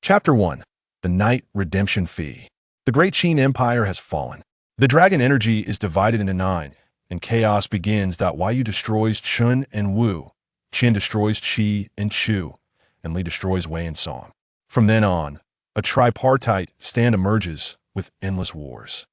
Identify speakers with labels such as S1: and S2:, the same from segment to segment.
S1: Chapter 1. The Night Redemption Fee. The Great Qin Empire has fallen. The dragon energy is divided into 9, and chaos begins. Yu destroys Chun and Wu, Qin destroys Qi and Chu, and Li destroys Wei and Song. From then on, a tripartite stand emerges with endless wars.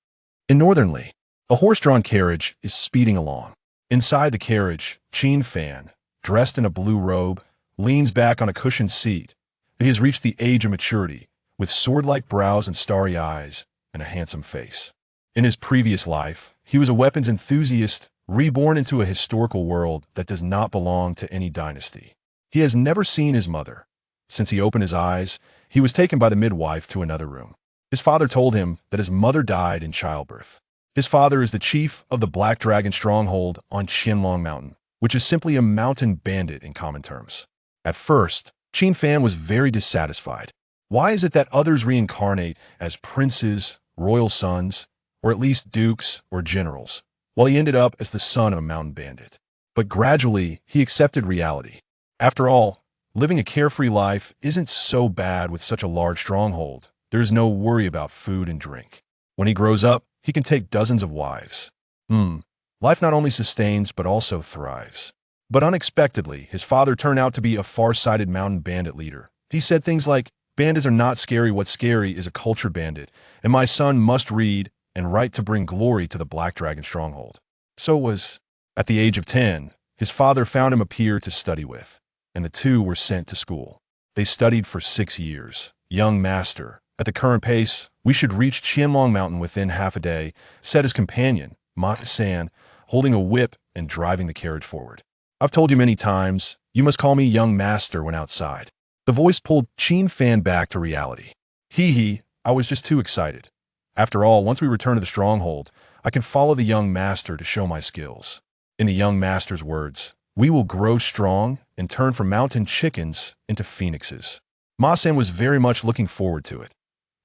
S1: In northern Li, a horse-drawn carriage is speeding along. Inside the carriage, Qin Fan, dressed in a blue robe, leans back on a cushioned seat. He has reached the age of maturity, with sword-like brows and starry eyes, and a handsome face. In his previous life, he was a weapons enthusiast, reborn into a historical world that does not belong to any dynasty. He has never seen his mother. Since he opened his eyes, he was taken by the midwife to another room. His father told him that his mother died in childbirth. His father is the chief of the Black Dragon stronghold on Qianlong Mountain, which is simply a mountain bandit in common terms. At first, Qin Fan was very dissatisfied. Why is it that others reincarnate as princes, royal sons, or at least dukes or generals, while he ended up as the son of a mountain bandit? But gradually, he accepted reality. After all, living a carefree life isn't so bad with such a large stronghold. There is no worry about food and drink. When he grows up, he can take dozens of wives. Life not only sustains but also thrives. But unexpectedly, his father turned out to be a far-sighted mountain bandit leader. He said things like, "Bandits are not scary. What's scary is a culture bandit, and my son must read and write to bring glory to the Black Dragon stronghold." At the age of 10, his father found him a peer to study with, and the two were sent to school. They studied for 6 years. "Young master, at the current pace, we should reach Qianlong Mountain within half a day," said his companion, Ma San, holding a whip and driving the carriage forward. "I've told you many times, you must call me young master when outside." The voice pulled Qin Fan back to reality. I was just too excited. After all, once we return to the stronghold, I can follow the young master to show my skills. In the young master's words, we will grow strong and turn from mountain chickens into phoenixes. Ma San was very much looking forward to it.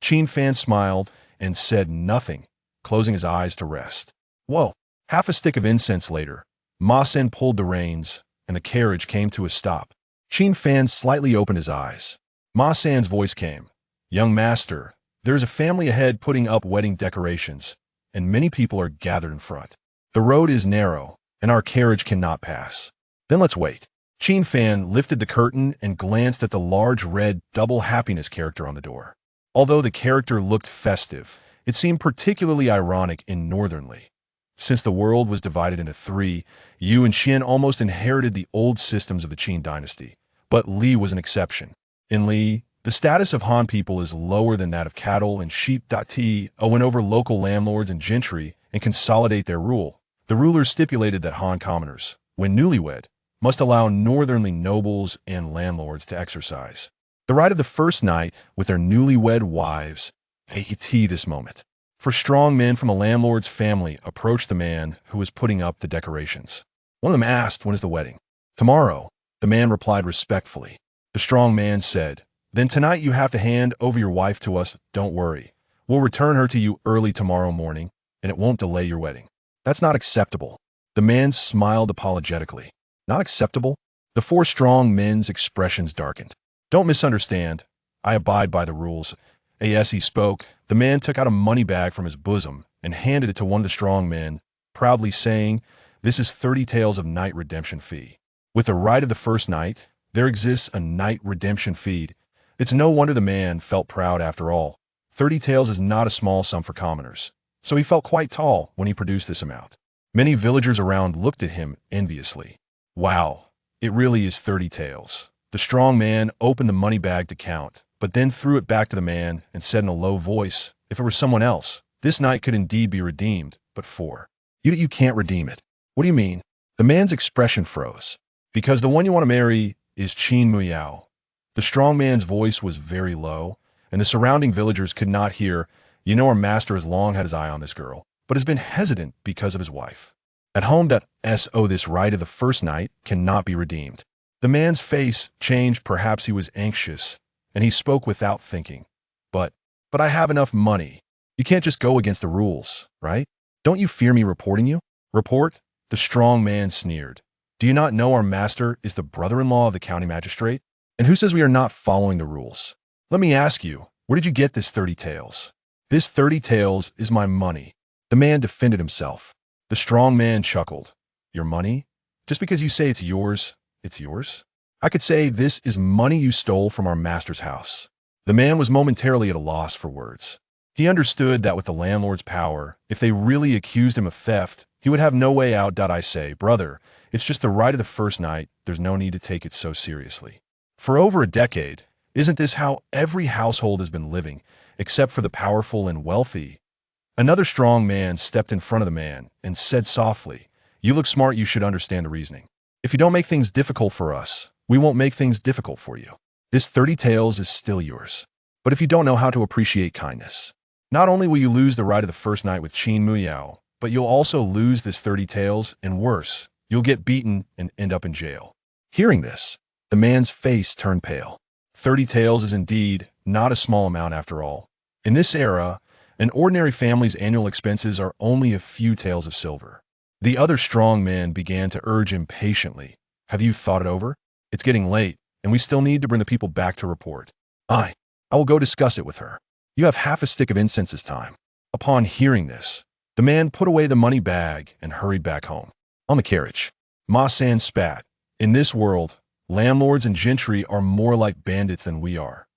S1: Qin Fan smiled and said nothing, closing his eyes to rest. Whoa! Half a stick of incense later, Ma San pulled the reins, and the carriage came to a stop. Qin Fan slightly opened his eyes. Ma San's voice came. "Young master, there is a family ahead putting up wedding decorations, and many people are gathered in front. The road is narrow, and our carriage cannot pass. Then let's wait." Qin Fan lifted the curtain and glanced at the large red double happiness character on the door. Although the character looked festive, it seemed particularly ironic in northern Li. Since the world was divided into 3, Yu and Qian almost inherited the old systems of the Qin dynasty, but Li was an exception. In Li, the status of Han people is lower than that of cattle and sheep. To win over local landlords and gentry and consolidate their rule, the rulers stipulated that Han commoners, when newlywed, must allow northern Li nobles and landlords to exercise the right of the first night with their newlywed wives. This moment. For strong men from a landlord's family approached the man who was putting up the decorations. One of them asked, "When is the wedding?" "Tomorrow," the man replied respectfully. The strong man said, "Then tonight you have to hand over your wife to us. Don't worry. We'll return her to you early tomorrow morning, and it won't delay your wedding." "That's not acceptable." The man smiled apologetically. "Not acceptable?" The 4 strong men's expressions darkened. "Don't misunderstand. I abide by the rules." As he spoke, the man took out a money bag from his bosom and handed it to one of the strong men, proudly saying, "This is 30 taels of night redemption fee. With the right of the first night, there exists a night redemption fee." It's no wonder the man felt proud after all. 30 taels is not a small sum for commoners, so he felt quite tall when he produced this amount. Many villagers around looked at him enviously. "Wow, it really is 30 taels." The strong man opened the money bag to count, but then threw it back to the man and said in a low voice, "If it were someone else, this night could indeed be redeemed, but for you can't redeem it." "What do you mean?" The man's expression froze. "Because the one you want to marry is Qin Muyao." The strong man's voice was very low, and the surrounding villagers could not hear. "You know, our master has long had his eye on this girl, but has been hesitant because of his wife. At home, this right of the first night cannot be redeemed." The man's face changed. Perhaps he was anxious, and he spoke without thinking. But I have enough money. You can't just go against the rules, right? Don't you fear me reporting you?" "Report?" The strong man sneered. "Do you not know our master is the brother-in-law of the county magistrate? And who says we are not following the rules?" Let me ask you, where did you get this 30 taels? This 30 taels is my money. The man defended himself. The strong man chuckled. Your money? Just because you say it's yours, it's yours? I could say this is money you stole from our master's house. The man was momentarily at a loss for words. He understood that with the landlord's power, if they really accused him of theft, he would have no way out. I say, brother, it's just the right of the first night. There's no need to take it so seriously. For over a decade, isn't this how every household has been living, except for the powerful and wealthy? Another strong man stepped in front of the man and said softly, you look smart, you should understand the reasoning. If you don't make things difficult for us, we won't make things difficult for you. This 30 taels is still yours. But if you don't know how to appreciate kindness, not only will you lose the right of the first night with Qin Fan, but you'll also lose this 30 taels, and worse, you'll get beaten and end up in jail. Hearing this, the man's face turned pale. 30 taels is indeed not a small amount after all. In this era, an ordinary family's annual expenses are only a few taels of silver. The other strong men began to urge impatiently. Have you thought it over? It's getting late, and we still need to bring the people back to report. I will go discuss it with her. You have half a stick of incense this time. Upon hearing this, the man put away the money bag and hurried back home. On the carriage, Ma San spat. In this world, landlords and gentry are more like bandits than we are.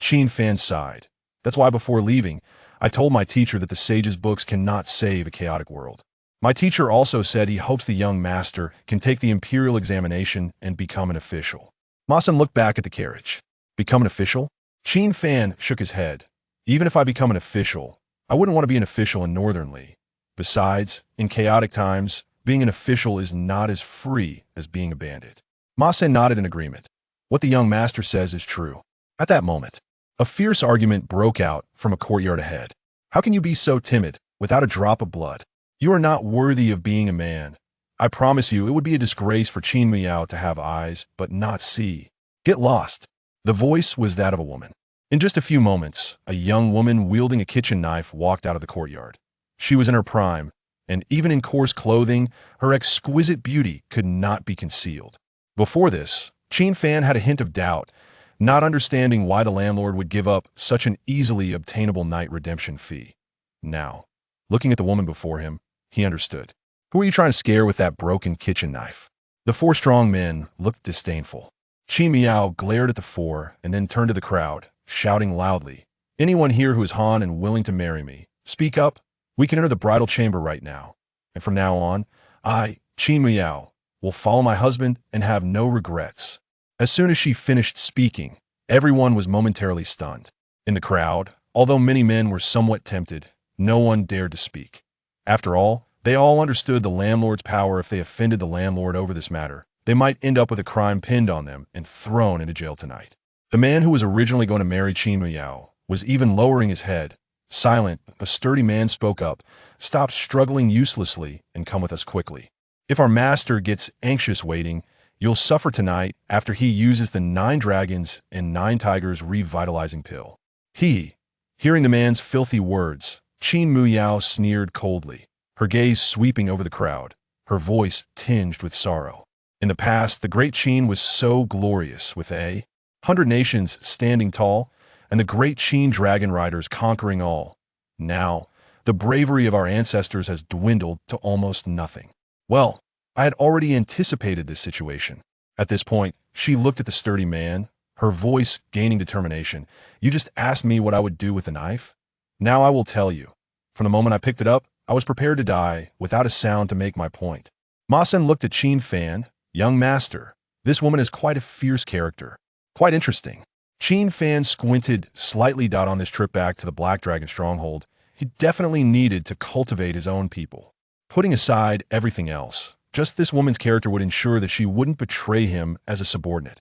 S1: Qin Fan sighed. That's why before leaving, I told my teacher that the sage's books cannot save a chaotic world. My teacher also said he hopes the young master can take the imperial examination and become an official. Ma San looked back at the carriage. Become an official? Qin Fan shook his head. Even if I become an official, I wouldn't want to be an official in Northern Li. Besides, in chaotic times, being an official is not as free as being a bandit. Ma San nodded in agreement. What the young master says is true. At that moment, a fierce argument broke out from a courtyard ahead. How can you be so timid, without a drop of blood? You are not worthy of being a man. I promise you, it would be a disgrace for Qin Fan to have eyes, but not see. Get lost. The voice was that of a woman. In just a few moments, a young woman wielding a kitchen knife walked out of the courtyard. She was in her prime, and even in coarse clothing, her exquisite beauty could not be concealed. Before this, Qin Fan had a hint of doubt, not understanding why the landlord would give up such an easily obtainable night redemption fee. Now, looking at the woman before him, he understood. Who are you trying to scare with that broken kitchen knife? The four strong men looked disdainful. Qin Fan glared at the four and then turned to the crowd, shouting loudly, anyone here who is Han and willing to marry me, speak up. We can enter the bridal chamber right now. And from now on, I, Qin Fan, will follow my husband and have no regrets. As soon as she finished speaking, everyone was momentarily stunned. In the crowd, although many men were somewhat tempted, no one dared to speak. After all, they all understood the landlord's power. If they offended the landlord over this matter, they might end up with a crime pinned on them and thrown into jail tonight. The man who was originally going to marry Qin Fan was even lowering his head. Silent, a sturdy man spoke up. Stop struggling uselessly and come with us quickly. If our master gets anxious waiting, you'll suffer tonight after he uses the 9 dragons and 9 tigers revitalizing pill. Hearing the man's filthy words, Qin Fan sneered coldly, her gaze sweeping over the crowd, her voice tinged with sorrow. In the past, the great Qin was so glorious with 100 nations standing tall, and the great Qin dragon riders conquering all. Now, the bravery of our ancestors has dwindled to almost nothing. Well, I had already anticipated this situation. At this point, she looked at the sturdy man, her voice gaining determination. You just asked me what I would do with the knife? Now I will tell you. From the moment I picked it up, I was prepared to die without a sound to make my point. Ma San looked at Qin Fan. Young master, this woman is quite a fierce character. Quite interesting. Qin Fan squinted slightly. On this trip back to the Black Dragon stronghold, he definitely needed to cultivate his own people. Putting aside everything else, just this woman's character would ensure that she wouldn't betray him as a subordinate.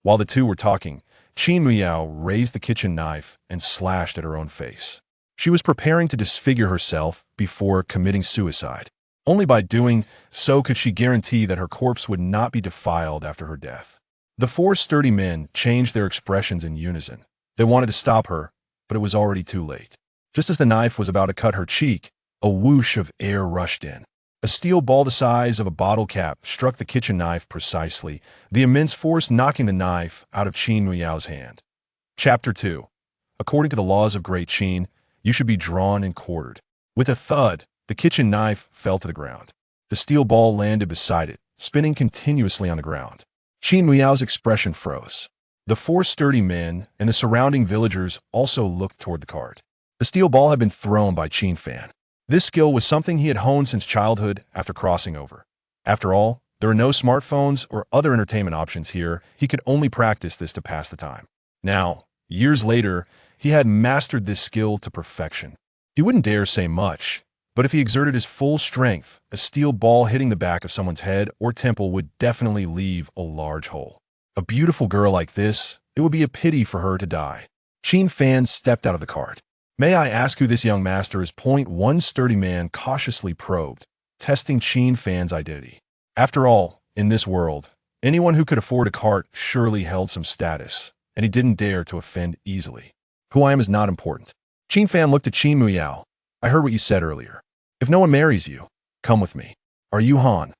S1: While the two were talking, Qin Fan raised the kitchen knife and slashed at her own face. She was preparing to disfigure herself before committing suicide. Only by doing so could she guarantee that her corpse would not be defiled after her death. The 4 sturdy men changed their expressions in unison. They wanted to stop her, but it was already too late. Just as the knife was about to cut her cheek, a whoosh of air rushed in. A steel ball the size of a bottle cap struck the kitchen knife precisely, the immense force knocking the knife out of Qin Fan's hand. Chapter 2. According to the laws of Great Qin, you should be drawn and quartered. With a thud, the kitchen knife fell to the ground. The steel ball landed beside it, spinning continuously on the ground. Qin Muyao's expression froze. The four sturdy men and the surrounding villagers also looked toward the cart. The steel ball had been thrown by Qin Fan. This skill was something he had honed since childhood after crossing over. After all, there are no smartphones or other entertainment options here. He could only practice this to pass the time. Now, years later, he had mastered this skill to perfection. He wouldn't dare say much, but if he exerted his full strength, a steel ball hitting the back of someone's head or temple would definitely leave a large hole. A beautiful girl like this, it would be a pity for her to die. Qin Fan stepped out of the cart. May I ask who this young master is? One sturdy man cautiously probed, testing Qin Fan's identity. After all, in this world, anyone who could afford a cart surely held some status, and he didn't dare to offend easily. Who I am is not important. Qin Fan looked at Qin Muyao. I heard what you said earlier. If no one marries you, come with me. Are you Han?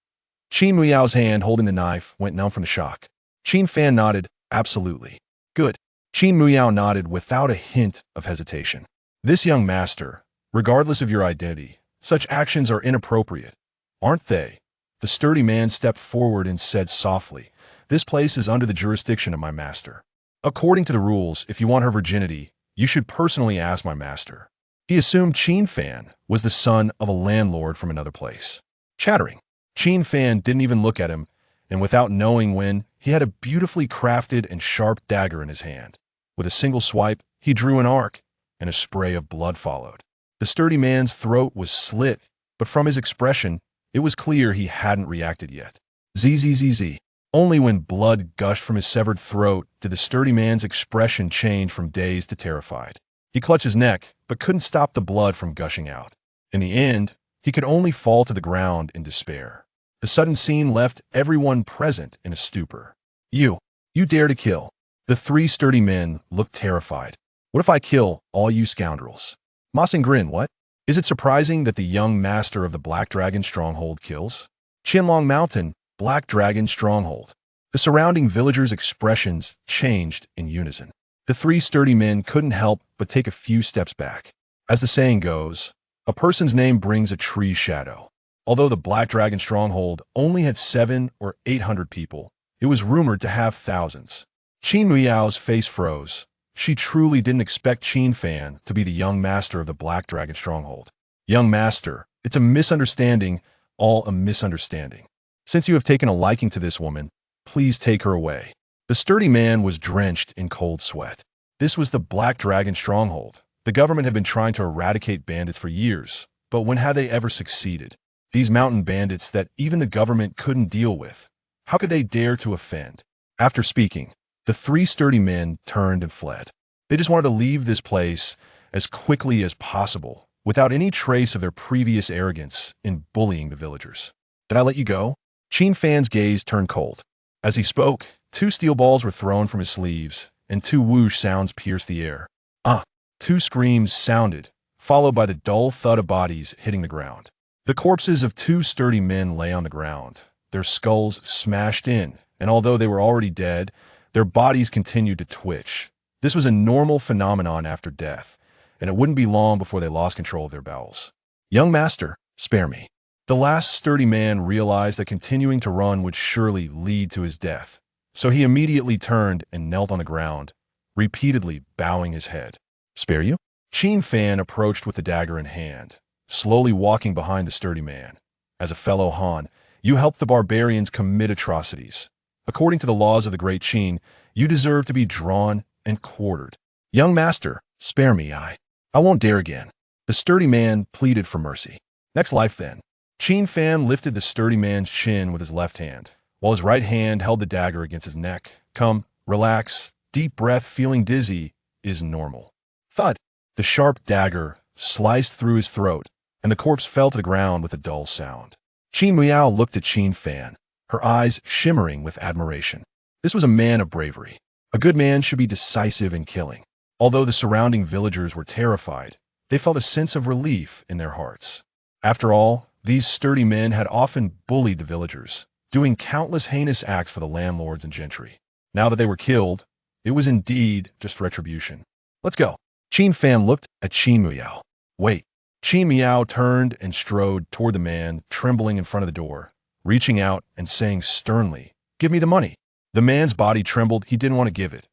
S1: Qin Muyao's hand holding the knife went numb from the shock. Qin Fan nodded, absolutely. Good. Qin Muyao nodded without a hint of hesitation. This young master, regardless of your identity, such actions are inappropriate, aren't they? The sturdy man stepped forward and said softly, this place is under the jurisdiction of my master. According to the rules, if you want her virginity, you should personally ask my master. He assumed Qin Fan was the son of a landlord from another place. Chattering, Qin Fan didn't even look at him, and without knowing when, he had a beautifully crafted and sharp dagger in his hand. With a single swipe, he drew an arc, and a spray of blood followed. The sturdy man's throat was slit, but from his expression, it was clear he hadn't reacted yet. Zzz. Only when blood gushed from his severed throat did the sturdy man's expression change from dazed to terrified. He clutched his neck, but couldn't stop the blood from gushing out. In the end, he could only fall to the ground in despair. The sudden scene left everyone present in a stupor. You dare to kill. The three sturdy men looked terrified. What if I kill all you scoundrels? Ma Xing grinned, what? Is it surprising that the young master of the Black Dragon Stronghold kills? Qianlong Mountain, Black Dragon Stronghold. The surrounding villagers' expressions changed in unison. The three sturdy men couldn't help but take a few steps back. As the saying goes, a person's name brings a tree's shadow. Although the Black Dragon Stronghold only had 700 or 800 people, it was rumored to have thousands. Qin Muyao's face froze. She truly didn't expect Qin Fan to be the young master of the Black Dragon Stronghold. Young master, it's a misunderstanding, all a misunderstanding. Since you have taken a liking to this woman, please take her away. The sturdy man was drenched in cold sweat. This was the Black Dragon Stronghold. The government had been trying to eradicate bandits for years, but when had they ever succeeded? These mountain bandits that even the government couldn't deal with. How could they dare to offend? After speaking, the three sturdy men turned and fled. They just wanted to leave this place as quickly as possible, without any trace of their previous arrogance in bullying the villagers. Did I let you go? Qin Fan's gaze turned cold. As he spoke, 2 steel balls were thrown from his sleeves, and 2 whoosh sounds pierced the air. 2 screams sounded, followed by the dull thud of bodies hitting the ground. The corpses of 2 sturdy men lay on the ground, their skulls smashed in, and although they were already dead, their bodies continued to twitch. This was a normal phenomenon after death, and it wouldn't be long before they lost control of their bowels. Young master, spare me. The last sturdy man realized that continuing to run would surely lead to his death, so he immediately turned and knelt on the ground, repeatedly bowing his head. Spare you? Qin Fan approached with the dagger in hand, slowly walking behind the sturdy man. As a fellow Han, you helped the barbarians commit atrocities. According to the laws of the Great Qin, you deserve to be drawn and quartered. Young master, spare me, I won't dare again. The sturdy man pleaded for mercy. Next life then. Qin Fan lifted the sturdy man's chin with his left hand, while his right hand held the dagger against his neck. Come, relax, deep breath, feeling dizzy is normal. Thud! The sharp dagger sliced through his throat, and the corpse fell to the ground with a dull sound. Qin Muyaо looked at Qin Fan, her eyes shimmering with admiration. This was a man of bravery. A good man should be decisive in killing. Although the surrounding villagers were terrified, they felt a sense of relief in their hearts. After all, these sturdy men had often bullied the villagers, doing countless heinous acts for the landlords and gentry. Now that they were killed, It was indeed just retribution. Let's go. Qin Fan looked at Qin Muyao. Wait. Qin Muyao turned and strode toward the man, trembling in front of the door, reaching out and saying sternly, "Give me the money." The man's body trembled. He didn't want to give it.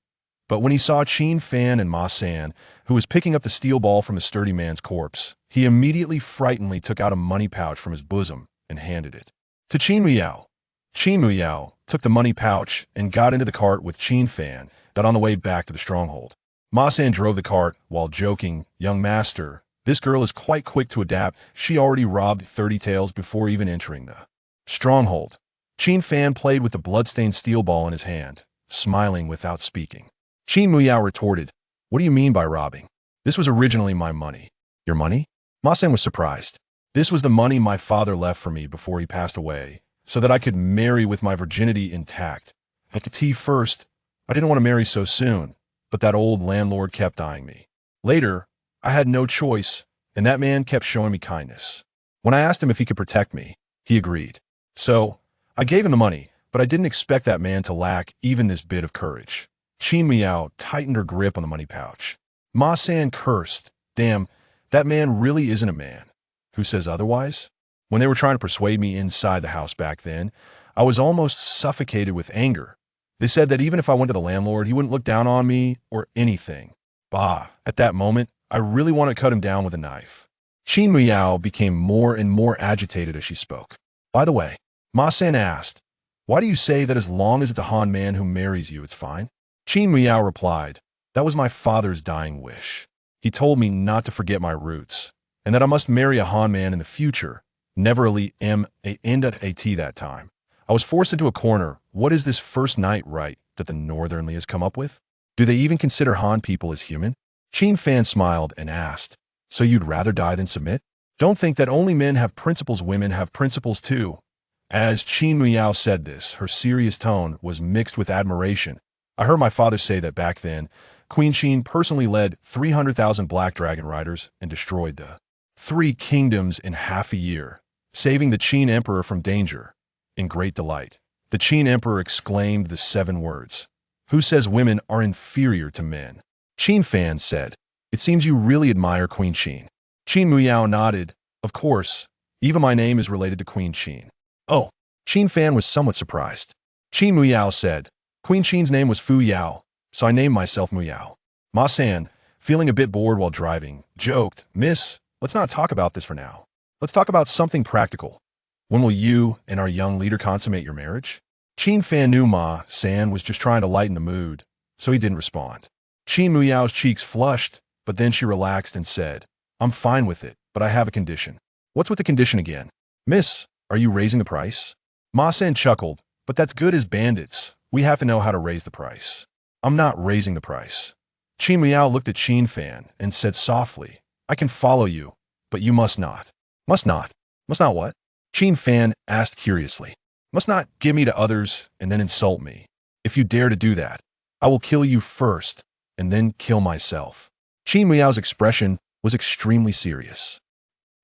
S1: But when he saw Qin Fan and Ma San, who was picking up the steel ball from a sturdy man's corpse, he immediately frightenedly took out a money pouch from his bosom and handed it to Qin Muyao. Qin Muyao took the money pouch and got into the cart with Qin Fan, got on the way back to the stronghold. Ma San drove the cart while joking, "Young master, this girl is quite quick to adapt. She already robbed 30 taels before even entering the stronghold." Qin Fan played with the bloodstained steel ball in his hand, smiling without speaking. Qin Muyao retorted, "What do you mean by robbing? This was originally my money." "Your money?" Ma San was surprised. "This was the money my father left for me before he passed away, so that I could marry with my virginity intact. At the tea first, I didn't want to marry so soon, but that old landlord kept eyeing me. Later, I had no choice, and that man kept showing me kindness. When I asked him if he could protect me, he agreed. So, I gave him the money, but I didn't expect that man to lack even this bit of courage." Qin Muyao tightened her grip on the money pouch. Ma San cursed, "Damn, that man really isn't a man. Who says otherwise?" When they were trying to persuade me inside the house back then, I was almost suffocated with anger. They said that even if I went to the landlord, he wouldn't look down on me or anything. Bah, at that moment, I really wanted to cut him down with a knife. Qin Muyao became more and more agitated as she spoke. "By the way," Ma San asked, "why do you say that as long as it's a Han man who marries you, it's fine?" Qin Muyao replied, "That was my father's dying wish. He told me not to forget my roots, and that I must marry a Han man in the future, never M.A.N.T. that time. I was forced into a corner. What is this first night right that the Northernly has come up with? Do they even consider Han people as human?" Qin Fan smiled and asked, "So you'd rather die than submit? Don't think that only men have principles, women have principles too." As Qin Muyao said this, her serious tone was mixed with admiration. "I heard my father say that back then, Queen Qin personally led 300,000 black dragon riders and destroyed the 3 kingdoms in half a year, saving the Qin emperor from danger. In great delight, the Qin emperor exclaimed the 7 words, 'Who says women are inferior to men?'" Qin Fan said, "It seems you really admire Queen Qin." Qin Muyao nodded, "Of course, even my name is related to Queen Qin." "Oh." Qin Fan was somewhat surprised. Qin Muyao said, "Queen Qin's name was Fu Yao, so I named myself Muyao." Ma San, feeling a bit bored while driving, joked, "Miss, let's not talk about this for now. Let's talk about something practical. When will you and our young leader consummate your marriage?" Qin Fan knew Ma San was just trying to lighten the mood, so he didn't respond. Qin Muyao's cheeks flushed, but then she relaxed and said, "I'm fine with it, but I have a condition." "What's with the condition again?" "Miss, are you raising the price?" Ma San chuckled, "But that's good as bandits. We have to know how to raise the price." "I'm not raising the price." Qin Muyao looked at Qin Fan and said softly, "I can follow you, but you must not." "Must not? Must not what?" Qin Fan asked curiously. "Must not give me to others and then insult me. If you dare to do that, I will kill you first and then kill myself." Qin Muyao's expression was extremely serious.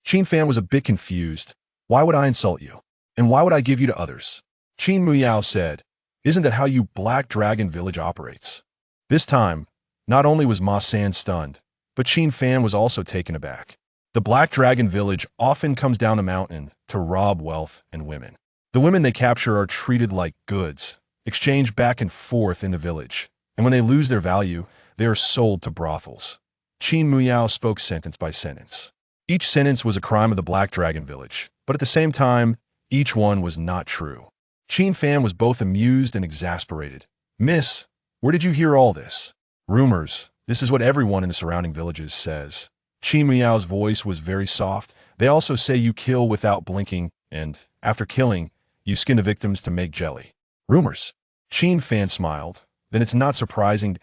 S1: Qin Fan was a bit confused. "Why would I insult you? And why would I give you to others?" Qin Muyao said, "Isn't that how you Black Dragon Village operates?" This time, not only was Ma San stunned, but Qin Fan was also taken aback. The Black Dragon Village often comes down a mountain to rob wealth and women. The women they capture are treated like goods, exchanged back and forth in the village, and when they lose their value, they are sold to brothels. Qin Muyao spoke sentence by sentence. Each sentence was a crime of the Black Dragon Village, but at the same time, each one was not true. Qin Fan was both amused and exasperated. "Miss, where did you hear all this?" "Rumors. This is what everyone in the surrounding villages says." Qin Muyao's voice was very soft. "They also say you kill without blinking, and, after killing, you skin the victims to make jelly." "Rumors?" Qin Fan smiled. "Then it's not surprising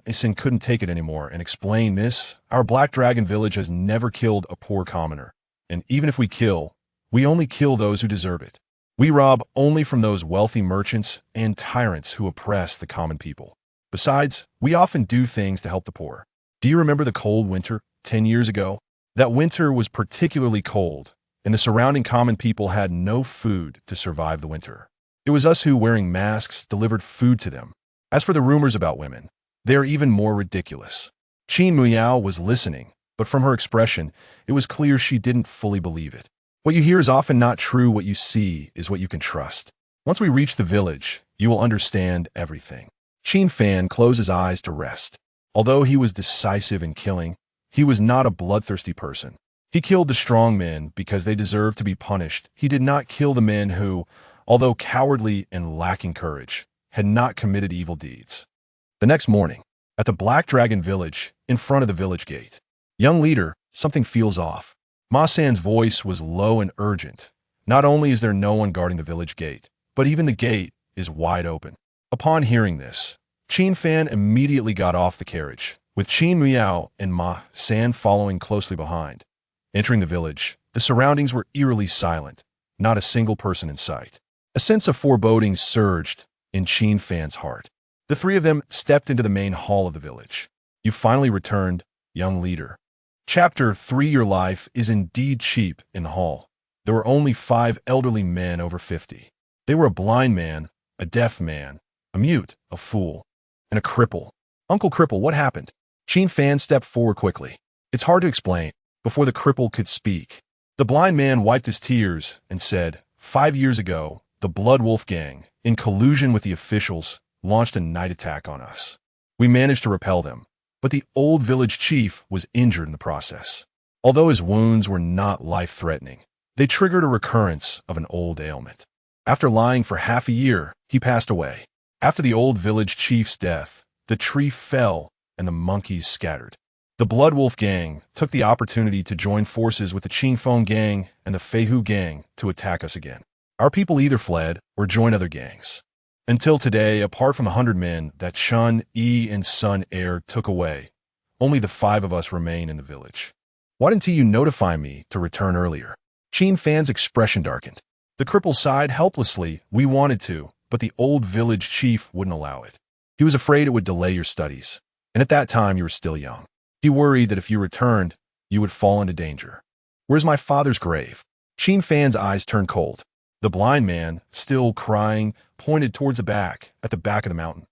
S1: Sin couldn't take it anymore and explained, Miss, our Black Dragon Village has never killed a poor commoner. And even if we kill, we only kill those who deserve it. We rob only from those wealthy merchants and tyrants who oppress the common people. Besides, we often do things to help the poor. Do you remember the cold winter 10 years ago? That winter was particularly cold, and the surrounding common people had no food to survive the winter. It was us who, wearing masks, delivered food to them. As for the rumors about women, They are even more ridiculous. Qin Muyao was listening, but from her expression, it was clear she didn't fully believe it. What you hear is often not true. What you see is what you can trust. Once we reach the village, you will understand everything. Qin Fan closed his eyes to rest. Although he was decisive in killing, he was not a bloodthirsty person. He killed the strong men because they deserved to be punished. He did not kill the men who, although cowardly and lacking courage, had not committed evil deeds. The next morning, at the Black Dragon village, in front of the village gate, young leader, something feels off. Ma San's voice was low and urgent. Not only is there no one guarding the village gate, but even the gate is wide open. Upon hearing this, Qin Fan immediately got off the carriage, with Qin Miao and Ma San following closely behind. Entering the village, the surroundings were eerily silent, not a single person in sight. A sense of foreboding surged in Qin Fan's heart. The three of them stepped into the main hall of the village. You finally returned, young leader. Chapter 3. Your life is indeed cheap in the hall. There were only 5 elderly men over 50. They were a blind man, a deaf man, a mute, a fool, and a cripple. Uncle Cripple, what happened? Qin Fan stepped forward quickly. It's hard to explain. Before the cripple could speak, the blind man wiped his tears and said, 5 years ago, the Blood Wolf Gang, in collusion with the officials, launched a night attack on us. We managed to repel them, but the old village chief was injured in the process. Although his wounds were not life-threatening, they triggered a recurrence of an old ailment. After lying for half a year, he passed away. After the old village chief's death, the tree fell and the monkeys scattered. The Blood Wolf Gang took the opportunity to join forces with the Qin Fan Gang and the Feihu Gang to attack us again. Our people either fled or joined other gangs. Until today, apart from 100 men that Shun, Yi, and Sun Air took away, only the 5 of us remain in the village. Why didn't you notify me to return earlier? Qin Fan's expression darkened. The cripple sighed helplessly. We wanted to, but the old village chief wouldn't allow it. He was afraid it would delay your studies, and at that time you were still young. He worried that if you returned, you would fall into danger. Where's my father's grave? Qin Fan's eyes turned cold. The blind man, still crying, pointed towards at the back of the mountain.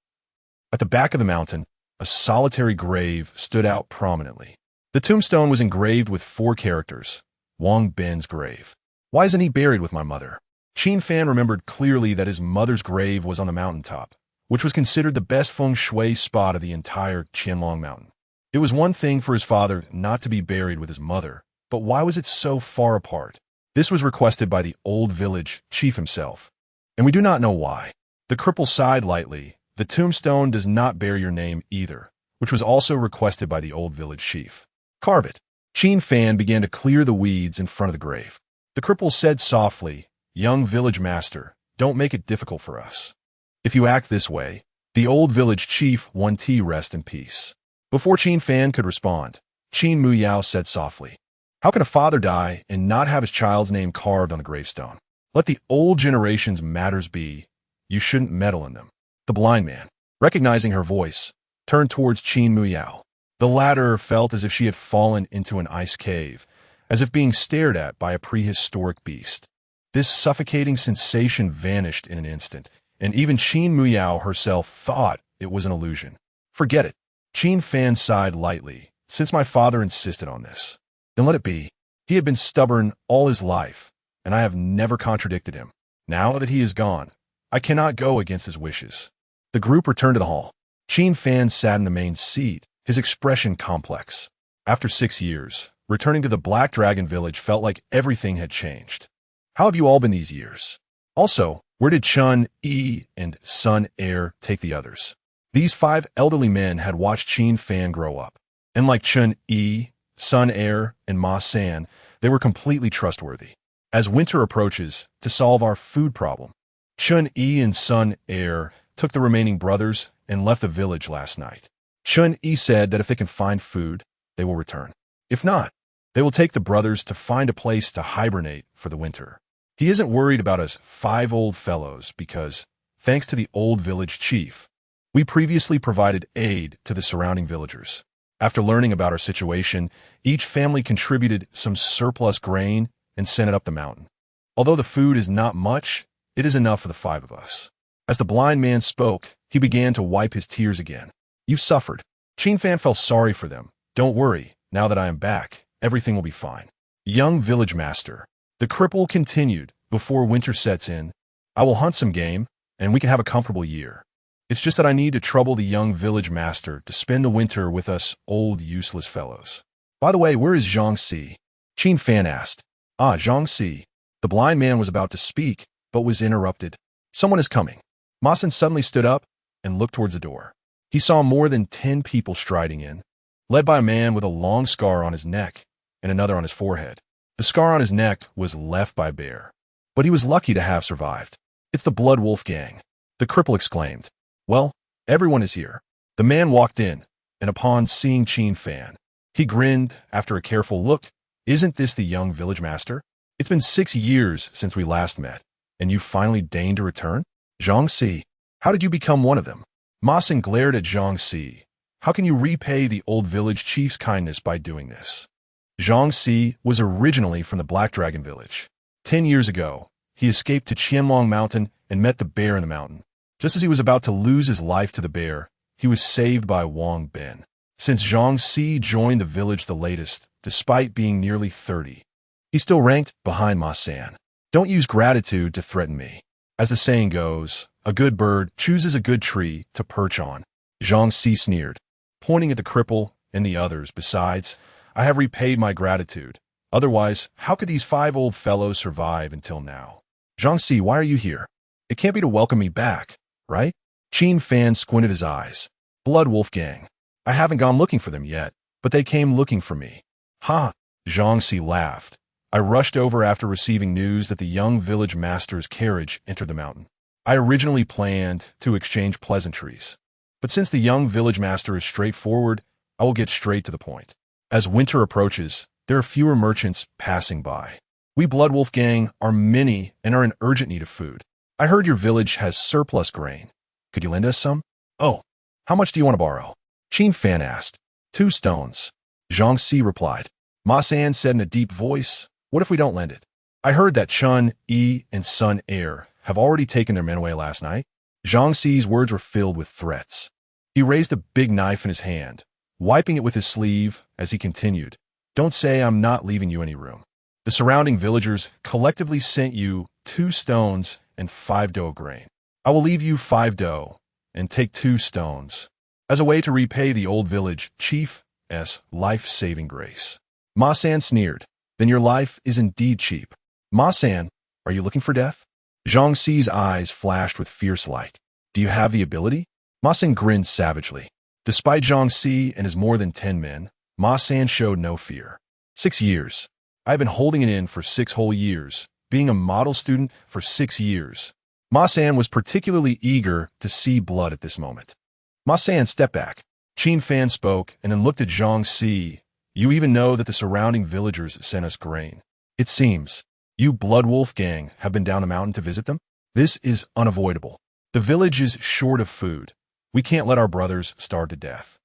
S1: At the back of the mountain, a solitary grave stood out prominently. The tombstone was engraved with 4 characters. Wang Ben's grave. Why isn't he buried with my mother? Qin Fan remembered clearly that his mother's grave was on the mountaintop, which was considered the best feng shui spot of the entire Qianlong mountain. It was one thing for his father not to be buried with his mother, but why was it so far apart? This was requested by the old village chief himself, and we do not know why. The cripple sighed lightly. The tombstone does not bear your name either, which was also requested by the old village chief. Carve it. Qin Fan began to clear the weeds in front of the grave. The cripple said softly, young village master, don't make it difficult for us. If you act this way, the old village chief Wan Ti rest in peace. Before Qin Fan could respond, Qin Muyao said softly, how can a father die and not have his child's name carved on the gravestone? Let the old generation's matters be. You shouldn't meddle in them. The blind man, recognizing her voice, turned towards Qin Muyao. The latter felt as if she had fallen into an ice cave, as if being stared at by a prehistoric beast. This suffocating sensation vanished in an instant, and even Qin Muyao herself thought it was an illusion. Forget it. Qin Fan sighed lightly. Since my father insisted on this, then let it be. He had been stubborn all his life, and I have never contradicted him. Now that he is gone, I cannot go against his wishes. The group returned to the hall. Qin Fan sat in the main seat, his expression complex. After 6 years, returning to the Black Dragon village felt like everything had changed. How have you all been these years? Also, where did Chun, Yi, and Sun Air take the others? These 5 elderly men had watched Qin Fan grow up, and like Chun Yi, Sun Air, and Ma San, they were completely trustworthy. As winter approaches, to solve our food problem, Chun Yi and Sun Air took the remaining brothers and left the village last night. Chun Yi said that if they can find food, they will return. If not, they will take the brothers to find a place to hibernate for the winter. He isn't worried about us 5 old fellows because, thanks to the old village chief, we previously provided aid to the surrounding villagers. After learning about our situation, each family contributed some surplus grain and sent it up the mountain. Although the food is not much, it is enough for the 5 of us. As the blind man spoke, he began to wipe his tears again. You suffered. Qin Fan felt sorry for them. Don't worry, now that I am back, everything will be fine. Young village master. The cripple continued, before winter sets in, I will hunt some game, and we can have a comfortable year. It's just that I need to trouble the young village master to spend the winter with us old useless fellows. By the way, where is Jiangxi? Qin Fan asked. Ah, Jiangxi. The blind man was about to speak, but was interrupted. Someone is coming. Ma San suddenly stood up and looked towards the door. He saw more than 10 people striding in, led by a man with a long scar on his neck and another on his forehead. The scar on his neck was left by a bear, but he was lucky to have survived. It's the Blood Wolf gang, the cripple exclaimed. Well, everyone is here. The man walked in, and upon seeing Qin Fan, he grinned after a careful look. Isn't this the young village master? It's been 6 years since we last met, and you finally deigned to return? Jiangxi, how did you become one of them? Ma San glared at Jiangxi. How can you repay the old village chief's kindness by doing this? Jiangxi was originally from the Black Dragon village. 10 years ago, he escaped to Qianlong Mountain and met the bear in the mountain. Just as he was about to lose his life to the bear, he was saved by Wang Ben. Since Jiangxi joined the village the latest, despite being nearly 30, he still ranked behind Ma San. Don't use gratitude to threaten me. As the saying goes, a good bird chooses a good tree to perch on. Jiangxi sneered, pointing at the cripple and the others. Besides, I have repaid my gratitude. Otherwise, how could these 5 old fellows survive until now? Jiangxi, why are you here? It can't be to welcome me back, right? Qin Fan squinted his eyes. Blood Wolf gang. I haven't gone looking for them yet, but they came looking for me. Ha! Jiangxi laughed. I rushed over after receiving news that the young village master's carriage entered the mountain. I originally planned to exchange pleasantries, but since the young village master is straightforward, I will get straight to the point. As winter approaches, there are fewer merchants passing by. We Blood Wolf gang are many and are in urgent need of food. I heard your village has surplus grain. Could you lend us some? Oh, how much do you want to borrow? Qin Fan asked. 2 stones. Jiangxi replied. Ma San said in a deep voice, what if we don't lend it? I heard that Chun, Yi, and Sun Air have already taken their men away last night. Jiangxi's words were filled with threats. He raised a big knife in his hand, wiping it with his sleeve as he continued. Don't say I'm not leaving you any room. The surrounding villagers collectively sent you 2 stones and 5 dough of grain. I will leave you 5 dough and take 2 stones as a way to repay the old village chief's life-saving grace. Ma San sneered. Then your life is indeed cheap. Ma San, are you looking for death? Jiangxi's eyes flashed with fierce light. Do you have the ability? Ma San grinned savagely. Despite Jiangxi and his more than 10 men, Ma San showed no fear. 6 years. I've been holding it in for 6 whole years, being a model student for 6 years. Ma San was particularly eager to see blood at this moment. Ma San, step back. Qin Fan spoke and then looked at Jiangxi. You even know that the surrounding villagers sent us grain. It seems you Blood Wolf gang have been down the mountain to visit them? This is unavoidable. The village is short of food. We can't let our brothers starve to death.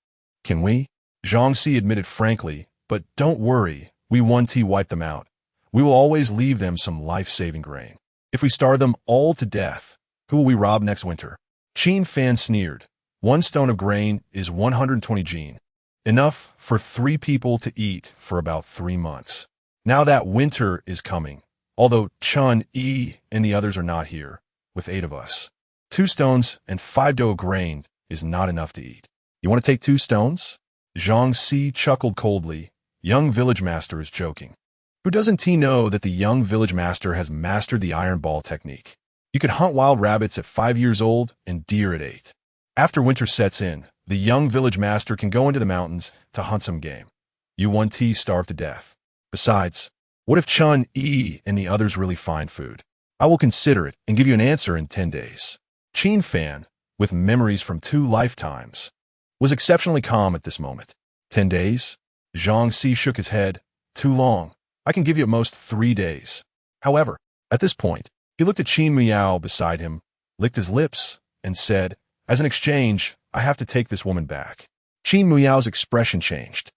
S1: Can we? Jiangxi admitted frankly, but don't worry, we 1T wipe them out. We will always leave them some life-saving grain. If we starve them all to death, who will we rob next winter? Qin Fan sneered. 1 stone of grain is 120 jin. Enough for 3 people to eat for about 3 months. Now that winter is coming, although Chun, Yi, and the others are not here, with 8 of us. 2 stones and 5 dough of grain is not enough to eat. You want to take 2 stones? Jiangxi chuckled coldly. Young village master is joking. Who doesn't he know that the young village master has mastered the iron ball technique? You could hunt wild rabbits at 5 years old and deer at 8. After winter sets in, the young village master can go into the mountains to hunt some game. You 1T starve to death. Besides, what if Chun, Yi, and the others really find food? I will consider it and give you an answer in 10 days. Qin Fan, with memories from 2 lifetimes, was exceptionally calm at this moment. 10 days? Jiangxi shook his head. Too long. I can give you at most 3 days. However, at this point, he looked at Qin Miao beside him, licked his lips, and said, as an exchange, I have to take this woman back. Qin Miao's expression changed.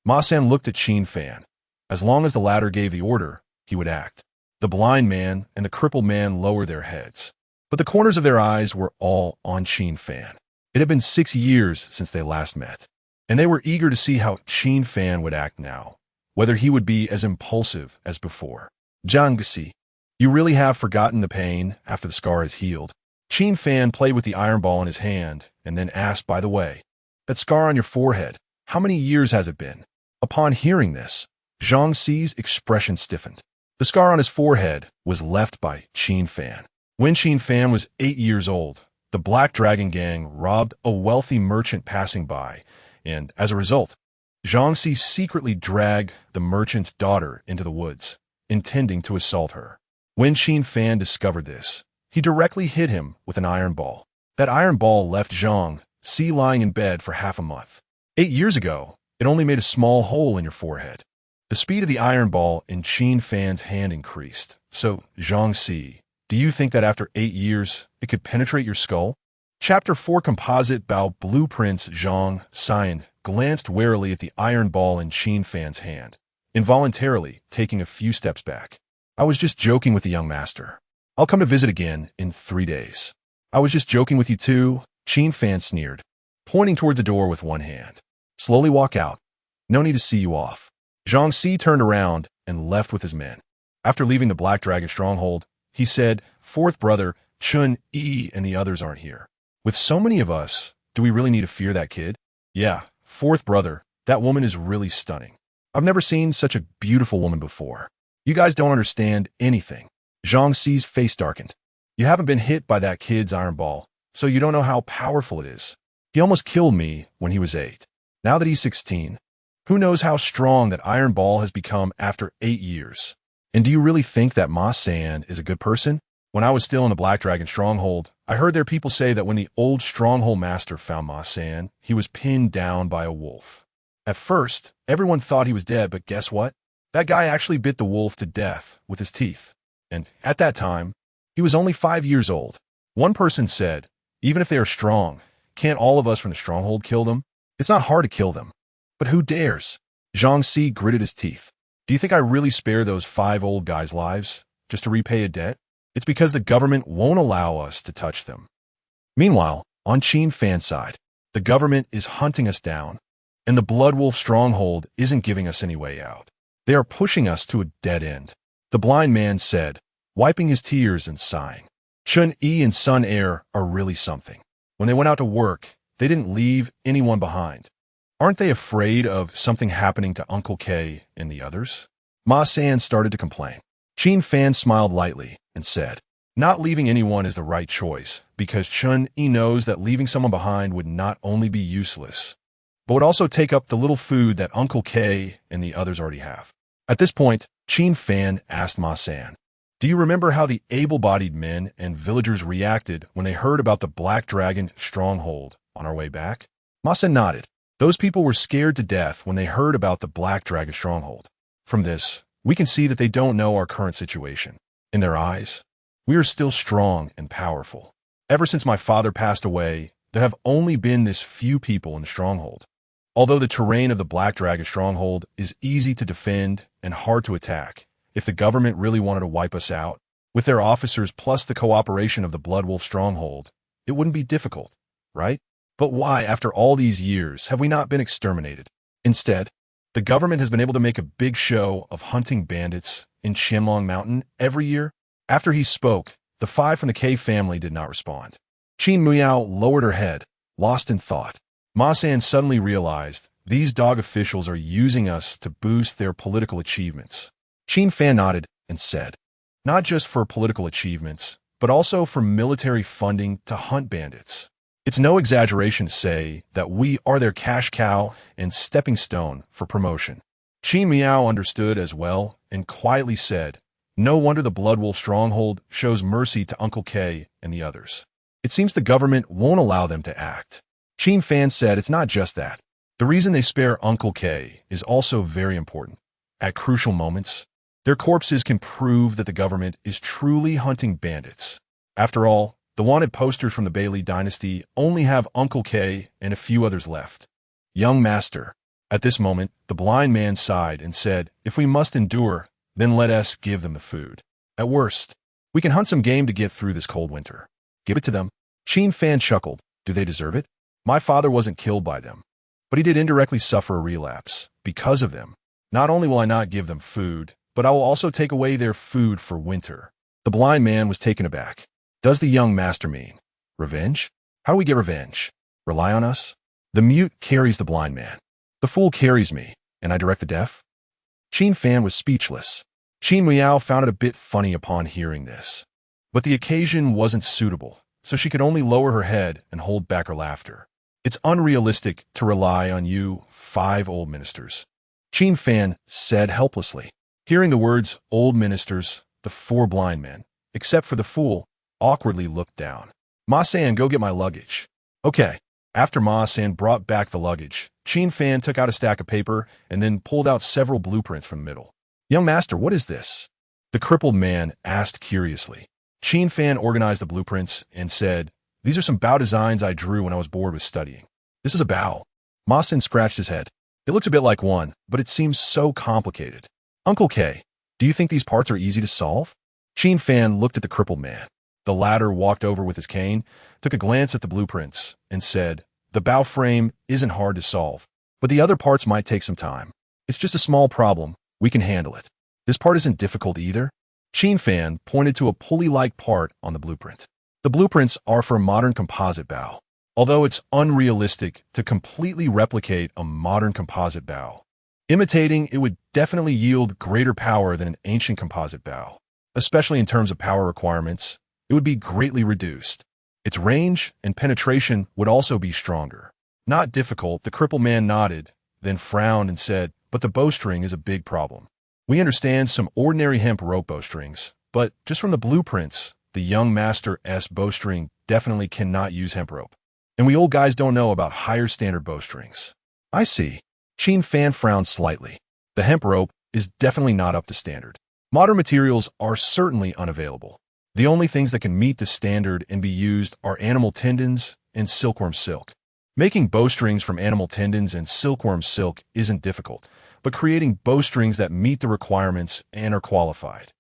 S1: Ma San looked at Qin Fan. As long as the latter gave the order, he would act. The blind man and the crippled man lowered their heads, but the corners of their eyes were all on Qin Fan. It had been 6 years since they last met, and they were eager to see how Qin Fan would act now, whether he would be as impulsive as before. Jiangxi, you really have forgotten the pain after the scar is healed. Qin Fan played with the iron ball in his hand and then asked, by the way, that scar on your forehead, how many years has it been? Upon hearing this, Jiangxi's expression stiffened. The scar on his forehead was left by Qin Fan. When Qin Fan was 8 years old, the Black Dragon Gang robbed a wealthy merchant passing by, and as a result, Jiangxi secretly dragged the merchant's daughter into the woods, intending to assault her. When Qin Fan discovered this, he directly hit him with an iron ball. That iron ball left Jiangxi lying in bed for half a month. 8 years ago, it only made a small hole in your forehead. The speed of the iron ball in Qin Fan's hand increased. So, Jiangxi, do you think that after 8 years, it could penetrate your skull? Chapter 4 Composite Bao Blueprints. Jiangxi glanced warily at the iron ball in Qin Fan's hand, involuntarily taking a few steps back. I was just joking with the young master. I'll come to visit again in 3 days. I was just joking with you too, Qin Fan sneered, pointing towards the door with one hand. Slowly walk out. No need to see you off. Jiangxi turned around and left with his men. After leaving the Black Dragon stronghold, he said, Fourth brother, Chun Yi and the others aren't here. With so many of us, do we really need to fear that kid? Yeah, fourth brother, that woman is really stunning. I've never seen such a beautiful woman before. You guys don't understand anything. Jiangxi's face darkened. You haven't been hit by that kid's iron ball, so you don't know how powerful it is. He almost killed me when he was 8. Now that he's 16, who knows how strong that iron ball has become after 8 years. And do you really think that Ma San is a good person? When I was still in the Black Dragon stronghold, I heard their people say that when the old stronghold master found Ma San, he was pinned down by a wolf. At first, everyone thought he was dead, but guess what? That guy actually bit the wolf to death with his teeth. And at that time, he was only 5 years old. One person said, even if they are strong, can't all of us from the stronghold kill them? It's not hard to kill them. But who dares? Jiangxi gritted his teeth. Do you think I really spare those 5 old guys' lives just to repay a debt? It's because the government won't allow us to touch them. Meanwhile, on Qin Fan's side, the government is hunting us down, and the Blood Wolf stronghold isn't giving us any way out. They are pushing us to a dead end. The blind man said, wiping his tears and sighing. Chun Yi and Sun Air are really something. When they went out to work, they didn't leave anyone behind. Aren't they afraid of something happening to Uncle K and the others? Ma San started to complain. Qin Fan smiled lightly and said, not leaving anyone is the right choice, because Chun Yi knows that leaving someone behind would not only be useless, but would also take up the little food that Uncle K and the others already have. At this point, Qin Fan asked Ma San, do you remember how the able-bodied men and villagers reacted when they heard about the Black Dragon stronghold on our way back? Ma San nodded. Those people were scared to death when they heard about the Black Dragon stronghold. From this, we can see that they don't know our current situation. In their eyes, we are still strong and powerful. Ever since my father passed away, there have only been this few people in the stronghold. Although the terrain of the Black Dragon stronghold is easy to defend and hard to attack, if the government really wanted to wipe us out, with their officers plus the cooperation of the Blood Wolf stronghold, it wouldn't be difficult, right? But why, after all these years, have we not been exterminated? Instead, the government has been able to make a big show of hunting bandits in Qianlong Mountain every year. After he spoke, the 5 from the K family did not respond. Qin Miao lowered her head, lost in thought. Ma San suddenly realized these dog officials are using us to boost their political achievements. Qin Fan nodded and said, not just for political achievements, but also for military funding to hunt bandits. It's no exaggeration to say that we are their cash cow and stepping stone for promotion. Qin Miao understood as well and quietly said, no wonder the Blood Wolf stronghold shows mercy to Uncle K and the others. It seems the government won't allow them to act. Qin Fan said it's not just that. The reason they spare Uncle K is also very important. At crucial moments, their corpses can prove that the government is truly hunting bandits. After all, the wanted posters from the Beili dynasty only have Uncle K and a few others left. Young master. At this moment, the blind man sighed and said, if we must endure, then let us give them the food. At worst, we can hunt some game to get through this cold winter. Give it to them. Qin Fan chuckled. Do they deserve it? My father wasn't killed by them, but he did indirectly suffer a relapse because of them. Not only will I not give them food, but I will also take away their food for winter." The blind man was taken aback. Does the young master mean revenge? How do we get revenge? Rely on us? The mute carries the blind man. The fool carries me, and I direct the deaf? Qin Fan was speechless. Qin Miao found it a bit funny upon hearing this. But the occasion wasn't suitable, so she could only lower her head and hold back her laughter. It's unrealistic to rely on you 5 old ministers, Qin Fan said helplessly. Hearing the words old ministers, the 4 blind men, except for the fool, awkwardly looked down. Ma-san, go get my luggage. Okay. After Ma-san brought back the luggage, Qin Fan took out a stack of paper and then pulled out several blueprints from the middle. Young master, what is this? The crippled man asked curiously. Qin Fan organized the blueprints and said, "These are some bow designs I drew when I was bored with studying." This is a bow. Ma-san scratched his head. It looks a bit like one, but it seems so complicated. Uncle K, do you think these parts are easy to solve? Qin Fan looked at the crippled man. The latter walked over with his cane, took a glance at the blueprints, and said, "The bow frame isn't hard to solve, but the other parts might take some time. It's just a small problem. We can handle it. This part isn't difficult either." Qin Fan pointed to a pulley-like part on the blueprint. The blueprints are for a modern composite bow, although it's unrealistic to completely replicate a modern composite bow. Imitating it would definitely yield greater power than an ancient composite bow, especially in terms of power requirements. It would be greatly reduced. Its range and penetration would also be stronger. Not difficult, the crippled man nodded, then frowned and said, "But the bowstring is a big problem. We understand some ordinary hemp rope bowstrings, but just from the blueprints, the young master's bowstring definitely cannot use hemp rope. And we old guys don't know about higher standard bowstrings." I see. Qin Fan frowned slightly. The hemp rope is definitely not up to standard. Modern materials are certainly unavailable. The only things that can meet the standard and be used are animal tendons and silkworm silk. Making bowstrings from animal tendons and silkworm silk isn't difficult, but creating bowstrings that meet the requirements and are qualified,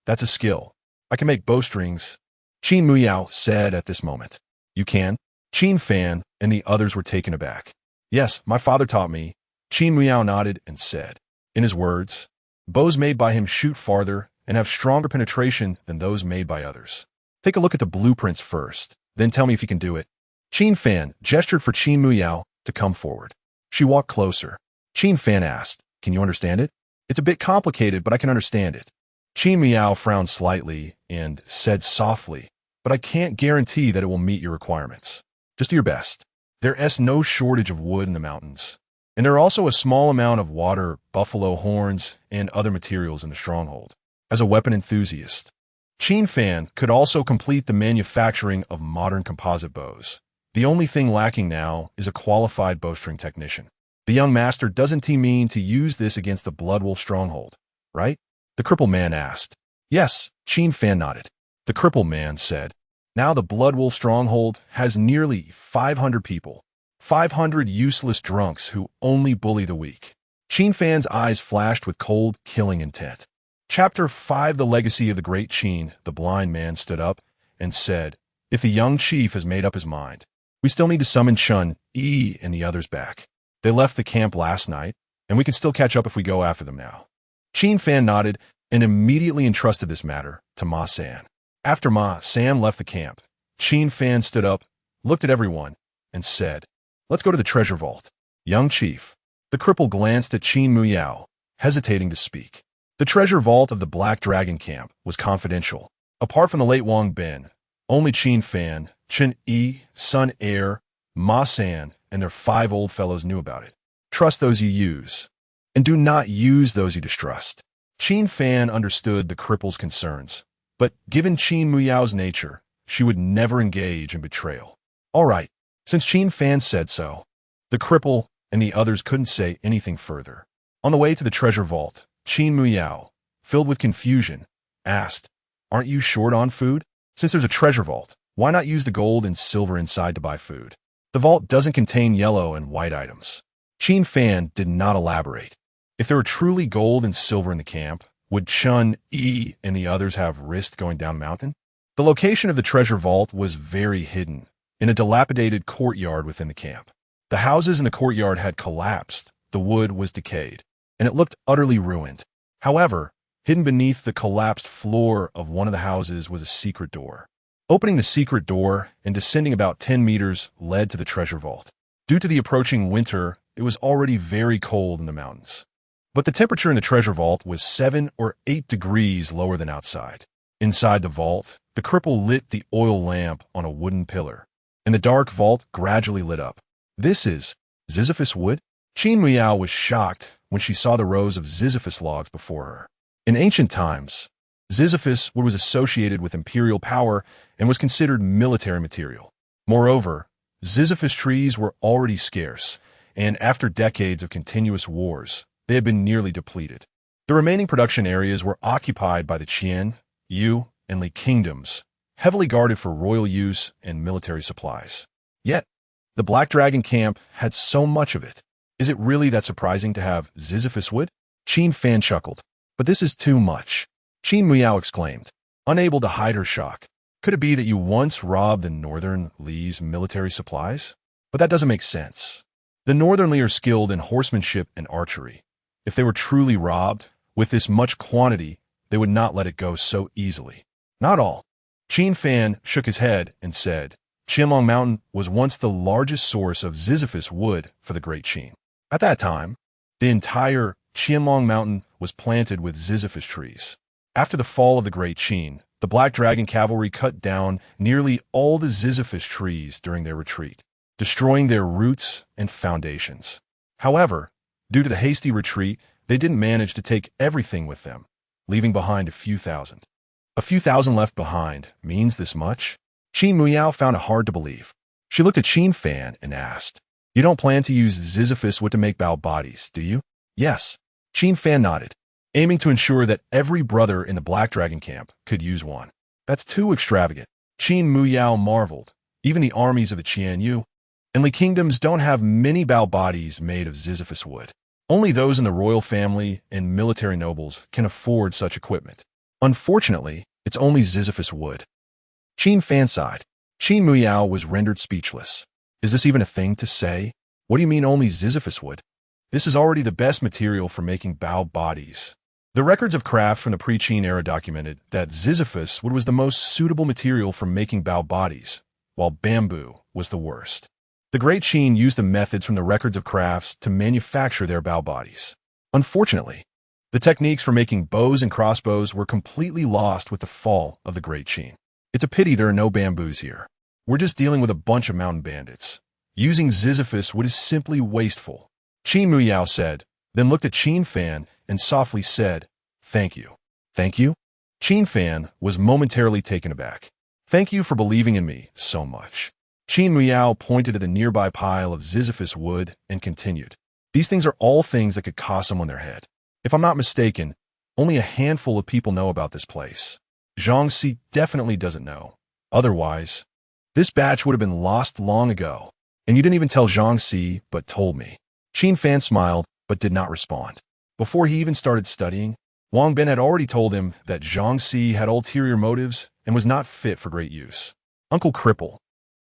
S1: that's a skill. I can make bowstrings, Qin Miao said at this moment. You can? Qin Fan and the others were taken aback. Yes, my father taught me. Qin Miao nodded and said, in his words, bows made by him shoot farther and have stronger penetration than those made by others. Take a look at the blueprints first, then tell me if you can do it. Qin Fan gestured for Qin Miao to come forward. She walked closer. Qin Fan asked, "Can you understand it?" "It's a bit complicated, but I can understand it." Qin Miao frowned slightly and said softly, "But I can't guarantee that it will meet your requirements. Just do your best. There's no shortage of wood in the mountains, and there are also a small amount of water, buffalo horns, and other materials in the stronghold. As a weapon enthusiast, Qin Fan could also complete the manufacturing of modern composite bows. The only thing lacking now is a qualified bowstring technician. The young master doesn't he mean to use this against the Blood Wolf stronghold, right?" The crippled man asked. Yes, Qin Fan nodded. The crippled man said, "Now the Blood Wolf stronghold has nearly 500 people, 500 useless drunks who only bully the weak." Qin Fan's eyes flashed with cold, killing intent. Chapter 5 The Legacy of the Great Qin. The blind man stood up and said, "If the young chief has made up his mind, we still need to summon Chun, Yi, and the others back. They left the camp last night, and we can still catch up if we go after them now." Qin Fan nodded and immediately entrusted this matter to Ma-san. After Ma-san left the camp, Qin Fan stood up, looked at everyone, and said, "Let's go to the treasure vault." Young chief. The cripple glanced at Qin Miao, hesitating to speak. The treasure vault of the Black Dragon camp was confidential. Apart from the late Wang Bin, only Qin Fan, Chen Yi, Sun Air, Ma-san, and their 5 old fellows knew about it. Trust those you use, and do not use those you distrust. Qin Fan understood the cripple's concerns, but given Qin Miao's nature, she would never engage in betrayal. All right, since Qin Fan said so, the cripple and the others couldn't say anything further. On the way to the treasure vault, Qin Miao, filled with confusion, asked, "Aren't you short on food? Since there's a treasure vault, why not use the gold and silver inside to buy food? The vault doesn't contain yellow and white items." Qin Fan did not elaborate. If there were truly gold and silver in the camp, would Chun, Yi, and the others have risked going down mountain? The location of the treasure vault was very hidden, in a dilapidated courtyard within the camp. The houses in the courtyard had collapsed, the wood was decayed, and it looked utterly ruined. However, hidden beneath the collapsed floor of one of the houses was a secret door. Opening the secret door and descending about 10 meters led to the treasure vault. Due to the approaching winter, it was already very cold in the mountains. But the temperature in the treasure vault was 7 or 8 degrees lower than outside. Inside the vault, the cripple lit the oil lamp on a wooden pillar, and the dark vault gradually lit up. "This is Sisyphus wood?" Qin Miao was shocked when she saw the rows of Sisyphus logs before her. In ancient times, Sisyphus wood was associated with imperial power and was considered military material. Moreover, Sisyphus trees were already scarce, and after decades of continuous wars, they had been nearly depleted. The remaining production areas were occupied by the Qian, Yu, and Li kingdoms, heavily guarded for royal use and military supplies. Yet, the Black Dragon camp had so much of it. Is it really that surprising to have Sisyphus wood? Qin Fan chuckled. But this is too much. Qin Miao exclaimed, unable to hide her shock. Could it be that you once robbed the Northern Li's military supplies? But that doesn't make sense. The Northern Li are skilled in horsemanship and archery. If they were truly robbed, with this much quantity, they would not let it go so easily. Not all. Qin Fan shook his head and said, Qianlong Mountain was once the largest source of Sisyphus wood for the Great Qin. At that time, the entire Qianlong Mountain was planted with Sisyphus trees. After the fall of the Great Qin, the Black Dragon cavalry cut down nearly all the Sisyphus trees during their retreat, destroying their roots and foundations. However, due to the hasty retreat, they didn't manage to take everything with them, leaving behind a few thousand. A few thousand left behind means this much? Qin Miao found it hard to believe. She looked at Qin Fan and asked, "You don't plan to use Sisyphus wood to make Bao bodies, do you?" "Yes." Qin Fan nodded, aiming to ensure that every brother in the Black Dragon camp could use one. "That's too extravagant." Qin Miao marveled. Even the armies of the Qian, Yu, and Li kingdoms don't have many Bao bodies made of Sisyphus wood. Only those in the royal family and military nobles can afford such equipment. Unfortunately, it's only Sisyphus wood. Qin Fan sighed. Qin Miao was rendered speechless. Is this even a thing to say? What do you mean only Sisyphus wood? This is already the best material for making Bao bodies. The records of craft from the pre-Qin era documented that Sisyphus wood was the most suitable material for making Bao bodies, while bamboo was the worst. The Great Qin used the methods from the records of crafts to manufacture their Bao bodies. Unfortunately, the techniques for making bows and crossbows were completely lost with the fall of the Great Qin. It's a pity there are no bamboos here. We're just dealing with a bunch of mountain bandits. Using Sisyphus wood is simply wasteful. Qin Miao said, then looked at Qin Fan and softly said, "Thank you." "Thank you?" Qin Fan was momentarily taken aback. "Thank you for believing in me so much." Qin Miao pointed to the nearby pile of Sisyphus wood and continued, "These things are all things that could cost someone their head. If I'm not mistaken, only a handful of people know about this place. Zhangxi definitely doesn't know. Otherwise, this batch would have been lost long ago. And you didn't even tell Zhangxi, but told me." Qin Fan smiled, but did not respond. Before he even started studying, Wang Ben had already told him that Zhangxi had ulterior motives and was not fit for great use. "Uncle Cripple,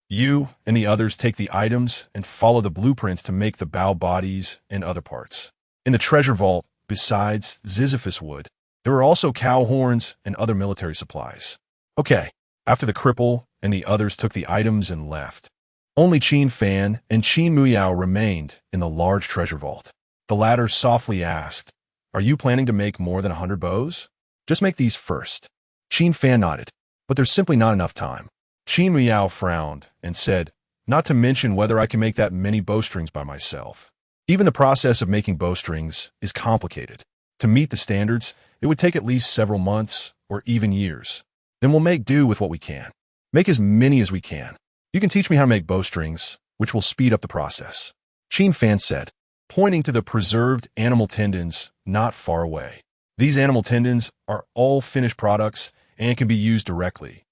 S1: you and the others take the items and follow the blueprints to make the Bao bodies and other parts. In the treasure vault, besides Sisyphus wood, there were also cow horns and other military supplies." Okay, after the cripple and the others took the items and left, only Qin Fan and Qin Miao remained in the large treasure vault. The latter softly asked, "Are you planning to make more than 100 bows?" "Just make these first." Qin Fan nodded, "But there's simply not enough time." Qin Miao frowned and said, "Not to mention whether I can make that many bowstrings by myself. Even the process of making bowstrings is complicated. To meet the standards, it would take at least several months or even years. Then we'll make do with what we can. Make as many as we can. You can teach me how to make bowstrings, which will speed up the process." Qin Fan said, pointing to the preserved animal tendons not far away. "These animal tendons are all finished products and can be used directly.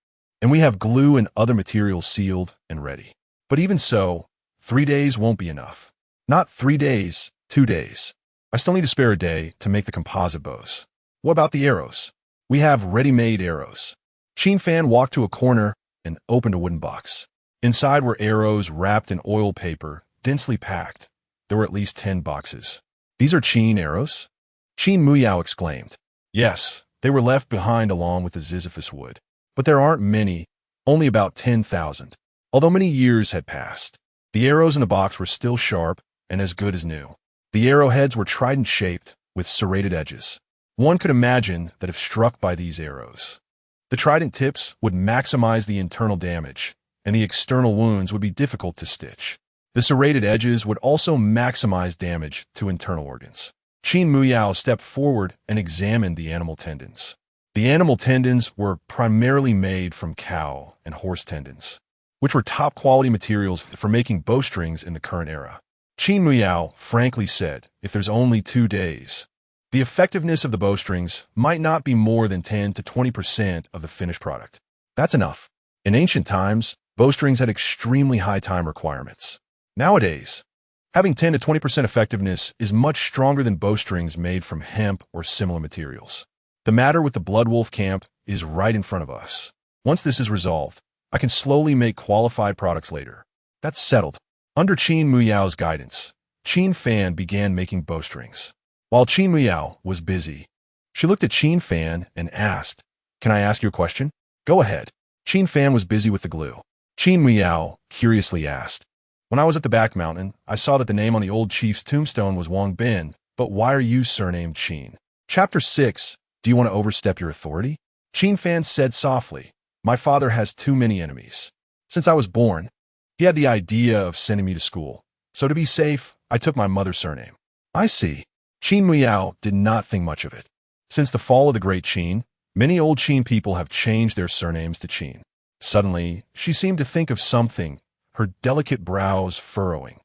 S1: And we have glue and other materials sealed and ready. But even so, 3 days won't be enough. Not 3 days, 2 days. I still need to spare a day to make the composite bows. What about the arrows? We have ready-made arrows." Qin Fan walked to a corner and opened a wooden box. Inside were arrows wrapped in oil paper, densely packed. There were at least 10 boxes. These are Qin arrows? Qin Muyao exclaimed. Yes, they were left behind along with the Sisyphus wood. But there aren't many, only about 10,000. Although many years had passed, the arrows in the box were still sharp and as good as new. The arrowheads were trident-shaped with serrated edges. One could imagine that if struck by these arrows, the trident tips would maximize the internal damage, and the external wounds would be difficult to stitch. The serrated edges would also maximize damage to internal organs. Qin Muyao stepped forward and examined the animal tendons. The animal tendons were primarily made from cow and horse tendons, which were top-quality materials for making bowstrings in the current era. Qin Muyao frankly said, if there's only 2 days, the effectiveness of the bowstrings might not be more than 10 to 20% of the finished product. That's enough. In ancient times, bowstrings had extremely high time requirements. Nowadays, having 10 to 20% effectiveness is much stronger than bowstrings made from hemp or similar materials. The matter with the Blood Wolf camp is right in front of us. Once this is resolved, I can slowly make qualified products later. That's settled. Under Qin Muyao's guidance, Qin Fan began making bowstrings. While Qin Muyao was busy, she looked at Qin Fan and asked, "Can I ask you a question?" "Go ahead." Qin Fan was busy with the glue. Qin Muyao curiously asked, "When I was at the back mountain, I saw that the name on the old chief's tombstone was Wang Bin, but why are you surnamed Qin?" Chapter 6. Do you want to overstep your authority? Qin Fan said softly, "My father has too many enemies. Since I was born, he had the idea of sending me to school. So to be safe, I took my mother's surname." "I see." Qin Muyao did not think much of it. Since the fall of the great Qin, many old Qin people have changed their surnames to Qin. Suddenly, she seemed to think of something, her delicate brows furrowing.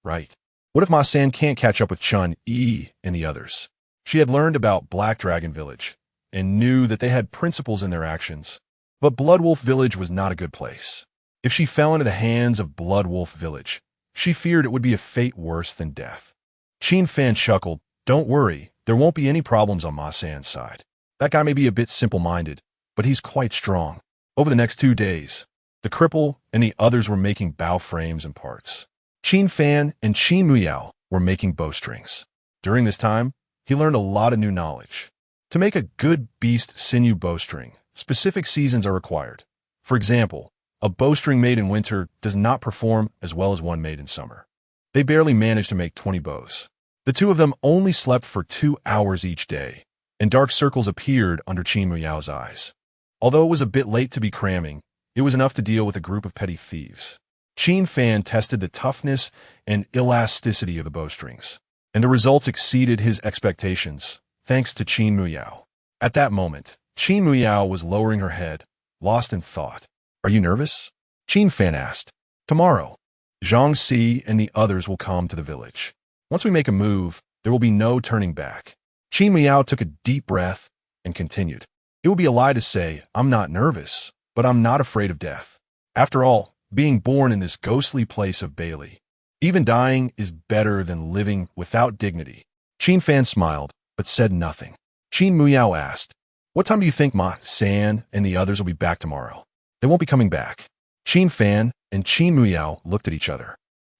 S1: Right. What if Ma San can't catch up with Chun Yi and the others? She had learned about Black Dragon Village and knew that they had principles in their actions. But Blood Wolf Village was not a good place. If she fell into the hands of Blood Wolf Village, she feared it would be a fate worse than death. Qin Fan chuckled. "Don't worry, there won't be any problems on Ma San's side. That guy may be a bit simple-minded, but he's quite strong." Over the next 2 days, the cripple and the others were making bow frames and parts. Qin Fan and Qin Muyao were making bowstrings. During this time, he learned a lot of new knowledge. To make a good beast sinew bowstring, specific seasons are required. For example, a bowstring made in winter does not perform as well as one made in summer. They barely managed to make 20 bows. The two of them only slept for 2 hours each day, and dark circles appeared under Qin Muyao's eyes. Although it was a bit late to be cramming, it was enough to deal with a group of petty thieves. Qin Fan tested the toughness and elasticity of the bowstrings, and the results exceeded his expectations, thanks to Qin Muyao. At that moment, Qin Muyao was lowering her head, lost in thought. "Are you nervous?" Qin Fan asked. "Tomorrow, Zhang Si and the others will come to the village. Once we make a move, there will be no turning back." Qin Muyao took a deep breath and continued. "It would be a lie to say I'm not nervous, but I'm not afraid of death. After all, being born in this ghostly place of Beili, even dying is better than living without dignity." Qin Fan smiled, but said nothing. Qin Muyao asked, "What time do you think Ma San and the others will be back tomorrow?" "They won't be coming back." Qin Fan and Qin Muyao looked at each other.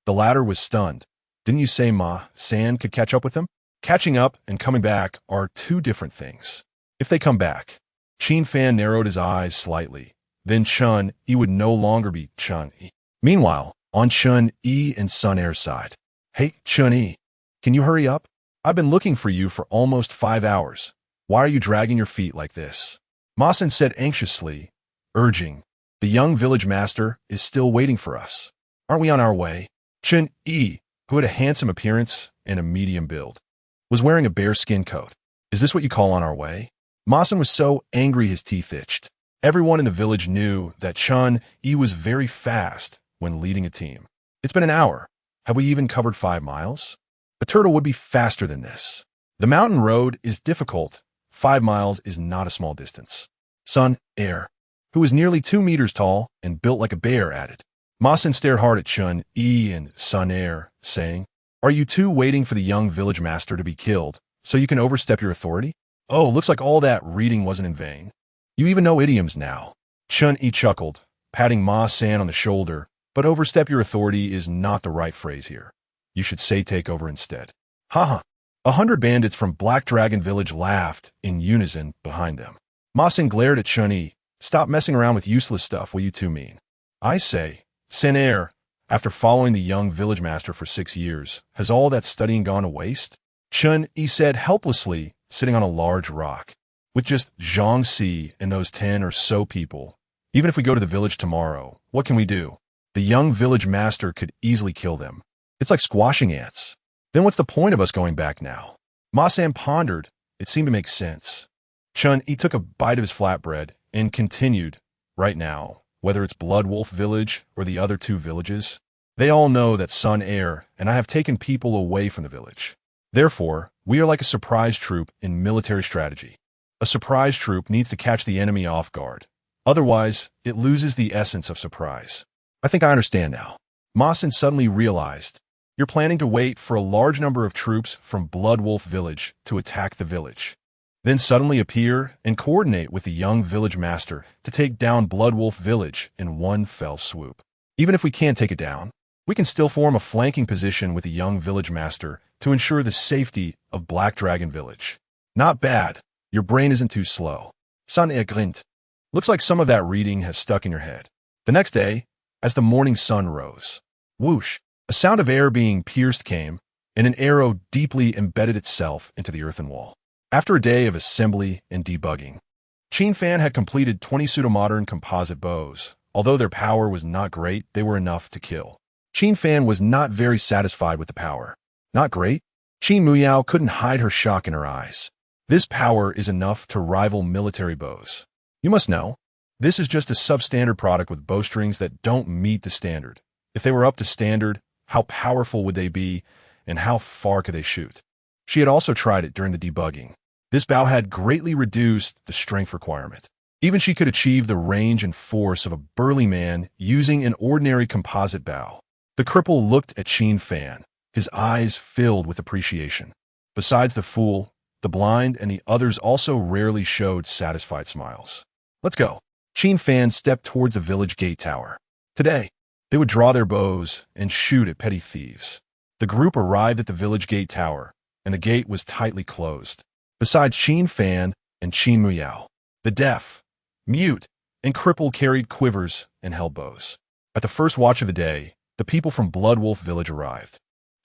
S1: The latter was stunned. "Didn't you say Ma San could catch up with them?" Catching up and coming back are 2 different things. If they come back, Qin Fan narrowed his eyes slightly. Then Chun Yi would no longer be Chun Yi. Meanwhile, on Chun Yi and Sun Air's side, "Hey, Chun Yi, can you hurry up? I've been looking for you for almost 5 hours. Why are you dragging your feet like this?" Ma San said anxiously, urging, "The young village master is still waiting for us. Aren't we on our way?" Chun Yi, who had a handsome appearance and a medium build, was wearing a bearskin coat. "Is this what you call on our way?" Ma San was so angry his teeth itched. Everyone in the village knew that Chun Yi was very fast when leading a team. "It's been an hour. Have we even covered 5 miles? A turtle would be faster than this. The mountain road is difficult. 5 miles is not a small distance." Sun Air, who was nearly 2 meters tall and built like a bear, added. Ma San stared hard at Chun Yi and Sun Air, saying, "Are you two waiting for the young village master to be killed so you can overstep your authority? Oh, looks like all that reading wasn't in vain. You even know idioms now." Chun Yi chuckled, patting Ma San on the shoulder But overstep your authority is not the right phrase here. You should say take over instead. Haha. 100 bandits from Black Dragon Village laughed in unison behind them. Ma Xin glared at Chun-Yi. Stop messing around with useless stuff, what you two mean? I say, Sen-Er, after following the young village master for 6 years, has all that studying gone to waste? Chun-Yi said helplessly, sitting on a large rock. With just Zhang Si and those 10 or so people, even if we go to the village tomorrow, what can we do? The young village master could easily kill them. It's like squashing ants. Then what's the point of us going back now? Ma San pondered. It seemed to make sense. Chun-Yi took a bite of his flatbread and continued, right now, whether it's Blood Wolf Village or the other 2 villages, they all know that Sun-Er and I have taken people away from the village. Therefore, we are like a surprise troop in military strategy. A surprise troop needs to catch the enemy off guard. Otherwise, it loses the essence of surprise. I think I understand now. Ma Xin suddenly realized. You're planning to wait for a large number of troops from Blood Wolf Village to attack the village. Then suddenly appear and coordinate with the young village master to take down Blood Wolf Village in one fell swoop. Even if we can't take it down, we can still form a flanking position with the young village master to ensure the safety of Black Dragon Village. Not bad. Your brain isn't too slow. Sun-Er glint. Looks like some of that reading has stuck in your head. The next day, as the morning sun rose, whoosh, a sound of air being pierced came, and an arrow deeply embedded itself into the earthen wall. After a day of assembly and debugging, Qin Fan had completed 20 pseudo-modern composite bows. Although their power was not great, they were enough to kill. Qin Fan was not very satisfied with the power. Not great? Qin Muyao couldn't hide her shock in her eyes. This power is enough to rival military bows. You must know, this is just a substandard product with bowstrings that don't meet the standard. If they were up to standard, how powerful would they be, and how far could they shoot? She had also tried it during the debugging. This bow had greatly reduced the strength requirement. Even she could achieve the range and force of a burly man using an ordinary composite bow. The cripple looked at Qin Fan, his eyes filled with appreciation. Besides the fool, the blind and the others also rarely showed satisfied smiles. Let's go. Qin Fan stepped towards the village gate tower. Today, they would draw their bows and shoot at petty thieves. The group arrived at the village gate tower, and the gate was tightly closed. Besides Qin Fan and Qin Muyao, the deaf, mute, and cripple carried quivers and held bows. At the first watch of the day, the people from Blood Wolf Village arrived.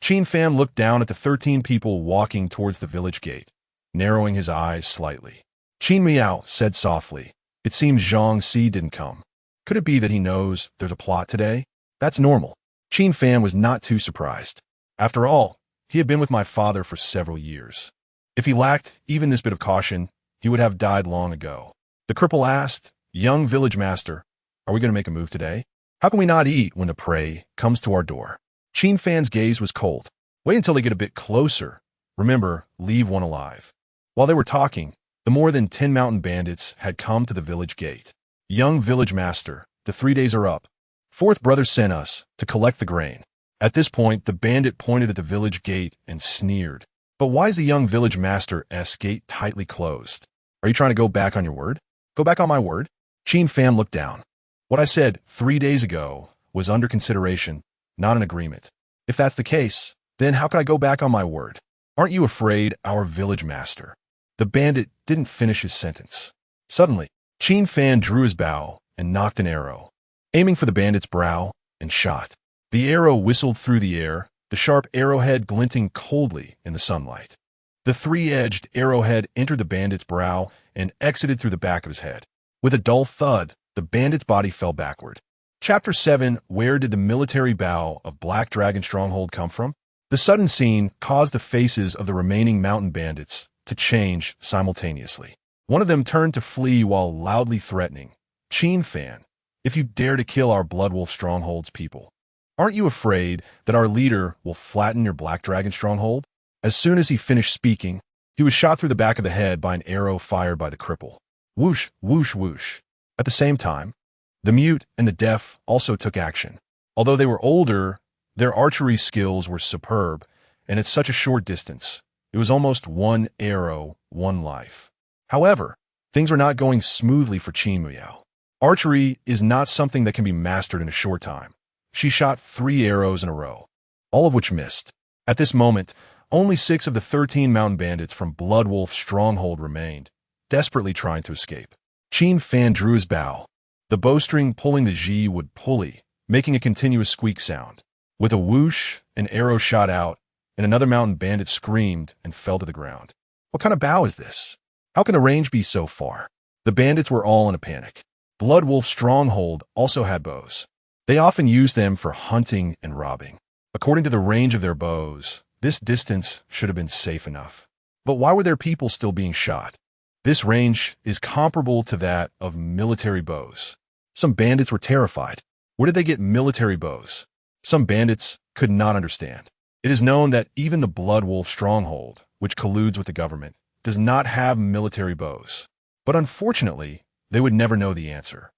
S1: Qin Fan looked down at the 13 people walking towards the village gate, narrowing his eyes slightly. Qin Muyao said softly, "It seems Zhang Si didn't come. Could it be that he knows there's a plot today?" That's normal. Qin Fan was not too surprised. After all, he had been with my father for several years. If he lacked even this bit of caution, he would have died long ago. The cripple asked, "Young village master, are we going to make a move today? How can we not eat when the prey comes to our door?" Qin Fan's gaze was cold. Wait until they get a bit closer. Remember, leave one alive. While they were talking, the more than 10 mountain bandits had come to the village gate. Young village master, the 3 days are up. Fourth brother sent us to collect the grain. At this point, the bandit pointed at the village gate and sneered. But why is the young village master's gate tightly closed? Are you trying to go back on your word? Go back on my word? Qin Fan looked down. What I said 3 days ago was under consideration, not an agreement. If that's the case, then how can I go back on my word? Aren't you afraid, our village master? The bandit didn't finish his sentence. Suddenly, Qin Fan drew his bow and knocked an arrow, aiming for the bandit's brow, and shot. The arrow whistled through the air, the sharp arrowhead glinting coldly in the sunlight. The 3-edged arrowhead entered the bandit's brow and exited through the back of his head. With a dull thud, the bandit's body fell backward. Chapter 7. Where did the military bow of Black Dragon Stronghold come from? The sudden scene caused the faces of the remaining mountain bandits to change simultaneously. One of them turned to flee while loudly threatening, "Qin Fan, if you dare to kill our Blood Wolf Stronghold's people, aren't you afraid that our leader will flatten your Black Dragon Stronghold?" As soon as he finished speaking, he was shot through the back of the head by an arrow fired by the cripple. Whoosh, whoosh, whoosh. At the same time, the mute and the deaf also took action. Although they were older, their archery skills were superb, and at such a short distance, it was almost one arrow, one life. However, things were not going smoothly for Qin Muyao. Archery is not something that can be mastered in a short time. She shot 3 arrows in a row, all of which missed. At this moment, only 6 of the 13 mountain bandits from Bloodwolf's stronghold remained, desperately trying to escape. Qin Fan drew his bow, the bowstring pulling the Ji wood pulley, making a continuous squeak sound. With a whoosh, an arrow shot out, and another mountain bandit screamed and fell to the ground. What kind of bow is this? How can the range be so far? The bandits were all in a panic. Bloodwolf's stronghold also had bows. They often used them for hunting and robbing. According to the range of their bows, this distance should have been safe enough. But why were their people still being shot? This range is comparable to that of military bows. Some bandits were terrified. Where did they get military bows? Some bandits could not understand. It is known that even the Bloodwolf stronghold, which colludes with the government, does not have military bows. But unfortunately, they would never know the answer.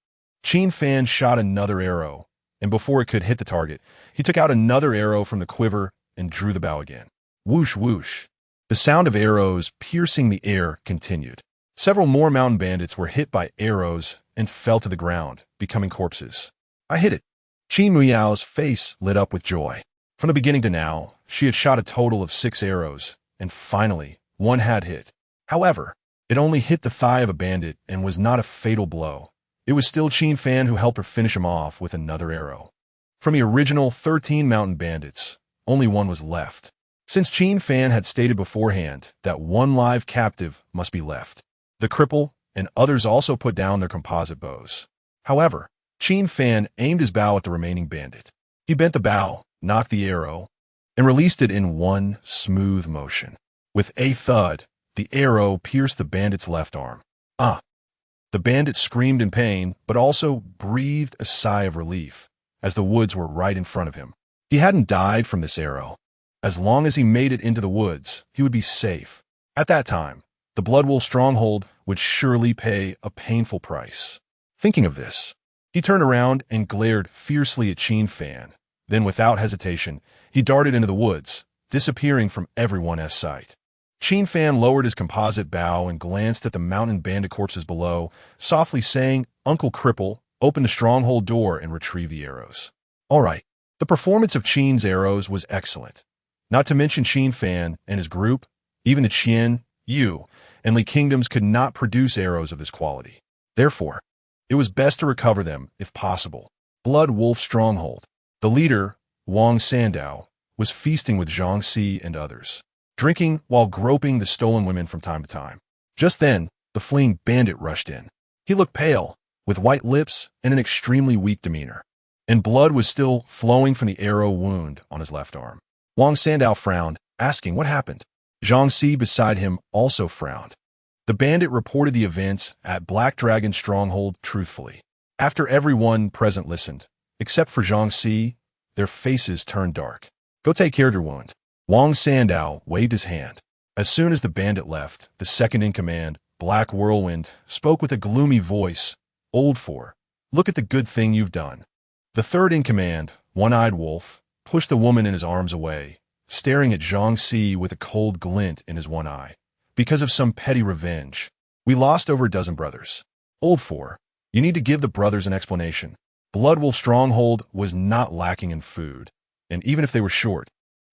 S1: Qin Fan shot another arrow, and before it could hit the target, he took out another arrow from the quiver and drew the bow again. Whoosh, whoosh. The sound of arrows piercing the air continued. Several more mountain bandits were hit by arrows and fell to the ground, becoming corpses. I hit it. Qin Muyao's face lit up with joy. From the beginning to now, she had shot a total of 6 arrows, and finally, one had hit. However, it only hit the thigh of a bandit and was not a fatal blow. It was still Qin Fan who helped her finish him off with another arrow. From the original 13 mountain bandits, only one was left, since Qin Fan had stated beforehand that one live captive must be left. The cripple and others also put down their composite bows. However, Qin Fan aimed his bow at the remaining bandit. He bent the bow, knocked the arrow, and released it in one smooth motion. With a thud, the arrow pierced the bandit's left arm. Ah! The bandit screamed in pain, but also breathed a sigh of relief, as the woods were right in front of him. He hadn't died from this arrow. As long as he made it into the woods, he would be safe. At that time, the Bloodwolf stronghold would surely pay a painful price. Thinking of this, he turned around and glared fiercely at Qin Fan. Then, without hesitation, he darted into the woods, disappearing from everyone's sight. Qin Fan lowered his composite bow and glanced at the mountain bandit corpses below, softly saying, "Uncle Cripple, open the stronghold door and retrieve the arrows." All right. The performance of Qin's arrows was excellent. Not to mention Qin Fan and his group, even the Qian, Yu, and Li kingdoms could not produce arrows of this quality. Therefore, it was best to recover them, if possible. Bloodwolf stronghold. The leader, Wang Sandao, was feasting with Zhang Si and others, drinking while groping the stolen women from time to time. Just then, the fleeing bandit rushed in. He looked pale, with white lips and an extremely weak demeanor, and blood was still flowing from the arrow wound on his left arm. Wang Sandao frowned, asking what happened. Zhang Si beside him also frowned. The bandit reported the events at Black Dragon's stronghold truthfully. After everyone present listened, except for Zhang Si, their faces turned dark. Go take care of your wound. Wang Sandao waved his hand. As soon as the bandit left, the second in command, Black Whirlwind, spoke with a gloomy voice. Old Four, look at the good thing you've done. The third in command, One-Eyed Wolf, pushed the woman in his arms away, staring at Zhang Si with a cold glint in his one eye. Because of some petty revenge, we lost over a dozen brothers. Old Four, you need to give the brothers an explanation. Bloodwolf stronghold was not lacking in food, and even if they were short,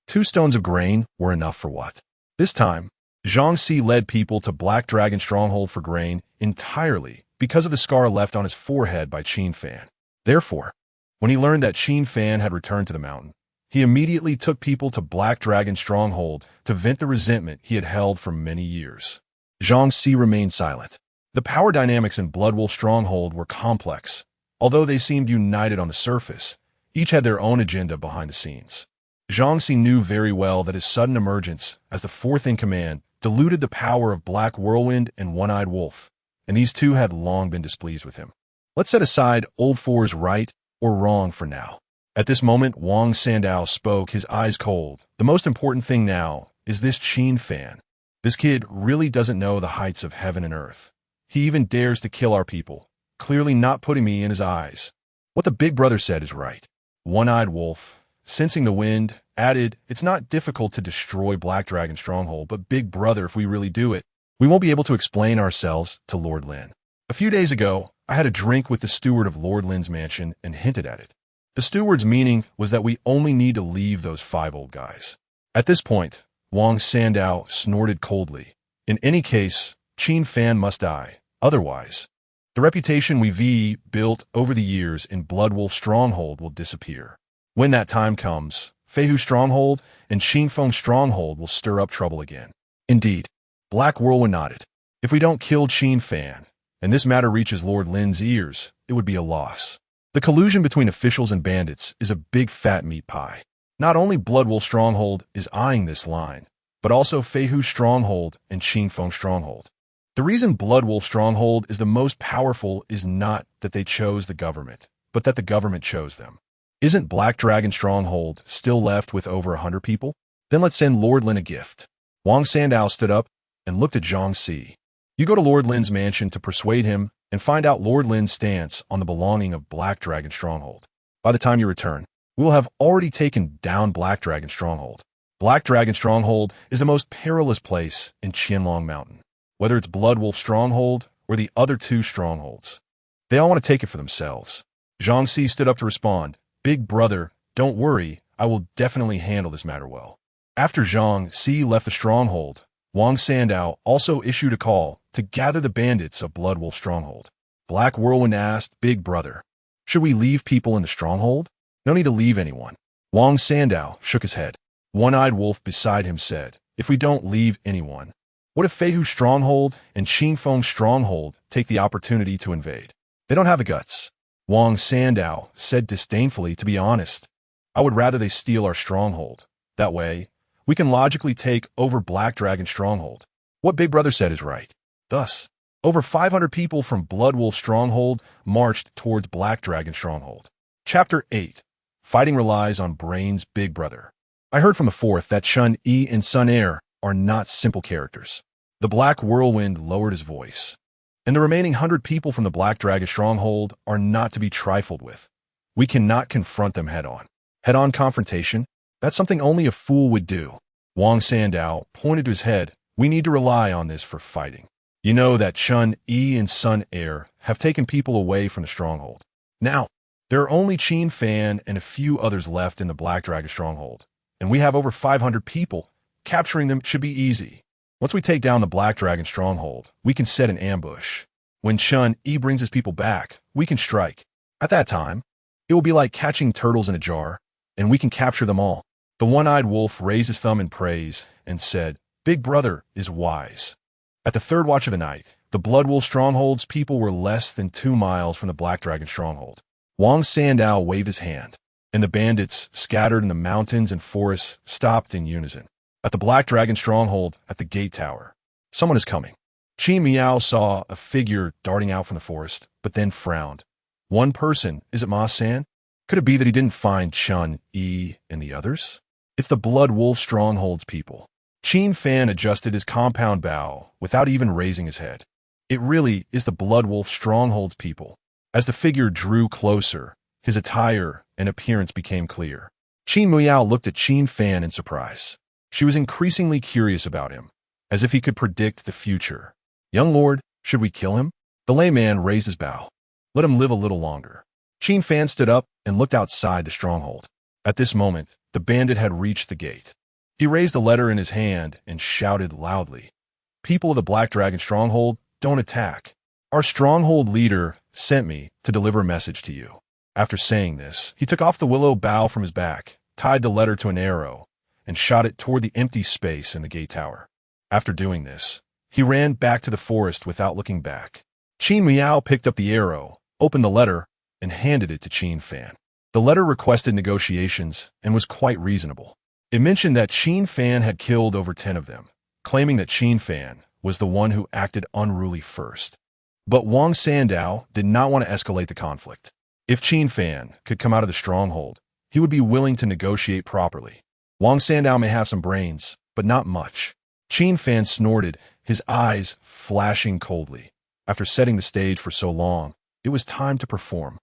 S1: 2 stones of grain were enough for what? This time, Zhang Si led people to Black Dragon stronghold for grain entirely because of the scar left on his forehead by Qin Fan. Therefore, when he learned that Qin Fan had returned to the mountain, he immediately took people to Black Dragon stronghold to vent the resentment he had held for many years. Zhang Si remained silent. The power dynamics in Bloodwolf stronghold were complex. Although they seemed united on the surface, each had their own agenda behind the scenes. Zhang Si knew very well that his sudden emergence as the fourth in command diluted the power of Black Whirlwind and One-Eyed Wolf, and these two had long been displeased with him. Let's set aside Old Four's right or wrong for now. At this moment, Wang Sandao spoke, his eyes cold. The most important thing now is this Qin Fan. This kid really doesn't know the heights of heaven and earth. He even dares to kill our people, clearly not putting me in his eyes. What the big brother said is right. One-Eyed Wolf, sensing the wind, added, it's not difficult to destroy Black Dragon stronghold, but big brother, if we really do it, we won't be able to explain ourselves to Lord Lin. A few days ago, I had a drink with the steward of Lord Lin's mansion and hinted at it. The steward's meaning was that we only need to leave those 5 old guys. At this point, Wang Sandao snorted coldly. In any case, Qin Fan must die. Otherwise, the reputation we've built over the years in Bloodwolf Stronghold will disappear. When that time comes, Feihu Stronghold and Xingfeng Stronghold will stir up trouble again. Indeed, Black Whirlwind nodded. If we don't kill Qin Fan, and this matter reaches Lord Lin's ears, it would be a loss. The collusion between officials and bandits is a big fat meat pie. Not only Bloodwolf Stronghold is eyeing this line, but also Feihu Stronghold and Xingfeng Stronghold. The reason Bloodwolf Stronghold is the most powerful is not that they chose the government, but that the government chose them. Isn't Black Dragon Stronghold still left with over 100 people? Then let's send Lord Lin a gift. Wang Sandao stood up and looked at Zhang Si. You go to Lord Lin's mansion to persuade him and find out Lord Lin's stance on the belonging of Black Dragon Stronghold. By the time you return, we will have already taken down Black Dragon Stronghold. Black Dragon Stronghold is the most perilous place in Qianlong Mountain. Whether it's Bloodwolf Stronghold or the other 2 strongholds, they all want to take it for themselves. Zhang Si stood up to respond. Big brother, don't worry, I will definitely handle this matter well. After Zhang Si left the stronghold, Wang Sandao also issued a call to gather the bandits of Bloodwolf Stronghold. Black Whirlwind asked, Big brother, should we leave people in the stronghold? No need to leave anyone. Wang Sandao shook his head. One-eyed wolf beside him said, if we don't leave anyone, what if Feihu Stronghold and Xingfeng Stronghold take the opportunity to invade? They don't have the guts. Wang Sandao said disdainfully, to be honest, I would rather they steal our stronghold. That way, we can logically take over Black Dragon Stronghold. What Big Brother said is right. Thus, over 500 people from Bloodwolf Stronghold marched towards Black Dragon Stronghold. Chapter 8. Fighting relies on brains. Big Brother. I heard from the 4th that Chun Yi and Sun Air are not simple characters. The Black Whirlwind lowered his voice. And the remaining 100 people from the Black Dragon Stronghold are not to be trifled with. We cannot confront them head-on. Head-on confrontation? That's something only a fool would do. Wang Sandao pointed to his head. We need to rely on this for fighting. You know that Chun Yi and Sun Air have taken people away from the stronghold. Now, there are only Qin Fan and a few others left in the Black Dragon Stronghold, and we have over 500 people. Capturing them should be easy. Once we take down the Black Dragon Stronghold, we can set an ambush. When Chun Yi brings his people back, we can strike. At that time, it will be like catching turtles in a jar, and we can capture them all. The one-eyed wolf raised his thumb in praise and said, Big Brother is wise. At the 3rd watch of the night, the Bloodwolf Stronghold's people were less than 2 miles from the Black Dragon Stronghold. Wang Sandao waved his hand, and the bandits scattered in the mountains and forests stopped in unison. At the Black Dragon Stronghold at the gate tower, someone is coming. Qin Miao saw a figure darting out from the forest, but then frowned. One person, is it Ma San? Could it be that he didn't find Chun Yi and the others? It's the Bloodwolf Stronghold's people. Qin Fan adjusted his compound bow without even raising his head. It really is the Bloodwolf Stronghold's people. As the figure drew closer, his attire and appearance became clear. Qin Miao looked at Qin Fan in surprise. She was increasingly curious about him, as if he could predict the future. Young lord, should we kill him? The layman raised his bow. Let him live a little longer. Qin Fan stood up and looked outside the stronghold. At this moment, the bandit had reached the gate. He raised the letter in his hand and shouted loudly, People of the Black Dragon Stronghold, don't attack. Our stronghold leader sent me to deliver a message to you. After saying this, he took off the willow bough from his back, tied the letter to an arrow, and shot it toward the empty space in the gate tower. After doing this, he ran back to the forest without looking back. Qin Miao picked up the arrow, opened the letter, and handed it to Qin Fan. The letter requested negotiations and was quite reasonable. It mentioned that Qin Fan had killed over 10 of them, claiming that Qin Fan was the one who acted unruly first. But Wang Sandao did not want to escalate the conflict. If Qin Fan could come out of the stronghold, he would be willing to negotiate properly. Wang Sandao may have some brains, but not much. Qin Fan snorted, his eyes flashing coldly. After setting the stage for so long, it was time to perform.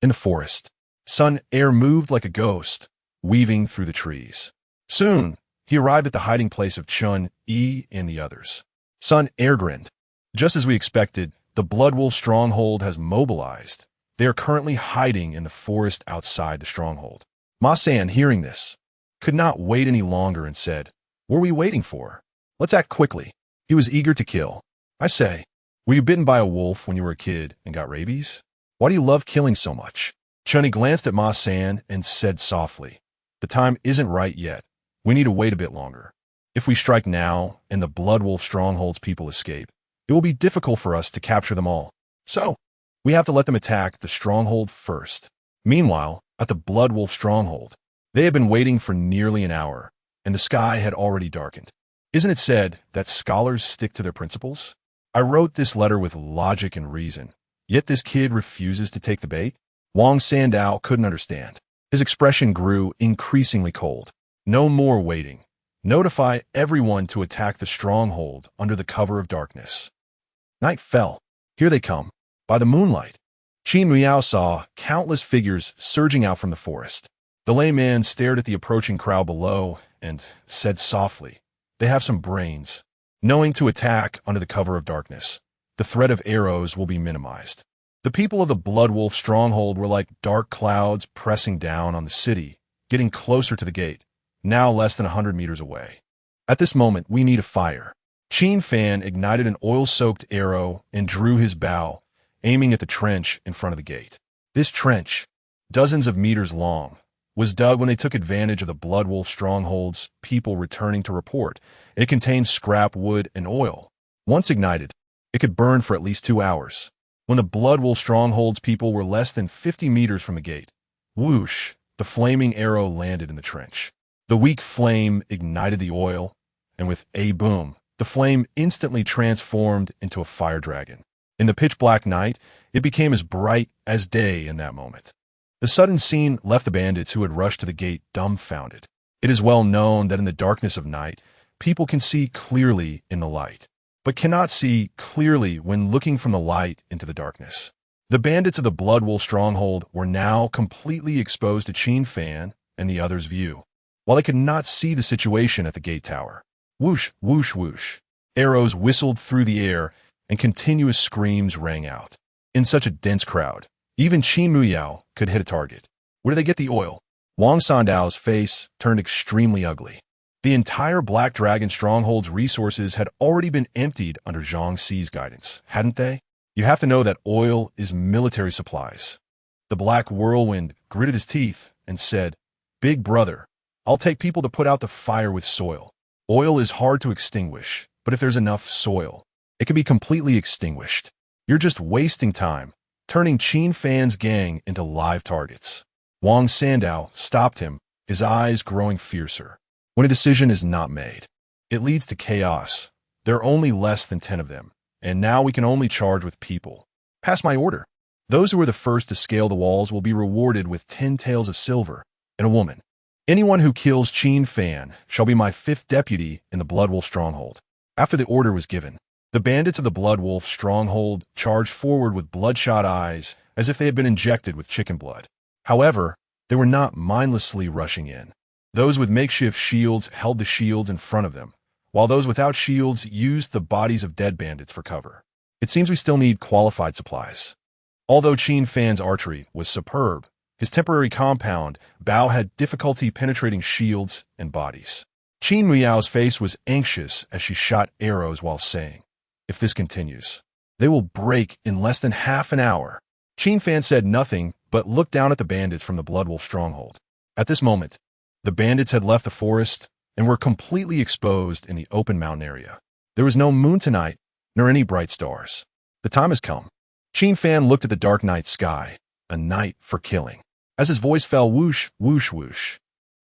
S1: In the forest, Sun Air moved like a ghost, weaving through the trees. Soon, he arrived at the hiding place of Chun Yi and the others. Sun Air grinned. Just as we expected, the Bloodwolf Stronghold has mobilized. They are currently hiding in the forest outside the stronghold. Ma San, hearing this, could not wait any longer and said, "What are we waiting for? Let's act quickly." He was eager to kill. "I say, were you bitten by a wolf when you were a kid and got rabies? Why do you love killing so much?" Chunny glanced at Ma San and said softly, "The time isn't right yet. We need to wait a bit longer. If we strike now and the Blood Wolf Stronghold's people escape, it will be difficult for us to capture them all. So, we have to let them attack the stronghold first." Meanwhile, at the Blood Wolf Stronghold, they had been waiting for nearly an hour, and the sky had already darkened. Isn't it said that scholars stick to their principles? I wrote this letter with logic and reason, yet this kid refuses to take the bait? Wang Sandao couldn't understand. His expression grew increasingly cold. "No more waiting. Notify everyone to attack the stronghold under the cover of darkness." Night fell. Here they come. By the moonlight, Qin Miao saw countless figures surging out from the forest. The layman stared at the approaching crowd below and said softly, "They have some brains." Knowing to attack under the cover of darkness, the threat of arrows will be minimized. The people of the Blood Wolf Stronghold were like dark clouds pressing down on the city, getting closer to the gate, now less than 100 meters away. At this moment, we need a fire. Qin Fan ignited an oil-soaked arrow and drew his bow, aiming at the trench in front of the gate. This trench, dozens of meters long, was dug when they took advantage of the Blood Wolf Stronghold's people returning to report. It contained scrap wood and oil. Once ignited, it could burn for at least 2 hours. When the Blood Wolf Stronghold's people were less than 50 meters from the gate, whoosh, the flaming arrow landed in the trench. The weak flame ignited the oil, and with a boom, the flame instantly transformed into a fire dragon. In the pitch-black night, it became as bright as day in that moment. The sudden scene left the bandits who had rushed to the gate dumbfounded. It is well known that in the darkness of night, people can see clearly in the light, but cannot see clearly when looking from the light into the darkness. The bandits of the Blood Wolf Stronghold were now completely exposed to Qin Fan and the others' view, while they could not see the situation at the gate tower. Whoosh, whoosh, whoosh. Arrows whistled through the air, and continuous screams rang out. In such a dense crowd, even Qin Muyao could hit a target. Where did they get the oil? Wang Sandao's face turned extremely ugly. The entire Black Dragon Stronghold's resources had already been emptied under Zhang Xi's guidance, hadn't they? You have to know that oil is military supplies. The Black Whirlwind gritted his teeth and said, "Big brother, I'll take people to put out the fire with soil. Oil is hard to extinguish, but if there's enough soil, it can be completely extinguished. You're just wasting time, turning Qin Fan's gang into live targets." Wang Sandao stopped him, his eyes growing fiercer. When a decision is not made, it leads to chaos. There are only less than 10 of them, and now we can only charge with people. Pass my order. Those who are the first to scale the walls will be rewarded with 10 taels of silver and a woman. Anyone who kills Qin Fan shall be my 5th deputy in the Blood Wolf Stronghold. After the order was given, the bandits of the Blood Wolf Stronghold charged forward with bloodshot eyes as if they had been injected with chicken blood. However, they were not mindlessly rushing in. Those with makeshift shields held the shields in front of them, while those without shields used the bodies of dead bandits for cover. It seems we still need qualified supplies. Although Qin Fan's archery was superb, his temporary compound, Bao, had difficulty penetrating shields and bodies. Qin Muyao's face was anxious as she shot arrows while saying, "If this continues, they will break in less than half an hour." Qin Fan said nothing but looked down at the bandits from the Blood Wolf Stronghold. At this moment, the bandits had left the forest and were completely exposed in the open mountain area. There was no moon tonight, nor any bright stars. The time has come. Qin Fan looked at the dark night sky, a night for killing. As his voice fell, whoosh, whoosh, whoosh,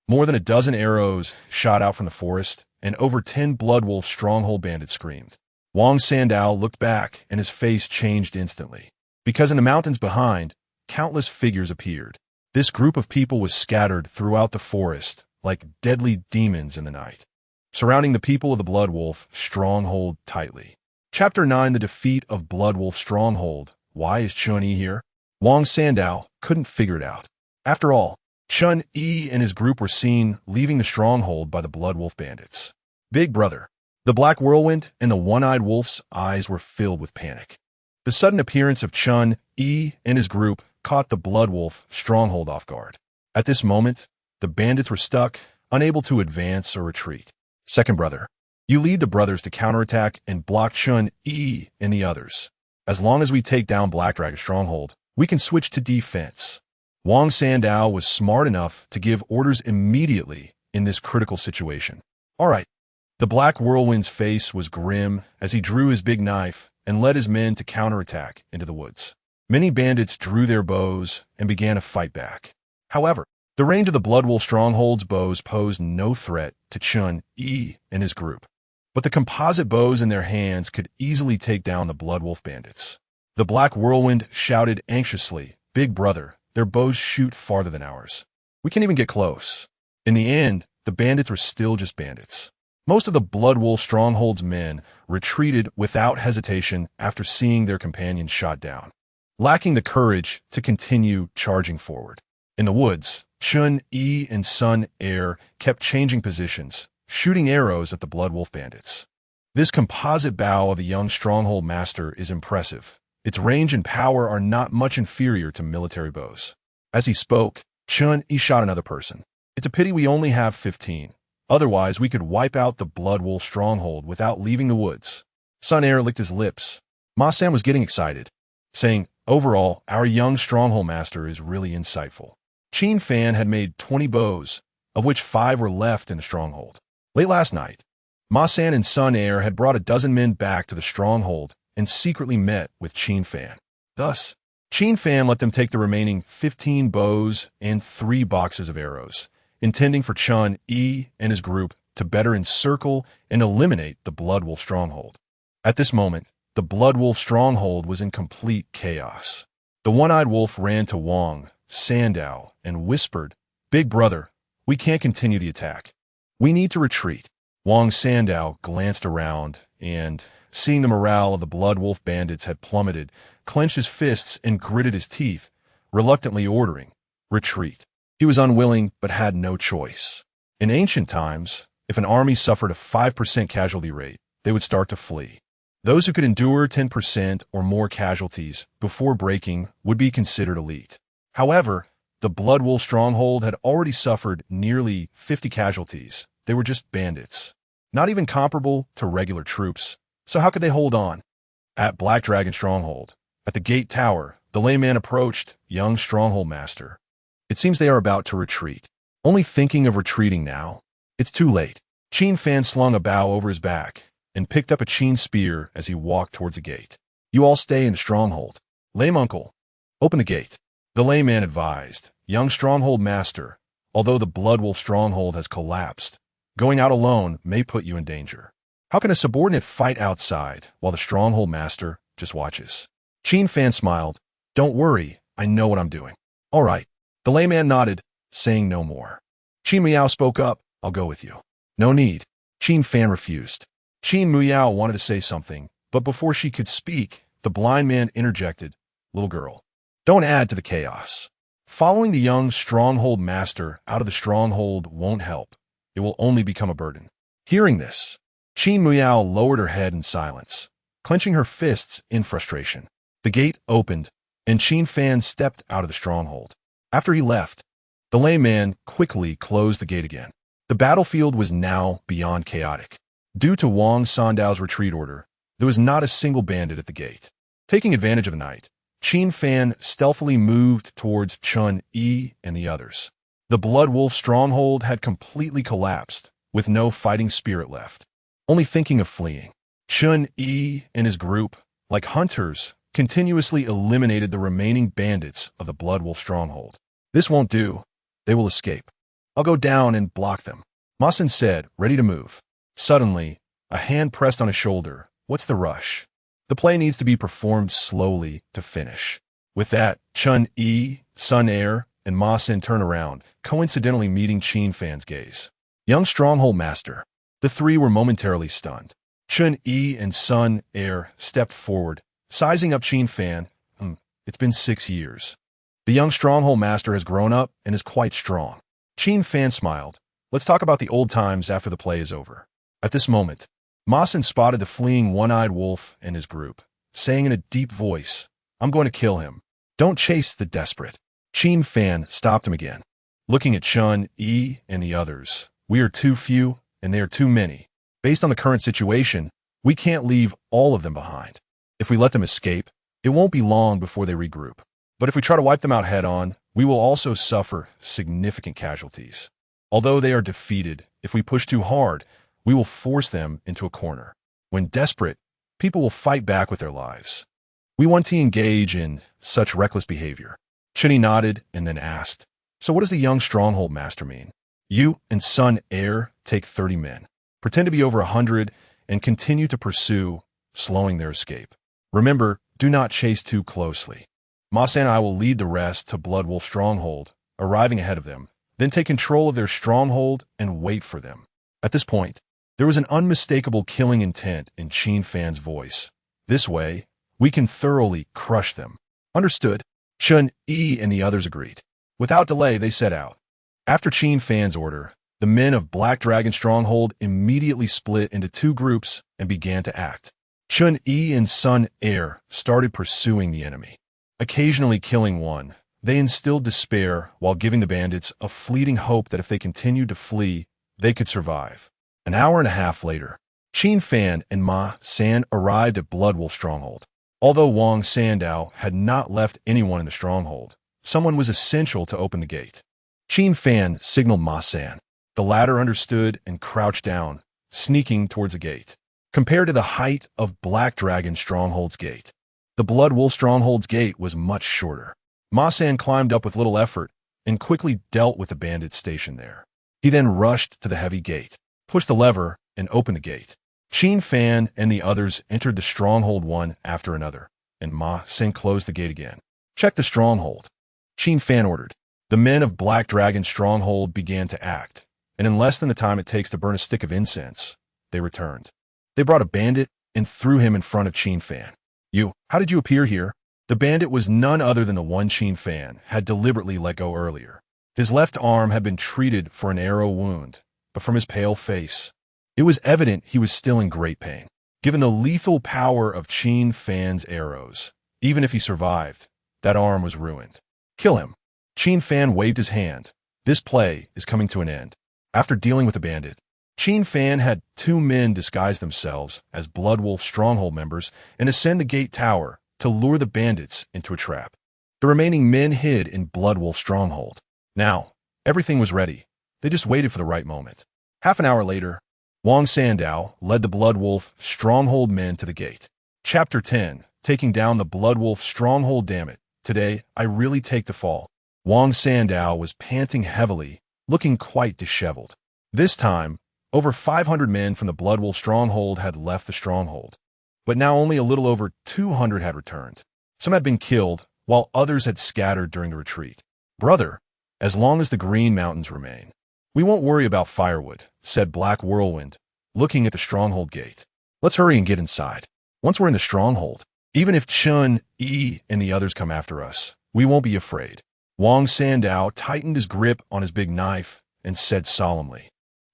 S1: more than a dozen arrows shot out from the forest, and over 10 Blood Wolf Stronghold bandits screamed. Wang Sandao looked back, and his face changed instantly, because in the mountains behind, countless figures appeared. This group of people was scattered throughout the forest like deadly demons in the night, surrounding the people of the Blood Wolf Stronghold tightly. Chapter 9: The Defeat of Blood Wolf Stronghold. Why is Chun Yi here? Wang Sandao couldn't figure it out. After all, Chun Yi and his group were seen leaving the stronghold by the Blood Wolf bandits. Big brother, the Black Whirlwind and the One-Eyed Wolf's eyes were filled with panic. The sudden appearance of Chun Yi and his group caught the Blood Wolf stronghold off guard. At this moment, the bandits were stuck, unable to advance or retreat. Second brother, you lead the brothers to counterattack and block Qin, and the others. As long as we take down Black Dragon's stronghold, we can switch to defense. Wang Sandao was smart enough to give orders immediately in this critical situation. All right. The Black Whirlwind's face was grim as he drew his big knife and led his men to counterattack into the woods. Many bandits drew their bows and began to fight back. However, the range of the Blood Wolf stronghold's bows posed no threat to Qin, and his group. But the composite bows in their hands could easily take down the Blood Wolf bandits. The Black Whirlwind shouted anxiously, "Big brother, their bows shoot farther than ours. We can't even get close." In the end, the bandits were still just bandits. Most of the Blood Wolf stronghold's men retreated without hesitation after seeing their companions shot down, lacking the courage to continue charging forward. In the woods, Qin, and Sun Air kept changing positions, shooting arrows at the Blood Wolf bandits. This composite bow of the young stronghold master is impressive. Its range and power are not much inferior to military bows. As he spoke, Qin shot another person. "It's a pity we only have 15. Otherwise, we could wipe out the Blood Wolf stronghold without leaving the woods." Sun Air licked his lips. Ma San was getting excited, saying, "Overall, our young stronghold master is really insightful." Qin Fan had made 20 bows, of which 5 were left in the stronghold. Late last night, Ma San and Sun Air had brought a dozen men back to the stronghold and secretly met with Qin Fan. Thus, Qin Fan let them take the remaining 15 bows and 3 boxes of arrows, intending for Qin, and his group to better encircle and eliminate the Blood Wolf stronghold. At this moment, the Blood Wolf stronghold was in complete chaos. The one-eyed wolf ran to Wang Sandao and whispered, "Big brother, we can't continue the attack. We need to retreat." Wang Sandao glanced around and, seeing the morale of the Blood Wolf bandits had plummeted, clenched his fists and gritted his teeth, reluctantly ordering, "Retreat." He was unwilling but had no choice. In ancient times, if an army suffered a 5% casualty rate, they would start to flee. Those who could endure 10% or more casualties before breaking would be considered elite. However, the Blood Wolf stronghold had already suffered nearly 50 casualties. They were just bandits, not even comparable to regular troops. So how could they hold on? At Black Dragon stronghold, at the gate tower, the layman approached young stronghold master. "It seems they are about to retreat. Only thinking of retreating now? It's too late." Qin Fan slung a bow over his back and picked up a Qin spear as he walked towards the gate. "You all stay in the stronghold. Laymuncle, open the gate." The layman advised, "Young stronghold master, although the Blood Wolf stronghold has collapsed, going out alone may put you in danger. How can a subordinate fight outside while the stronghold master just watches?" Qin Fan smiled. "Don't worry, I know what I'm doing." "All right." The layman nodded, saying no more. Qin Miao spoke up, "I'll go with you." "No need." Qin Fan refused. Qin Miao wanted to say something, but before she could speak, the blind man interjected, "Little girl, don't add to the chaos. Following the young stronghold master out of the stronghold won't help. It will only become a burden." Hearing this, Qin Miao lowered her head in silence, clenching her fists in frustration. The gate opened, and Qin Fan stepped out of the stronghold. After he left, the layman quickly closed the gate again. The battlefield was now beyond chaotic. Due to Wang Sandao's retreat order, there was not a single bandit at the gate. Taking advantage of the night, Qin Fan stealthily moved towards Qin, and the others. The Blood Wolf stronghold had completely collapsed, with no fighting spirit left, only thinking of fleeing. Qin, and his group, like hunters, continuously eliminated the remaining bandits of the Blood Wolf stronghold. "This won't do. They will escape. I'll go down and block them," Ma San said, ready to move. Suddenly, a hand pressed on his shoulder. "What's the rush? The play needs to be performed slowly to finish." With that, Qin, Sun Air, and Ma San turned around, coincidentally meeting Qin Fan's gaze. Young stronghold master. The three were momentarily stunned. Qin, and Sun Air stepped forward, sizing up Qin Fan. It's been 6 years. The young stronghold master has grown up and is quite strong." Qin Fan smiled. "Let's talk about the old times after the play is over." At this moment, Ma San spotted the fleeing one-eyed wolf and his group, saying in a deep voice, "I'm going to kill him. Don't chase the desperate. Qin Fan stopped him again. Looking at Chun, Yi, and the others, we are too few, and they are too many. Based on the current situation, we can't leave all of them behind. If we let them escape, it won't be long before they regroup. But if we try to wipe them out head-on, we will also suffer significant casualties. Although they are defeated, if we push too hard, we will force them into a corner. When desperate, people will fight back with their lives. We want to engage in such reckless behavior. Chunyi nodded and then asked, "So what does the young stronghold master mean? You and son heir take 30 men. Pretend to be over 100 and continue to pursue, slowing their escape. Remember, do not chase too closely. Masa and I will lead the rest to Blood Wolf Stronghold, arriving ahead of them, then take control of their stronghold and wait for them." At this point, there was an unmistakable killing intent in Qin Fan's voice. This way, we can thoroughly crush them. Understood. Chun, Yi, and the others agreed. Without delay, they set out. After Qin Fan's order, the men of Black Dragon Stronghold immediately split into two groups and began to act. Chun, Yi, and Sun Heir started pursuing the enemy. Occasionally killing one, they instilled despair while giving the bandits a fleeting hope that if they continued to flee, they could survive. An hour and a half later, Qin Fan and Ma San arrived at Blood Wolf Stronghold. Although Wang Sandao had not left anyone in the stronghold, someone was essential to open the gate. Qin Fan signaled Ma San. The latter understood and crouched down, sneaking towards the gate. Compared to the height of Black Dragon Stronghold's gate, the Blood Wolf Stronghold's gate was much shorter. Ma San climbed up with little effort and quickly dealt with the bandits stationed there. He then rushed to the heavy gate, pushed the lever, and opened the gate. Qin Fan and the others entered the stronghold one after another, and Ma San closed the gate again. "Check the stronghold," Qin Fan ordered. The men of Black Dragon Stronghold began to act, and in less than the time it takes to burn a stick of incense, they returned. They brought a bandit and threw him in front of Qin Fan. How did you appear here?" The bandit was none other than the one Qin Fan had deliberately let go earlier. His left arm had been treated for an arrow wound, but from his pale face, it was evident he was still in great pain. Given the lethal power of Qin Fan's arrows, even if he survived, that arm was ruined. "Kill him." Qin Fan waved his hand. This play is coming to an end. After dealing with the bandit, Qin Fan had two men disguise themselves as Blood Wolf Stronghold members and ascend the gate tower to lure the bandits into a trap. The remaining men hid in Blood Wolf Stronghold. Now, everything was ready. They just waited for the right moment. Half an hour later, Wang Sandao led the Blood Wolf Stronghold men to the gate. Chapter 10, Taking Down the Blood Wolf Stronghold. Damn it, today I really take the fall. Wang Sandao was panting heavily, looking quite disheveled. This time, over 500 men from the Blood Wolf Stronghold had left the stronghold, but now only a little over 200 had returned. Some had been killed, while others had scattered during the retreat. "Brother, as long as the Green Mountains remain, we won't worry about firewood," said Black Whirlwind, looking at the stronghold gate. "Let's hurry and get inside. Once we're in the stronghold, even if Chun, Yi, and the others come after us, we won't be afraid." Wang Sandao tightened his grip on his big knife and said solemnly,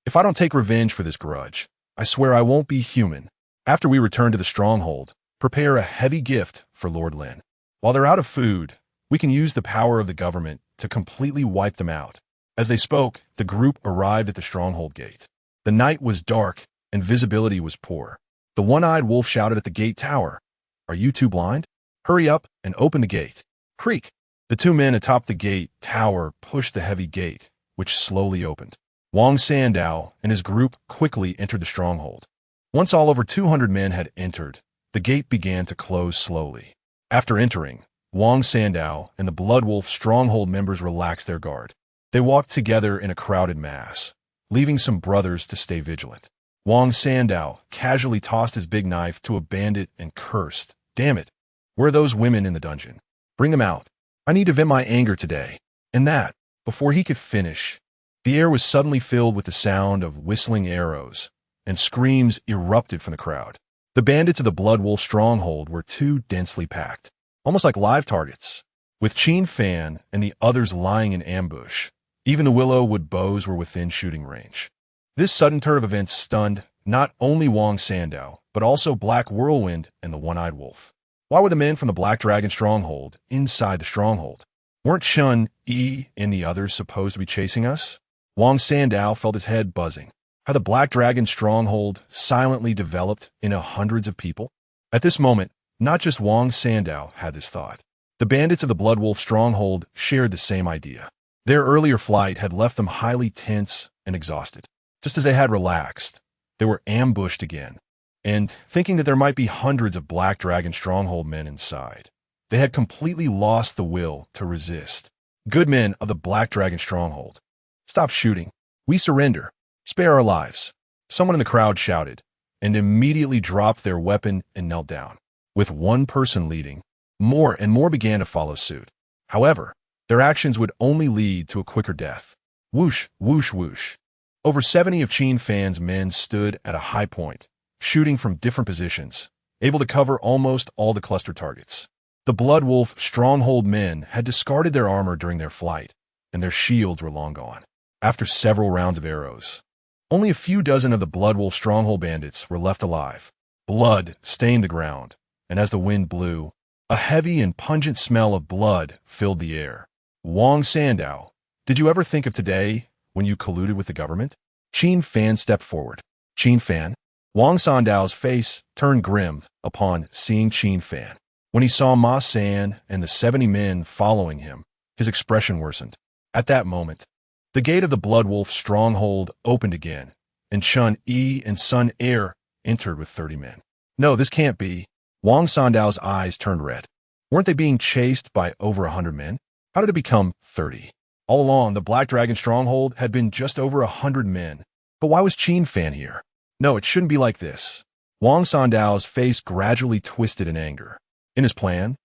S1: "If I don't take revenge for this grudge, I swear I won't be human. After we return to the stronghold, prepare a heavy gift for Lord Lin. While they're out of food, we can use the power of the government to completely wipe them out." As they spoke, the group arrived at the stronghold gate. The night was dark and visibility was poor. The one-eyed wolf shouted at the gate tower, "Are you two blind? Hurry up and open the gate." Creak! The two men atop the gate tower pushed the heavy gate, which slowly opened. Wang Sandao and his group quickly entered the stronghold. Once all over 200 men had entered, the gate began to close slowly. After entering, Wang Sandao and the Blood Wolf Stronghold members relaxed their guard. They walked together in a crowded mass, leaving some brothers to stay vigilant. Wang Sandao casually tossed his big knife to a bandit and cursed, "Damn it, where are those women in the dungeon? Bring them out. I need to vent my anger today." And that, before he could finish, the air was suddenly filled with the sound of whistling arrows, and screams erupted from the crowd. The bandits of the Blood Wolf Stronghold were too densely packed, almost like live targets. With Qin Fan and the others lying in ambush, even the willow wood bows were within shooting range. This sudden turn of events stunned not only Wang Sandao, but also Black Whirlwind and the One-Eyed Wolf. Why were the men from the Black Dragon stronghold inside the stronghold? Weren't Shun, Yi, and the others supposed to be chasing us? Wang Sandao felt his head buzzing. Had the Black Dragon stronghold silently developed into hundreds of people? At this moment, not just Wang Sandao had this thought. The bandits of the Blood Wolf stronghold shared the same idea. Their earlier flight had left them highly tense and exhausted. Just as they had relaxed, they were ambushed again, and thinking that there might be hundreds of Black Dragon stronghold men inside, they had completely lost the will to resist. Good men of the Black Dragon stronghold, stop shooting. We surrender. Spare our lives. Someone in the crowd shouted, and immediately dropped their weapon and knelt down. With one person leading, more and more began to follow suit. However, their actions would only lead to a quicker death. Whoosh, whoosh, whoosh. Over 70 of Qin Fan's men stood at a high point, shooting from different positions, able to cover almost all the cluster targets. The Blood Wolf stronghold men had discarded their armor during their flight, and their shields were long gone. After several rounds of arrows, only a few dozen of the Blood Wolf stronghold bandits were left alive. Blood stained the ground, and as the wind blew, a heavy and pungent smell of blood filled the air. Wang Sandao, did you ever think of today when you colluded with the government? Qin Fan stepped forward. Qin Fan? Wang Sandao's face turned grim upon seeing Qin Fan. When he saw Ma San and the 70 men following him, his expression worsened. At that moment, the gate of the Blood Wolf stronghold opened again, and Chun Yi and Sun Er entered with 30 men. No, this can't be. Wang Sandao's eyes turned red. Weren't they being chased by over 100 men? How did it become 30? All along, the Black Dragon stronghold had been just over 100 men. But why was Qin Fan here? No, it shouldn't be like this. Wang Sandao's face gradually twisted in anger. In his plan,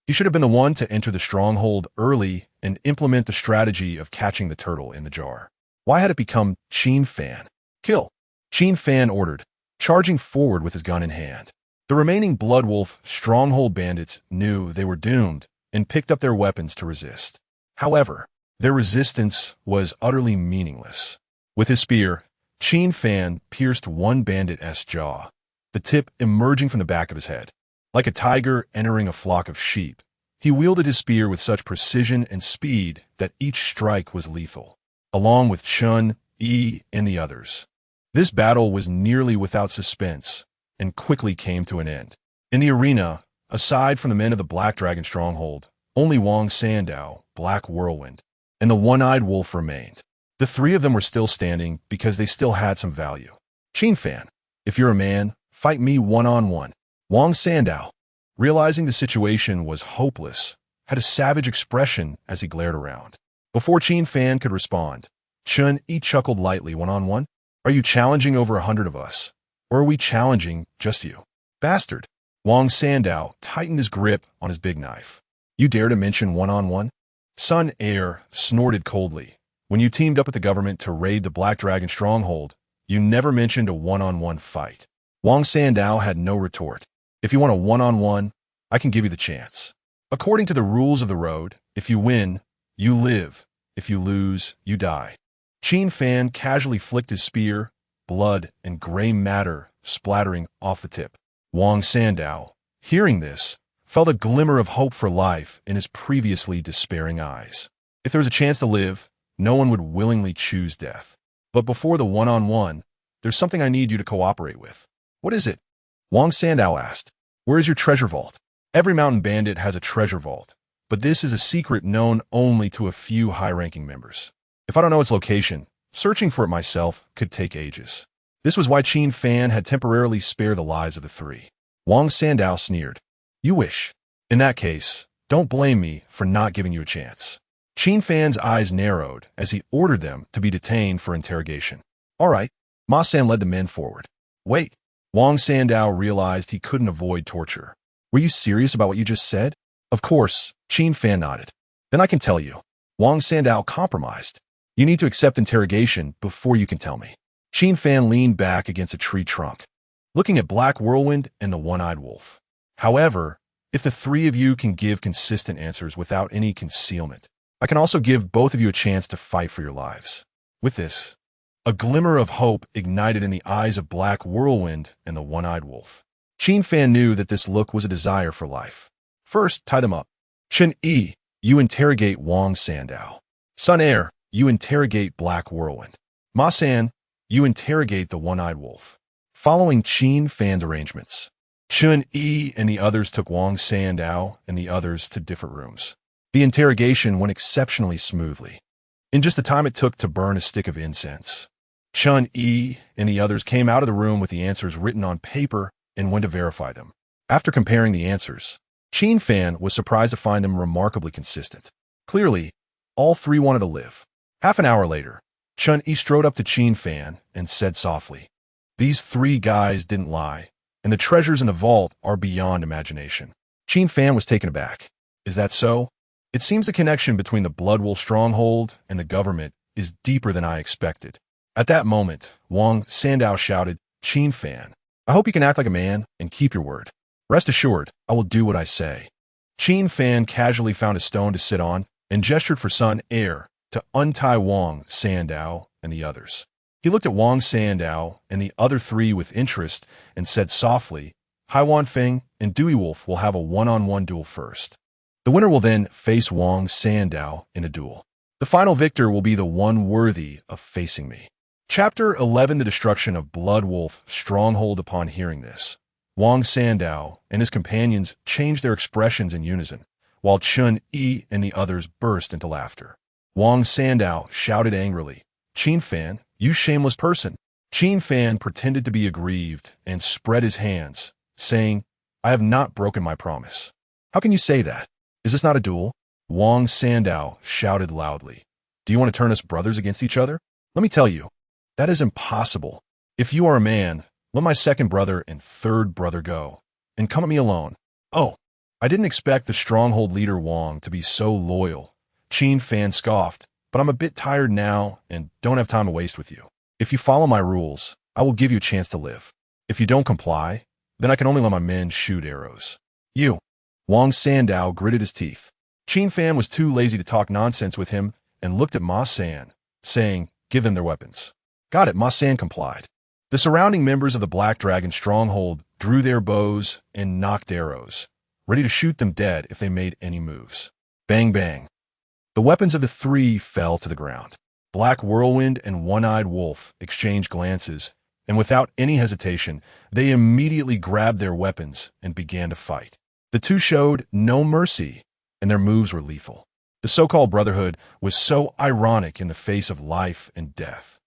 S1: he should have been the one to enter the stronghold early and implement the strategy of catching the turtle in the jar. Why had it become Qin Fan? Kill! Qin Fan ordered, charging forward with his gun in hand. The remaining Blood Wolf stronghold bandits knew they were doomed and picked up their weapons to resist. However, their resistance was utterly meaningless. With his spear, Qin Fan pierced one bandit's jaw, the tip emerging from the back of his head. Like a tiger entering a flock of sheep, he wielded his spear with such precision and speed that each strike was lethal, along with Chun, Yi, and the others. This battle was nearly without suspense and quickly came to an end. In the arena, aside from the men of the Black Dragon stronghold, only Wang Sandao, Black Whirlwind, and the One-Eyed Wolf remained. The three of them were still standing because they still had some value. Qin Fan, if you're a man, fight me one-on-one. Wang Sandao, realizing the situation was hopeless, had a savage expression as he glared around. Before Qin Fan could respond, Chun Yi chuckled lightly one-on-one. Are you challenging over 100 of us? Or are we challenging just you? Bastard! Wang Sandao tightened his grip on his big knife. You dare to mention one-on-one? Sun Er snorted coldly. When you teamed up with the government to raid the Black Dragon stronghold, you never mentioned a one-on-one fight. Wang Sandao had no retort. If you want a one-on-one, I can give you the chance. According to the rules of the road, if you win, you live. If you lose, you die. Qin Fan casually flicked his spear, blood and gray matter splattering off the tip. Wang Sandao, hearing this, felt a glimmer of hope for life in his previously despairing eyes. If there was a chance to live, no one would willingly choose death. But before the one-on-one, there's something I need you to cooperate with. What is it? Wang Sandao asked. Where is your treasure vault? Every mountain bandit has a treasure vault, but this is a secret known only to a few high-ranking members. If I don't know its location, searching for it myself could take ages. This was why Qin Fan had temporarily spared the lives of the three. Wang Sandao sneered. You wish. In that case, don't blame me for not giving you a chance. Qin Fan's eyes narrowed as he ordered them to be detained for interrogation. All right. Ma San led the men forward. Wait. Wang Sandao realized he couldn't avoid torture. Were you serious about what you just said? Of course, Qin Fan nodded. Then I can tell you. Wang Sandao compromised. You need to accept interrogation before you can tell me. Qin Fan leaned back against a tree trunk, looking at Black Whirlwind and the One-Eyed Wolf. However, if the three of you can give consistent answers without any concealment, I can also give both of you a chance to fight for your lives. With this, a glimmer of hope ignited in the eyes of Black Whirlwind and the One-Eyed Wolf. Qin Fan knew that this look was a desire for life. First, tie them up. Chen Yi, you interrogate Wang Sandao. Sun Air, you interrogate Black Whirlwind. Ma San, you interrogate the One-Eyed Wolf. Following Qin Fan's arrangements, Chen Yi and the others took Wang Sandao and the others to different rooms. The interrogation went exceptionally smoothly. In just the time it took to burn a stick of incense, Chen Yi and the others came out of the room with the answers written on paper and went to verify them. After comparing the answers, Qin Fan was surprised to find them remarkably consistent. Clearly, all three wanted to live. Half an hour later, Chen Yi strode up to Qin Fan and said softly, "These three guys didn't lie, and the treasures in the vault are beyond imagination." Qin Fan was taken aback. "Is that so? It seems the connection between the Blood Wolf stronghold and the government is deeper than I expected." At that moment, Wang Sandao shouted, "Qin Fan, I hope you can act like a man and keep your word. Rest assured, I will do what I say." Qin Fan casually found a stone to sit on and gestured for Sun Air to untie Wang Sandao and the others. He looked at Wang Sandao and the other three with interest and said softly, "Haiwan Feng and Dewey Wolf will have a one-on-one duel first. The winner will then face Wang Sandao in a duel. The final victor will be the one worthy of facing me." Chapter 11: The Destruction of Blood Wolf Stronghold. Upon hearing this, Wang Sandao and his companions changed their expressions in unison, while Chen Yi and the others burst into laughter. Wang Sandao shouted angrily, "Qin Fan, you shameless person!" Qin Fan pretended to be aggrieved and spread his hands, saying, "I have not broken my promise." "How can you say that? Is this not a duel?" Wang Sandao shouted loudly. "Do you want to turn us brothers against each other? Let me tell you, that is impossible. If you are a man, let my second brother and third brother go, and come at me alone." "Oh, I didn't expect the stronghold leader Wang to be so loyal," Qin Fan scoffed, "but I'm a bit tired now and don't have time to waste with you. If you follow my rules, I will give you a chance to live. If you don't comply, then I can only let my men shoot arrows." "You." Wang Sandao gritted his teeth. Qin Fan was too lazy to talk nonsense with him and looked at Ma San, saying, "Give them their weapons." "Got it." Ma San complied. The surrounding members of the Black Dragon stronghold drew their bows and knocked arrows, ready to shoot them dead if they made any moves. Bang, bang. The weapons of the three fell to the ground. Black Whirlwind and One-Eyed Wolf exchanged glances, and without any hesitation, they immediately grabbed their weapons and began to fight. The two showed no mercy, and their moves were lethal. The so-called brotherhood was so ironic in the face of life and death.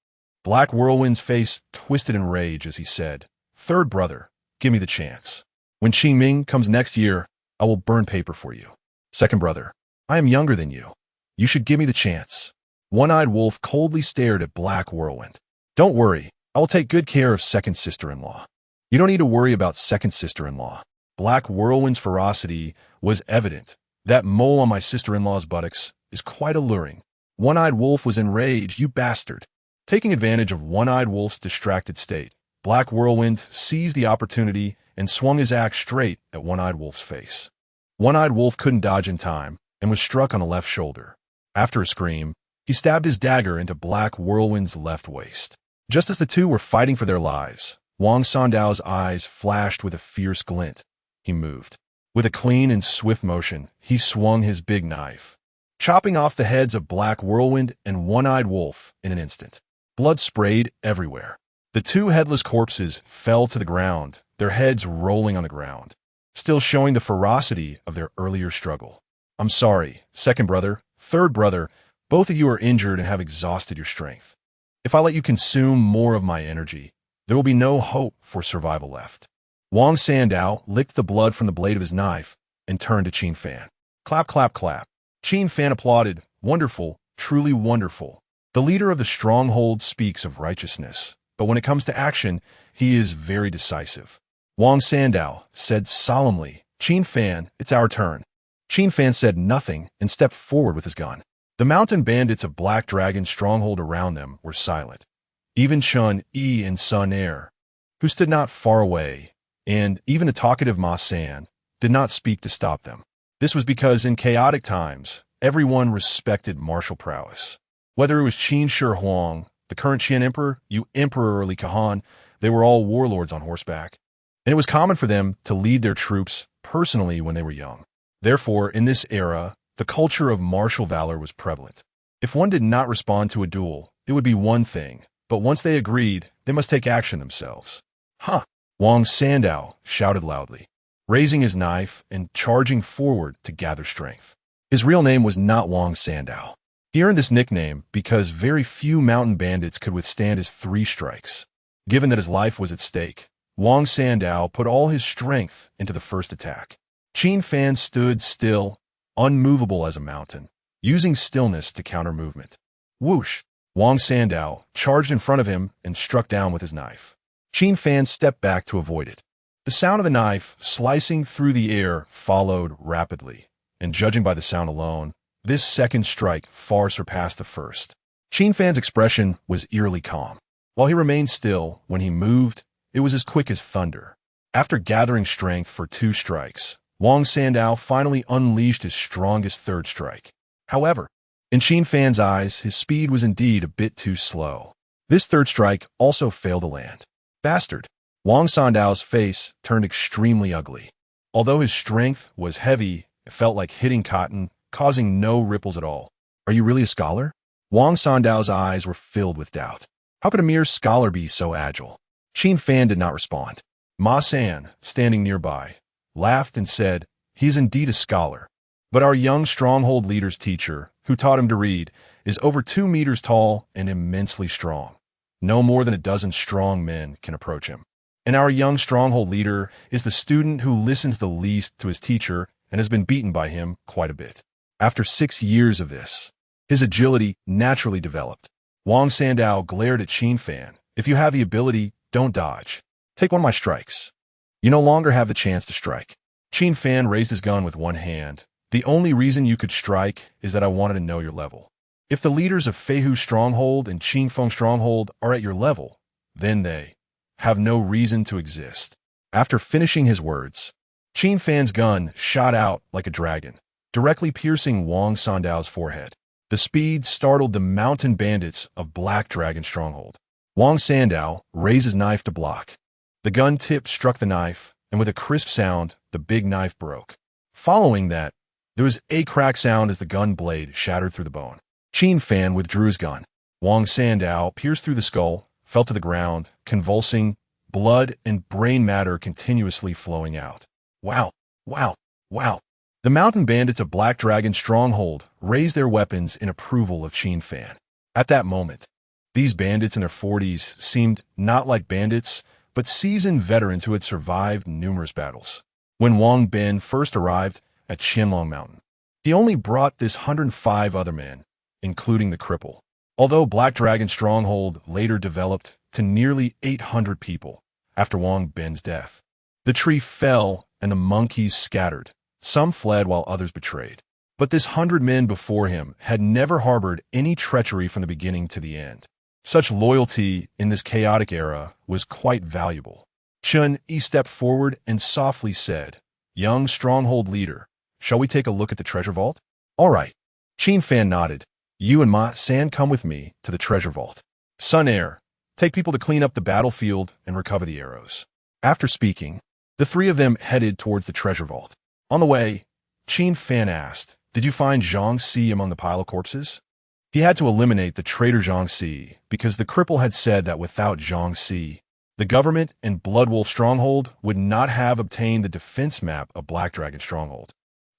S1: Black Whirlwind's face twisted in rage as he said, "Third brother, give me the chance. When Qingming comes next year, I will burn paper for you. Second brother, I am younger than you. You should give me the chance." One-Eyed Wolf coldly stared at Black Whirlwind. "Don't worry, I will take good care of second sister-in-law." "You don't need to worry about second sister-in-law." Black Whirlwind's ferocity was evident. "That mole on my sister-in-law's buttocks is quite alluring." One-Eyed Wolf was enraged. "You bastard." Taking advantage of One-Eyed Wolf's distracted state, Black Whirlwind seized the opportunity and swung his axe straight at One-Eyed Wolf's face. One-Eyed Wolf couldn't dodge in time and was struck on the left shoulder. After a scream, he stabbed his dagger into Black Whirlwind's left waist. Just as the two were fighting for their lives, Wang Sandao's eyes flashed with a fierce glint. He moved. With a clean and swift motion, he swung his big knife, chopping off the heads of Black Whirlwind and One-Eyed Wolf in an instant. Blood sprayed everywhere. The two headless corpses fell to the ground, their heads rolling on the ground, still showing the ferocity of their earlier struggle. "I'm sorry, second brother, third brother, both of you are injured and have exhausted your strength. If I let you consume more of my energy, there will be no hope for survival left." Wang Sandao licked the blood from the blade of his knife and turned to Qin Fan. Clap, clap, clap. Qin Fan applauded. "Wonderful, truly wonderful. The leader of the stronghold speaks of righteousness, but when it comes to action, he is very decisive." Wang Sandao said solemnly, "Qin Fan, it's our turn." Qin Fan said nothing and stepped forward with his gun. The mountain bandits of Black Dragon's stronghold around them were silent. Even Chen Yi and Sun Air, who stood not far away, and even the talkative Ma San, did not speak to stop them. This was because in chaotic times, everyone respected martial prowess. Whether it was Qin Shi Huang, the current Qian emperor, Emperor Li Kahan, they were all warlords on horseback. and it was common for them to lead their troops personally when they were young. Therefore, in this era, the culture of martial valor was prevalent. If one did not respond to a duel, it would be one thing, but once they agreed, they must take action themselves. Huh! Wang Sandao shouted loudly, raising his knife and charging forward to gather strength. His real name was not Wang Sandao. He earned this nickname because very few mountain bandits could withstand his 3 strikes. Given that his life was at stake, Wang Sandao put all his strength into the first attack. Qin Fan stood still, unmovable as a mountain, using stillness to counter movement. Whoosh! Wang Sandao charged in front of him and struck down with his knife. Qin Fan stepped back to avoid it. The sound of the knife slicing through the air followed rapidly, and judging by the sound alone, this second strike far surpassed the first. Qin Fan's expression was eerily calm. While he remained still, when he moved, it was as quick as thunder. After gathering strength for 2 strikes, Wang Sandao finally unleashed his strongest 3rd strike. However, in Qin Fan's eyes, his speed was indeed a bit too slow. This 3rd strike also failed to land. Bastard! Wang Sandao's face turned extremely ugly. Although his strength was heavy, it felt like hitting cotton, causing no ripples at all. Are you really a scholar? Wang Sandao's eyes were filled with doubt. How could a mere scholar be so agile? Qin Fan did not respond. Ma San, standing nearby, laughed and said, "He is indeed a scholar. But our young stronghold leader's teacher, who taught him to read, is over 2 meters tall and immensely strong. No more than a dozen strong men can approach him. And our young stronghold leader is the student who listens the least to his teacher and has been beaten by him quite a bit. After 6 years of this, his agility naturally developed." Wang Sandao glared at Qin Fan. "If you have the ability, don't dodge. Take one of my strikes. You no longer have the chance to strike." Qin Fan raised his gun with one hand. "The only reason you could strike is that I wanted to know your level. If the leaders of Feihu Stronghold and Qingfeng Stronghold are at your level, then they have no reason to exist." After finishing his words, Qin Fan's gun shot out like a dragon, directly piercing Wang Sandao's forehead. The speed startled the mountain bandits of Black Dragon Stronghold. Wang Sandao raised his knife to block. The gun tip struck the knife, and with a crisp sound, the big knife broke. Following that, there was a crack sound as the gun blade shattered through the bone. Qin Fan withdrew his gun. Wang Sandao pierced through the skull, fell to the ground, convulsing, blood and brain matter continuously flowing out. Wow, wow, wow. The mountain bandits of Black Dragon Stronghold raised their weapons in approval of Qin Fan. At that moment, these bandits in their 40s seemed not like bandits, but seasoned veterans who had survived numerous battles. When Wang Ben first arrived at Qianlong Mountain, he only brought this 105 other men, including the cripple. Although Black Dragon Stronghold later developed to nearly 800 people after Wang Ben's death. The tree fell and the monkeys scattered. Some fled while others betrayed. But this 100 men before him had never harbored any treachery from the beginning to the end. Such loyalty in this chaotic era was quite valuable. Chun Yi stepped forward and softly said, "Young stronghold leader, shall we take a look at the treasure vault?" "All right." Qin Fan nodded. "You and Ma San come with me to the treasure vault. Sun Air, take people to clean up the battlefield and recover the arrows." After speaking, the 3 of them headed towards the treasure vault. On the way, Qin Fan asked, "Did you find Zhang Si among the pile of corpses?" He had to eliminate the traitor Zhang Si because the cripple had said that without Zhang Si, the government and Bloodwolf Stronghold would not have obtained the defense map of Black Dragon Stronghold.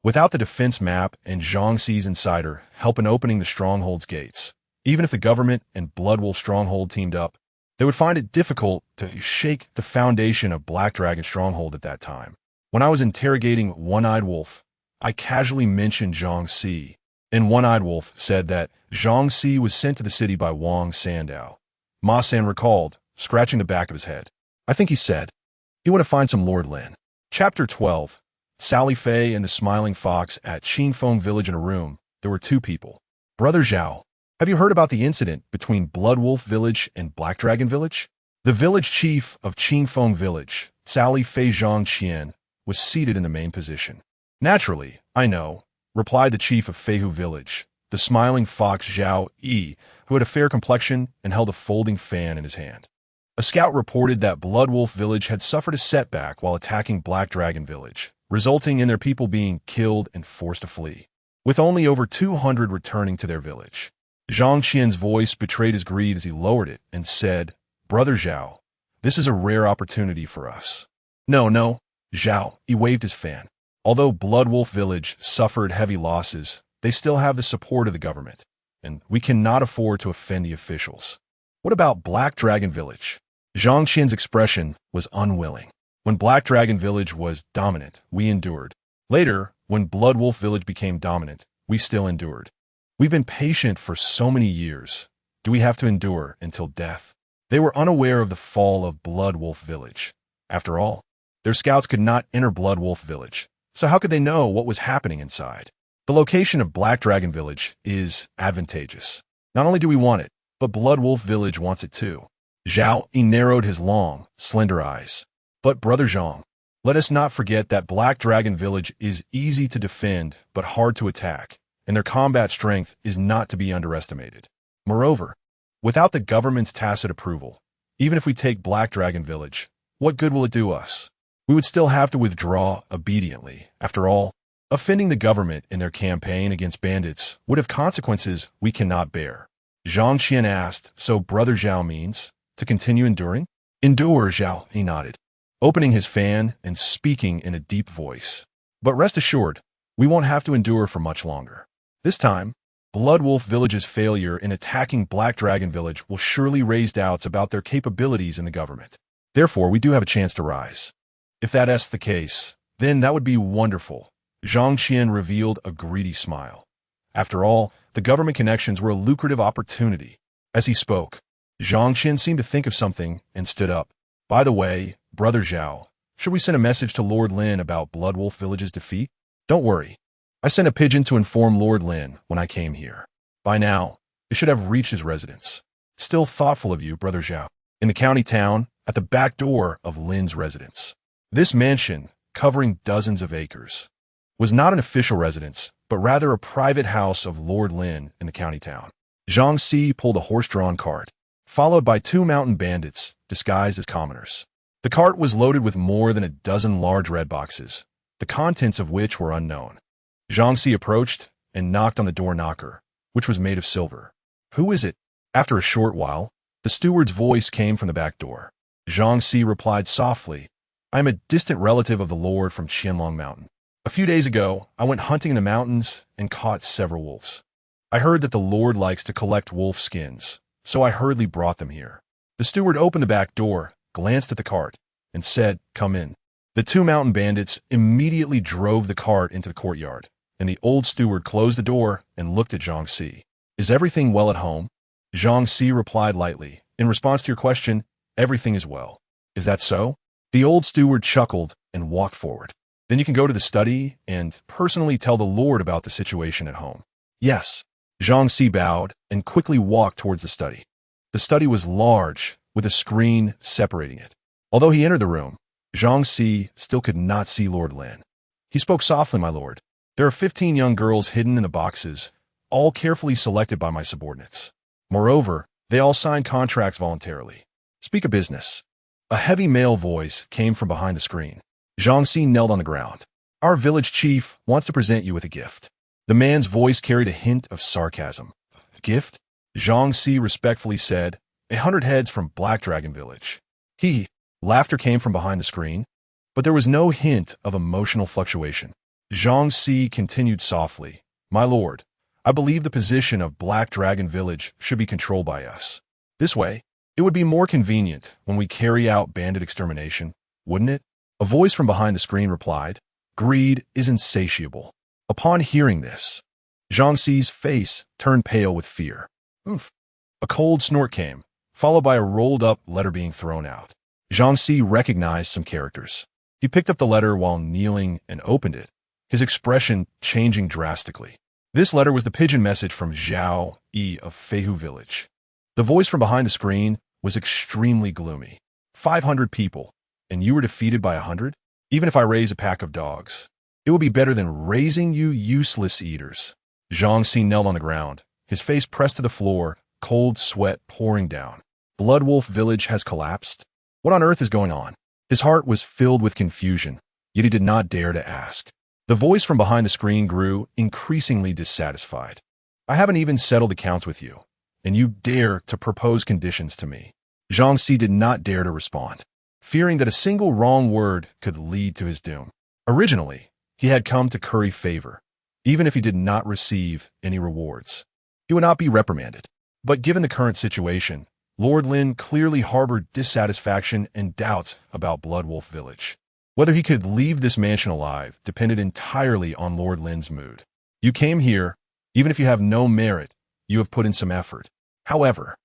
S1: Without the defense map and Zhang Si's insider help in opening the Stronghold's gates, even if the government and Bloodwolf Stronghold teamed up, they would find it difficult to shake the foundation of Black Dragon Stronghold at that time. When I was interrogating One-Eyed Wolf, I casually mentioned Zhang Si, and One-Eyed Wolf said that Zhang Si was sent to the city by Wang Sandao. Ma San recalled, scratching the back of his head. "I think he said he wanted to find some Lord Lin." Chapter 12. Sally Fei and the Smiling Fox at Qingfeng Village. In a room, there were 2 people. "Brother Zhao, have you heard about the incident between Bloodwolf Village and Black Dragon Village?" The village chief of Qingfeng Village, Sally Fei Zhang Qian, was seated in the main position. "Naturally, I know," replied the chief of Feihu Village, the smiling fox Zhao Yi, who had a fair complexion and held a folding fan in his hand. A scout reported that Blood Wolf Village had suffered a setback while attacking Black Dragon Village, resulting in their people being killed and forced to flee, with only over 200 returning to their village. Zhang Qian's voice betrayed his greed as he lowered it and said, "Brother Zhao, this is a rare opportunity for us." No, Zhao, he waved his fan. Although Blood Wolf Village suffered heavy losses, they still have the support of the government, and we cannot afford to offend the officials. What about Black Dragon Village? Zhang Qian's expression was unwilling. When Black Dragon Village was dominant, we endured. Later, when Blood Wolf Village became dominant, we still endured. We've been patient for so many years. Do we have to endure until death? They were unaware of the fall of Blood Wolf Village. After all, their scouts could not enter Blood Wolf Village, so how could they know what was happening inside? The location of Black Dragon Village is advantageous. Not only do we want it, but Blood Wolf Village wants it too. Zhao, he narrowed his long, slender eyes. But Brother Zhang, let us not forget that Black Dragon Village is easy to defend but hard to attack, and their combat strength is not to be underestimated. Moreover, without the government's tacit approval, even if we take Black Dragon Village, what good will it do us? We would still have to withdraw obediently. After all, offending the government in their campaign against bandits would have consequences we cannot bear. Zhang Qian asked, "So Brother Zhao means to continue enduring?" "Endure," Zhao, he nodded, opening his fan and speaking in a deep voice. "But rest assured, we won't have to endure for much longer. This time, Blood Wolf Village's failure in attacking Black Dragon Village will surely raise doubts about their capabilities in the government. Therefore, we do have a chance to rise. If that's the case, then that would be wonderful." Zhang Qian revealed a greedy smile. After all, the government connections were a lucrative opportunity. As he spoke, Zhang Qian seemed to think of something and stood up. "By the way, Brother Zhao, should we send a message to Lord Lin about Blood Wolf Village's defeat?" "Don't worry. I sent a pigeon to inform Lord Lin when I came here. By now, it should have reached his residence. Still thoughtful of you, Brother Zhao." In the county town, at the back door of Lin's residence. This mansion, covering dozens of acres, was not an official residence, but rather a private house of Lord Lin in the county town. Zhang Si pulled a horse-drawn cart, followed by 2 mountain bandits disguised as commoners. The cart was loaded with more than a dozen large red boxes, the contents of which were unknown. Zhang Si approached and knocked on the door knocker, which was made of silver. "Who is it?" After a short while, the steward's voice came from the back door. Zhang Si replied softly, "I am a distant relative of the Lord from Qianlong Mountain. A few days ago, I went hunting in the mountains and caught several wolves. I heard that the Lord likes to collect wolf skins, so I hurriedly brought them here." The steward opened the back door, glanced at the cart, and said, "Come in." The 2 mountain bandits immediately drove the cart into the courtyard, and the old steward closed the door and looked at Zhang Si. "Is everything well at home?" Zhang Si replied lightly, "In response to your question, everything is well." "Is that so?" The old steward chuckled and walked forward. "Then you can go to the study and personally tell the Lord about the situation at home." "Yes." Zhang Si bowed and quickly walked towards the study. The study was large, with a screen separating it. Although he entered the room, Zhang Si still could not see Lord Lin. He spoke softly, "My lord, there are 15 young girls hidden in the boxes, all carefully selected by my subordinates. Moreover, they all signed contracts voluntarily. Speak of business." A heavy male voice came from behind the screen. Zhang Si knelt on the ground. "Our village chief wants to present you with a gift." The man's voice carried a hint of sarcasm. "Gift?" Zhang Si respectfully said, 100 heads from Black Dragon Village." Laughter came from behind the screen, but there was no hint of emotional fluctuation. Zhang Si continued softly, "My lord, I believe the position of Black Dragon Village should be controlled by us. This way, it would be more convenient when we carry out bandit extermination, wouldn't it?" A voice from behind the screen replied, "Greed is insatiable." Upon hearing this, Zhang Si's face turned pale with fear. "Oomph." A cold snort came, followed by a rolled-up letter being thrown out. Zhang Si recognized some characters. He picked up the letter while kneeling and opened it, his expression changing drastically. This letter was the pigeon message from Zhao Yi of Feihu Village. The voice from behind the screen was extremely gloomy. 500 people, and you were defeated by 100? Even if I raise a pack of dogs, it would be better than raising you useless eaters. Zhang Si knelt on the ground, his face pressed to the floor, cold sweat pouring down. Bloodwolf Village has collapsed? What on earth is going on? His heart was filled with confusion, yet he did not dare to ask. The voice from behind the screen grew increasingly dissatisfied. I haven't even settled accounts with you, and you dare to propose conditions to me. Zhang Si did not dare to respond, fearing that a single wrong word could lead to his doom. Originally, he had come to curry favor, even if he did not receive any rewards. He would not be reprimanded. But given the current situation, Lord Lin clearly harbored dissatisfaction and doubts about Bloodwolf Village. Whether he could leave this mansion alive depended entirely on Lord Lin's mood. You came here, even if you have no merit, you have put in some effort. However,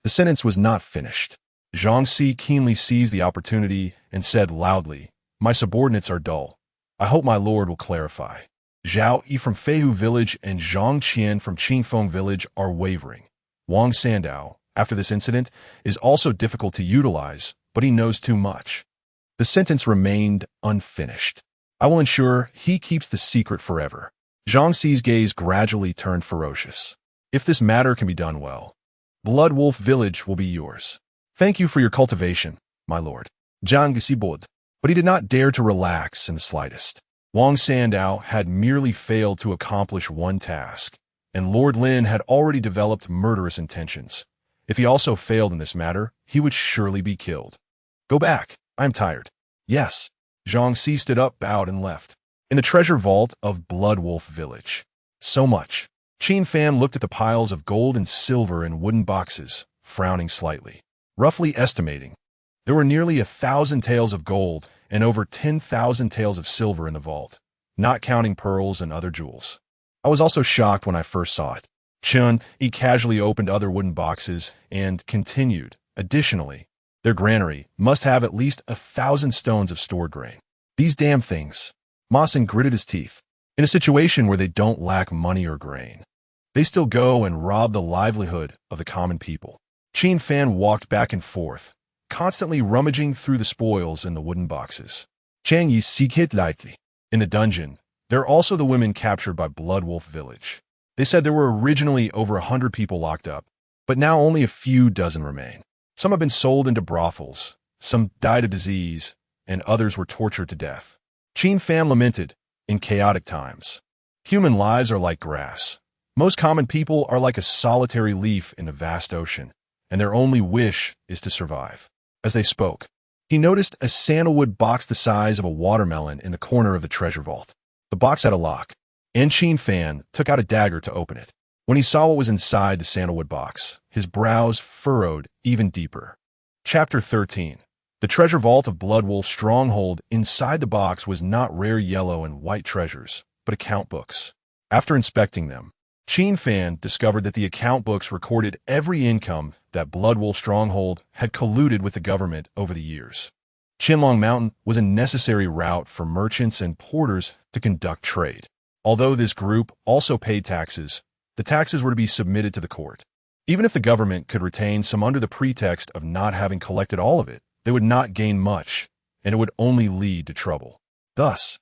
S1: the sentence was not finished. Zhang Si keenly seized the opportunity and said loudly, "My subordinates are dull. I hope my lord will clarify. Zhao Yi from Feihu Village and Zhang Qian from Qingfeng Village are wavering. Wang Sandao, after this incident, is also difficult to utilize, but he knows too much." The sentence remained unfinished. "I will ensure he keeps the secret forever." Zhang Si's gaze gradually turned ferocious. "If this matter can be done well, Bloodwolf Village will be yours. Thank you for your cultivation, my lord." Zhang Si bowed, but he did not dare to relax in the slightest. Wang Sandao had merely failed to accomplish one task, and Lord Lin had already developed murderous intentions. If he also failed in this matter, he would surely be killed. "Go back. I am tired." "Yes." Zhang Si stood up, bowed, and left. In the treasure vault of Bloodwolf Village. So much. Qin Fan looked at the piles of gold and silver in wooden boxes, frowning slightly. Roughly estimating, there were nearly 1,000 taels of gold and over 10,000 taels of silver in the vault, not counting pearls and other jewels. I was also shocked when I first saw it. Qian casually opened other wooden boxes and continued, "Additionally, their granary must have at least 1,000 stones of stored grain. These damn things." Masen gritted his teeth. In a situation where they don't lack money or grain, they still go and rob the livelihood of the common people. Qin Fan walked back and forth, constantly rummaging through the spoils in the wooden boxes. Chang Yi seek it lightly. In the dungeon, there are also the women captured by Bloodwolf Village. They said there were originally over 100 people locked up, but now only a few dozen remain. Some have been sold into brothels, some died of disease, and others were tortured to death. Qin Fan lamented, "In chaotic times, human lives are like grass. Most common people are like a solitary leaf in a vast ocean, and their only wish is to survive." As they spoke, he noticed a sandalwood box the size of a watermelon in the corner of the treasure vault. The box had a lock, and Qin Fan took out a dagger to open it. When he saw what was inside the sandalwood box, his brows furrowed even deeper. Chapter 13. The treasure vault of Bloodwolf Stronghold. Inside the box was not rare yellow and white treasures, but account books. After inspecting them, Qin Fan discovered that the account books recorded every income that Bloodwolf Stronghold had colluded with the government over the years. Qianlong Mountain was a necessary route for merchants and porters to conduct trade. Although this group also paid taxes, the taxes were to be submitted to the court. Even if the government could retain some under the pretext of not having collected all of it, they would not gain much, and it would only lead to trouble. Thus,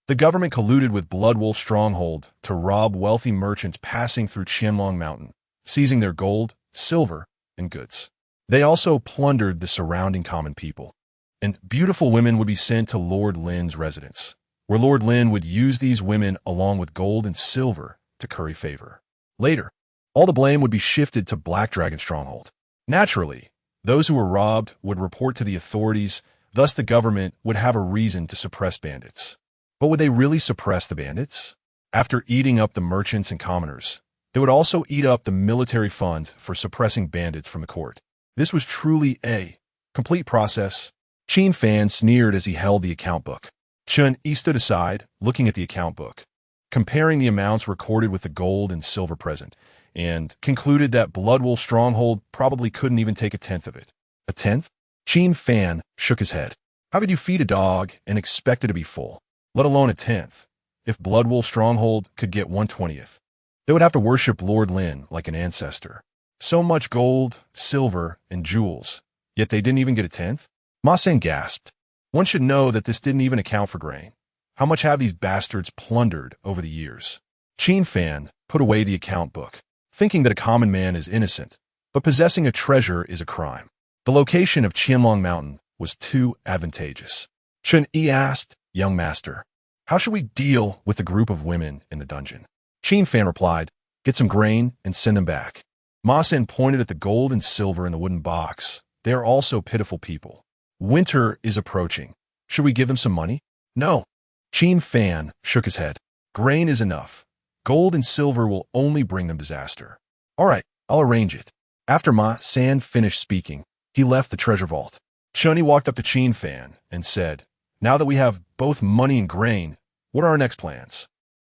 S1: the government colluded with Bloodwolf Stronghold to rob wealthy merchants passing through Qianlong Mountain, seizing their gold, silver, and goods. They also plundered the surrounding common people, and beautiful women would be sent to Lord Lin's residence, where Lord Lin would use these women along with gold and silver to curry favor. Later, all the blame would be shifted to Black Dragon Stronghold. Naturally, those who were robbed would report to the authorities, thus the government would have a reason to suppress bandits. But would they really suppress the bandits? After eating up the merchants and commoners, they would also eat up the military fund for suppressing bandits from the court. This was truly a complete process. Qin Fan sneered as he held the account book. Chun Yi stood aside, looking at the account book, comparing the amounts recorded with the gold and silver present, and concluded that Bloodwolf Stronghold probably couldn't even take 1/10 of it. 1/10? Qin Fan shook his head. How could you feed a dog and expect it to be full, let alone 1/10? If Bloodwolf Stronghold could get 1/20th, they would have to worship Lord Lin like an ancestor. So much gold, silver, and jewels, yet they didn't even get 1/10? Ma Sen gasped. One should know that this didn't even account for grain. How much have these bastards plundered over the years? Qin Fan put away the account book, thinking that a common man is innocent, but possessing a treasure is a crime. The location of Qianlong Mountain was too advantageous. Chen Yi asked, "Young master, how should we deal with the group of women in the dungeon?" Qin Fan replied, "Get some grain and send them back." Ma Sen pointed at the gold and silver in the wooden box. "They are also pitiful people. Winter is approaching. Should we give them some money?" "No." Qin Fan shook his head. "Grain is enough. Gold and silver will only bring them disaster." "All right, I'll arrange it." After Ma San finished speaking, he left the treasure vault. Shunny walked up to Qin Fan and said, "Now that we have both money and grain, what are our next plans?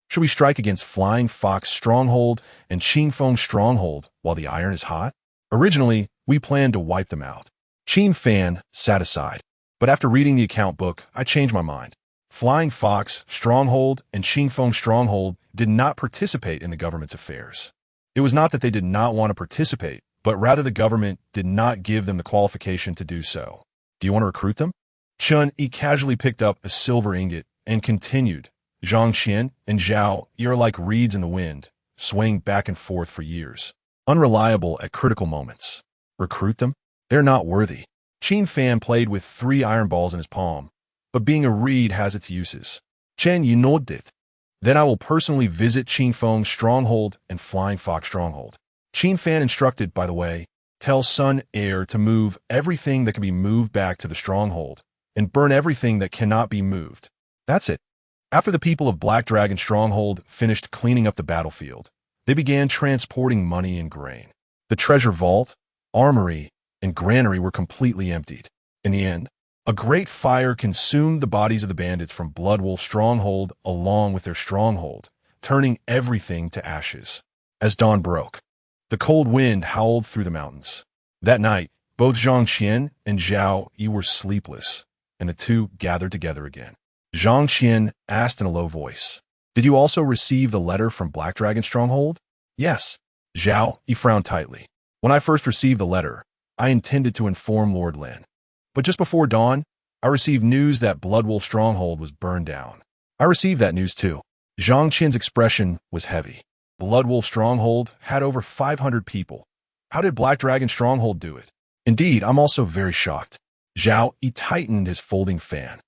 S1: Should we strike against Flying Fox Stronghold and Qin Feng Stronghold while the iron is hot? Originally, we planned to wipe them out." Qin Fan sat aside, but after reading the account book, I changed my mind. Flying Fox Stronghold and Qin Feng Stronghold did not participate in the government's affairs. It was not that they did not want to participate, but rather the government did not give them the qualification to do so. "Do you want to recruit them?" Chun Yi casually picked up a silver ingot and continued, "Zhang Qian and Zhao Yi are like reeds in the wind, swaying back and forth for years, unreliable at critical moments. Recruit them? They're not worthy." Qin Fan played with 3 iron balls in his palm, but being a reed has its uses. "Chen Yi nodded. Then I will personally visit Qin Feng's stronghold and Flying Fox stronghold." Qin Fan instructed, by the way, "Tell Sun Heir to move everything that can be moved back to the stronghold, and burn everything that cannot be moved." That's it. After the people of Black Dragon Stronghold finished cleaning up the battlefield, they began transporting money and grain. The treasure vault, armory, and granary were completely emptied. In the end, a great fire consumed the bodies of the bandits from Bloodwolf Stronghold along with their stronghold, turning everything to ashes. As dawn broke, the cold wind howled through the mountains. That night, both Zhang Qian and Zhao Yi were sleepless, and the two gathered together again. Zhang Qian asked in a low voice, "Did you also receive the letter from Black Dragon Stronghold?" "Yes." Zhao Yi frowned tightly. "When I first received the letter, I intended to inform Lord Lin. But just before dawn, I received news that Bloodwolf Stronghold was burned down." "I received that news too." Zhang Qian's expression was heavy. Bloodwolf Stronghold had over 500 people. How did Black Dragon Stronghold do it? "Indeed, I'm also very shocked." Zhao Yi tightened his folding fan.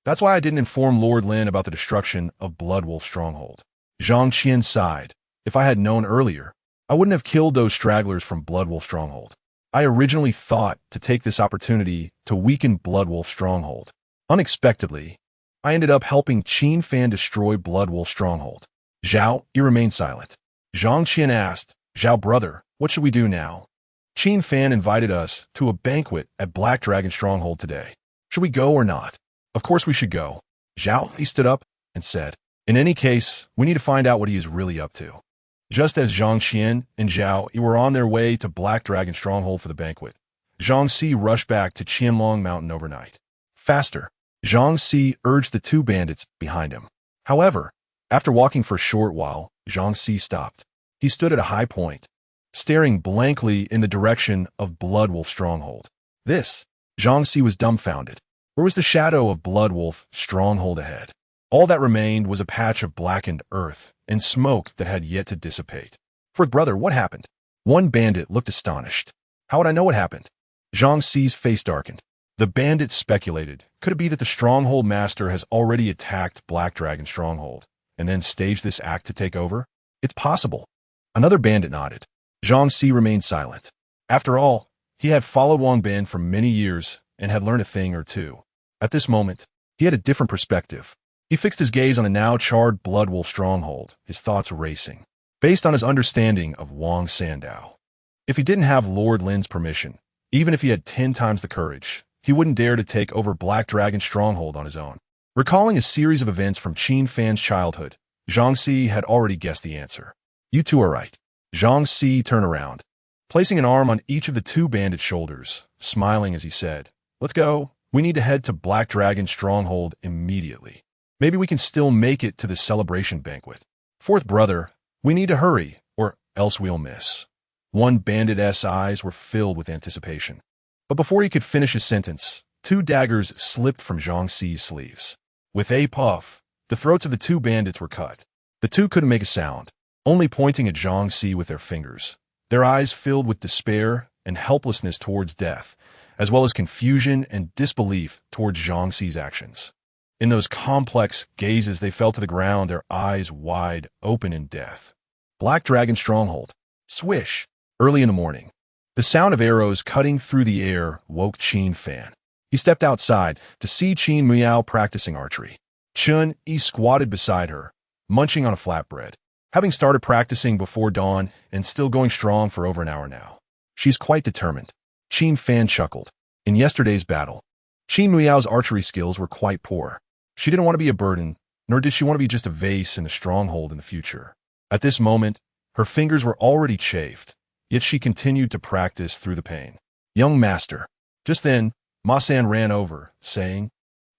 S1: "That's why I didn't inform Lord Lin about the destruction of Bloodwolf Stronghold." Zhang Qian sighed. "If I had known earlier, I wouldn't have killed those stragglers from Bloodwolf Stronghold. I originally thought to take this opportunity to weaken Bloodwolf Stronghold. Unexpectedly, I ended up helping Qin Fan destroy Bloodwolf Stronghold." Zhao Yi remained silent. Zhang Qian asked, "Zhao brother, what should we do now? Qin Fan invited us to a banquet at Black Dragon Stronghold today. Should we go or not?" "Of course we should go." Zhao Yi stood up and said, "In any case, we need to find out what he is really up to." Just as Zhang Qian and Zhao Yi were on their way to Black Dragon Stronghold for the banquet, Zhang Si rushed back to Qianlong Mountain overnight. "Faster!" Zhang Si urged the 2 bandits behind him. However, after walking for a short while, Zhang Si stopped. He stood at a high point, staring blankly in the direction of Bloodwolf Stronghold. Zhang Si was dumbfounded. Where was the shadow of Bloodwolf Stronghold ahead? All that remained was a patch of blackened earth and smoke that had yet to dissipate. "Fourth brother, what happened?" One bandit looked astonished. "How would I know what happened?" Zhang Si's face darkened. The bandit speculated, could it be that the Stronghold Master has already attacked Black Dragon Stronghold and then staged this act to take over? It's possible. Another bandit nodded. Zhang Si remained silent. After all, he had followed Wang Bin for many years and had learned a thing or two. At this moment, he had a different perspective. He fixed his gaze on a now charred Bloodwolf Stronghold, his thoughts racing. Based on his understanding of Wang Sandao, if he didn't have Lord Lin's permission, even if he had 10 times the courage, he wouldn't dare to take over Black Dragon Stronghold on his own. Recalling a series of events from Qin Fan's childhood, Zhang Si had already guessed the answer. "You two are right." Zhang Si turned around, placing an arm on each of the 2 bandits' shoulders, smiling as he said, "Let's go. We need to head to Black Dragon Stronghold immediately. Maybe we can still make it to the celebration banquet. Fourth brother, we need to hurry, or else we'll miss." One bandit's eyes were filled with anticipation. But before he could finish his sentence, 2 daggers slipped from Zhang Si's sleeves. With a puff, the throats of the 2 bandits were cut. The 2 couldn't make a sound, only pointing at Zhang Si with their fingers. their eyes filled with despair and helplessness towards death, as well as confusion and disbelief towards Zhang Xi's actions. In those complex gazes, they fell to the ground, their eyes wide open in death. Black Dragon Stronghold. Swish. Early in the morning, the sound of arrows cutting through the air woke Qin Fan. He stepped outside to see Qin Miao practicing archery. Chun Yi squatted beside her, munching on a flatbread. Having started practicing before dawn and still going strong for over an hour now. She's quite determined. Qin Fan chuckled. In yesterday's battle, Qin Miao's archery skills were quite poor. She didn't want to be a burden, nor did she want to be just a vase in the stronghold in the future. At this moment, her fingers were already chafed, yet she continued to practice through the pain. Young master. Just then, Ma San ran over, saying,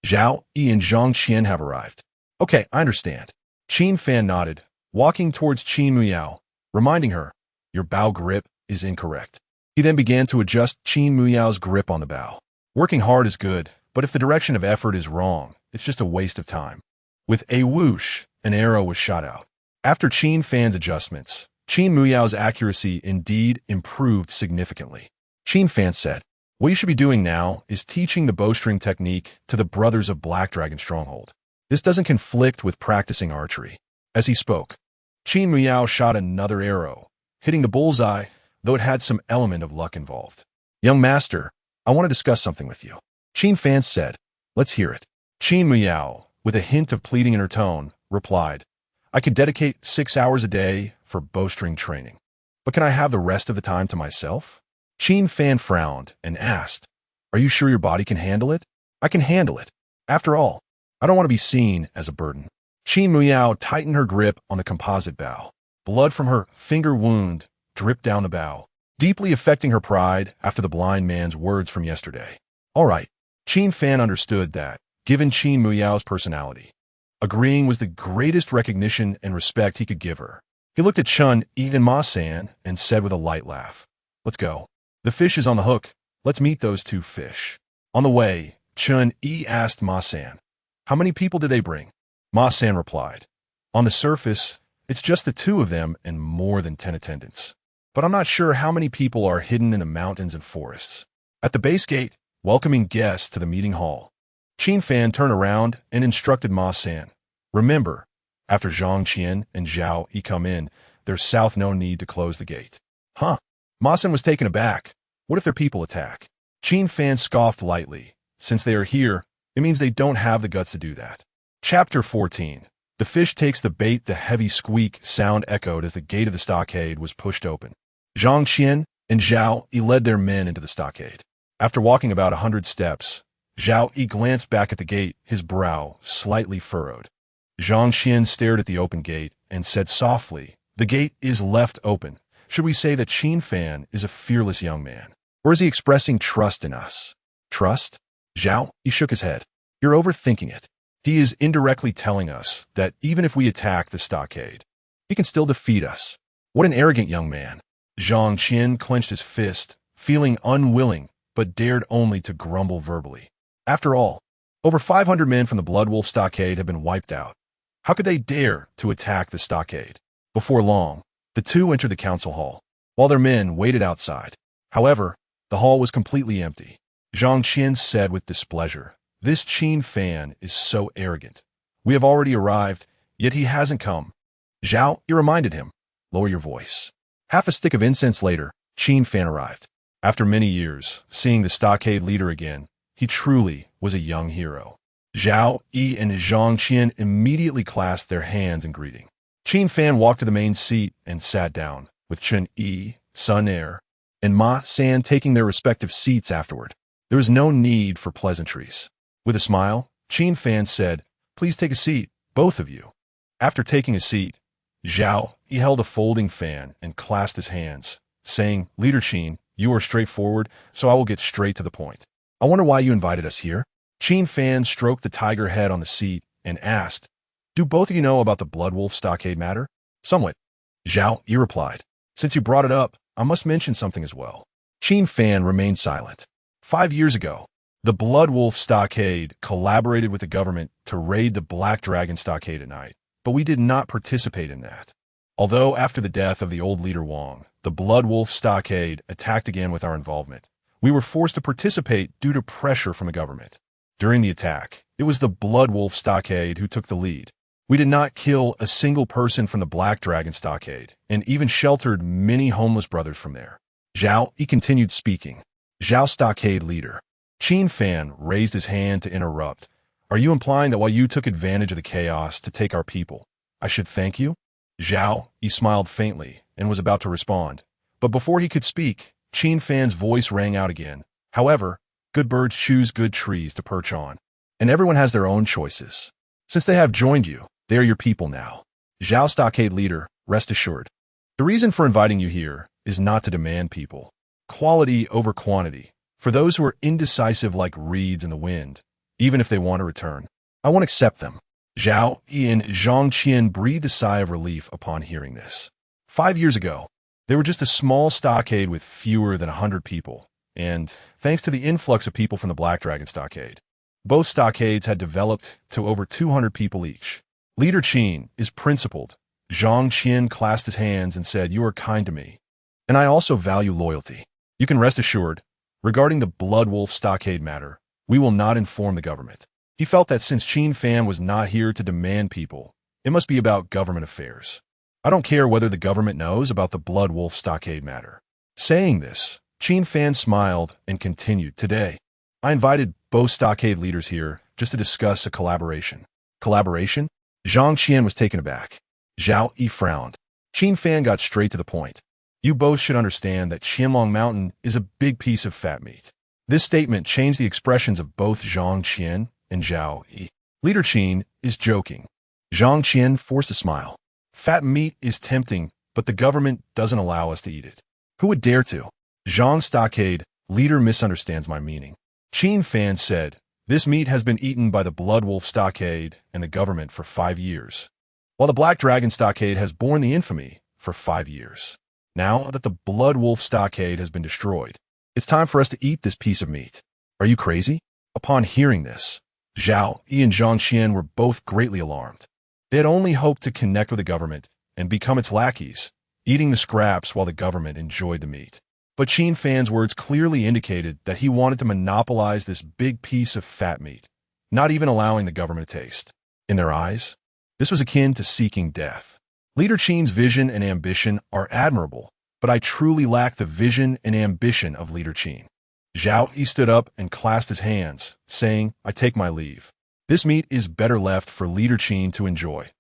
S1: Zhao Yi and Zhang Qian have arrived. Okay, I understand. Qin Fan nodded, walking towards Qin Miao, reminding her, your bow grip is incorrect. He then began to adjust Qin Miao's grip on the bow. Working hard is good, but if the direction of effort is wrong, it's just a waste of time. With a whoosh, an arrow was shot out. After Qin Fan's adjustments, Qin Miao's accuracy indeed improved significantly. Qin Fan said, what you should be doing now is teaching the bowstring technique to the brothers of Black Dragon Stronghold. This doesn't conflict with practicing archery. As he spoke, Qin Miao shot another arrow, hitting the bullseye, though it had some element of luck involved. Young master, I want to discuss something with you. Qin Fan said, let's hear it. Qin Miao, with a hint of pleading in her tone, replied, I could dedicate 6 hours a day for bowstring training. But can I have the rest of the time to myself? Qin Fan frowned and asked, are you sure your body can handle it? I can handle it. After all, I don't want to be seen as a burden. Qin Miao tightened her grip on the composite bow. Blood from her finger wound dripped down the bow, deeply affecting her pride after the blind man's words from yesterday. All right. Qin Fan understood that, given Qin Miao's personality, agreeing was the greatest recognition and respect he could give her. He looked at Chun Yi and Ma San and said with a light laugh, let's go. The fish is on the hook. Let's meet those two fish. On the way, Chun Yi asked Ma San, how many people did they bring? Ma San replied, on the surface, it's just the two of them and more than 10 attendants. But I'm not sure how many people are hidden in the mountains and forests. At the base gate, welcoming guests to the meeting hall, Qin Fan turned around and instructed Ma San, remember, after Zhang Qian and Zhao Yi come in, there's south no need to close the gate. Huh? Ma San was taken aback. What if their people attack? Qin Fan scoffed lightly. Since they are here, it means they don't have the guts to do that. Chapter 14. The fish takes the bait. The heavy squeak sound echoed as the gate of the stockade was pushed open. Zhang Qian and Zhao Yi led their men into the stockade. After walking about 100 steps, Zhao Yi glanced back at the gate, his brow slightly furrowed. Zhang Qian stared at the open gate and said softly, the gate is left open. Should we say that Qin Fan is a fearless young man? Or is he expressing trust in us? Trust? Zhao Yi shook his head. You're overthinking it. He is indirectly telling us that even if we attack the stockade, he can still defeat us. What an arrogant young man. Zhang Qian clenched his fist, feeling unwilling, but dared only to grumble verbally. After all, over 500 men from the Blood Wolf stockade have been wiped out. How could they dare to attack the stockade? Before long, the two entered the council hall, while their men waited outside. However, the hall was completely empty. Zhang Qian said with displeasure, this Qin Fan is so arrogant. We have already arrived, yet he hasn't come. Zhao Yi reminded him, lower your voice. Half a stick of incense later, Qin Fan arrived. After many years, seeing the stockade leader again, he truly was a young hero. Zhao Yi and Zhang Qian immediately clasped their hands in greeting. Qin Fan walked to the main seat and sat down, with Chun Yi, Sun Er, and Ma San taking their respective seats afterward. There was no need for pleasantries. With a smile, Qin Fan said, please take a seat, both of you. After taking a seat, Zhao Yi held a folding fan and clasped his hands, saying, Leader Qin, you are straightforward, so I will get straight to the point. I wonder why you invited us here. Qin Fan stroked the tiger head on the seat and asked, do both of you know about the Blood Wolf stockade matter? Somewhat. Zhao Yi replied, since you brought it up, I must mention something as well. Qin Fan remained silent. 5 years ago, the Blood Wolf stockade collaborated with the government to raid the Black Dragon stockade at night, but we did not participate in that. Although after the death of the old leader Wang, the Blood Wolf Stockade attacked again with our involvement, we were forced to participate due to pressure from the government. During the attack, it was the Blood Wolf Stockade who took the lead. We did not kill a single person from the Black Dragon Stockade, and even sheltered many homeless brothers from there. Zhao, he continued speaking. Zhao Stockade leader. Qin Fan raised his hand to interrupt. Are you implying that while you took advantage of the chaos to take our people, I should thank you? Zhao, he smiled faintly and was about to respond. But before he could speak, Qin Fan's voice rang out again. However, good birds choose good trees to perch on, and everyone has their own choices. Since they have joined you, they are your people now. Zhao Stockade leader, rest assured. The reason for inviting you here is not to demand people. Quality over quantity. For those who are indecisive like reeds in the wind, even if they want to return, I won't accept them. Zhao Yi and Zhang Qian breathed a sigh of relief upon hearing this. 5 years ago, they were just a small stockade with fewer than 100 people, and thanks to the influx of people from the Black Dragon Stockade, both stockades had developed to over 200 people each. Leader Qin is principled. Zhang Qian clasped his hands and said, "You are kind to me, and I also value loyalty. You can rest assured, regarding the Blood Wolf Stockade matter, we will not inform the government." He felt that since Qin Fan was not here to demand people, it must be about government affairs. I don't care whether the government knows about the Blood Wolf Stockade matter. Saying this, Qin Fan smiled and continued, "Today, I invited both stockade leaders here just to discuss a collaboration." Collaboration? Zhang Qian was taken aback. Zhao Yi frowned. Qin Fan got straight to the point. You both should understand that Qianlong Mountain is a big piece of fat meat. This statement changed the expressions of both Zhang Qian and Zhao Yi. Leader Qin is joking. Zhang Qian forced a smile. Fat meat is tempting, but the government doesn't allow us to eat it. Who would dare to? Zhang Stockade, leader misunderstands my meaning. Qin Fan said, this meat has been eaten by the Blood Wolf Stockade and the government for 5 years, while the Black Dragon Stockade has borne the infamy for 5 years. Now that the Blood Wolf Stockade has been destroyed, it's time for us to eat this piece of meat. Are you crazy? Upon hearing this, Zhao Yi and Zhang Qian were both greatly alarmed. They had only hoped to connect with the government and become its lackeys, eating the scraps while the government enjoyed the meat. But Qin Fan's words clearly indicated that he wanted to monopolize this big piece of fat meat, not even allowing the government to taste. In their eyes, this was akin to seeking death. Leader Qin's vision and ambition are admirable, but I truly lack the vision and ambition of Leader Qin. Zhao Yi stood up and clasped his hands, saying, I take my leave. This meat is better left for Leader Qin to enjoy.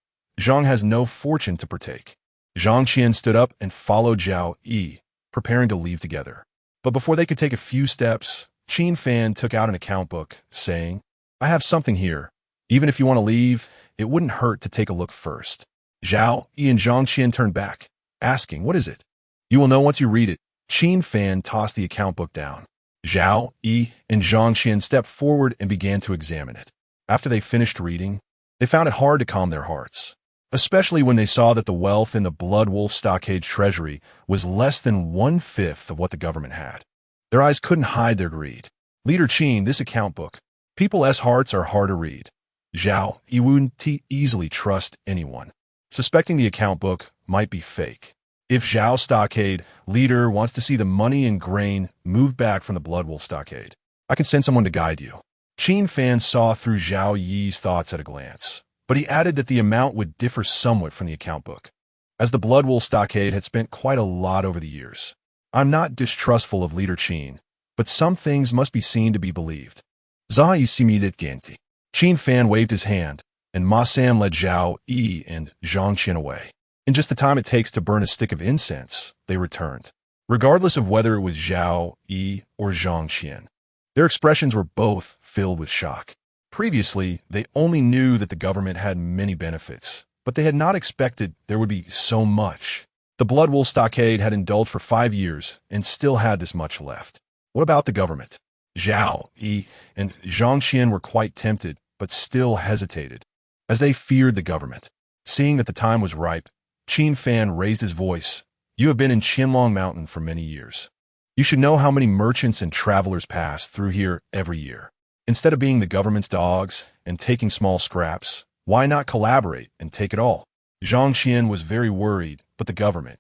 S1: Zhang has no fortune to partake. Zhang Qian stood up and followed Zhao Yi, preparing to leave together. But before they could take a few steps, Qin Fan took out an account book, saying, I have something here. Even if you want to leave, it wouldn't hurt to take a look first. Zhao Yi and Zhang Qian turned back, asking, what is it? You will know once you read it. Qin Fan tossed the account book down. Zhao Yi and Zhang Qian stepped forward and began to examine it. After they finished reading, they found it hard to calm their hearts, especially when they saw that the wealth in the Blood Wolf Stockade treasury was less than 1/5 of what the government had. Their eyes couldn't hide their greed. Leader Qin, this account book. People's hearts are hard to read. Zhao Yi wouldn't easily trust anyone, suspecting the account book might be fake. If Zhao Stockade leader wants to see the money and grain moved back from the Blood Wolf Stockade, I can send someone to guide you. Qin Fan saw through Zhao Yi's thoughts at a glance, but he added that the amount would differ somewhat from the account book, as the Blood Wolf Stockade had spent quite a lot over the years. I'm not distrustful of Leader Qin, but some things must be seen to be believed. Za Yi simidit genti. Qin Fan waved his hand, and Ma Sam led Zhao Yi and Zhang Qian away. In just the time it takes to burn a stick of incense, they returned. Regardless of whether it was Zhao Yi or Zhang Qian, their expressions were both filled with shock. Previously, they only knew that the government had many benefits, but they had not expected there would be so much. The Blood Wolf Stockade had indulged for 5 years and still had this much left. What about the government? Zhao Yi and Zhang Qian were quite tempted, but still hesitated, as they feared the government. Seeing that the time was ripe, Qin Fan raised his voice. You have been in Qianlong Mountain for many years. You should know how many merchants and travelers pass through here every year. Instead of being the government's dogs and taking small scraps, why not collaborate and take it all? Zhang Qian was very worried, but the government.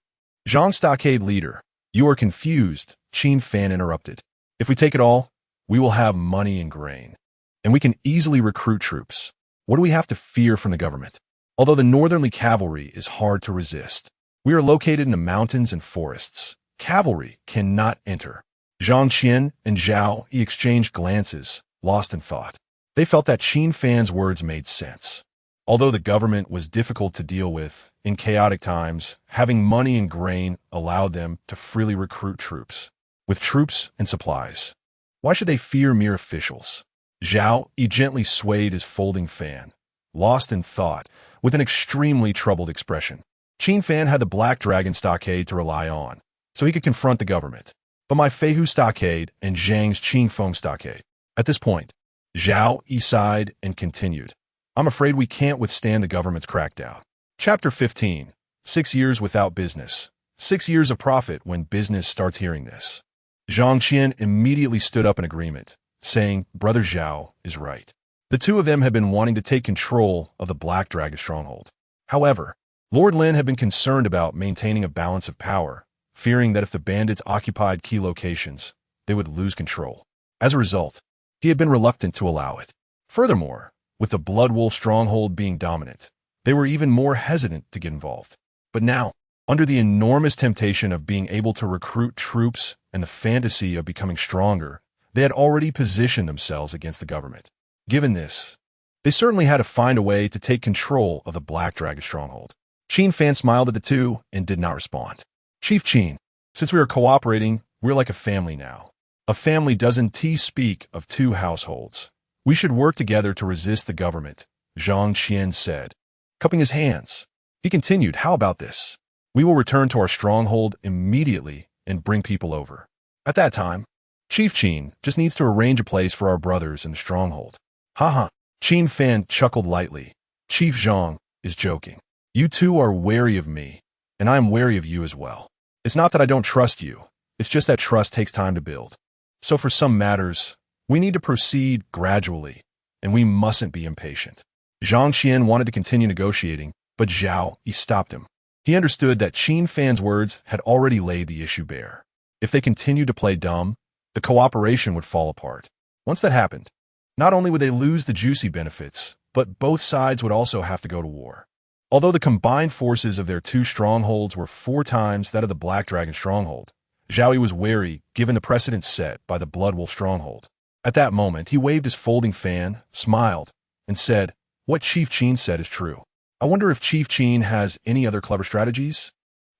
S1: Zhang stockade leader, you are confused, Qin Fan interrupted. If we take it all, we will have money and grain, and we can easily recruit troops. What do we have to fear from the government? Although the northerly cavalry is hard to resist, we are located in the mountains and forests. Cavalry cannot enter. Zhang Qian and Zhao Yi exchanged glances, lost in thought. They felt that Qin Fan's words made sense. Although the government was difficult to deal with, in chaotic times, having money and grain allowed them to freely recruit troops. With troops and supplies, why should they fear mere officials? Zhao Yi gently swayed his folding fan, lost in thought, with an extremely troubled expression. Qin Fan had the Black Dragon stockade to rely on, so he could confront the government. But my Feihu stockade and Zhang's Qingfeng stockade. At this point, Zhao Yi sighed and continued. I'm afraid we can't withstand the government's crackdown. Chapter 15. 6 years without business. 6 years of profit when business starts hearing this. Zhang Qian immediately stood up in agreement, saying, Brother Zhao is right. The two of them had been wanting to take control of the Black Dragon stronghold. However, Lord Lin had been concerned about maintaining a balance of power, fearing that if the bandits occupied key locations, they would lose control. As a result, he had been reluctant to allow it. Furthermore, with the Blood Wolf stronghold being dominant, they were even more hesitant to get involved. But now, under the enormous temptation of being able to recruit troops and the fantasy of becoming stronger, they had already positioned themselves against the government. Given this, they certainly had to find a way to take control of the Black Dragon stronghold. Qin Fan smiled at the two and did not respond. Chief Qin, since we are cooperating, we're like a family now. A family doesn't speak of two households. We should work together to resist the government, Zhang Qian said, cupping his hands. He continued, how about this? We will return to our stronghold immediately and bring people over. At that time, Chief Qin just needs to arrange a place for our brothers in the stronghold. Haha, Qin Fan chuckled lightly. Chief Zhang is joking. You two are wary of me, and I am wary of you as well. It's not that I don't trust you, it's just that trust takes time to build. So for some matters, we need to proceed gradually, and we mustn't be impatient. Zhang Qian wanted to continue negotiating, but Zhao Yi stopped him. He understood that Qin Fan's words had already laid the issue bare. If they continued to play dumb, the cooperation would fall apart. Once that happened, not only would they lose the juicy benefits, but both sides would also have to go to war. Although the combined forces of their two strongholds were 4 times that of the Black Dragon stronghold, Zhao Yi was wary given the precedent set by the Blood Wolf stronghold. At that moment, he waved his folding fan, smiled, and said, What Chief Qin said is true. I wonder if Chief Qin has any other clever strategies?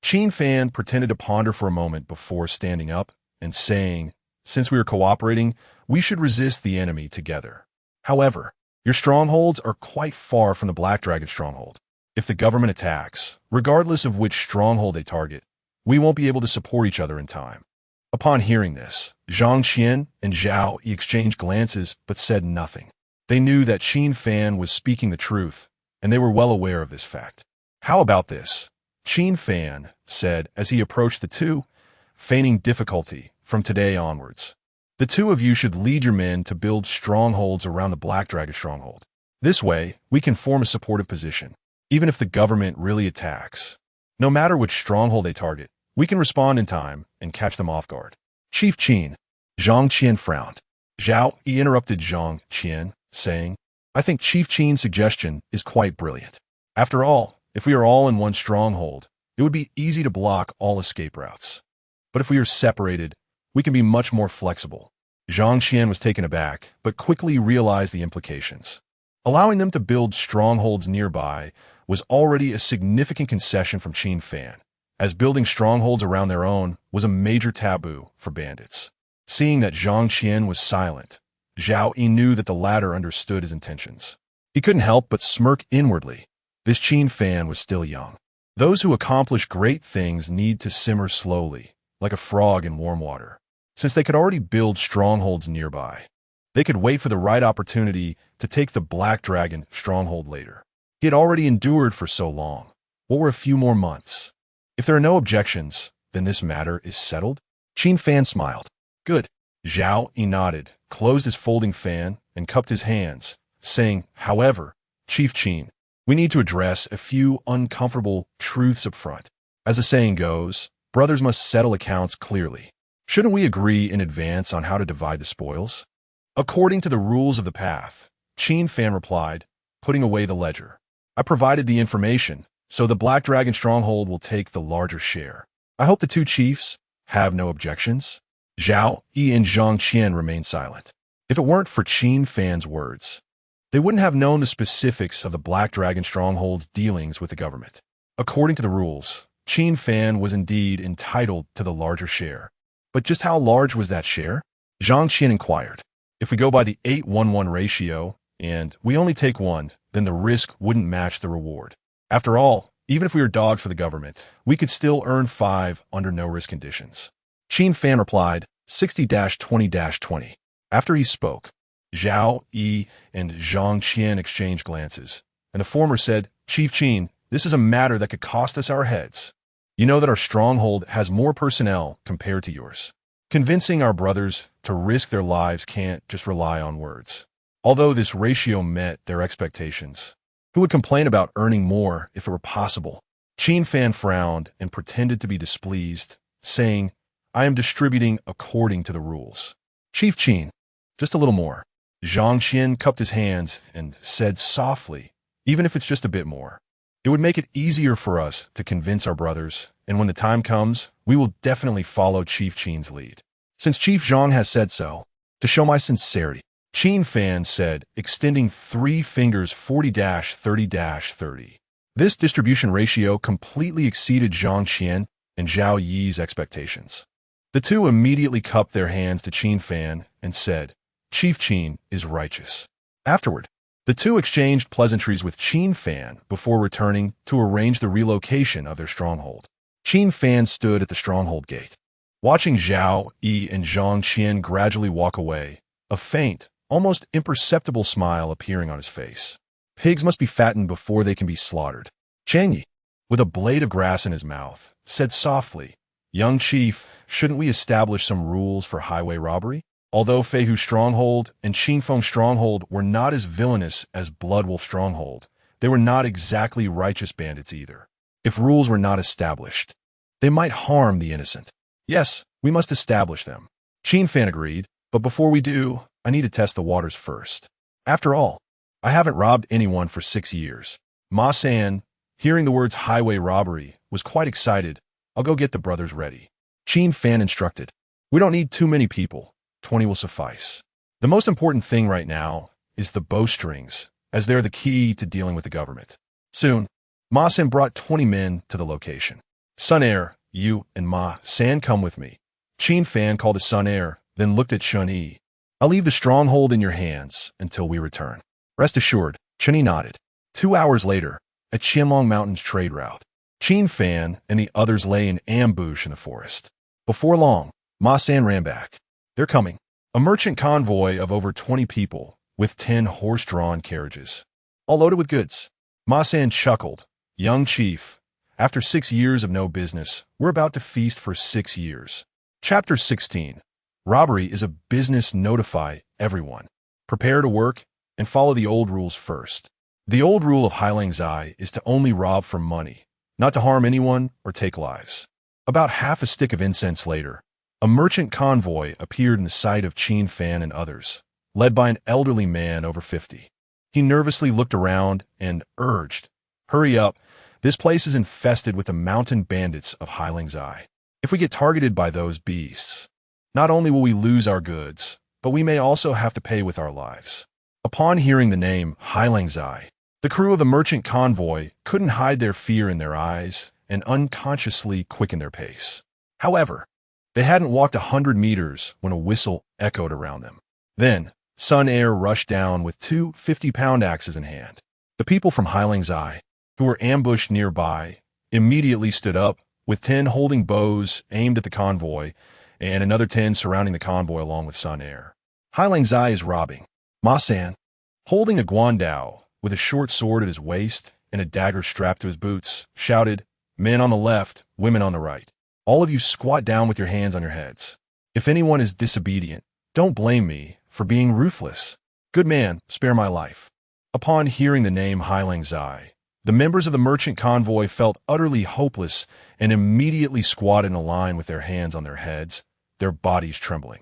S1: Qin Fan pretended to ponder for a moment before standing up and saying, Since we are cooperating, we should resist the enemy together. However, your strongholds are quite far from the Black Dragon stronghold. If the government attacks, regardless of which stronghold they target, we won't be able to support each other in time. Upon hearing this, Zhang Qian and Zhao Yi exchanged glances but said nothing. They knew that Qin Fan was speaking the truth, and they were well aware of this fact. How about this? Qin Fan said as he approached the two, feigning difficulty from today onwards. The two of you should lead your men to build strongholds around the Black Dragon stronghold. This way, we can form a supportive position, even if the government really attacks. No matter which stronghold they target, we can respond in time and catch them off guard. Chief Qin, Zhang Qian frowned. Zhao Yi interrupted Zhang Qian, saying, I think Chief Qin's suggestion is quite brilliant. After all, if we are all in one stronghold, it would be easy to block all escape routes. But if we are separated, we can be much more flexible. Zhang Qian was taken aback, but quickly realized the implications. Allowing them to build strongholds nearby was already a significant concession from Qin Fan, as building strongholds around their own was a major taboo for bandits. Seeing that Zhang Qian was silent, Zhao Yi knew that the latter understood his intentions. He couldn't help but smirk inwardly. This Qin Fan was still young. Those who accomplish great things need to simmer slowly, like a frog in warm water. Since they could already build strongholds nearby, they could wait for the right opportunity to take the Black Dragon stronghold later. He had already endured for so long. What were a few more months? If there are no objections, then this matter is settled? Qin Fan smiled. Good. Zhao Yi nodded, closed his folding fan, and cupped his hands, saying, However, Chief Qin, we need to address a few uncomfortable truths up front. As the saying goes, brothers must settle accounts clearly. Shouldn't we agree in advance on how to divide the spoils? According to the rules of the path, Qin Fan replied, putting away the ledger. I provided the information, so the Black Dragon Stronghold will take the larger share. I hope the two chiefs have no objections. Zhao Yi and Zhang Qian remained silent. If it weren't for Qin Fan's words, they wouldn't have known the specifics of the Black Dragon Stronghold's dealings with the government. According to the rules, Qin Fan was indeed entitled to the larger share. But just how large was that share? Zhang Qian inquired. If we go by the 8-1-1 ratio, and we only take one, then the risk wouldn't match the reward. After all, even if we were dogged for the government, we could still earn 5 under no-risk conditions. Qin Fan replied, 60-20-20. After he spoke, Zhao Yi and Zhang Qian exchanged glances, and the former said, Chief Qin, this is a matter that could cost us our heads. You know that our stronghold has more personnel compared to yours. Convincing our brothers to risk their lives can't just rely on words. Although this ratio met their expectations, who would complain about earning more if it were possible? Qin Fan frowned and pretended to be displeased, saying, I am distributing according to the rules. Chief Qin, just a little more. Zhang Qian cupped his hands and said softly, even if it's just a bit more. It would make it easier for us to convince our brothers, and when the time comes, we will definitely follow Chief Qin's lead. Since Chief Zhang has said so, to show my sincerity, Qin Fan said, extending 3 fingers 40-30-30. This distribution ratio completely exceeded Zhang Qian and Zhao Yi's expectations. The two immediately cupped their hands to Qin Fan and said, Chief Qin is righteous. Afterward, the two exchanged pleasantries with Qin Fan before returning to arrange the relocation of their stronghold. Qin Fan stood at the stronghold gate, watching Zhao Yi and Zhang Qian gradually walk away, a faint, almost imperceptible smile appearing on his face. Pigs must be fattened before they can be slaughtered. Chang Yi, with a blade of grass in his mouth, said softly, Young chief, shouldn't we establish some rules for highway robbery? Although Feihu Stronghold and Qingfeng Stronghold were not as villainous as Bloodwolf Stronghold, they were not exactly righteous bandits either. If rules were not established, they might harm the innocent. Yes, we must establish them. Qin Fan agreed, but before we do, I need to test the waters first. After all, I haven't robbed anyone for 6 years. Ma San, hearing the words highway robbery, was quite excited. I'll go get the brothers ready. Qin Fan instructed. We don't need too many people. 20 will suffice. The most important thing right now is the bowstrings, as they're the key to dealing with the government. Soon, Ma San brought 20 men to the location. Sun Air, you and Ma San come with me. Qin Fan called to Sun Air, then looked at Chun Yi. I'll leave the stronghold in your hands until we return. Rest assured, Chun Yi nodded. 2 hours later, at Qianlong Mountain's trade route, Qin Fan and the others lay in ambush in the forest. Before long, Ma San ran back. They're coming. A merchant convoy of over 20 people, with 10 horse-drawn carriages, all loaded with goods. Ma San chuckled. Young chief, after 6 years of no business, we're about to feast for 6 years. Chapter 16. Robbery is a business. Notify everyone. Prepare to work and follow the old rules first. The old rule of Highlang Zai is to only rob for money, not to harm anyone or take lives. About half a stick of incense later, a merchant convoy appeared in the sight of Qin Fan and others, led by an elderly man over 50. He nervously looked around and urged, Hurry up, this place is infested with the mountain bandits of Highlang Zai. If we get targeted by those beasts, not only will we lose our goods, but we may also have to pay with our lives. Upon hearing the name Highlang Zai, the crew of the merchant convoy couldn't hide their fear in their eyes and unconsciously quickened their pace. However, they hadn't walked 100 meters when a whistle echoed around them. Then, Sun Air rushed down with 2 50-pound axes in hand. The people from Highlang Zai, who were ambushed nearby, immediately stood up, with 10 holding bows aimed at the convoy and another 10 surrounding the convoy along with Sun Air. Highlang Zai is robbing. Ma San, holding a guandao with a short sword at his waist and a dagger strapped to his boots, shouted, Men on the left, women on the right. All of you squat down with your hands on your heads. If anyone is disobedient, don't blame me for being ruthless. Good man, spare my life. Upon hearing the name Highlang Zai, The members of the merchant convoy felt utterly hopeless and immediately squatted in a line with their hands on their heads, their bodies trembling.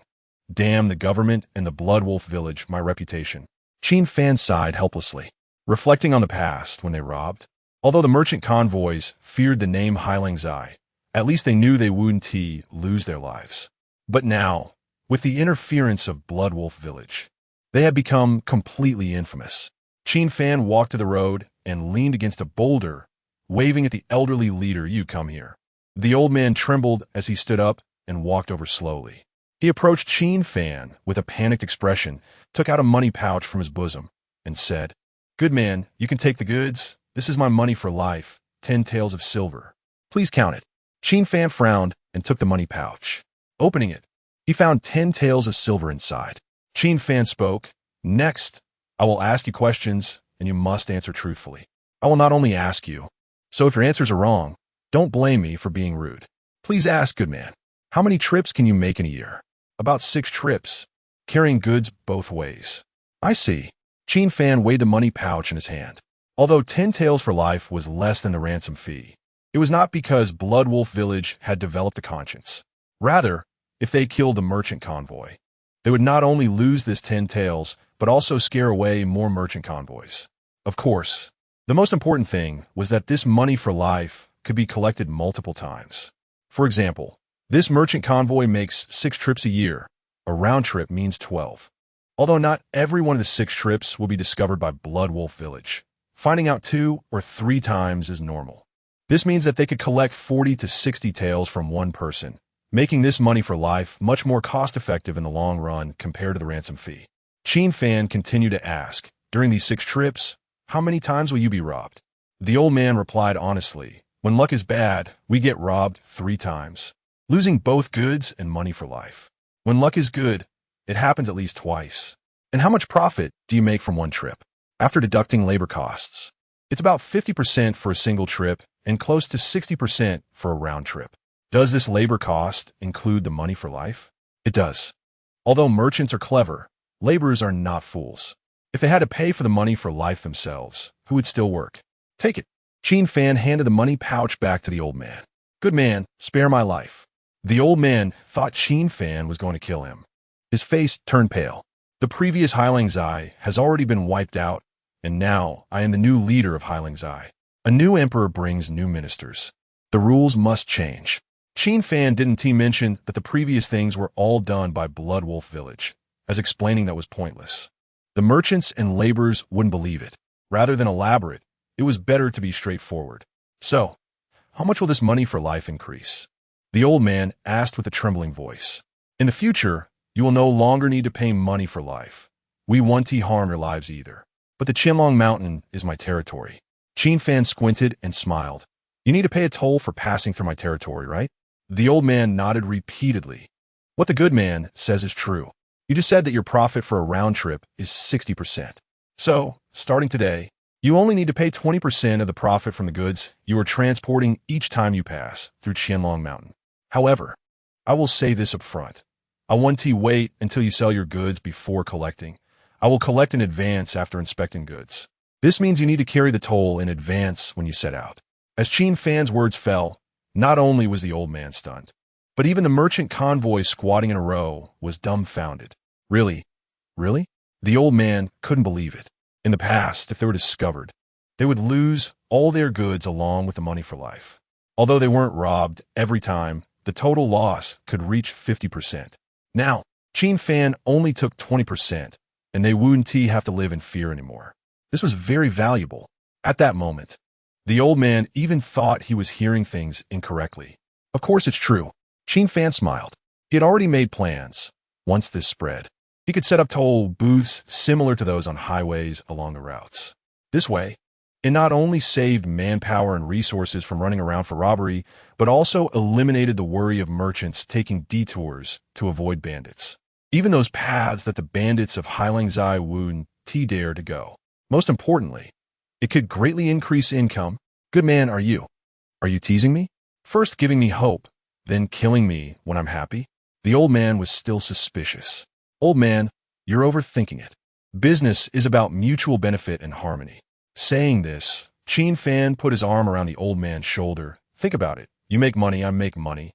S1: Damn the government and the Blood Wolf village, my reputation. Qin Fan sighed helplessly, reflecting on the past when they robbed. Although the merchant convoys feared the name Heilangzai, at least they knew they wouldn't lose their lives. But now, with the interference of Blood Wolf village, they had become completely infamous. Qin Fan walked to the road and leaned against a boulder, waving at the elderly leader. You come here. The old man trembled as he stood up and walked over slowly. He approached Qin Fan with a panicked expression, took out a money pouch from his bosom, and said, "Good man, you can take the goods. This is my money for life, 10 taels of silver. Please count it." Qin Fan frowned and took the money pouch. Opening it, he found 10 taels of silver inside. Qin Fan spoke, "Next, I will ask you questions, and you must answer truthfully. I will not only ask you, so if your answers are wrong, don't blame me for being rude. Please ask, good man, how many trips can you make in a year?" "About 6 trips, carrying goods both ways." "I see." Qin Fan weighed the money pouch in his hand. Although 10 taels for life was less than the ransom fee, it was not because Blood Wolf village had developed a conscience. Rather, if they killed the merchant convoy, they would not only lose this 10 taels, but also scare away more merchant convoys. Of course, the most important thing was that this money for life could be collected multiple times. For example, this merchant convoy makes 6 trips a year. A round trip means 12. Although not every one of the 6 trips will be discovered by Blood Wolf village, finding out 2 or 3 times is normal. This means that they could collect 40 to 60 taels from one person, making this money for life much more cost-effective in the long run compared to the ransom fee. Qin Fan continued to ask, "During these 6 trips, how many times will you be robbed?" The old man replied honestly, "When luck is bad, we get robbed 3 times, losing both goods and money for life. When luck is good, it happens at least twice." "And how much profit do you make from one trip?" "After deducting labor costs, it's about 50% for a single trip and close to 60% for a round trip." "Does this labor cost include the money for life?" "It does." Although merchants are clever, laborers are not fools. If they had to pay for the money for life themselves, who would still work? "Take it." Qin Fan handed the money pouch back to the old man. "Good man, spare my life." The old man thought Qin Fan was going to kill him. His face turned pale. "The previous Heilangzai has already been wiped out, and now I am the new leader of Heilangzai. A new emperor brings new ministers. The rules must change." Qin Fan didn't mention that the previous things were all done by Blood Wolf village, as explaining that was pointless. The merchants and laborers wouldn't believe it. Rather than elaborate, it was better to be straightforward. "So, how much will this money for life increase?" The old man asked with a trembling voice. "In the future, you will no longer need to pay money for life. We won't harm your lives either. But the Qianlong Mountain is my territory." Qin Fan squinted and smiled. "You need to pay a toll for passing through my territory, right?" The old man nodded repeatedly. "What the good man says is true. You just said that your profit for a round trip is 60%. So, starting today, you only need to pay 20% of the profit from the goods you are transporting each time you pass through Qianlong Mountain. However, I will say this up front. I want you to wait until you sell your goods before collecting. I will collect in advance after inspecting goods. This means you need to carry the toll in advance when you set out." As Qin Fan's words fell, not only was the old man stunned, but even the merchant convoy squatting in a row was dumbfounded. "Really? Really?" The old man couldn't believe it. In the past, if they were discovered, they would lose all their goods along with the money for life. Although they weren't robbed every time, the total loss could reach 50%. Now, Qin Fan only took 20%, and they wouldn't have to live in fear anymore. This was very valuable. At that moment, the old man even thought he was hearing things incorrectly. "Of course it's true." Qin Fan smiled. He had already made plans. Once this spread, he could set up toll booths similar to those on highways along the routes. This way, it not only saved manpower and resources from running around for robbery, but also eliminated the worry of merchants taking detours to avoid bandits. Even those paths that the bandits of Heilangzai wouldn't dare to go. Most importantly, it could greatly increase income. "Good man, are you? Are you teasing me? First giving me hope, then killing me when I'm happy?" The old man was still suspicious. "Old man, you're overthinking it. Business is about mutual benefit and harmony." Saying this, Qin Fan put his arm around the old man's shoulder. Think about it. You make money, I make money.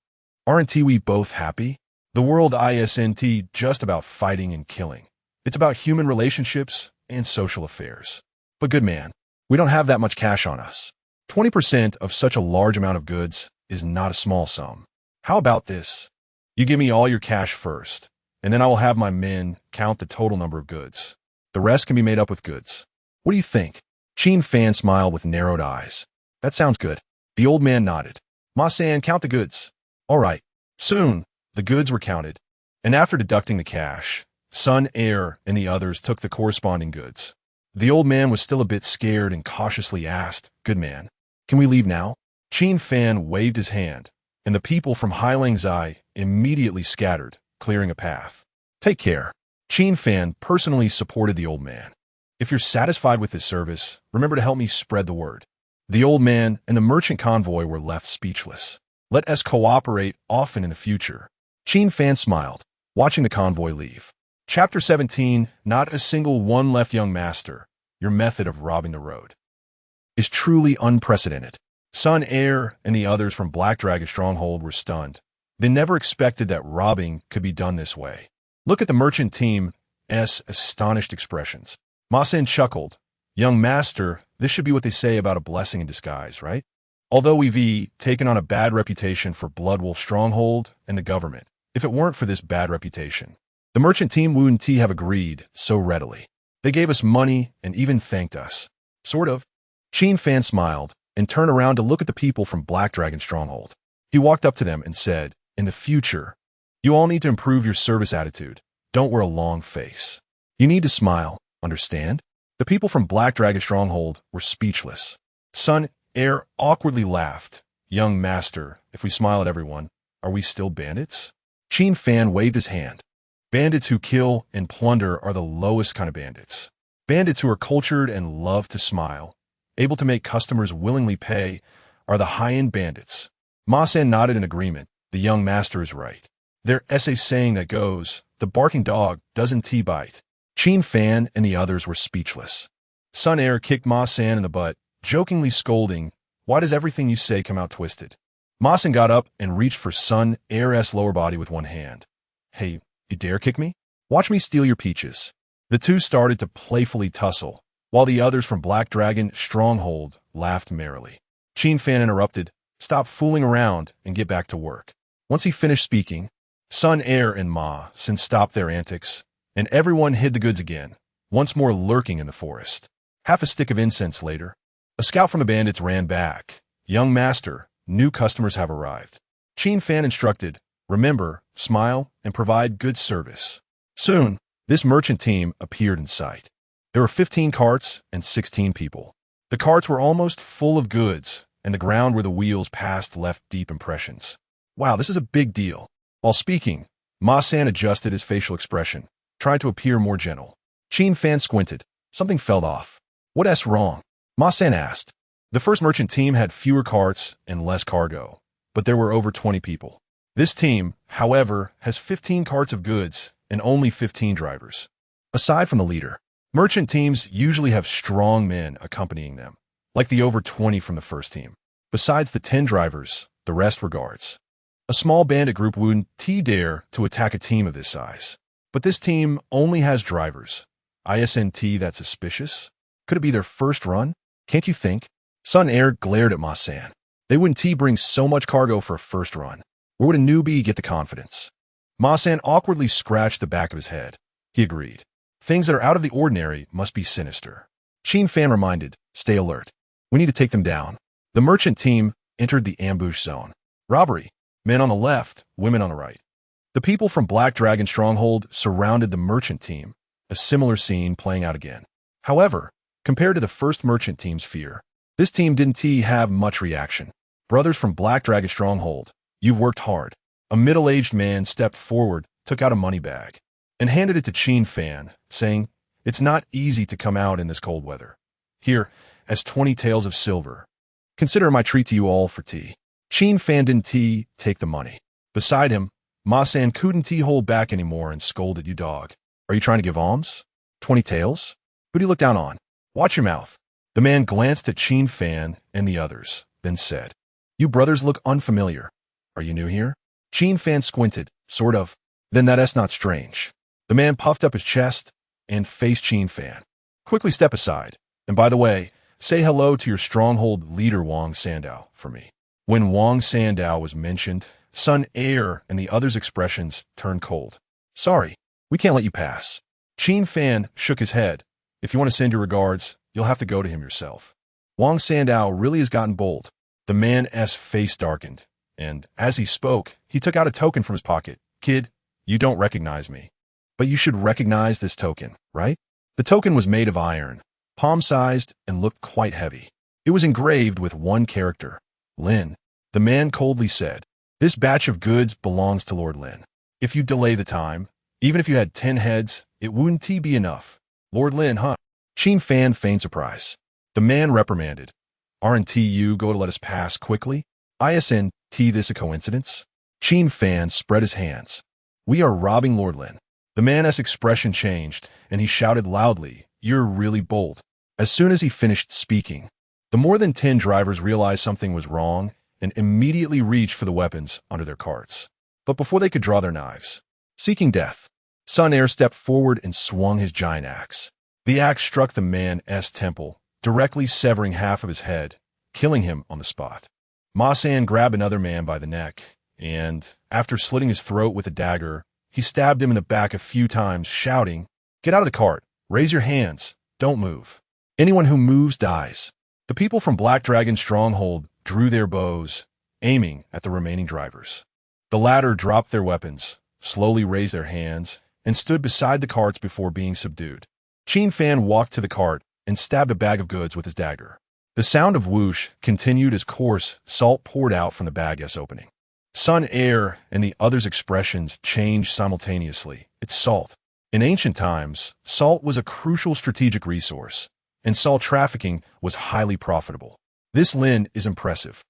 S1: Aren't we both happy? The world isn't just about fighting and killing. It's about human relationships and social affairs. But good man, we don't have that much cash on us. 20% of such a large amount of goods is not a small sum. How about this? You give me all your cash first, and then I will have my men count the total number of goods. The rest can be made up with goods. What do you think? Qin Fan smiled with narrowed eyes. That sounds good. The old man nodded. Ma-san, count the goods. All right. Soon, the goods were counted, and after deducting the cash, son, heir, and the others took the corresponding goods. The old man was still a bit scared and cautiously asked, Good man, can we leave now? Qin Fan waved his hand, and the people from Heilangzai immediately scattered, clearing a path. Take care. Qin Fan personally supported the old man. If you're satisfied with this service, remember to help me spread the word. The old man and the merchant convoy were left speechless. Let us cooperate often in the future. Qin Fan smiled, watching the convoy leave. Chapter 17, Not a single one left, young master. Your method of robbing the road is truly unprecedented. Son, heir, and the others from Black Dragon Stronghold were stunned. They never expected that robbing could be done this way. Look at the merchant team's astonished expressions. Ma-san chuckled. Young master, this should be what they say about a blessing in disguise, right? Although we've taken on a bad reputation for Bloodwolf Stronghold and the government, if it weren't for this bad reputation, the merchant team wouldn't have agreed so readily. They gave us money and even thanked us. Sort of. Qin Fan smiled and turned around to look at the people from Black Dragon Stronghold. He walked up to them and said, In the future, you all need to improve your service attitude. Don't wear a long face. You need to smile, understand? The people from Black Dragon Stronghold were speechless. Son, heir awkwardly laughed. Young master, if we smile at everyone, are we still bandits? Qin Fan waved his hand. Bandits who kill and plunder are the lowest kind of bandits. Bandits who are cultured and love to smile, able to make customers willingly pay, are the high-end bandits. Ma-san nodded in agreement. The young master is right. There's a saying that goes, the barking dog doesn't bite. Qin Fan and the others were speechless. Son heir kicked Ma-san in the butt, jokingly scolding, Why does everything you say come out twisted? Ma-san got up and reached for son heir's lower body with one hand. Hey, you dare kick me? Watch me steal your peaches. The two started to playfully tussle, while the others from Black Dragon Stronghold laughed merrily. Qin Fan interrupted, Stop fooling around and get back to work. Once he finished speaking, son heir and Ma-san stopped their antics, and everyone hid the goods again, once more lurking in the forest. Half a stick of incense later, a scout from the bandits ran back. Young master, new customers have arrived. Qin Fan instructed, Remember, smile, and provide good service. Soon, this merchant team appeared in sight. There were 15 carts and 16 people. The carts were almost full of goods, and the ground where the wheels passed left deep impressions. Wow, this is a big deal. While speaking, Ma-san adjusted his facial expression, trying to appear more gentle. Qin Fan squinted. Something fell off. What's wrong? Ma-san asked. The first merchant team had fewer carts and less cargo, but there were over 20 people. This team, however, has 15 carts of goods and only 15 drivers. Aside from the leader, merchant teams usually have strong men accompanying them, like the over 20 from the first team. Besides the 10 drivers, the rest were guards. A small bandit group wouldn't dare to attack a team of this size. But this team only has drivers. Isn't that suspicious? Could it be their first run? Can't you think? Son heir glared at Ma-san. They wouldn't bring so much cargo for a first run. Where would a newbie get the confidence? Ma-san awkwardly scratched the back of his head. He agreed. Things that are out of the ordinary must be sinister. Qin Fan reminded, Stay alert. We need to take them down. The merchant team entered the ambush zone. Robbery. Men on the left, women on the right. The people from Black Dragon Stronghold surrounded the merchant team, a similar scene playing out again. However, compared to the first merchant team's fear, this team didn't have much reaction. Brothers from Black Dragon Stronghold, you've worked hard. A middle-aged man stepped forward, took out a money bag, and handed it to Qin Fan, saying, It's not easy to come out in this cold weather. Here, as 20 taels of silver. Consider my treat to you all for tea. Qin Fan didn't take the money. Beside him, Ma-san couldn't hold back anymore and scolded, You dog. Are you trying to give alms? 20 taels? Who do you look down on? Watch your mouth. The man glanced at Qin Fan and the others, then said, "You brothers look unfamiliar. Are you new here?" Qin Fan squinted, sort of. "Then that's not strange." The man puffed up his chest and faced Qin Fan. "Quickly step aside. And by the way, say hello to your stronghold leader Wang Sandow for me." When Wang Sandow was mentioned, Sun Air and the others' expressions turned cold. "Sorry, we can't let you pass." Qin Fan shook his head. "If you want to send your regards, you'll have to go to him yourself." Wang Sandow really has gotten bold. The man's face darkened, and as he spoke, he took out a token from his pocket. "Kid, you don't recognize me, but you should recognize this token, right?" The token was made of iron, palm-sized, and looked quite heavy. It was engraved with one character, Lin. The man coldly said, "This batch of goods belongs to Lord Lin. If you delay the time, even if you had 10 heads, it wouldn't be enough." "Lord Lin, huh?" Qin Fan feigned surprise. The man reprimanded, "Aren't you going to let us pass quickly? Isn't this a coincidence?" Qin Fan spread his hands. "We are robbing Lord Lin." The man's expression changed, and he shouted loudly, "You're really bold." As soon as he finished speaking, the more than 10 drivers realized something was wrong and immediately reached for the weapons under their carts. But before they could draw their knives, seeking death, Sun Air stepped forward and swung his giant axe. The axe struck the man's temple, directly severing half of his head, killing him on the spot. Ma San grabbed another man by the neck, and, after slitting his throat with a dagger, he stabbed him in the back a few times, shouting, "Get out of the cart! Raise your hands! Don't move! Anyone who moves dies." The people from Black Dragon's stronghold drew their bows, aiming at the remaining drivers. The latter dropped their weapons, slowly raised their hands, and stood beside the carts before being subdued. Qin Fan walked to the cart and stabbed a bag of goods with his dagger. The sound of whoosh continued as coarse salt poured out from the bag's opening. Sun Air and the others' expressions changed simultaneously. It's salt. In ancient times, salt was a crucial strategic resource, and salt trafficking was highly profitable. "This Lin is impressive."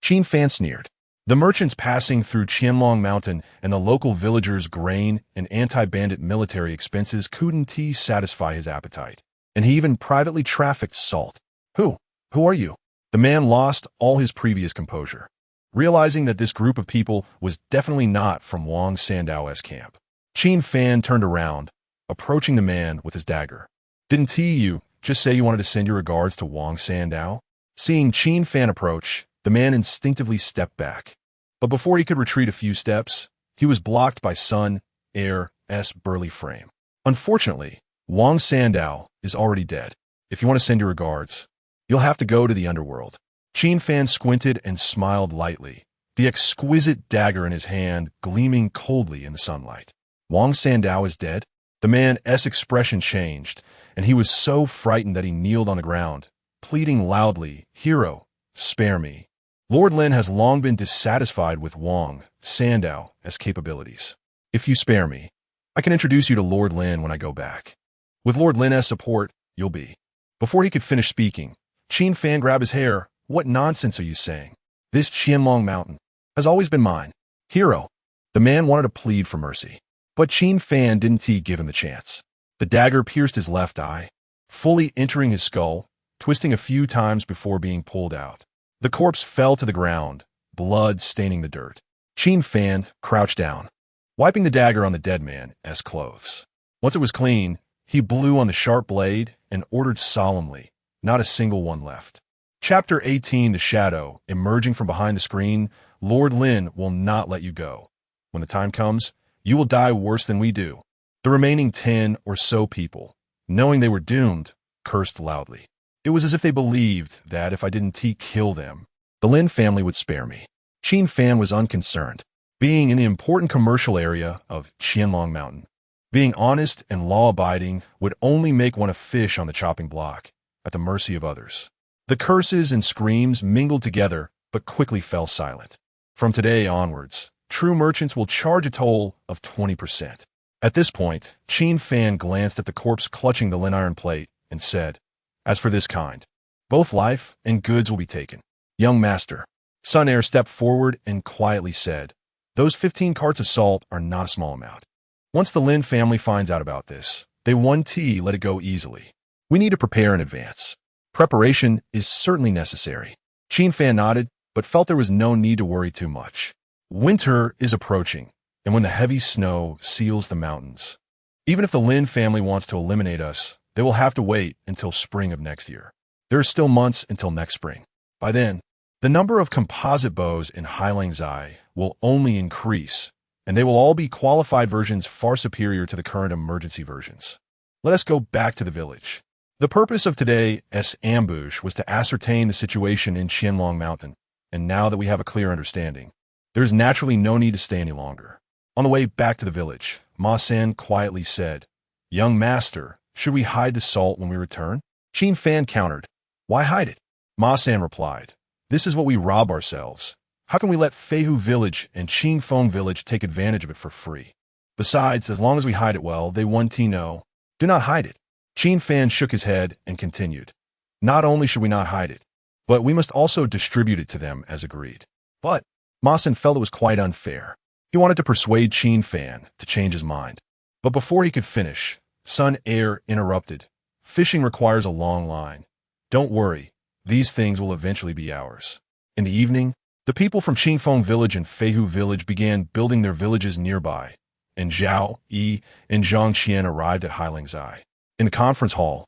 S1: Qin Fan sneered. The merchants passing through Qianlong Mountain and the local villagers' grain and anti-bandit military expenses couldn't satisfy his appetite, and he even privately trafficked salt. Who are you?" The man lost all his previous composure, realizing that this group of people was definitely not from Wang Sandow's camp. Qin Fan turned around, approaching the man with his dagger. "Didn't you just say you wanted to send your regards to Wang Sandow?" Seeing Qin Fan approach, the man instinctively stepped back. But before he could retreat a few steps, he was blocked by Sun Air's burly frame. "Unfortunately, Wang Sandow is already dead. If you want to send your regards, you'll have to go to the underworld." Qin Fan squinted and smiled lightly, the exquisite dagger in his hand gleaming coldly in the sunlight. "Wang Sandow is dead?" The man's expression changed, and he was so frightened that he kneeled on the ground, pleading loudly, "Hero, spare me. Lord Lin has long been dissatisfied with Wang Sandow's capabilities. If you spare me, I can introduce you to Lord Lin when I go back. With Lord Lin's support, you'll be." Before he could finish speaking, Qin Fan grabbed his hair. "What nonsense are you saying? This Qianlong Mountain has always been mine. Hero." The man wanted to plead for mercy, but Qin Fan didn't give him the chance. The dagger pierced his left eye, fully entering his skull, twisting a few times before being pulled out. The corpse fell to the ground, blood staining the dirt. Qin Fan crouched down, wiping the dagger on the dead man's clothes. Once it was clean, he blew on the sharp blade and ordered solemnly, "Not a single one left." Chapter 18, The Shadow. Emerging from behind the screen, Lord Lin will not let you go. When the time comes, you will die worse than we do. The remaining 10 or so people, knowing they were doomed, cursed loudly. It was as if they believed that if I didn't kill them, the Lin family would spare me. Qin Fan was unconcerned, being in the important commercial area of Qianlong Mountain. Being honest and law-abiding would only make one a fish on the chopping block, at the mercy of others. The curses and screams mingled together, but quickly fell silent. From today onwards, true merchants will charge a toll of 20%. At this point, Qin Fan glanced at the corpse clutching the Lin iron plate and said, "As for this kind, both life and goods will be taken." "Young master." Sun Air stepped forward and quietly said, "Those 15 carts of salt are not a small amount. Once the Lin family finds out about this, they won't let it go easily. We need to prepare in advance." Preparation is certainly necessary. Qin Fan nodded, but felt there was no need to worry too much. Winter is approaching, and when the heavy snow seals the mountains, even if the Lin family wants to eliminate us, they will have to wait until spring of next year. There are still months until next spring. By then, the number of composite bows in Heilangzai will only increase, and they will all be qualified versions far superior to the current emergency versions. Let us go back to the village. The purpose of today's ambush was to ascertain the situation in Qianlong Mountain, and now that we have a clear understanding, there is naturally no need to stay any longer. On the way back to the village, Ma San quietly said, "Young master, should we hide the salt when we return?" Qin Fan countered, "Why hide it?" Ma San replied, "This is what we rob ourselves. How can we let Feihu village and Qingfeng village take advantage of it for free? Besides, as long as we hide it well, they want to know. Do not hide it." Qin Fan shook his head and continued, "Not only should we not hide it, but we must also distribute it to them as agreed." But Ma San felt it was quite unfair. He wanted to persuade Qin Fan to change his mind. But before he could finish, Sun Air interrupted. "Fishing requires a long line. Don't worry, these things will eventually be ours." In the evening, the people from Qingfeng village and Feihu village began building their villages nearby, and Zhao, Yi, and Zhang Qian arrived at Heilangzai. In the conference hall,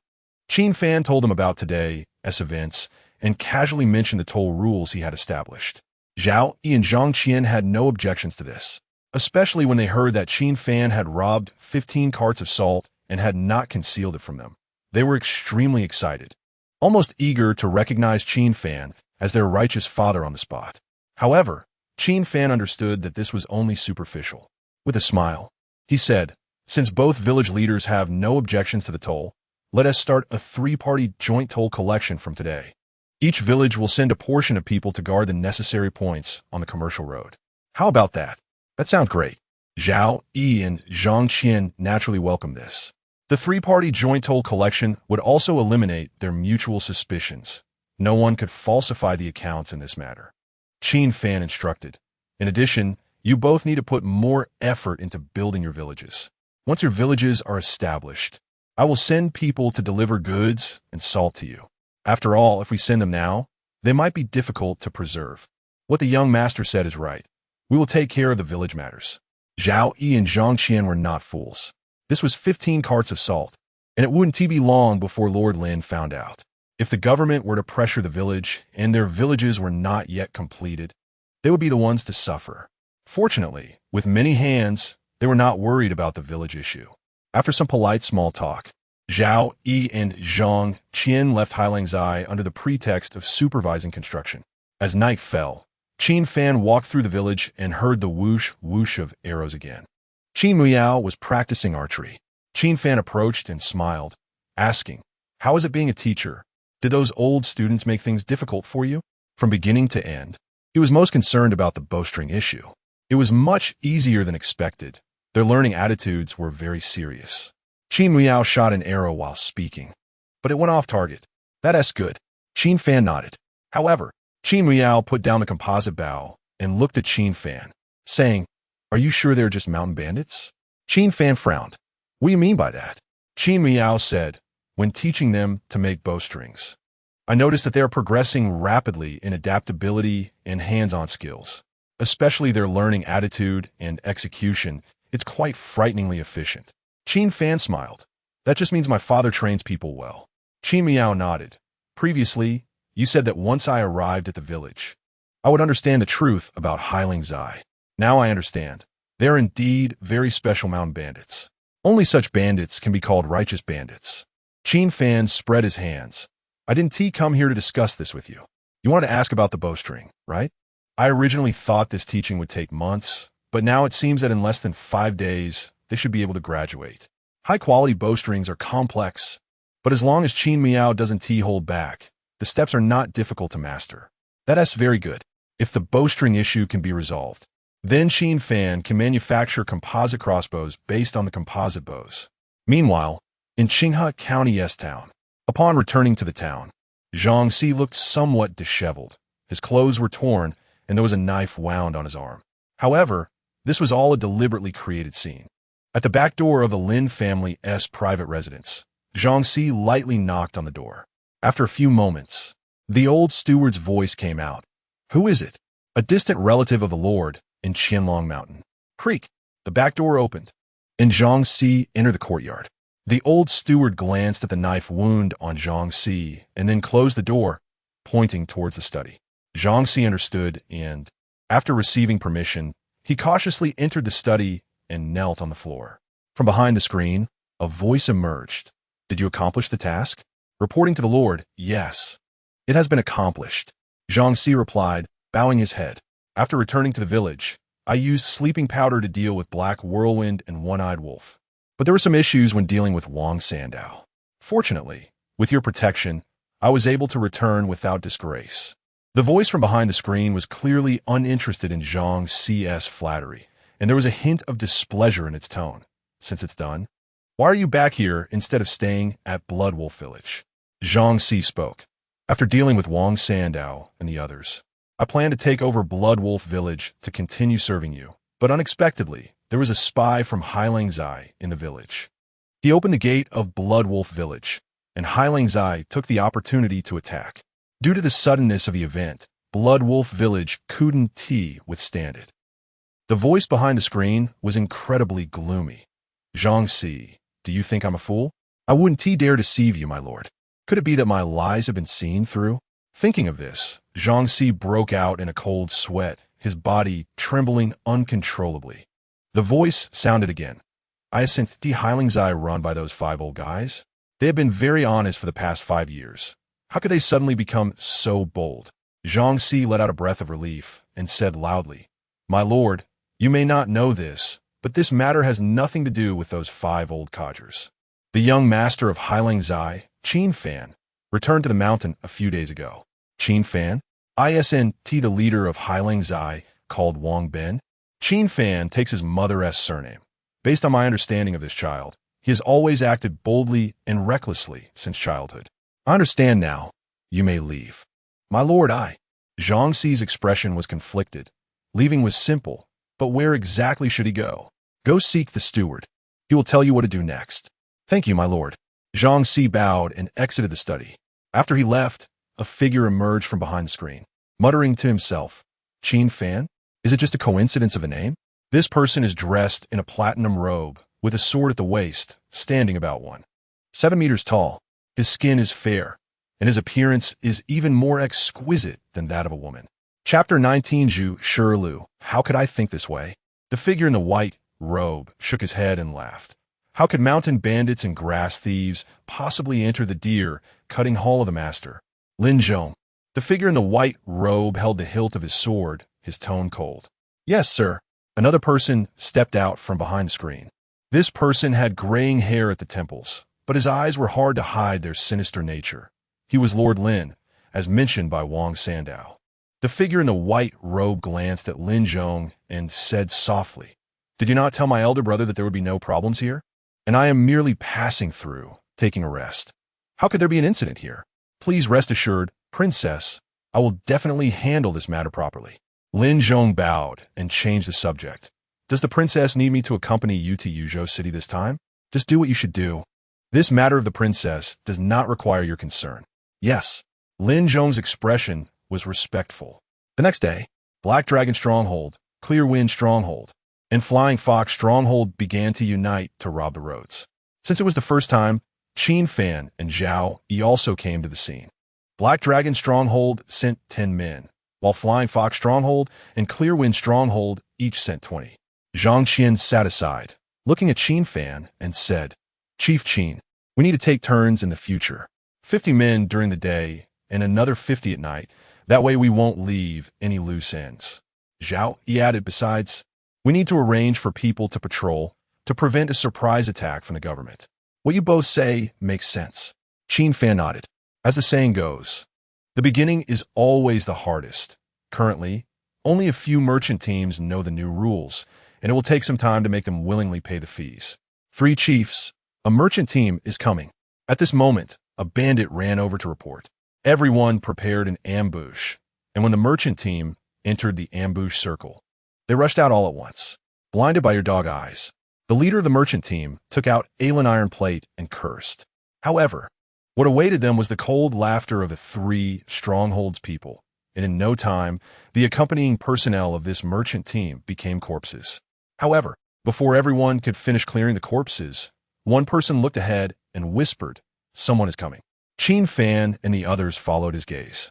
S1: Qin Fan told them about today's events and casually mentioned the toll rules he had established. Zhao, Yi, and Zhang Qian had no objections to this, especially when they heard that Qin Fan had robbed 15 carts of salt and had not concealed it from them. They were extremely excited, almost eager to recognize Qin Fan as their righteous father on the spot. However, Qin Fan understood that this was only superficial. With a smile, he said, "Since both village leaders have no objections to the toll, let us start a three-party joint toll collection from today. Each village will send a portion of people to guard the necessary points on the commercial road." How about that? That sounds great. Zhao, Yi, and Zhang Qian naturally welcomed this. The three-party joint toll collection would also eliminate their mutual suspicions. No one could falsify the accounts in this matter. Qin Fan instructed, "In addition, you both need to put more effort into building your villages. Once your villages are established, I will send people to deliver goods and salt to you. After all, if we send them now, they might be difficult to preserve." What the young master said is right. We will take care of the village matters. Zhao Yi and Zhang Qian were not fools. This was 15 carts of salt, and it wouldn't be long before Lord Lin found out. If the government were to pressure the village and their villages were not yet completed, they would be the ones to suffer. Fortunately, with many hands, they were not worried about the village issue. After some polite small talk, Zhao, Yi, and Zhang Qian left Heilangzai under the pretext of supervising construction. As night fell, Qin Fan walked through the village and heard the whoosh, whoosh of arrows again. Qin Miao was practicing archery. Qin Fan approached and smiled, asking, "How is it being a teacher? Did those old students make things difficult for you?" From beginning to end, he was most concerned about the bowstring issue. It was much easier than expected. Their learning attitudes were very serious. Qin Miao shot an arrow while speaking, but it went off target. "That's good." Qin Fan nodded. However, Qin Miao put down the composite bow and looked at Qin Fan, saying, "Are you sure they're just mountain bandits?" Qin Fan frowned. "What do you mean by that?" Qin Miao said, "When teaching them to make bowstrings, I noticed that they are progressing rapidly in adaptability and hands-on skills, especially their learning attitude and execution. It's quite frighteningly efficient." Qin Fan smiled. "That just means my father trains people well." Qin Miao nodded. "Previously, you said that once I arrived at the village, I would understand the truth about Heilangzai. Now I understand. They are indeed very special mountain bandits. Only such bandits can be called righteous bandits." Qin Fan spread his hands. "I didn't come here to discuss this with you. You wanted to ask about the bowstring, right? I originally thought this teaching would take months, but now it seems that in less than 5 days, they should be able to graduate. High-quality bowstrings are complex, but as long as Qin Miao doesn't hold back, the steps are not difficult to master. That's very good. If the bowstring issue can be resolved, then Qin Fan can manufacture composite crossbows based on the composite bows." Meanwhile, in Qinghe County S-Town, upon returning to the town, Zhang Si looked somewhat disheveled. His clothes were torn, and there was a knife wound on his arm. However, this was all a deliberately created scene. At the back door of the Lin family's private residence, Zhang Si lightly knocked on the door. After a few moments, the old steward's voice came out. Who is it? A distant relative of the Lord in Qianlong Mountain. Creak. The back door opened, and Zhang Si entered the courtyard. The old steward glanced at the knife wound on Zhang Si and then closed the door, pointing towards the study. Zhang Si understood and, after receiving permission, he cautiously entered the study and knelt on the floor. From behind the screen, a voice emerged. Did you accomplish the task? Reporting to the Lord, yes. It has been accomplished. Zhang Si replied, bowing his head. After returning to the village, I used sleeping powder to deal with Black Whirlwind and One-Eyed Wolf. But there were some issues when dealing with Wang Sandao. Fortunately, with your protection, I was able to return without disgrace. The voice from behind the screen was clearly uninterested in Zhang Si's flattery, and there was a hint of displeasure in its tone. Since it's done, why are you back here instead of staying at Blood Wolf Village? Zhang Si spoke. After dealing with Wang Sandao and the others, I plan to take over Blood Wolf Village to continue serving you. But unexpectedly, there was a spy from Hailang Zai in the village. He opened the gate of Blood Wolf Village, and Hailang Zai took the opportunity to attack. Due to the suddenness of the event, Blood Wolf Village couldn't withstand it. The voice behind the screen was incredibly gloomy. Zhang Si, do you think I'm a fool? I wouldn't dare deceive you, my lord. Could it be that my lies have been seen through? Thinking of this, Zhang Si broke out in a cold sweat, his body trembling uncontrollably. The voice sounded again. I sent Hailang Zai run by those 5 old guys? They have been very honest for the past 5 years. How could they suddenly become so bold? Zhang Si let out a breath of relief and said loudly, my lord, you may not know this, but this matter has nothing to do with those 5 old codgers. The young master of Hailang Zai, Qin Fan, returned to the mountain a few days ago. Qin Fan? The leader of Hailang Zai, called Wang Ben. Qin Fan takes his mother's surname. Based on my understanding of this child, he has always acted boldly and recklessly since childhood. I understand now. You may leave. My lord, Zhang Si's expression was conflicted. Leaving was simple, but where exactly should he go? Go seek the steward. He will tell you what to do next. Thank you, my lord. Zhang Si bowed and exited the study. After he left, a figure emerged from behind the screen, muttering to himself, Qin Fan? Is it just a coincidence of a name? This person is dressed in a platinum robe, with a sword at the waist, standing about 7 meters tall. His skin is fair, and his appearance is even more exquisite than that of a woman. Chapter 19 Zhu Shirlu. How could I think this way? The figure in the white robe shook his head and laughed. How could mountain bandits and grass thieves possibly enter the deer-cutting hall of the master? Lin Zhong. The figure in the white robe held the hilt of his sword, his tone cold. Yes, sir. Another person stepped out from behind the screen. This person had graying hair at the temples, but his eyes were hard to hide their sinister nature. He was Lord Lin, as mentioned by Wang Sandao. The figure in the white robe glanced at Lin Zhong and said softly, Did you not tell my elder brother that there would be no problems here? And I am merely passing through, taking a rest. How could there be an incident here? Please rest assured, Princess, I will definitely handle this matter properly. Lin Zhong bowed and changed the subject. Does the princess need me to accompany you to Yuzhou City this time? Just do what you should do. This matter of the princess does not require your concern. Yes. Lin Zhong's expression was respectful. The next day, Black Dragon Stronghold, Clear Wind Stronghold, and Flying Fox Stronghold began to unite to rob the roads. Since it was the first time, Qin Fan and Zhao Yi also came to the scene. Black Dragon Stronghold sent 10 men, while Flying Fox Stronghold and Clear Wind Stronghold each sent 20. Zhang Qian sat aside, looking at Qin Fan, and said, Chief Qin, we need to take turns in the future. 50 men during the day and another 50 at night. That way we won't leave any loose ends. Zhao Yi added, besides, we need to arrange for people to patrol to prevent a surprise attack from the government. What you both say makes sense. Qin Fan nodded. As the saying goes, the beginning is always the hardest. Currently, only a few merchant teams know the new rules, and it will take some time to make them willingly pay the fees. 3 chiefs, a merchant team is coming. At this moment, a bandit ran over to report. Everyone prepared an ambush, and when the merchant team entered the ambush circle, they rushed out all at once. Blinded by your dog eyes, the leader of the merchant team took out Alan Iron Plate and cursed. However, What awaited them was the cold laughter of the three strongholds people, and in no time, the accompanying personnel of this merchant team became corpses. However, before everyone could finish clearing the corpses, one person looked ahead and whispered, "Someone is coming." Qin Fan and the others followed his gaze.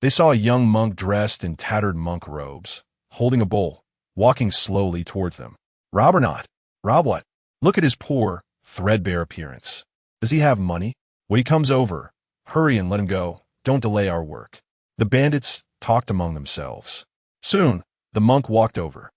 S1: They saw a young monk dressed in tattered monk robes, holding a bowl, walking slowly towards them. Rob or not? Rob what? Look at his poor, threadbare appearance. Does he have money? When he comes over, hurry and let him go. Don't delay our work. The bandits talked among themselves. Soon, the monk walked over.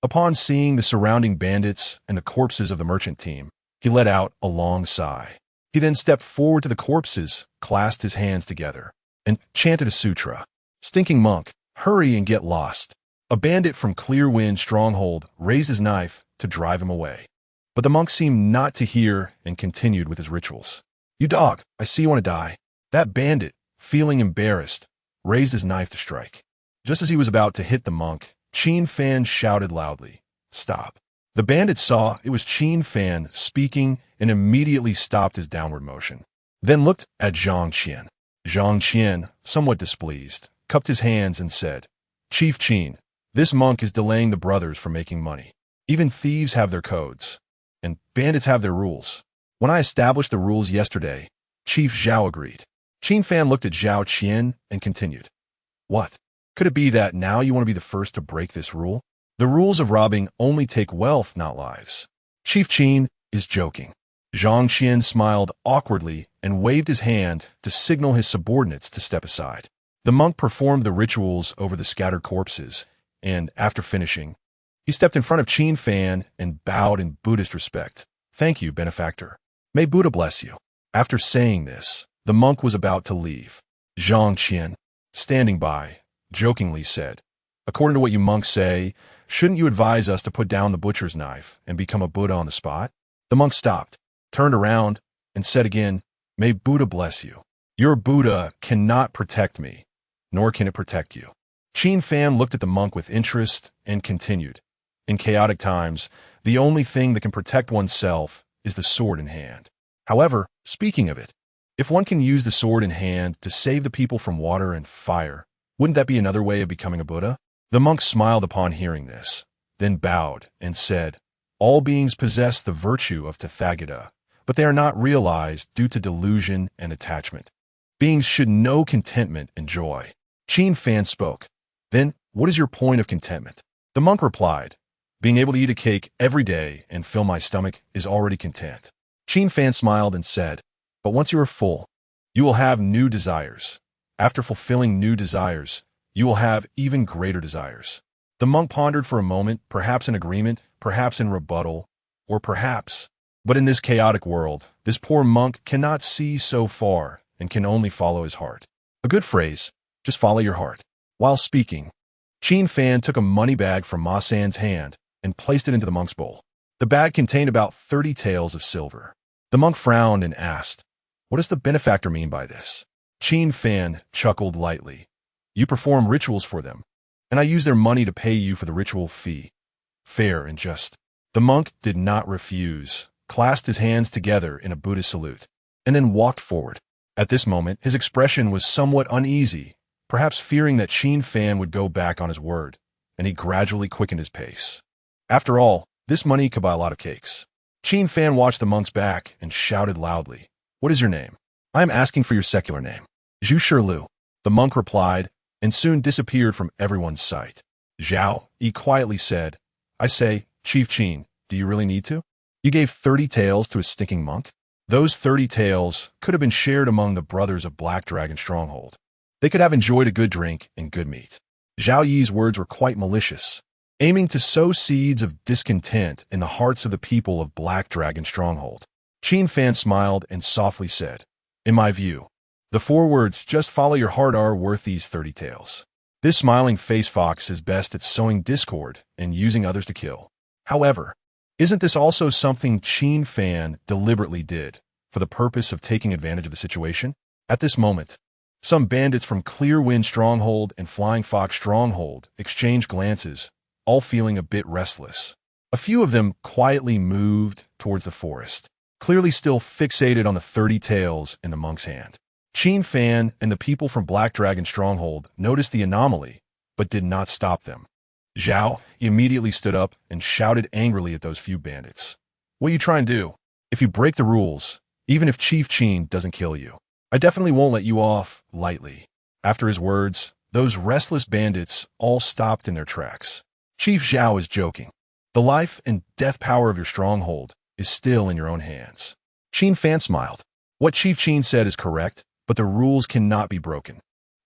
S1: Upon seeing the surrounding bandits and the corpses of the merchant team, he let out a long sigh. He then stepped forward to the corpses, clasped his hands together, and chanted a sutra. "Stinking monk, hurry and get lost." A bandit from Clear Wind Stronghold raised his knife to drive him away. But the monk seemed not to hear and continued with his rituals. "You dog, I see you want to die." That bandit, feeling embarrassed, raised his knife to strike. Just as he was about to hit the monk, Qin Fan shouted loudly, "Stop." The bandit saw it was Qin Fan speaking and immediately stopped his downward motion, then looked at Zhang Qian. Zhang Qian, somewhat displeased, cupped his hands and said, "Chief Qin, this monk is delaying the brothers from making money. Even thieves have their codes, and bandits have their rules. When I established the rules yesterday, Chief Zhao agreed." Qin Fan looked at Zhao Qian and continued, "What? Could it be that now you want to be the first to break this rule? The rules of robbing only take wealth, not lives." Chief Qin is joking. Zhang Qian smiled awkwardly and waved his hand to signal his subordinates to step aside. The monk performed the rituals over the scattered corpses, and after finishing, he stepped in front of Qin Fan and bowed in Buddhist respect. "Thank you, benefactor. May Buddha bless you." After saying this, the monk was about to leave. Zhang Qian, standing by, jokingly said, "According to what you monks say, shouldn't you advise us to put down the butcher's knife and become a Buddha on the spot?" The monk stopped, turned around, and said again, "May Buddha bless you. Your Buddha cannot protect me, nor can it protect you." Qin Fan looked at the monk with interest and continued, "In chaotic times, the only thing that can protect oneself is the sword in hand. However, speaking of it, if one can use the sword in hand to save the people from water and fire, wouldn't that be another way of becoming a Buddha?" The monk smiled upon hearing this, then bowed and said, "All beings possess the virtue of Tathagata, but they are not realized due to delusion and attachment. Beings should know contentment and joy." Qin Fan spoke. "Then, what is your point of contentment?" The monk replied, "Being able to eat a cake every day and fill my stomach is already content." Qin Fan smiled and said, "But once you are full, you will have new desires. After fulfilling new desires, you will have even greater desires." The monk pondered for a moment, perhaps in agreement, perhaps in rebuttal, or perhaps. But in this chaotic world, this poor monk cannot see so far and can only follow his heart. A good phrase, just follow your heart. While speaking, Qin Fan took a money bag from Ma San's hand and placed it into the monk's bowl. The bag contained about 30 taels of silver. The monk frowned and asked, "What does the benefactor mean by this?" Qin Fan chuckled lightly. "You perform rituals for them, and I use their money to pay you for the ritual fee. Fair and just." The monk did not refuse, clasped his hands together in a Buddhist salute, and then walked forward. At this moment, his expression was somewhat uneasy, perhaps fearing that Qin Fan would go back on his word, and he gradually quickened his pace. After all, this money could buy a lot of cakes. Qin Fan watched the monk's back and shouted loudly, "What is your name?" "I am asking for your secular name." "Zhu Shirlu." The monk replied, and soon disappeared from everyone's sight. Zhao Yi quietly said, "I say, Chief Qin, do you really need to? You gave 30 taels to a stinking monk? Those 30 taels could have been shared among the brothers of Black Dragon Stronghold. They could have enjoyed a good drink and good meat." Zhao Yi's words were quite malicious, aiming to sow seeds of discontent in the hearts of the people of Black Dragon Stronghold. Qin Fan smiled and softly said, "In my view, the 4 words, 'just follow your heart,' are worth these 30 taels. This smiling face fox is best at sowing discord and using others to kill. However, isn't this also something Qin Fan deliberately did for the purpose of taking advantage of the situation?" At this moment, some bandits from Clear Wind Stronghold and Flying Fox Stronghold exchanged glances, all feeling a bit restless. A few of them quietly moved towards the forest. clearly still fixated on the 30 tails in the monk's hand. Qin Fan and the people from Black Dragon Stronghold noticed the anomaly, but did not stop them. Zhao immediately stood up and shouted angrily at those few bandits. What are you trying to do? If you break the rules, even if Chief Qin doesn't kill you, I definitely won't let you off lightly. After his words, those restless bandits all stopped in their tracks. Chief Zhao is joking. The life and death power of your stronghold is still in your own hands. Qin Fan smiled. What Chief Qin said is correct, but the rules cannot be broken.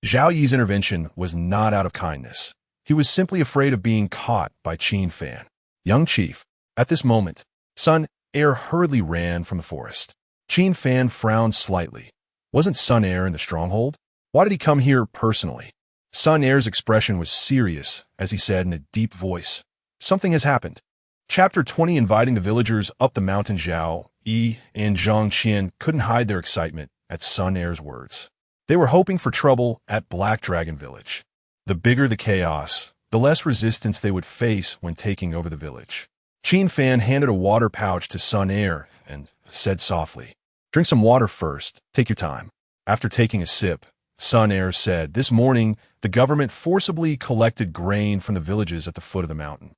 S1: Zhao Yi's intervention was not out of kindness. He was simply afraid of being caught by Qin Fan. Young Chief. At this moment, Sun Air hurriedly ran from the forest. Qin Fan frowned slightly. Wasn't Sun Air in the stronghold? Why did he come here personally? Sun Air's expression was serious as he said in a deep voice, "Something has happened." Chapter 20 inviting the villagers up the mountain. Zhao Yi and Zhang Qian couldn't hide their excitement at Sun Air's words. They were hoping for trouble at Black Dragon Village. The bigger the chaos, the less resistance they would face when taking over the village. Qin Fan handed a water pouch to Sun Air and said softly, "Drink some water first. Take your time." After taking a sip, Sun Air said, "This morning, the government forcibly collected grain from the villages at the foot of the mountain.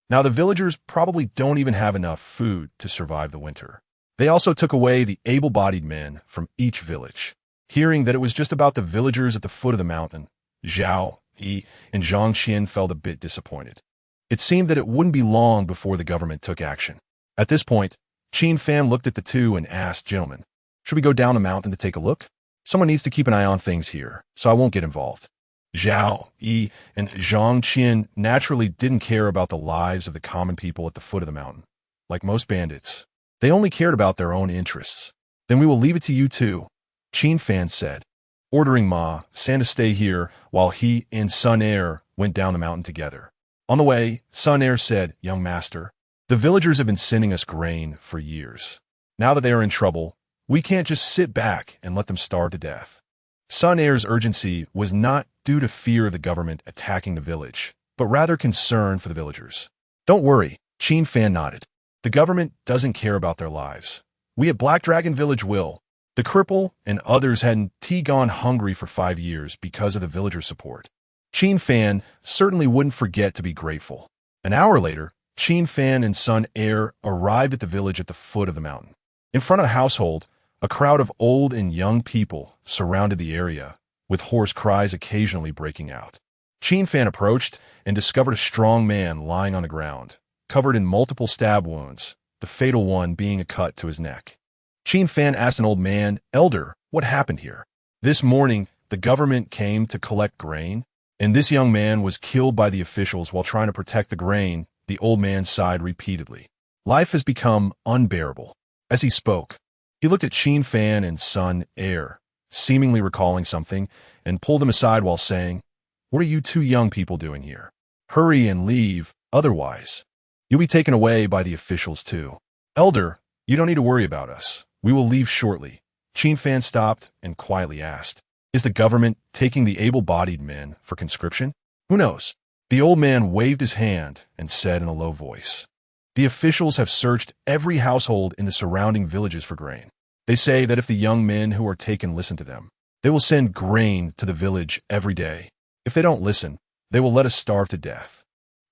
S1: Now the villagers probably don't even have enough food to survive the winter. They also took away the able-bodied men from each village." Hearing that it was just about the villagers at the foot of the mountain, Zhao Yi and Zhang Qian felt a bit disappointed. It seemed that it wouldn't be long before the government took action. At this point, Qin Fan looked at the two and asked, "Gentlemen, should we go down the mountain to take a look? Someone needs to keep an eye on things here, so I won't get involved." Zhao Yi and Zhang Qian naturally didn't care about the lives of the common people at the foot of the mountain. Like most bandits, they only cared about their own interests. "Then we will leave it to you two," Qin Fan said, ordering Ma San to stay here while he and Sun Air went down the mountain together. On the way, Sun Air said, "Young master, the villagers have been sending us grain for years. Now that they are in trouble, we can't just sit back and let them starve to death." Sun Air's urgency was not due to fear of the government attacking the village, but rather concern for the villagers. "Don't worry," Qin Fan nodded. "The government doesn't care about their lives. We at Black Dragon Village will." The cripple and others hadn't gone hungry for 5 years because of the villager support. Qin Fan certainly wouldn't forget to be grateful. An hour later, Qin Fan and Sun Air arrived at the village at the foot of the mountain. In front of the household, a crowd of old and young people surrounded the area, with hoarse cries occasionally breaking out. Qin Fan approached and discovered a strong man lying on the ground, covered in multiple stab wounds, the fatal one being a cut to his neck. Qin Fan asked an old man, "Elder, what happened here?" "This morning, the government came to collect grain, and this young man was killed by the officials while trying to protect the grain," the old man sighed repeatedly. "Life has become unbearable." As he spoke, he looked at Qin Fan and Sun Air, seemingly recalling something, and pulled them aside while saying, "What are you two young people doing here? Hurry and leave, otherwise you'll be taken away by the officials too." "Elder, you don't need to worry about us. We will leave shortly." Qin Fan stopped and quietly asked, "Is the government taking the able-bodied men for conscription?" "Who knows?" The old man waved his hand and said in a low voice, "The officials have searched every household in the surrounding villages for grain. They say that if the young men who are taken listen to them, they will send grain to the village every day. If they don't listen, they will let us starve to death.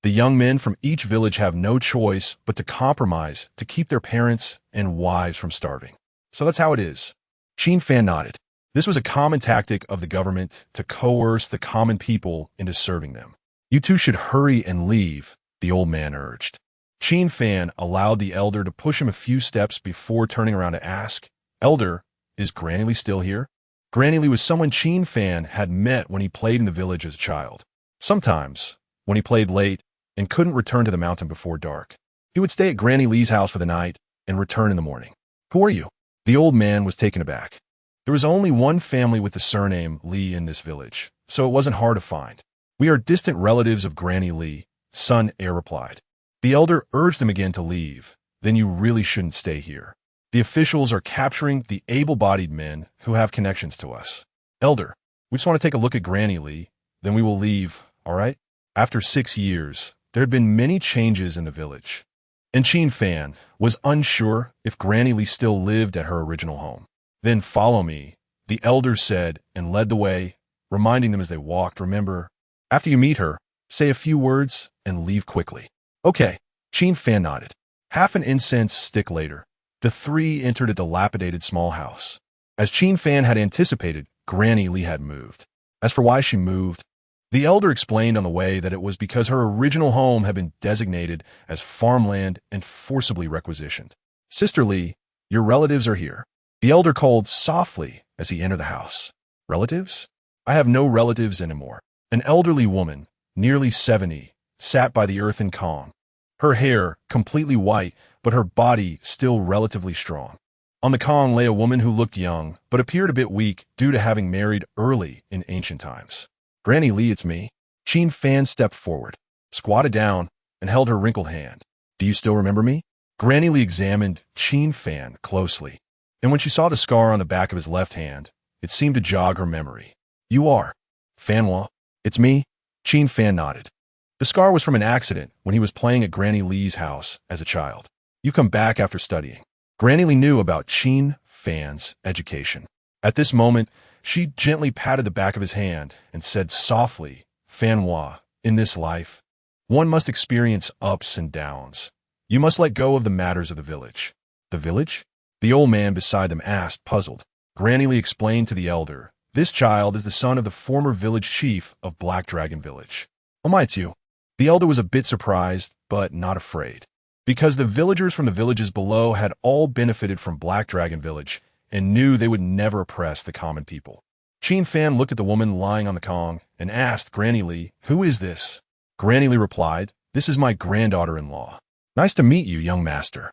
S1: The young men from each village have no choice but to compromise to keep their parents and wives from starving. So that's how it is." Qin Fan nodded. This was a common tactic of the government to coerce the common people into serving them. "You two should hurry and leave," the old man urged. Qin Fan allowed the elder to push him a few steps before turning around to ask, "Elder, is Granny Lee still here?" Granny Lee was someone Qin Fan had met when he played in the village as a child. Sometimes, when he played late and couldn't return to the mountain before dark, he would stay at Granny Lee's house for the night and return in the morning. "Who are you?" The old man was taken aback. There was only one family with the surname Lee in this village, so it wasn't hard to find. "We are distant relatives of Granny Lee," Sun Air replied. The elder urged them again to leave. "Then you really shouldn't stay here. The officials are capturing the able-bodied men who have connections to us. Elder, we just want to take a look at Granny Lee, then we will leave, all right?" After 6 years, there had been many changes in the village. and Qin Fan was unsure if Granny Li still lived at her original home. "Then follow me," the elder said and led the way, reminding them as they walked, "Remember, after you meet her, say a few words and leave quickly." "Okay," Qin Fan nodded. Half an incense stick later, the three entered a dilapidated small house. As Qin Fan had anticipated, Granny Li had moved. As for why she moved, the elder explained on the way that it was because her original home had been designated as farmland and forcibly requisitioned. "Sister Li, your relatives are here," the elder called softly as he entered the house. "Relatives? I have no relatives anymore." An elderly woman, nearly 70, sat by the earthen Kong. Her hair completely white, but her body still relatively strong. On the Kong lay a woman who looked young, but appeared a bit weak due to having married early in ancient times. "Granny Li, it's me." Qin Fan stepped forward, squatted down, and held her wrinkled hand. "Do you still remember me?" Granny Li examined Qin Fan closely, and when she saw the scar on the back of his left hand, it seemed to jog her memory. "You are Fanwa." "It's me." Qin Fan nodded. The scar was from an accident when he was playing at Granny Li's house as a child. "You come back after studying." Granny Li knew about Qin Fan's education. At this moment, she gently patted the back of his hand and said softly, "Fanwa, in this life, one must experience ups and downs. You must let go of the matters of the village." "The village?" the old man beside them asked, puzzled. Granny Li explained to the elder, "This child is the son of the former village chief of Black Dragon Village, Beili.To." The elder was a bit surprised, but not afraid, because the villagers from the villages below had all benefited from Black Dragon Village and knew they would never oppress the common people. Qin Fan looked at the woman lying on the Kong and asked Granny Li, "Who is this?" Granny Li replied, "This is my granddaughter-in-law." "Nice to meet you, young master."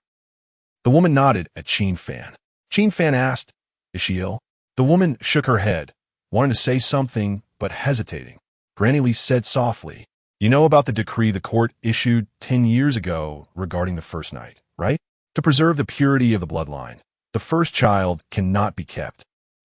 S1: The woman nodded at Qin Fan. Qin Fan asked, "Is she ill?" The woman shook her head, wanting to say something, but hesitating. Granny Li said softly, "You know about the decree the court issued 10 years ago regarding the first night, right? To preserve the purity of the bloodline, the first child cannot be kept."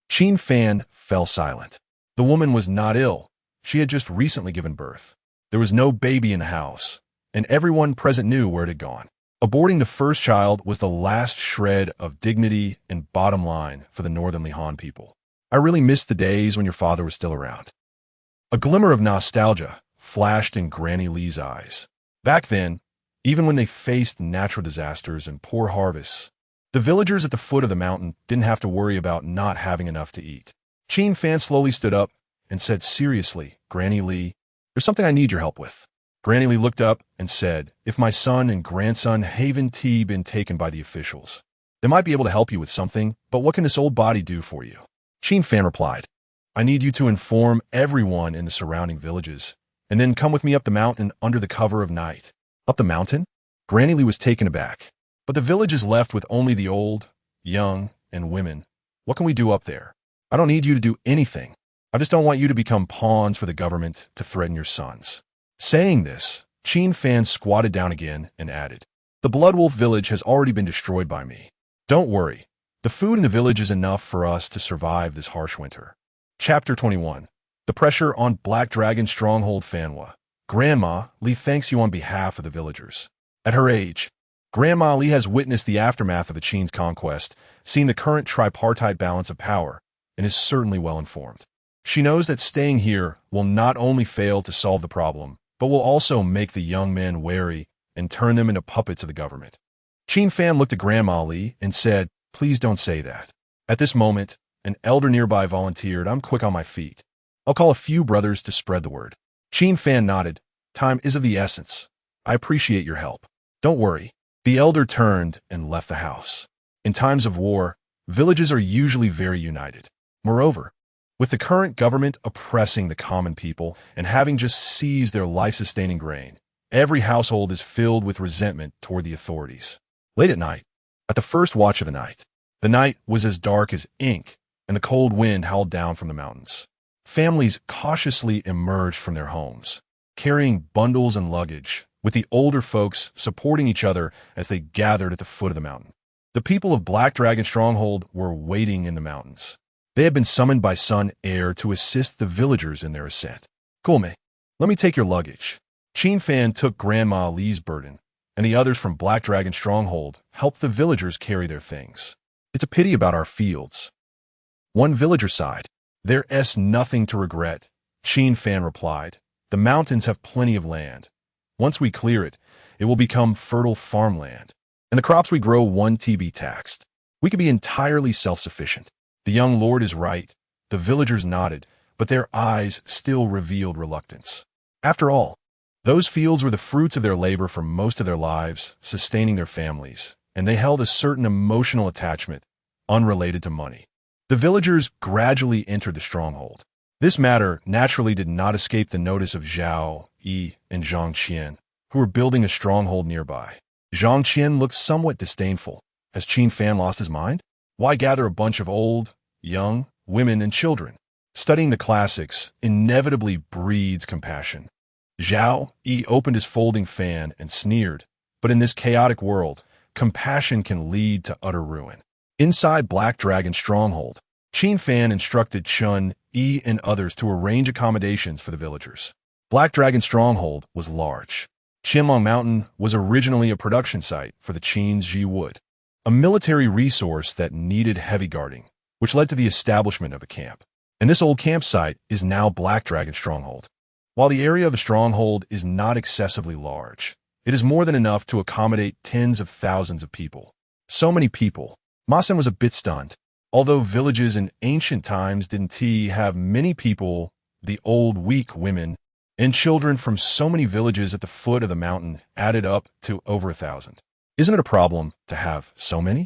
S1: Qin Fan fell silent. The woman was not ill. She had just recently given birth. There was no baby in the house, and everyone present knew where it had gone. Aborting the first child was the last shred of dignity and bottom line for the Northern Han people. "I really missed the days when your father was still around." A glimmer of nostalgia flashed in Granny Li's eyes. Back then, even when they faced natural disasters and poor harvests, the villagers at the foot of the mountain didn't have to worry about not having enough to eat. Qin Fan slowly stood up and said seriously, "Granny Li, there's something I need your help with." Granny Li looked up and said, "If my son and grandson haven't been taken by the officials, they might be able to help you with something, but what can this old body do for you?" Qin Fan replied, "I need you to inform everyone in the surrounding villages, and then come with me up the mountain under the cover of night." "Up the mountain?" Granny Li was taken aback. "But the village is left with only the old, young, and women. What can we do up there?" "I don't need you to do anything. I just don't want you to become pawns for the government to threaten your sons." Saying this, Qin Fan squatted down again and added, "The Blood Wolf village has already been destroyed by me. Don't worry. The food in the village is enough for us to survive this harsh winter." Chapter 21. The pressure on Black Dragon Stronghold Fanwa. Grandma Li thanks you on behalf of the villagers. At her age, Grandma Li has witnessed the aftermath of the Qin's conquest, seen the current tripartite balance of power, and is certainly well informed. She knows that staying here will not only fail to solve the problem, but will also make the young men wary and turn them into puppets of the government. Qin Fan looked at Grandma Li and said, "Please don't say that." At this moment, an elder nearby volunteered, "I'm quick on my feet. I'll call a few brothers to spread the word." Qin Fan nodded. "Time is of the essence. I appreciate your help. Don't worry." The elder turned and left the house. In times of war, villages are usually very united. Moreover, with the current government oppressing the common people and having just seized their life-sustaining grain, every household is filled with resentment toward the authorities. Late at night, at the first watch of the night was as dark as ink, and the cold wind howled down from the mountains. Families cautiously emerged from their homes, carrying bundles and luggage, with the older folks supporting each other as they gathered at the foot of the mountain. The people of Black Dragon Stronghold were waiting in the mountains. They had been summoned by Sun Air to assist the villagers in their ascent. "Gulme, let me take your luggage." Qin Fan took Grandma Li's burden, and the others from Black Dragon Stronghold help the villagers carry their things. It's a pity about our fields. One villager sighed. There's nothing to regret, Qin Fan replied. The mountains have plenty of land. Once we clear it, it will become fertile farmland, and the crops we grow won't be taxed. We could be entirely self-sufficient. The young lord is right. The villagers nodded, but their eyes still revealed reluctance. After all, those fields were the fruits of their labor for most of their lives, sustaining their families, and they held a certain emotional attachment, unrelated to money. The villagers gradually entered the stronghold. This matter naturally did not escape the notice of Zhao, Yi, and Zhang Qian, who were building a stronghold nearby. Zhang Qian looked somewhat disdainful. Has Qin Fan lost his mind? Why gather a bunch of old, young, women, and children? Studying the classics inevitably breeds compassion. Zhao Yi opened his folding fan and sneered, but in this chaotic world, compassion can lead to utter ruin. Inside Black Dragon Stronghold, Qin Fan instructed Chun, Yi, and others to arrange accommodations for the villagers. Black Dragon Stronghold was large. Qianlong Mountain was originally a production site for the Qin's Ji wood, a military resource that needed heavy guarding, which led to the establishment of a camp. And this old campsite is now Black Dragon Stronghold. While the area of the stronghold is not excessively large, it is more than enough to accommodate tens of thousands of people. So many people. Ma Sen was a bit stunned. Although villages in ancient times didn't have many people, the old, weak women and children from so many villages at the foot of the mountain added up to over 1,000. Isn't it a problem to have so many?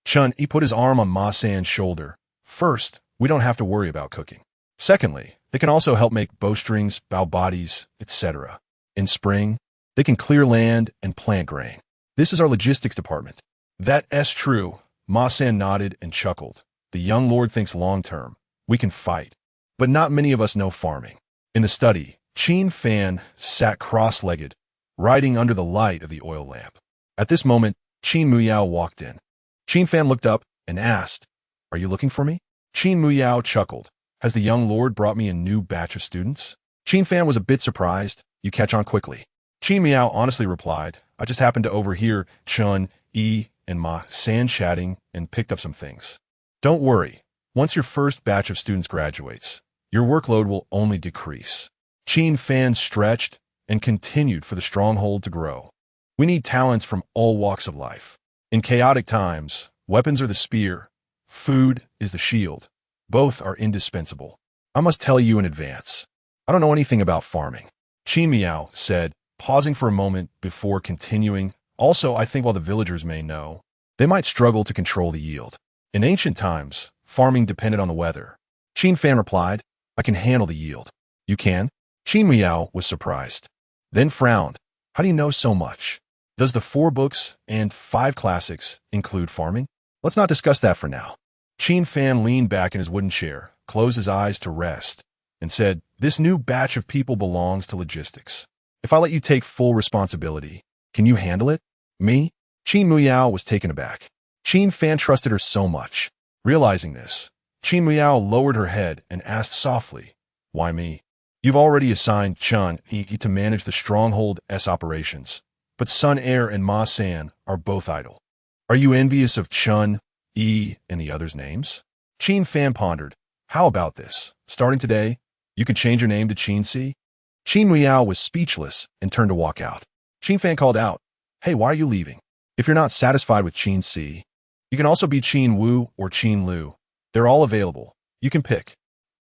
S1: Chun Yi put his arm on Ma San's shoulder. First, we don't have to worry about cooking. Secondly, they can also help make bowstrings, bow bodies, etc. In spring, they can clear land and plant grain. This is our logistics department. That's true. Ma San nodded and chuckled. The young lord thinks long-term. We can fight. But not many of us know farming. In the study, Qin Fan sat cross-legged, riding under the light of the oil lamp. At this moment, Qin Muyao walked in. Qin Fan looked up and asked, "Are you looking for me?" Qin Muyao chuckled. "Has the young lord brought me a new batch of students?" Qin Fan was a bit surprised. "You catch on quickly." Qin Muyao honestly replied, "I just happened to overhear Chun, Yi, and Ma San chatting and picked up some things. Don't worry. Once your first batch of students graduates, your workload will only decrease." Qin Fan stretched and continued for the stronghold to grow. We need talents from all walks of life. In chaotic times, weapons are the spear, food is the shield. Both are indispensable. I must tell you in advance. I don't know anything about farming, Qin Miao said, pausing for a moment before continuing. Also, I think while the villagers may know, they might struggle to control the yield. In ancient times, farming depended on the weather. Qin Fan replied, "I can handle the yield." "You can?" Qin Miao was surprised, then frowned. "How do you know so much? Does the 4 books and 5 classics include farming?" "Let's not discuss that for now." Qin Fan leaned back in his wooden chair, closed his eyes to rest, and said, "This new batch of people belongs to logistics. If I let you take full responsibility, can you handle it?" "Me?" Qin Muyao was taken aback. Qin Fan trusted her so much. Realizing this, Qin Muyao lowered her head and asked softly, "Why me? You've already assigned Chun Yi to manage the Stronghold's operations, but Sun Air and Ma San are both idle. Are you envious of Chun, Yi, and the others' names?" Qin Fan pondered. "How about this? Starting today, you can change your name to Qin Si?" Qin Muyao was speechless and turned to walk out. Qin Fan called out, "Hey, why are you leaving? If you're not satisfied with Qin Si, you can also be Qin Wu or Qin Lu. They're all available. You can pick."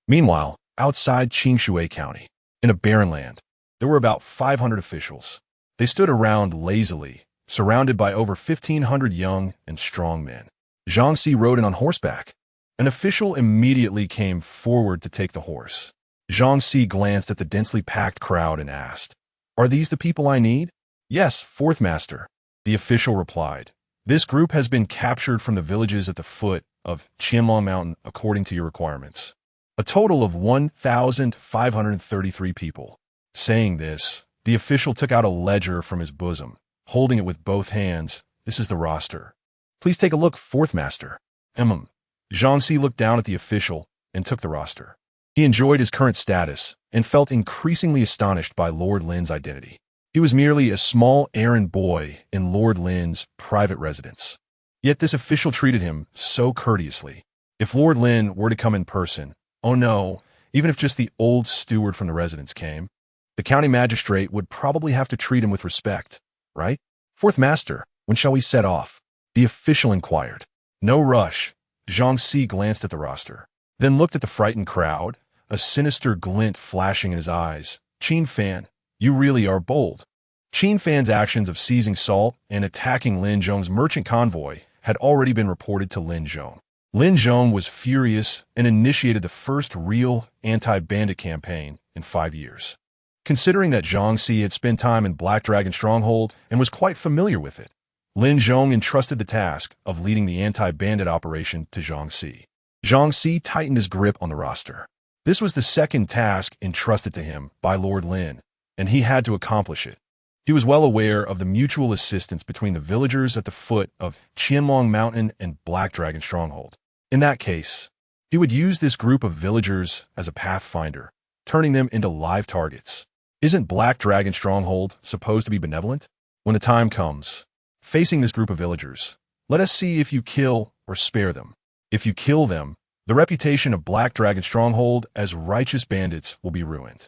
S1: Meanwhile, outside Qingshui County, in a barren land, there were about 500 officials. They stood around lazily, surrounded by over 1,500 young and strong men. Zhang Si rode in on horseback. An official immediately came forward to take the horse. Zhang Si glanced at the densely packed crowd and asked, "Are these the people I need?" "Yes, Fourth Master," the official replied. "This group has been captured from the villages at the foot of Qianlong Mountain according to your requirements. A total of 1,533 people." Saying this, the official took out a ledger from his bosom, holding it with both hands. "This is the roster. Please take a look, Fourth Master." Zhang Si looked down at the official and took the roster. He enjoyed his current status and felt increasingly astonished by Lord Lin's identity. He was merely a small errand boy in Lord Lin's private residence. Yet this official treated him so courteously. If Lord Lin were to come in person, oh no, even if just the old steward from the residence came, the county magistrate would probably have to treat him with respect, right? Fourth Master, when shall we set off? The official inquired. No rush. Zhang Si glanced at the roster, then looked at the frightened crowd, a sinister glint flashing in his eyes. Qin Fan, you really are bold. Qin Fan's actions of seizing salt and attacking Lin Zhong's merchant convoy had already been reported to Lin Zhong. Lin Zhong was furious and initiated the first real anti-bandit campaign in 5 years. Considering that Zhang Si had spent time in Black Dragon Stronghold and was quite familiar with it, Lin Zhong entrusted the task of leading the anti-bandit operation to Zhang Si. Zhang Si tightened his grip on the roster. This was the second task entrusted to him by Lord Lin, and he had to accomplish it. He was well aware of the mutual assistance between the villagers at the foot of Qianlong Mountain and Black Dragon Stronghold. In that case, he would use this group of villagers as a pathfinder, turning them into live targets. Isn't Black Dragon Stronghold supposed to be benevolent? When the time comes, facing this group of villagers, let us see if you kill or spare them. If you kill them, the reputation of Black Dragon Stronghold as righteous bandits will be ruined.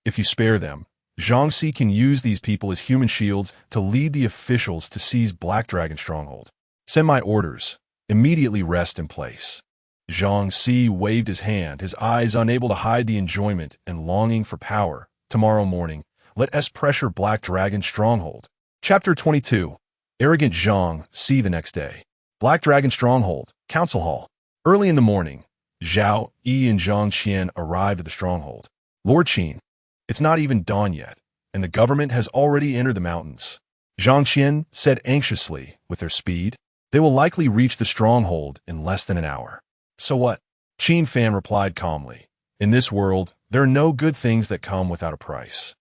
S1: If you spare them, Zhang Si can use these people as human shields to lead the officials to seize Black Dragon Stronghold. Send my orders. Immediately rest in place. Zhang Si waved his hand, his eyes unable to hide the enjoyment and longing for power. Tomorrow morning, let us pressure Black Dragon Stronghold. Chapter 22. Arrogant Zhang Si the next day. Black Dragon Stronghold, Council Hall. Early in the morning, Zhao Yi and Zhang Qian arrived at the stronghold. Lord Qin, it's not even dawn yet, and the government has already entered the mountains. Zhang Qian said anxiously. With their speed, they will likely reach the stronghold in less than an hour. So what? Qin Fan replied calmly. In this world, there are no good things that come without a price.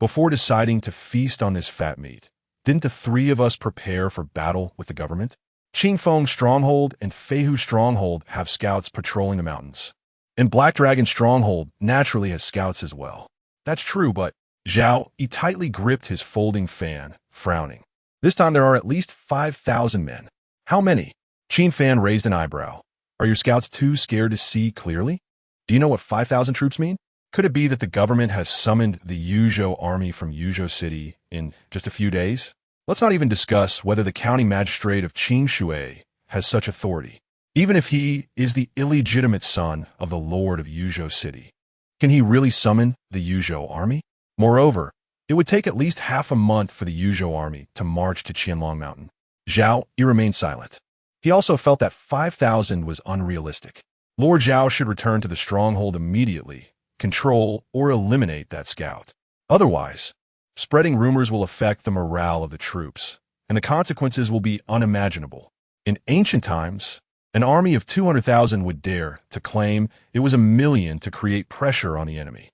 S1: Before deciding to feast on this fat meat, didn't the three of us prepare for battle with the government? Qingfeng Stronghold and Feihu Stronghold have scouts patrolling the mountains. And Black Dragon Stronghold naturally has scouts as well. That's true, but Zhao Yi tightly gripped his folding fan, frowning. This time there are at least 5,000 men. How many? Qin Fan raised an eyebrow. Are your scouts too scared to see clearly? Do you know what 5,000 troops mean? Could it be that the government has summoned the Yuzhou army from Yuzhou City in just a few days? Let's not even discuss whether the county magistrate of Qingshui has such authority, even if he is the illegitimate son of the lord of Yuzhou City. Can he really summon the Yuzhou army? Moreover, it would take at least half a month for the Yuzhou army to march to Qianlong Mountain. Zhao Yi remained silent. He also felt that 5,000 was unrealistic. Lord Zhao should return to the stronghold immediately, control or eliminate that scout. Otherwise, spreading rumors will affect the morale of the troops, and the consequences will be unimaginable. In ancient times, an army of 200,000 would dare to claim it was 1,000,000 to create pressure on the enemy.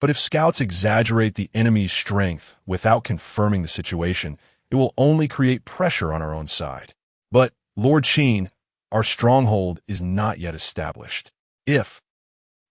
S1: But if scouts exaggerate the enemy's strength without confirming the situation, it will only create pressure on our own side. But, Lord Qin, our stronghold is not yet established. If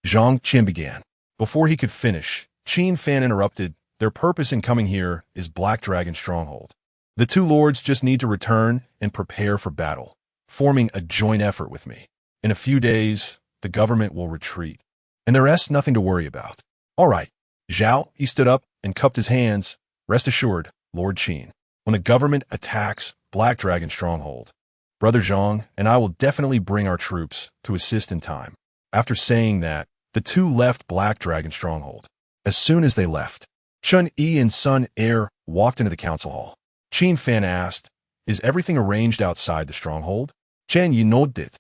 S1: Zhang Qian began. Before he could finish, Qin Fan interrupted. Their purpose in coming here is Black Dragon Stronghold. The two lords just need to return and prepare for battle, forming a joint effort with me. In a few days, the government will retreat, and the rest nothing to worry about. All right. Zhao, he stood up and cupped his hands. Rest assured, Lord Qin, when the government attacks Black Dragon Stronghold, Brother Zhang and I will definitely bring our troops to assist in time. After saying that, the two left Black Dragon Stronghold. As soon as they left, Chun Yi and Sun Er walked into the council hall. Qin Fan asked, is everything arranged outside the stronghold? Chen Yi nodded.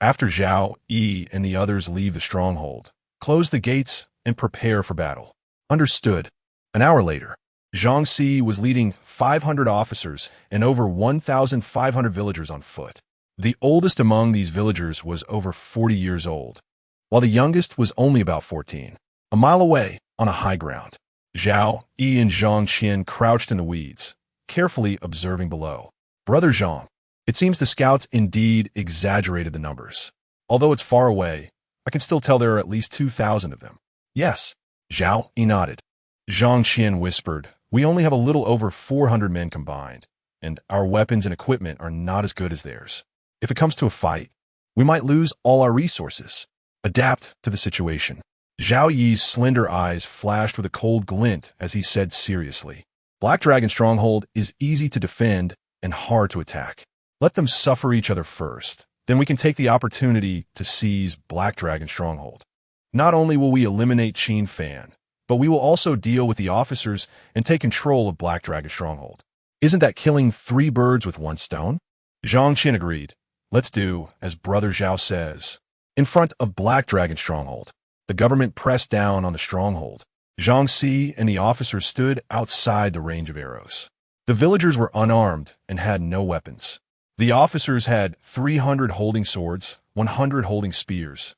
S1: After Zhao Yi and the others leave the stronghold, close the gates and prepare for battle. Understood. An hour later, Zhang Si was leading 500 officers and over 1,500 villagers on foot. The oldest among these villagers was over 40 years old, while the youngest was only about 14. A mile away, on a high ground, Zhao Yi and Zhang Qian crouched in the weeds, carefully observing below. Brother Zhang, it seems the scouts indeed exaggerated the numbers. Although it's far away, I can still tell there are at least 2,000 of them. Yes, Zhao Yi nodded. Zhang Qian whispered, We only have a little over 400 men combined, and our weapons and equipment are not as good as theirs. If it comes to a fight, we might lose all our resources. Adapt to the situation." Zhao Yi's slender eyes flashed with a cold glint as he said seriously, "Black Dragon Stronghold is easy to defend and hard to attack. Let them suffer each other first. Then we can take the opportunity to seize Black Dragon Stronghold. Not only will we eliminate Qin Fan, but we will also deal with the officers and take control of Black Dragon Stronghold. Isn't that killing 3 birds with 1 stone?" Zhang Qin agreed. "Let's do as Brother Zhao says." In front of Black Dragon Stronghold, the government pressed down on the stronghold. Zhang Si and the officers stood outside the range of arrows. The villagers were unarmed and had no weapons. The officers had 300 holding swords, 100 holding spears,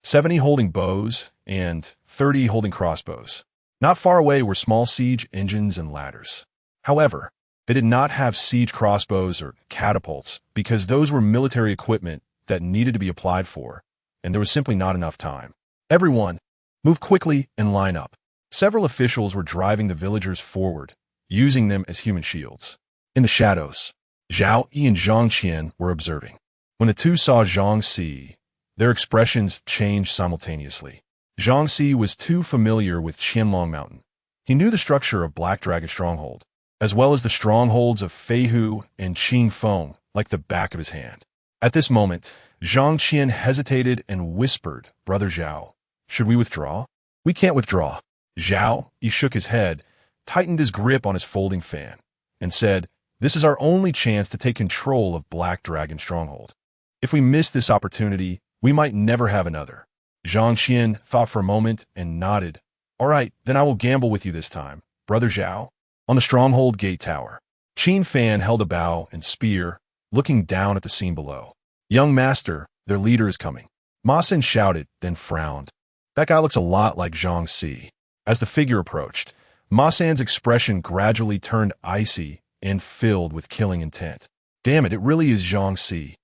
S1: 70 holding bows, and 30 holding crossbows. Not far away were small siege engines and ladders. However, they did not have siege crossbows or catapults because those were military equipment that needed to be applied for, and there was simply not enough time. "Everyone, move quickly and line up." Several officials were driving the villagers forward, using them as human shields. In the shadows, Zhao Yi and Zhang Qian were observing. When the two saw Zhang Si, their expressions changed simultaneously. Zhang Si was too familiar with Qianlong Mountain. He knew the structure of Black Dragon Stronghold, as well as the strongholds of Feihu and Qin Fan like the back of his hand. At this moment, Zhang Qian hesitated and whispered, "Brother Zhao, should we withdraw?" "We can't withdraw." Zhao, he shook his head, tightened his grip on his folding fan, and said, "This is our only chance to take control of Black Dragon Stronghold. If we miss this opportunity, we might never have another." Zhang Qian thought for a moment and nodded. "All right, then I will gamble with you this time, Brother Zhao." On the stronghold gate tower, Qin Fan held a bow and spear, looking down at the scene below. "Young master, their leader is coming." Ma Sen shouted, then frowned. "That guy looks a lot like Zhang Si." As the figure approached, Ma San's expression gradually turned icy and filled with killing intent. "Damn it, it really is Zhang Si.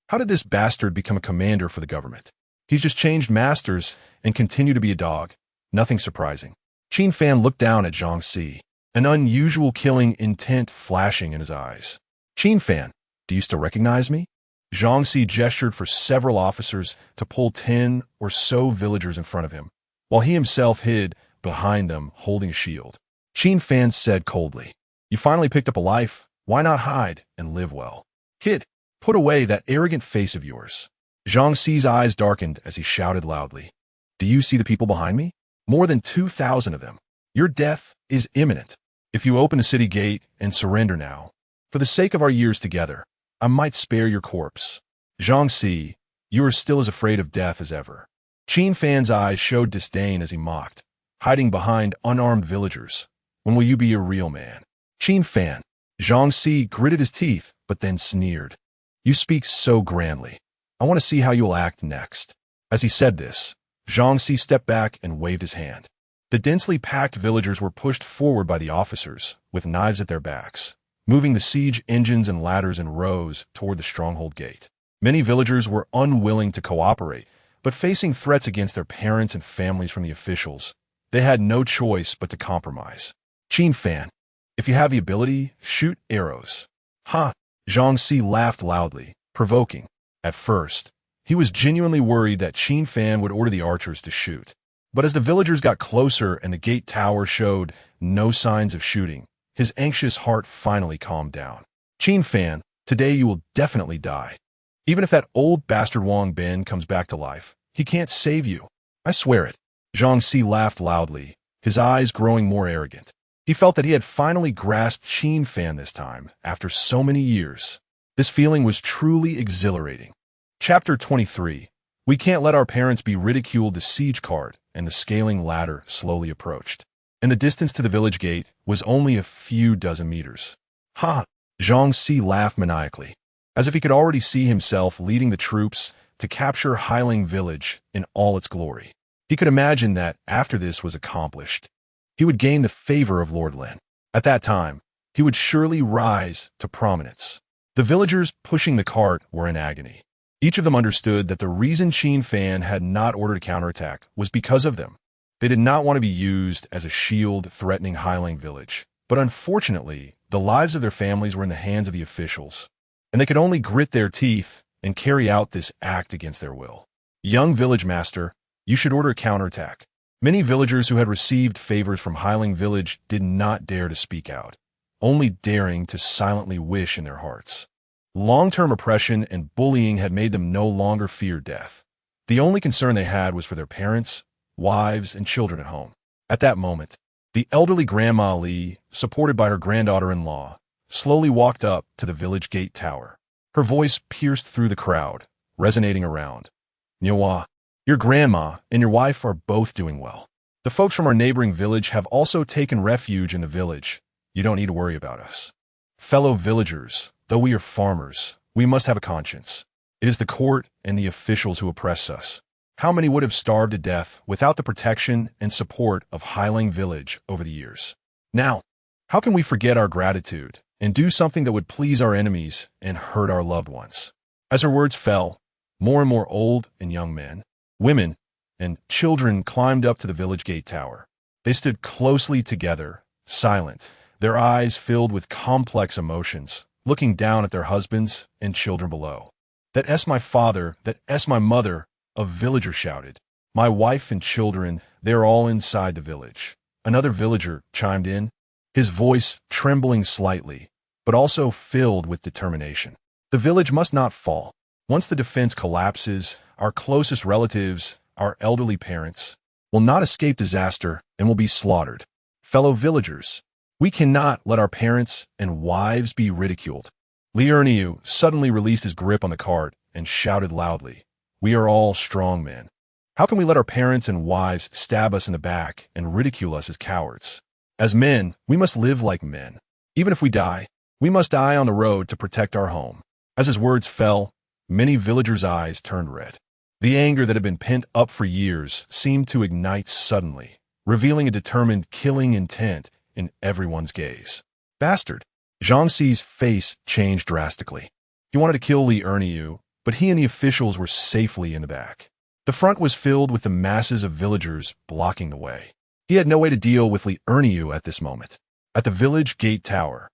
S1: How did this bastard become a commander for the government? He's just changed masters and continued to be a dog. Nothing surprising." Qin Fan looked down at Zhang Si, an unusual killing intent flashing in his eyes. "Qin Fan, do you still recognize me?" Zhang Si gestured for several officers to pull 10 or so villagers in front of him, while he himself hid behind them holding a shield. Qin Fan said coldly, "You finally picked up a life. Why not hide and live well? Kid, put away that arrogant face of yours." Zhang Si's eyes darkened as he shouted loudly, "Do you see the people behind me? More than 2,000 of them. Your death is imminent. If you open the city gate and surrender now, for the sake of our years together, I might spare your corpse. Zhang Si, you are still as afraid of death as ever." Qin Fan's eyes showed disdain as he mocked, hiding behind unarmed villagers. "When will you be a real man?" "Qin Fan." Zhang Si gritted his teeth, but then sneered. "You speak so grandly. I want to see how you will act next." As he said this, Zhang Si stepped back and waved his hand. The densely packed villagers were pushed forward by the officers, with knives at their backs, moving the siege engines and ladders in rows toward the stronghold gate. Many villagers were unwilling to cooperate, but facing threats against their parents and families from the officials, they had no choice but to compromise. "Qin Fan, if you have the ability, shoot arrows." "Ha!" Zhang Si laughed loudly, provoking. At first, he was genuinely worried that Qin Fan would order the archers to shoot. But as the villagers got closer and the gate tower showed no signs of shooting, his anxious heart finally calmed down. "Qin Fan, today you will definitely die. Even if that old bastard Wang Bin comes back to life, he can't save you. I swear it." Zhang Si laughed loudly, his eyes growing more arrogant. He felt that he had finally grasped Qin Fan this time, after so many years. This feeling was truly exhilarating. Chapter 23. We can't let our parents be ridiculed. The siege cart and the scaling ladder slowly approached, and the distance to the village gate was only a few dozen meters. "Ha!" Zhang Si laughed maniacally, as if he could already see himself leading the troops to capture Hailing Village in all its glory. He could imagine that after this was accomplished, he would gain the favor of Lord Lin. At that time, he would surely rise to prominence. The villagers pushing the cart were in agony. Each of them understood that the reason Qin Fan had not ordered a counterattack was because of them. They did not want to be used as a shield threatening Hailing Village, But unfortunately, the lives of their families were in the hands of the officials, and they could only grit their teeth and carry out this act against their will. Young village master, you should order a counterattack. Many villagers who had received favors from Highling village did not dare to speak out, only daring to silently wish in their hearts. Long-term oppression and bullying had made them no longer fear death. The only concern they had was for their parents, wives, and children at home. At that moment, the elderly Grandma Li, supported by her granddaughter-in-law, slowly walked up to the village gate tower. Her voice pierced through the crowd, resonating around. Nyewa, your grandma and your wife are both doing well. The folks from our neighboring village have also taken refuge in the village. You don't need to worry about us. Fellow villagers, though we are farmers, we must have a conscience. It is the court and the officials who oppress us. How many would have starved to death without the protection and support of Highling village over the years? Now, how can we forget our gratitude and do something that would please our enemies and hurt our loved ones? As her words fell, more and more old and young men, women, and children climbed up to the village gate tower. They stood closely together, silent, their eyes filled with complex emotions, looking down at their husbands and children below. That's my father, that's my mother, a villager shouted. My wife and children, they're all inside the village. Another villager chimed in, his voice trembling slightly, but also filled with determination. The village must not fall. Once the defense collapses, our closest relatives, our elderly parents, will not escape disaster and will be slaughtered. Fellow villagers, we cannot let our parents and wives be ridiculed. Liu suddenly released his grip on the cart and shouted loudly, we are all strong men. How can we let our parents and wives stab us in the back and ridicule us as cowards? As men, we must live like men. Even if we die, we must die on the road to protect our home. As his words fell, many villagers' eyes turned red. The anger that had been pent up for years seemed to ignite suddenly, revealing a determined killing intent in everyone's gaze. Bastard! Zhang Xi's face changed drastically. He wanted to kill Liu, but he and the officials were safely in the back. The front was filled with the masses of villagers blocking the way. He had no way to deal with Liu at this moment. At the village gate tower,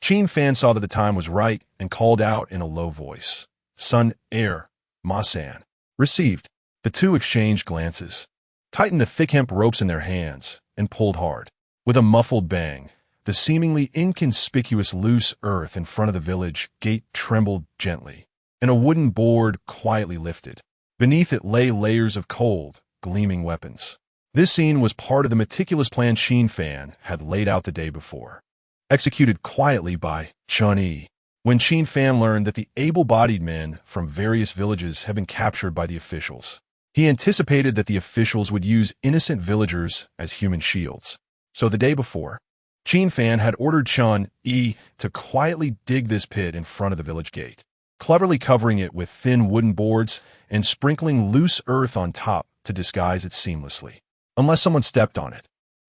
S1: Qin Fan saw that the time was right and called out in a low voice. Sun, heir, Ma-san. Received. The two exchanged glances, tightened the thick hemp ropes in their hands, and pulled hard. With a muffled bang, the seemingly inconspicuous loose earth in front of the village gate trembled gently, and a wooden board quietly lifted. Beneath it lay layers of cold, gleaming weapons. This scene was part of the meticulous plan Qin Fan had laid out the day before, executed quietly by Chun-Yi. When Qin Fan learned that the able-bodied men from various villages had been captured by the officials, he anticipated that the officials would use innocent villagers as human shields. So the day before, Qin Fan had ordered Chun-Yi to quietly dig this pit in front of the village gate, cleverly covering it with thin wooden boards and sprinkling loose earth on top to disguise it seamlessly. Unless someone stepped on it,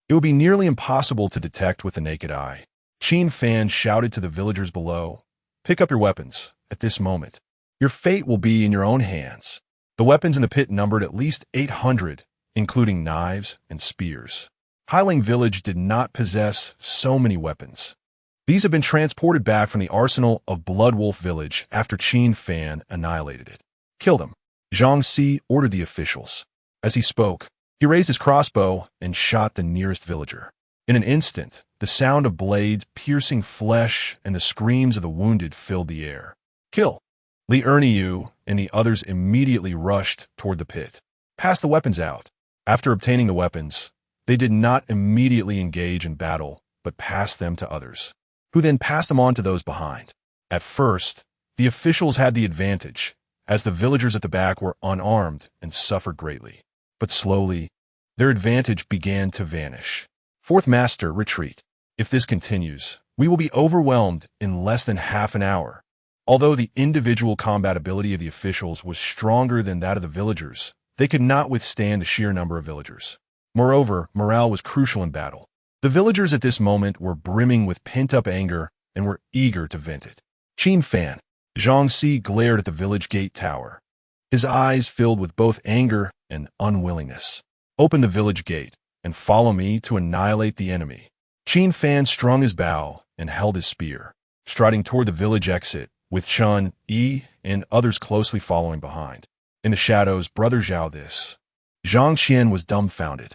S1: it would be nearly impossible to detect with the naked eye. Qin Fan shouted to the villagers below, pick up your weapons at this moment. Your fate will be in your own hands. The weapons in the pit numbered at least 800, including knives and spears. Highling village did not possess so many weapons. These had been transported back from the arsenal of Blood Wolf village after Qin Fan annihilated it. Kill them. Zhang Xi ordered the officials. As he spoke, he raised his crossbow and shot the nearest villager. In an instant, the sound of blades piercing flesh and the screams of the wounded filled the air. Kill! Liu and the others immediately rushed toward the pit. Pass the weapons out. After obtaining the weapons, they did not immediately engage in battle, but passed them to others, who then passed them on to those behind. At first, the officials had the advantage, as the villagers at the back were unarmed and suffered greatly. But slowly, their advantage began to vanish. Fourth Master, retreat. If this continues, we will be overwhelmed in less than half an hour. Although the individual combat ability of the officials was stronger than that of the villagers, they could not withstand the sheer number of villagers. Moreover, morale was crucial in battle. The villagers at this moment were brimming with pent-up anger and were eager to vent it. Qin Fan. Zhang Xi glared at the village gate tower, his eyes filled with both anger and unwillingness. Open the village gate and follow me to annihilate the enemy. Qin Fan strung his bow and held his spear, striding toward the village exit, with Chun, Yi, and others closely following behind. In the shadows, Brother Zhao this. Zhang Qian was dumbfounded,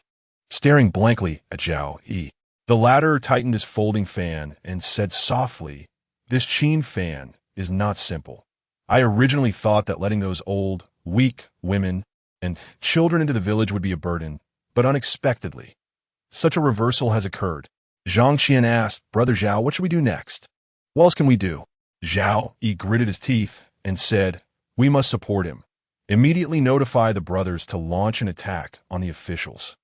S1: staring blankly at Zhao Yi. The latter tightened his folding fan and said softly, "This Qin Fan is not simple. I originally thought that letting those old, weak women and children into the village would be a burden, but unexpectedly, such a reversal has occurred." Zhang Qian asked, "Brother Zhao, what should we do next? What else can we do?" Zhao Yi gritted his teeth and said, "We must support him. Immediately notify the brothers to launch an attack on the officials."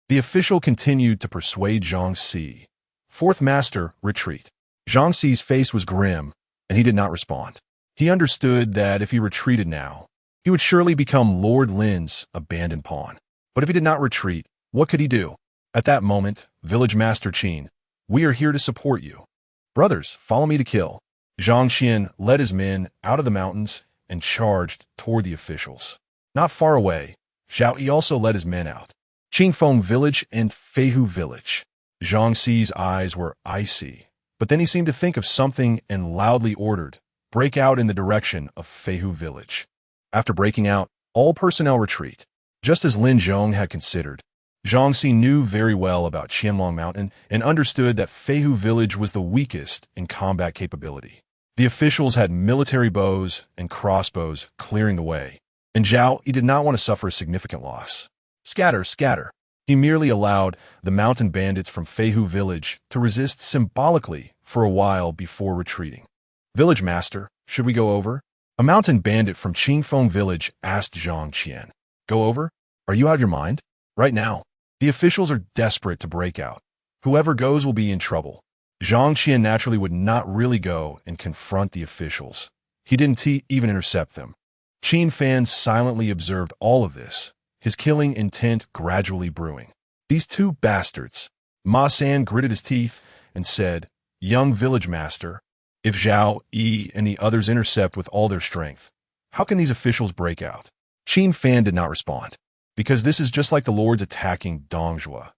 S1: The official continued to persuade Zhang Si. "Fourth master, retreat." Zhang Si's face was grim, and he did not respond. He understood that if he retreated now, he would surely become Lord Lin's abandoned pawn. But if he did not retreat, what could he do? At that moment, Village Master Qin, "We are here to support you. Brothers, follow me to kill." Zhang Qian led his men out of the mountains and charged toward the officials. Not far away, Zhao Yi also led his men out. Qingfeng Village and Feihu Village. Zhang Si's eyes were icy, but then he seemed to think of something and loudly ordered, "Break out in the direction of Feihu Village." After breaking out, all personnel retreat. Just as Lin Zhong had considered, Zhang Si knew very well about Qianlong Mountain and understood that Feihu Village was the weakest in combat capability. The officials had military bows and crossbows clearing the way, and Zhao Yi did not want to suffer a significant loss. Scatter, scatter. He merely allowed the mountain bandits from Feihu Village to resist symbolically for a while before retreating. "Village Master, should we go over?" A mountain bandit from Qingfeng Village asked Zhang Qian. "Go over? Are you out of your mind?" "Right now. The officials are desperate to break out. Whoever goes will be in trouble." Zhang Qian naturally would not really go and confront the officials. He didn't even intercept them. Qin Fan silently observed all of this, his killing intent gradually brewing. "These two bastards." Ma San gritted his teeth and said, "Young village master, if Zhao Yi and the others intercept with all their strength, how can these officials break out?" Qin Fan did not respond, because this is just like the lords attacking Dongjua.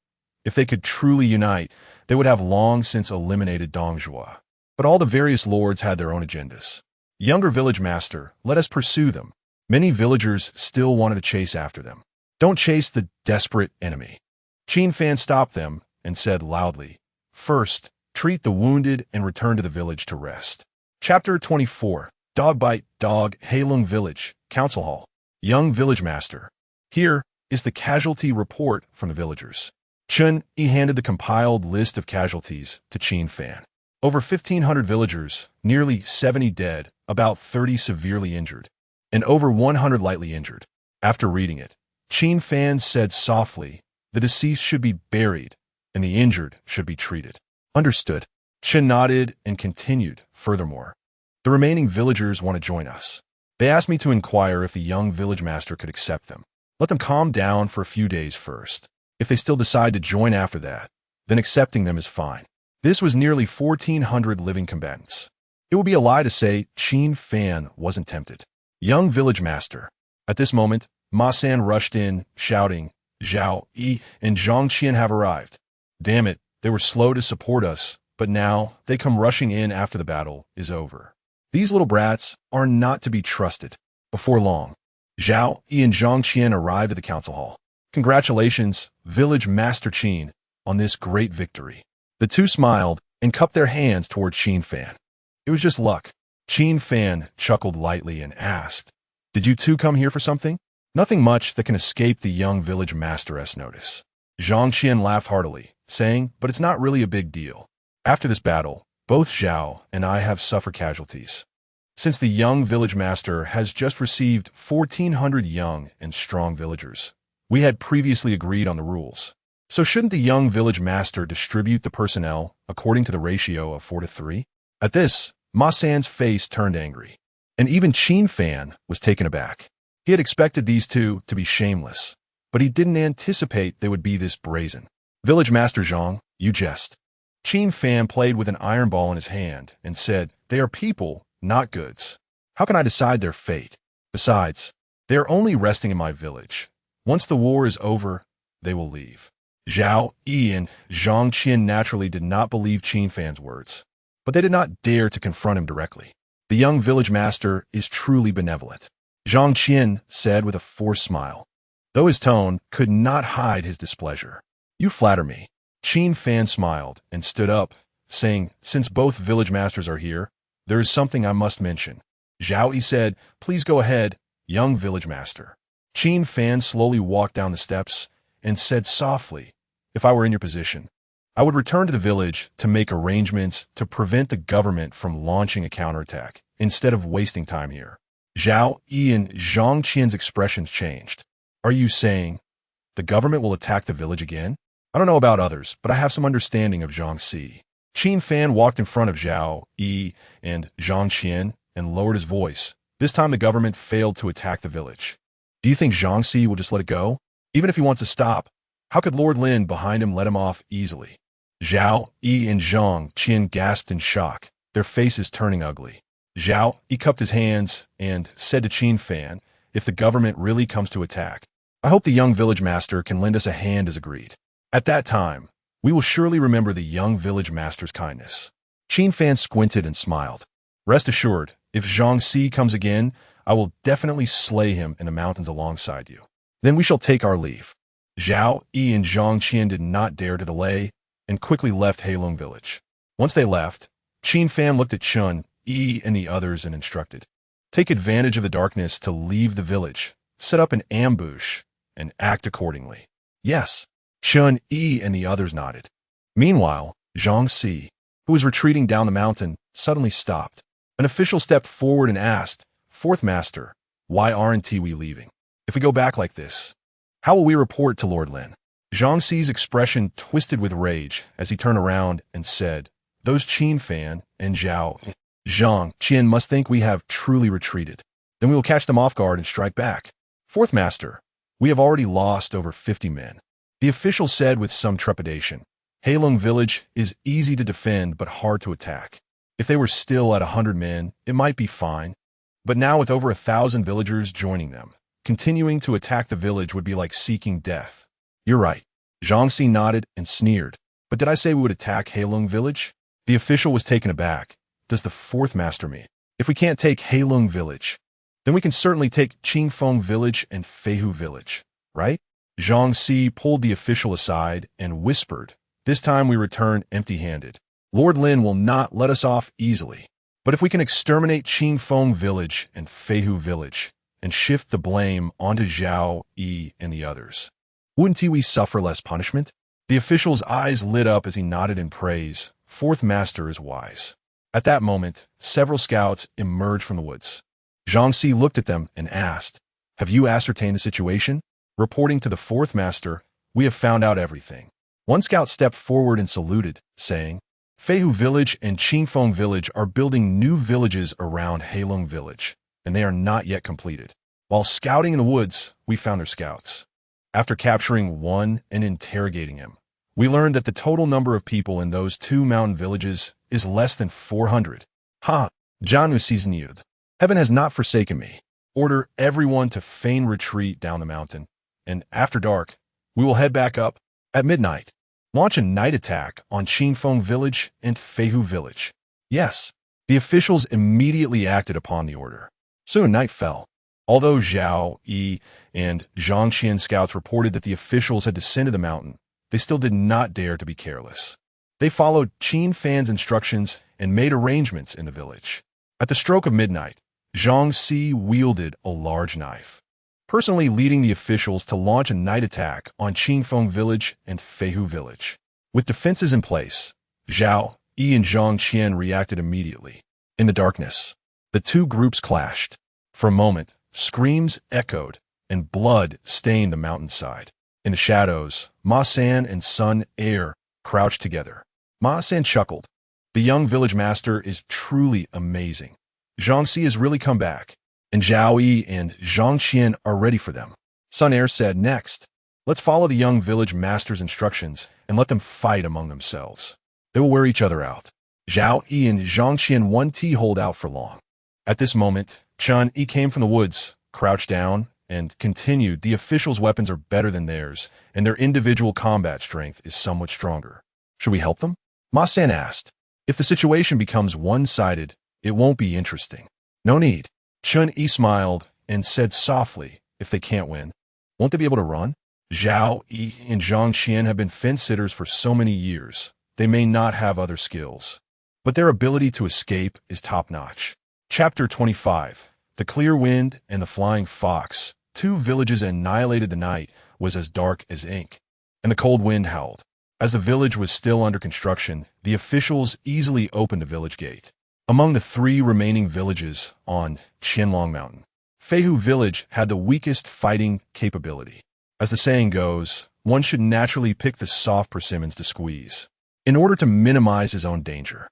S1: If they could truly unite, they would have long since eliminated Dongjua. But all the various lords had their own agendas. "Younger village master, let us pursue them." Many villagers still wanted to chase after them. "Don't chase the desperate enemy." Qin Fan stopped them and said loudly, "First, treat the wounded and return to the village to rest." Chapter 24. Dog Bite Dog Heilong Village, Council Hall. Young village master. Here is the casualty report from the villagers. Chun Yi handed the compiled list of casualties to Qin Fan. Over 1,500 villagers, nearly 70 dead, about 30 severely injured, and over 100 lightly injured. After reading it, Qin Fan said softly, "The deceased should be buried, and the injured should be treated." "Understood." Chen nodded and continued, "Furthermore, the remaining villagers want to join us. They asked me to inquire if the young village master could accept them. Let them calm down for a few days first. If they still decide to join after that, then accepting them is fine." This was nearly 1,400 living combatants. It would be a lie to say Qin Fan wasn't tempted. Young village master. At this moment, Ma San rushed in, shouting, "Zhao Yi and Zhang Qian have arrived. Damn it, they were slow to support us, but now they come rushing in after the battle is over. These little brats are not to be trusted." Before long, Zhao Yi and Zhang Qian arrived at the council hall. "Congratulations, Village Master Qin, on this great victory." The two smiled and cupped their hands toward Qin Fan. "It was just luck." Qin Fan chuckled lightly and asked, "Did you two come here for something?" "Nothing much that can escape the young village master's notice." Zhang Qian laughed heartily, saying, "But it's not really a big deal. After this battle, both Zhao and I have suffered casualties. Since the young village master has just received 1,400 young and strong villagers, we had previously agreed on the rules. So shouldn't the young village master distribute the personnel according to the ratio of 4-3? At this, Ma San's face turned angry, and even Qin Fan was taken aback. He had expected these two to be shameless, but he didn't anticipate they would be this brazen. "Village Master Zhang, you jest." Qin Fan played with an iron ball in his hand and said, "They are people, not goods. How can I decide their fate? Besides, they are only resting in my village. Once the war is over, they will leave." Zhao Yi and Zhang Qian naturally did not believe Qin Fan's words, but they did not dare to confront him directly. The young village master is truly benevolent, Zhang Qian said with a forced smile, though his tone could not hide his displeasure. You flatter me. Qin Fan smiled and stood up, saying, since both village masters are here, there is something I must mention. Zhao Yi said, please go ahead, young village master. Qin Fan slowly walked down the steps and said softly, if I were in your position, I would return to the village to make arrangements to prevent the government from launching a counterattack, instead of wasting time here. Zhao Yi and Zhang Qian's expressions changed. Are you saying the government will attack the village again? I don't know about others, but I have some understanding of Jiangxi. Qin Fan walked in front of Zhao Yi and Zhang Qian and lowered his voice. This time the government failed to attack the village. Do you think Jiangxi will just let it go? Even if he wants to stop, how could Lord Lin behind him let him off easily? Zhao Yi and Zhang Qian gasped in shock, their faces turning ugly. Zhao Yi cupped his hands and said to Qin Fan, if the government really comes to attack, I hope the young village master can lend us a hand as agreed. At that time, we will surely remember the young village master's kindness. Qin Fan squinted and smiled. Rest assured, if Jiangxi comes again, I will definitely slay him in the mountains alongside you. Then we shall take our leave. Zhao Yi and Zhang Qian did not dare to delay and quickly left Heilong village. Once they left, Qin Fan looked at Chun, Yi, and the others and instructed, take advantage of the darkness to leave the village, set up an ambush, and act accordingly. Yes. Chun, Yi, and the others nodded. Meanwhile, Jiangxi, who was retreating down the mountain, suddenly stopped. An official stepped forward and asked, Fourth Master, why aren't we leaving? If we go back like this, how will we report to Lord Lin? Jiangxi's expression twisted with rage as he turned around and said, those Qin Fan and Zhang Qian must think we have truly retreated. Then we will catch them off guard and strike back. Fourth Master, we have already lost over 50 men. The official said with some trepidation, Heilong village is easy to defend but hard to attack. If they were still at 100 men, it might be fine. But now with over 1,000 villagers joining them, continuing to attack the village would be like seeking death. You're right. Jiangxi nodded and sneered. But did I say we would attack Heilong village? The official was taken aback. Does the fourth master mean? If we can't take Heilong village, then we can certainly take Qingfeng village and Feihu village, right? Jiangxi pulled the official aside and whispered, this time we return empty-handed. Lord Lin will not let us off easily. But if we can exterminate Qingfeng village and Feihu village and shift the blame onto Zhao Yi and the others, wouldn't we suffer less punishment? The official's eyes lit up as he nodded in praise. Fourth master is wise. At that moment, several scouts emerged from the woods. Jiangxi looked at them and asked, have you ascertained the situation? Reporting to the fourth master, we have found out everything. One scout stepped forward and saluted, saying, Feihu village and Qingfeng village are building new villages around Heilong village, and they are not yet completed. While scouting in the woods, we found their scouts. After capturing one and interrogating him, we learned that the total number of people in those two mountain villages is less than 400. Ha! Janu seasoned. Heaven has not forsaken me. Order everyone to feign retreat down the mountain, and after dark, we will head back up. At midnight, launch a night attack on Qingfeng village and Feihu village. Yes, the officials immediately acted upon the order. Soon night fell. Although Zhao Yi and Zhang Qian scouts reported that the officials had descended the mountain, they still did not dare to be careless. They followed Qin Fan's instructions and made arrangements in the village. At the stroke of midnight, Jiangxi wielded a large knife, personally leading the officials to launch a night attack on Qingfeng village and Feihu village. With defenses in place, Zhao Yi and Zhang Qian reacted immediately. In the darkness, the two groups clashed. For a moment, screams echoed and blood stained the mountainside. In the shadows, Ma San and Sun Air crouched together. Ma San chuckled. The young village master is truly amazing. Jiangxi has really come back, and Zhao Yi and Zhang Qian are ready for them. Sun Air said, next, let's follow the young village master's instructions and let them fight among themselves. They will wear each other out. Zhao Yi and Zhang Qian won't hold out for long. At this moment, Chun Yi came from the woods, crouched down, and continued, "The officials' weapons are better than theirs, and their individual combat strength is somewhat stronger. Should we help them?" Ma-san asked. "If the situation becomes one-sided, it won't be interesting." "No need." Chun-Yi smiled and said softly, "If they can't win, won't they be able to run?" Zhao Yi and Zhang Qian have been fence-sitters for so many years. They may not have other skills, but their ability to escape is top-notch. Chapter 25. The Clear Wind and the Flying Fox. 2 villages annihilated. The night was as dark as ink, and the cold wind howled. As the village was still under construction, the officials easily opened a village gate. Among the 3 remaining villages on Qianlong Mountain, Feihu Village had the weakest fighting capability. As the saying goes, one should naturally pick the soft persimmons to squeeze, in order to minimize his own danger.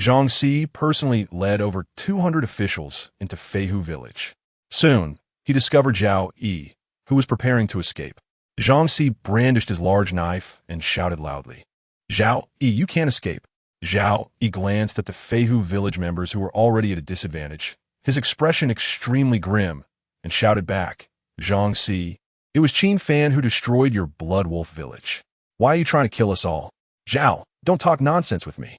S1: Zhang Si personally led over 200 officials into Feihu Village. Soon, he discovered Zhao Yi, who was preparing to escape. Zhang Si brandished his large knife and shouted loudly, "Zhao Yi, you can't escape." Zhao Yi glanced at the Feihu Village members who were already at a disadvantage, his expression extremely grim, and shouted back, "Zhang Si, it was Qin Fan who destroyed your Blood Wolf village. Why are you trying to kill us all?" "Zhao, don't talk nonsense with me."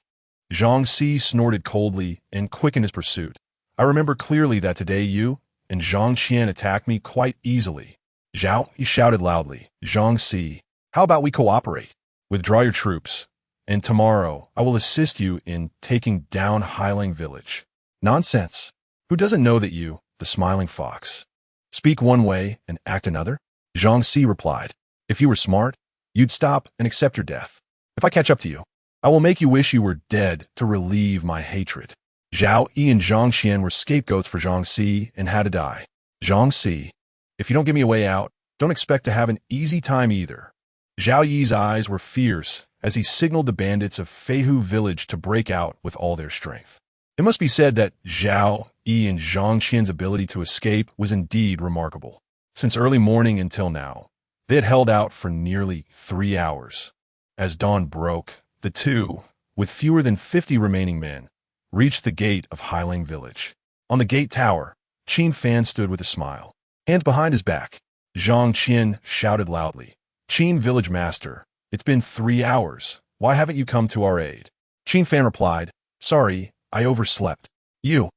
S1: Zhang Si snorted coldly and quickened his pursuit. "I remember clearly that today you and Zhang Qian attacked me quite easily." "Zhao," he shouted loudly, "Zhang Si, how about we cooperate? Withdraw your troops, and tomorrow I will assist you in taking down Highling Village." "Nonsense. Who doesn't know that you, the smiling fox, speak one way and act another?" Zhang Si replied. "If you were smart, you'd stop and accept your death. If I catch up to you, I will make you wish you were dead to relieve my hatred." Zhao Yi and Zhang Qian were scapegoats for Zhang Si and had to die. "Zhang Si, if you don't give me a way out, don't expect to have an easy time either." Zhao Yi's eyes were fierce as he signaled the bandits of Feihu Village to break out with all their strength. It must be said that Zhao Yi and Zhang Qian's ability to escape was indeed remarkable. Since early morning until now, they had held out for nearly 3 hours. As dawn broke, the 2, with fewer than 50 remaining men, reached the gate of Highling Village. On the gate tower, Qin Fan stood with a smile, hands behind his back. Zhang Qian shouted loudly, "Qin Village Master, it's been 3 hours. Why haven't you come to our aid?" Qin Fan replied, "Sorry, I overslept." "You."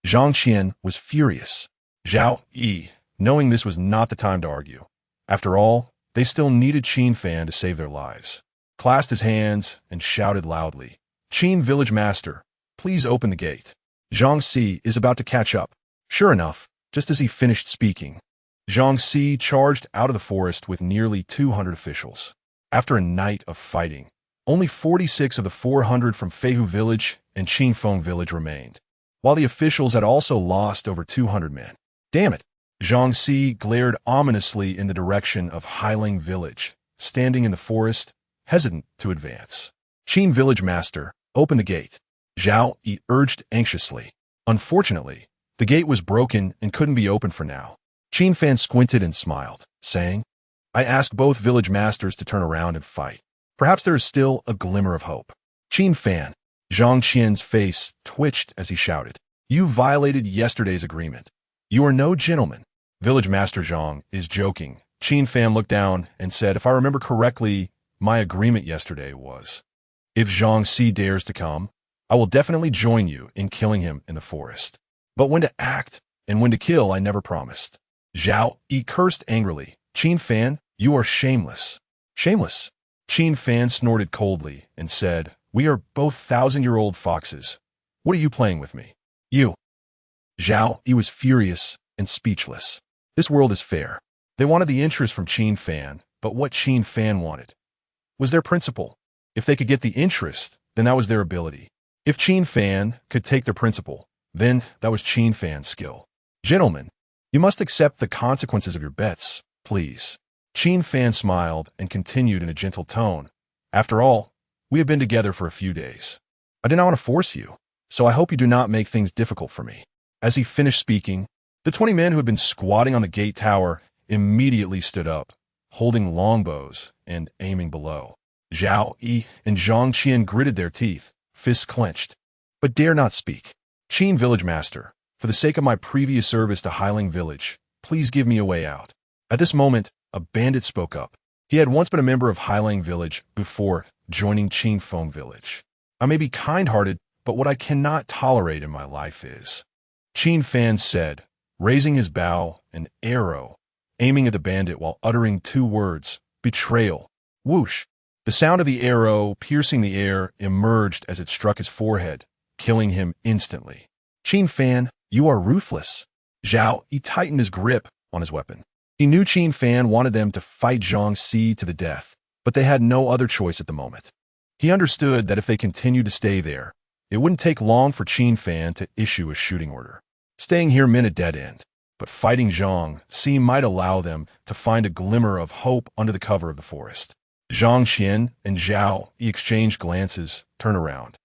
S1: Zhang Qian was furious. Zhao Yi, knowing this was not the time to argue. After all, they still needed Qin Fan to save their lives, clasped his hands and shouted loudly, "Qin Village Master, please open the gate. Zhang Si is about to catch up." Sure enough, just as he finished speaking, Zhang Si charged out of the forest with nearly 200 officials. After a night of fighting, only 46 of the 400 from Feihu Village and Qingfeng Village remained, while the officials had also lost over 200 men. "Damn it!" Zhang Si glared ominously in the direction of Highling Village, standing in the forest, hesitant to advance. "Qin Village Master, open the gate," Zhao Yi urged anxiously. Unfortunately, the gate was broken and couldn't be opened for now. Qin Fan squinted and smiled, saying, "I asked both village masters to turn around and fight. Perhaps there is still a glimmer of hope." "Qin Fan," Zhang Qian's face twitched as he shouted, "You violated yesterday's agreement. You are no gentleman." "Village Master Zhang is joking." Qin Fan looked down and said, "If I remember correctly, my agreement yesterday was, if Zhang Si dares to come, I will definitely join you in killing him in the forest. But when to act and when to kill, I never promised." Zhao Yi cursed angrily. "Qin Fan, you are shameless." "Shameless?" Qin Fan snorted coldly and said, "We are both 1,000-year-old foxes. What are you playing with me?" "You." Zhao Yi was furious and speechless. This world is fair. They wanted the interest from Qin Fan, but what Qin Fan wanted was their principle. If they could get the interest, then that was their ability. If Qin Fan could take their principle, then that was Qin Fan's skill. "Gentlemen, you must accept the consequences of your bets, please." Qin Fan smiled and continued in a gentle tone, "After all, we have been together for a few days. I did not want to force you, so I hope you do not make things difficult for me." As he finished speaking, the 20 men who had been squatting on the gate tower immediately stood up, holding longbows and aiming below. Zhao Yi and Zhang Qian gritted their teeth, fists clenched, but dare not speak. "Qin Village Master, for the sake of my previous service to Highling Village, please give me a way out. At this moment, a bandit spoke up. He had once been a member of Hailang village before joining Qin Fan village. I may be kind-hearted, but what I cannot tolerate in my life is, Qin Fan said, raising his bow, an arrow, aiming at the bandit while uttering 2 words, betrayal. Whoosh! The sound of the arrow piercing the air emerged as it struck his forehead, killing him instantly. Qin Fan, you are ruthless. Zhao Yi tightened his grip on his weapon. He knew Qin Fan wanted them to fight Zhang Si to the death, but they had no other choice at the moment. He understood that if they continued to stay there, it wouldn't take long for Qin Fan to issue a shooting order. Staying here meant a dead end, but fighting Zhang Si might allow them to find a glimmer of hope under the cover of the forest. Zhang Qian and Zhao Yi exchanged glances, turned around,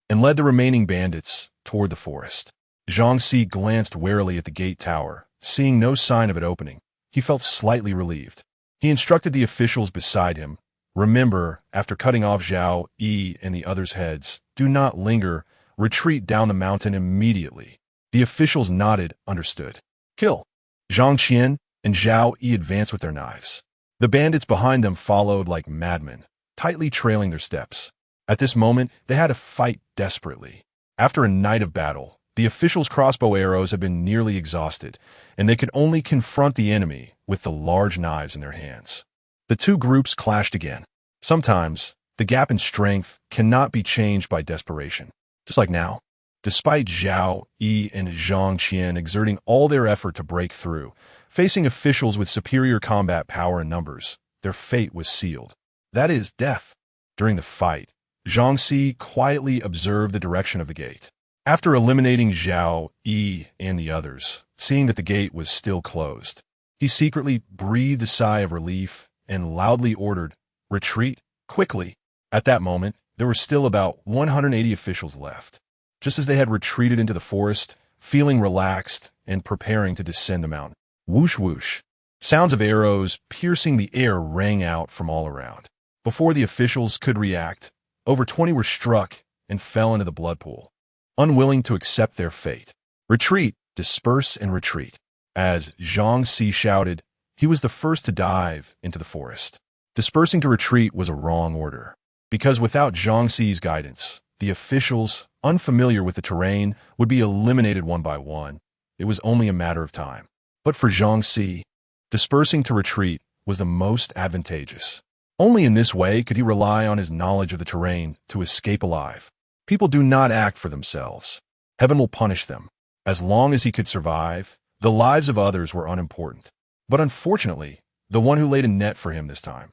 S1: and led the remaining bandits toward the forest. Zhang Si glanced warily at the gate tower, seeing no sign of it opening. He felt slightly relieved. He instructed the officials beside him, remember, after cutting off Zhao Yi and the others' heads, do not linger, retreat down the mountain immediately. The officials nodded, understood. Kill. Zhang Qian and Zhao Yi advanced with their knives. The bandits behind them followed like madmen, tightly trailing their steps. At this moment, they had to fight desperately. After a night of battle, the officials' crossbow arrows had been nearly exhausted, and they could only confront the enemy with the large knives in their hands. The 2 groups clashed again. Sometimes, the gap in strength cannot be changed by desperation. Just like now. Despite Zhao Yi and Zhang Qian exerting all their effort to break through, facing officials with superior combat power and numbers, their fate was sealed. That is, death. During the fight, Zhang Si quietly observed the direction of the gate. After eliminating Zhao Yi and the others, seeing that the gate was still closed, he secretly breathed a sigh of relief and loudly ordered, retreat, quickly. At that moment, there were still about 180 officials left. Just as they had retreated into the forest, feeling relaxed and preparing to descend the mountain. Whoosh whoosh. Sounds of arrows piercing the air rang out from all around. Before the officials could react, over 20 were struck and fell into the blood pool, unwilling to accept their fate. Retreat, disperse and retreat. As Zhang Si shouted, he was the first to dive into the forest. Dispersing to retreat was a wrong order, because without Zhang Si's guidance, the officials, unfamiliar with the terrain, would be eliminated one by one. It was only a matter of time. But for Zhang Si, dispersing to retreat was the most advantageous. Only in this way could he rely on his knowledge of the terrain to escape alive. People do not act for themselves. Heaven will punish them. As long as he could survive, the lives of others were unimportant. But unfortunately, the one who laid a net for him this time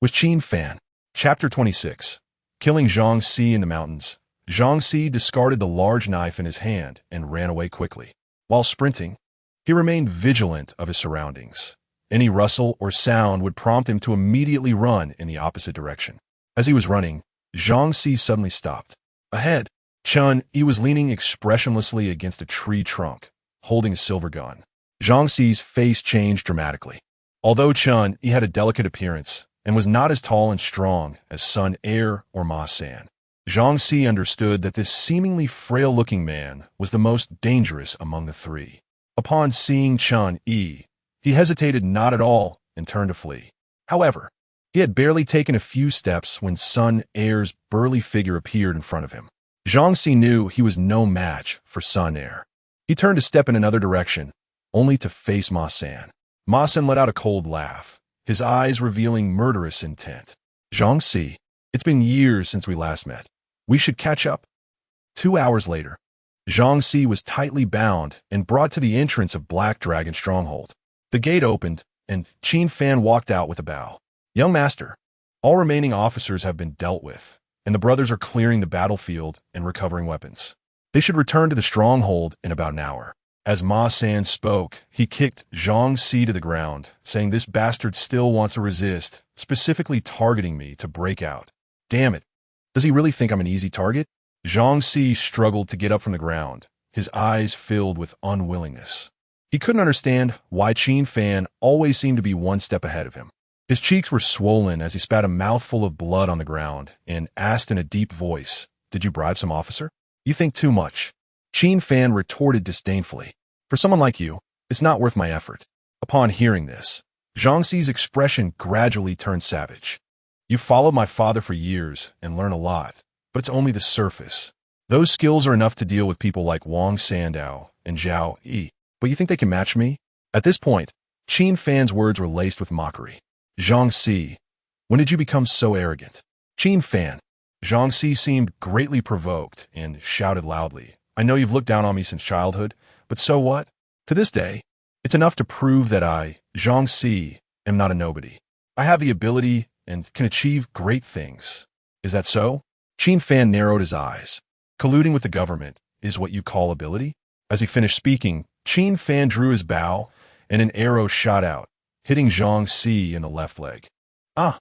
S1: was Qin Fan. Chapter 26. Killing Zhang Si in the mountains. Zhang Si discarded the large knife in his hand and ran away quickly. While sprinting, he remained vigilant of his surroundings. Any rustle or sound would prompt him to immediately run in the opposite direction. As he was running, Zhang Si suddenly stopped. Ahead, Qian Yi was leaning expressionlessly against a tree trunk, holding a silver gun. Zhang Si's face changed dramatically. Although Qian Yi had a delicate appearance and was not as tall and strong as Sun Er or Ma San, Zhang Si understood that this seemingly frail-looking man was the most dangerous among the 3. Upon seeing Qian Yi, he hesitated not at all and turned to flee. However, he had barely taken a few steps when Sun Er's burly figure appeared in front of him. Zhang Si knew he was no match for Sun Er. He turned to step in another direction, only to face Ma San. Ma San let out a cold laugh, his eyes revealing murderous intent. Zhang Si, it's been years since we last met. We should catch up. 2 hours later, Zhang Si was tightly bound and brought to the entrance of Black Dragon Stronghold. The gate opened, and Qin Fan walked out with a bow. Young master, all remaining officers have been dealt with, and the brothers are clearing the battlefield and recovering weapons. They should return to the stronghold in about an hour. As Ma San spoke, he kicked Zhang Si to the ground, saying this bastard still wants to resist, specifically targeting me to break out. Damn it. Does he really think I'm an easy target? Zhang Si struggled to get up from the ground, his eyes filled with unwillingness. He couldn't understand why Qin Fan always seemed to be one step ahead of him. His cheeks were swollen as he spat a mouthful of blood on the ground and asked in a deep voice, "Did you bribe some officer?" "You think too much." Qin Fan retorted disdainfully. "For someone like you, it's not worth my effort." Upon hearing this, Zhang Xi's expression gradually turned savage. You followed my father for years and learn a lot, but it's only the surface. Those skills are enough to deal with people like Wang Sandao and Zhao Yi, but you think they can match me? At this point, Qin Fan's words were laced with mockery. Zhang Xi, when did you become so arrogant? Qin Fan. Zhang Xi seemed greatly provoked and shouted loudly. I know you've looked down on me since childhood, but so what? To this day, it's enough to prove that I, Zhang Xi, am not a nobody. I have the ability and can achieve great things. Is that so? Qin Fan narrowed his eyes. Colluding with the government is what you call ability? As he finished speaking, Qin Fan drew his bow, and an arrow shot out, hitting Zhang Xi in the left leg. Ah!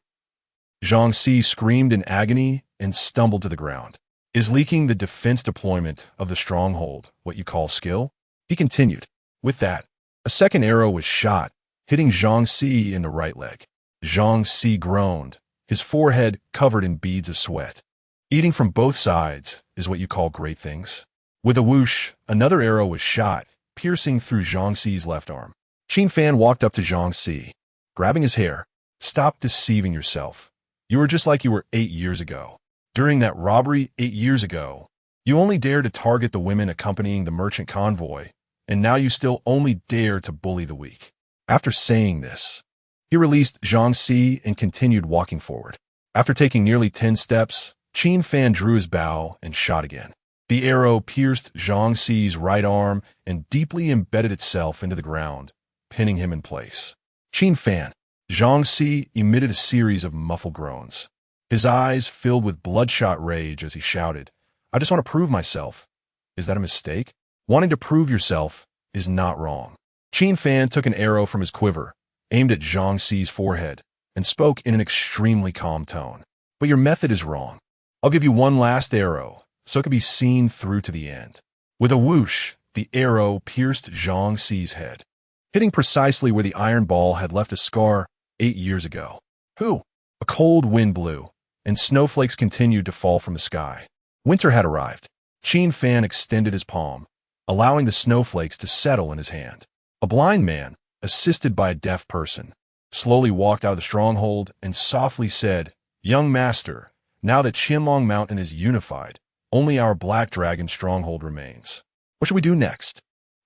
S1: Zhang Xi screamed in agony and stumbled to the ground. Is leaking the defense deployment of the stronghold what you call skill? He continued. With that, a second arrow was shot, hitting Zhang Xi in the right leg. Zhang Xi groaned, his forehead covered in beads of sweat. Eating from both sides is what you call great things. With a whoosh, another arrow was shot, piercing through Zhang Xi's left arm. Qin Fan walked up to Zhang Xi, grabbing his hair. Stop deceiving yourself. You were just like you were 8 years ago. During that robbery 8 years ago, you only dared to target the women accompanying the merchant convoy, and now you still only dare to bully the weak. After saying this, he released Zhang Xi and continued walking forward. After taking nearly 10 steps, Qin Fan drew his bow and shot again. The arrow pierced Zhang Xi's right arm and deeply embedded itself into the ground, pinning him in place. Qin Fan. Zhang Xi emitted a series of muffled groans. His eyes filled with bloodshot rage as he shouted, I just want to prove myself. Is that a mistake? Wanting to prove yourself is not wrong. Qin Fan took an arrow from his quiver, aimed at Zhang Xi's forehead, and spoke in an extremely calm tone. But your method is wrong. I'll give you one last arrow, so it can be seen through to the end. With a whoosh, the arrow pierced Zhang Xi's head, hitting precisely where the iron ball had left a scar 8 years ago. Who? A cold wind blew, and snowflakes continued to fall from the sky. Winter had arrived. Qin Fan extended his palm, allowing the snowflakes to settle in his hand. A blind man, assisted by a deaf person, slowly walked out of the stronghold and softly said, Young master, now that Qianlong Mountain is unified, only our Black Dragon stronghold remains. What should we do next?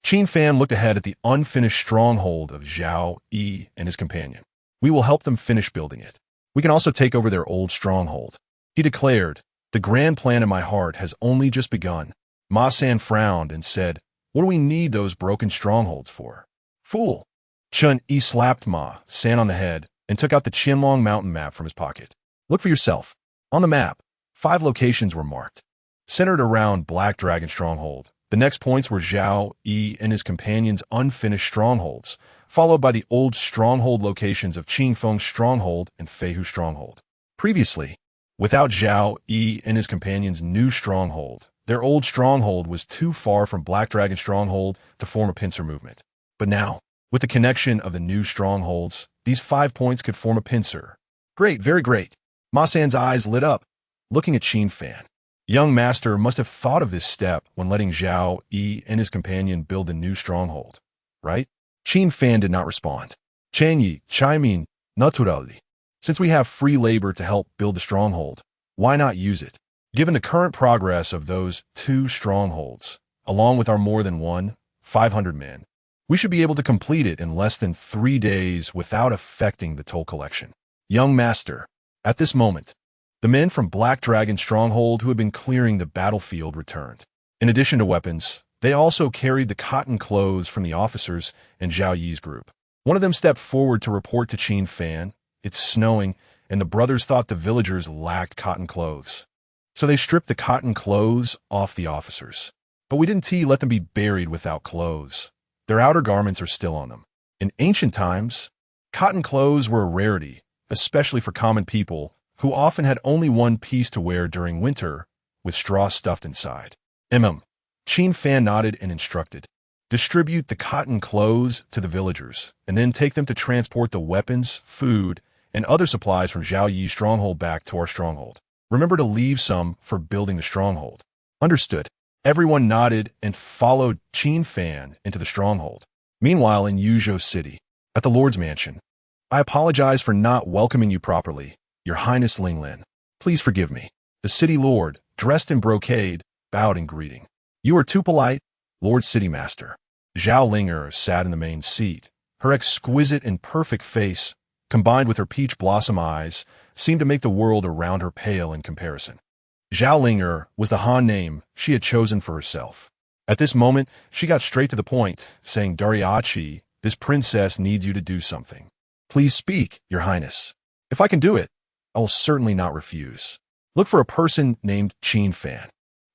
S1: Qin Fan looked ahead at the unfinished stronghold of Zhao Yi and his companion. We will help them finish building it. We can also take over their old stronghold. He declared, the grand plan in my heart has only just begun. Ma San frowned and said, what do we need those broken strongholds for? Fool! Chun Yi slapped Ma San on the head and took out the Qianlong Mountain map from his pocket. Look for yourself. On the map, 5 locations were marked. Centered around Black Dragon stronghold, the next points were Zhao Yi and his companions' unfinished strongholds, followed by the old stronghold locations of Qingfeng stronghold and Feihu stronghold. Previously, without Zhao Yi and his companions' new stronghold, their old stronghold was too far from Black Dragon stronghold to form a pincer movement. But now, with the connection of the new strongholds, these 5 points could form a pincer. Great, very great. Ma San's eyes lit up, looking at Qin Fan. Young master must have thought of this step when letting Zhao Yi and his companion build a new stronghold, right? Qin Fan did not respond. Chen Yi chimed in naturally. Since we have free labor to help build the stronghold, why not use it? Given the current progress of those 2 strongholds, along with our more than 500 men, we should be able to complete it in less than 3 days without affecting the toll collection. Young master, at this moment, the men from Black Dragon stronghold who had been clearing the battlefield returned. In addition to weapons, they also carried the cotton clothes from the officers and Zhao Yi's group. One of them stepped forward to report to Qin Fan, it's snowing, and the brothers thought the villagers lacked cotton clothes. So they stripped the cotton clothes off the officers. But we didn't let them be buried without clothes. Their outer garments are still on them. In ancient times, cotton clothes were a rarity, especially for common people who often had only one piece to wear during winter, with straw stuffed inside. Qin Fan nodded and instructed. Distribute the cotton clothes to the villagers, and then take them to transport the weapons, food, and other supplies from Zhao Yi's stronghold back to our stronghold. Remember to leave some for building the stronghold. Understood. Everyone nodded and followed Qin Fan into the stronghold. Meanwhile, in Yuzhou City, At the Lord's mansion. I apologize for not welcoming you properly, Your Highness Linglin. Please forgive me. The city lord, dressed in brocade, bowed in greeting. You are too polite, Lord City Master. Zhao Linger sat in the main seat. Her exquisite and perfect face, combined with her peach blossom eyes, seemed to make the world around her pale in comparison. Zhao Linger was the Han name she had chosen for herself. At this moment, she got straight to the point, saying, Dariachi, this princess needs you to do something. Please speak, Your Highness. If I can do it, I will certainly not refuse. Look for a person named Qin Fan.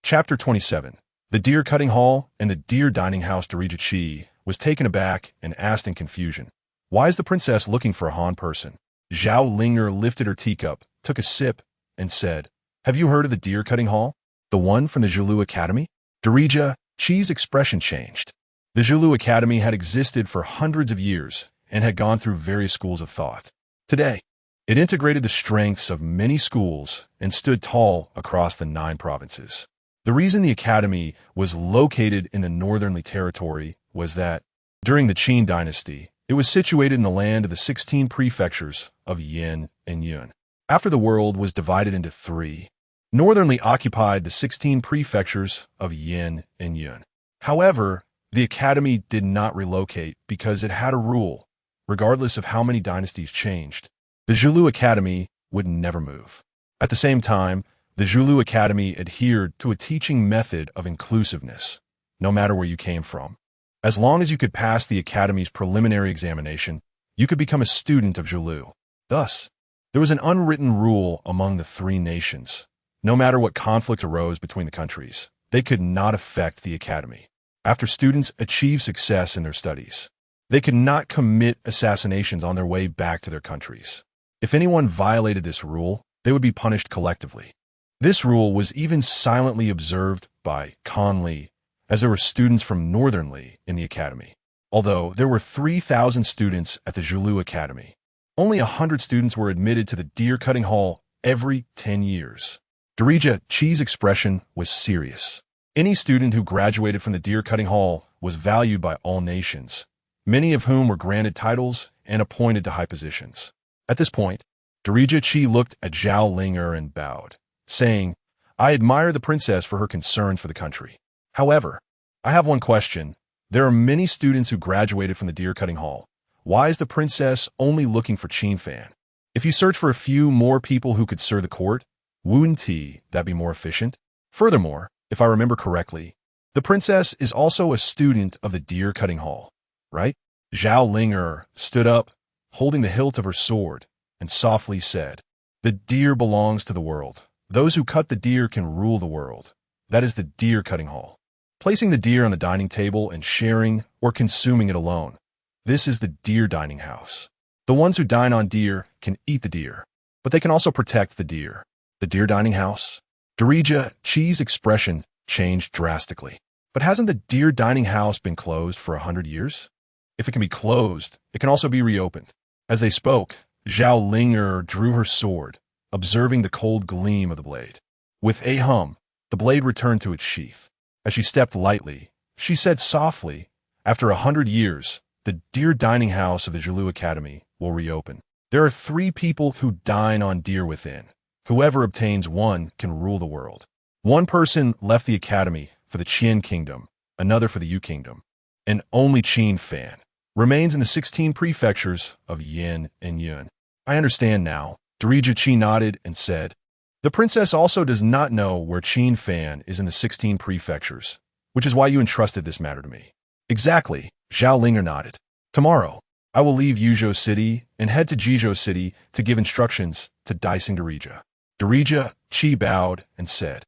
S1: Chapter 27. The deer cutting hall and the deer dining house. Dariachi was taken aback and asked in confusion, why is the princess looking for a Han person? Zhao Linger lifted her teacup, took a sip, and said, have you heard of the deer cutting hall? The one from the Zhulu Academy? Dariachi's expression changed. The Zhulu Academy had existed for hundreds of years and had gone through various schools of thought. Today, it integrated the strengths of many schools and stood tall across the 9 provinces. The reason the academy was located in the northernly territory was that, during the Qin dynasty, it was situated in the land of the 16 prefectures of Yin and Yun. After the world was divided into 3, northernly occupied the 16 prefectures of Yin and Yun. However, the academy did not relocate because it had a rule. Regardless of how many dynasties changed, the Zhulu Academy would never move. At the same time, the Zhulu Academy adhered to a teaching method of inclusiveness, no matter where you came from. As long as you could pass the academy's preliminary examination, you could become a student of Zhulu. Thus, there was an unwritten rule among the 3 nations. No matter what conflict arose between the countries, they could not affect the academy. After students achieved success in their studies, they could not commit assassinations on their way back to their countries. If anyone violated this rule, they would be punished collectively. This rule was even silently observed by Conli, as there were students from Northernly in the academy. Although there were 3,000 students at the Zhulu Academy, only 100 students were admitted to the deer cutting hall every 10 years. Dariachi's expression was serious. Any student who graduated from the deer cutting hall was valued by all nations, many of whom were granted titles and appointed to high positions. At this point, Dariachi looked at Zhao Linger and bowed, saying, I admire the princess for her concerns for the country. However, I have one question. There are many students who graduated from the deer cutting hall. Why is the princess only looking for Qin Fan? If you search for a few more people who could serve the court, wouldn't that be more efficient? Furthermore, if I remember correctly, the princess is also a student of the deer cutting hall, right? Zhao Linger stood up, holding the hilt of her sword, and softly said, the deer belongs to the world. Those who cut the deer can rule the world. That is the deer cutting hall. Placing the deer on the dining table and sharing or consuming it alone. This is the deer dining house. The ones who dine on deer can eat the deer, but they can also protect the deer. The deer dining house? Dariachi's expression changed drastically. But hasn't the deer dining house been closed for 100 years? If it can be closed, it can also be reopened. As they spoke, Zhao Linger drew her sword, observing the cold gleam of the blade. With a hum, the blade returned to its sheath. As she stepped lightly, she said softly, after 100 years, the deer dining house of the Zhulu Academy will reopen. There are 3 people who dine on deer within. Whoever obtains one can rule the world. One person left the academy for the Qian kingdom, another for the Yu kingdom, and only Qin Fan remains in the 16 prefectures of Yin and Yun. I understand now. Dariachi nodded and said, the princess also does not know where Qin Fan is in the 16 prefectures, which is why you entrusted this matter to me. Exactly, Zhao Linger nodded. Tomorrow, I will leave Yuzhou City and head to Jizhou City to give instructions to Daising Dariachi. Dariachi bowed and said,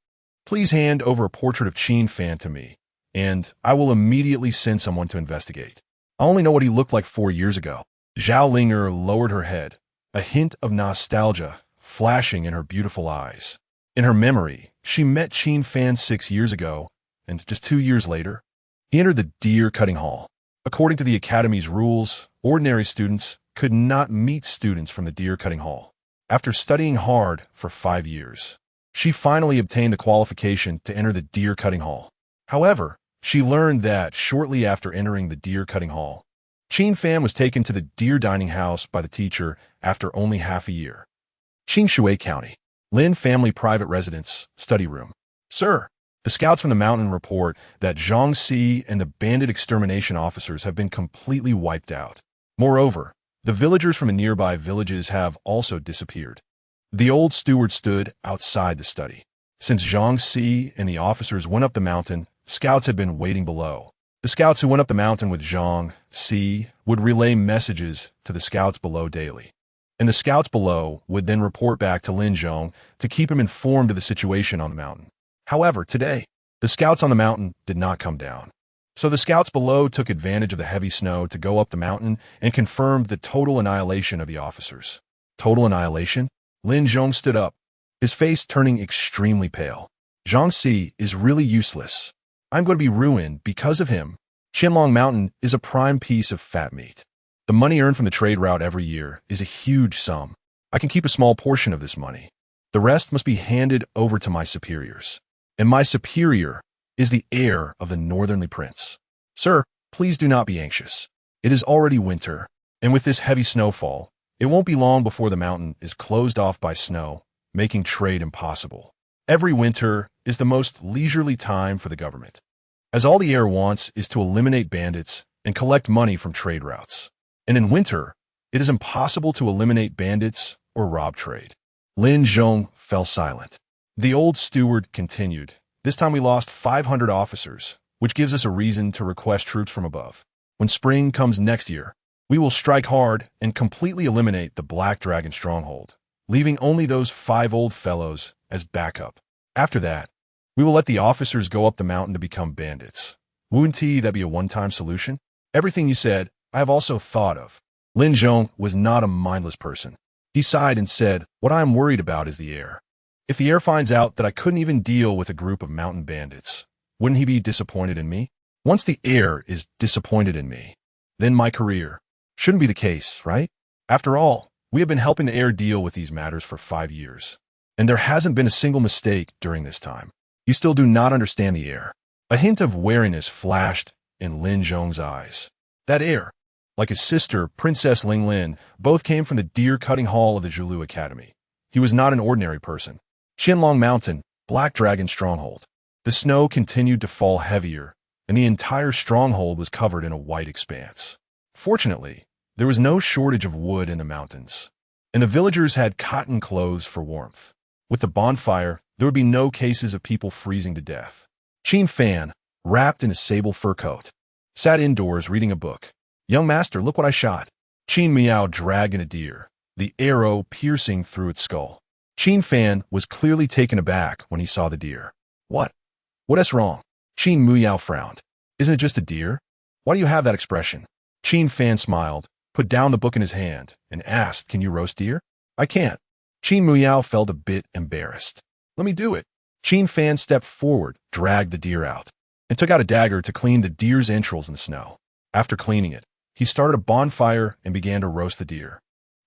S1: please hand over a portrait of Qin Fan to me, and I will immediately send someone to investigate. I only know what he looked like 4 years ago. Zhao Linger lowered her head, a hint of nostalgia flashing in her beautiful eyes. In her memory, she met Qin Fan 6 years ago, and just 2 years later, he entered the deer cutting hall. According to the academy's rules, ordinary students could not meet students from the deer cutting hall. After studying hard for 5 years, she finally obtained the qualification to enter the deer cutting hall. However, she learned that shortly after entering the deer cutting hall, Qin Fan was taken to the deer dining house by the teacher after only half a year. Qin Shui County, Lin family private residence, study room. Sir, the scouts from the mountain report that Zhang Si and the bandit extermination officers have been completely wiped out. Moreover, the villagers from the nearby villages have also disappeared. The old steward stood outside the study. Since Zhang Si and the officers went up the mountain, scouts had been waiting below. The scouts who went up the mountain with Zhang Si would relay messages to the scouts below daily. And the scouts below would then report back to Lin Zhong to keep him informed of the situation on the mountain. However, today, the scouts on the mountain did not come down. So the scouts below took advantage of the heavy snow to go up the mountain and confirmed the total annihilation of the officers. Total annihilation? Lin Zhong stood up, his face turning extremely pale. Zhang Si is really useless. I'm going to be ruined because of him. Qianlong Mountain is a prime piece of fat meat. The money earned from the trade route every year is a huge sum. I can keep a small portion of this money. The rest must be handed over to my superiors. And my superior is the heir of the northerly prince. Sir, please do not be anxious. It is already winter, and with this heavy snowfall, it won't be long before the mountain is closed off by snow, making trade impossible. Every winter is the most leisurely time for the government, as all the heir wants is to eliminate bandits and collect money from trade routes. And in winter, it is impossible to eliminate bandits or rob trade. Lin Zhong fell silent. The old steward continued. This time we lost 500 officers, which gives us a reason to request troops from above. When spring comes next year, we will strike hard and completely eliminate the Black Dragon stronghold, leaving only those 5 old fellows as backup. After that, we will let the officers go up the mountain to become bandits. Wouldn't that be a one-time solution? Everything you said, I have also thought of. Lin Zhong was not a mindless person. He sighed and said, what I am worried about is the heir. If the heir finds out that I couldn't even deal with a group of mountain bandits, wouldn't he be disappointed in me? Once the heir is disappointed in me, then my career shouldn't be the case, right? After all, we have been helping the heir deal with these matters for 5 years, and there hasn't been a single mistake during this time. You still do not understand the heir. A hint of wariness flashed in Lin Zhong's eyes. That heir, like his sister, Princess Ling Lin, both came from the deer-cutting hall of the Zhulu Academy. He was not an ordinary person. Qianlong Mountain, Black Dragon stronghold. The snow continued to fall heavier, and the entire stronghold was covered in a white expanse. Fortunately, there was no shortage of wood in the mountains, and the villagers had cotton clothes for warmth. With the bonfire, there would be no cases of people freezing to death. Qin Fan, wrapped in a sable fur coat, sat indoors reading a book. Young master, look what I shot. Qin Miao dragged a deer, the arrow piercing through its skull. Qin Fan was clearly taken aback when he saw the deer. What? What's wrong? Qin Miao frowned. Isn't it just a deer? Why do you have that expression? Qin Fan smiled, put down the book in his hand, and asked, can you roast deer? I can't. Qin Miao felt a bit embarrassed. Let me do it. Qin Fan stepped forward, dragged the deer out, and took out a dagger to clean the deer's entrails in the snow. After cleaning it, he started a bonfire and began to roast the deer.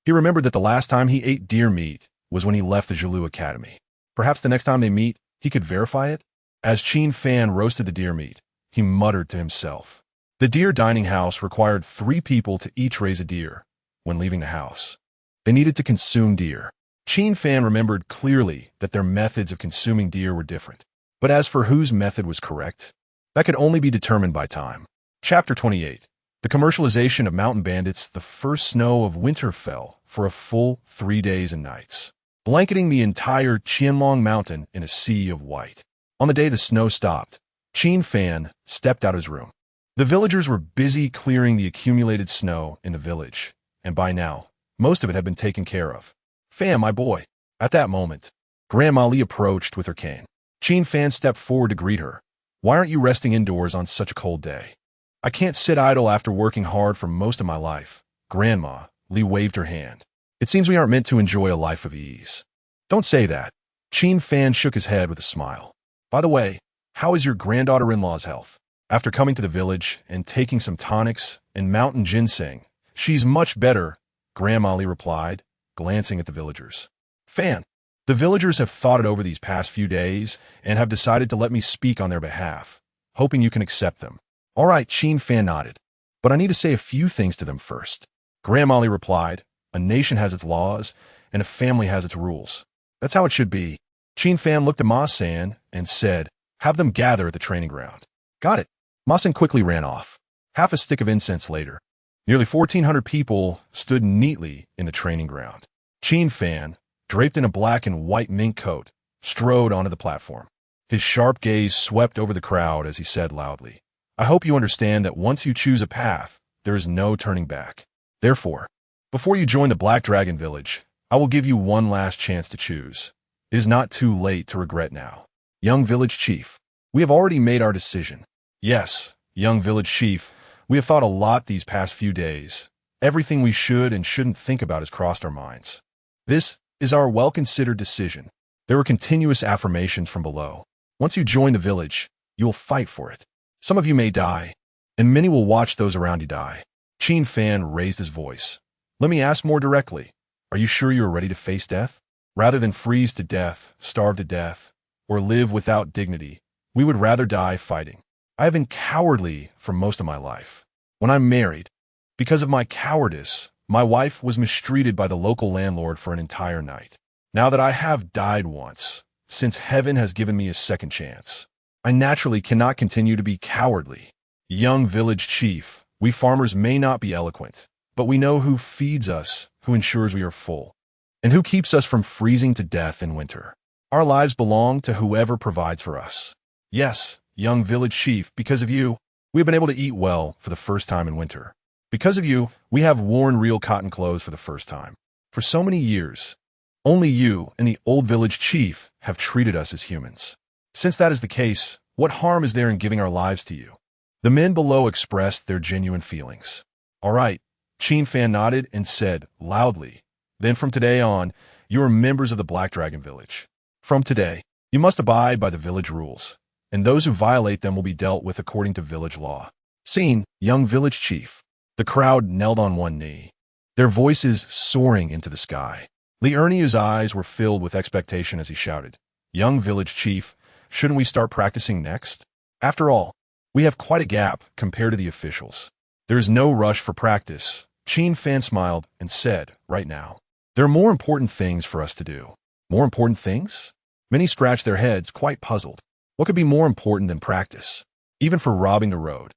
S1: He remembered that the last time he ate deer meat was when he left the Zhulu Academy. Perhaps the next time they meet, he could verify it? As Qin Fan roasted the deer meat, he muttered to himself. The deer dining house required 3 people to each raise a deer when leaving the house. They needed to consume deer. Qin Fan remembered clearly that their methods of consuming deer were different. But as for whose method was correct, that could only be determined by time. Chapter 28. The commercialization of mountain bandits. The first snow of winter fell for a full 3 days and nights, blanketing the entire Qianlong Mountain in a sea of white. On the day the snow stopped, Qin Fan stepped out of his room. The villagers were busy clearing the accumulated snow in the village, and by now, most of it had been taken care of. Fan, my boy. At that moment, Grandma Li approached with her cane. Qin Fan stepped forward to greet her. Why aren't you resting indoors on such a cold day? I can't sit idle after working hard for most of my life. Grandma, Li waved her hand. It seems we aren't meant to enjoy a life of ease. Don't say that. Qin Fan shook his head with a smile. By the way, how is your granddaughter-in-law's health? After coming to the village and taking some tonics and mountain ginseng, she's much better, Grandma Li replied, glancing at the villagers. Fan, the villagers have thought it over these past few days and have decided to let me speak on their behalf, hoping you can accept them. All right, Qin Fan nodded. but I need to say a few things to them first. Grandmolly replied, a nation has its laws, and a family has its rules. That's how it should be. Qin Fan looked at Ma San and said, have them gather at the training ground. Got it. Ma San quickly ran off. Half a stick of incense later, nearly 1,400 people stood neatly in the training ground. Qin Fan, draped in a black and white mink coat, strode onto the platform. His sharp gaze swept over the crowd as he said loudly, I hope you understand that once you choose a path, there is no turning back. Therefore, before you join the Black Dragon Village, I will give you one last chance to choose. It is not too late to regret now. Young Village Chief, we have already made our decision. Yes, young Village Chief, we have thought a lot these past few days. Everything we should and shouldn't think about has crossed our minds. This is our well-considered decision. There were continuous affirmations from below. Once you join the village, you will fight for it. Some of you may die, and many will watch those around you die. Qin Fan raised his voice. Let me ask more directly. Are you sure you are ready to face death? Rather than freeze to death, starve to death, or live without dignity, we would rather die fighting. I have been cowardly for most of my life. When I married, because of my cowardice, my wife was mistreated by the local landlord for an entire night. Now that I have died once, since heaven has given me a second chance, I naturally cannot continue to be cowardly. Young Village Chief, we farmers may not be eloquent, but we know who feeds us, who ensures we are full, and who keeps us from freezing to death in winter. Our lives belong to whoever provides for us. Yes, young Village Chief, because of you, we have been able to eat well for the first time in winter. Because of you, we have worn real cotton clothes for the first time. For so many years, only you and the old Village Chief have treated us as humans. Since that is the case, what harm is there in giving our lives to you? The men below expressed their genuine feelings. All right, Qin Fan nodded and said loudly, then from today on, you are members of the Black Dragon Village. From today, you must abide by the village rules, and those who violate them will be dealt with according to village law. Scene, young Village Chief. The crowd knelt on one knee, their voices soaring into the sky. Liurniu's eyes were filled with expectation as he shouted, young Village Chief, shouldn't we start practicing next? After all, we have quite a gap compared to the officials. There is no rush for practice. Qin Fan smiled and said, right now, there are more important things for us to do. More important things? Many scratched their heads, quite puzzled. What could be more important than practice? Even for robbing the road.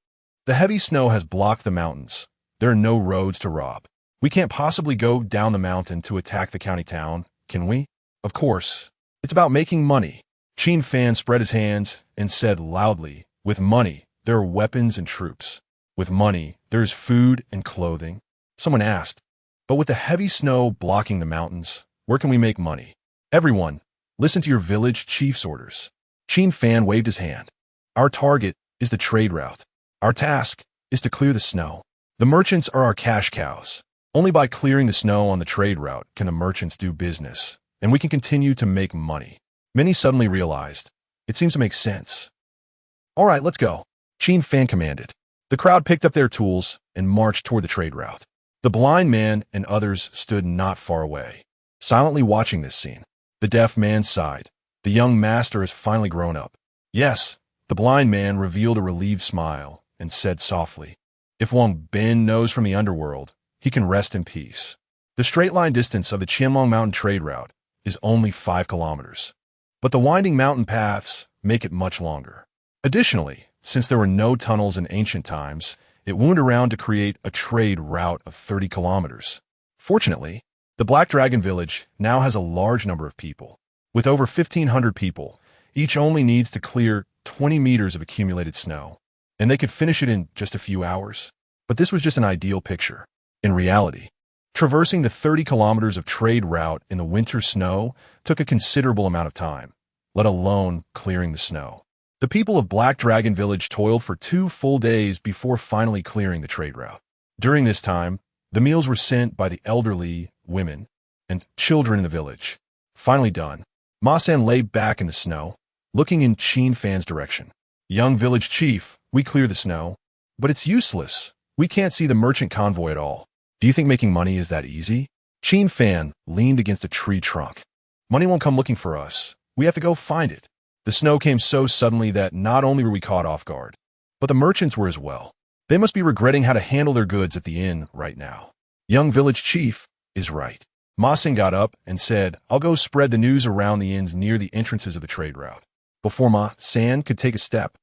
S1: The heavy snow has blocked the mountains. There are no roads to rob. We can't possibly go down the mountain to attack the county town, can we? Of course. It's about making money. Qin Fan spread his hands and said loudly, with money, there are weapons and troops. With money, there is food and clothing. Someone asked, but with the heavy snow blocking the mountains, where can we make money? Everyone, listen to your village chief's orders. Qin Fan waved his hand. Our target is the trade route. Our task is to clear the snow. The merchants are our cash cows. Only by clearing the snow on the trade route can the merchants do business, and we can continue to make money. Many suddenly realized, it seems to make sense. All right, let's go. Qin Fan commanded. The crowd picked up their tools and marched toward the trade route. The blind man and others stood not far away, silently watching this scene. The deaf man sighed. The young master has finally grown up. Yes, the blind man revealed a relieved smile and said softly, if Wang Bin knows from the underworld, he can rest in peace. The straight line distance of the Qianlong Mountain trade route is only 5 kilometers, but the winding mountain paths make it much longer. Additionally, since there were no tunnels in ancient times, it wound around to create a trade route of 30 kilometers. Fortunately, the Black Dragon Village now has a large number of people. With over 1,500 people, each only needs to clear 20 meters of accumulated snow, and they could finish it in just a few hours. But this was just an ideal picture. In reality, traversing the 30 kilometers of trade route in the winter snow took a considerable amount of time, let alone clearing the snow. The people of Black Dragon Village toiled for 2 full days before finally clearing the trade route. During this time, the meals were sent by the elderly, women, and children in the village. Finally done, Ma San lay back in the snow, looking in Qin Fan's direction. Young Village Chief, we clear the snow, but it's useless. We can't see the merchant convoy at all. Do you think making money is that easy? Qin Fan leaned against a tree trunk. Money won't come looking for us. We have to go find it. The snow came so suddenly that not only were we caught off guard, but the merchants were as well. They must be regretting how to handle their goods at the inn right now. Young village chief is right. Ma Xin got up and said, I'll go spread the news around the inns near the entrances of the trade route. Before Ma San could take a step,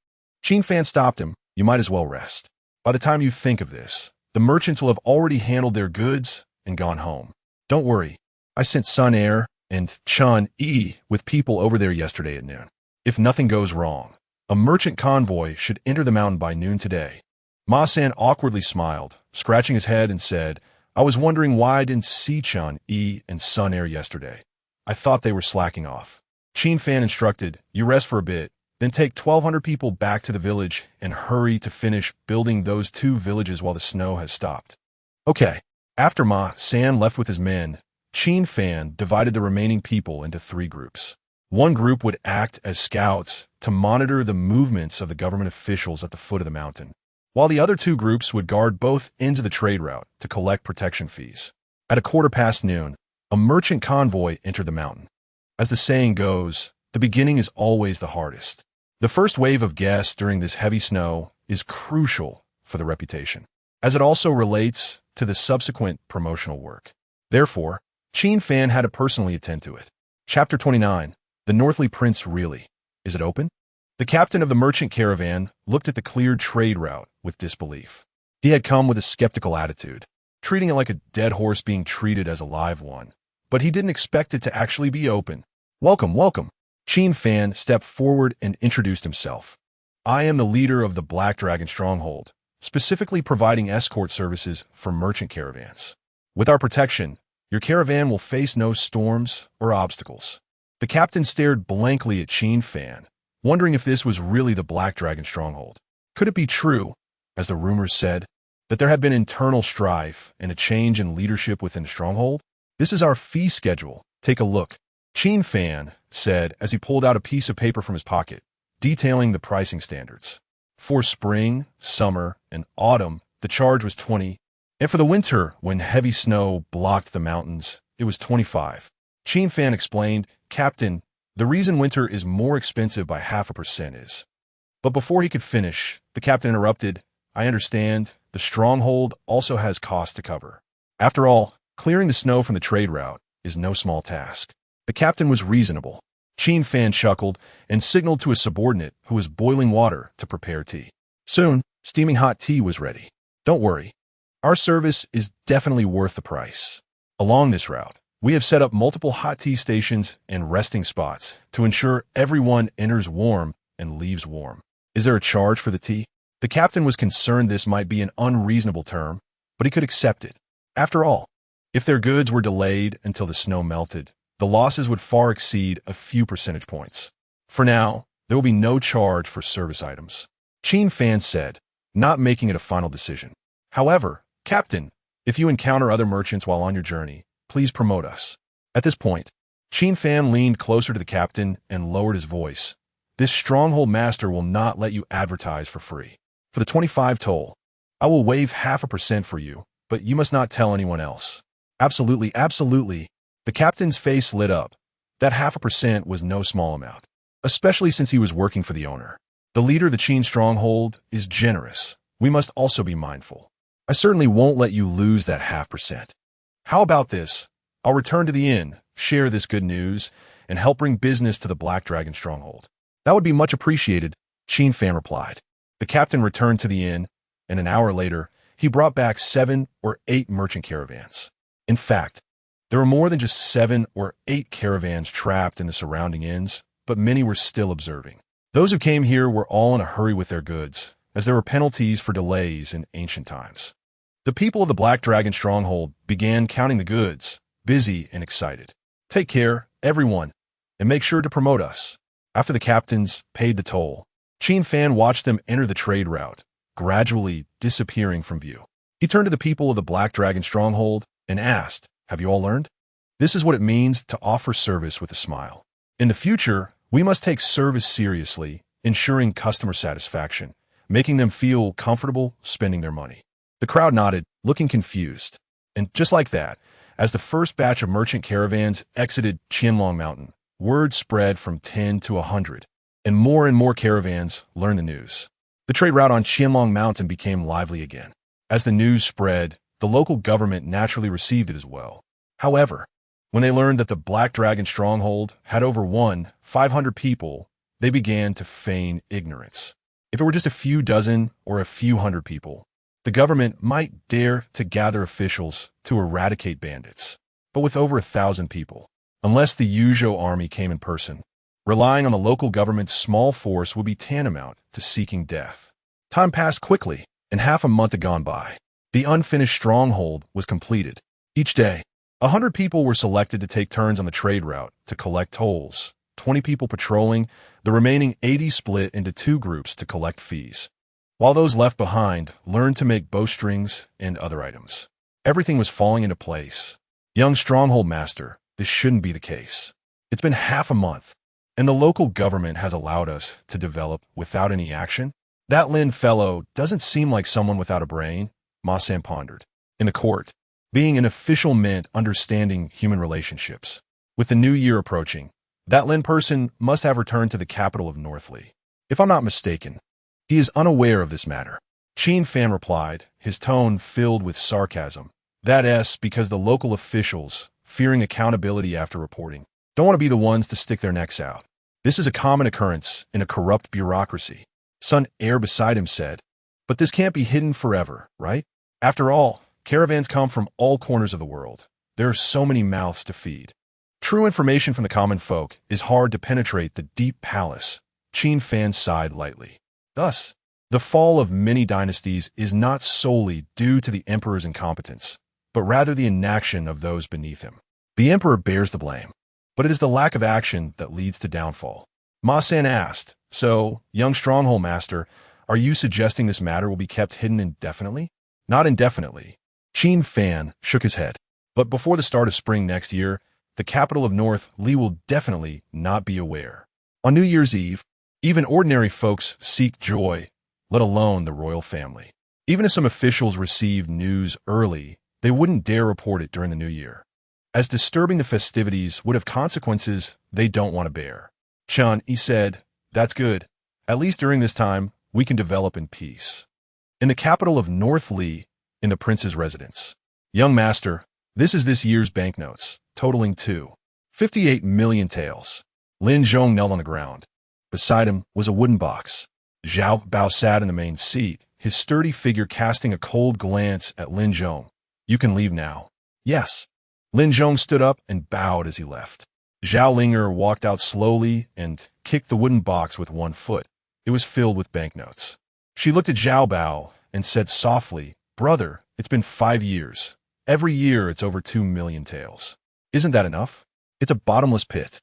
S1: Qin Fan stopped him. You might as well rest. By the time you think of this, the merchants will have already handled their goods and gone home. Don't worry. I sent Sun Air and Chun Yi with people over there yesterday at noon. If nothing goes wrong, a merchant convoy should enter the mountain by noon today. Ma San awkwardly smiled, scratching his head and said, I was wondering why I didn't see Chun Yi and Sun Air yesterday. I thought they were slacking off. Qin Fan instructed, you rest for a bit, then take 1,200 people back to the village and hurry to finish building those 2 villages while the snow has stopped. Okay. After Ma San left with his men, Qin Fan divided the remaining people into 3 groups. One group would act as scouts to monitor the movements of the government officials at the foot of the mountain, while the other 2 groups would guard both ends of the trade route to collect protection fees. At 1:15 noon, a merchant convoy entered the mountain. As the saying goes, the beginning is always the hardest. The first wave of guests during this heavy snow is crucial for the reputation, as it also relates to the subsequent promotional work. Therefore, Qin Fan had to personally attend to it. Chapter 29. The Northly Prince Really. Is it open? The captain of the merchant caravan looked at the cleared trade route with disbelief. He had come with a skeptical attitude, treating it like a dead horse being treated as a live one. But he didn't expect it to actually be open. Welcome, welcome. Qin Fan stepped forward and introduced himself. I am the leader of the Black Dragon Stronghold, specifically providing escort services for merchant caravans. With our protection, your caravan will face no storms or obstacles. The captain stared blankly at Qin Fan, wondering if this was really the Black Dragon Stronghold. Could it be true, as the rumors said, that there had been internal strife and a change in leadership within the stronghold? This is our fee schedule. Take a look. Qin Fan said as he pulled out a piece of paper from his pocket, detailing the pricing standards. For spring, summer, and autumn, the charge was 20, and for the winter, when heavy snow blocked the mountains, it was 25. Qin Fan explained, Captain, the reason winter is more expensive by 0.5% is. But before he could finish, the captain interrupted, I understand, the stronghold also has costs to cover. After all, clearing the snow from the trade route is no small task. The captain was reasonable. Qin Fan chuckled and signaled to a subordinate who was boiling water to prepare tea. Soon, steaming hot tea was ready. Don't worry. Our service is definitely worth the price. Along this route, we have set up multiple hot tea stations and resting spots to ensure everyone enters warm and leaves warm. Is there a charge for the tea? The captain was concerned this might be an unreasonable term, but he could accept it. After all, if their goods were delayed until the snow melted, the losses would far exceed a few percentage points. For now, there will be no charge for service items. Qin Fan said, not making it a final decision. However, Captain, if you encounter other merchants while on your journey, please promote us. At this point, Qin Fan leaned closer to the captain and lowered his voice. This stronghold master will not let you advertise for free. For the 25 toll, I will waive 0.5% for you, but you must not tell anyone else. Absolutely, absolutely. The captain's face lit up. That 0.5% was no small amount, especially since he was working for the owner. The leader of the Qin stronghold is generous. We must also be mindful. I certainly won't let you lose that 0.5%. How about this? I'll return to the inn, share this good news, and help bring business to the Black Dragon stronghold. That would be much appreciated, Qin Fan replied. The captain returned to the inn, and an hour later, he brought back 7 or 8 merchant caravans. In fact, there were more than just 7 or 8 caravans trapped in the surrounding inns, but many were still observing. Those who came here were all in a hurry with their goods, as there were penalties for delays in ancient times. The people of the Black Dragon stronghold began counting the goods, busy and excited. Take care, everyone, and make sure to promote us. After the captains paid the toll, Qin Fan watched them enter the trade route, gradually disappearing from view. He turned to the people of the Black Dragon stronghold and asked, have you all learned? This is what it means to offer service with a smile. In the future, we must take service seriously, ensuring customer satisfaction, making them feel comfortable spending their money. The crowd nodded, looking confused. And just like that, as the first batch of merchant caravans exited Qianlong Mountain, word spread from 10 to 100, and more caravans learned the news. The trade route on Qianlong Mountain became lively again. As the news spread, the local government naturally received it as well. However, when they learned that the Black Dragon stronghold had over 500 people, they began to feign ignorance. If it were just a few dozen or a few hundred people, the government might dare to gather officials to eradicate bandits. But with over 1,000 people, unless the Yuzhou army came in person, relying on the local government's small force would be tantamount to seeking death. Time passed quickly, and half a month had gone by. The unfinished stronghold was completed. Each day, 100 people were selected to take turns on the trade route to collect tolls, 20 people patrolling, the remaining 80 split into 2 groups to collect fees, while those left behind learned to make bowstrings and other items. Everything was falling into place. Young stronghold master, this shouldn't be the case. It's been half a month, and the local government has allowed us to develop without any action? That Lin fellow doesn't seem like someone without a brain, Ma San pondered. In the court, being an official meant understanding human relationships. With the new year approaching, that Lin person must have returned to the capital of Northli. If I'm not mistaken, he is unaware of this matter. Qin Fan replied, his tone filled with sarcasm. That's because the local officials, fearing accountability after reporting, don't want to be the ones to stick their necks out. This is a common occurrence in a corrupt bureaucracy. Sun Air beside him said, but this can't be hidden forever, right? After all, caravans come from all corners of the world. There are so many mouths to feed. True information from the common folk is hard to penetrate the deep palace. Qin Fan sighed lightly. Thus, the fall of many dynasties is not solely due to the emperor's incompetence, but rather the inaction of those beneath him. The emperor bears the blame, but it is the lack of action that leads to downfall. Ma San asked, so, young stronghold master, are you suggesting this matter will be kept hidden indefinitely? Not indefinitely. Qin Fan shook his head. But before the start of spring next year, the capital of North Li will definitely not be aware. On New Year's Eve, even ordinary folks seek joy, let alone the royal family. Even if some officials receive news early, they wouldn't dare report it during the new year, as disturbing the festivities would have consequences they don't want to bear. Qian, he said, that's good. At least during this time, we can develop in peace. In the capital of North Li, in the prince's residence. Young master, this is this year's banknotes, totaling 58 million taels. Lin Zhong knelt on the ground. Beside him was a wooden box. Zhao Bao sat in the main seat, his sturdy figure casting a cold glance at Lin Zhong. You can leave now. Yes. Lin Zhong stood up and bowed as he left. Zhao Linger walked out slowly and kicked the wooden box with one foot. It was filled with banknotes. She looked at Zhao Bao and said softly, brother, it's been 5 years. Every year it's over 2 million taels. Isn't that enough? It's a bottomless pit.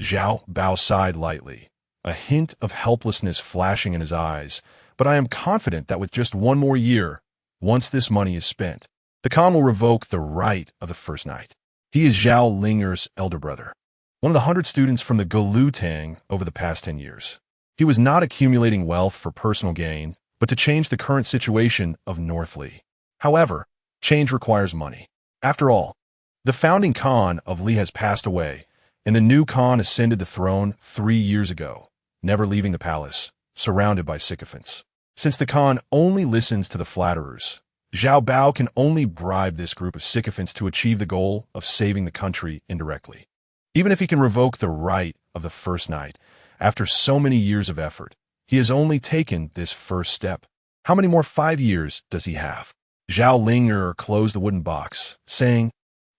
S1: Zhao Bao sighed lightly, a hint of helplessness flashing in his eyes, but I am confident that with just one more year, once this money is spent, the Khan will revoke the right of the first knight. He is Zhao Linger's elder brother, one of the 100 students from the Golutang over the past 10 years. He was not accumulating wealth for personal gain, but to change the current situation of North Li. However, change requires money. After all, the founding Khan of Li has passed away, and the new Khan ascended the throne 3 years ago, never leaving the palace, surrounded by sycophants. Since the Khan only listens to the flatterers, Zhao Bao can only bribe this group of sycophants to achieve the goal of saving the country indirectly. Even if he can revoke the right of the first knight, after so many years of effort, he has only taken this first step. How many more 5 years does he have? Zhao Linger closed the wooden box, saying,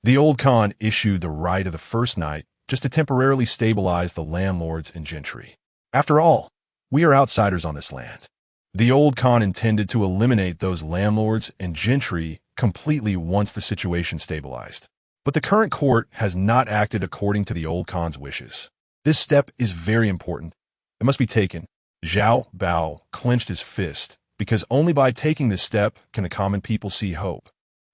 S1: the old Khan issued the right of the first knight just to temporarily stabilize the landlords and gentry. After all, we are outsiders on this land. The old Khan intended to eliminate those landlords and gentry completely once the situation stabilized. But the current court has not acted according to the old Khan's wishes. This step is very important. It must be taken. Zhao Bao clenched his fist, because only by taking this step can the common people see hope,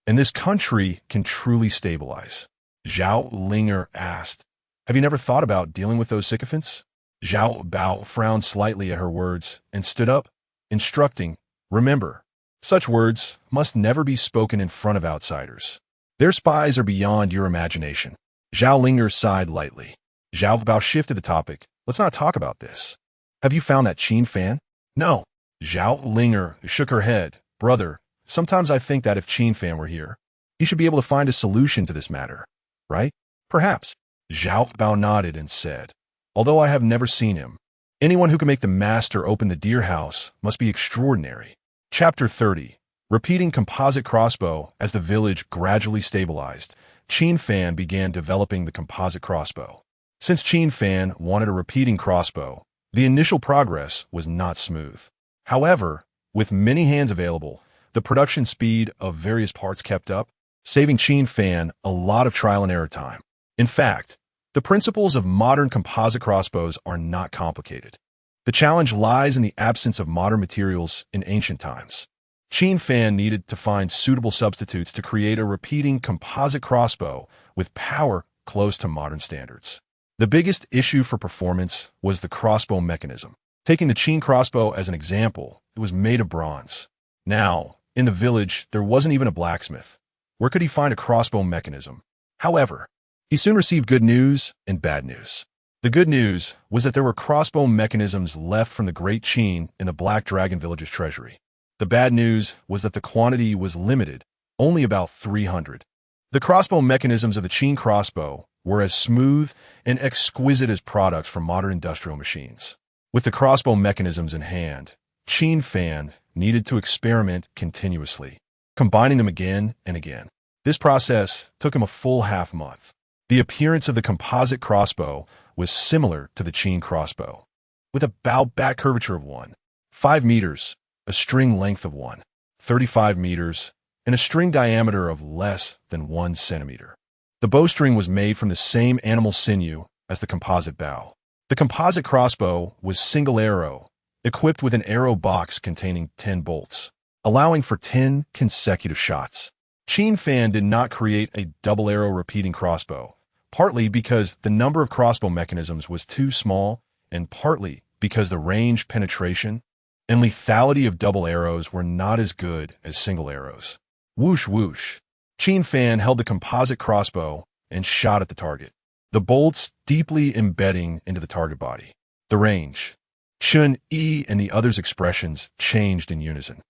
S1: and this country can truly stabilize. Zhao Linger asked, have you never thought about dealing with those sycophants? Zhao Bao frowned slightly at her words and stood up, instructing, remember, such words must never be spoken in front of outsiders. Their spies are beyond your imagination. Zhao Linger sighed lightly. Zhao Bao shifted the topic. Let's not talk about this. Have you found that Qin Fan? No. Zhao Linger shook her head. Brother, sometimes I think that if Qin Fan were here, he should be able to find a solution to this matter, right? Perhaps. Zhao Bao nodded and said, although I have never seen him, anyone who can make the master open the deer house must be extraordinary. Chapter 30. Repeating composite crossbow. As the village gradually stabilized, Qin Fan began developing the composite crossbow. Since Qin Fan wanted a repeating crossbow, the initial progress was not smooth. However, with many hands available, the production speed of various parts kept up, saving Qin Fan a lot of trial and error time. In fact, the principles of modern composite crossbows are not complicated. The challenge lies in the absence of modern materials in ancient times. Qin Fan needed to find suitable substitutes to create a repeating composite crossbow with power close to modern standards. The biggest issue for performance was the crossbow mechanism. Taking the Qin crossbow as an example, it was made of bronze. Now, in the village, there wasn't even a blacksmith. Where could he find a crossbow mechanism? However, he soon received good news and bad news. The good news was that there were crossbow mechanisms left from the Great Qin in the Black Dragon Village's treasury. The bad news was that the quantity was limited, only about 300. The crossbow mechanisms of the Qin crossbow were as smooth and exquisite as products from modern industrial machines. With the crossbow mechanisms in hand, Qin Fan needed to experiment continuously, combining them again and again. This process took him a full half-month. The appearance of the composite crossbow was similar to the Qin crossbow, with a bow back curvature of 1.5 meters, a string length of 1.35 meters, and a string diameter of less than 1 centimeter. The bowstring was made from the same animal sinew as the composite bow. The composite crossbow was single arrow, equipped with an arrow box containing 10 bolts, allowing for 10 consecutive shots. Qin Fan did not create a double arrow repeating crossbow, partly because the number of crossbow mechanisms was too small, and partly because the range, penetration, and lethality of double arrows were not as good as single arrows. Whoosh whoosh. Qin Fan held the composite crossbow and shot at the target, the bolts deeply embedding into the target body. The range, Chun, E, and the others' expressions changed in unison.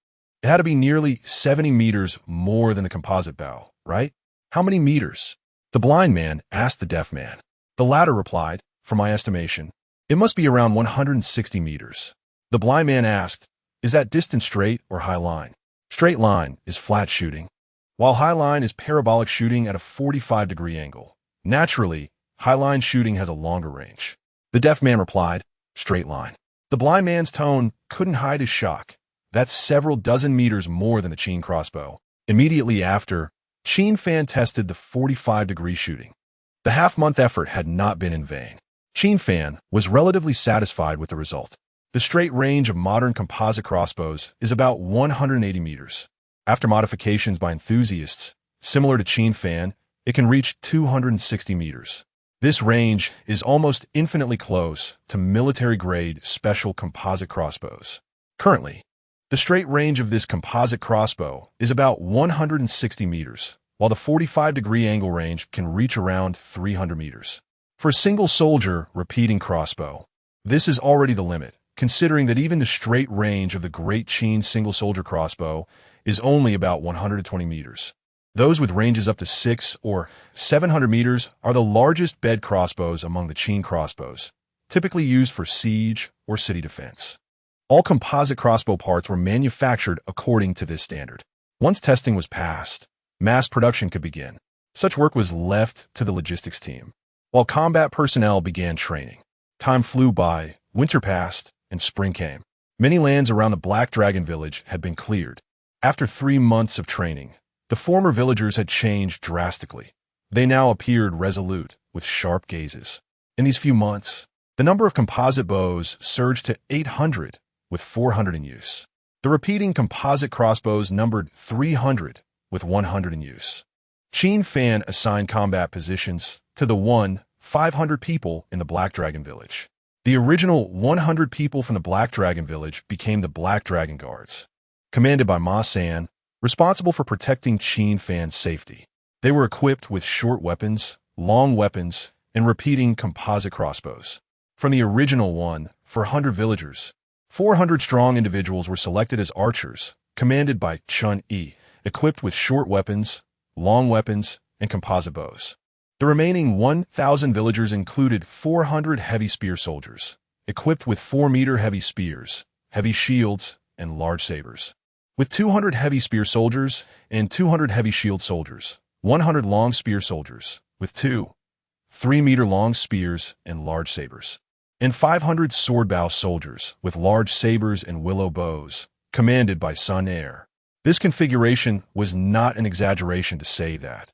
S1: It had to be nearly 70 meters more than the composite bow, right? How many meters? The blind man asked the deaf man. The latter replied, from my estimation, it must be around 160 meters. The blind man asked, is that distance straight or high line? Straight line is flat shooting, while high line is parabolic shooting at a 45-degree angle. Naturally, high line shooting has a longer range. The deaf man replied, straight line. The blind man's tone couldn't hide his shock. That's several dozen meters more than the Qin crossbow. Immediately after, Qin Fan tested the 45-degree shooting. The half-month effort had not been in vain. Qin Fan was relatively satisfied with the result. The straight range of modern composite crossbows is about 180 meters. After modifications by enthusiasts, similar to Qin Fan, it can reach 260 meters. This range is almost infinitely close to military-grade special composite crossbows. Currently, the straight range of this composite crossbow is about 160 meters, while the 45-degree angle range can reach around 300 meters. For a single soldier repeating crossbow, this is already the limit, considering that even the straight range of the Great Qin single soldier crossbow is only about 120 meters. Those with ranges up to 600 or 700 meters are the largest bed crossbows among the Qin crossbows, typically used for siege or city defense. All composite crossbow parts were manufactured according to this standard. Once testing was passed, mass production could begin. Such work was left to the logistics team, while combat personnel began training. Time flew by, winter passed, and spring came. Many lands around the Black Dragon Village had been cleared. After 3 months of training, the former villagers had changed drastically. They now appeared resolute, with sharp gazes. In these few months, the number of composite bows surged to 800, with 400 in use. The repeating composite crossbows numbered 300, with 100 in use. Qin Fan assigned combat positions to the 500 people in the Black Dragon Village. The original 100 people from the Black Dragon Village became the Black Dragon Guards, commanded by Ma San, responsible for protecting Qin Fan's safety. They were equipped with short weapons, long weapons, and repeating composite crossbows. From the original 400 villagers, 400 strong individuals were selected as archers, commanded by Chun Yi, equipped with short weapons, long weapons, and composite bows. The remaining 1,000 villagers included 400 heavy spear soldiers, equipped with 4-meter heavy spears, heavy shields, and large sabers. With 200 heavy spear soldiers and 200 heavy shield soldiers, 100 long spear soldiers, with 3-meter long spears and large sabers, and 500 sword-bow soldiers with large sabers and willow bows, commanded by Sun Air. This configuration was not an exaggeration to say that.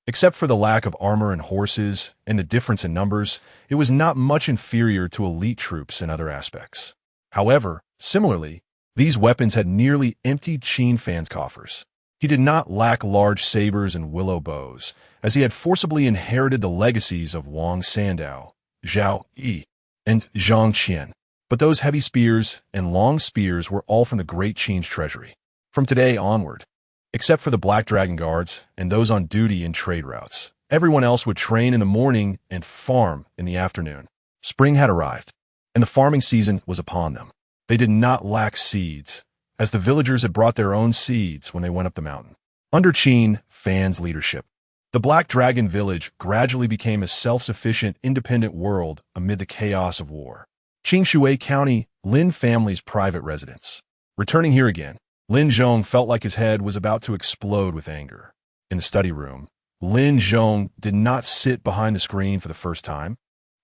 S1: Except for the lack of armor and horses and the difference in numbers, it was not much inferior to elite troops in other aspects. However, similarly, these weapons had nearly emptied Qin Fan's coffers. He did not lack large sabers and willow bows, as he had forcibly inherited the legacies of Wang Sandao, Zhao Yi, and Zhang Qian. But those heavy spears and long spears were all from the great Qin's treasury. From today onward, except for the Black Dragon Guards and those on duty in trade routes, everyone else would train in the morning and farm in the afternoon. Spring had arrived, and the farming season was upon them. They did not lack seeds, as the villagers had brought their own seeds when they went up the mountain. Under Qin Fan's leadership, the Black Dragon village gradually became a self-sufficient, independent world amid the chaos of war. Qingshui County, Lin family's private residence. Returning here again, Lin Zhong felt like his head was about to explode with anger. In the study room, Lin Zhong did not sit behind the screen for the first time,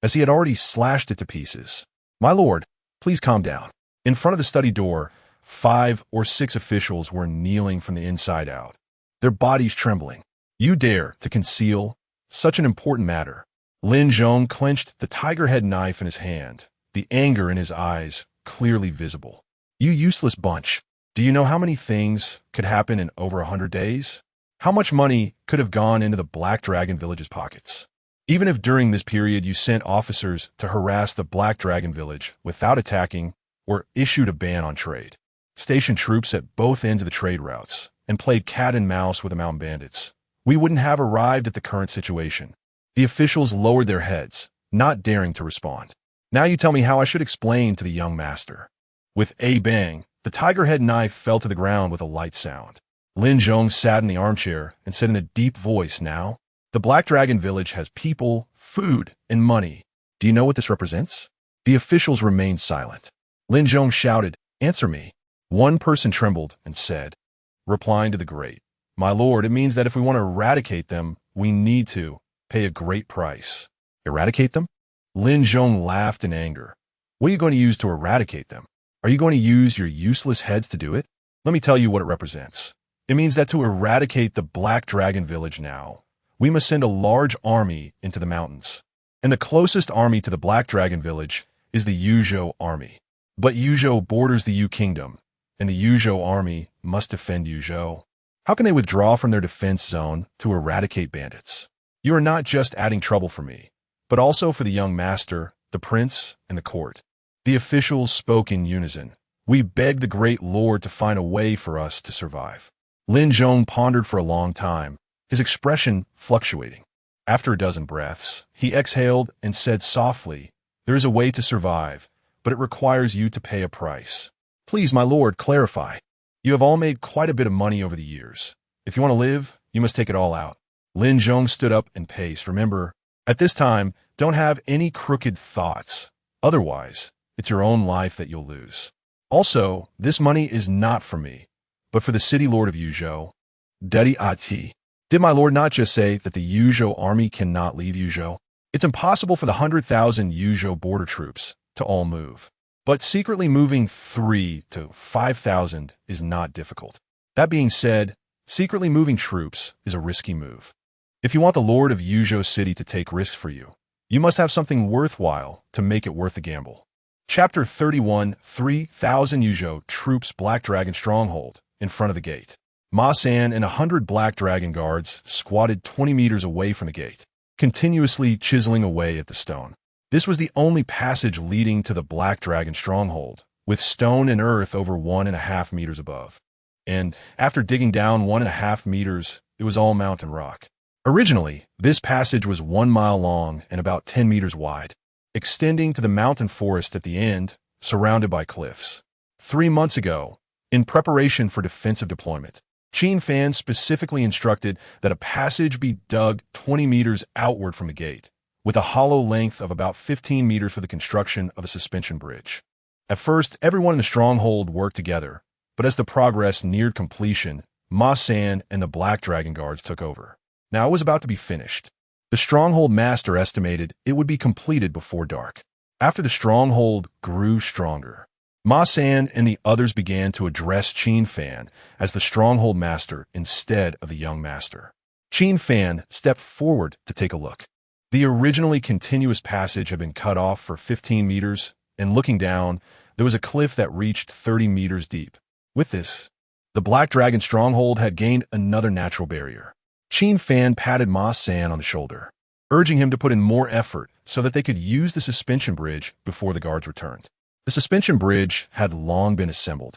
S1: as he had already slashed it to pieces. "My lord, please calm down." In front of the study door, 5 or 6 officials were kneeling from the inside out, their bodies trembling. "You dare to conceal such an important matter?" Lin Zhong clenched the tiger head knife in his hand, the anger in his eyes clearly visible. "You useless bunch. Do you know how many things could happen in over 100 days? How much money could have gone into the Black Dragon Village's pockets? Even if during this period you sent officers to harass the Black Dragon Village without attacking or issued a ban on trade, stationed troops at both ends of the trade routes, and played cat and mouse with the mountain bandits, we wouldn't have arrived at the current situation." The officials lowered their heads, not daring to respond. "Now you tell me how I should explain to the young master." With a bang, the tiger head knife fell to the ground with a light sound. Lin Zhong sat in the armchair and said in a deep voice, "Now, the Black Dragon Village has people, food, and money. Do you know what this represents?" The officials remained silent. Lin Zhong shouted, "Answer me." One person trembled and said, replying to the great, "My lord, it means that if we want to eradicate them, we need to pay a great price." "Eradicate them?" Lin Zhong laughed in anger. "What are you going to use to eradicate them? Are you going to use your useless heads to do it? Let me tell you what it represents. It means that to eradicate the Black Dragon Village now, we must send a large army into the mountains. And the closest army to the Black Dragon Village is the Yuzhou army. But Yuzhou borders the Yu Kingdom, and the Yuzhou army must defend Yuzhou. How can they withdraw from their defense zone to eradicate bandits? You are not just adding trouble for me, but also for the young master, the prince, and the court." The officials spoke in unison. "We beg the great lord to find a way for us to survive." Lin Zhong pondered for a long time, his expression fluctuating. After a dozen breaths, he exhaled and said softly, "There is a way to survive, but it requires you to pay a price." "Please, my lord, clarify." "You have all made quite a bit of money over the years. If you want to live, you must take it all out." Lin Zhong stood up and paced. "Remember, at this time, don't have any crooked thoughts. Otherwise, it's your own life that you'll lose. Also, this money is not for me, but for the city lord of Yuzhou, BACKFIRED. Did my lord not just say that the Yuzhou army cannot leave Yuzhou? It's impossible for the 100,000 Yuzhou border troops to all move. But secretly moving 3 to 5,000 is not difficult. That being said, secretly moving troops is a risky move. If you want the lord of Yuzhou City to take risks for you, you must have something worthwhile to make it worth the gamble." Chapter 31, 3,000 Yuzhou troops Black Dragon stronghold in front of the gate. Ma San and 100 Black Dragon guards squatted 20 meters away from the gate, continuously chiseling away at the stone. This was the only passage leading to the Black Dragon stronghold, with stone and earth over 1.5 meters above. And after digging down 1.5 meters, it was all mountain rock. Originally, this passage was 1 mile long and about 10 meters wide, extending to the mountain forest at the end, surrounded by cliffs. 3 months ago, in preparation for defensive deployment, Qin Fan specifically instructed that a passage be dug 20 meters outward from the gate, with a hollow length of about 15 meters for the construction of a suspension bridge. At first, everyone in the stronghold worked together, but as the progress neared completion, Ma San and the Black Dragon Guards took over. Now it was about to be finished. The stronghold master estimated it would be completed before dark. After the stronghold grew stronger, Ma San and the others began to address Qin Fan as the stronghold master instead of the young master. Qin Fan stepped forward to take a look. The originally continuous passage had been cut off for 15 meters, and looking down, there was a cliff that reached 30 meters deep. With this, the Black Dragon stronghold had gained another natural barrier. Qin Fan patted Ma San on the shoulder, urging him to put in more effort so that they could use the suspension bridge before the guards returned. The suspension bridge had long been assembled,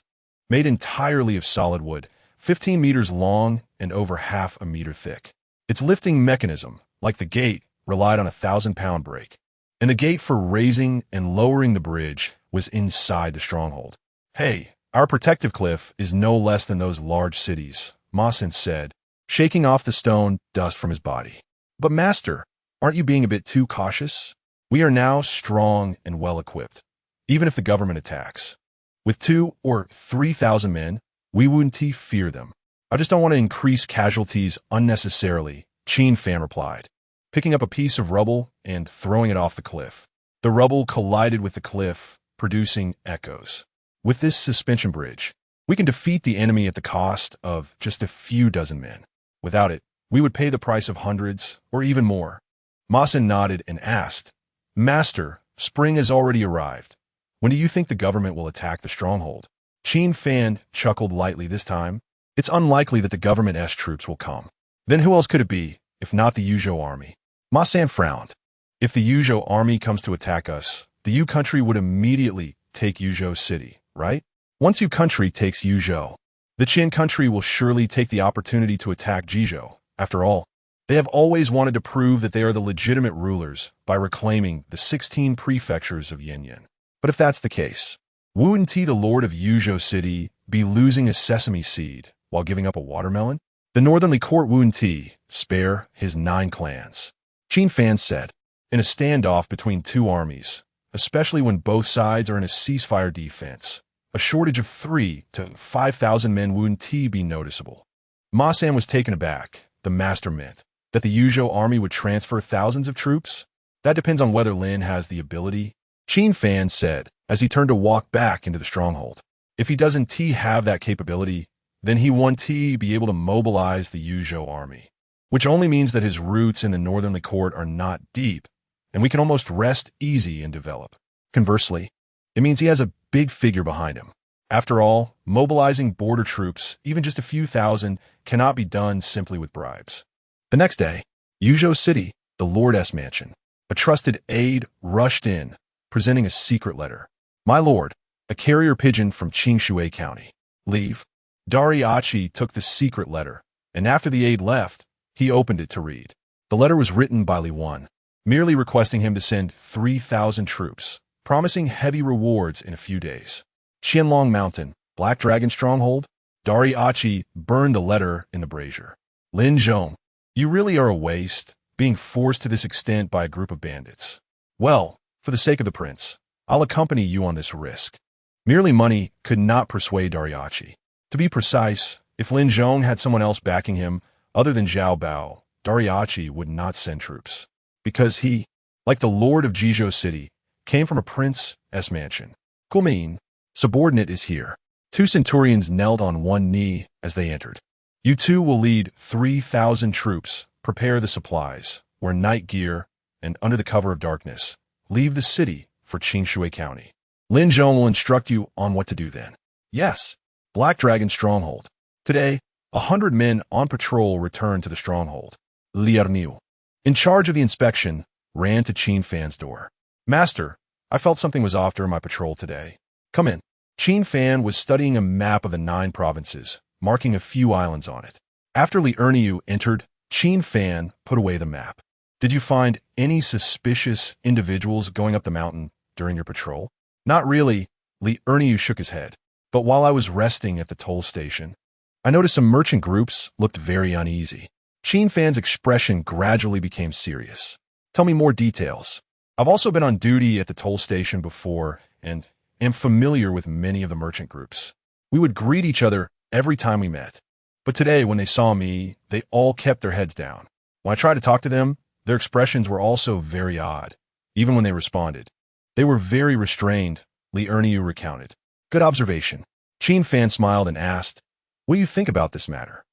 S1: made entirely of solid wood, 15 meters long and over half a meter thick. Its lifting mechanism, like the gate, relied on a 1,000-pound brake, and the gate for raising and lowering the bridge was inside the stronghold. "Hey, our protective cliff is no less than those large cities," Ma San said, shaking off the stone dust from his body. "But master, aren't you being a bit too cautious? We are now strong and well-equipped, even if the government attacks. With 2,000 or 3,000 men, we wouldn't fear them. I just don't want to increase casualties unnecessarily," Qin Fan replied, picking up a piece of rubble and throwing it off the cliff. The rubble collided with the cliff, producing echoes. "With this suspension bridge, we can defeat the enemy at the cost of just a few dozen men. Without it, we would pay the price of hundreds or even more." Ma San nodded and asked, "Master, spring has already arrived. When do you think the government will attack the stronghold?" Qin Fan chuckled lightly this time. "It's unlikely that the government's troops will come. Then who else could it be, if not the Yuzhou army?" Ma San frowned. "If the Yuzhou army comes to attack us, the Yu country would immediately take Yuzhou city, right? Once Yu country takes Yuzhou, the Qian country will surely take the opportunity to attack Jizhou. After all, they have always wanted to prove that they are the legitimate rulers by reclaiming the 16 prefectures of Yanyun. But if that's the case, wouldn't the lord of Yuzhou city be losing his sesame seed while giving up a watermelon? The northernly court wouldn't spare his 9 clans," Qin Fan said. "In a standoff between 2 armies, especially when both sides are in a ceasefire defense, a shortage of 3,000 to 5,000 men wouldn't be noticeable." Ma San was taken aback. The master meant that the Yuzhou army would transfer thousands of troops? "That depends on whether Lin has the ability," Qin Fan said as he turned to walk back into the stronghold. "If he doesn't have that capability, then he won't be able to mobilize the Yuzhou army, which only means that his roots in the northernly court are not deep, and we can almost rest easy and develop. Conversely, it means he has a big figure behind him. After all, mobilizing border troops, even just a few thousand, cannot be done simply with bribes." The next day, Yuzhou City, the Lord's mansion, a trusted aide rushed in, presenting a secret letter. "My lord, a carrier pigeon from Qingshui County. Leave." Dariachi took the secret letter, and after the aide left, he opened it to read. The letter was written by Li Wan, merely requesting him to send 3,000 troops, promising heavy rewards in a few days. Qianlong Mountain, Black Dragon Stronghold. Dariachi burned the letter in the brazier. "Lin Zhong, you really are a waste, being forced to this extent by a group of bandits. Well, for the sake of the prince, I'll accompany you on this risk." Merely money could not persuade Dariachi. To be precise, if Lin Zhong had someone else backing him other than Zhao Bao, Dariachi would not send troops, because he, like the lord of Jizhou City, came from a prince's mansion. Kulmin, subordinate, is here. 2 centurions knelt on one knee as they entered. "You two will lead 3,000 troops, prepare the supplies, wear night gear, and under the cover of darkness, leave the city for Qingshui County. Lin Zhong will instruct you on what to do then." "Yes." Black Dragon Stronghold. Today, 100 men on patrol returned to the stronghold. Liu, in charge of the inspection, ran to Qin Fan's door. "Master, I felt something was off during my patrol today. Come in." Qin Fan was studying a map of the 9 provinces, marking a few islands on it. After Liu entered, Qin Fan put away the map. "Did you find any suspicious individuals going up the mountain during your patrol?" "Not really," Liu shook his head. But while I was resting at the toll station, I noticed some merchant groups looked very uneasy. Qin Fan's expression gradually became serious. Tell me more details. I've also been on duty at the toll station before and am familiar with many of the merchant groups. We would greet each other every time we met. But today, when they saw me, they all kept their heads down. When I tried to talk to them, their expressions were also very odd, even when they responded. They were very restrained, Liu recounted. Good observation. Qin Fan smiled and asked, what do you think about this matter?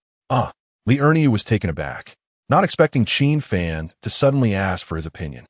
S1: Liu was taken aback, not expecting Qin Fan to suddenly ask for his opinion.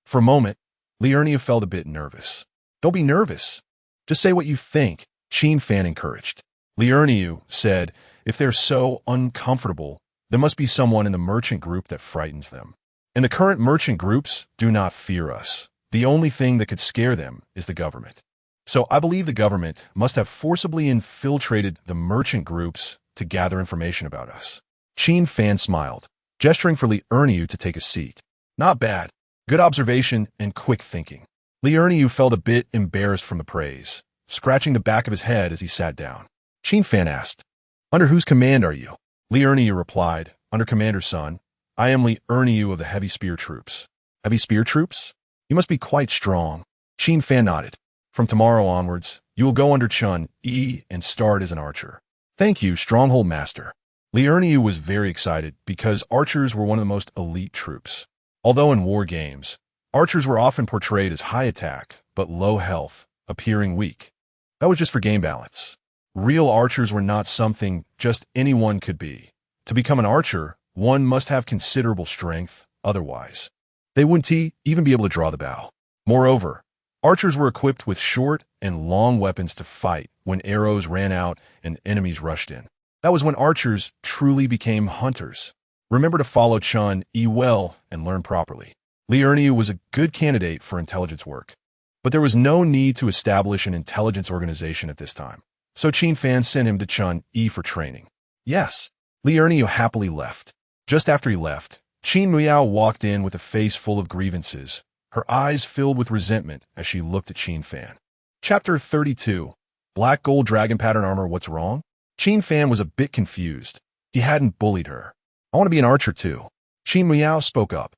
S1: For a moment, Liu felt a bit nervous. Don't be nervous. Just say what you think, Qin Fan encouraged. Liu said, if they're so uncomfortable, there must be someone in the merchant group that frightens them. And the current merchant groups do not fear us. The only thing that could scare them is the government. So I believe the government must have forcibly infiltrated the merchant groups to gather information about us. Qin Fan smiled, gesturing for Liu to take a seat. Not bad. Good observation and quick thinking. Liu felt a bit embarrassed from the praise, scratching the back of his head as he sat down. Qin Fan asked, under whose command are you? Liu replied, under Commander Sun. I am Liu of the heavy spear troops. Heavy spear troops? You must be quite strong. Qin Fan nodded. From tomorrow onwards, you will go under Chun E and start as an archer. Thank you, Stronghold Master. Liu was very excited because archers were one of the most elite troops. Although in war games, archers were often portrayed as high attack but low health, appearing weak. That was just for game balance. Real archers were not something just anyone could be. To become an archer, one must have considerable strength, otherwise they wouldn't even be able to draw the bow. Moreover, archers were equipped with short and long weapons to fight when arrows ran out and enemies rushed in. That was when archers truly became hunters. Remember to follow Chun E well and learn properly. Liu was a good candidate for intelligence work, but there was no need to establish an intelligence organization at this time. So Qin Fan sent him to Chun E for training. Yes, Liu happily left. Just after he left, Qin Muyao walked in with a face full of grievances, her eyes filled with resentment as she looked at Qin Fan. Chapter 32. Black Gold Dragon Pattern Armor, what's wrong? Qin Fan was a bit confused. He hadn't bullied her. I want to be an archer too. Qin Muyao spoke up,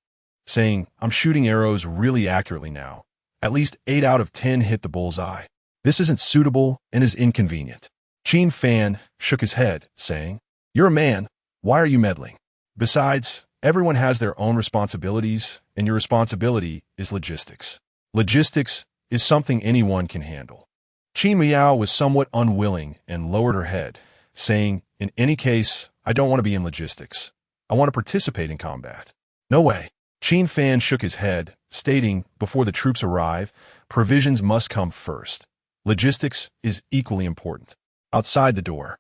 S1: saying, I'm shooting arrows really accurately now. At least 8 out of 10 hit the bullseye. This isn't suitable and is inconvenient. Qin Fan shook his head, saying, you're a man. Why are you meddling? Besides, everyone has their own responsibilities, and your responsibility is logistics. Logistics is something anyone can handle. Qin Muyao was somewhat unwilling and lowered her head, saying, in any case, I don't want to be in logistics. I want to participate in combat. No way. Qin Fan shook his head, stating, before the troops arrive, provisions must come first. Logistics is equally important. Outside the door,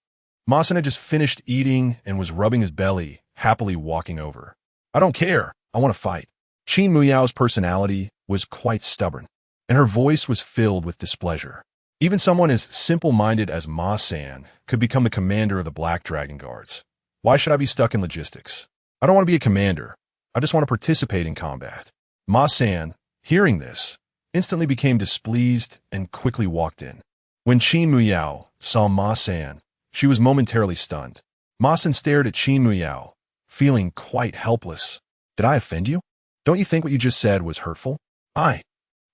S1: Ma San had just finished eating and was rubbing his belly, happily walking over. I don't care. I want to fight. Qin Muyao's personality was quite stubborn, and her voice was filled with displeasure. Even someone as simple-minded as Ma San could become the commander of the Black Dragon Guards. Why should I be stuck in logistics? I don't want to be a commander. I just want to participate in combat. Ma San, hearing this, instantly became displeased and quickly walked in. When Qin Muyao saw Ma San, she was momentarily stunned. Ma San stared at Qin Muyao, feeling quite helpless. Did I offend you? Don't you think what you just said was hurtful? I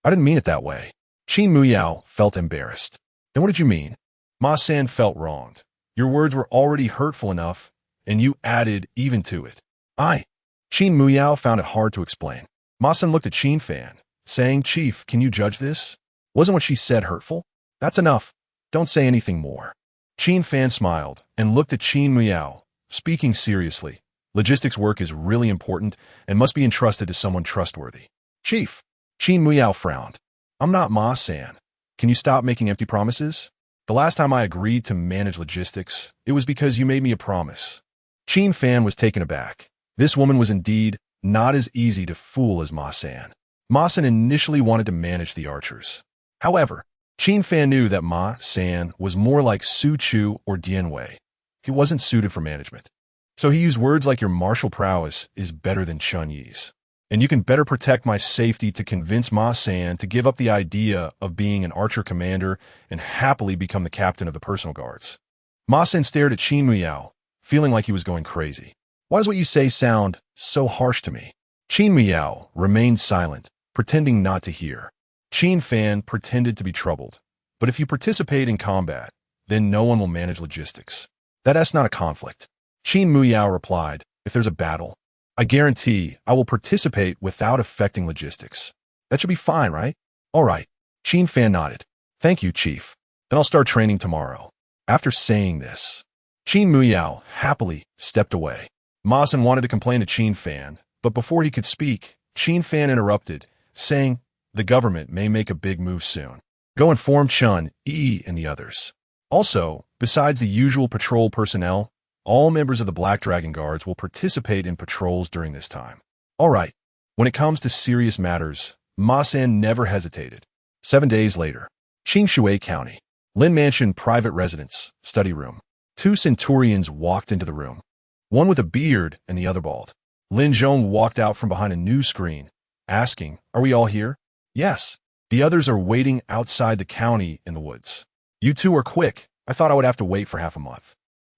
S1: didn't mean it that way. Qin Muyao felt embarrassed. Then what did you mean? Ma San felt wronged. Your words were already hurtful enough, and you added even to it. Qin Muyao found it hard to explain. Ma San looked at Qin Fan, saying, Chief, can you judge this? Wasn't what she said hurtful? That's enough. Don't say anything more. Qin Fan smiled and looked at Qin Muyao, speaking seriously. Logistics work is really important and must be entrusted to someone trustworthy. Chief, Qin Muyao frowned. I'm not Ma San. Can you stop making empty promises? The last time I agreed to manage logistics, it was because you made me a promise. Qin Fan was taken aback. This woman was indeed not as easy to fool as Ma San. Ma San initially wanted to manage the archers. However, Qin Fan knew that Ma San was more like Su Chu or Dian Wei. He wasn't suited for management. So he used words like your martial prowess is better than Chun Yi's. and you can better protect my safety to convince Ma San to give up the idea of being an archer commander and happily become the captain of the personal guards. Ma San stared at Qin Muyao, feeling like he was going crazy. Why does what you say sound so harsh to me? Qin Muyao remained silent, pretending not to hear. Qin Fan pretended to be troubled. But if you participate in combat, then no one will manage logistics. That's not a conflict. Qin Muyao replied, if there's a battle, I guarantee I will participate without affecting logistics. That should be fine, right? All right. Qin Fan nodded. Thank you, Chief. Then I'll start training tomorrow. After saying this, Qin Muyao happily stepped away. Ma San wanted to complain to Qin Fan, but before he could speak, Qin Fan interrupted, saying, the government may make a big move soon. Go inform Chun, Yi, and the others. Also, besides the usual patrol personnel, all members of the Black Dragon Guards will participate in patrols during this time. All right. When it comes to serious matters, Ma San never hesitated. 7 days later, Qingshui County, Lin Mansion private residence, study room. 2 centurions walked into the room, one with a beard and the other bald. Lin Zhong walked out from behind a news screen, asking, are we all here? Yes. The others are waiting outside the county in the woods. You two are quick. I thought I would have to wait for half a month.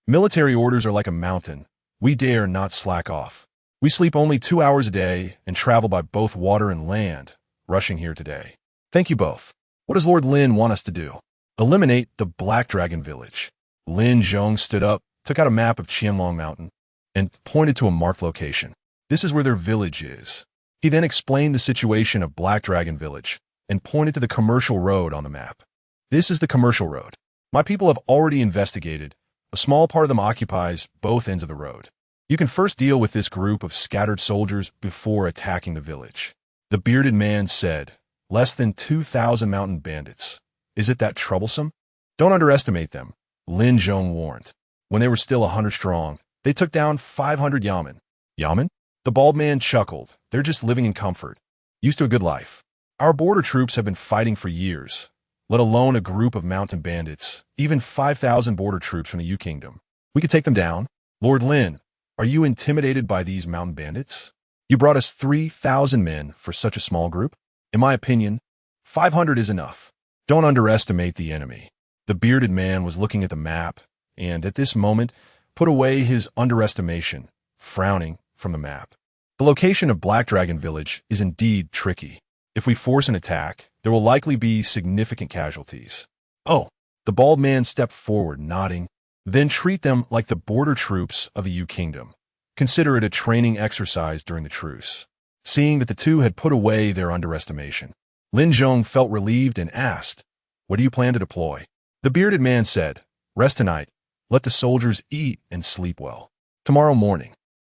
S1: Military orders are like a mountain. We dare not slack off. We sleep only 2 hours a day and travel by both water and land, rushing here today. Thank you both. What does Lord Lin want us to do? Eliminate the Black Dragon Village. Lin Zhong stood up, took out a map of Qianlong Mountain, and pointed to a marked location. This is where their village is. He then explained the situation of Black Dragon Village and pointed to the commercial road on the map. This is the commercial road. My people have already investigated. A small part of them occupies both ends of the road. You can first deal with this group of scattered soldiers before attacking the village. The bearded man said, less than 2,000 mountain bandits. Is it that troublesome? Don't underestimate them, Lin Zhong warned. When they were still 100 strong, they took down 500 Yamen. Yamen? The bald man chuckled. They're just living in comfort, used to a good life. Our border troops have been fighting for years, let alone a group of mountain bandits, even 5,000 border troops from the Yu Kingdom. We could take them down. Lord Lin, are you intimidated by these mountain bandits? You brought us 3,000 men for such a small group? In my opinion, 500 is enough. Don't underestimate the enemy. The bearded man was looking at the map, and at this moment, put away his underestimation, frowning from the map. The location of Black Dragon Village is indeed tricky. If we force an attack, there will likely be significant casualties. Oh, the bald man stepped forward, nodding. Then treat them like the border troops of the Yu Kingdom. Consider it a training exercise during the truce. Seeing that the two had put away their underestimation, Lin Zhong felt relieved and asked, what do you plan to deploy? The bearded man said, rest tonight. Let the soldiers eat and sleep well. Tomorrow morning,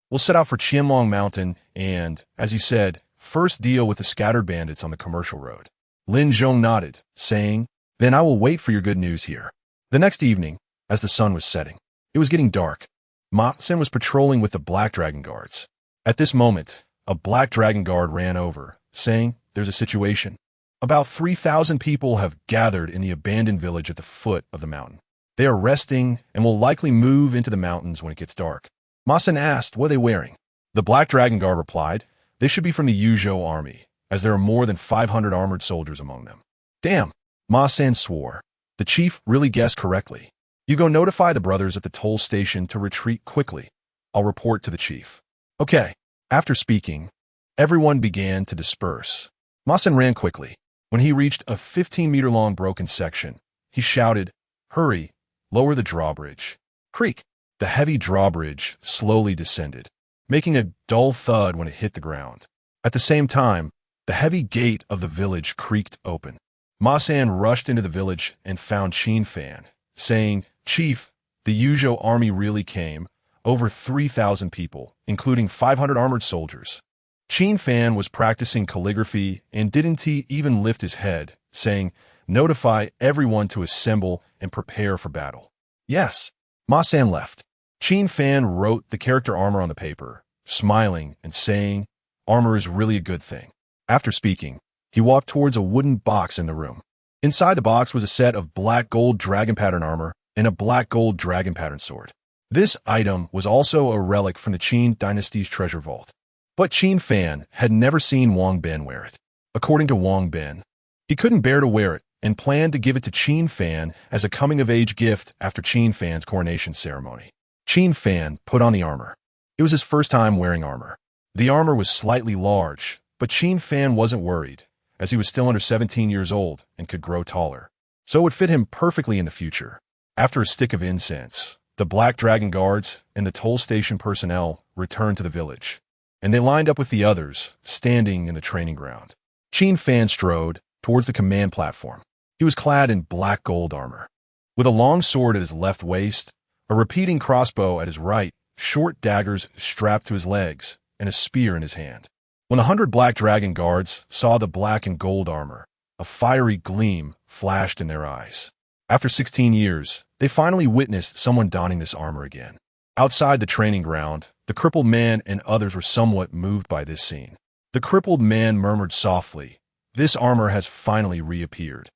S1: we'll set out for Qianlong Mountain and, as you said, first deal with the scattered bandits on the commercial road. Lin Zhong nodded, saying, then I will wait for your good news here. The next evening, as the sun was setting, it was getting dark. Ma San was patrolling with the Black Dragon Guards. At this moment, a Black Dragon Guard ran over, saying, there's a situation. About 3,000 people have gathered in the abandoned village at the foot of the mountain. They are resting and will likely move into the mountains when it gets dark. Ma San asked, what are they wearing? The Black Dragon Guard replied, they should be from the Yuzhou army, as there are more than 500 armored soldiers among them. Damn, Ma San swore. The chief really guessed correctly. You go notify the brothers at the toll station to retreat quickly. I'll report to the chief. Okay. After speaking, everyone began to disperse. Ma San ran quickly. When he reached a 15-meter-long broken section, he shouted, hurry, lower the drawbridge. Creak. The heavy drawbridge slowly descended, making a dull thud when it hit the ground. At the same time, the heavy gate of the village creaked open. Ma San rushed into the village and found Qin Fan, saying, Chief, the Yuzhou army really came, over 3,000 people, including 500 armored soldiers. Qin Fan was practicing calligraphy and didn't even lift his head, saying, notify everyone to assemble and prepare for battle. Yes. Ma San left. Qin Fan wrote the character armor on the paper, smiling and saying, armor is really a good thing. After speaking, he walked towards a wooden box in the room. Inside the box was a set of black gold dragon pattern armor and a black gold dragon pattern sword. This item was also a relic from the Qin dynasty's treasure vault. But Qin Fan had never seen Wang Bin wear it. According to Wang Bin, he couldn't bear to wear it and planned to give it to Qin Fan as a coming-of-age gift after Qin Fan's coronation ceremony. Qin Fan put on the armor. It was his first time wearing armor. The armor was slightly large, but Qin Fan wasn't worried, as he was still under 17 years old and could grow taller. So it would fit him perfectly in the future. After a stick of incense, the Black Dragon guards and the toll station personnel returned to the village, and they lined up with the others, standing in the training ground. Qin Fan strode towards the command platform. He was clad in black gold armor, with a long sword at his left waist, a repeating crossbow at his right, short daggers strapped to his legs, and a spear in his hand. When 100 Black Dragon guards saw the black and gold armor, a fiery gleam flashed in their eyes. After 16 years, they finally witnessed someone donning this armor again. Outside the training ground, the crippled man and others were somewhat moved by this scene. The crippled man murmured softly, "This armor has finally reappeared.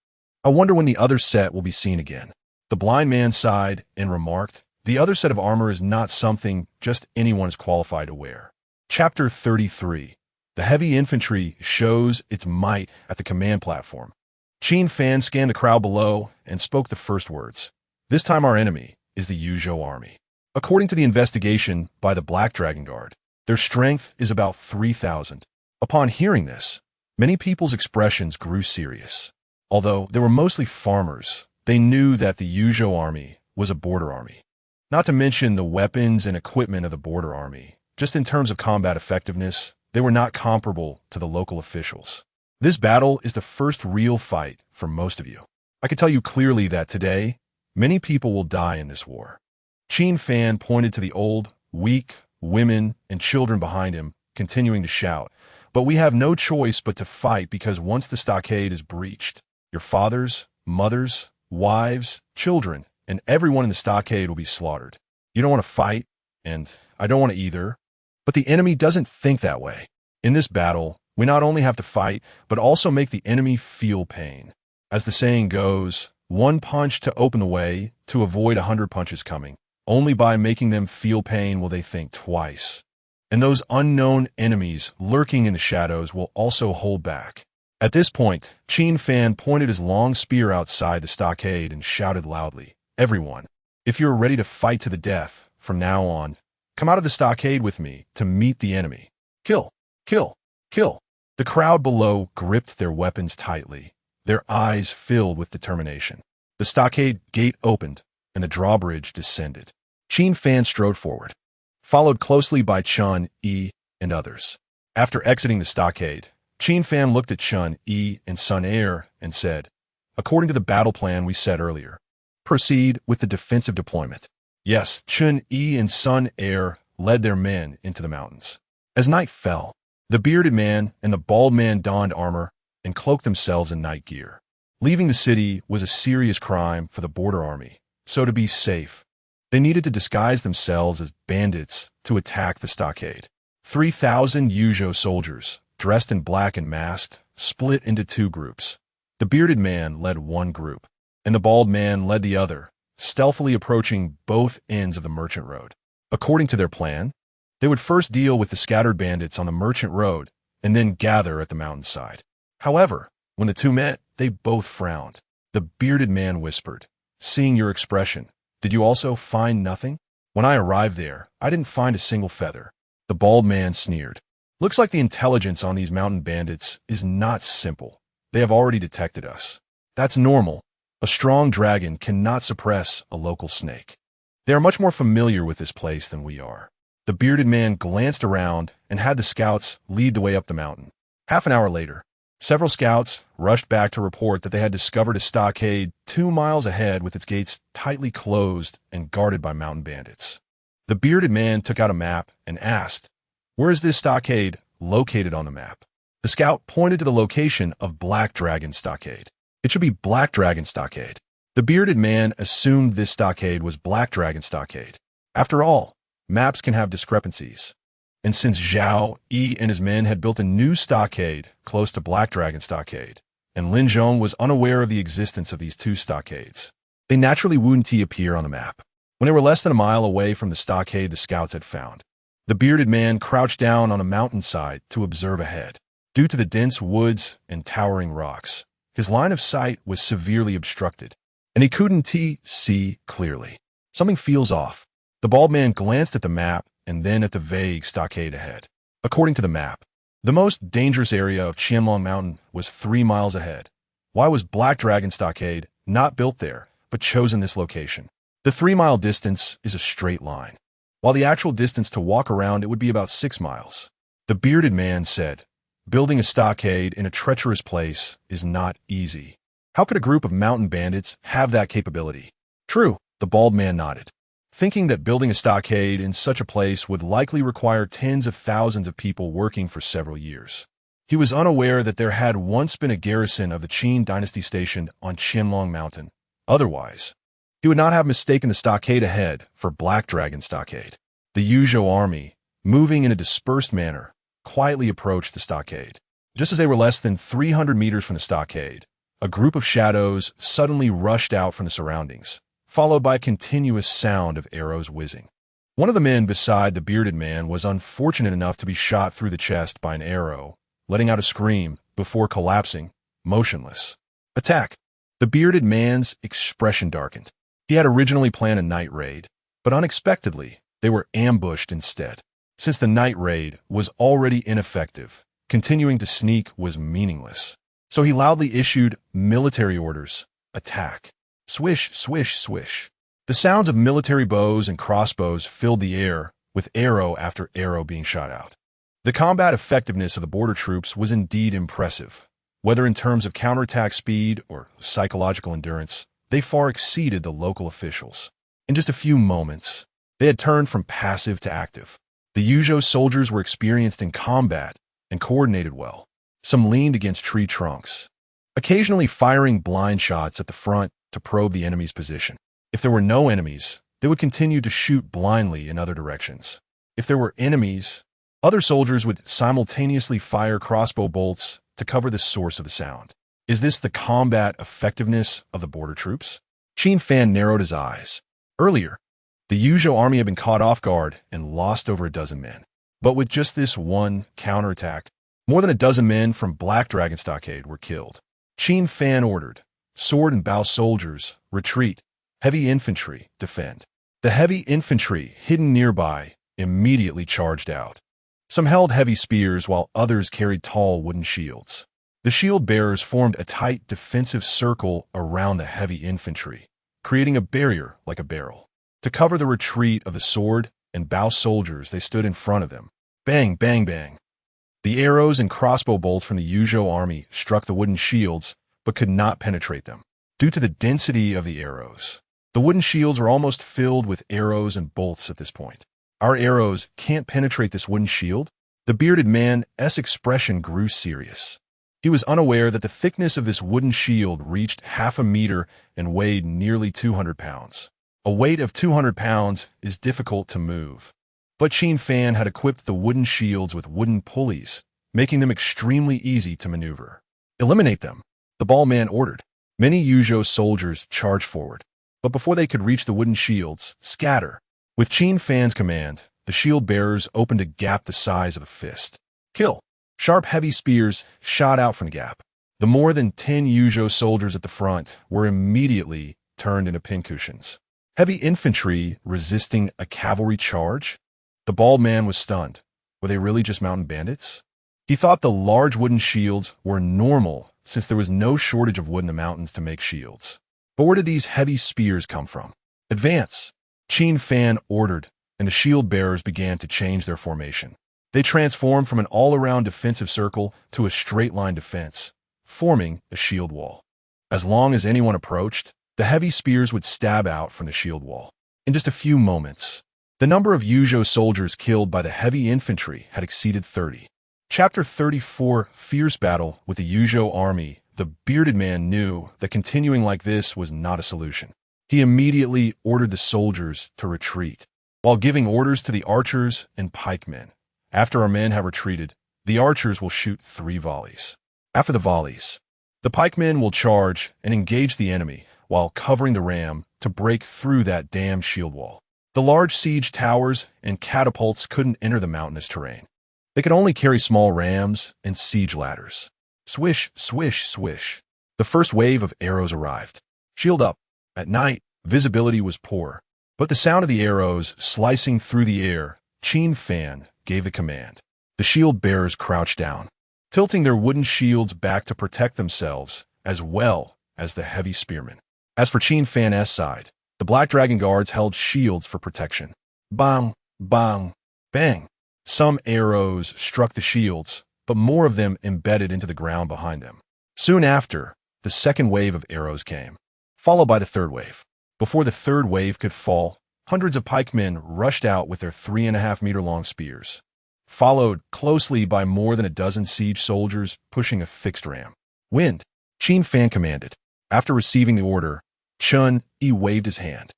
S1: I wonder when the other set will be seen again." The blind man sighed and remarked, "The other set of armor is not something just anyone is qualified to wear." Chapter 33. The heavy infantry shows its might at the command platform. Qin Fan scanned the crowd below and spoke the first words. "This time our enemy is the Yuzhou army." According to the investigation by the Black Dragon Guard, their strength is about 3,000. Upon hearing this, many people's expressions grew serious. Although they were mostly farmers, they knew that the Yuzhou army was a border army. Not to mention the weapons and equipment of the border army. Just in terms of combat effectiveness, they were not comparable to the local officials. This battle is the first real fight for most of you. I can tell you clearly that today, many people will die in this war. Qin Fan pointed to the old, weak, women, and children behind him, continuing to shout, "But we have no choice but to fight because once the stockade is breached, your fathers, mothers, wives, children, and everyone in the stockade will be slaughtered. You don't want to fight, and I don't want to either. But the enemy doesn't think that way. In this battle, we not only have to fight, but also make the enemy feel pain. As the saying goes, one punch to open the way to avoid 100 punches coming. Only by making them feel pain will they think twice. And those unknown enemies lurking in the shadows will also hold back." At this point, Qin Fan pointed his long spear outside the stockade and shouted loudly, "Everyone, if you're ready to fight to the death, from now on, come out of the stockade with me to meet the enemy. Kill, kill, kill." The crowd below gripped their weapons tightly, their eyes filled with determination. The stockade gate opened, and the drawbridge descended. Qin Fan strode forward, followed closely by Chun, Yi, and others. After exiting the stockade, Qin Fan looked at Chun, Yi, and Sun Er and said, "According to the battle plan we set earlier, proceed with the defensive deployment." Yes, Chun, Yi, and Sun Er led their men into the mountains. As night fell, the bearded man and the bald man donned armor and cloaked themselves in night gear. Leaving the city was a serious crime for the border army, so to be safe, they needed to disguise themselves as bandits to attack the stockade. 3,000 Yuzhou soldiers, dressed in black and masked, split into two groups. The bearded man led one group, and the bald man led the other, stealthily approaching both ends of the merchant road. According to their plan, they would first deal with the scattered bandits on the merchant road and then gather at the mountainside. However, when the two met, they both frowned. The bearded man whispered, "Seeing your expression, did you also find nothing? When I arrived there, I didn't find a single feather." The bald man sneered, "Looks like the intelligence on these mountain bandits is not simple. They have already detected us. That's normal. A strong dragon cannot suppress a local snake. They are much more familiar with this place than we are." The bearded man glanced around and had the scouts lead the way up the mountain. Half an hour later, several scouts rushed back to report that they had discovered a stockade 2 miles ahead with its gates tightly closed and guarded by mountain bandits. The bearded man took out a map and asked, "Where is this stockade located on the map?" The scout pointed to the location of Black Dragon Stockade. "It should be Black Dragon Stockade." The bearded man assumed this stockade was Black Dragon Stockade. After all, maps can have discrepancies. And since Zhao Yi and his men had built a new stockade close to Black Dragon Stockade, and Lin Zhong was unaware of the existence of these two stockades, they naturally wouldn't appear on the map. When they were less than a mile away from the stockade the scouts had found, The bearded man crouched down on a mountainside to observe ahead. Due to the dense woods and towering rocks, his line of sight was severely obstructed, and he couldn't see clearly. Something feels off. The bald man glanced at the map and then at the vague stockade ahead. According to the map, the most dangerous area of Qianlong Mountain was 3 miles ahead. Why was Black Dragon Stockade not built there, but chosen this location? The 3-mile distance is a straight line, while the actual distance to walk around it would be about 6 miles. The bearded man said, "Building a stockade in a treacherous place is not easy. How could a group of mountain bandits have that capability?" "True," the bald man nodded, thinking that building a stockade in such a place would likely require tens of thousands of people working for several years. He was unaware that there had once been a garrison of the Qin dynasty stationed on Qianlong Mountain. Otherwise, he would not have mistaken the stockade ahead for Black Dragon Stockade. The Yuzhou army, moving in a dispersed manner, quietly approached the stockade. Just as they were less than 300 meters from the stockade, a group of shadows suddenly rushed out from the surroundings, followed by a continuous sound of arrows whizzing. One of the men beside the bearded man was unfortunate enough to be shot through the chest by an arrow, letting out a scream before collapsing, motionless. "Attack!" The bearded man's expression darkened. He had originally planned a night raid, but unexpectedly, they were ambushed instead. Since the night raid was already ineffective, continuing to sneak was meaningless. So he loudly issued military orders, "Attack!" Swish, swish, swish. The sounds of military bows and crossbows filled the air, with arrow after arrow being shot out. The combat effectiveness of the border troops was indeed impressive. Whether in terms of counterattack speed or psychological endurance, they far exceeded the local officials. In just a few moments, they had turned from passive to active. The Yuzhou soldiers were experienced in combat and coordinated well. Some leaned against tree trunks, occasionally firing blind shots at the front to probe the enemy's position. If there were no enemies, they would continue to shoot blindly in other directions. If there were enemies, other soldiers would simultaneously fire crossbow bolts to cover the source of the sound. Is this the combat effectiveness of the border troops? Qin Fan narrowed his eyes. Earlier, the Yuzhou army had been caught off guard and lost over a dozen men. But with just this one counterattack, more than a dozen men from Black Dragon Stockade were killed. Qin Fan ordered, "Sword and bow soldiers, retreat. Heavy infantry, defend." The heavy infantry, hidden nearby, immediately charged out. Some held heavy spears while others carried tall wooden shields. The shield bearers formed a tight defensive circle around the heavy infantry, creating a barrier like a barrel. To cover the retreat of the sword and bow soldiers, they stood in front of them. Bang, bang, bang. The arrows and crossbow bolts from the Yuzhou army struck the wooden shields, but could not penetrate them. Due to the density of the arrows, the wooden shields were almost filled with arrows and bolts at this point. "Our arrows can't penetrate this wooden shield?" The bearded man's expression grew serious. He was unaware that the thickness of this wooden shield reached 1/2 meter and weighed nearly 200 pounds. A weight of 200 pounds is difficult to move. But Qin Fan had equipped the wooden shields with wooden pulleys, making them extremely easy to maneuver. "Eliminate them," the bald man ordered. Many Yuzhou soldiers charged forward, but before they could reach the wooden shields, scatter. With Qin Fan's command, the shield bearers opened a gap the size of a fist. "Kill!" Sharp, heavy spears shot out from the gap. The more than 10 Yuzhou soldiers at the front were immediately turned into pincushions. Heavy infantry resisting a cavalry charge? The bald man was stunned. Were they really just mountain bandits? He thought the large wooden shields were normal since there was no shortage of wood in the mountains to make shields. But where did these heavy spears come from? "Advance!" Qin Fan ordered, and the shield bearers began to change their formation. They transformed from an all-around defensive circle to a straight-line defense, forming a shield wall. As long as anyone approached, the heavy spears would stab out from the shield wall. In just a few moments, the number of Yuzhou soldiers killed by the heavy infantry had exceeded 30. Chapter 34, Fierce Battle with the Yuzhou Army. The bearded man knew that continuing like this was not a solution. He immediately ordered the soldiers to retreat, while giving orders to the archers and pikemen. "After our men have retreated, the archers will shoot 3 volleys. After the volleys, the pikemen will charge and engage the enemy while covering the ram to break through that damned shield wall. The large siege towers and catapults couldn't enter the mountainous terrain. They could only carry small rams and siege ladders. Swish, swish, swish. The first wave of arrows arrived. Shield up. At night, visibility was poor, but the sound of the arrows slicing through the air, Qin Fan gave the command. The shield bearers crouched down, tilting their wooden shields back to protect themselves, as well as the heavy spearmen. As for Qin Fan's side, the Black Dragon Guards held shields for protection. Bang, bang, bang. Some arrows struck the shields, but more of them embedded into the ground behind them. Soon after, the second wave of arrows came, followed by the third wave. Before the third wave could fall, hundreds of pikemen rushed out with their 3.5-meter-long spears, followed closely by more than a dozen siege soldiers pushing a fixed ram. Wind, Qin Fan commanded. After receiving the order, Qian waved his hand.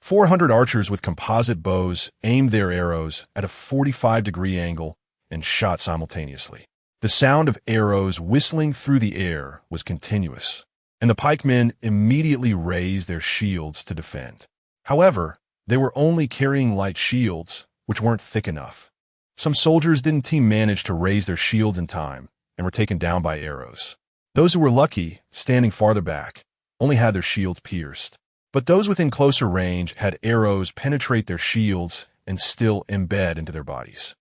S1: 400 archers with composite bows aimed their arrows at a 45-degree angle and shot simultaneously. The sound of arrows whistling through the air was continuous, and the pikemen immediately raised their shields to defend. However, they were only carrying light shields, which weren't thick enough. Some soldiers didn't manage to raise their shields in time and were taken down by arrows. Those who were lucky, standing farther back, only had their shields pierced. But those within closer range had arrows penetrate their shields and still embed into their bodies.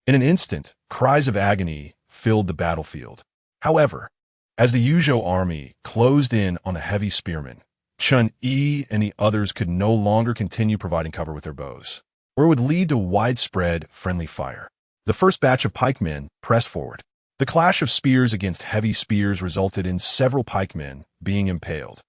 S1: In an instant, cries of agony filled the battlefield. However, as the Yuzhou army closed in on the heavy spearmen, Qian and the others could no longer continue providing cover with their bows, or it would lead to widespread friendly fire. The first batch of pikemen pressed forward. The clash of spears against heavy spears resulted in several pikemen being impaled.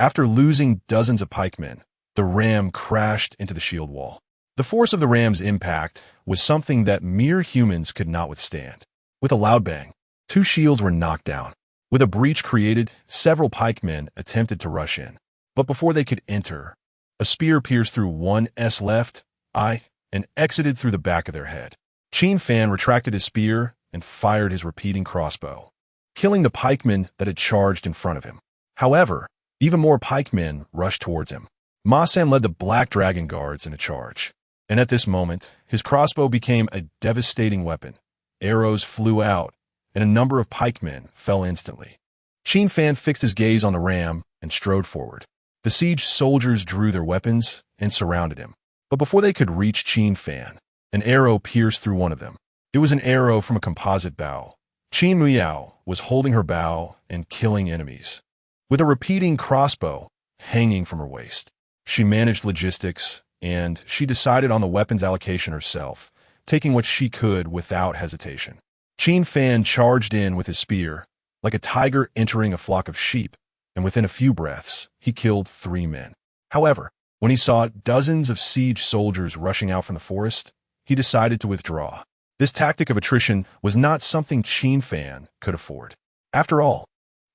S1: After losing dozens of pikemen, the ram crashed into the shield wall. The force of the ram's impact was something that mere humans could not withstand. With a loud bang, 2 shields were knocked down. With a breach created, several pikemen attempted to rush in. But before they could enter, a spear pierced through one's left eye and exited through the back of their head. Qin Fan retracted his spear and fired his repeating crossbow, killing the pikemen that had charged in front of him. However, even more pikemen rushed towards him. Ma San led the Black Dragon Guards in a charge, and at this moment, his crossbow became a devastating weapon. Arrows flew out, and a number of pikemen fell instantly. Qin Fan fixed his gaze on the ram and strode forward. The siege soldiers drew their weapons and surrounded him. But before they could reach Qin Fan, an arrow pierced through one of them. It was an arrow from a composite bow. Qin Miao was holding her bow and killing enemies. With a repeating crossbow hanging from her waist, she managed logistics, and she decided on the weapons allocation herself, taking what she could without hesitation. Qin Fan charged in with his spear, like a tiger entering a flock of sheep, and within a few breaths, he killed 3 men. However, when he saw dozens of siege soldiers rushing out from the forest, he decided to withdraw. This tactic of attrition was not something Qin Fan could afford. After all,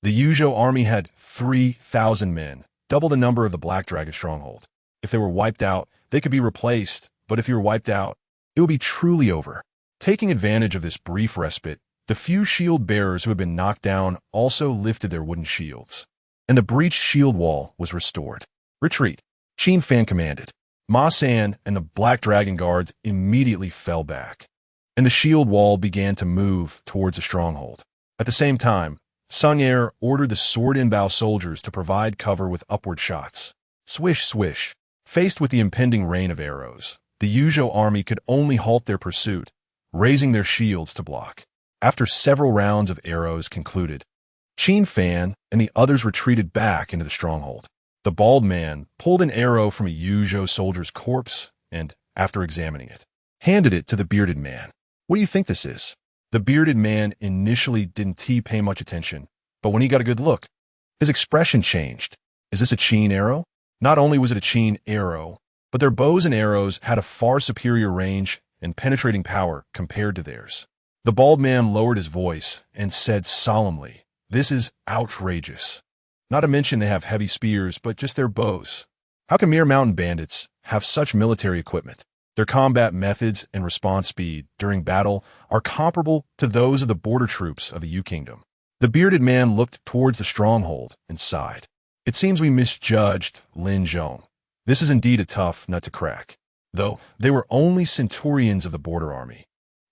S1: the Yuzhou army had 3,000 men, double the number of the Black Dragon stronghold. If they were wiped out, they could be replaced, but if you were wiped out, it would be truly over. Taking advantage of this brief respite, the few shield bearers who had been knocked down also lifted their wooden shields, and the breached shield wall was restored. Retreat, Qin Fan commanded. Ma San and the Black Dragon Guards immediately fell back, and the shield wall began to move towards the stronghold. At the same time, Sun Ye ordered the sword-in-bow soldiers to provide cover with upward shots. Swish, swish. Faced with the impending rain of arrows, the Yuzhou army could only halt their pursuit, raising their shields to block. After several rounds of arrows concluded, Qin Fan and the others retreated back into the stronghold. The bald man pulled an arrow from a Yuzhou soldier's corpse and, after examining it, handed it to the bearded man. What do you think this is? The bearded man initially didn't pay much attention, but when he got a good look, his expression changed. Is this a Qin arrow? Not only was it a Qin arrow, but their bows and arrows had a far superior range and penetrating power compared to theirs. The bald man lowered his voice and said solemnly, "This is outrageous. Not to mention they have heavy spears, but just their bows. How can mere mountain bandits have such military equipment? Their combat methods and response speed during battle are comparable to those of the border troops of the Yu Kingdom." The bearded man looked towards the stronghold and sighed. "It seems we misjudged Lin Zhong. This is indeed a tough nut to crack." though they were only centurions of the border army.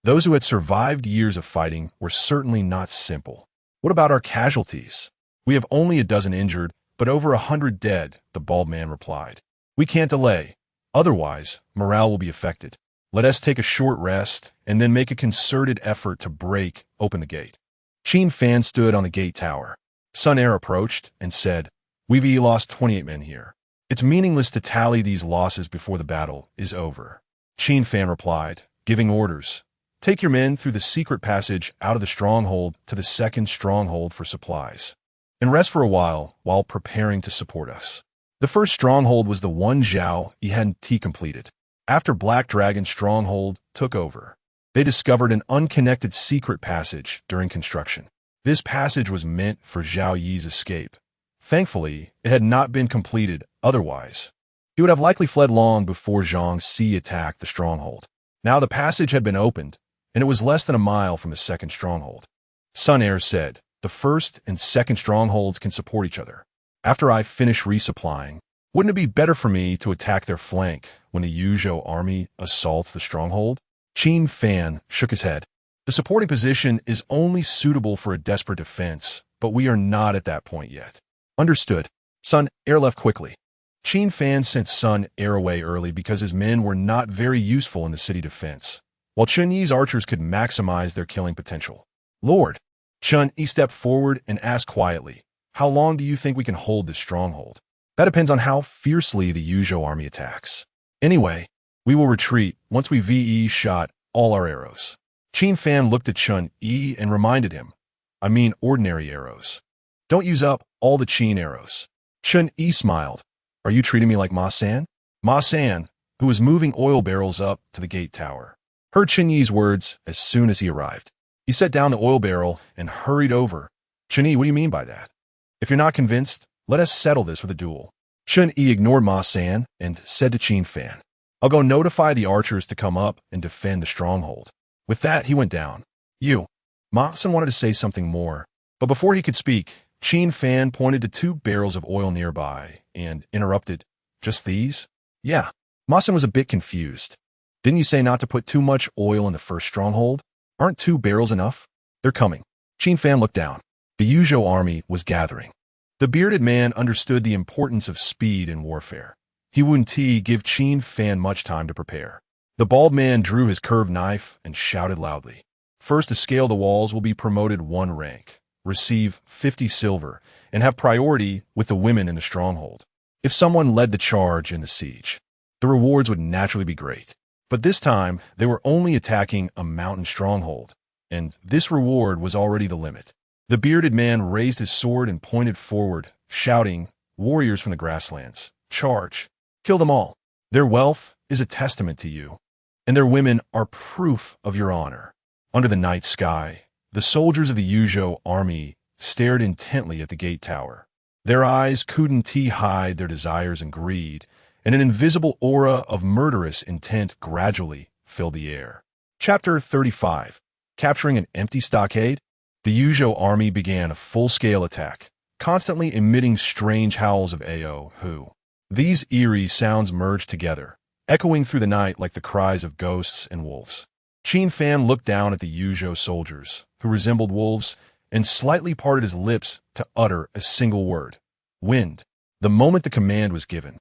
S1: Those who had survived years of fighting were certainly not simple. What about our casualties? We have only a dozen injured, but over 100 dead, the bald man replied. We can't delay. Otherwise, morale will be affected. Let us take a short rest and then make a concerted effort to break open the gate. Qin Fan stood on the gate tower. Sun Er approached and said, We've lost 28 men here. It's meaningless to tally these losses before the battle is over. Qin Fan replied, giving orders. Take your men through the secret passage out of the stronghold to the second stronghold for supplies, and rest for a while preparing to support us. The first stronghold was the one Zhao Yi completed. After Black Dragon's stronghold took over, they discovered an unconnected secret passage during construction. This passage was meant for Zhao Yi's escape. Thankfully, it had not been completed, otherwise he would have likely fled long before Zhang Si attacked the stronghold. Now the passage had been opened, and it was less than a mile from the second stronghold. Sun Er said, the first and second strongholds can support each other. After I finish resupplying, wouldn't it be better for me to attack their flank when the Yuzhou army assaults the stronghold? Qin Fan shook his head. The supporting position is only suitable for a desperate defense, but we are not at that point yet. Understood. Sun Er left quickly. Qin Fan sent Sun Er away early because his men were not very useful in the city defense, while Chun Yi's archers could maximize their killing potential. Lord, Chun Yi stepped forward and asked quietly, how long do you think we can hold this stronghold? That depends on how fiercely the Yuzhou army attacks. Anyway, we will retreat once we VE shot all our arrows. Qin Fan looked at Chun Yi and reminded him, I mean ordinary arrows. Don't use up all the Qin arrows. Chun Yi smiled. Are you treating me like Ma San? Ma San, who was moving oil barrels up to the gate tower, heard Chun Yi's words as soon as he arrived. He set down the oil barrel and hurried over. Chun Yi, what do you mean by that? If you're not convinced, let us settle this with a duel. Chun Yi ignored Ma San and said to Qin Fan, I'll go notify the archers to come up and defend the stronghold. With that, he went down. Ma San wanted to say something more, but before he could speak, Qin Fan pointed to 2 barrels of oil nearby and interrupted, Just these? Yeah. Ma San was a bit confused. Didn't you say not to put too much oil in the first stronghold? Aren't 2 barrels enough? They're coming. Qin Fan looked down. The Yuzhou army was gathering. The bearded man understood the importance of speed in warfare. He wouldn't give Qin Fan much time to prepare. The bald man drew his curved knife and shouted loudly. First to scale the walls will be promoted 1 rank, receive 50 silver, and have priority with the women in the stronghold. If someone led the charge in the siege, the rewards would naturally be great. But this time, they were only attacking a mountain stronghold, and this reward was already the limit. The bearded man raised his sword and pointed forward, shouting, Warriors from the grasslands, charge. Kill them all. Their wealth is a testament to you, and their women are proof of your honor. Under the night sky, the soldiers of the Yuzhou army stared intently at the gate tower. Their eyes couldn't hide their desires and greed, and an invisible aura of murderous intent gradually filled the air. Chapter 35. Capturing an empty stockade? The Yuzhou army began a full-scale attack, constantly emitting strange howls of Ao-Hu. These eerie sounds merged together, echoing through the night like the cries of ghosts and wolves. Qin Fan looked down at the Yuzhou soldiers, who resembled wolves, and slightly parted his lips to utter a single word. Wind. The moment the command was given,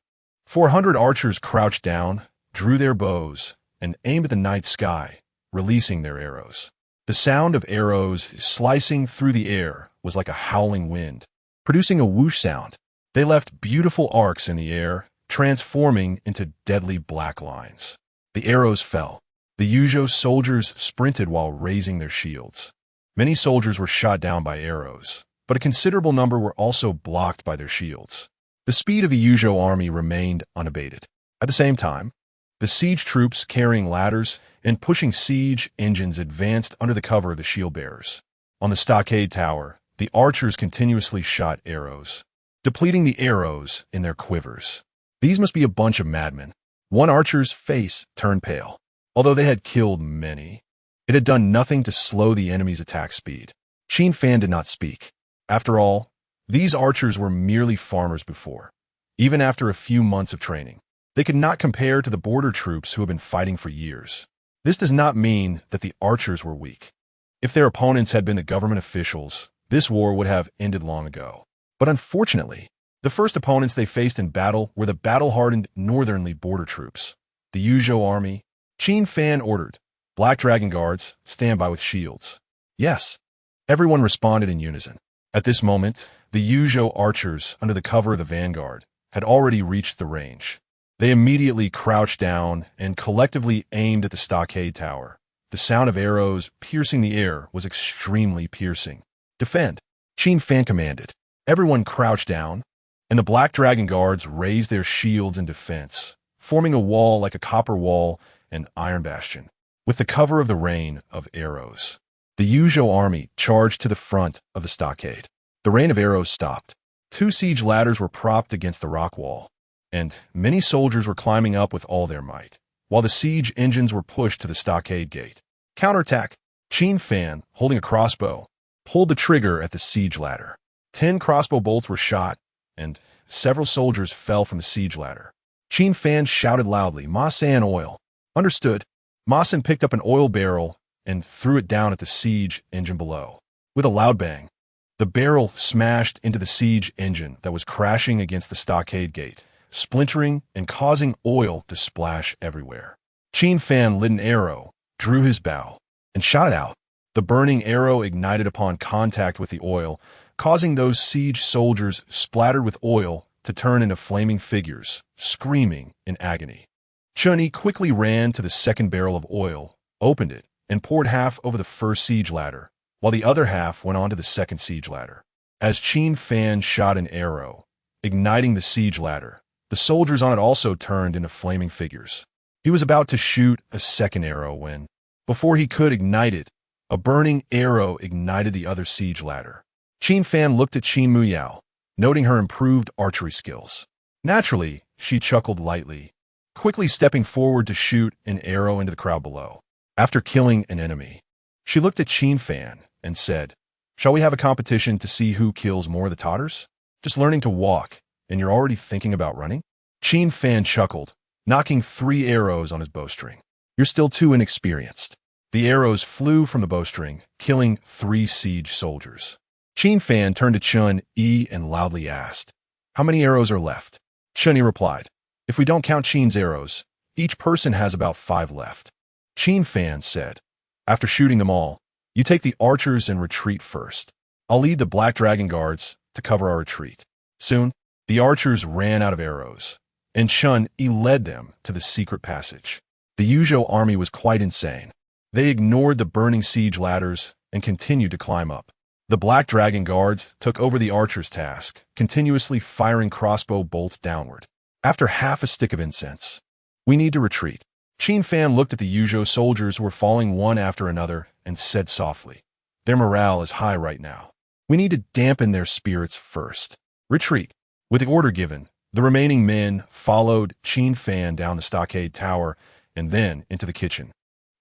S1: 400 archers crouched down, drew their bows, and aimed at the night sky, releasing their arrows. The sound of arrows slicing through the air was like a howling wind, producing a whoosh sound. They left beautiful arcs in the air, transforming into deadly black lines. The arrows fell. The Yuzhou soldiers sprinted while raising their shields. Many soldiers were shot down by arrows, but a considerable number were also blocked by their shields. The speed of the Yuzhou army remained unabated. At the same time, the siege troops carrying ladders and pushing siege engines advanced under the cover of the shield bearers. On the stockade tower, the archers continuously shot arrows, depleting the arrows in their quivers. These must be a bunch of madmen. One archer's face turned pale. Although they had killed many, it had done nothing to slow the enemy's attack speed. Qin Fan did not speak. After all, these archers were merely farmers before, even after a few months of training. They could not compare to the border troops who have been fighting for years. This does not mean that the archers were weak. If their opponents had been the government officials, this war would have ended long ago. But unfortunately, the first opponents they faced in battle were the battle-hardened northernly border troops. The Yuzhou army. Qin Fan ordered, Black Dragon Guards, stand by with shields. Yes. Everyone responded in unison. At this moment, the Yuzhou archers, under the cover of the vanguard, had already reached the range. They immediately crouched down and collectively aimed at the stockade tower. The sound of arrows piercing the air was extremely piercing. Defend, Qin Fan commanded. Everyone crouched down, and the Black Dragon Guards raised their shields in defense, forming a wall like a copper wall and iron bastion, with the cover of the rain of arrows. The Yuzhou army charged to the front of the stockade. The rain of arrows stopped. 2 siege ladders were propped against the rock wall, and many soldiers were climbing up with all their might, while the siege engines were pushed to the stockade gate. Counterattack! Qin Fan, holding a crossbow, pulled the trigger at the siege ladder. 10 crossbow bolts were shot, and several soldiers fell from the siege ladder. Qin Fan shouted loudly, "Ma San oil." Understood. Ma San picked up an oil barrel and threw it down at the siege engine below. With a loud bang, the barrel smashed into the siege engine that was crashing against the stockade gate, splintering and causing oil to splash everywhere. Qin Fan lit an arrow, drew his bow, and shot it out. The burning arrow ignited upon contact with the oil, causing those siege soldiers splattered with oil to turn into flaming figures, screaming in agony. Chun-Yi quickly ran to the second barrel of oil, opened it, and poured half over the first siege ladder, while the other half went onto the second siege ladder. As Qin Fan shot an arrow, igniting the siege ladder, the soldiers on it also turned into flaming figures. He was about to shoot a second arrow when, before he could ignite it, a burning arrow ignited the other siege ladder. Qin Fan looked at Qin Muyao, noting her improved archery skills. Naturally, she chuckled lightly, quickly stepping forward to shoot an arrow into the crowd below. After killing an enemy, she looked at Qin Fan and said, "Shall we have a competition to see who kills more of the Tatars? Just learning to walk, and you're already thinking about running?" Qin Fan chuckled, knocking 3 arrows on his bowstring. "You're still too inexperienced." The arrows flew from the bowstring, killing 3 siege soldiers. Qin Fan turned to Chun-Yi and loudly asked, "How many arrows are left?" Chun-Yi replied, "If we don't count Qin's arrows, each person has about 5 left." Qin Fan said, "After shooting them all, you take the archers and retreat first. I'll lead the Black Dragon Guards to cover our retreat." Soon, the archers ran out of arrows, and Chun-Yi led them to the secret passage. The Yuzhou army was quite insane. They ignored the burning siege ladders and continued to climb up. The Black Dragon Guards took over the archers' task, continuously firing crossbow bolts downward. After half a stick of incense, "We need to retreat." Qin Fan looked at the Yuzhou soldiers who were falling one after another and said softly, "Their morale is high right now. We need to dampen their spirits first. Retreat." With the order given, the remaining men followed Qin Fan down the stockade tower and then into the kitchen,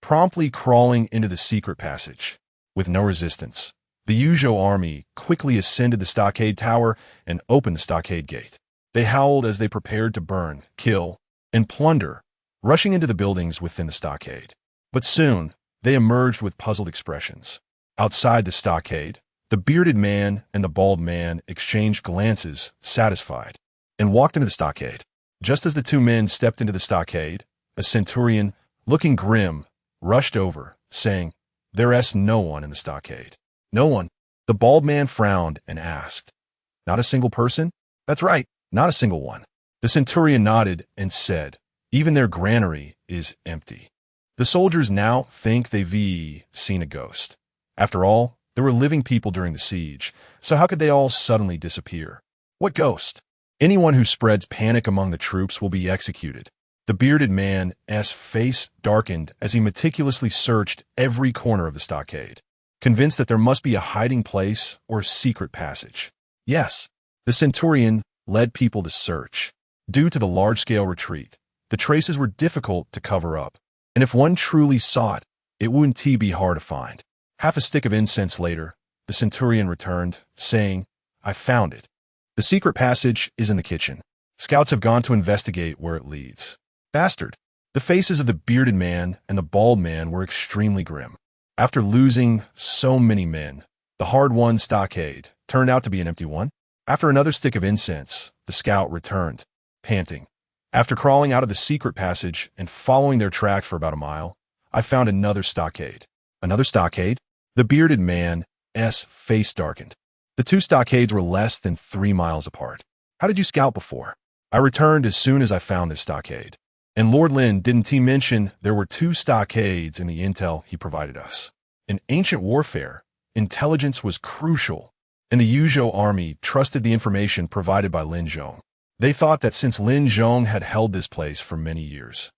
S1: promptly crawling into the secret passage. With no resistance, the Yuzhou army quickly ascended the stockade tower and opened the stockade gate. They howled as they prepared to burn, kill, and plunder, rushing into the buildings within the stockade. But soon, they emerged with puzzled expressions. Outside the stockade, the bearded man and the bald man exchanged glances, satisfied, and walked into the stockade. Just as the 2 men stepped into the stockade, a centurion, looking grim, rushed over, saying, "There's no one in the stockade." "No one?" The bald man frowned and asked, "Not a single person?" "That's right, not a single one." The centurion nodded and said, "Even their granary is empty." The soldiers now think they've seen a ghost. After all, there were living people during the siege, so how could they all suddenly disappear? What ghost? Anyone who spreads panic among the troops will be executed. The bearded man's face darkened as he meticulously searched every corner of the stockade, convinced that there must be a hiding place or secret passage. Yes, the centurion led people to search. Due to the large-scale retreat, the traces were difficult to cover up, and if one truly sought, it wouldn't be hard to find. Half a stick of incense later, the centurion returned, saying, "I found it. The secret passage is in the kitchen." Scouts have gone to investigate where it leads. Bastard. The faces of the bearded man and the bald man were extremely grim. After losing so many men, the hard-won stockade turned out to be an empty one. After another stick of incense, the scout returned, panting. After crawling out of the secret passage and following their tracks for about a mile, I found another stockade. Another stockade? The bearded man's face darkened. The two stockades were less than 3 miles apart. How did you scout before? I returned as soon as I found this stockade. And Lord Lin, didn't he mention there were 2 stockades in the intel he provided us? In ancient warfare, intelligence was crucial, and the Yuzhou army trusted the information provided by Lin Zhong. They thought that since Lin Zhong had held this place for many years,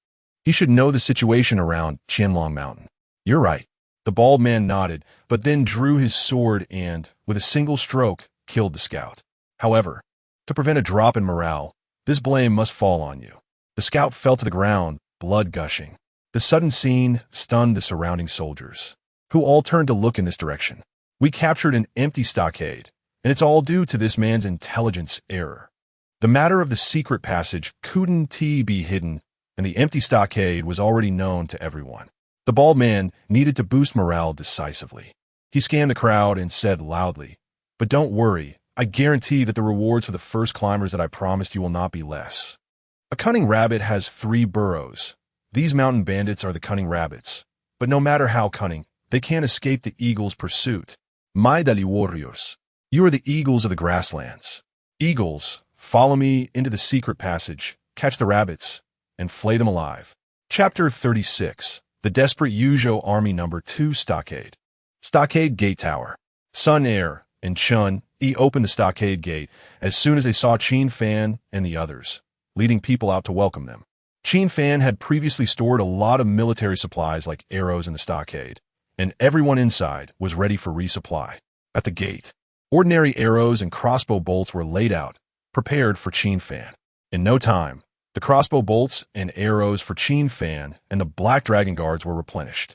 S1: he should know the situation around Qianlong Mountain. You're right. The bald man nodded, but then drew his sword and, with a single stroke, killed the scout. However, to prevent a drop in morale, this blame must fall on you. The scout fell to the ground, blood gushing. The sudden scene stunned the surrounding soldiers, who all turned to look in this direction. We captured an empty stockade, and it's all due to this man's intelligence error. The matter of the secret passage couldn't be hidden, and the empty stockade was already known to everyone. The bald man needed to boost morale decisively. He scanned the crowd and said loudly, "But don't worry, I guarantee that the rewards for the first climbers that I promised you will not be less." A cunning rabbit has 3 burrows. These mountain bandits are the cunning rabbits. But no matter how cunning, they can't escape the eagle's pursuit. My Dali warriors, you are the eagles of the grasslands. Eagles, follow me into the secret passage, catch the rabbits, and flay them alive. Chapter 36. The Desperate Yuzhou Army No. 2 Stockade. Stockade Gate Tower. Sun Er and Chun opened the stockade gate as soon as they saw Qin Fan and the others, leading people out to welcome them. Qin Fan had previously stored a lot of military supplies like arrows in the stockade, and everyone inside was ready for resupply. At the gate, ordinary arrows and crossbow bolts were laid out, prepared for Qin Fan. In no time, the crossbow bolts and arrows for Qin Fan and the Black Dragon Guards were replenished.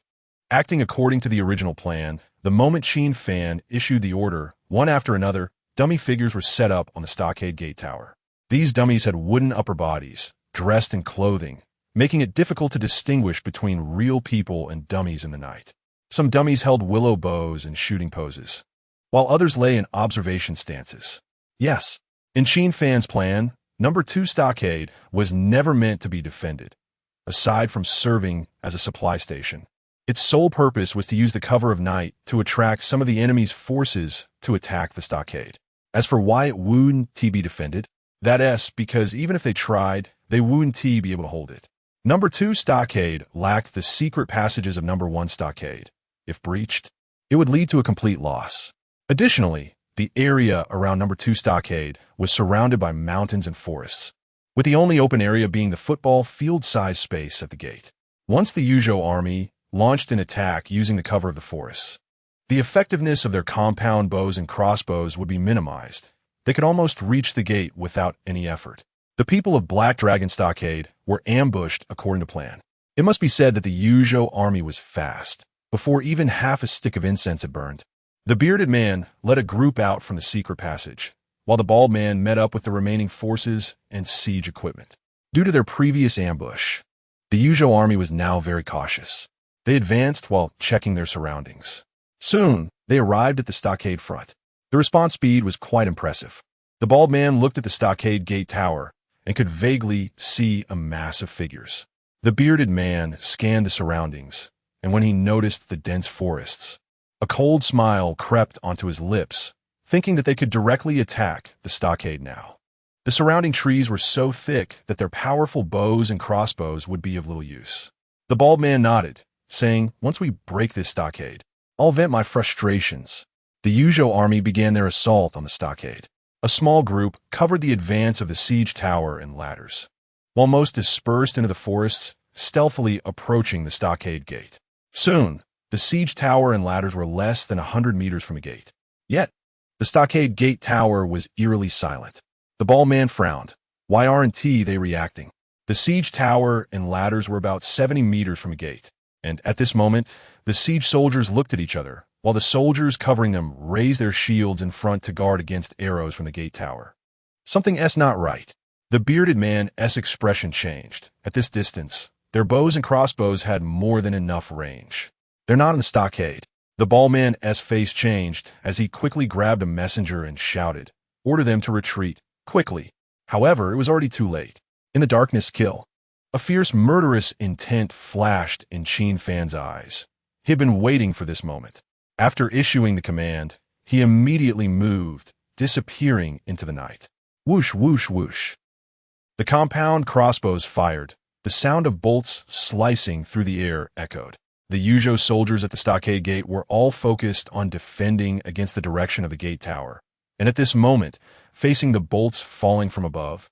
S1: Acting according to the original plan, the moment Qin Fan issued the order, one after another, dummy figures were set up on the stockade gate tower. These dummies had wooden upper bodies, dressed in clothing, making it difficult to distinguish between real people and dummies in the night. Some dummies held willow bows and shooting poses, while others lay in observation stances. Yes, in Qin Fan's plan, No. 2 Stockade was never meant to be defended, aside from serving as a supply station. Its sole purpose was to use the cover of night to attract some of the enemy's forces to attack the stockade. As for why it wouldn't be defended, that's because even if they tried, they wouldn't be able to hold it. No. 2 Stockade lacked the secret passages of No. 1 Stockade. If breached, it would lead to a complete loss. Additionally, the area around No. 2 Stockade was surrounded by mountains and forests, with the only open area being the football field-sized space at the gate. Once the Yuzhou army launched an attack using the cover of the forests, the effectiveness of their compound bows and crossbows would be minimized. They could almost reach the gate without any effort. The people of Black Dragon Stockade were ambushed according to plan. It must be said that the Yuzhou army was fast. Before even half a stick of incense had burned, the bearded man led a group out from the secret passage, while the bald man met up with the remaining forces and siege equipment. Due to their previous ambush, the Yuzhou army was now very cautious. They advanced while checking their surroundings. Soon, they arrived at the stockade front. The response speed was quite impressive. The bald man looked at the stockade gate tower and could vaguely see a mass of figures. The bearded man scanned the surroundings, and when he noticed the dense forests, a cold smile crept onto his lips, thinking that they could directly attack the stockade now. The surrounding trees were so thick that their powerful bows and crossbows would be of little use. The bald man nodded, saying, "Once we break this stockade, I'll vent my frustrations." The Yuzhou army began their assault on the stockade. A small group covered the advance of the siege tower and ladders, while most dispersed into the forests, stealthily approaching the stockade gate. Soon, the siege tower and ladders were less than 100 meters from the gate. Yet, the stockade gate tower was eerily silent. The bald man frowned. Why aren't they reacting? The siege tower and ladders were about 70 meters from the gate, and at this moment, the siege soldiers looked at each other, while the soldiers covering them raised their shields in front to guard against arrows from the gate tower. Something's not right. The bearded man's expression changed. At this distance, their bows and crossbows had more than enough range. They're not in the stockade. The bald man's face changed as he quickly grabbed a messenger and shouted, "Order them to retreat, quickly." However, it was already too late. In the darkness, kill. A fierce, murderous intent flashed in Qin Fan's eyes. He had been waiting for this moment. After issuing the command, he immediately moved, disappearing into the night. Whoosh, whoosh, whoosh. The compound crossbows fired. The sound of bolts slicing through the air echoed. The Yuzhou soldiers at the stockade gate were all focused on defending against the direction of the gate tower. And at this moment, facing the bolts falling from above,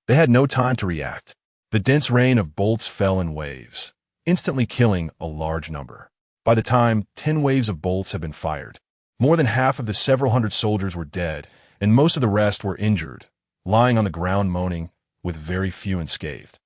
S1: they had no time to react. The dense rain of bolts fell in waves, instantly killing a large number. By the time 10 waves of bolts had been fired, more than half of the several hundred soldiers were dead, and most of the rest were injured, lying on the ground moaning, with very few unscathed.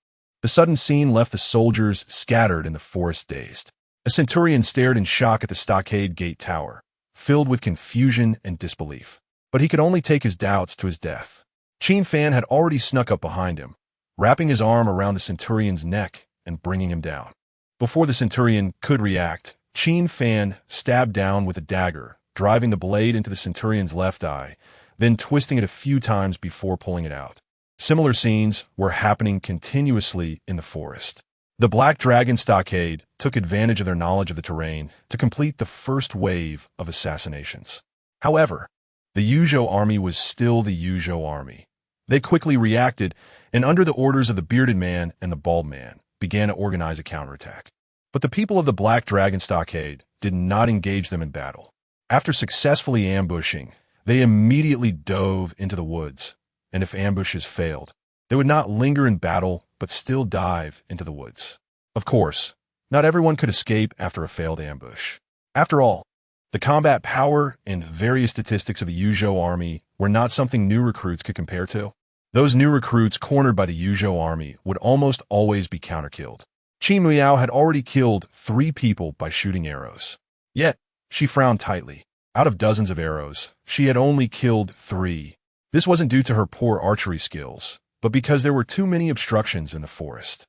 S1: The sudden scene left the soldiers scattered in the forest, dazed. A centurion stared in shock at the stockade gate tower, filled with confusion and disbelief. But he could only take his doubts to his death. Qin Fan had already snuck up behind him, wrapping his arm around the centurion's neck and bringing him down. Before the centurion could react, Qin Fan stabbed down with a dagger, driving the blade into the centurion's left eye, then twisting it a few times before pulling it out. Similar scenes were happening continuously in the forest. The Black Dragon Stockade took advantage of their knowledge of the terrain to complete the first wave of assassinations. However, the Yuzhou army was still the Yuzhou army. They quickly reacted, and under the orders of the bearded man and the bald man, began to organize a counterattack. But the people of the Black Dragon Stockade did not engage them in battle. After successfully ambushing, they immediately dove into the woods, and if ambushes failed, they would not linger in battle but still dive into the woods. Of course, not everyone could escape after a failed ambush. After all, the combat power and various statistics of the Yuzhou army were not something new recruits could compare to. Those new recruits cornered by the Yuzhou army would almost always be counter-killed. Qin Muiyao had already killed 3 people by shooting arrows. Yet, she frowned tightly. Out of dozens of arrows, she had only killed 3. This wasn't due to her poor archery skills, but because there were too many obstructions in the forest.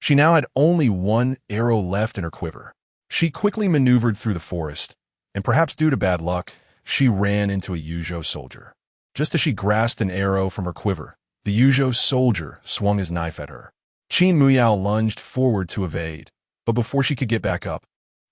S1: She now had only 1 arrow left in her quiver. She quickly maneuvered through the forest, and perhaps due to bad luck, she ran into a Yuzhou soldier. Just as she grasped an arrow from her quiver, the Yuzhou soldier swung his knife at her. Qin Muiyao lunged forward to evade, but before she could get back up,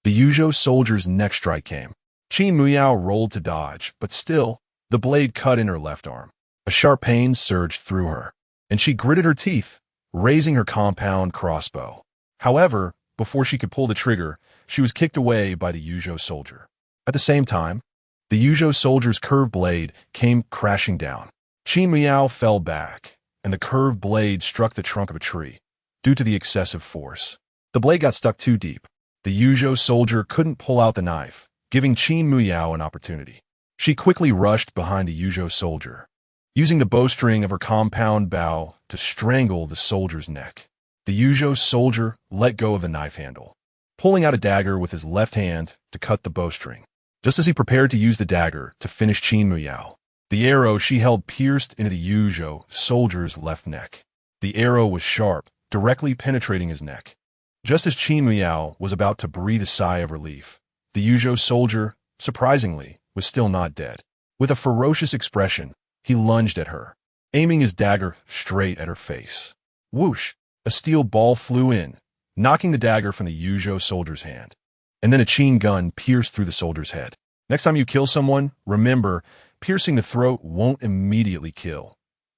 S1: the Yuzhou soldier's next strike came. Qin Muiyao rolled to dodge, but still, the blade cut in her left arm. A sharp pain surged through her, and she gritted her teeth, raising her compound crossbow. However, before she could pull the trigger, she was kicked away by the Yuzhou soldier. At the same time, the Yuzhou soldier's curved blade came crashing down. Qin Muiyao fell back, and the curved blade struck the trunk of a tree, due to the excessive force. The blade got stuck too deep. The Yuzhou soldier couldn't pull out the knife, giving Qin Muiyao an opportunity. She quickly rushed behind the Yuzhou soldier, using the bowstring of her compound bow to strangle the soldier's neck. The Yuzhou soldier let go of the knife handle, pulling out a dagger with his left hand to cut the bowstring. Just as he prepared to use the dagger to finish Qin Muiyao, the arrow she held pierced into the Yuzhou soldier's left neck. The arrow was sharp, directly penetrating his neck. Just as Qin Muiyao was about to breathe a sigh of relief, the Yuzhou soldier, surprisingly, was still not dead. With a ferocious expression, he lunged at her, aiming his dagger straight at her face. Whoosh! A steel ball flew in, knocking the dagger from the Yuzhou soldier's hand. And then a Qin gun pierced through the soldier's head. Next time you kill someone, remember, piercing the throat won't immediately kill.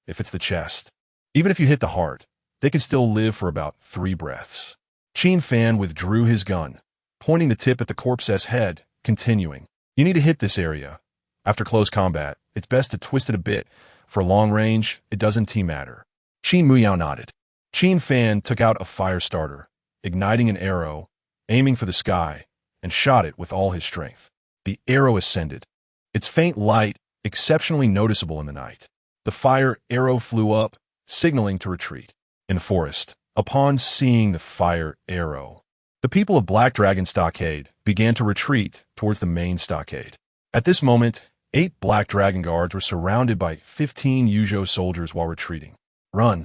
S1: If it's the chest, even if you hit the heart, they can still live for about 3 breaths. Qin Fan withdrew his gun, pointing the tip at the corpse's head, continuing, "You need to hit this area. After close combat, it's best to twist it a bit. For long range, it doesn't matter." Qin Muiyao nodded. Qin Fan took out a fire starter, igniting an arrow, aiming for the sky, and shot it with all his strength. The arrow ascended, its faint light exceptionally noticeable in the night. The fire arrow flew up, signaling to retreat. In the forest, upon seeing the fire arrow, the people of Black Dragon Stockade began to retreat towards the main stockade. At this moment, 8 Black Dragon guards were surrounded by 15 Yuzhou soldiers while retreating. "Run,"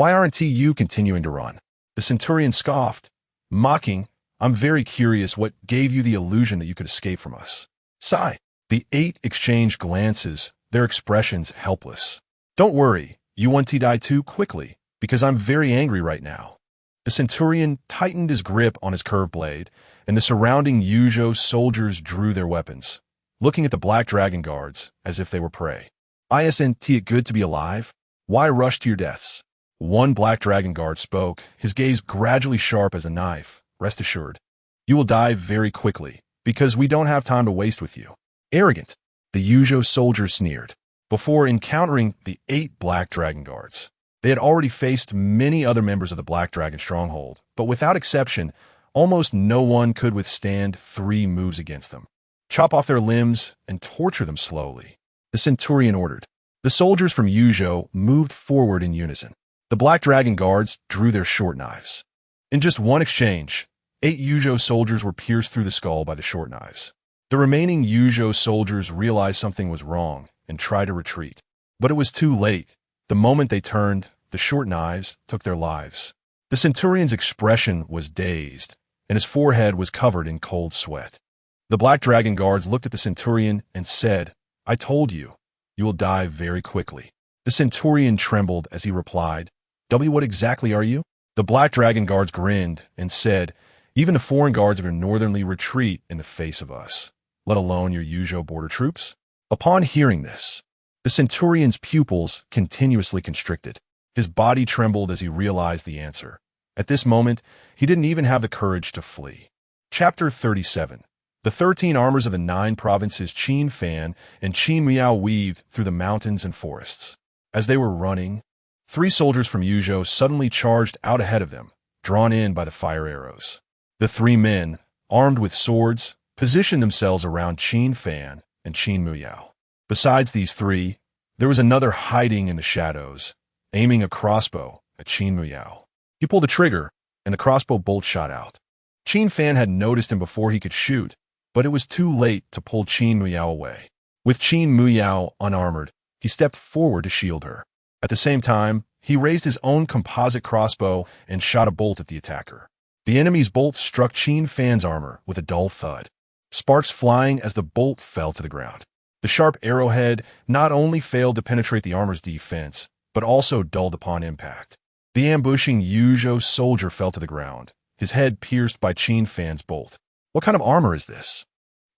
S1: Why aren't you continuing to run? The centurion scoffed, mocking, I'm very curious what gave you the illusion that you could escape from us. Sigh. The 8 exchanged glances, their expressions helpless. Don't worry, you want to die too quickly, because I'm very angry right now. The centurion tightened his grip on his curved blade, and the surrounding Yuzhou soldiers drew their weapons, looking at the Black Dragon guards as if they were prey. Isn't it good to be alive? Why rush to your deaths? One Black Dragon guard spoke, his gaze gradually sharp as a knife. Rest assured, you will die very quickly, because we don't have time to waste with you. Arrogant, the Yuzhou soldiers sneered. Before encountering the 8 Black Dragon guards, they had already faced many other members of the Black Dragon stronghold, but without exception, almost no one could withstand 3 moves against them. Chop off their limbs and torture them slowly, the centurion ordered. The soldiers from Yuzhou moved forward in unison. The Black Dragon guards drew their short knives. In just one exchange, 8 Yuzhou soldiers were pierced through the skull by the short knives. The remaining Yuzhou soldiers realized something was wrong and tried to retreat. But it was too late. The moment they turned, the short knives took their lives. The centurion's expression was dazed, and his forehead was covered in cold sweat. The Black Dragon guards looked at the centurion and said, I told you, you will die very quickly. The centurion trembled as he replied, what exactly are you? The Black Dragon guards grinned and said, even the foreign guards of your northernly retreat in the face of us, let alone your Yuzhou border troops. Upon hearing this, the centurion's pupils continuously constricted. His body trembled as he realized the answer. At this moment, he didn't even have the courage to flee. Chapter 37. The 13 armors of the 9 provinces Qin Fan and Qin Miao weaved through the mountains and forests. As they were running, 3 soldiers from Yuzhou suddenly charged out ahead of them, drawn in by the fire arrows. The 3 men, armed with swords, positioned themselves around Qin Fan and Qin Miao. Besides these 3, there was another hiding in the shadows, aiming a crossbow at Qin Miao. He pulled the trigger, and the crossbow bolt shot out. Qin Fan had noticed him before he could shoot, but it was too late to pull Qin Miao away. With Qin Miao unarmored, he stepped forward to shield her. At the same time, he raised his own composite crossbow and shot a bolt at the attacker. The enemy's bolt struck Qin Fan's armor with a dull thud, sparks flying as the bolt fell to the ground. The sharp arrowhead not only failed to penetrate the armor's defense, but also dulled upon impact. The ambushing Yuzhou soldier fell to the ground, his head pierced by Qin Fan's bolt. What kind of armor is this?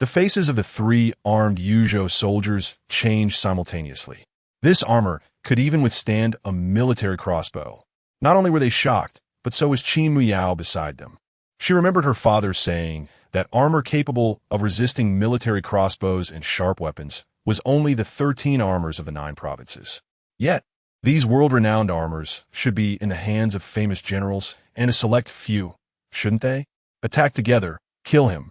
S1: The faces of the 3 armed Yuzhou soldiers changed simultaneously. This armor could even withstand a military crossbow. Not only were they shocked, but so was Qin Miao beside them. She remembered her father saying that armor capable of resisting military crossbows and sharp weapons was only the 13 armors of the 9 provinces. Yet, these world-renowned armors should be in the hands of famous generals and a select few, shouldn't they? Attack together, kill him.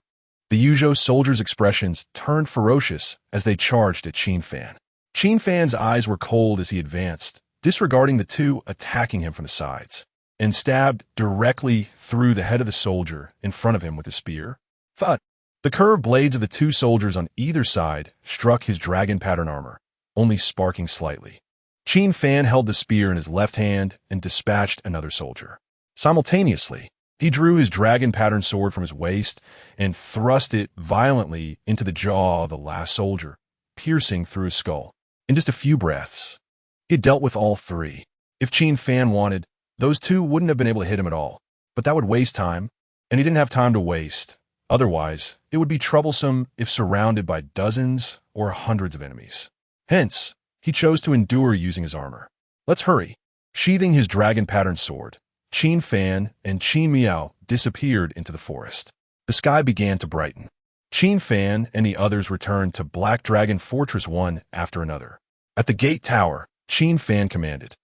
S1: The Yuzhou soldiers' expressions turned ferocious as they charged at Qin Fan. Qin Fan's eyes were cold as he advanced, disregarding the 2 attacking him from the sides, and stabbed directly through the head of the soldier in front of him with a spear. Thud! The curved blades of the 2 soldiers on either side struck his dragon pattern armor, only sparking slightly. Qin Fan held the spear in his left hand and dispatched another soldier. Simultaneously, he drew his dragon pattern sword from his waist and thrust it violently into the jaw of the last soldier, piercing through his skull. In just a few breaths, he had dealt with all 3. If Qin Fan wanted, those 2 wouldn't have been able to hit him at all, but that would waste time, and he didn't have time to waste. Otherwise, it would be troublesome if surrounded by dozens or hundreds of enemies. Hence, he chose to endure using his armor. Let's hurry. Sheathing his dragon-patterned sword, Qin Fan and Qin Miao disappeared into the forest. The sky began to brighten. Qin Fan and the others returned to Black Dragon Fortress one after another. At the gate tower, Qin Fan commanded,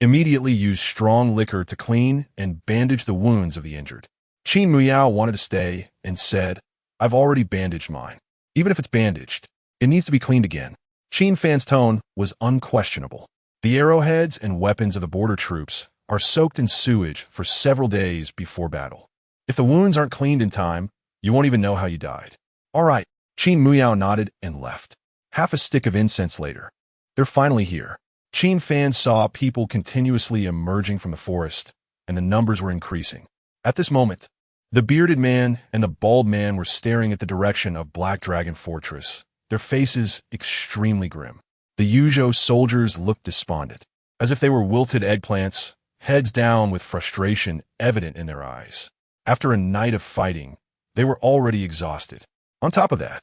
S1: immediately use strong liquor to clean and bandage the wounds of the injured. Qin Miao wanted to stay and said, I've already bandaged mine. Even if it's bandaged, it needs to be cleaned again. Qin Fan's tone was unquestionable. The arrowheads and weapons of the border troops are soaked in sewage for several days before battle. If the wounds aren't cleaned in time, you won't even know how you died. All right, Qin Miao nodded and left. Half a stick of incense later. They're finally here. Qin Fan saw people continuously emerging from the forest, and the numbers were increasing. At this moment, the bearded man and the bald man were staring at the direction of Black Dragon Fortress, their faces extremely grim. The Yuzhou soldiers looked despondent, as if they were wilted eggplants, heads down with frustration evident in their eyes. After a night of fighting, they were already exhausted. On top of that,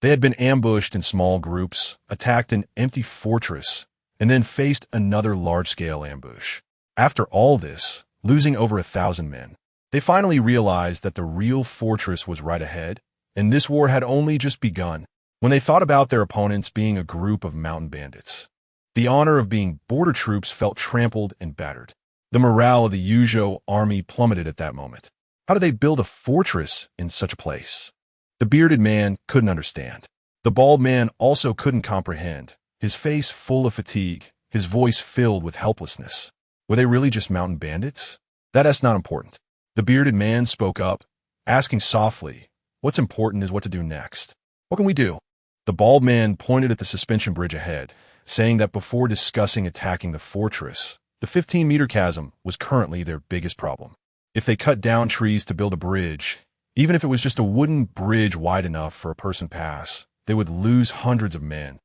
S1: they had been ambushed in small groups, attacked an empty fortress, and then faced another large-scale ambush. After all this, losing over 1,000 men, they finally realized that the real fortress was right ahead, and this war had only just begun. When they thought about their opponents being a group of mountain bandits, the honor of being border troops felt trampled and battered. The morale of the Yuzhou army plummeted at that moment. How did they build a fortress in such a place? The bearded man couldn't understand. The bald man also couldn't comprehend, his face full of fatigue, his voice filled with helplessness. Were they really just mountain bandits? That's not important. The bearded man spoke up, asking softly, "What's important is what to do next. What can we do?" The bald man pointed at the suspension bridge ahead, saying that before discussing attacking the fortress, the 15-meter chasm was currently their biggest problem. If they cut down trees to build a bridge, even if it was just a wooden bridge wide enough for a person to pass, they would lose hundreds of men,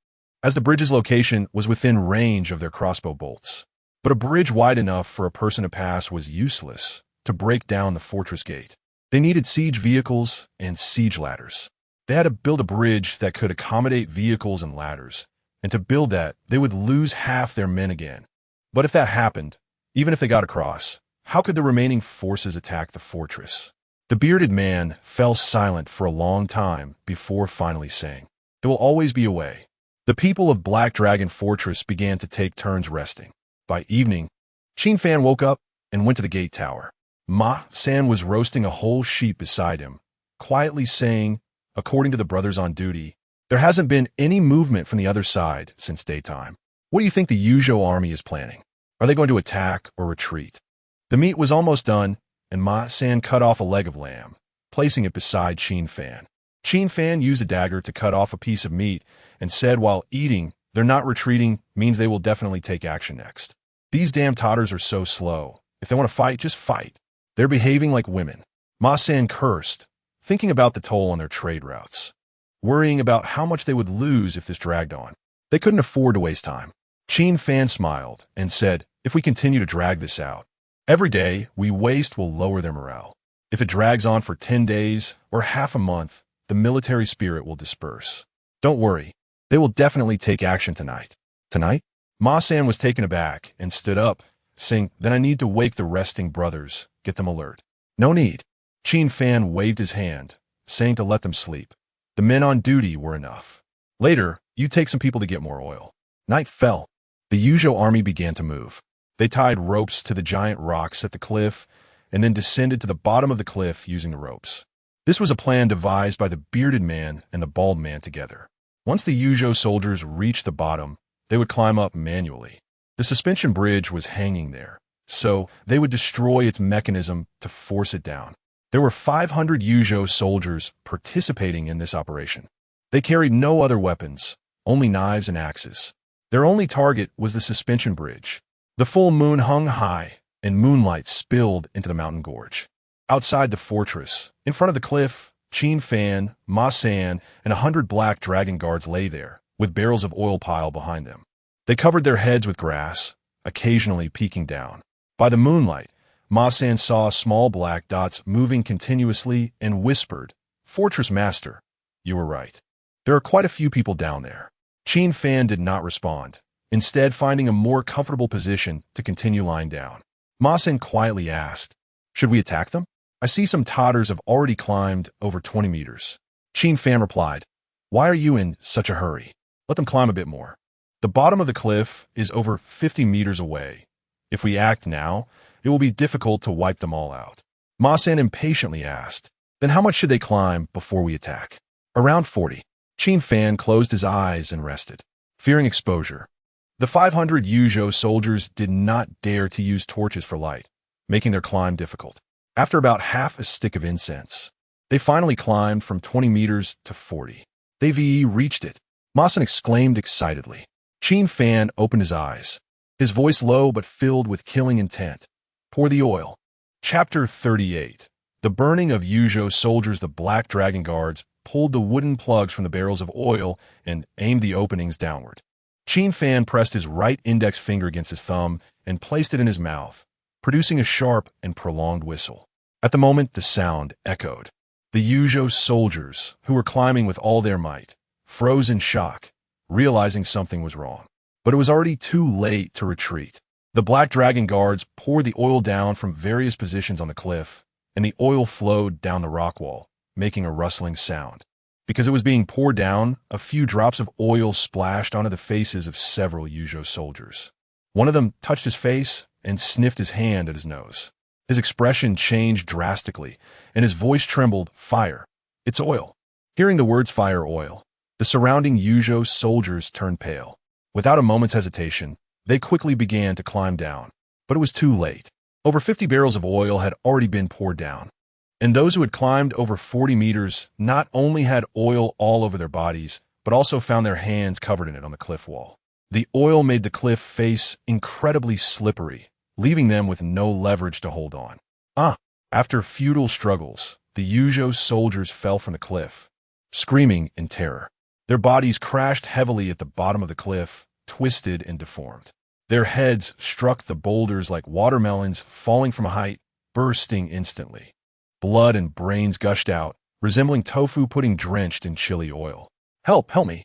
S1: as the bridge's location was within range of their crossbow bolts. But a bridge wide enough for a person to pass was useless to break down the fortress gate. They needed siege vehicles and siege ladders. They had to build a bridge that could accommodate vehicles and ladders, and to build that, they would lose half their men again. But if that happened, even if they got across, how could the remaining forces attack the fortress? The bearded man fell silent for a long time before finally saying, "There will always be a way." The people of Black Dragon Fortress began to take turns resting. By evening, Qin Fan woke up and went to the gate tower. Ma San was roasting a whole sheep beside him, quietly saying, according to the brothers on duty, "There hasn't been any movement from the other side since daytime. What do you think the Yuzhou army is planning? Are they going to attack or retreat?" The meat was almost done, and Ma San cut off a leg of lamb, placing it beside Qin Fan. Qin Fan used a dagger to cut off a piece of meat and said while eating, "They're not retreating means they will definitely take action next. These damn totters are so slow. If they want to fight, just fight. They're behaving like women." Ma San cursed, thinking about the toll on their trade routes, worrying about how much they would lose if this dragged on. They couldn't afford to waste time. Qin Fan smiled and said, "If we continue to drag this out, every day we waste will lower their morale. If it drags on for 10 days or half a month, the military spirit will disperse. Don't worry, they will definitely take action tonight." Tonight? Ma San was taken aback and stood up, saying, "Then I need to wake the resting brothers, get them alert." "No need." Qin Fan waved his hand, saying to let them sleep. The men on duty were enough. "Later, you take some people to get more oil." Night fell. The Yuzhou army began to move. They tied ropes to the giant rocks at the cliff and then descended to the bottom of the cliff using the ropes. This was a plan devised by the bearded man and the bald man together. Once the Yuzhou soldiers reached the bottom, they would climb up manually. The suspension bridge was hanging there, so they would destroy its mechanism to force it down. There were 500 Yuzhou soldiers participating in this operation. They carried no other weapons, only knives and axes. Their only target was the suspension bridge. The full moon hung high, and moonlight spilled into the mountain gorge. Outside the fortress, in front of the cliff, Qin Fan, Ma San, and 100 black dragon guards lay there, with barrels of oil piled behind them. They covered their heads with grass, occasionally peeking down. By the moonlight, Ma San saw small black dots moving continuously and whispered, "Fortress Master, you were right. There are quite a few people down there." Qin Fan did not respond, instead finding a more comfortable position to continue lying down. Ma San quietly asked, "Should we attack them? I see some totters have already climbed over 20 meters." Qin Fan replied, "Why are you in such a hurry? Let them climb a bit more. The bottom of the cliff is over 50 meters away. If we act now, it will be difficult to wipe them all out." Ma San impatiently asked, "Then how much should they climb before we attack?" "Around 40. Qin Fan closed his eyes and rested, fearing exposure. The 500 Yuzhou soldiers did not dare to use torches for light, making their climb difficult. After about half a stick of incense, they finally climbed from 20 meters to 40. They reached it. Ma San exclaimed excitedly. Qin Fan opened his eyes, his voice low but filled with killing intent. Pour the oil. Chapter 38. The burning of Yuzhou soldiers. The Black Dragon Guards pulled the wooden plugs from the barrels of oil and aimed the openings downward. Qin Fan pressed his right index finger against his thumb and placed it in his mouth, producing a sharp and prolonged whistle. At the moment, the sound echoed. The Yuzhou soldiers, who were climbing with all their might, froze in shock, realizing something was wrong. But it was already too late to retreat. The Black Dragon Guards poured the oil down from various positions on the cliff, and the oil flowed down the rock wall, making a rustling sound. Because it was being poured down, a few drops of oil splashed onto the faces of several Yuzhou soldiers. One of them touched his face and sniffed his hand at his nose. His expression changed drastically, and his voice trembled. Fire. It's oil. Hearing the words fire oil, the surrounding Yuzhou soldiers turned pale. Without a moment's hesitation, they quickly began to climb down. But it was too late. Over 50 barrels of oil had already been poured down. And those who had climbed over 40 meters not only had oil all over their bodies, but also found their hands covered in it on the cliff wall. The oil made the cliff face incredibly slippery, leaving them with no leverage to hold on. After futile struggles, the Yuzhou soldiers fell from the cliff, screaming in terror. Their bodies crashed heavily at the bottom of the cliff, twisted and deformed. Their heads struck the boulders like watermelons falling from a height, bursting instantly. Blood and brains gushed out, resembling tofu pudding drenched in chili oil. Help me.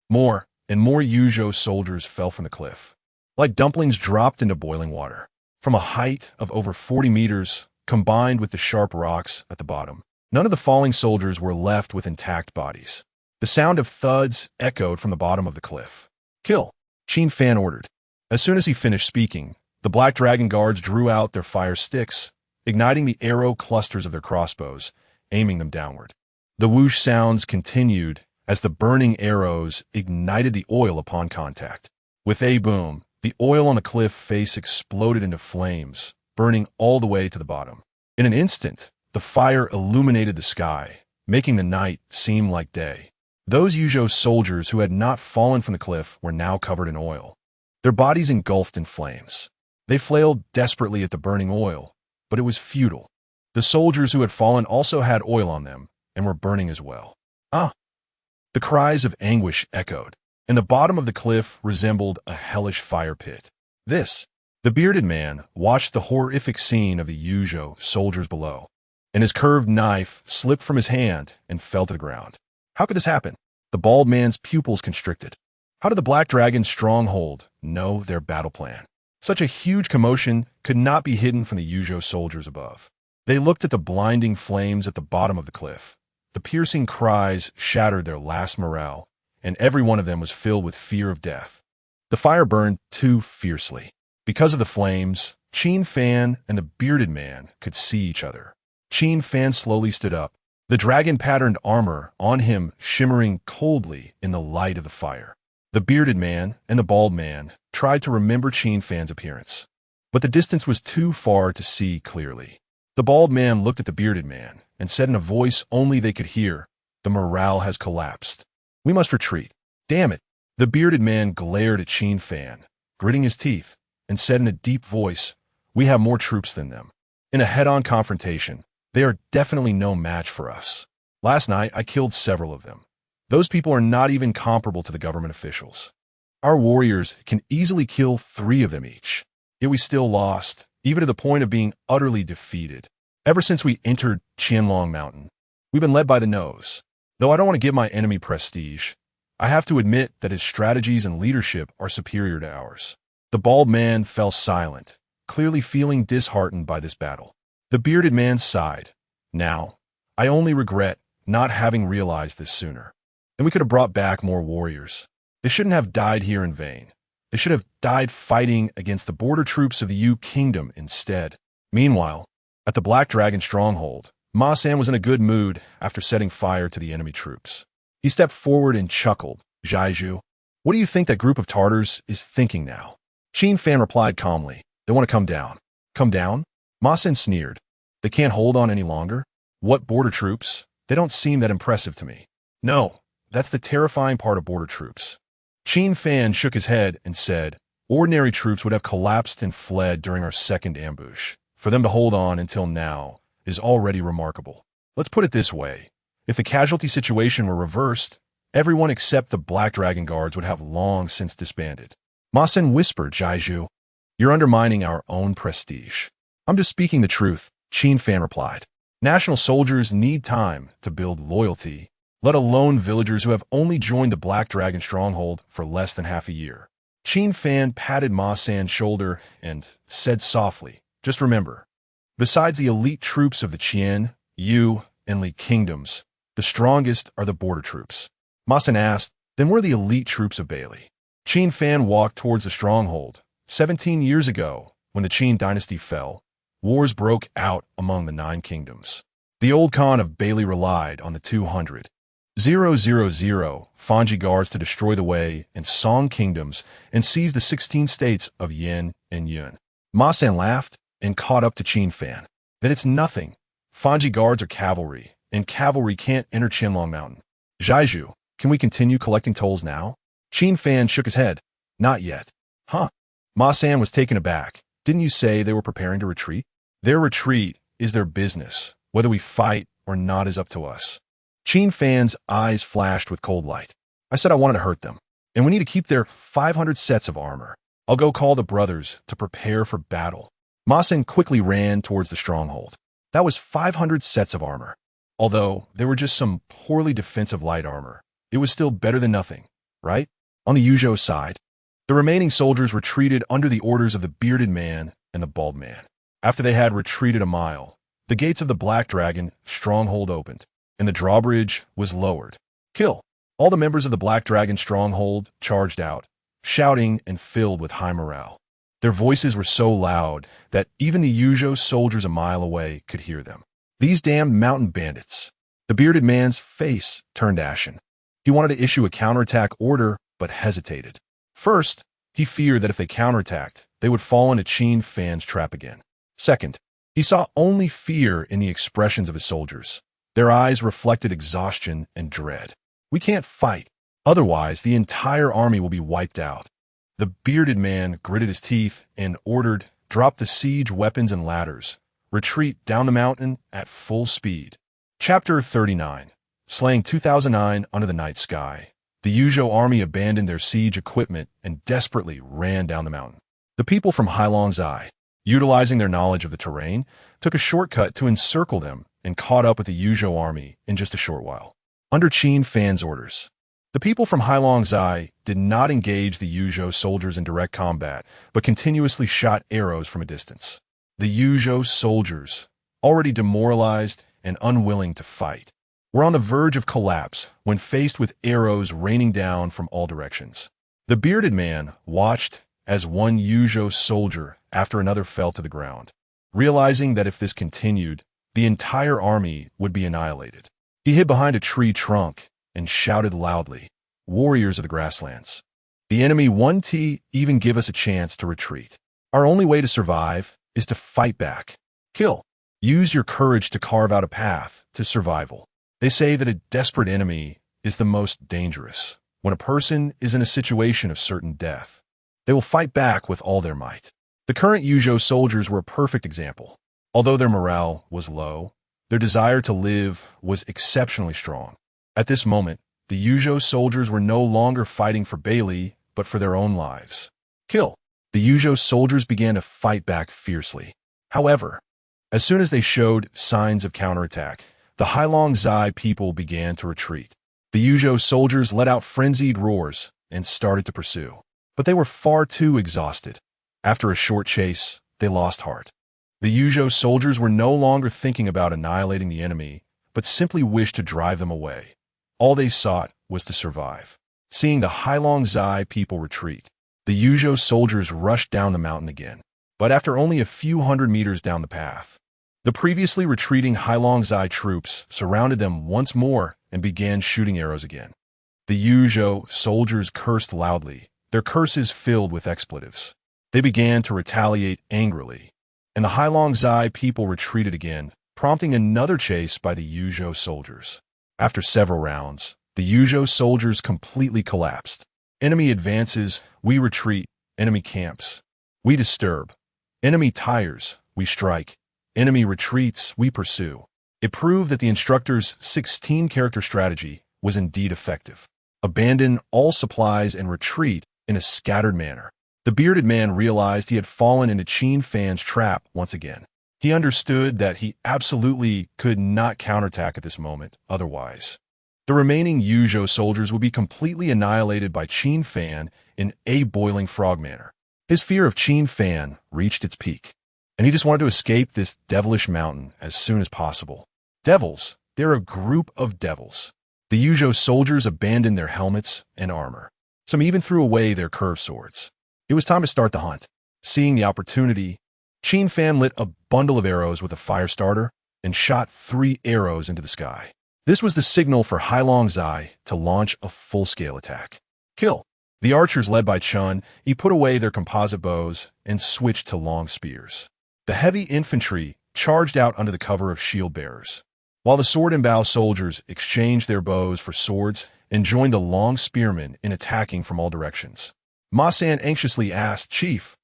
S1: More and more Yuzhou soldiers fell from the cliff, like dumplings dropped into boiling water. From a height of over 40 meters, combined with the sharp rocks at the bottom, none of the falling soldiers were left with intact bodies. The sound of thuds echoed from the bottom of the cliff. Kill, Qin Fan ordered. As soon as he finished speaking, the Black Dragon Guards drew out their fire sticks, igniting the arrow clusters of their crossbows, aiming them downward. The whoosh sounds continued as the burning arrows ignited the oil upon contact. With a boom, the oil on the cliff face exploded into flames, burning all the way to the bottom. In an instant, the fire illuminated the sky, making the night seem like day. Those Yuzhou soldiers who had not fallen from the cliff were now covered in oil, their bodies engulfed in flames. They flailed desperately at the burning oil, but it was futile. The soldiers who had fallen also had oil on them and were burning as well. The cries of anguish echoed, and the bottom of the cliff resembled a hellish fire pit. The bearded man watched the horrific scene of the Yuzhou soldiers below, and his curved knife slipped from his hand and fell to the ground. How could this happen? The bald man's pupils constricted. How did the Black Dragon's stronghold know their battle plan? Such a huge commotion could not be hidden from the Yuzhou soldiers above. They looked at the blinding flames at the bottom of the cliff. The piercing cries shattered their last morale, and every one of them was filled with fear of death. The fire burned too fiercely. Because of the flames, Qin Fan and the bearded man could see each other. Qin Fan slowly stood up, the dragon-patterned armor on him shimmering coldly in the light of the fire. The bearded man and the bald man tried to remember Qin Fan's appearance, but the distance was too far to see clearly. The bald man looked at the bearded man and said in a voice only they could hear, "The morale has collapsed. We must retreat. Damn it." The bearded man glared at Qin Fan, gritting his teeth, and said in a deep voice, "We have more troops than them. In a head-on confrontation, they are definitely no match for us. Last night, I killed several of them. Those people are not even comparable to the government officials. Our warriors can easily kill 3 of them each. Yet we still lost, even to the point of being utterly defeated. Ever since we entered Qianlong Mountain, we've been led by the nose. Though I don't want to give my enemy prestige, I have to admit that his strategies and leadership are superior to ours." The bald man fell silent, clearly feeling disheartened by this battle. The bearded man sighed. "Now, I only regret not having realized this sooner. And we could have brought back more warriors. They shouldn't have died here in vain. They should have died fighting against the border troops of the Yu Kingdom instead." Meanwhile, at the Black Dragon stronghold, Ma San was in a good mood after setting fire to the enemy troops. He stepped forward and chuckled. "Zhaiju, what do you think that group of Tartars is thinking now?" Qin Fan replied calmly, "They want to come down." "Come down?" Ma San sneered. "They can't hold on any longer? What border troops? They don't seem that impressive to me." "No, that's the terrifying part of border troops." Qin Fan shook his head and said, Ordinary troops would have collapsed and fled during our second ambush. For them to hold on until now is already remarkable. Let's put it this way. If the casualty situation were reversed, everyone except the Black Dragon Guards would have long since disbanded. Ma Sen whispered, Jaiju, you're undermining our own prestige. I'm just speaking the truth, Qin Fan replied. National soldiers need time to build loyalty, let alone villagers who have only joined the Black Dragon stronghold for less than half a year. Qin Fan patted Ma San's shoulder and said softly, just remember, besides the elite troops of the Qian, Yu, and Li kingdoms, the strongest are the border troops. Ma San asked, then where are the elite troops of Beili? Qin Fan walked towards the stronghold. 17 years ago, when the Qin dynasty fell, wars broke out among the 9 kingdoms. The old Khan of Beili relied on the 200,000 Fanji guards to destroy the Wei and Song kingdoms and seize the 16 states of Yin and Yun. Ma San laughed and caught up to Qin Fan. Then it's nothing. Fanji guards are cavalry, and cavalry can't enter Qianlong Mountain. Jaiju, can we continue collecting tolls now? Qin Fan shook his head. Not yet. Huh? Ma San was taken aback. Didn't you say they were preparing to retreat? Their retreat is their business. Whether we fight or not is up to us. Qin Fan's eyes flashed with cold light. I said I wanted to hurt them, and we need to keep their 500 sets of armor. I'll go call the brothers to prepare for battle. Ma San quickly ran towards the stronghold. That was 500 sets of armor. Although there were just some poorly defensive light armor, it was still better than nothing, right? On the Yuzhou side, the remaining soldiers retreated under the orders of the bearded man and the bald man. After they had retreated a mile, the gates of the Black Dragon stronghold opened, and the drawbridge was lowered. Kill! All the members of the Black Dragon stronghold charged out, shouting and filled with high morale. Their voices were so loud that even the Yuzhou soldiers a mile away could hear them. These damned mountain bandits. The bearded man's face turned ashen. He wanted to issue a counterattack order, but hesitated. First, he feared that if they counterattacked, they would fall into Qin Fan's trap again. Second, he saw only fear in the expressions of his soldiers. Their eyes reflected exhaustion and dread. We can't fight. Otherwise, the entire army will be wiped out. The bearded man gritted his teeth and ordered, drop the siege weapons and ladders. Retreat down the mountain at full speed. Chapter 39. Slaying 2009 under the night sky. The Yuzhou army abandoned their siege equipment and desperately ran down the mountain. The people from Heilongzhai, utilizing their knowledge of the terrain, took a shortcut to encircle them and caught up with the Yuzhou army in just a short while. Under Qin Fan's orders, the people from Heilongzhai did not engage the Yuzhou soldiers in direct combat, but continuously shot arrows from a distance. The Yuzhou soldiers, already demoralized and unwilling to fight, were on the verge of collapse when faced with arrows raining down from all directions. The bearded man watched as one Yuzhou soldier after another fell to the ground, realizing that if this continued, the entire army would be annihilated. He hid behind a tree trunk and shouted loudly, "Warriors of the grasslands, the enemy won't even give us a chance to retreat. Our only way to survive is to fight back. Kill. Use your courage to carve out a path to survival." They say that a desperate enemy is the most dangerous. When a person is in a situation of certain death, they will fight back with all their might. The current Yuzhou soldiers were a perfect example. Although their morale was low, their desire to live was exceptionally strong. At this moment, the Yuzhou soldiers were no longer fighting for Beili, but for their own lives. Kill. The Yuzhou soldiers began to fight back fiercely. However, as soon as they showed signs of counterattack, the Heilongzhai people began to retreat. The Yuzhou soldiers let out frenzied roars and started to pursue. But they were far too exhausted. After a short chase, they lost heart. The Yuzhou soldiers were no longer thinking about annihilating the enemy, but simply wished to drive them away. All they sought was to survive. Seeing the Heilongzhai people retreat, the Yuzhou soldiers rushed down the mountain again. But after only a few hundred meters down the path, the previously retreating Heilongzhai troops surrounded them once more and began shooting arrows again. The Yuzhou soldiers cursed loudly, their curses filled with expletives. They began to retaliate angrily, and the Heilongzhai people retreated again, prompting another chase by the Yuzhou soldiers. After several rounds, the Yuzhou soldiers completely collapsed. Enemy advances, we retreat, Enemy camps. We disturb. Enemy tires. We strike. Enemy retreats. We pursue. It proved that the instructor's 16-character strategy was indeed effective. Abandon all supplies and retreat in a scattered manner. The bearded man realized he had fallen into Qin Fan's trap once again. He understood that he absolutely could not counterattack at this moment otherwise. The remaining Yuzhou soldiers would be completely annihilated by Qin Fan in a boiling frog manner. His fear of Qin Fan reached its peak, and he just wanted to escape this devilish mountain as soon as possible. Devils, they're a group of devils. The Yuzhou soldiers abandoned their helmets and armor. Some even threw away their curved swords. It was time to start the hunt. Seeing the opportunity, Qin Fan lit a bundle of arrows with a fire starter and shot 3 arrows into the sky. This was the signal for Hailong Zai to launch a full-scale attack. Kill. The archers led by Chun Yi put away their composite bows and switched to long spears. The heavy infantry charged out under the cover of shield bearers, while the sword and bow soldiers exchanged their bows for swords and joined the long spearmen in attacking from all directions. Ma San anxiously asked, "Chief,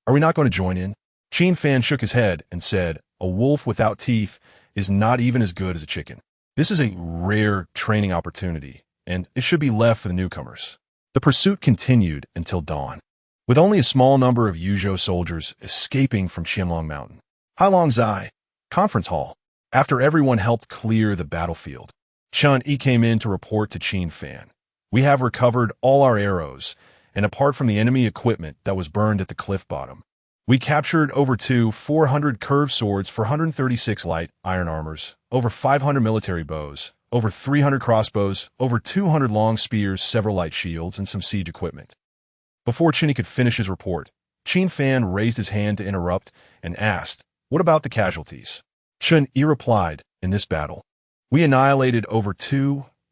S1: are we not going to join in?" Qin Fan shook his head and said, "A wolf without teeth is not even as good as a chicken. This is a rare training opportunity, and it should be left for the newcomers." The pursuit continued until dawn, with only a small number of Yuzhou soldiers escaping from Qianlong Mountain. Hailong Zai, conference hall. After everyone helped clear the battlefield, Chun Yi came in to report to Qin Fan. "We have recovered all our arrows, and apart from the enemy equipment that was burned at the cliff bottom, we captured over 400 curved swords for 136 light iron armors, over 500 military bows, over 300 crossbows, over 200 long spears, several light shields, and some siege equipment." Before Qin could finish his report, Qin Fan raised his hand to interrupt and asked, "What about the casualties?" Chun Yi replied, "In this battle, we annihilated over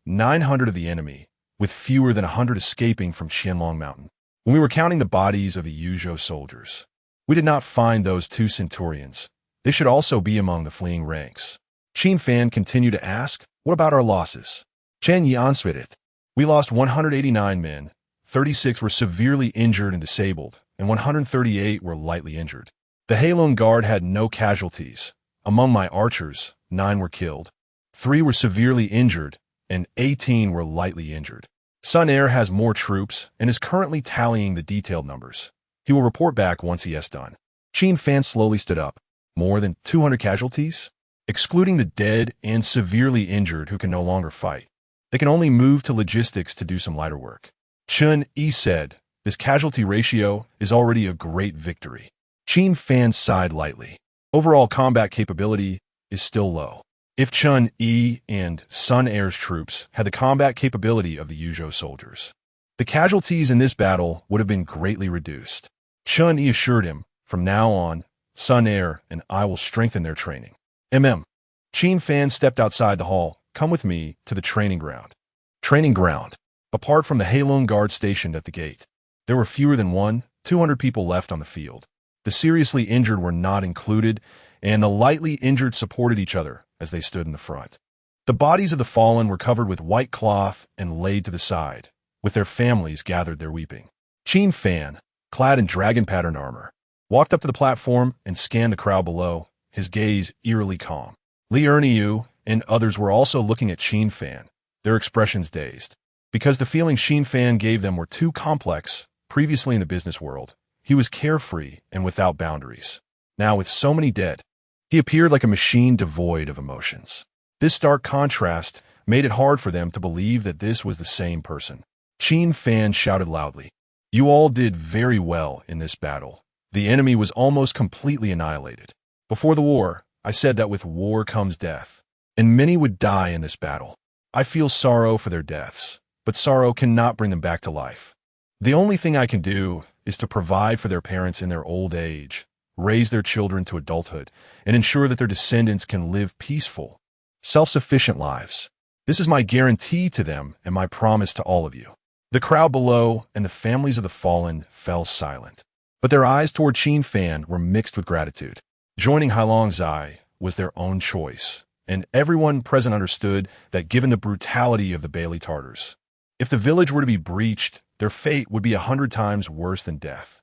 S1: 900 of the enemy, with fewer than 100 escaping from Qianlong Mountain. When we were counting the bodies of the Yuzhou soldiers, we did not find those 2 centurions. They should also be among the fleeing ranks." Qin Fan continued to ask, "What about our losses?" Chen Yi answered it. "We lost 189 men, 36 were severely injured and disabled, and 138 were lightly injured. The Heilong Guard had no casualties. Among my archers, 9 were killed, 3 were severely injured, and 18 were lightly injured. Sun Air has more troops and is currently tallying the detailed numbers. He will report back once he has done." Qin Fan slowly stood up. "More than 200 casualties? Excluding the dead and severely injured who can no longer fight. They can only move to logistics to do some lighter work." Chun Yi said, "This casualty ratio is already a great victory." Qin Fan sighed lightly. Overall combat capability is still low. If Chun Yi and Sun Air's troops had the combat capability of the Yuzhou soldiers, the casualties in this battle would have been greatly reduced. Chun Yi assured him, "From now on, Sun Air and I will strengthen their training." Qin Fan stepped outside the hall. "Come with me to the training ground." Training ground. Apart from the Heilong Guard stationed at the gate, there were fewer than 200 people left on the field. The seriously injured were not included, and the lightly injured supported each other as they stood in the front. The bodies of the fallen were covered with white cloth and laid to the side, with their families gathered there weeping. Qin Fan, clad in dragon-patterned armor, walked up to the platform and scanned the crowd below, his gaze eerily calm. Li Erniu and others were also looking at Qin Fan, their expressions dazed, because the feelings Qin Fan gave them were too complex. Previously in the business world, he was carefree and without boundaries. Now, with so many dead, he appeared like a machine devoid of emotions. This stark contrast made it hard for them to believe that this was the same person. Qin Fan shouted loudly, "You all did very well in this battle. The enemy was almost completely annihilated. Before the war, I said that with war comes death, and many would die in this battle. I feel sorrow for their deaths, but sorrow cannot bring them back to life. The only thing I can do is to provide for their parents in their old age, raise their children to adulthood, and ensure that their descendants can live peaceful, self-sufficient lives. This is my guarantee to them and my promise to all of you." The crowd below and the families of the fallen fell silent, but their eyes toward Qin Fan were mixed with gratitude. Joining Hailong Zai was their own choice, and everyone present understood that given the brutality of the Beili-Tartars, if the village were to be breached, their fate would be 100 times worse than death.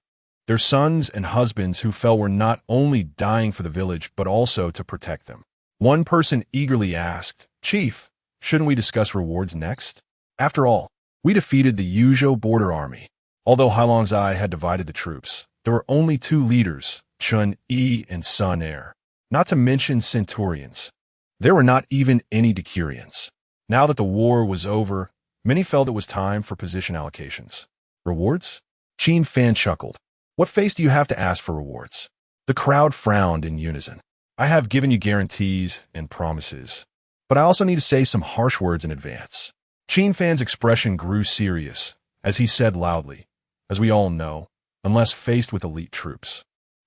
S1: Their sons and husbands who fell were not only dying for the village, but also to protect them. One person eagerly asked, "Chief, shouldn't we discuss rewards next? After all, we defeated the Yuzhou border army." Although Hailongzai had divided the troops, there were only two leaders, Chun Yi and Sun Er, not to mention centurions. There were not even any decurions. Now that the war was over, many felt it was time for position allocations. Rewards? Qin Fan chuckled. What face do you have to ask for rewards? The crowd frowned in unison. I have given you guarantees and promises, but I also need to say some harsh words in advance. Qin Fan's expression grew serious as he said loudly, as we all know, unless faced with elite troops.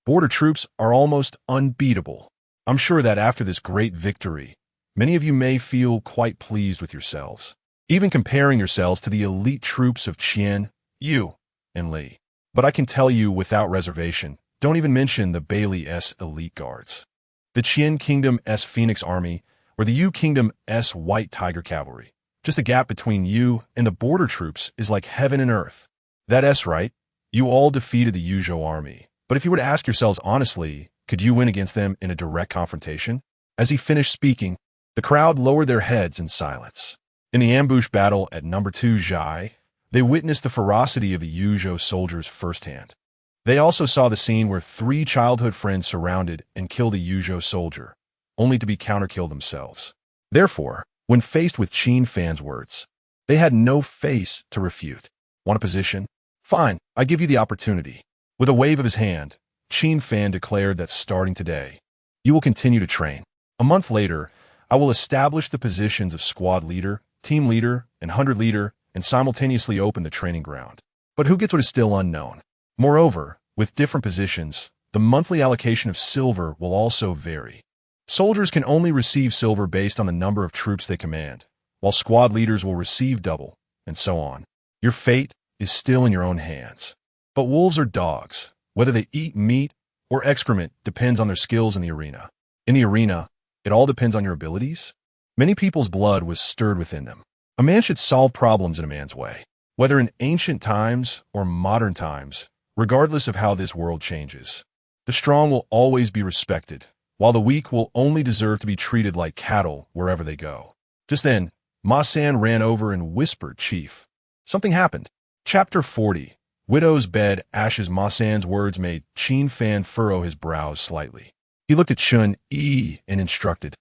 S1: Border troops are almost unbeatable. I'm sure that after this great victory, many of you may feel quite pleased with yourselves, even comparing yourselves to the elite troops of Qian, Yu, and Li. But I can tell you without reservation, don't even mention the Beili.To elite guards, the Qian Kingdom's Phoenix Army, or the Yu Kingdom's White Tiger Cavalry. Just the gap between you and the border troops is like heaven and earth. That's right, you all defeated the Yuzhou army. But if you were to ask yourselves honestly, could you win against them in a direct confrontation? As he finished speaking, the crowd lowered their heads in silence. In the ambush battle at number 2 Zhai, they witnessed the ferocity of the Yuzhou soldiers firsthand. They also saw the scene where 3 childhood friends surrounded and killed a Yuzhou soldier, only to be counter-killed themselves. Therefore, when faced with Qin Fan's words, they had no face to refute. Want a position? Fine, I give you the opportunity. With a wave of his hand, Qin Fan declared that starting today, you will continue to train. A month later, I will establish the positions of squad leader, team leader, and 100 leader, and simultaneously open the training ground. But who gets what is still unknown? Moreover, with different positions, the monthly allocation of silver will also vary. Soldiers can only receive silver based on the number of troops they command, while squad leaders will receive double, and so on. Your fate is still in your own hands. But wolves are dogs. Whether they eat meat or excrement depends on their skills in the arena. In the arena, it all depends on your abilities. Many people's blood was stirred within them. A man should solve problems in a man's way, whether in ancient times or modern times, regardless of how this world changes. The strong will always be respected, while the weak will only deserve to be treated like cattle wherever they go. Just then, Ma San ran over and whispered, "Chief, something happened." Chapter 40. Widow's Bed. Ashes. Ma San's words made Qin Fan furrow his brows slightly. He looked at Chun Yi and instructed,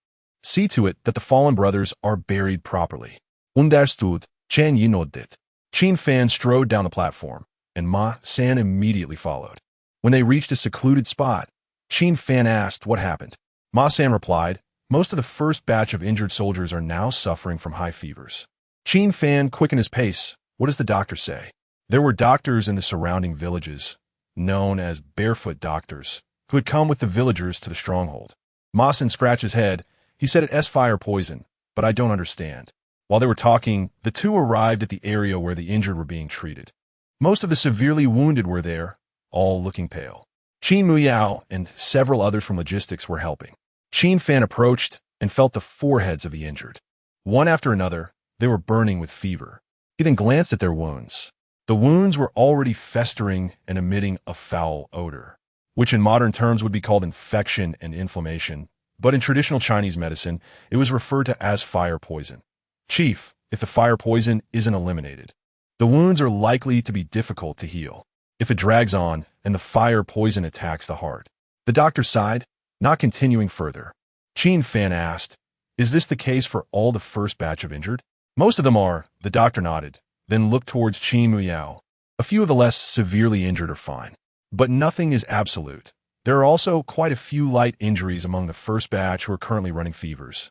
S1: "See to it that the fallen brothers are buried properly." Understood, Yanyun did. Qin Fan strode down the platform, and Ma San immediately followed. When they reached a secluded spot, Qin Fan asked what happened. Ma San replied, "Most of the first batch of injured soldiers are now suffering from high fevers." Qin Fan quickened his pace. What does the doctor say? There were doctors in the surrounding villages, known as barefoot doctors, who had come with the villagers to the stronghold. Ma San scratched his head. He said it's fire poison, but I don't understand. While they were talking, the two arrived at the area where the injured were being treated. Most of the severely wounded were there, all looking pale. Qin Muyao and several others from logistics were helping. Qin Fan approached and felt the foreheads of the injured. One after another, they were burning with fever. He then glanced at their wounds. The wounds were already festering and emitting a foul odor, which in modern terms would be called infection and inflammation, but in traditional Chinese medicine, it was referred to as fire poison. Chief, if the fire poison isn't eliminated, the wounds are likely to be difficult to heal. If it drags on and the fire poison attacks the heart. The doctor sighed, not continuing further. Qin Fan asked, "Is this the case for all the first batch of injured?" "Most of them are," the doctor nodded, then looked towards Qin Muyao. "A few of the less severely injured are fine, but nothing is absolute. There are also quite a few light injuries among the first batch who are currently running fevers.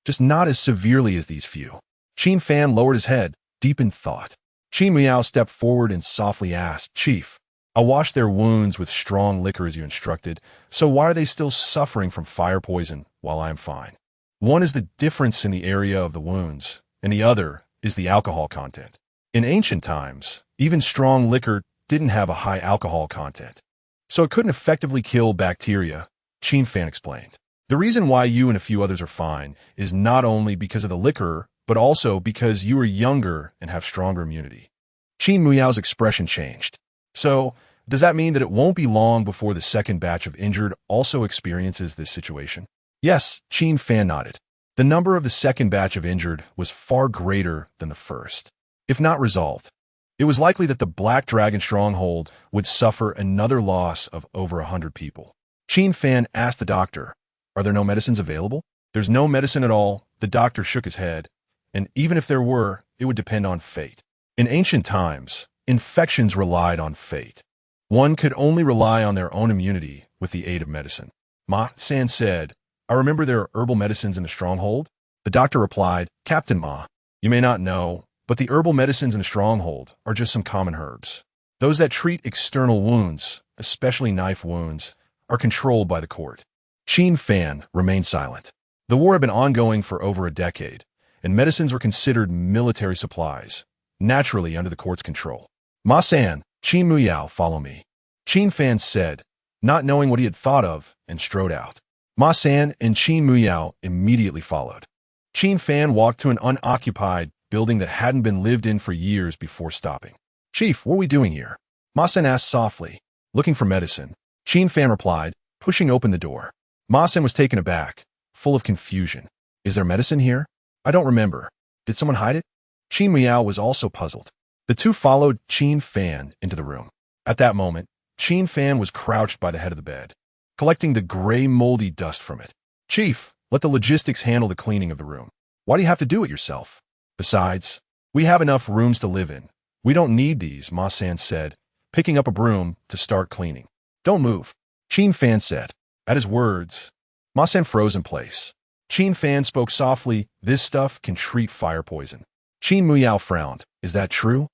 S1: Just not as severely as these few." Qin Fan lowered his head, deep in thought. Qin Muyao stepped forward and softly asked, "Chief, I washed their wounds with strong liquor as you instructed, so why are they still suffering from fire poison while I am fine?" One is the difference in the area of the wounds, and the other is the alcohol content. In ancient times, even strong liquor didn't have a high alcohol content, so it couldn't effectively kill bacteria, Qin Fan explained. The reason why you and a few others are fine is not only because of the liquor, but also because you are younger and have stronger immunity. Qin Muyao's expression changed. "So, Does that mean that it won't be long before the second batch of injured also experiences this situation? Yes, Qin Fan nodded. The number of the second batch of injured was far greater than the first. If not resolved, it was likely that the Black Dragon stronghold would suffer another loss of over 100 people. Qin Fan asked the doctor, "Are there no medicines available?" "There's no medicine at all," the doctor shook his head, "and even if there were, it would depend on fate. In ancient times, infections relied on fate. One could only rely on their own immunity with the aid of medicine." Ma San said, "I remember there are herbal medicines in the stronghold." The doctor replied, "Captain Ma, you may not know, but the herbal medicines in the stronghold are just some common herbs. Those that treat external wounds, especially knife wounds, are controlled by the court." Qin Fan remained silent. The war had been ongoing for over a decade, and medicines were considered military supplies, naturally under the court's control. "Ma San, Qin Muyao, follow me," Qin Fan said, not knowing what he had thought of, and strode out. Ma San and Qin Muyao immediately followed. Qin Fan walked to an unoccupied building that hadn't been lived in for years before stopping. "Chief, what are we doing here?" Ma San asked softly. "Looking for medicine," Qin Fan replied, pushing open the door. Ma San was taken aback, full of confusion. "Is there medicine here? I don't remember. Did someone hide it?" Qin Muyao was also puzzled. The two followed Qin Fan into the room. At that moment, Qin Fan was crouched by the head of the bed, collecting the gray moldy dust from it. "Chief, let the logistics handle the cleaning of the room. Why do you have to do it yourself? Besides, we have enough rooms to live in. We don't need these," Ma San said, picking up a broom to start cleaning. "Don't move," Qin Fan said. At his words, Ma San froze in place. Qin Fan spoke softly, "This stuff can treat fire poison." Qin Muyao frowned. "Is that true?"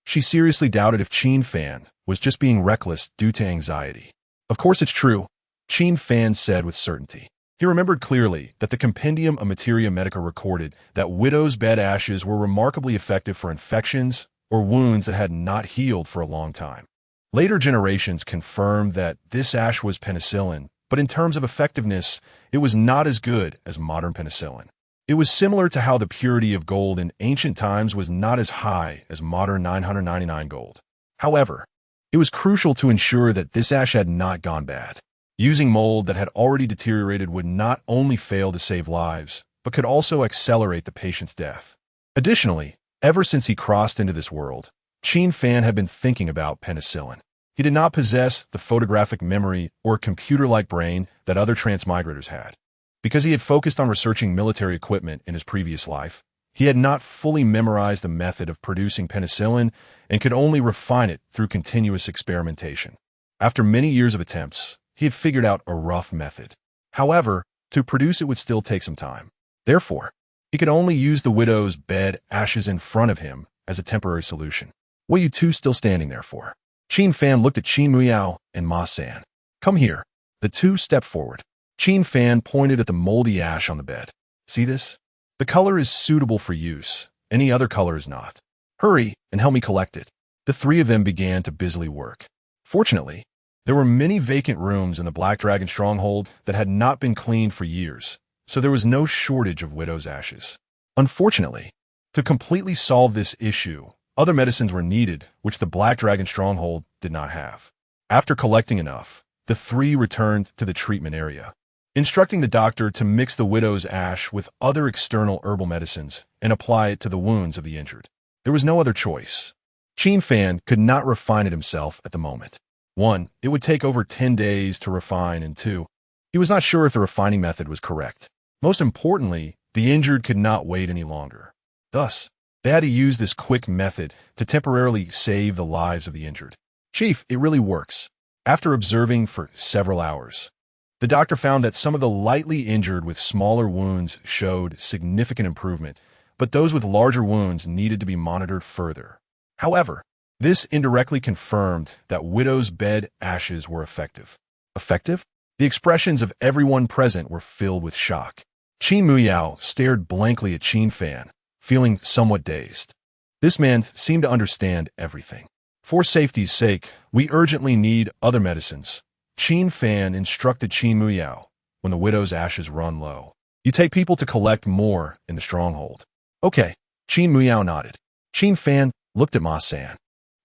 S1: She seriously doubted if Qin Fan was just being reckless due to anxiety. "Of course it's true," Qin Fan said with certainty. He remembered clearly that the Compendium of Materia Medica recorded that widow's bed ashes were remarkably effective for infections or wounds that had not healed for a long time. Later generations confirmed that this ash was penicillin, but in terms of effectiveness, it was not as good as modern penicillin. It was similar to how the purity of gold in ancient times was not as high as modern 999 gold. However, it was crucial to ensure that this ash had not gone bad. Using mold that had already deteriorated would not only fail to save lives, but could also accelerate the patient's death. Additionally, ever since he crossed into this world, Qin Fan had been thinking about penicillin. He did not possess the photographic memory or computer-like brain that other transmigrators had. Because he had focused on researching military equipment in his previous life, he had not fully memorized the method of producing penicillin and could only refine it through continuous experimentation. After many years of attempts, he had figured out a rough method. However, to produce it would still take some time. Therefore, he could only use the widow's bed ashes in front of him as a temporary solution. "What are you two still standing there for?" Qin Fan looked at Qin Muyao and Ma San. "Come here." The two stepped forward. Qin Fan pointed at the moldy ash on the bed. "See this? The color is suitable for use. Any other color is not. Hurry and help me collect it." The three of them began to busily work. Fortunately, there were many vacant rooms in the Black Dragon stronghold that had not been cleaned for years, so there was no shortage of widow's ashes. Unfortunately, to completely solve this issue, other medicines were needed, which the Black Dragon stronghold did not have. After collecting enough, the three returned to the treatment area, instructing the doctor to mix the widow's ash with other external herbal medicines and apply it to the wounds of the injured. There was no other choice. Qin Fan could not refine it himself at the moment. 1. It would take over 10 days to refine, and 2. He was not sure if the refining method was correct. Most importantly, the injured could not wait any longer. Thus, they had to use this quick method to temporarily save the lives of the injured. "Chief, it really works." After observing for several hours, the doctor found that some of the lightly injured with smaller wounds showed significant improvement, but those with larger wounds needed to be monitored further. However, this indirectly confirmed that widow's bed ashes were effective. Effective? The expressions of everyone present were filled with shock. Qin Muyao stared blankly at Qin Fan, feeling somewhat dazed. This man seemed to understand everything. "For safety's sake, we urgently need other medicines," Qin Fan instructed Qin Muyao. "When the widow's ashes run low, you take people to collect more in the stronghold." "Okay," Qin Muyao nodded. Qin Fan looked at Ma San.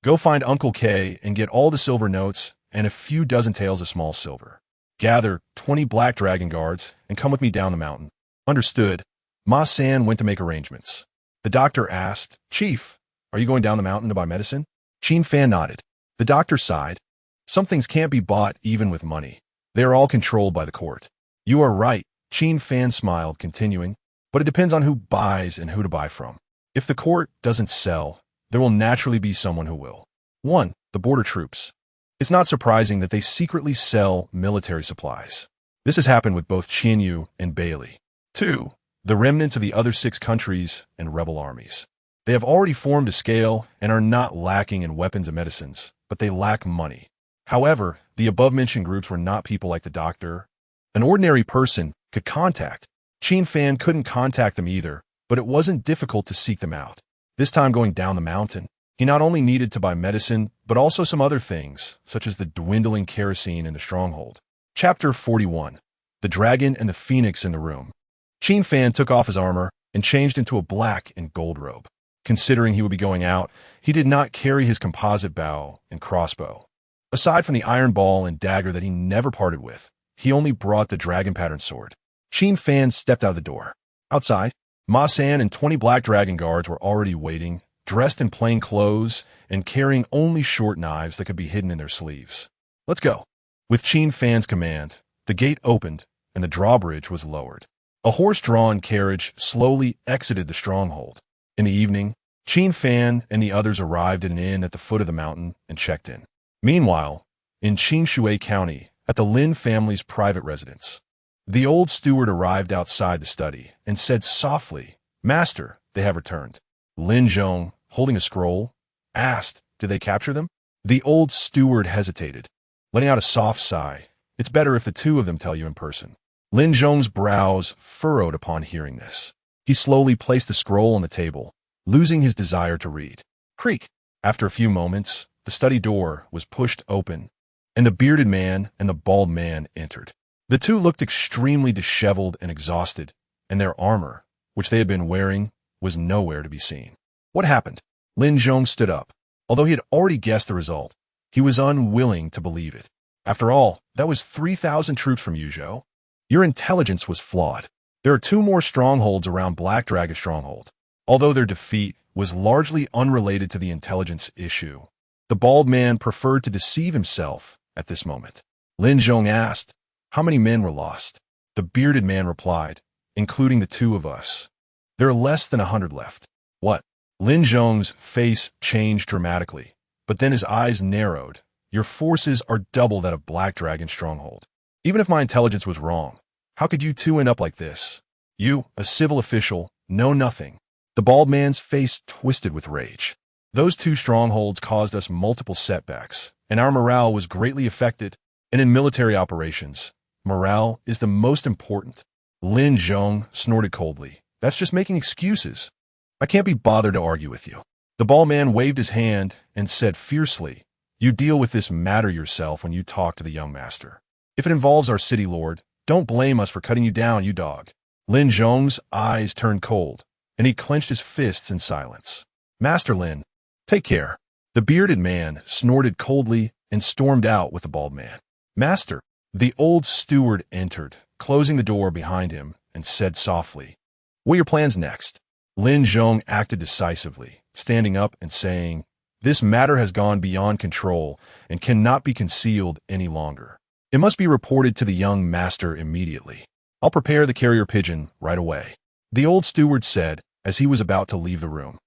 S1: Go find Uncle K and get all the silver notes and a few dozen taels of small silver. Gather 20 black dragon guards and come with me down the mountain. Understood. Ma San went to make arrangements. The doctor asked, Chief, are you going down the mountain to buy medicine? Qin Fan nodded. The doctor sighed. Some things can't be bought even with money. They are all controlled by the court. You are right, Qin Fan smiled, continuing, but it depends on who buys and who to buy from. If the court doesn't sell, there will naturally be someone who will. 1. The border troops. It's not surprising that they secretly sell military supplies. This has happened with both Yanyun and Beili. 2. The remnants of the other 6 countries and rebel armies. They have already formed a scale and are not lacking in weapons and medicines, but they lack money. However, the above-mentioned groups were not people like the doctor an ordinary person could contact. Qin Fan couldn't contact them either, but it wasn't difficult to seek them out. This time going down the mountain, he not only needed to buy medicine, but also some other things, such as the dwindling kerosene in the stronghold. Chapter 41. The Dragon and the Phoenix in the Room. Qin Fan took off his armor and changed into a black and gold robe. Considering he would be going out, he did not carry his composite bow and crossbow. Aside from the iron ball and dagger that he never parted with, he only brought the dragon-patterned sword. Qin Fan stepped out of the door. Outside, Ma San and 20 black dragon guards were already waiting, dressed in plain clothes and carrying only short knives that could be hidden in their sleeves. Let's go. With Qin Fan's command, the gate opened and the drawbridge was lowered. A horse-drawn carriage slowly exited the stronghold. In the evening, Qin Fan and the others arrived at an inn at the foot of the mountain and checked in. Meanwhile, in Qingshui County, at the Lin family's private residence, the old steward arrived outside the study and said softly, Master, they have returned. Lin Zhong, holding a scroll, asked, Did they capture them? The old steward hesitated, letting out a soft sigh. It's better if the two of them tell you in person. Lin Zhong's brows furrowed upon hearing this. He slowly placed the scroll on the table, losing his desire to read. Creak! After a few moments, the study door was pushed open, and the bearded man and the bald man entered. The two looked extremely disheveled and exhausted, and their armor, which they had been wearing, was nowhere to be seen. What happened? Lin Zhong stood up. Although he had already guessed the result, he was unwilling to believe it. After all, that was 3,000 troops from Yuzhou. Your intelligence was flawed. There are 2 more strongholds around Black Dragon Stronghold. Although their defeat was largely unrelated to the intelligence issue, the bald man preferred to deceive himself at this moment. Lin Zhong asked, How many men were lost? The bearded man replied, Including the 2 of us. There are less than 100 left. What? Lin Zhong's face changed dramatically, but then his eyes narrowed. Your forces are double that of Black Dragon Stronghold. Even if my intelligence was wrong, how could you 2 end up like this? You, a civil official, know nothing. The bald man's face twisted with rage. Those 2 strongholds caused us multiple setbacks, and our morale was greatly affected. And in military operations, morale is the most important. Lin Zhong snorted coldly. That's just making excuses. I can't be bothered to argue with you. The bald man waved his hand and said fiercely, You deal with this matter yourself when you talk to the young master. If it involves our city lord, don't blame us for cutting you down, you dog. Lin Zhong's eyes turned cold, and he clenched his fists in silence. Master Lin, take care. The bearded man snorted coldly and stormed out with the bald man. Master, the old steward entered, closing the door behind him, and said softly, What are your plans next? Lin Zhong acted decisively, standing up and saying, This matter has gone beyond control and cannot be concealed any longer. It must be reported to the young master immediately. I'll prepare the carrier pigeon right away. The old steward said as he was about to leave the room.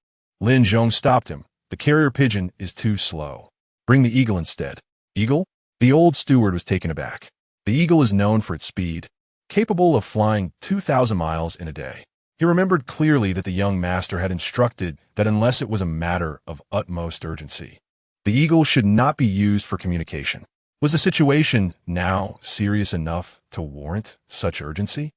S1: Lin Zhong stopped him. The carrier pigeon is too slow. Bring the eagle instead. Eagle? The old steward was taken aback. The eagle is known for its speed, capable of flying 2,000 miles in a day. He remembered clearly that the young master had instructed that unless it was a matter of utmost urgency, the eagle should not be used for communication. Was the situation now serious enough to warrant such urgency?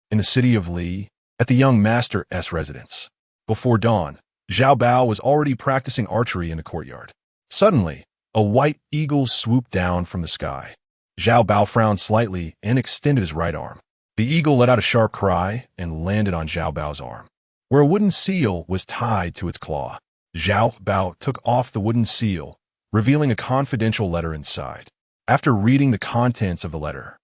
S1: In the city of Li, at the young master's residence, before dawn, Zhao Bao was already practicing archery in the courtyard. Suddenly, a white eagle swooped down from the sky. Zhao Bao frowned slightly and extended his right arm. The eagle let out a sharp cry and landed on Zhao Bao's arm, where a wooden seal was tied to its claw. Zhao Bao took off the wooden seal, revealing a confidential letter inside. After reading the contents of the letter,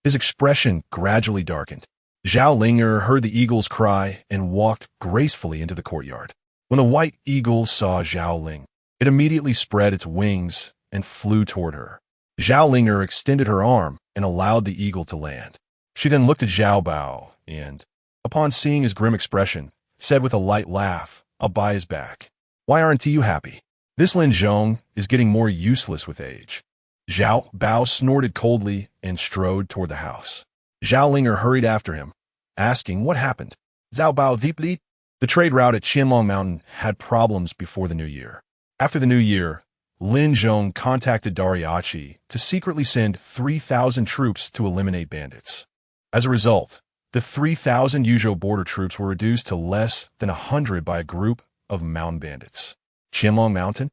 S1: his expression gradually darkened. Zhao Linger heard the eagles cry and walked gracefully into the courtyard. When the white eagle saw Zhao Ling, it immediately spread its wings and flew toward her. Zhao Linger extended her arm and allowed the eagle to land. She then looked at Zhao Bao and, upon seeing his grim expression, said with a light laugh, "I'll buy his back. Why aren't you happy? This Lin Zhong is getting more useless with age." Zhao Bao snorted coldly and strode toward the house. Zhao Linger hurried after him, asking what happened. Zhao Bao deeply. The trade route at Qianlong Mountain had problems before the new year. After the new year, Lin Zhong contacted Dariachi to secretly send 3,000 troops to eliminate bandits. As a result, the 3,000 Yuzhou border troops were reduced to less than 100 by a group of mountain bandits. Qianlong Mountain?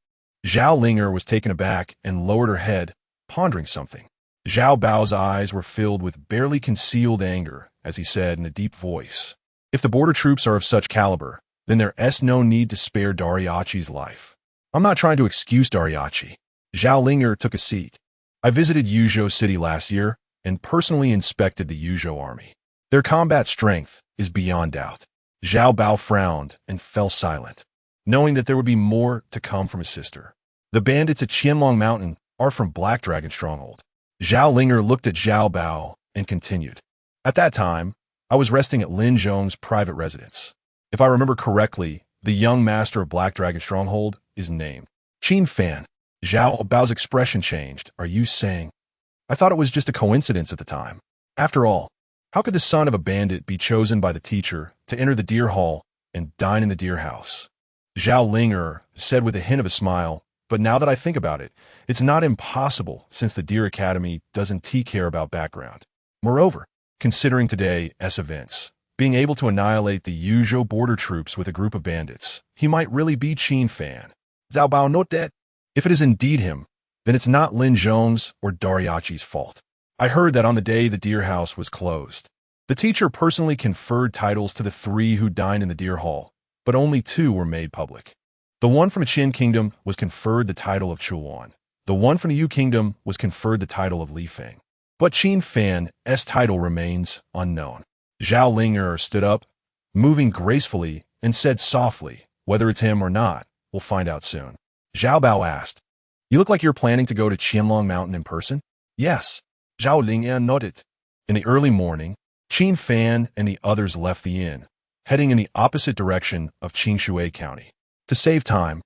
S1: Zhao Linger was taken aback and lowered her head, pondering something. Zhao Bao's eyes were filled with barely concealed anger as he said in a deep voice, "If the border troops are of such caliber, then there's no need to spare Dariachi's life. I'm not trying to excuse Dariachi." Zhao Linger took a seat. "I visited Yuzhou City last year and personally inspected the Yuzhou army. Their combat strength is beyond doubt." Zhao Bao frowned and fell silent, knowing that there would be more to come from his sister. "The bandits at Qianlong Mountain are from Black Dragon Stronghold." Zhao Linger looked at Zhao Bao and continued, "At that time, I was resting at Lin Zhong's private residence. If I remember correctly, the young master of Black Dragon Stronghold is named Qin Fan." Zhao Bao's expression changed. "Are you saying? I thought it was just a coincidence at the time. After all, how could the son of a bandit be chosen by the teacher to enter the deer hall and dine in the deer house?" Zhao Linger said with a hint of a smile, "But now that I think about it, it's not impossible since the Deer Academy doesn't care about background. Moreover, considering today's events, being able to annihilate the Yuzhou border troops with a group of bandits, he might really be Qin Fan." Zhao Bao note that, "If it is indeed him, then it's not Lin Zhong's or Dariachi's fault. I heard that on the day the deer house was closed, the teacher personally conferred titles to the 3 who dined in the deer hall, but only 2 were made public. The one from the Qin Kingdom was conferred the title of Chuan. The one from the Yu Kingdom was conferred the title of Li Feng. But Qin Fan's title remains unknown." Zhao Linger stood up, moving gracefully, and said softly, "Whether it's him or not, we'll find out soon." Zhao Bao asked, "You look like you're planning to go to Qianlong Mountain in person?" "Yes." Zhao Linger nodded. In the early morning, Qin Fan and the others left the inn, heading in the opposite direction of Qingshui County. To save time,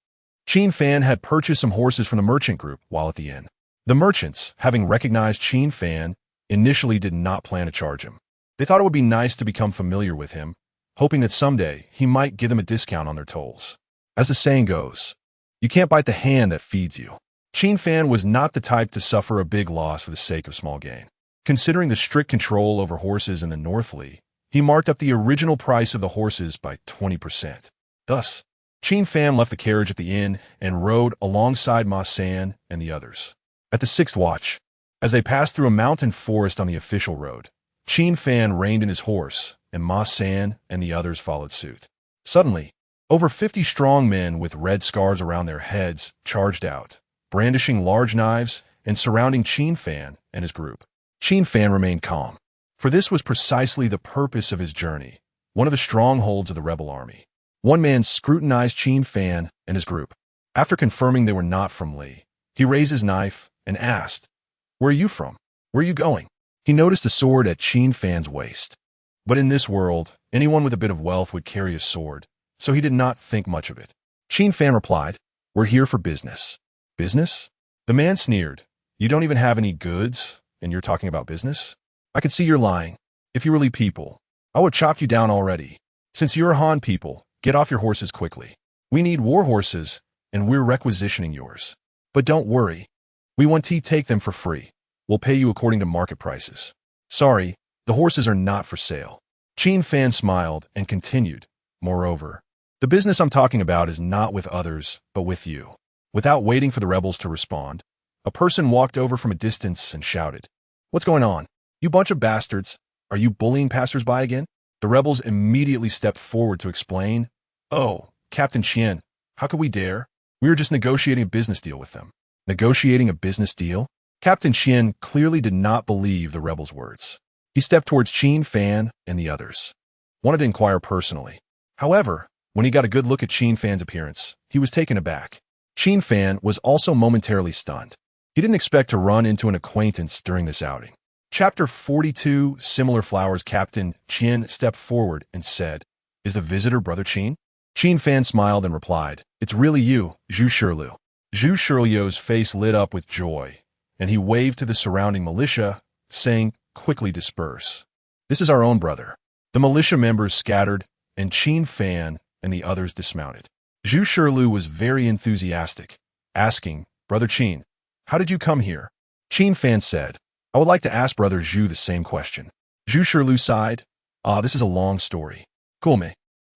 S1: Qin Fan had purchased some horses from the merchant group while at the inn. The merchants, having recognized Qin Fan, initially did not plan to charge him. They thought it would be nice to become familiar with him, hoping that someday he might give them a discount on their tolls. As the saying goes, you can't bite the hand that feeds you. Qin Fan was not the type to suffer a big loss for the sake of small gain. Considering the strict control over horses in the Northly, he marked up the original price of the horses by 20%. Thus, Qin Fan left the carriage at the inn and rode alongside Ma San and the others. At the 6th watch, as they passed through a mountain forest on the official road, Qin Fan reined in his horse, and Ma San and the others followed suit. Suddenly, over 50 strong men with red scars around their heads charged out, brandishing large knives and surrounding Qin Fan and his group. Qin Fan remained calm, for this was precisely the purpose of his journey, one of the strongholds of the rebel army. One man scrutinized Qin Fan and his group. After confirming they were not from Li, he raised his knife and asked, "Where are you from? Where are you going?" He noticed the sword at Qin Fan's waist. But in this world, anyone with a bit of wealth would carry a sword, so he did not think much of it. Qin Fan replied, "We're here for business." "Business?" The man sneered. "You don't even have any goods, and you're talking about business? I could see you're lying. If you were Li people, I would chop you down already. Since you're Han people, get off your horses quickly. We need war horses, and we're requisitioning yours. But don't worry. We want to take them for free. We'll pay you according to market prices. Sorry, the horses are not for sale." Qin Fan smiled and continued, "Moreover, the business I'm talking about is not with others, but with you." Without waiting for the rebels to respond, a person walked over from a distance and shouted, "What's going on? You bunch of bastards. Are you bullying passersby again?" The rebels immediately stepped forward to explain, "Oh, Captain Qian, How could we dare? We were just negotiating a business deal with them. Negotiating a business deal? Captain Qian clearly did not believe the rebels' words. He stepped towards Qin Fan and the others, wanted to inquire personally. However, when he got a good look at Qin Fan's appearance, he was taken aback. Qin Fan was also momentarily stunned. He didn't expect to run into an acquaintance during this outing. Chapter 42, Similar Flowers. Captain Qian stepped forward and said, "Is the visitor Brother Qin?" Qin Fan smiled and replied, "It's really you, Zhu Shiliu." Zhu Shiliu's face lit up with joy, and he waved to the surrounding militia, saying, "Quickly disperse. This is our own brother." The militia members scattered, and Qin Fan and the others dismounted. Zhu Shiliu was very enthusiastic, asking, "Brother Qin, how did you come here?" Qin Fan said, "I would like to ask Brother Zhu the same question." Zhu Shiliu sighed, This is a long story. Cool, me.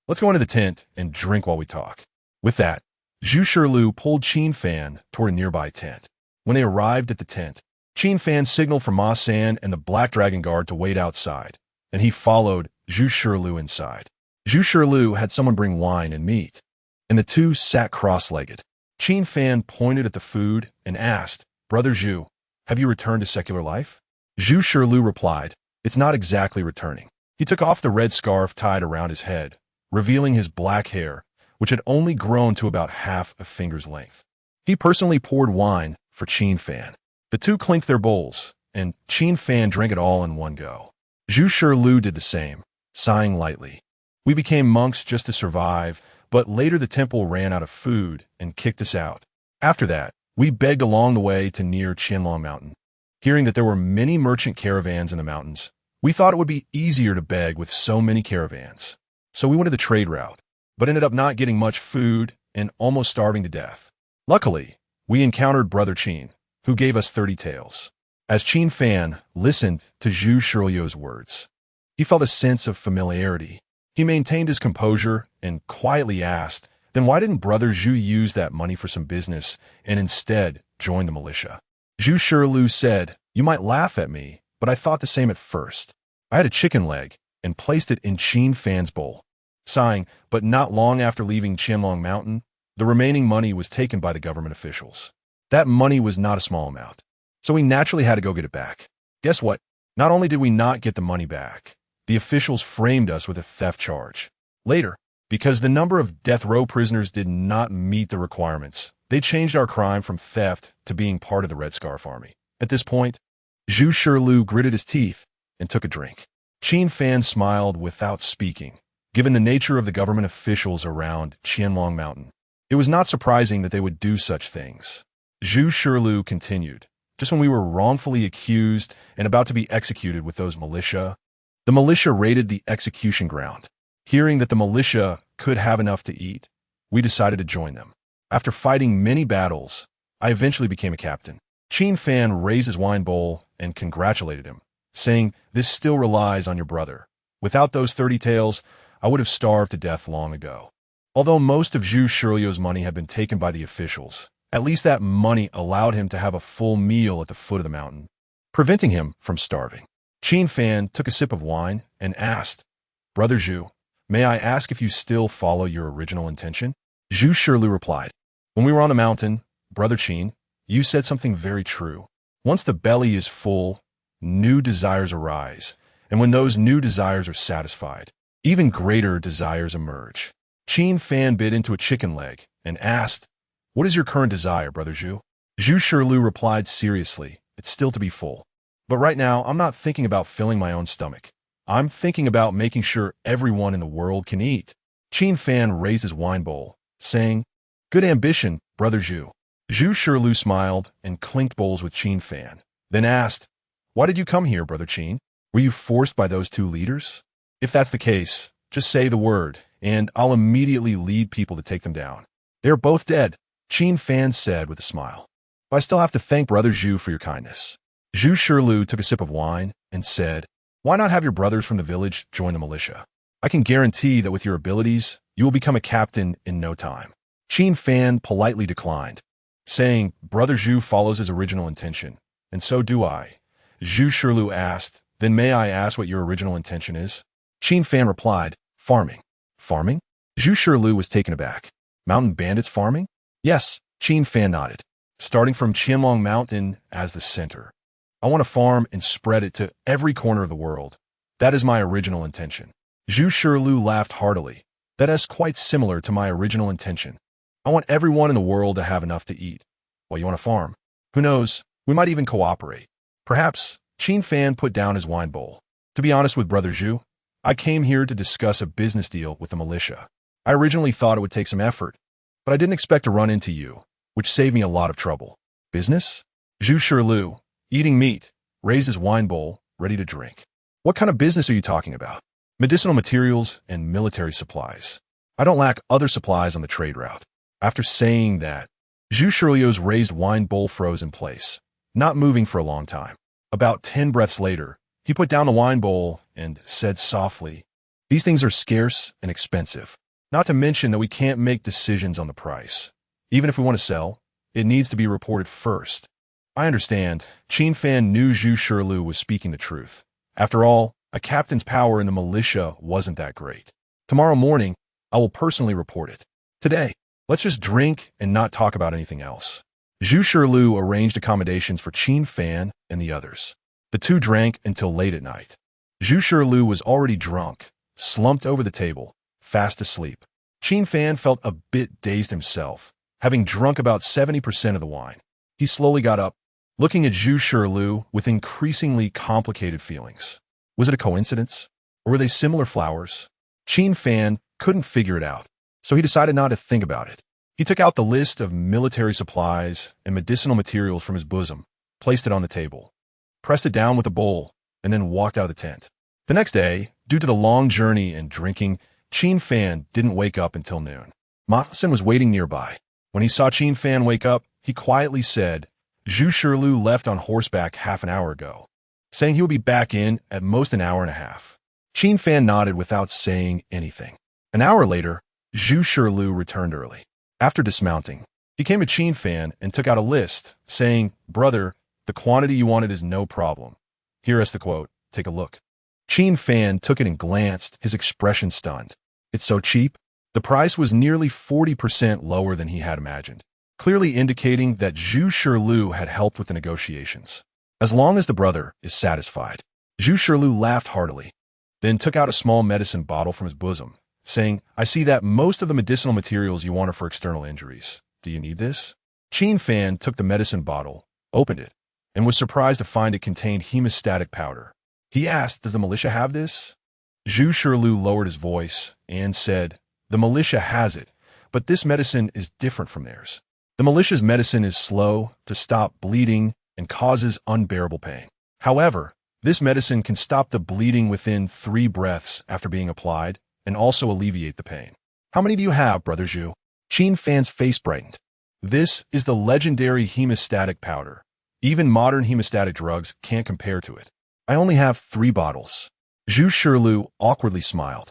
S1: Let's go into the tent and drink while we talk." With that, Zhu Shiliu pulled Qin Fan toward a nearby tent. When they arrived at the tent, Qin Fan signaled for Ma San and the Black Dragon Guard to wait outside, and he followed Zhu Shiliu inside. Zhu Shiliu had someone bring wine and meat, and the two sat cross-legged. Qin Fan pointed at the food and asked, "Brother Zhu, have you returned to secular life?" Zhu Shiliu replied, "It's not exactly returning." He took off the red scarf tied around his head, revealing his black hair, which had only grown to about half a finger's length. He personally poured wine for Qin Fan. The two clinked their bowls, and Qin Fan drank it all in one go. Zhu Shiliu did the same, sighing lightly. "We became monks just to survive, but later the temple ran out of food and kicked us out. After that, we begged along the way to near Qianlong Mountain. Hearing that there were many merchant caravans in the mountains, we thought it would be easier to beg with so many caravans. So we went to the trade route, but ended up not getting much food and almost starving to death. Luckily, we encountered Brother Qin, who gave us 30 taels." As Qin Fan listened to Zhu Shiliu's words, he felt a sense of familiarity. He maintained his composure and quietly asked, "Then why didn't Brother Zhu use that money for some business and instead join the militia?" Zhu Shiliu said, "You might laugh at me, but I thought the same at first. I had a chicken leg and placed it in Qin Fan's bowl." Sighing, but not long after leaving Qianlong Mountain, the remaining money was taken by the government officials. That money was not a small amount, so we naturally had to go get it back. Guess what? Not only did we not get the money back, the officials framed us with a theft charge. Later, because the number of death row prisoners did not meet the requirements, they changed our crime from theft to being part of the Red Scarf Army. At this point, Zhu Shiliu gritted his teeth and took a drink. Qin Fan smiled without speaking, given the nature of the government officials around Qianlong Mountain. It was not surprising that they would do such things. Zhu Shiliu continued, "Just when we were wrongfully accused and about to be executed with those militia, the militia raided the execution ground. Hearing that the militia could have enough to eat, we decided to join them. After fighting many battles, I eventually became a captain." Qin Fan raised his wine bowl and congratulated him, saying, "This still relies on your brother. Without those 30 taels, I would have starved to death long ago." Although most of Zhu Shiliu's money had been taken by the officials, at least that money allowed him to have a full meal at the foot of the mountain, preventing him from starving. Qin Fan took a sip of wine and asked, "Brother Zhu, may I ask if you still follow your original intention?" Zhu Shiliu replied, "When we were on the mountain, Brother Qin, you said something very true. Once the belly is full, new desires arise, and when those new desires are satisfied, even greater desires emerge." Qin Fan bit into a chicken leg and asked, "What is your current desire, Brother Zhu?" Zhu Shiliu replied seriously, "It's still to be full. But right now, I'm not thinking about filling my own stomach. I'm thinking about making sure everyone in the world can eat." Qin Fan raised his wine bowl, saying, "Good ambition, Brother Zhu." Zhu Shiliu smiled and clinked bowls with Qin Fan, then asked, "Why did you come here, Brother Qin? Were you forced by those two leaders? If that's the case, just say the word, and I'll immediately lead people to take them down." "They are both dead," Qin Fan said with a smile. "But I still have to thank Brother Zhu for your kindness." Zhu Shiliu took a sip of wine and said, "Why not have your brothers from the village join the militia? I can guarantee that with your abilities, you will become a captain in no time." Qin Fan politely declined, saying, "Brother Zhu follows his original intention, and so do I." Zhu Shiliu asked, "Then may I ask what your original intention is?" Qin Fan replied, "Farming." "Farming?" Zhu Shiliu was taken aback. Mountain bandits farming? Yes, Qin Fan nodded. Starting from Qianlong Mountain as the center. I want to farm and spread it to every corner of the world. That is my original intention. Zhu Shilu laughed heartily. That is quite similar to my original intention. I want everyone in the world to have enough to eat. Well, you want to farm? Who knows? We might even cooperate. Perhaps. Qin Fan put down his wine bowl. To be honest with Brother Zhu, I came here to discuss a business deal with the militia. I originally thought it would take some effort, but I didn't expect to run into you, which saved me a lot of trouble. Business? Zhu Shilu, eating meat, raised his wine bowl, ready to drink. What kind of business are you talking about? Medicinal materials and military supplies. I don't lack other supplies on the trade route. After saying that, Zhu Shilu's raised wine bowl froze in place, not moving for a long time. About 10 breaths later, he put down the wine bowl and said softly, "These things are scarce and expensive. Not to mention that we can't make decisions on the price. Even if we want to sell, it needs to be reported first." I understand. Qin Fan knew Zhu Shilu was speaking the truth. After all, a captain's power in the militia wasn't that great. Tomorrow morning, I will personally report it. Today, let's just drink and not talk about anything else. Zhu Shilu arranged accommodations for Qin Fan and the others. The two drank until late at night. Zhu Shilu was already drunk, slumped over the table, fast asleep. Qin Fan felt a bit dazed himself, having drunk about 70% of the wine. He slowly got up, looking at Zhu Shilu with increasingly complicated feelings. Was it a coincidence? Or were they similar flowers? Qin Fan couldn't figure it out, so he decided not to think about it. He took out the list of military supplies and medicinal materials from his bosom, placed it on the table, pressed it down with a bowl, and then walked out of the tent. The next day, due to the long journey and drinking, Qin Fan didn't wake up until noon. Ma Sen was waiting nearby. When he saw Qin Fan wake up, he quietly said, "Zhu Shilu left on horseback half an hour ago, saying he would be back in at most an hour and a half." Qin Fan nodded without saying anything. An hour later, Zhu Shilu returned early. After dismounting, he came to Qin Fan and took out a list, saying, "Brother, the quantity you wanted is no problem. Here is the quote. Take a look." Qin Fan took it and glanced, his expression stunned. "It's so cheap?" The price was nearly 40% lower than he had imagined, clearly indicating that Zhu Shilu had helped with the negotiations. As long as the brother is satisfied. Zhu Shilu laughed heartily, then took out a small medicine bottle from his bosom, saying, "I see that most of the medicinal materials you want are for external injuries. Do you need this?" Qin Fan took the medicine bottle, opened it, and was surprised to find it contained hemostatic powder. He asked, "Does the militia have this?" Zhu Shilu lowered his voice and said, "The militia has it, but this medicine is different from theirs. The militia's medicine is slow to stop bleeding and causes unbearable pain. However, this medicine can stop the bleeding within 3 breaths after being applied and also alleviate the pain." "How many do you have, Brother Zhu?" Qin Fan's face brightened. "This is the legendary hemostatic powder. Even modern hemostatic drugs can't compare to it. I only have 3 bottles. Zhu Shilu awkwardly smiled.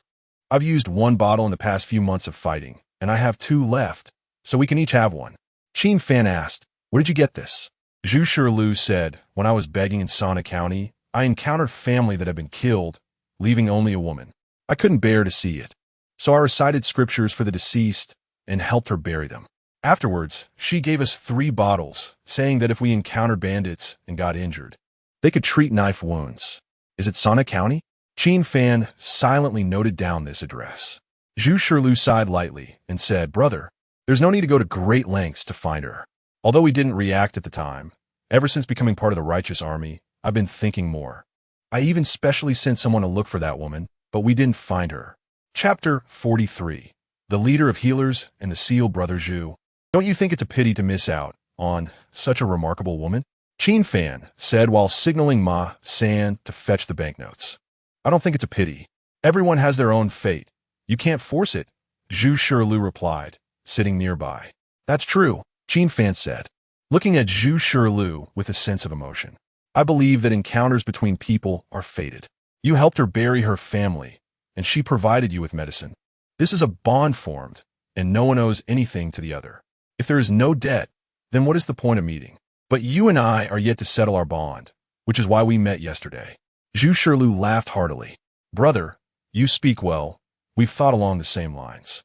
S1: "I've used 1 bottle in the past few months of fighting, and I have 2 left, so we can each have 1. Qin Fan asked, "Where did you get this?" Zhu Shilu said, "When I was begging in Sana County, I encountered family that had been killed, leaving only a woman. I couldn't bear to see it, so I recited scriptures for the deceased and helped her bury them. Afterwards, she gave us 3 bottles, saying that if we encountered bandits and got injured, they could treat knife wounds. Is it Sana County?" Qin Fan silently noted down this address. Zhu Shilu sighed lightly and said, "Brother, there's no need to go to great lengths to find her." Although he didn't react at the time, ever since becoming part of the righteous army, I've been thinking more. I even specially sent someone to look for that woman, but we didn't find her. Chapter 43. The Leader of Healers and the Seal Brother Zhu. Don't you think it's a pity to miss out on such a remarkable woman? Qin Fan said while signaling Ma San to fetch the banknotes. "I don't think it's a pity. Everyone has their own fate. You can't force it," Zhu Shilu replied, sitting nearby. "That's true," Qin Fan said, looking at Zhu Shilu with a sense of emotion. "I believe that encounters between people are fated. You helped her bury her family, and she provided you with medicine. This is a bond formed, and no one owes anything to the other. If there is no debt, then what is the point of meeting? But you and I are yet to settle our bond, which is why we met yesterday." Zhu Shilu laughed heartily. "Brother, you speak well. We've thought along the same lines."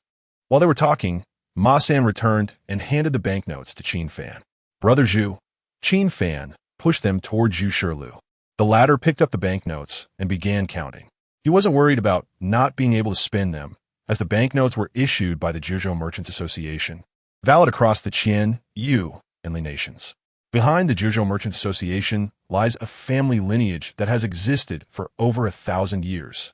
S1: While they were talking, Ma San returned and handed the banknotes to Qin Fan. Brother Zhu, Qin Fan pushed them toward Zhu Shilu. The latter picked up the banknotes and began counting. He wasn't worried about not being able to spend them, as the banknotes were issued by the Zhuzhou Merchants Association, valid across the Qian, Yu, and Li nations. Behind the Zhuzhou Merchants Association lies a family lineage that has existed for over 1,000 years,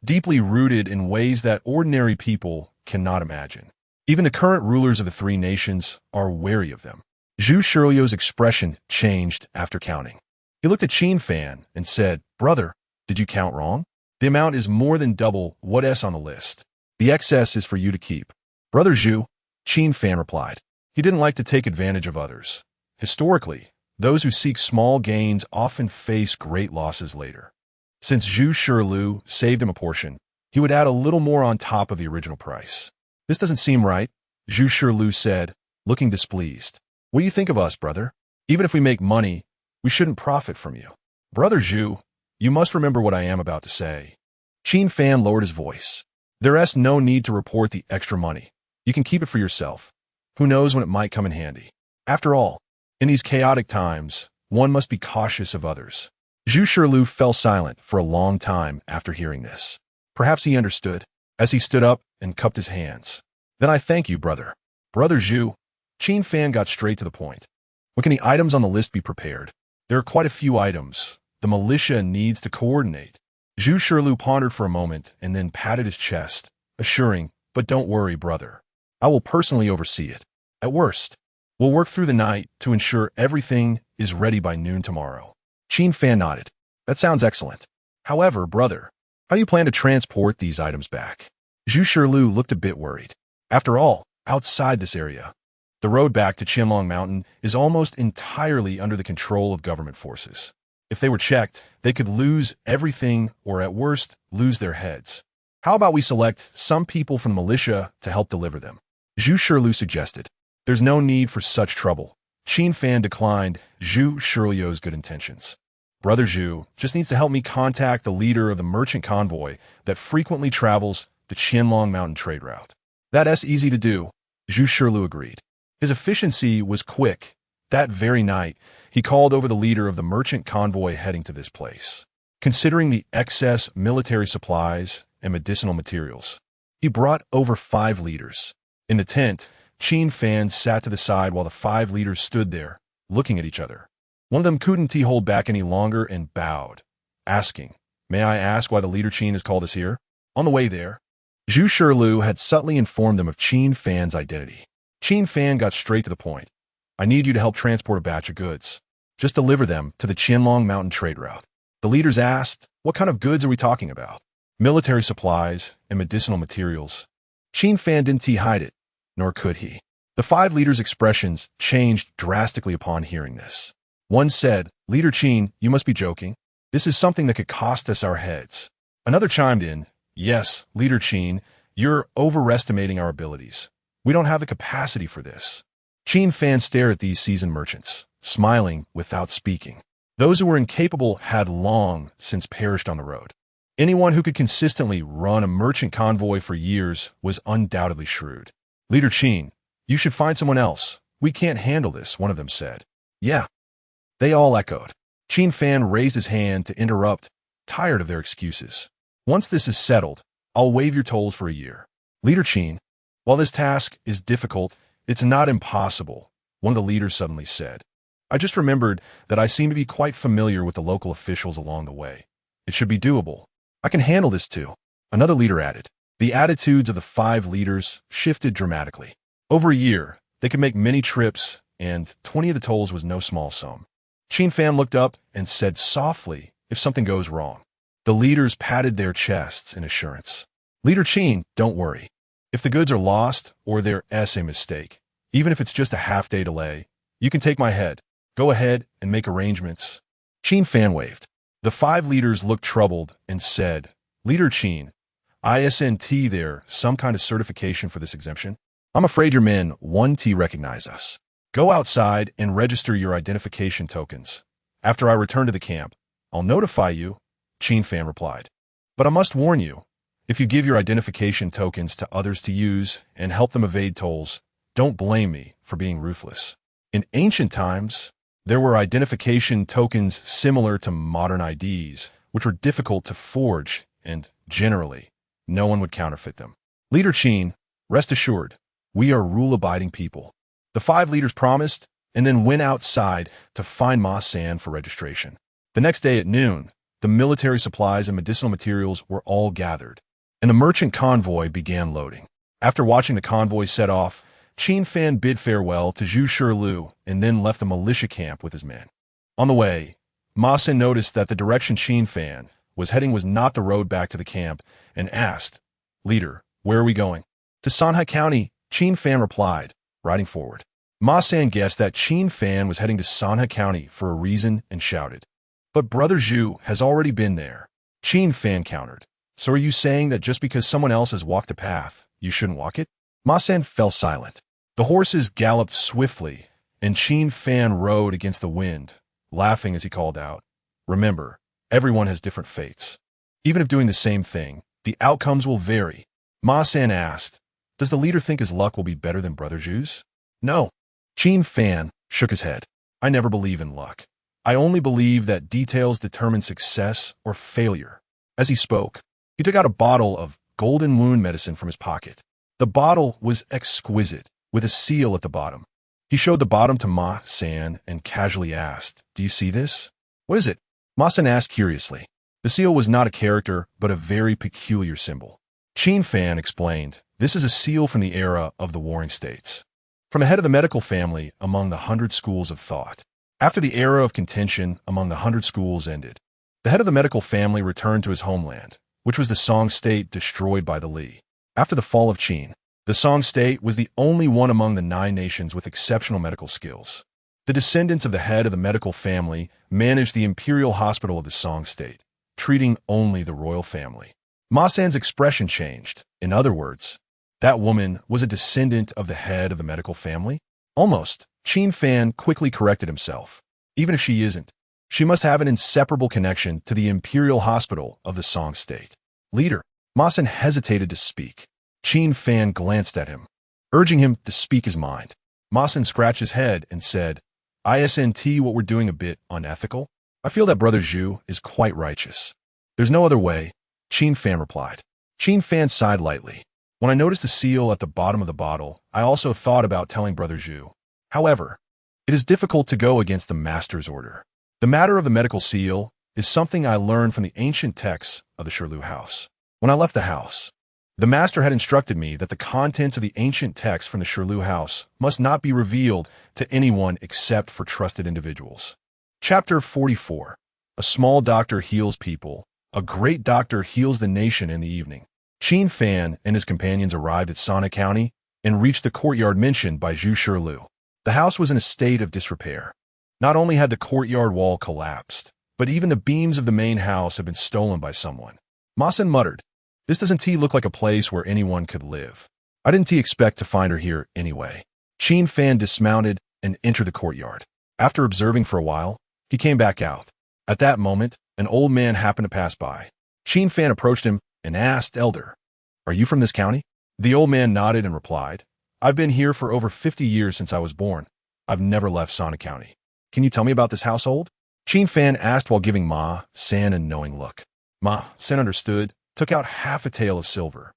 S1: deeply rooted in ways that ordinary people cannot imagine. Even the current rulers of the three nations are wary of them. Zhu Shilu's expression changed after counting. He looked at Qin Fan and said, "Brother, did you count wrong? The amount is more than double what's on the list. The excess is for you to keep." "Brother Zhu," Qin Fan replied. He didn't like to take advantage of others. Historically, those who seek small gains often face great losses later. Since Zhu Shilu saved him a portion, he would add a little more on top of the original price. "This doesn't seem right," Zhu Shilu said, looking displeased. "What do you think of us, brother? Even if we make money, we shouldn't profit from you." "Brother Zhu, you must remember what I am about to say." Qin Fan lowered his voice. "There's no need to report the extra money. You can keep it for yourself. Who knows when it might come in handy? After all, in these chaotic times, one must be cautious of others." Zhu Shilu fell silent for a long time after hearing this. Perhaps he understood, as he stood up and cupped his hands. "Then I thank you, brother." "Brother Zhu," Qin Fan got straight to the point. "When can the items on the list be prepared? There are quite a few items. The militia needs to coordinate." Zhu Shilu pondered for a moment and then patted his chest, assuring, "But don't worry, brother. I will personally oversee it. At worst, we'll work through the night to ensure everything is ready by noon tomorrow." Qin Fan nodded. "That sounds excellent. However, brother, how do you plan to transport these items back?" Zhu Shilu looked a bit worried. After all, outside this area, the road back to Qianlong Mountain is almost entirely under the control of government forces. If they were checked, they could lose everything or at worst, lose their heads. "How about we select some people from the militia to help deliver them?" Zhu Shilu suggested. "There's no need for such trouble." Qin Fan declined Zhu Shilu's good intentions. "Brother Zhu just needs to help me contact the leader of the merchant convoy that frequently travels the Qianlong Mountain trade route." "That's easy to do," Zhu Shilu agreed. His efficiency was quick. That very night, he called over the leader of the merchant convoy heading to this place. Considering the excess military supplies and medicinal materials, he brought over 5 leaders. In the tent, Qin Fan sat to the side while the 5 leaders stood there, looking at each other. One of them couldn't hold back any longer and bowed, asking, "May I ask why the leader Qin has called us here?" On the way there, Zhu Shilu had subtly informed them of Qin Fan's identity. Qin Fan got straight to the point. "I need you to help transport a batch of goods. Just deliver them to the Qianlong Mountain trade route." The leaders asked, "What kind of goods are we talking about?" "Military supplies and medicinal materials." Qin Fan didn't hide it, nor could he. The 5 leaders' expressions changed drastically upon hearing this. One said, "Leader Qin, you must be joking. This is something that could cost us our heads." Another chimed in, "Yes, Leader Qin, you're overestimating our abilities. We don't have the capacity for this." Qin Fan stared at these seasoned merchants, smiling without speaking. Those who were incapable had long since perished on the road. Anyone who could consistently run a merchant convoy for years was undoubtedly shrewd. "Leader Qin, you should find someone else. We can't handle this," one of them said. "Yeah." They all echoed. Qin Fan raised his hand to interrupt, tired of their excuses. "Once this is settled, I'll waive your tolls for a year." "Leader Qin, while this task is difficult, it's not impossible," one of the leaders suddenly said. "I just remembered that I seem to be quite familiar with the local officials along the way. It should be doable. I can handle this too," another leader added. The attitudes of the 5 leaders shifted dramatically. Over a year, they could make many trips, and 20 of the tolls was no small sum. Qin Fan looked up and said softly, "If something goes wrong." The leaders patted their chests in assurance. "Leader Qin, don't worry. If the goods are lost or there's a mistake, even if it's just a half-day delay, you can take my head. Go ahead and make arrangements." Qin Fan waved. The 5 leaders looked troubled and said, "Leader Qin, isn't there some kind of certification for this exemption? I'm afraid your men won't recognize us. Go outside and register your identification tokens. After I return to the camp, I'll notify you," Qin Fan replied. "But I must warn you, if you give your identification tokens to others to use and help them evade tolls, don't blame me for being ruthless. In ancient times, there were identification tokens similar to modern IDs, which were difficult to forge, and generally, no one would counterfeit them. Leader Qin, rest assured, we are rule-abiding people. The 5 leaders promised, and then went outside to find Ma San for registration. The next day at noon, the military supplies and medicinal materials were all gathered, and the merchant convoy began loading. After watching the convoy set off, Qin Fan bid farewell to Zhu Shirlu and then left the militia camp with his men. On the way, Ma San noticed that the direction Qin Fan was heading was not the road back to the camp and asked, "Leader, where are we going?" "To Sanhai County," Qin Fan replied, riding forward. Ma San guessed that Qin Fan was heading to Sanhai County for a reason and shouted, "But Brother Zhu has already been there." Qin Fan countered, "So are you saying that just because someone else has walked a path, you shouldn't walk it?" Ma San fell silent. The horses galloped swiftly, and Qin Fan rode against the wind, laughing as he called out, "Remember, everyone has different fates. Even if doing the same thing, the outcomes will vary." Ma San asked, "Does the leader think his luck will be better than Brother Zhu's?" "No." Qin Fan shook his head. "I never believe in luck. I only believe that details determine success or failure." As he spoke, he took out a bottle of golden wound medicine from his pocket. The bottle was exquisite, with a seal at the bottom. He showed the bottom to Ma San and casually asked, "Do you see this?" "What is it?" Ma San asked curiously. The seal was not a character, but a very peculiar symbol. Qin Fan explained, "This is a seal from the era of the Warring States, from a head of the medical family among the 100 schools of thought. After the era of contention among the 100 schools ended, the head of the medical family returned to his homeland, which was the Song state destroyed by the Li. After the fall of Qin, the Song state was the only one among the 9 nations with exceptional medical skills. The descendants of the head of the medical family managed the imperial hospital of the Song state, treating only the royal family." Ma San's expression changed. In other words, that woman was a descendant of the head of the medical family? Almost. Qin Fan quickly corrected himself. Even if she isn't, she must have an inseparable connection to the imperial hospital of the Song state. "Leader." Ma San hesitated to speak. Qin Fan glanced at him, urging him to speak his mind. Ma San scratched his head and said, "Isn't what we're doing a bit unethical? I feel that Brother Zhu is quite righteous." "There's no other way," Qin Fan replied. Qin Fan sighed lightly. "When I noticed the seal at the bottom of the bottle, I also thought about telling Brother Zhu. However, it is difficult to go against the master's order. The matter of the medical seal is something I learned from the ancient texts of the Shirlu house. When I left the house, the master had instructed me that the contents of the ancient texts from the Shirlu house must not be revealed to anyone except for trusted individuals." Chapter 44. A small doctor heals people. A great doctor heals the nation in the evening. Qin Fan and his companions arrived at Sanhai County and reached the courtyard mentioned by Zhu Shirlu. The house was in a state of disrepair. Not only had the courtyard wall collapsed, but even the beams of the main house had been stolen by someone. Ma San muttered, "This doesn't look like a place where anyone could live. I didn't expect to find her here anyway." Qin Fan dismounted and entered the courtyard. After observing for a while, he came back out. At that moment, an old man happened to pass by. Qin Fan approached him and asked, "Elder, are you from this county?" The old man nodded and replied, "I've been here for over 50 years since I was born. I've never left Sanhai County. Can you tell me about this household?" Qin Fan asked while giving Ma San a knowing look. Ma San understood, took out half a tael of silver,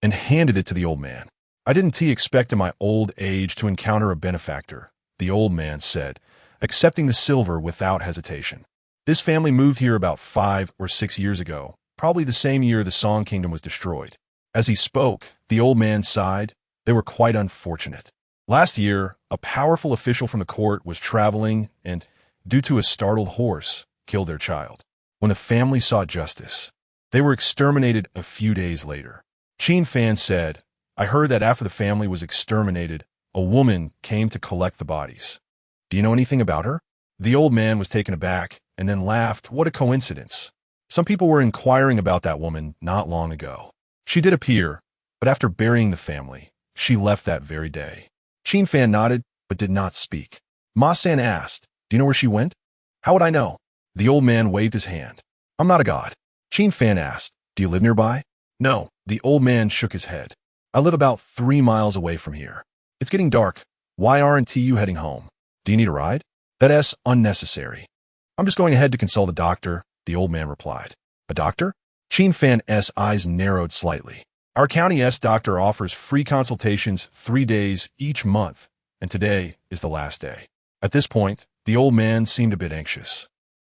S1: and handed it to the old man. "I didn't expect in my old age to encounter a benefactor," the old man said, accepting the silver without hesitation. "This family moved here about 5 or 6 years ago, probably the same year the Song Kingdom was destroyed." As he spoke, the old man sighed. They were quite unfortunate. Last year, a powerful official from the court was traveling and, due to a startled horse, killed their child. When the family sought justice, they were exterminated a few days later. Qin Fan said, "I heard that after the family was exterminated, a woman came to collect the bodies. Do you know anything about her?" The old man was taken aback and then laughed. "What a coincidence. Some people were inquiring about that woman not long ago. She did appear, but after burying the family, she left that very day." Qin Fan nodded, but did not speak. Ma San asked, "Do you know where she went?" "How would I know?" The old man waved his hand. "I'm not a god." Qin Fan asked, "Do you live nearby?" "No." The old man shook his head. "I live about 3 miles away from here." It's getting dark. Why aren't you heading home? Do you need a ride? That's unnecessary. I'm just going ahead to consult a doctor, the old man replied. A doctor? Qin Fan's eyes narrowed slightly. Our county's doctor offers free consultations 3 days each month, and today is the last day. At this point, the old man seemed a bit anxious.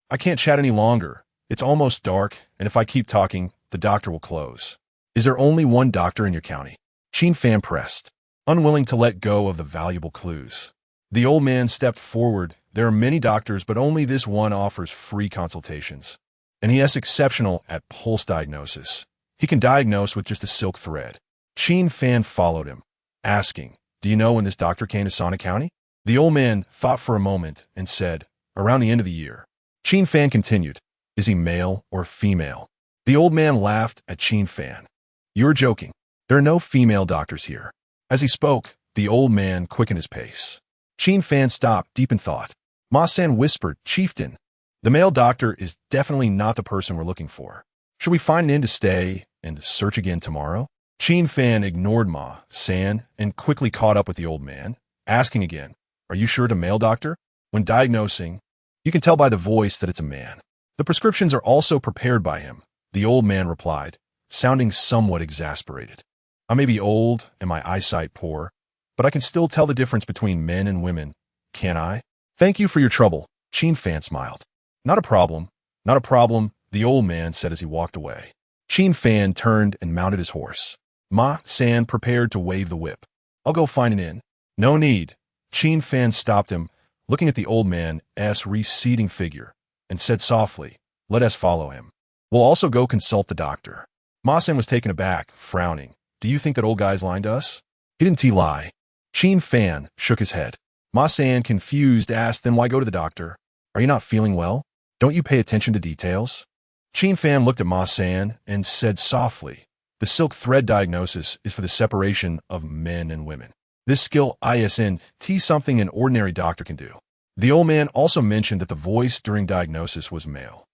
S1: I can't chat any longer. It's almost dark, and if I keep talking, the doctor will close. Is there only one doctor in your county? Qin Fan pressed, unwilling to let go of the valuable clues. The old man stepped forward. There are many doctors, but only this one offers free consultations. And he is exceptional at pulse diagnosis. He can diagnose with just a silk thread. Qin Fan followed him, asking, do you know when this doctor came to Sonic County? The old man thought for a moment and said, around the end of the year. Qin Fan continued, is he male or female? The old man laughed at Qin Fan. You're joking. There are no female doctors here. As he spoke, the old man quickened his pace. Qin Fan stopped, deep in thought. Ma-san whispered, Chieftain, the male doctor is definitely not the person we're looking for. Should we find an inn to stay and search again tomorrow? Qin Fan ignored Ma-san and quickly caught up with the old man, asking again, are you sure it's a male doctor? When diagnosing, you can tell by the voice that it's a man. The prescriptions are also prepared by him, the old man replied, sounding somewhat exasperated. I may be old and my eyesight poor, but I can still tell the difference between men and women, can't I? Thank you for your trouble, Qin Fan smiled. Not a problem, not a problem, the old man said as he walked away. Qin Fan turned and mounted his horse. Ma-san prepared to wave the whip. I'll go find an inn. No need. Qin Fan stopped him, looking at the old man's receding figure, and said softly, let us follow him. We'll also go consult the doctor. Ma-san was taken aback, frowning. Do you think that old guy's lying to us? He didn't lie. Qin Fan shook his head. Ma-san, confused, asked, then why go to the doctor? Are you not feeling well? Don't you pay attention to details? Qin Fan looked at Ma-san and said softly, the silk thread diagnosis is for the separation of men and women. This skill isn't something an ordinary doctor can do. The old man also mentioned that the voice during diagnosis was male.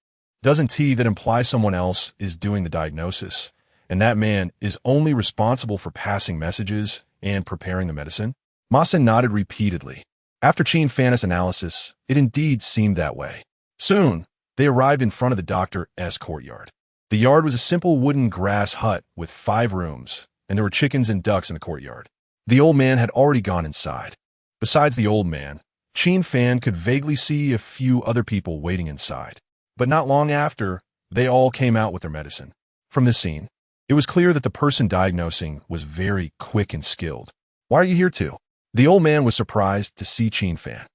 S1: Doesn't that imply someone else is doing the diagnosis, and that man is only responsible for passing messages and preparing the medicine? Ma-san nodded repeatedly. After Qin Fan's analysis, it indeed seemed that way. Soon, they arrived in front of the doctor's courtyard. The yard was a simple wooden grass hut with 5 rooms, and there were chickens and ducks in the courtyard. The old man had already gone inside. Besides the old man, Qin Fan could vaguely see a few other people waiting inside. But not long after, they all came out with their medicine. From this scene, it was clear that the person diagnosing was very quick and skilled. Why are you here too? The old man was surprised to see Qin Fan.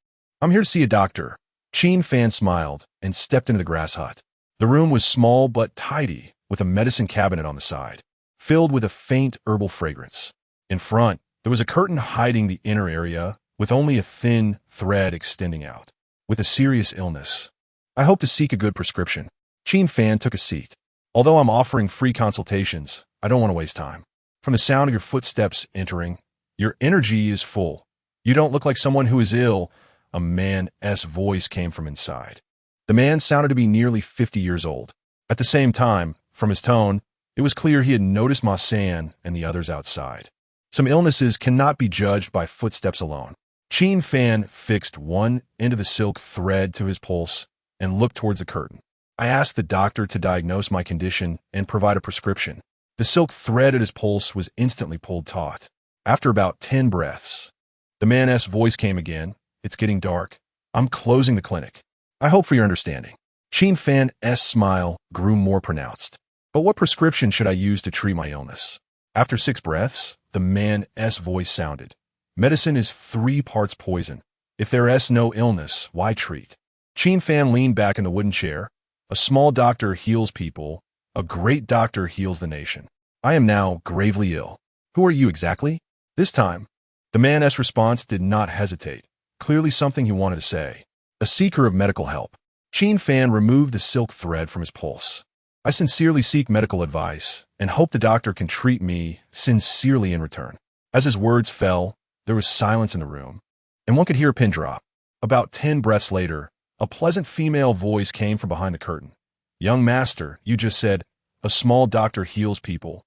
S1: I'm here to see a doctor. Qin Fan smiled and stepped into the grass hut. The room was small but tidy, with a medicine cabinet on the side, filled with a faint herbal fragrance. In front, there was a curtain hiding the inner area, with only a thin thread extending out. With a serious illness, I hope to seek a good prescription. Qin Fan took a seat. Although I'm offering free consultations, I don't want to waste time. From the sound of your footsteps entering, your energy is full. You don't look like someone who is ill. A man's voice came from inside. The man sounded to be nearly 50 years old. At the same time, from his tone, it was clear he had noticed Ma-san and the others outside. Some illnesses cannot be judged by footsteps alone. Qin Fan fixed one end of the silk thread to his pulse and looked towards the curtain. I asked the doctor to diagnose my condition and provide a prescription. The silk thread at his pulse was instantly pulled taut. After about 10 breaths, the man's voice came again. It's getting dark. I'm closing the clinic. I hope for your understanding. Qin Fan's smile grew more pronounced. But what prescription should I use to treat my illness? After 6 breaths, the man's voice sounded. Medicine is 3 parts poison. If there is no illness, why treat? Qin Fan leaned back in the wooden chair. A small doctor heals people. A great doctor heals the nation. I am now gravely ill. Who are you exactly? This time, the man's response did not hesitate. Clearly something he wanted to say. A seeker of medical help. Qin Fan removed the silk thread from his pulse. I sincerely seek medical advice and hope the doctor can treat me sincerely in return. As his words fell, there was silence in the room, and one could hear a pin drop. About 10 breaths later, a pleasant female voice came from behind the curtain. Young master, you just said, a small doctor heals people.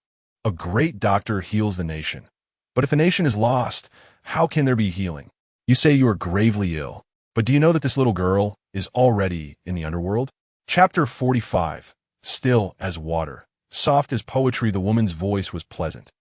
S1: A great doctor heals the nation. But if the nation is lost, how can there be healing? You say you are gravely ill, but do you know that this little girl is already in the underworld? Chapter 45. Still as water. Soft as poetry, the woman's voice was pleasant,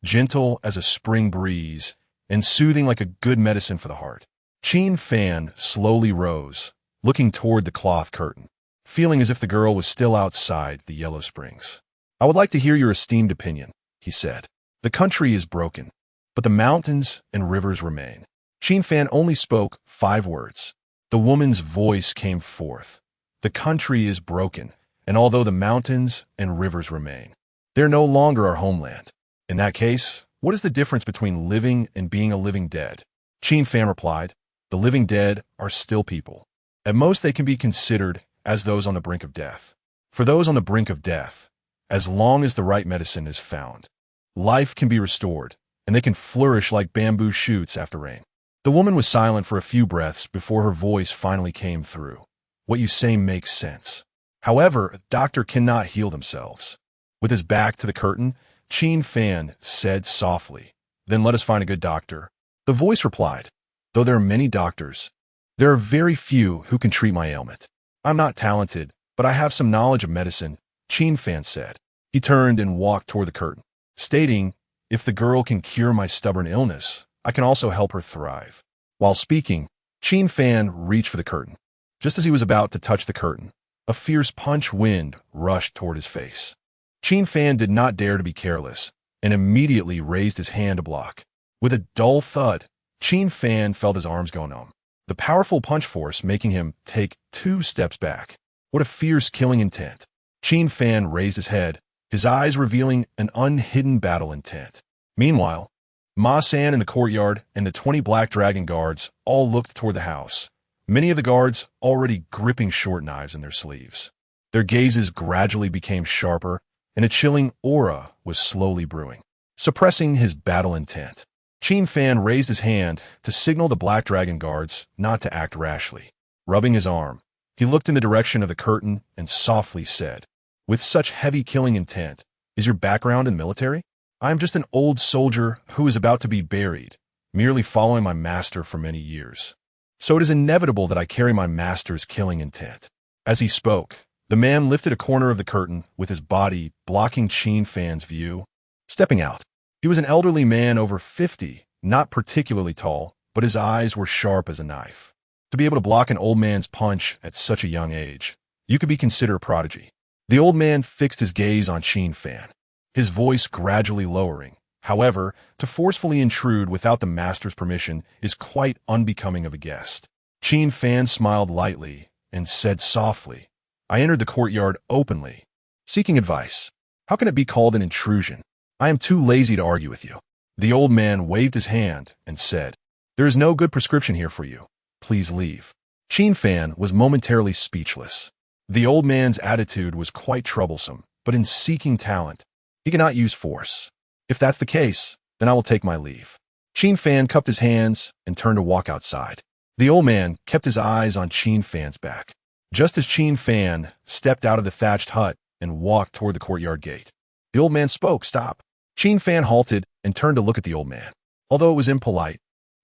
S1: gentle as a spring breeze, and soothing like a good medicine for the heart. Qin Fan slowly rose, looking toward the cloth curtain, feeling as if the girl was still outside the Yellow Springs. I would like to hear your esteemed opinion, he said. The country is broken, but the mountains and rivers remain. Qin Fan only spoke 5 words. The woman's voice came forth. The country is broken, and although the mountains and rivers remain, they're no longer our homeland. In that case, what is the difference between living and being a living dead? Qin Fan replied, the living dead are still people. At most, they can be considered as those on the brink of death. For those on the brink of death, as long as the right medicine is found, life can be restored, and they can flourish like bamboo shoots after rain. The woman was silent for a few breaths before her voice finally came through. What you say makes sense. However, a doctor cannot heal themselves. With his back to the curtain, Qin Fan said softly, then let us find a good doctor. The voice replied, though there are many doctors, there are very few who can treat my ailment. I'm not talented, but I have some knowledge of medicine, Qin Fan said. He turned and walked toward the curtain, stating, if the girl can cure my stubborn illness, I can also help her thrive. While speaking, Qin Fan reached for the curtain. Just as he was about to touch the curtain, a fierce punch wind rushed toward his face. Qin Fan did not dare to be careless, and immediately raised his hand to block. With a dull thud, Qin Fan felt his arms go numb, the powerful punch force making him take 2 steps back. What a fierce killing intent. Qin Fan raised his head, his eyes revealing an unhidden battle intent. Meanwhile, Ma San in the courtyard and the 20 black dragon guards all looked toward the house, many of the guards already gripping short knives in their sleeves. Their gazes gradually became sharper, and a chilling aura was slowly brewing, suppressing his battle intent. Qin Fan raised his hand to signal the black dragon guards not to act rashly. Rubbing his arm, he looked in the direction of the curtain and softly said, with such heavy killing intent, is your background in the military? I am just an old soldier who is about to be buried, merely following my master for many years. So it is inevitable that I carry my master's killing intent. As he spoke, the man lifted a corner of the curtain with his body blocking Qin Fan's view. Stepping out, he was an elderly man over 50, not particularly tall, but his eyes were sharp as a knife. To be able to block an old man's punch at such a young age, you could be considered a prodigy. The old man fixed his gaze on Qin Fan, his voice gradually lowering. However, to forcefully intrude without the master's permission is quite unbecoming of a guest. Qin Fan smiled lightly and said softly, I entered the courtyard openly, seeking advice. How can it be called an intrusion? I am too lazy to argue with you. The old man waved his hand and said, there is no good prescription here for you. Please leave. Qin Fan was momentarily speechless. The old man's attitude was quite troublesome, but in seeking talent, he cannot use force. If that's the case, then I will take my leave. Qin Fan cupped his hands and turned to walk outside. The old man kept his eyes on Qin Fan's back. Just as Qin Fan stepped out of the thatched hut and walked toward the courtyard gate, the old man spoke, stop. Qin Fan halted and turned to look at the old man. Although it was impolite,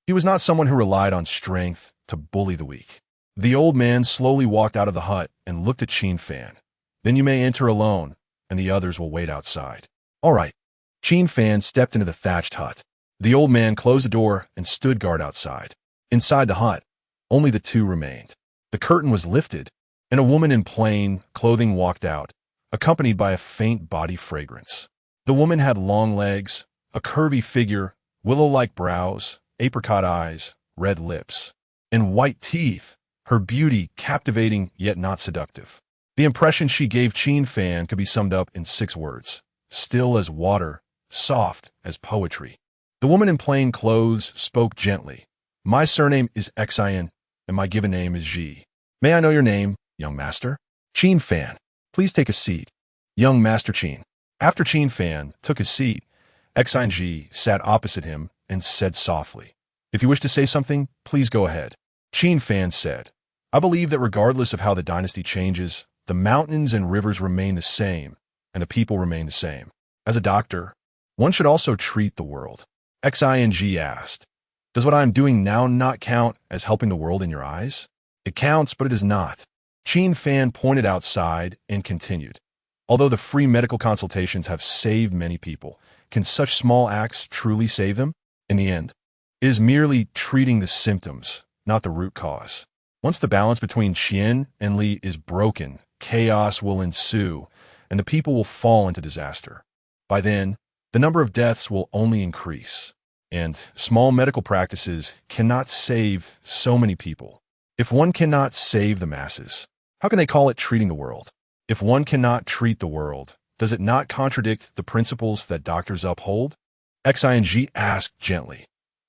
S1: he was not someone who relied on strength to bully the weak. The old man slowly walked out of the hut and looked at Qin Fan. Then you may enter alone, and the others will wait outside. All right. Qin Fan stepped into the thatched hut. The old man closed the door and stood guard outside. Inside the hut, only the two remained. The curtain was lifted, and a woman in plain clothing walked out, accompanied by a faint body fragrance. The woman had long legs, a curvy figure, willow-like brows, apricot eyes, red lips, and white teeth, her beauty captivating yet not seductive. The impression she gave Qin Fan could be summed up in 6 words. Still as water, soft as poetry. The woman in plain clothes spoke gently. My surname is Qian, and my given name is Ji. May I know your name, young master? Qin Fan. Please take a seat. Young Master Qin. After Qin Fan took his seat, Qian Ji sat opposite him and said softly, if you wish to say something, please go ahead. Qin Fan said, I believe that regardless of how the dynasty changes, the mountains and rivers remain the same, and the people remain the same. As a doctor, one should also treat the world. Qian Ji asked, Does what I am doing now not count as helping the world in your eyes? It counts, but it is not. Qin Fan pointed outside and continued. Although the free medical consultations have saved many people, can such small acts truly save them? In the end, it is merely treating the symptoms, not the root cause. Once the balance between Qian and Li is broken, chaos will ensue, and the people will fall into disaster. By then, the number of deaths will only increase, and small medical practices cannot save so many people. If one cannot save the masses, how can they call it treating the world? If one cannot treat the world, does it not contradict the principles that doctors uphold? Xiang asked gently.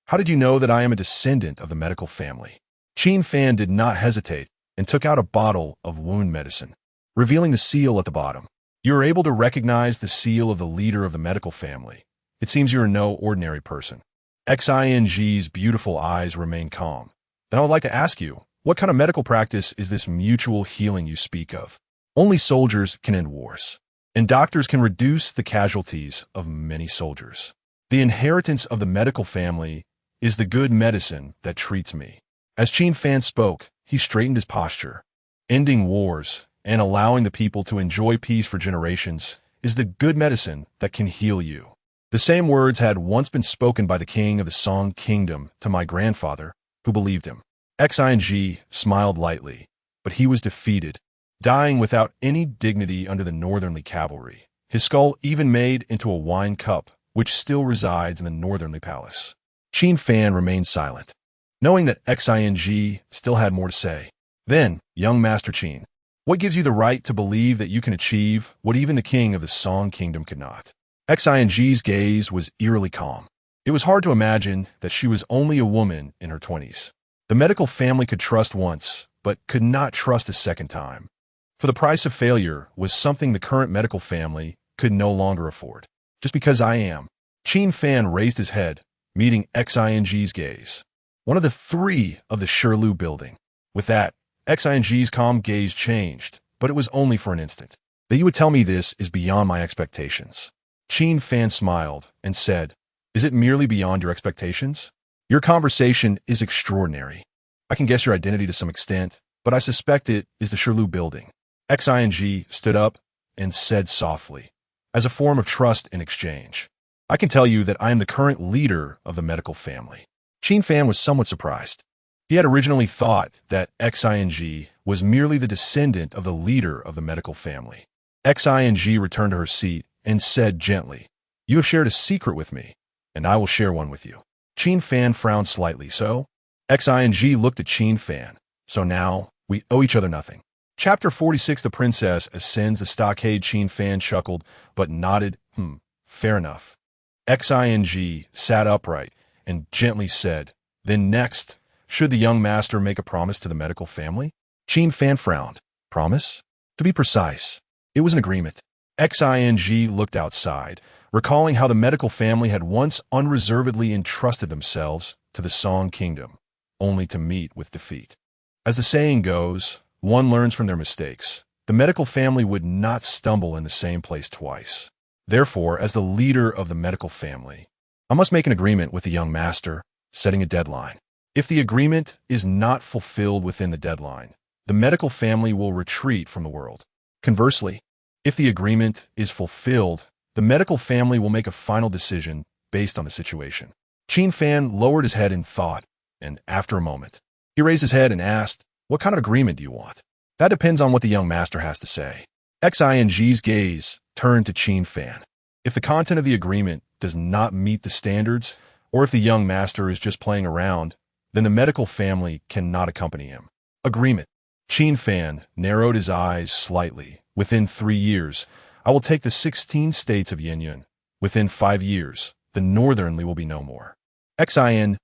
S1: How did you know that I am a descendant of the medical family? Qin Fan did not hesitate and took out a bottle of wound medicine, revealing the seal at the bottom. You are able to recognize the seal of the leader of the medical family. It seems you are no ordinary person. Xing's beautiful eyes remain calm. Then I would like to ask you, what kind of medical practice is this mutual healing you speak of? Only soldiers can end wars, and doctors can reduce the casualties of many soldiers. The inheritance of the medical family is the good medicine that treats me. As Qin Fan spoke, he straightened his posture. Ending wars and allowing the people to enjoy peace for generations is the good medicine that can heal you. The same words had once been spoken by the king of the Song Kingdom to my grandfather, who believed him. Xing smiled lightly, but he was defeated, dying without any dignity under the northernly cavalry, his skull even made into a wine cup, which still resides in the northernly palace. Qin Fan remained silent, knowing that Xing still had more to say. Then, young Master Qin, what gives you the right to believe that you can achieve what even the king of the Song Kingdom could not? Xing's gaze was eerily calm. It was hard to imagine that she was only a woman in her 20s. The medical family could trust once, but could not trust a second time. For the price of failure was something the current medical family could no longer afford. Just because I am. Qin Fan raised his head, meeting Xing's gaze. One of the three of the Shirlu building. With that, Xing's calm gaze changed, but it was only for an instant. That you would tell me this is beyond my expectations. Qin Fan smiled and said, Is it merely beyond your expectations? Your conversation is extraordinary. I can guess your identity to some extent, but I suspect it is the Shirlu building. Xing stood up and said softly, as a form of trust in exchange, I can tell you that I am the current leader of the medical family. Qin Fan was somewhat surprised. He had originally thought that Xing was merely the descendant of the leader of the medical family. Xing returned to her seat and said gently, You have shared a secret with me, and I will share one with you. Qin Fan frowned slightly. So? Xing looked at Qin Fan. So now, we owe each other nothing. Chapter 46 The Princess Ascends the Stockade. Qin Fan chuckled, but nodded. Fair enough. Xing sat upright and gently said, Then next, should the young master make a promise to the medical family? Qin Fan frowned. Promise? To be precise, it was an agreement. Xing looked outside, recalling how the medical family had once unreservedly entrusted themselves to the Song Kingdom, only to meet with defeat. As the saying goes, one learns from their mistakes. The medical family would not stumble in the same place twice. Therefore, as the leader of the medical family, I must make an agreement with the young master, setting a deadline. If the agreement is not fulfilled within the deadline, the medical family will retreat from the world. Conversely, if the agreement is fulfilled, the medical family will make a final decision based on the situation. Qin Fan lowered his head in thought, and after a moment, he raised his head and asked, What kind of agreement do you want? That depends on what the young master has to say. Xing's gaze turned to Qin Fan. If the content of the agreement does not meet the standards, or if the young master is just playing around, then the medical family cannot accompany him. Agreement. Qin Fan narrowed his eyes slightly. Within 3 years, I will take the 16 states of Yanyun. Within 5 years, the northernly will be no more. Xing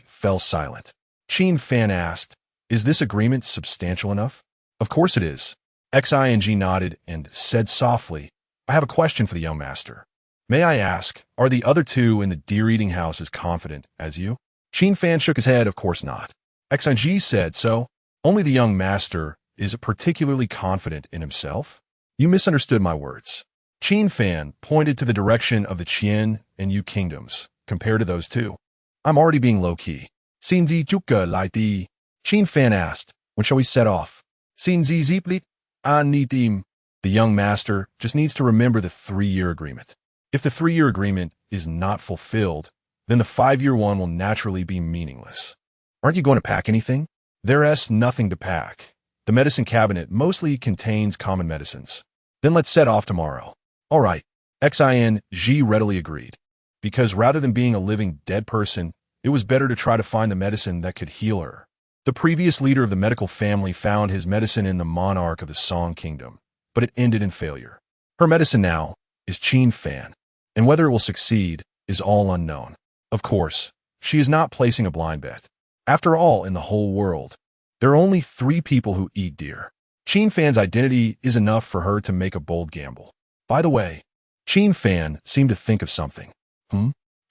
S1: fell silent. Qin Fan asked, Is this agreement substantial enough? Of course it is. Xing nodded and said softly, I have a question for the young master. May I ask, are the other two in the deer-eating house as confident as you? Qin Fan shook his head. Of course not. Xing said, So? Only the young master is particularly confident in himself? You misunderstood my words. Qin Fan pointed to the direction of the Qian and Yu kingdoms, compared to those two. I'm already being low-key. Xin zi juka like the Qin Fan asked, when shall we set off? Xin zi zipli? I need him. The young master just needs to remember the 3-year agreement. If the 3-year agreement is not fulfilled, then the 5-year one will naturally be meaningless. Aren't you going to pack anything? There's nothing to pack. The medicine cabinet mostly contains common medicines. Then let's set off tomorrow. All right. Qian readily agreed, because rather than being a living dead person, it was better to try to find the medicine that could heal her. The previous leader of the medical family found his medicine in the monarch of the Song Kingdom, but it ended in failure. Her medicine now is Qin Fan, and whether it will succeed is all unknown. Of course, she is not placing a blind bet. After all, in the whole world, there are only 3 people who eat deer. Qin Fan's identity is enough for her to make a bold gamble. By the way, Qin Fan seemed to think of something.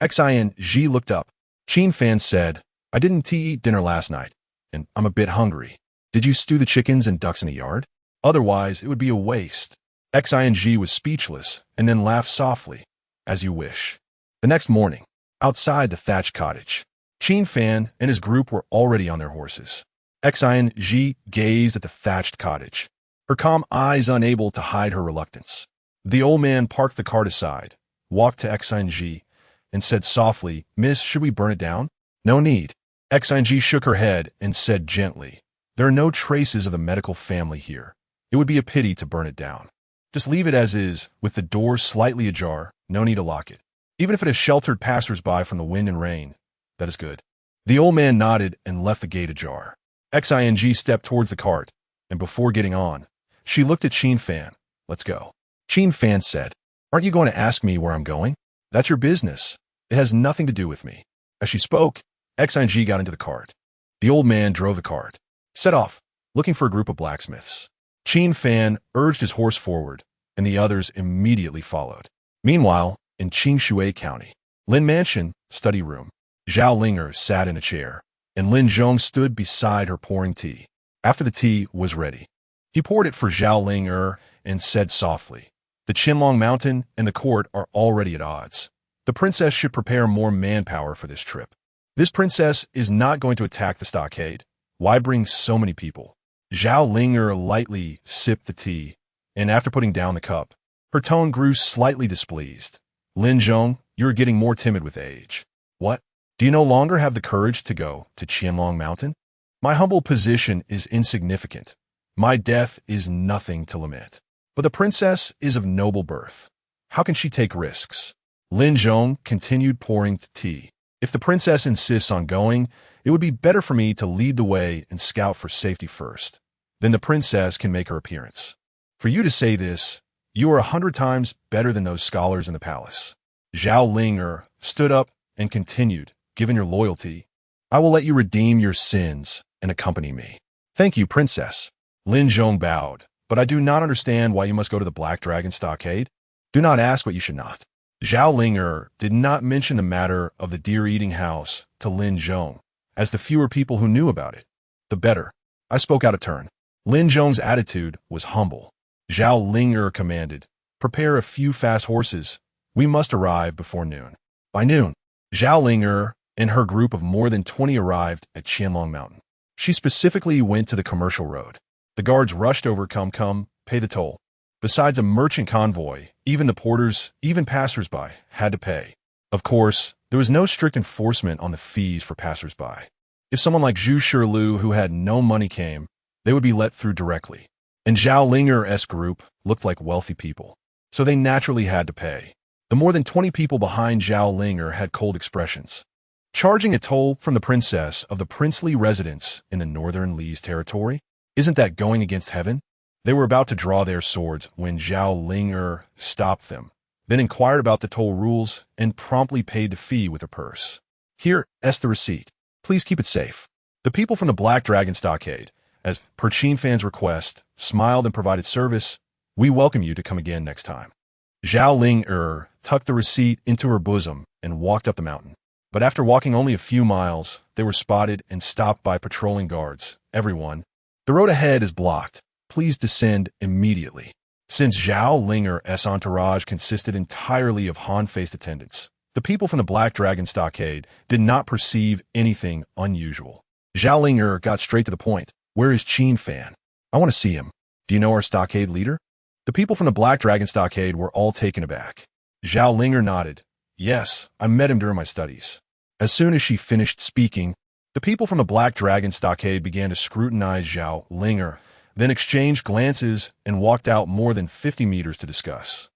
S1: Qian looked up. Qin Fan said, I didn't eat dinner last night, and I'm a bit hungry. Did you stew the chickens and ducks in the yard? Otherwise, it would be a waste. Qian was speechless and then laughed softly. As you wish. The next morning, outside the thatched cottage, Qin Fan and his group were already on their horses. Qian gazed at the thatched cottage, her calm eyes unable to hide her reluctance. The old man parked the cart aside, walked to Qian and said softly, Miss, should we burn it down? No need. Qian shook her head and said gently, there are no traces of the medical family here. It would be a pity to burn it down. Just leave it as is, with the door slightly ajar, no need to lock it. Even if it has sheltered passers-by from the wind and rain, that is good. The old man nodded and left the gate ajar. Qian stepped towards the cart, and before getting on, she looked at Qin Fan. Let's go. Qin Fan said, aren't you going to ask me where I'm going? That's your business. It has nothing to do with me. As she spoke, Qian got into the cart. The old man drove the cart, set off, looking for a group of blacksmiths. Qin Fan urged his horse forward, and the others immediately followed. Meanwhile, in Qingshui County, Lin Mansion, study room, Zhao Linger sat in a chair, and Lin Zhong stood beside her pouring tea. After the tea was ready, he poured it for Zhao Linger and said softly, the Qianlong Mountain and the court are already at odds. The princess should prepare more manpower for this trip. This princess is not going to attack the stockade. Why bring so many people? Zhao Linger lightly sipped the tea, and after putting down the cup, her tone grew slightly displeased. Lin Zhong, you are getting more timid with age. What? Do you no longer have the courage to go to Qianlong Mountain? My humble position is insignificant. My death is nothing to lament. But the princess is of noble birth. How can she take risks? Lin Zhong continued pouring tea. If the princess insists on going, it would be better for me to lead the way and scout for safety first. Then the princess can make her appearance. For you to say this, you are 100 times better than those scholars in the palace. Zhao Linger stood up and continued, given your loyalty, I will let you redeem your sins and accompany me. Thank you, princess. Lin Zhong bowed, but I do not understand why you must go to the Black Dragon Stockade. Do not ask what you should not. Zhao Linger did not mention the matter of the deer-eating house to Lin Zhong, as the fewer people who knew about it, the better. I spoke out of turn. Lin Zhong's attitude was humble. Zhao Linger commanded, prepare a few fast horses. We must arrive before noon. By noon, Zhao Linger and her group of more than 20 arrived at Qianlong Mountain. She specifically went to the commercial road. The guards rushed over, come, pay the toll. Besides a merchant convoy, even the porters, even passers-by, had to pay. Of course, there was no strict enforcement on the fees for passers-by. If someone like Zhu Shirlu who had no money came, they would be let through directly. And Zhao Linger's group looked like wealthy people, so they naturally had to pay. The more than 20 people behind Zhao Linger had cold expressions. Charging a toll from the princess of the princely residence in the northern Li's territory? Isn't that going against heaven? They were about to draw their swords when Zhao Linger stopped them, then inquired about the toll rules and promptly paid the fee with her purse. Here's the receipt. Please keep it safe. The people from the Black Dragon Stockade, as per Qin Fan's request, smiled and provided service. We welcome you to come again next time. Zhao Linger tucked the receipt into her bosom and walked up the mountain. But after walking only a few miles, they were spotted and stopped by patrolling guards. Everyone, the road ahead is blocked. Please descend immediately. Since Zhao Linger's entourage consisted entirely of Han-faced attendants, The people from the Black Dragon Stockade did not perceive anything unusual. Zhao Linger got straight to the point. Where is Qin Fan? I want to see him. Do you know our stockade leader? The people from the Black Dragon Stockade were all taken aback. Zhao Linger nodded. Yes, I met him during my studies. As soon as she finished speaking, the people from the Black Dragon Stockade began to scrutinize Zhao Linger, then exchanged glances and walked out more than 50 meters to discuss.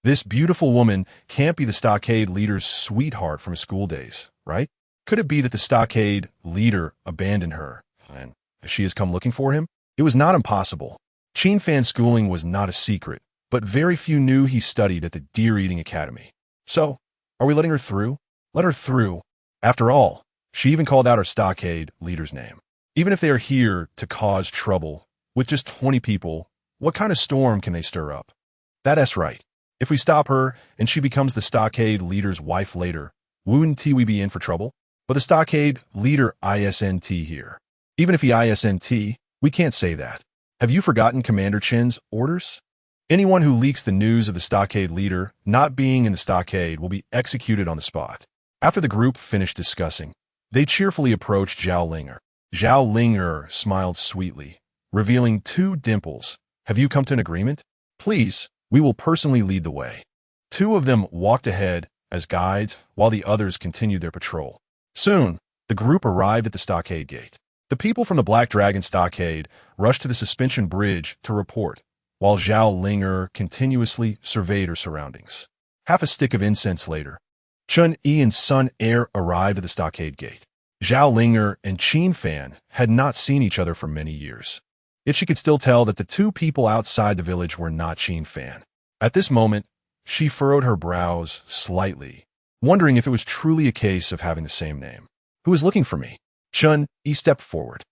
S1: This beautiful woman can't be the stockade leader's sweetheart from his school days, right? Could it be that the stockade leader abandoned her, and she has come looking for him? It was not impossible. Qin Fan's schooling was not a secret, but very few knew he studied at the Deer-Eating Academy. So, are we letting her through? Let her through. After all, she even called out our stockade leader's name. Even if they are here to cause trouble, with just 20 people, what kind of storm can they stir up? That's right. If we stop her and she becomes the stockade leader's wife later, wouldn't we be in for trouble? But the stockade leader isn't here. Even if he isn't, we can't say that. Have you forgotten Commander Chen's orders? Anyone who leaks the news of the stockade leader not being in the stockade will be executed on the spot. After the group finished discussing, they cheerfully approached Zhao Linger. Zhao Linger smiled sweetly, revealing 2 dimples. Have you come to an agreement? Please, we will personally lead the way. 2 of them walked ahead as guides while the others continued their patrol. Soon, the group arrived at the stockade gate. The people from the Black Dragon Stockade rushed to the suspension bridge to report, while Zhao Linger continuously surveyed her surroundings. Half a stick of incense later, Chun Yi and Sun Er arrived at the stockade gate. Zhao Linger and Qin Fan had not seen each other for many years. Yet she could still tell that the 2 people outside the village were not Qin Fan. At this moment, she furrowed her brows slightly, wondering if it was truly a case of having the same name. Who is looking for me? Chun Yi stepped forward.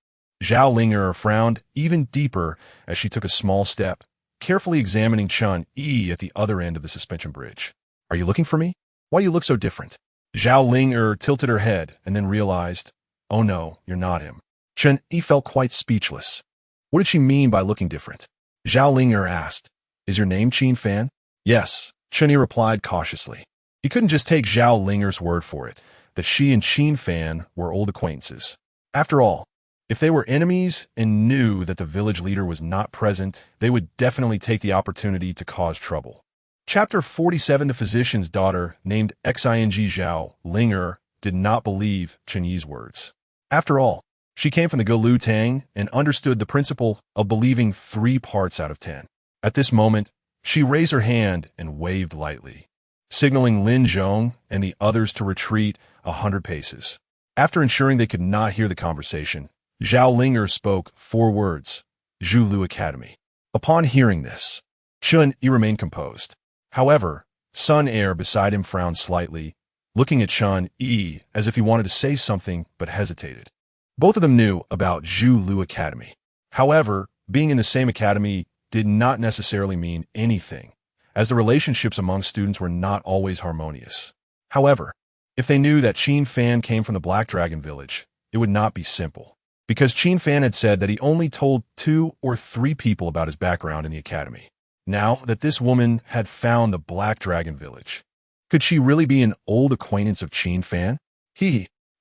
S1: Zhao Linger frowned even deeper as she took a small step, carefully examining Chun Yi at the other end of the suspension bridge. Are you looking for me? Why you look so different? Zhao Linger tilted her head and then realized, oh no, you're not him. Chun Yi felt quite speechless. What did she mean by looking different? Zhao Linger asked, is your name Qin Fan? Yes, Chun Yi replied cautiously. He couldn't just take Zhao Linger's word for it, that she and Qin Fan were old acquaintances. After all, if they were enemies and knew that the village leader was not present, they would definitely take the opportunity to cause trouble. Chapter 47. The physician's daughter, named Xing Zhao Linger, did not believe Chun Yi's words. After all, she came from the Gulu Tang and understood the principle of believing 3 parts out of 10. At this moment, she raised her hand and waved lightly, signaling Lin Zhong and the others to retreat 100 paces. After ensuring they could not hear the conversation, Zhao Linger spoke 4 words, Zhulu Academy. Upon hearing this, Chun Yi remained composed. However, Sun Er beside him frowned slightly, looking at Chun Yi as if he wanted to say something but hesitated. Both of them knew about Zhulu Academy. However, being in the same academy did not necessarily mean anything, as the relationships among students were not always harmonious. However, if they knew that Qin Fan came from the Black Dragon Village, it would not be simple, because Qin Fan had said that he only told 2 or 3 people about his background in the academy. Now that this woman had found the Black Dragon Village, could she really be an old acquaintance of Qin Fan?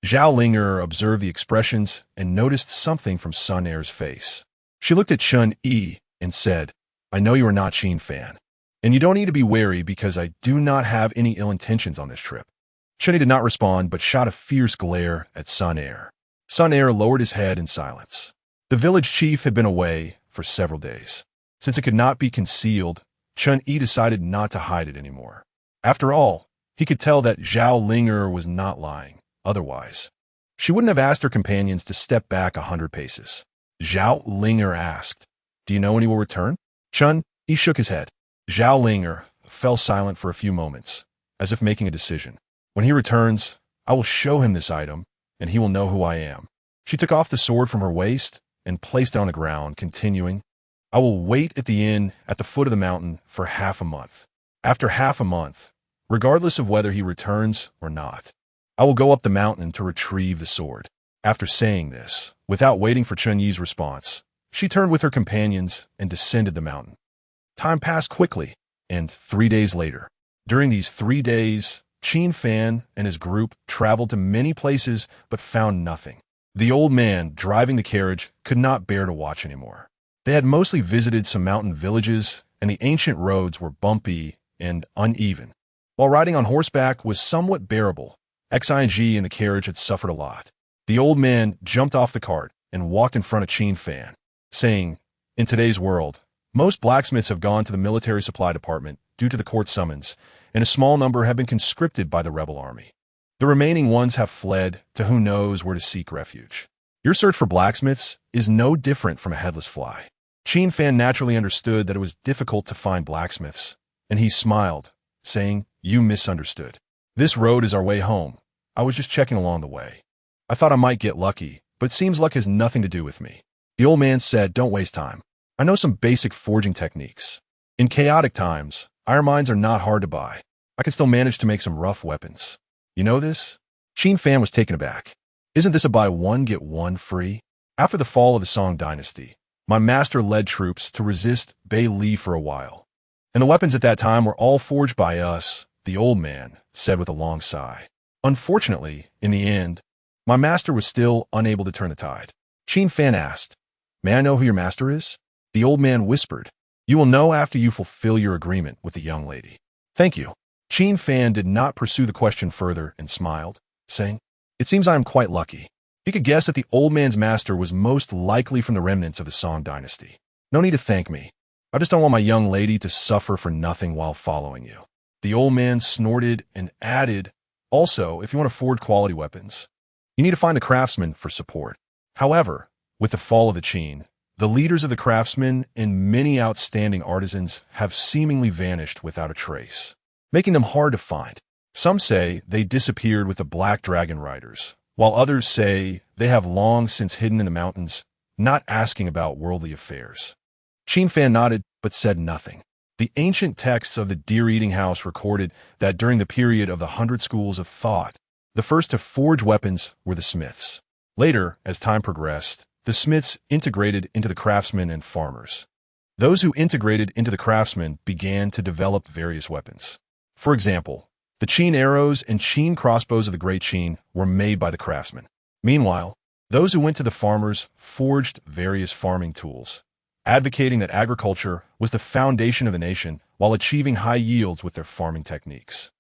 S1: Zhao Linger observed the expressions and noticed something from Sun Er's face. She looked at Chun Yi and said, I know you are not Qin Fan, and you don't need to be wary because I do not have any ill intentions on this trip. Chun Yi did not respond but shot a fierce glare at Sun Er. Sun Er lowered his head in silence. The village chief had been away for several days. Since it could not be concealed, Chun Yi decided not to hide it anymore. After all, he could tell that Zhao Linger was not lying. Otherwise, she wouldn't have asked her companions to step back 100 paces. Zhao Linger asked, do you know when he will return? Chun Yi shook his head. Zhao Linger fell silent for a few moments, as if making a decision. When he returns, I will show him this item, and he will know who I am. She took off the sword from her waist and placed it on the ground, continuing, I will wait at the inn at the foot of the mountain for half a month. After half a month, regardless of whether he returns or not, I will go up the mountain to retrieve the sword. After saying this, without waiting for Chun Yi's response, she turned with her companions and descended the mountain. Time passed quickly, and 3 days later. During these 3 days, Qin Fan and his group traveled to many places but found nothing. The old man, driving the carriage, could not bear to watch anymore. They had mostly visited some mountain villages, and the ancient roads were bumpy and uneven. While riding on horseback was somewhat bearable, Xing and the carriage had suffered a lot. The old man jumped off the cart and walked in front of Qin Fan, saying, "In today's world, most blacksmiths have gone to the military supply department due to the court summons, and a small number have been conscripted by the rebel army. The remaining ones have fled to who knows where to seek refuge. Your search for blacksmiths is no different from a headless fly." Qin Fan naturally understood that it was difficult to find blacksmiths, and he smiled, saying, "You misunderstood. This road is our way home. I was just checking along the way. I thought I might get lucky, but it seems luck has nothing to do with me." The old man said, "Don't waste time. I know some basic forging techniques. In chaotic times, iron mines are not hard to buy. I can still manage to make some rough weapons. You know this?" Qin Fan was taken aback. "Isn't this a buy one get one free? After the fall of the Song dynasty, my master led troops to resist Beili for a while. And the weapons at that time were all forged by us," the old man said with a long sigh. "Unfortunately, in the end, my master was still unable to turn the tide." Qin Fan asked, "May I know who your master is?" The old man whispered, "You will know after you fulfill your agreement with the young lady." "Thank you." Qin Fan did not pursue the question further and smiled, saying, "It seems I am quite lucky." He could guess that the old man's master was most likely from the remnants of the Song dynasty. "No need to thank me. I just don't want my young lady to suffer for nothing while following you." The old man snorted and added, "Also, if you want to forge quality weapons, you need to find the craftsmen for support." However, with the fall of the Qin, the leaders of the craftsmen and many outstanding artisans have seemingly vanished without a trace, making them hard to find. Some say they disappeared with the Black Dragon Riders, while others say they have long since hidden in the mountains, not asking about worldly affairs. Qin Fan nodded, but said nothing. The ancient texts of the Deer-Eating House recorded that during the period of the 100 Schools of Thought, the first to forge weapons were the smiths. Later, as time progressed, the smiths integrated into the craftsmen and farmers. Those who integrated into the craftsmen began to develop various weapons. For example, the Qin arrows and Qin crossbows of the Great Qin were made by the craftsmen. Meanwhile, those who went to the farmers forged various farming tools, advocating that agriculture was the foundation of the nation while achieving high yields with their farming techniques.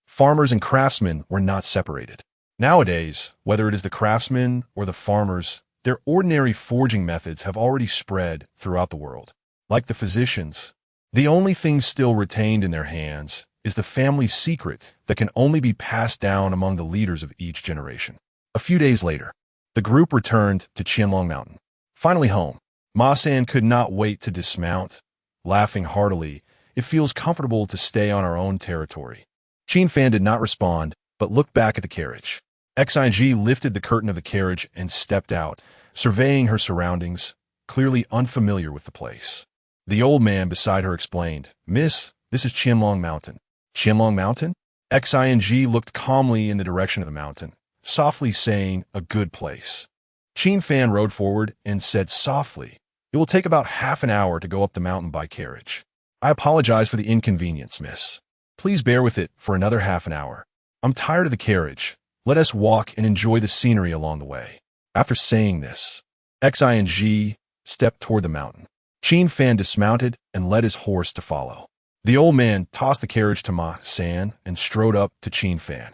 S1: Farmers and craftsmen were not separated. Nowadays, whether it is the craftsmen or the farmers, their ordinary forging methods have already spread throughout the world. Like the physicians, the only thing still retained in their hands is the family secret that can only be passed down among the leaders of each generation. A few days later, the group returned to Qianlong Mountain. Finally home, Ma San could not wait to dismount. Laughing heartily, "It feels comfortable to stay on our own territory." Qin Fan did not respond, but looked back at the carriage. Xing lifted the curtain of the carriage and stepped out, surveying her surroundings, clearly unfamiliar with the place. The old man beside her explained, "Miss, this is Qianlong Mountain." "Qianlong Mountain?" Xing looked calmly in the direction of the mountain, softly saying, "A good place." Qin Fan rode forward and said softly, "It will take about half an hour to go up the mountain by carriage. I apologize for the inconvenience, miss. Please bear with it for another half an hour. I'm tired of the carriage. Let us walk and enjoy the scenery along the way." After saying this, Xing stepped toward the mountain. Qin Fan dismounted and led his horse to follow. The old man tossed the carriage to Ma San and strode up to Qin Fan,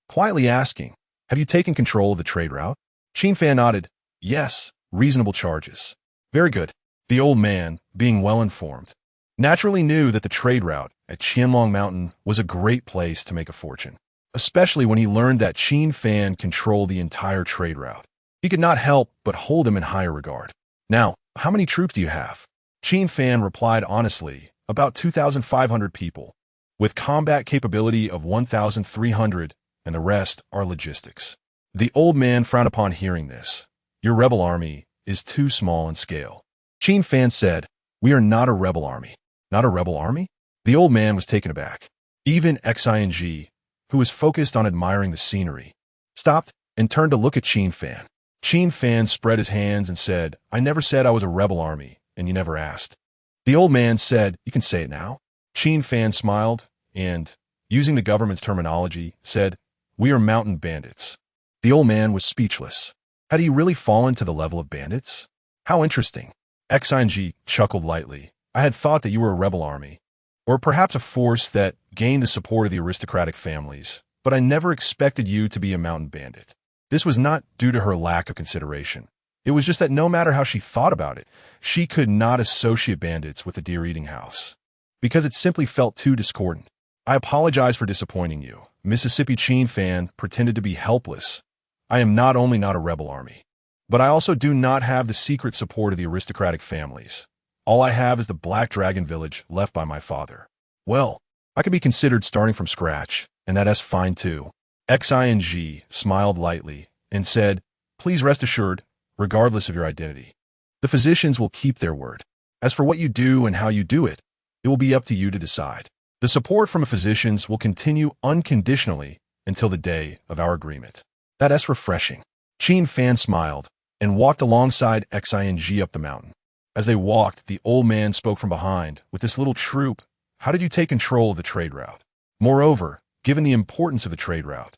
S1: quietly asking, "Have you taken control of the trade route?" Qin Fan nodded, "Yes, reasonable charges." "Very good." The old man, being well informed, naturally knew that the trade route at Qianlong Mountain was a great place to make a fortune, especially when he learned that Qin Fan controlled the entire trade route. He could not help but hold him in higher regard. "Now, how many troops do you have?" Qin Fan replied honestly, "About 2,500 people, with combat capability of 1,300, and the rest are logistics." The old man frowned upon hearing this. "Your rebel army is too small in scale." Qin Fan said, "We are not a rebel army." "Not a rebel army?" The old man was taken aback. Even Xing, who was focused on admiring the scenery, stopped and turned to look at Qin Fan. Qin Fan spread his hands and said, "I never said I was a rebel army, and you never asked." The old man said, "You can say it now." Qin Fan smiled, and, using the government's terminology, said, "We are mountain bandits." The old man was speechless. Had he really fallen to the level of bandits? How interesting. Qian chuckled lightly. I had thought that you were a rebel army, or perhaps a force that gained the support of the aristocratic families, but I never expected you to be a mountain bandit. This was not due to her lack of consideration. It was just that no matter how she thought about it, she could not associate bandits with the deer-eating house, because it simply felt too discordant. I apologize for disappointing you. Mississippi Qin Fan pretended to be helpless. I am not only not a rebel army, but I also do not have the secret support of the aristocratic families. All I have is the Black Dragon village left by my father. Well, I could be considered starting from scratch, and that's fine too. Qian smiled lightly and said, "Please rest assured, regardless of your identity, the physicians will keep their word. As for what you do and how you do it, it will be up to you to decide. The support from the physicians will continue unconditionally until the day of our agreement." That's refreshing. Qin Fan smiled and walked alongside Qian up the mountain. As they walked, the old man spoke from behind. With this little troop, how did you take control of the trade route? Moreover, given the importance of the trade route,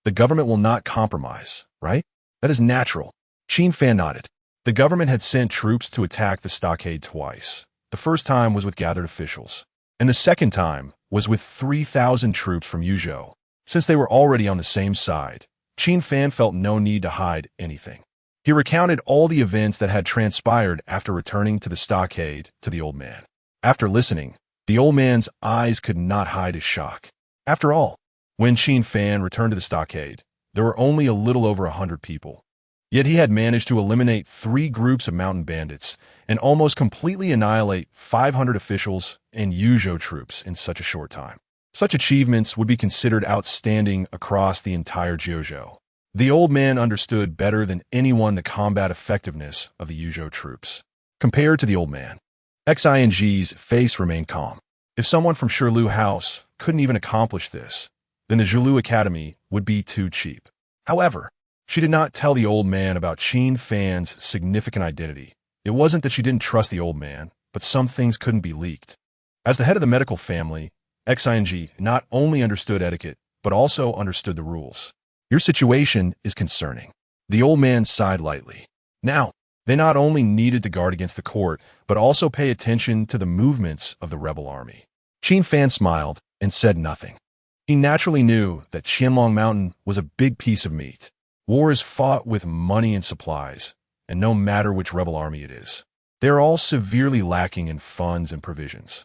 S1: the government will not compromise, right? That is natural. Qin Fan nodded. The government had sent troops to attack the stockade twice. The first time was with gathered officials, and the second time was with 3,000 troops from Yuzhou. Since they were already on the same side, Qin Fan felt no need to hide anything. He recounted all the events that had transpired after returning to the stockade to the old man. After listening, the old man's eyes could not hide his shock. After all, when Qin Fan returned to the stockade, there were only a little over 100 people. Yet he had managed to eliminate 3 groups of mountain bandits and almost completely annihilate 500 officials and Yuzhou troops in such a short time. Such achievements would be considered outstanding across the entire Jiuzhou. The old man understood better than anyone the combat effectiveness of the Yuzhou troops. Compared to the old man, Qian's face remained calm. If someone from Shirlu House couldn't even accomplish this, then the Zhulu Academy would be too cheap. However, she did not tell the old man about Qin Fan's significant identity. It wasn't that she didn't trust the old man, but some things couldn't be leaked. As the head of the medical family, Qian not only understood etiquette, but also understood the rules. Your situation is concerning. The old man sighed lightly. Now, they not only needed to guard against the court, but also pay attention to the movements of the rebel army. Qin Fan smiled and said nothing. He naturally knew that Qianlong Mountain was a big piece of meat. War is fought with money and supplies, and no matter which rebel army it is, they are all severely lacking in funds and provisions.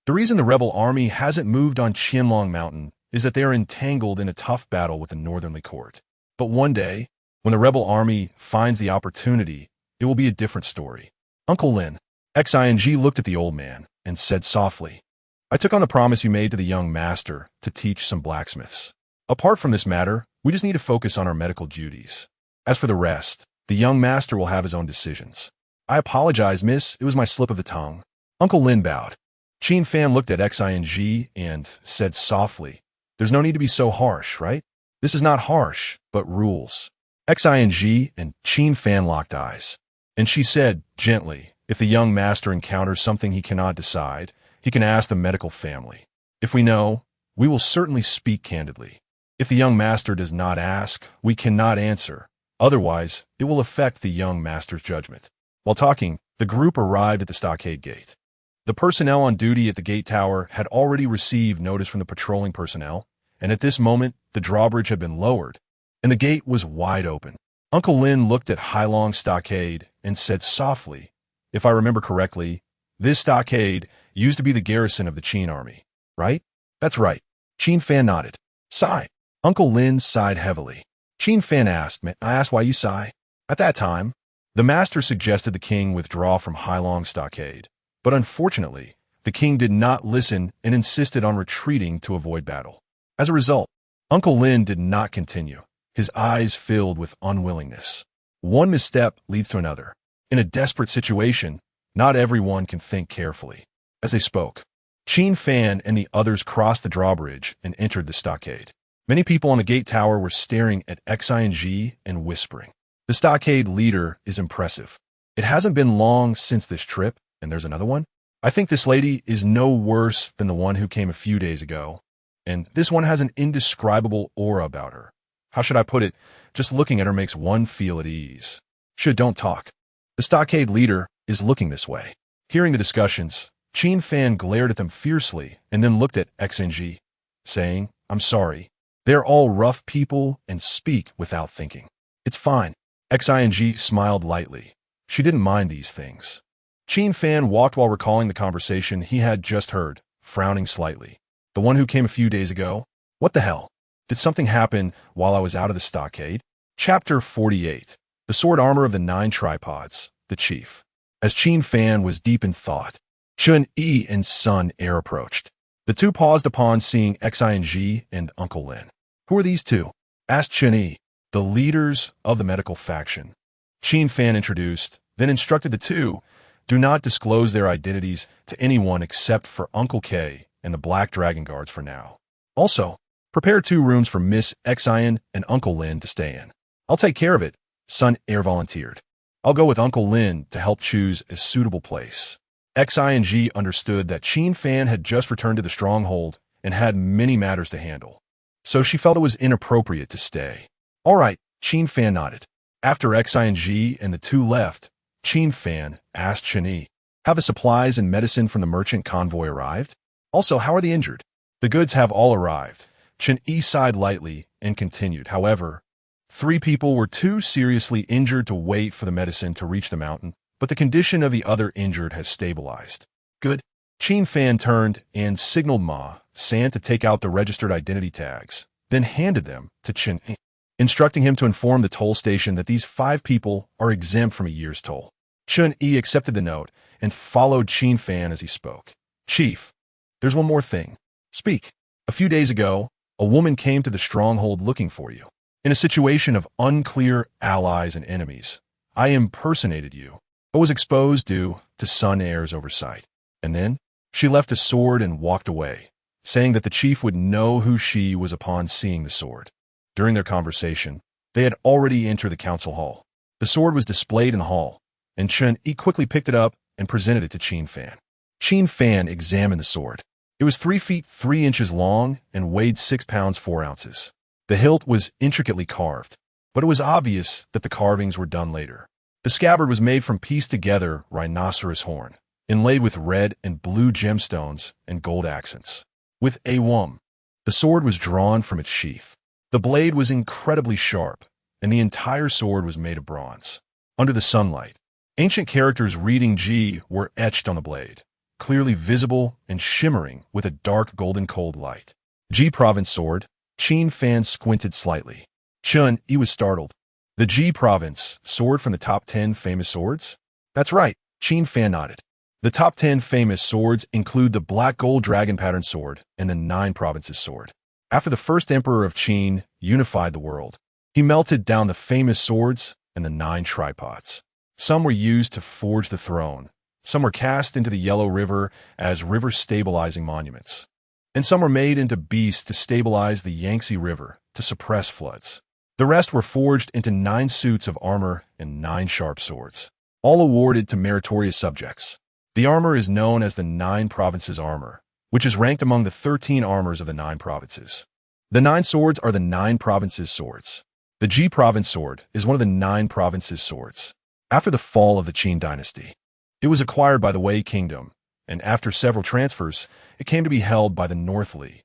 S1: The reason the rebel army hasn't moved on Qianlong Mountain is that they are entangled in a tough battle with the northerly court. But one day, when the rebel army finds the opportunity, it will be a different story. Uncle Lin, Qian looked at the old man and said softly, "I took on the promise you made to the young master to teach some blacksmiths. Apart from this matter, we just need to focus on our medical duties. As for the rest, the young master will have his own decisions." "I apologize, miss. It was my slip of the tongue." Uncle Lin bowed. Qin Fan looked at Qian and said softly, "There's no need to be so harsh, right? This is not harsh, but rules." Qian and Qin Fan locked eyes, and she said gently, "If the young master encounters something he cannot decide, he can ask the medical family. If we know, we will certainly speak candidly. If the young master does not ask, we cannot answer. Otherwise, it will affect the young master's judgment." While talking, the group arrived at the stockade gate. The personnel on duty at the gate tower had already received notice from the patrolling personnel, and at this moment, the drawbridge had been lowered, and the gate was wide open. Uncle Lin looked at Hailong Stockade and said softly, "If I remember correctly, this stockade used to be the garrison of the Qin army, right?" "That's right." Qin Fan nodded. "Sigh." Uncle Lin sighed heavily. Qin Fan asked, "May I ask why you sigh?" At that time, the master suggested the king withdraw from Hailong Stockade. But unfortunately, the king did not listen and insisted on retreating to avoid battle. As a result, Uncle Lin did not continue, his eyes filled with unwillingness. One misstep leads to another. In a desperate situation, not everyone can think carefully. As they spoke, Qin Fan and the others crossed the drawbridge and entered the stockade. Many people on the gate tower were staring at Qian and whispering. The stockade leader is impressive. It hasn't been long since this trip, and there's another one. I think this lady is no worse than the one who came a few days ago. and this one has an indescribable aura about her. How should I put it? Just looking at her makes one feel at ease. Don't talk. The stockade leader is looking this way. Hearing the discussions, Qin Fan glared at them fiercely and then looked at XNG, saying, I'm sorry. They're all rough people and speak without thinking. It's fine. XING smiled lightly. She didn't mind these things. Qin Fan walked while recalling the conversation he had just heard, frowning slightly. The one who came a few days ago? What the hell? Did something happen while I was out of the stockade? Chapter 48. The Sword Armor of the Nine Tripods, the Chief. As Qin Fan was deep in thought, Chun Yi and Sun Air approached. The two paused upon seeing XING and Uncle Lin. Who are these two? Asked Chun Yi, the leaders of the medical faction. Qin Fan introduced, then instructed the two, do not disclose their identities to anyone except for Uncle K and the Black Dragon Guards for now. Also, prepare 2 rooms for Miss Xian and Uncle Lin to stay in. I'll take care of it, Sun Air volunteered. I'll go with Uncle Lin to help choose a suitable place. XING understood that Qin Fan had just returned to the stronghold and had many matters to handle, so she felt it was inappropriate to stay. All right, Qin Fan nodded. After XING and the two left, Qin Fan asked Chun Yi, have the supplies and medicine from the merchant convoy arrived? Also, how are the injured? The goods have all arrived. Chun Yi sighed lightly and continued. However, 3 people were too seriously injured to wait for the medicine to reach the mountain, but the condition of the other injured has stabilized. Good. Qin Fan turned and signaled Ma San to take out the registered identity tags, then handed them to Chun Yi, instructing him to inform the toll station that these 5 people are exempt from a year's toll. Chun Yi accepted the note and followed Qin Fan as he spoke. Chief, there's one more thing. Speak. A few days ago, a woman came to the stronghold looking for you. In a situation of unclear allies and enemies, I impersonated you, but was exposed due to Sun Air's oversight. And then, she left a sword and walked away, saying that the chief would know who she was upon seeing the sword. During their conversation, they had already entered the council hall. The sword was displayed in the hall, and Chun Yi quickly picked it up and presented it to Qin Fan. Qin Fan examined the sword. It was 3 feet 3 inches long and weighed 6 pounds 4 ounces. The hilt was intricately carved, but it was obvious that the carvings were done later. The scabbard was made from pieced-together rhinoceros horn, inlaid with red and blue gemstones and gold accents. With a wum, the sword was drawn from its sheath. The blade was incredibly sharp, and the entire sword was made of bronze. Under the sunlight, ancient characters reading Ji were etched on the blade, clearly visible and shimmering with a dark golden cold light. Ji Province Sword. Qin Fan squinted slightly. Chun Yi was startled. The Ji Province Sword from the top 10 famous swords? That's right, Qin Fan nodded. The top 10 famous swords include the Black Gold Dragon Pattern Sword and the 9 Provinces Sword. After the first emperor of Qin unified the world, he melted down the famous swords and the 9 tripods. Some were used to forge the throne, some were cast into the Yellow River as river-stabilizing monuments, and some were made into beasts to stabilize the Yangtze River to suppress floods. The rest were forged into 9 suits of armor and 9 sharp swords, all awarded to meritorious subjects. The armor is known as the 9 Provinces Armor, which is ranked among the 13 armors of the 9 provinces. The 9 swords are the 9 Provinces Swords. The Ji Province Sword is one of the 9 Provinces Swords. After the fall of the Qin dynasty, it was acquired by the Wei Kingdom, and after several transfers, it came to be held by the North Li.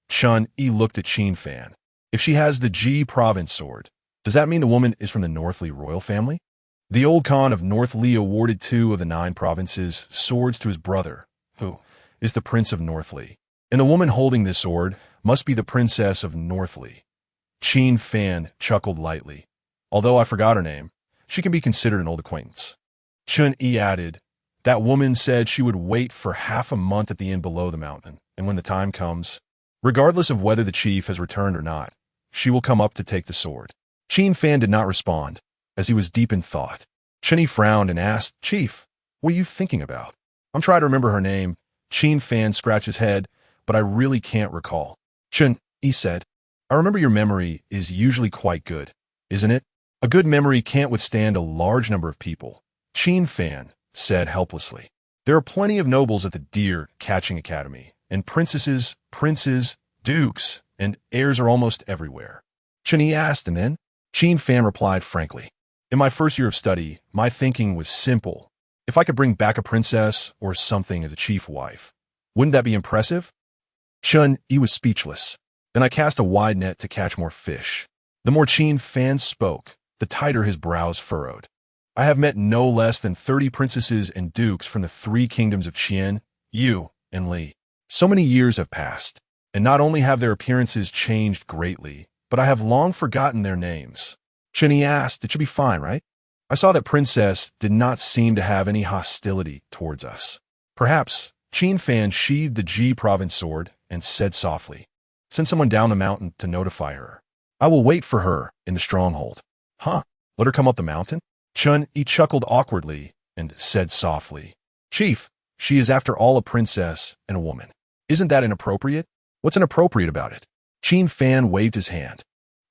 S1: Chun Yi looked at Qin Fan. If she has the Ji Province Sword, does that mean the woman is from the North Li royal family? The old Khan of North Li awarded 2 of the 9 provinces swords to his brother, who is the Prince of North Li. And the woman holding this sword must be the Princess of North Li. Qin Fan chuckled lightly. Although I forgot her name, she can be considered an old acquaintance. Chun Yi added, that woman said she would wait for half a month at the inn below the mountain, and when the time comes, regardless of whether the chief has returned or not, she will come up to take the sword. Qin Fan did not respond, as he was deep in thought. Chun Yi frowned and asked, Chief, what are you thinking about? I'm trying to remember her name. Qin Fan scratched his head, but I really can't recall. Chun Yi said, I remember your memory is usually quite good, isn't it? A good memory can't withstand a large number of people. Qin Fan said helplessly. There are plenty of nobles at the deer catching academy, and princesses, princes, dukes, and heirs are almost everywhere. Qin Yi asked, and then Qin Fan replied frankly. In my first year of study, my thinking was simple. If I could bring back a princess or something as a chief wife, wouldn't that be impressive? Qin Yi was speechless. Then I cast a wide net to catch more fish. The more Qin Fan spoke, the tighter his brows furrowed. I have met no less than 30 princesses and dukes from the 3 kingdoms of Qian, Yu, and Li. So many years have passed, and not only have their appearances changed greatly, but I have long forgotten their names. Qin Yi asked, it should be fine, right? I saw that Princess did not seem to have any hostility towards us. Perhaps Qin Fan sheathed the Ji province sword and said softly, send someone down the mountain to notify her. I will wait for her in the stronghold. Huh? Let her come up the mountain? Qin Yi chuckled awkwardly and said softly, Chief, she is after all a princess and a woman. Isn't that inappropriate? What's inappropriate about it? Qin Fan waved his hand.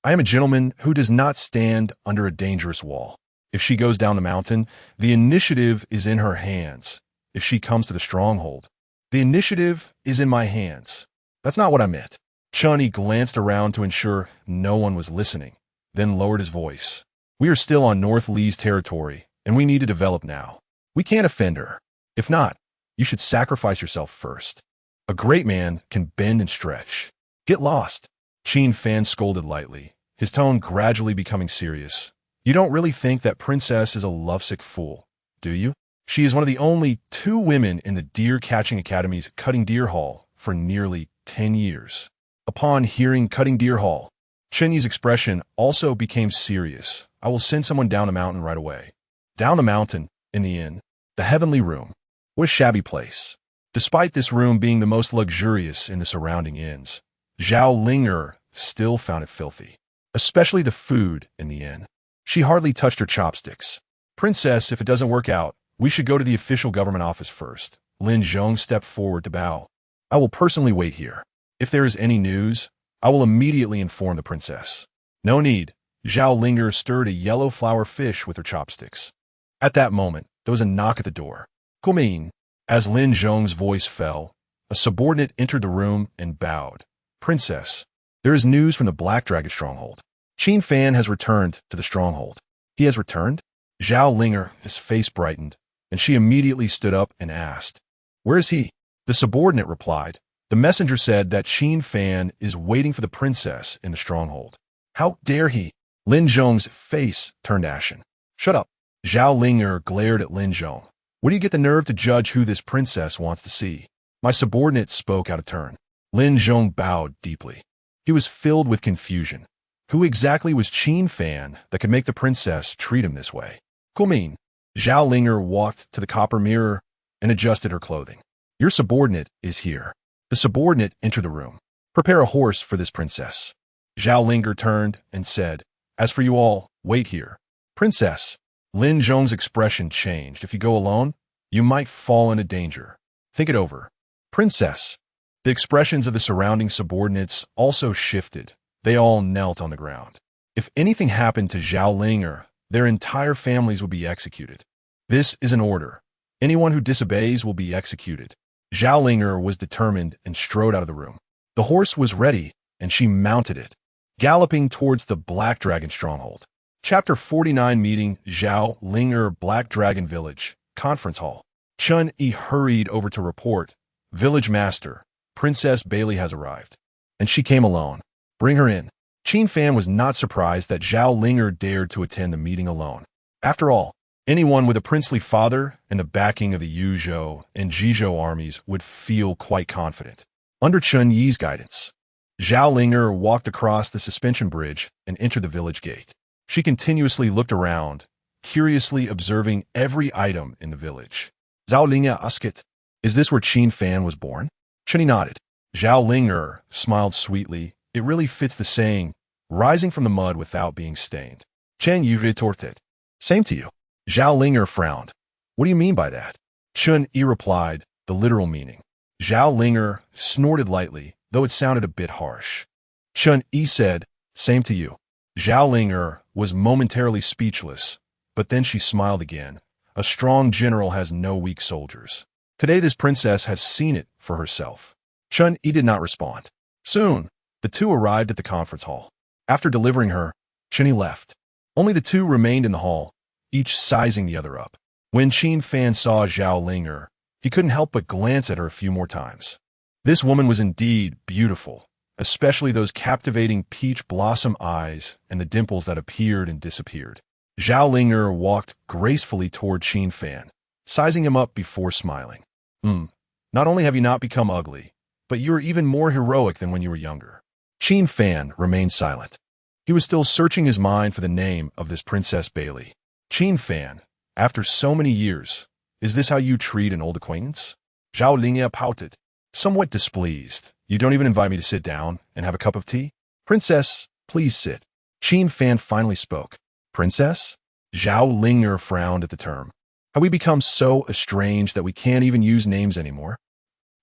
S1: I am a gentleman who does not stand under a dangerous wall. If she goes down the mountain, the initiative is in her hands. If she comes to the stronghold, the initiative is in my hands. That's not what I meant. Qin Yi glanced around to ensure no one was listening, then lowered his voice. We are still on North Li's territory, and we need to develop now. We can't offend her. If not, you should sacrifice yourself first. A great man can bend and stretch. Get lost. Qin Fan scolded lightly, his tone gradually becoming serious. You don't really think that Princess is a lovesick fool, do you? She is one of the only 2 women in the Deer Catching Academy's Cutting Deer Hall for nearly 10 years. Upon hearing Cutting Deer Hall, Qin Yi's expression also became serious. I will send someone down the mountain right away. Down the mountain, in the inn, the heavenly room. What a shabby place. Despite this room being the most luxurious in the surrounding inns, Zhao Linger still found it filthy, especially the food in the inn. She hardly touched her chopsticks. Princess, if it doesn't work out, we should go to the official government office first. Lin Zhong stepped forward to bow. I will personally wait here. If there is any news, I will immediately inform the princess. No need. Zhao Linger stirred a yellow flower fish with her chopsticks. At that moment, there was a knock at the door. Come in. As Lin Zhong's voice fell, a subordinate entered the room and bowed. Princess, there is news from the Black Dragon stronghold. Qin Fan has returned to the stronghold. He has returned? Zhao Linger, his face brightened, and she immediately stood up and asked, where is he? The subordinate replied, the messenger said that Qin Fan is waiting for the princess in the stronghold. How dare he? Lin Zhong's face turned ashen. Shut up. Zhao Linger glared at Lin Zhong. Where do you get the nerve to judge who this princess wants to see? My subordinate spoke out of turn. Lin Zhong bowed deeply. He was filled with confusion. Who exactly was Qin Fan that could make the princess treat him this way? Kumin. Zhao Linger walked to the copper mirror and adjusted her clothing. Your subordinate is here. The subordinate entered the room. Prepare a horse for this princess. Zhao Linger turned and said, as for you all, wait here. Princess. Lin Zhong's expression changed. If you go alone, you might fall into danger. Think it over. Princess. The expressions of the surrounding subordinates also shifted. They all knelt on the ground. If anything happened to Zhao Linger, their entire families would be executed. This is an order. Anyone who disobeys will be executed. Zhao Linger was determined and strode out of the room. The horse was ready, and she mounted it, galloping towards the Black Dragon stronghold. Chapter 49 Meeting Zhao Linger Black Dragon Village, Conference Hall. Qin Yi hurried over to report, Village Master, Princess Beili has arrived. And she came alone. Bring her in. Qin Fan was not surprised that Zhao Linger dared to attend the meeting alone. After all, anyone with a princely father and the backing of the Yuzhou and Jizhou armies would feel quite confident. Under Qin Yi's guidance, Zhao Linger walked across the suspension bridge and entered the village gate. She continuously looked around, curiously observing every item in the village. Zhao Linger asked, is this where Qin Fan was born? Qin Yi nodded. Zhao Linger smiled sweetly. It really fits the saying, rising from the mud without being stained. Chen Yu retorted. Same to you. Zhao Linger frowned. What do you mean by that? Qin Yi replied, the literal meaning. Zhao Linger snorted lightly, though it sounded a bit harsh. Qin Yi said, same to you. Zhao Linger was momentarily speechless, but then she smiled again. A strong general has no weak soldiers. Today this princess has seen it for herself. Qin Yi did not respond. Soon, the two arrived at the conference hall. After delivering her, Qin left. Only the two remained in the hall, each sizing the other up. When Qin Fan saw Zhao Linger, he couldn't help but glance at her a few more times. This woman was indeed beautiful, especially those captivating peach blossom eyes and the dimples that appeared and disappeared. Zhao Linger walked gracefully toward Qin Fan, sizing him up before smiling. Not only have you not become ugly, but you are even more heroic than when you were younger. Qin Fan remained silent. He was still searching his mind for the name of this Princess Beili. Qin Fan, after so many years, is this how you treat an old acquaintance? Zhao Linger pouted, somewhat displeased. You don't even invite me to sit down and have a cup of tea? Princess, please sit. Qin Fan finally spoke. Princess? Zhao Linger frowned at the term. Have we become so estranged that we can't even use names anymore?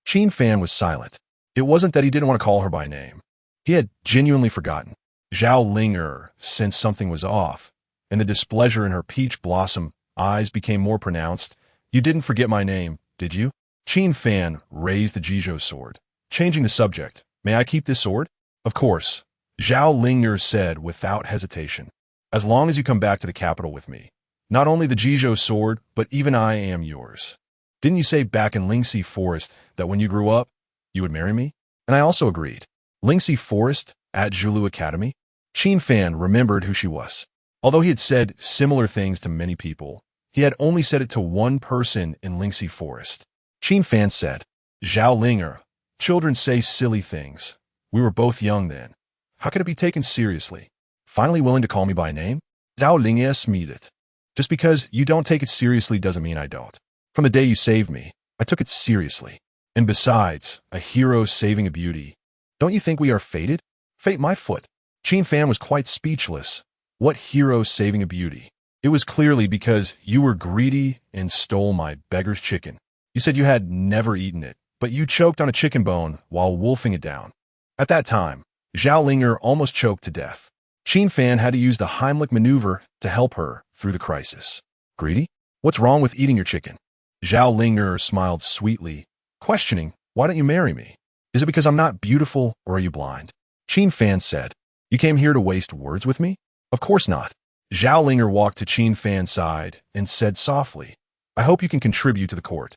S1: Qin Fan was silent. It wasn't that he didn't want to call her by name. He had genuinely forgotten. Zhao Linger sensed something was off, and the displeasure in her peach blossom eyes became more pronounced. You didn't forget my name, did you? Qin Fan raised the Jizhou sword, changing the subject. May I keep this sword? Of course, Zhao Linger said without hesitation. As long as you come back to the capital with me. Not only the Jizhou sword, but even I am yours. Didn't you say back in Lingxi Forest that when you grew up, you would marry me? And I also agreed. Lingxi Forest at Zhulu Academy? Qin Fan remembered who she was. Although he had said similar things to many people, he had only said it to one person in Lingxi Forest. Qin Fan said, Zhao Linger, children say silly things. We were both young then. How could it be taken seriously? Finally willing to call me by name? Zhao Linger smiled. Just because you don't take it seriously doesn't mean I don't. From the day you saved me, I took it seriously. And besides, a hero saving a beauty. Don't you think we are fated? Fate my foot. Qin Fan was quite speechless. What hero saving a beauty? It was clearly because you were greedy and stole my beggar's chicken. You said you had never eaten it, but you choked on a chicken bone while wolfing it down. At that time, Zhao Linger almost choked to death. Qin Fan had to use the Heimlich maneuver to help her through the crisis. Greedy? What's wrong with eating your chicken? Zhao Linger smiled sweetly, questioning, why don't you marry me? Is it because I'm not beautiful or are you blind? Qin Fan said, you came here to waste words with me? Of course not. Zhao Linger walked to Qin Fan's side and said softly, I hope you can contribute to the court,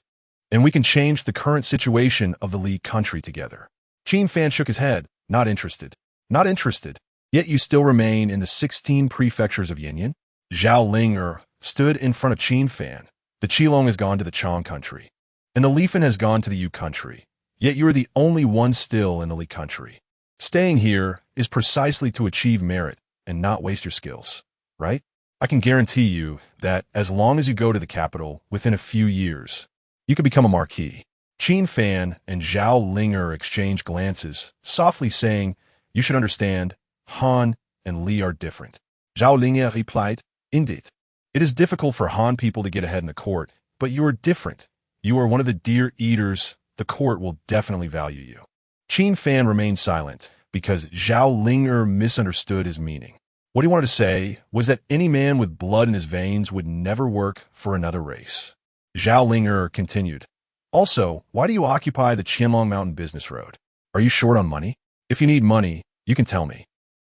S1: and we can change the current situation of the Li country together. Qin Fan shook his head, not interested. Not interested. Yet you still remain in the 16 prefectures of Yanyun? Zhao Linger stood in front of Qin Fan. The Qilong has gone to the Qian country, and the Lifan has gone to the Yu country. Yet you are the only one still in the Li country. Staying here is precisely to achieve merit and not waste your skills, right? I can guarantee you that as long as you go to the capital within a few years, you could become a marquis. Qin Fan and Zhao Linger exchanged glances, softly saying, you should understand, Han and Li are different. Zhao Linger replied, indeed. It is difficult for Han people to get ahead in the court, but you are different. You are one of the deer eaters. The court will definitely value you. Qin Fan remained silent because Zhao Linger misunderstood his meaning. What he wanted to say was that any man with blood in his veins would never work for another race. Zhao Linger continued, also, why do you occupy the Qianlong Mountain Business Road? Are you short on money? If you need money, you can tell me.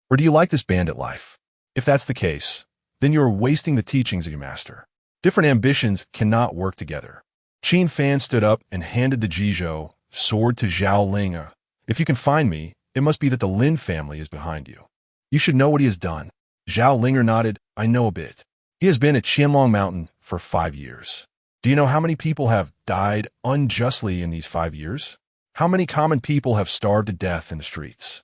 S1: Or do you like this bandit life? If that's the case, then you are wasting the teachings of your master. Different ambitions cannot work together. Qin Fan stood up and handed the Jizhou sword to Zhao Linger. If you can find me, it must be that the Lin family is behind you. You should know what he has done. Zhao Linger nodded, I know a bit. He has been at Qianlong Mountain for 5 years. Do you know how many people have died unjustly in these 5 years? How many common people have starved to death in the streets?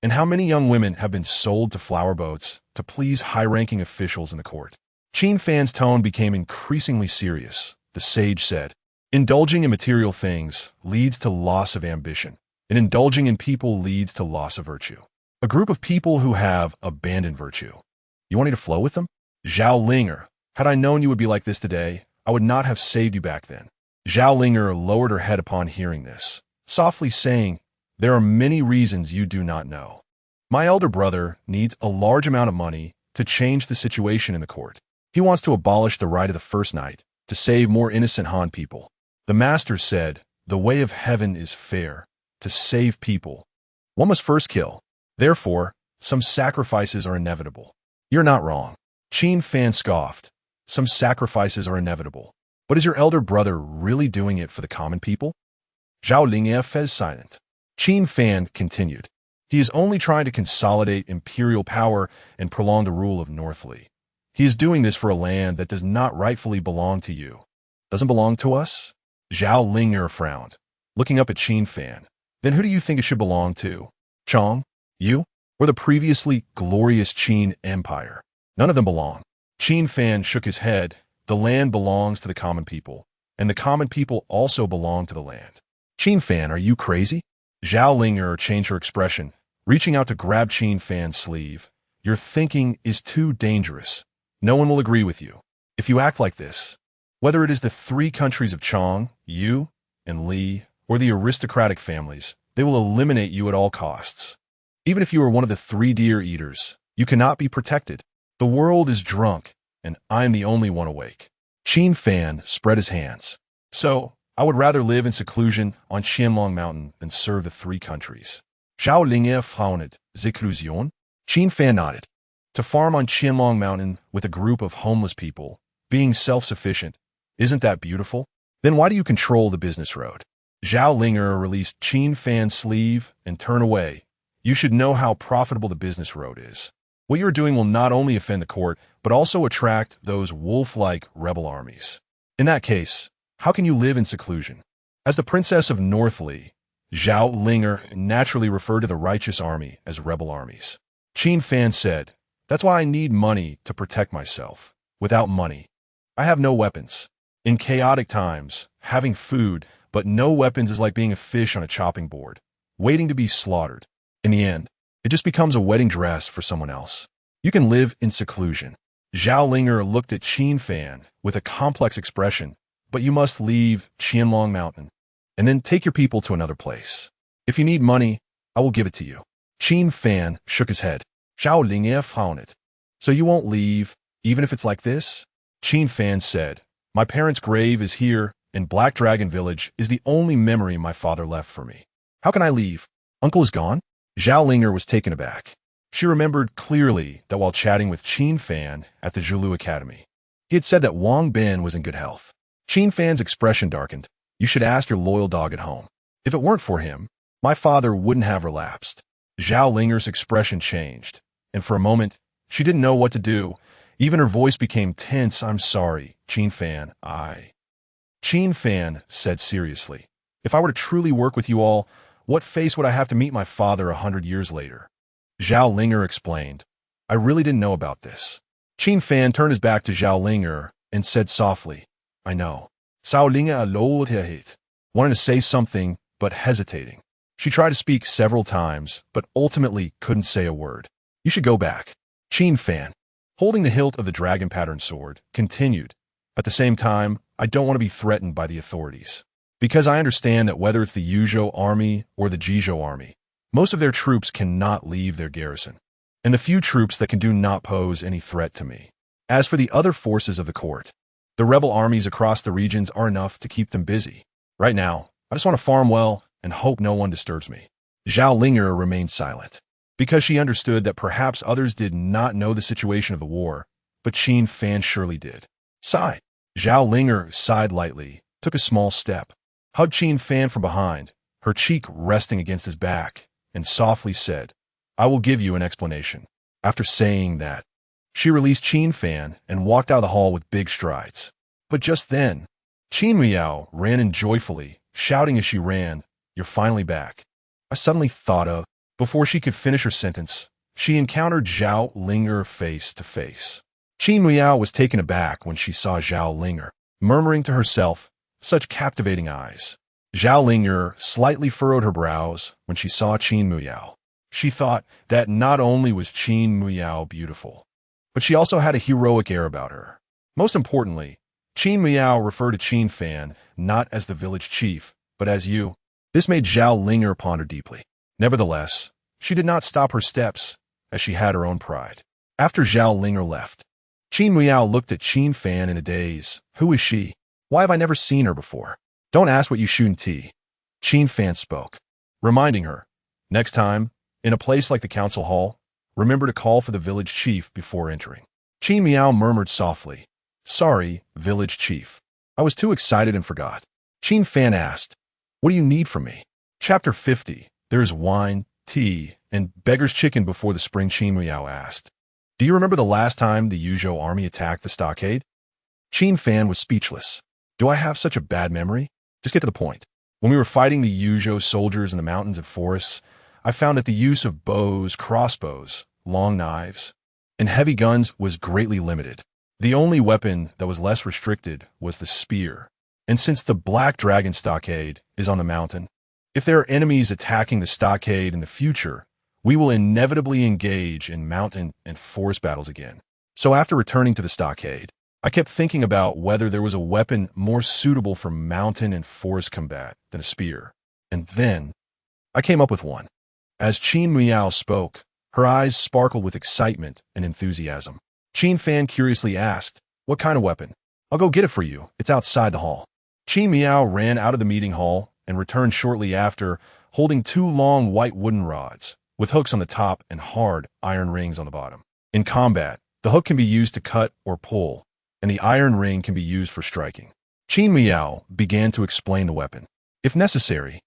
S1: And how many young women have been sold to flower boats to please high-ranking officials in the court? Qin Fan's tone became increasingly serious. The sage said, indulging in material things leads to loss of ambition, and indulging in people leads to loss of virtue. A group of people who have abandoned virtue. You want me to flow with them? Zhao Linger, had I known you would be like this today, I would not have saved you back then. Zhao Linger lowered her head upon hearing this, softly saying, there are many reasons you do not know. My elder brother needs a large amount of money to change the situation in the court. He wants to abolish the right of the first night, to save more innocent Han people. The master said, the way of heaven is fair, to save people. One must first kill. Therefore, some sacrifices are inevitable. You're not wrong. Qin Fan scoffed. Some sacrifices are inevitable. But is your elder brother really doing it for the common people? Zhao Lingye fell silent. Qin Fan continued. He is only trying to consolidate imperial power and prolong the rule of Northly. He is doing this for a land that does not rightfully belong to you. Doesn't belong to us? Zhao Lingye frowned, looking up at Qin Fan. Then who do you think it should belong to? Chong? You? Or the previously glorious Qin Empire? None of them belong. Qin Fan shook his head. The land belongs to the common people, and the common people also belong to the land. Qin Fan, are you crazy? Zhao Lingye changed her expression, reaching out to grab Qin Fan's sleeve. Your thinking is too dangerous. No one will agree with you. If you act like this, whether it is the 3 countries of Chong, you, and Li, or the aristocratic families, they will eliminate you at all costs. Even if you are one of the 3 deer eaters, you cannot be protected. The world is drunk, and I am the only one awake. Qin Fan spread his hands. So, I would rather live in seclusion on Qianlong Mountain than serve the 3 countries. Zhao Lingye frowned. Seclusion? Qin Fan nodded. To farm on Qianlong Mountain with a group of homeless people, being self-sufficient, isn't that beautiful? Then why do you control the business road? Zhao Lingye released Qin Fan's sleeve and turned away. You should know how profitable the business road is. What you are doing will not only offend the court, but also attract those wolf-like rebel armies. In that case, how can you live in seclusion? As the princess of Northly, Zhao Lingye naturally referred to the righteous army as rebel armies. Qin Fan said, that's why I need money to protect myself. Without money, I have no weapons. In chaotic times, having food but no weapons is like being a fish on a chopping board, waiting to be slaughtered. In the end, it just becomes a wedding dress for someone else. You can live in seclusion. Zhao Lingye looked at Qin Fan with a complex expression, but you must leave Qianlong Mountain, and then take your people to another place. If you need money, I will give it to you. Qin Fan shook his head. Zhao Lingye frowned. So you won't leave, even if it's like this? Qin Fan said, my parents' grave is here, and Black Dragon Village is the only memory my father left for me. How can I leave? Uncle is gone? Zhao Lingye was taken aback. She remembered clearly that while chatting with Qin Fan at the Zhulu Academy, he had said that Wang Bin was in good health. Qin Fan's expression darkened. You should ask your loyal dog at home. If it weren't for him, my father wouldn't have relapsed. Zhao Lingye's expression changed, and for a moment, she didn't know what to do. Even her voice became tense. I'm sorry, Qin Fan, Qin Fan said seriously, if I were to truly work with you all, what face would I have to meet my father 100 years later? Zhao Lingye explained, I really didn't know about this. Qin Fan turned his back to Zhao Lingye and said softly, I know. Zhao Lingye wanted to say something, but hesitating. She tried to speak several times, but ultimately couldn't say a word. You should go back. Qin Fan, holding the hilt of the dragon pattern sword, continued. At the same time, I don't want to be threatened by the authorities. Because I understand that whether it's the Yuzhou army or the Jizhou army, most of their troops cannot leave their garrison, and the few troops that can do not pose any threat to me. As for the other forces of the court, the rebel armies across the regions are enough to keep them busy. Right now, I just want to farm well and hope no one disturbs me. Zhao Lingye remained silent, because she understood that perhaps others did not know the situation of the war, but Qin Fan surely did. Sigh. Zhao Lingye sighed lightly, took a small step, hugged Qin Fan from behind, her cheek resting against his back, and softly said, I will give you an explanation. After saying that, she released Qin Fan and walked out of the hall with big strides. But just then, Qin Miao ran in joyfully, shouting as she ran, You're finally back. I suddenly thought of, before she could finish her sentence, she encountered Zhao Lingye face to face. Qin Miao was taken aback when she saw Zhao Lingye, murmuring to herself, such captivating eyes. Zhao Lingye slightly furrowed her brows when she saw Qin Miao. She thought that not only was Qin Miao beautiful, but she also had a heroic air about her. Most importantly, Qin Miao referred to Qin Fan not as the village chief, but as you. This made Zhao Lingye ponder deeply. Nevertheless, she did not stop her steps, as she had her own pride. After Zhao Lingye left, Qin Miao looked at Qin Fan in a daze. Who is she? Why have I never seen her before? Don't ask what you shouldn't. Qin Fan spoke, reminding her, Next time, in a place like the council hall, remember to call for the village chief before entering. Qin Miao murmured softly, "Sorry, village chief. I was too excited and forgot." Qin Fan asked, "What do you need from me?" Chapter 50. There is wine, tea, and beggar's chicken before the spring. Qin Miao asked, "Do you remember the last time the Yuzhou army attacked the stockade?" Qin Fan was speechless. "Do I have such a bad memory? Just get to the point." "When we were fighting the Yuzhou soldiers in the mountains and forests, I found that the use of bows, crossbows, long knives, and heavy guns was greatly limited. The only weapon that was less restricted was the spear. And since the Black Dragon stockade is on the mountain, if there are enemies attacking the stockade in the future, we will inevitably engage in mountain and forest battles again. So after returning to the stockade, I kept thinking about whether there was a weapon more suitable for mountain and forest combat than a spear. And then I came up with one." As Qin Miao spoke, her eyes sparkled with excitement and enthusiasm. Qin Fan curiously asked, "What kind of weapon?" "I'll go get it for you. It's outside the hall." Qin Miao ran out of the meeting hall and returned shortly after, holding 2 long white wooden rods, with hooks on the top and hard iron rings on the bottom. In combat, the hook can be used to cut or pull, and the iron ring can be used for striking. Qin Miao began to explain the weapon. If necessary,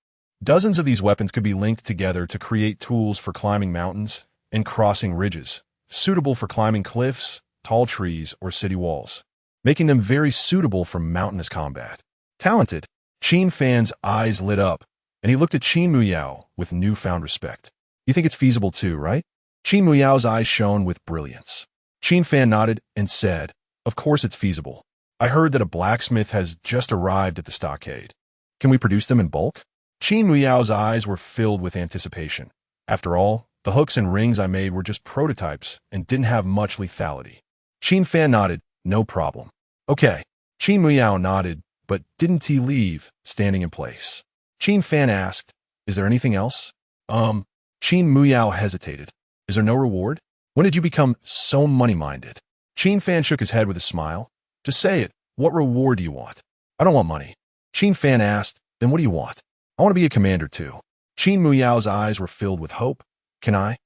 S1: dozens of these weapons could be linked together to create tools for climbing mountains and crossing ridges, suitable for climbing cliffs, tall trees, or city walls, making them very suitable for mountainous combat. Talented. Qin Fan's eyes lit up, and he looked at Qin Miao with newfound respect. "You think it's feasible too, right?" Qin Miao's eyes shone with brilliance. Qin Fan nodded and said, "Of course it's feasible. I heard that a blacksmith has just arrived at the stockade. Can we produce them in bulk?" Qin Miao's eyes were filled with anticipation. After all, the hooks and rings I made were just prototypes and didn't have much lethality. Qin Fan nodded, "No problem." "Okay." Qin Miao nodded, but didn't he leave, standing in place. Qin Fan asked, "Is there anything else?" Qin Miao hesitated. "Is there no reward? When did you become so money-minded?" Qin Fan shook his head with a smile. "Just say it. What reward do you want?" "I don't want money." Qin Fan asked, "Then what do you want?" "I want to be a commander too." Qin Miao's eyes were filled with hope. "Can I?"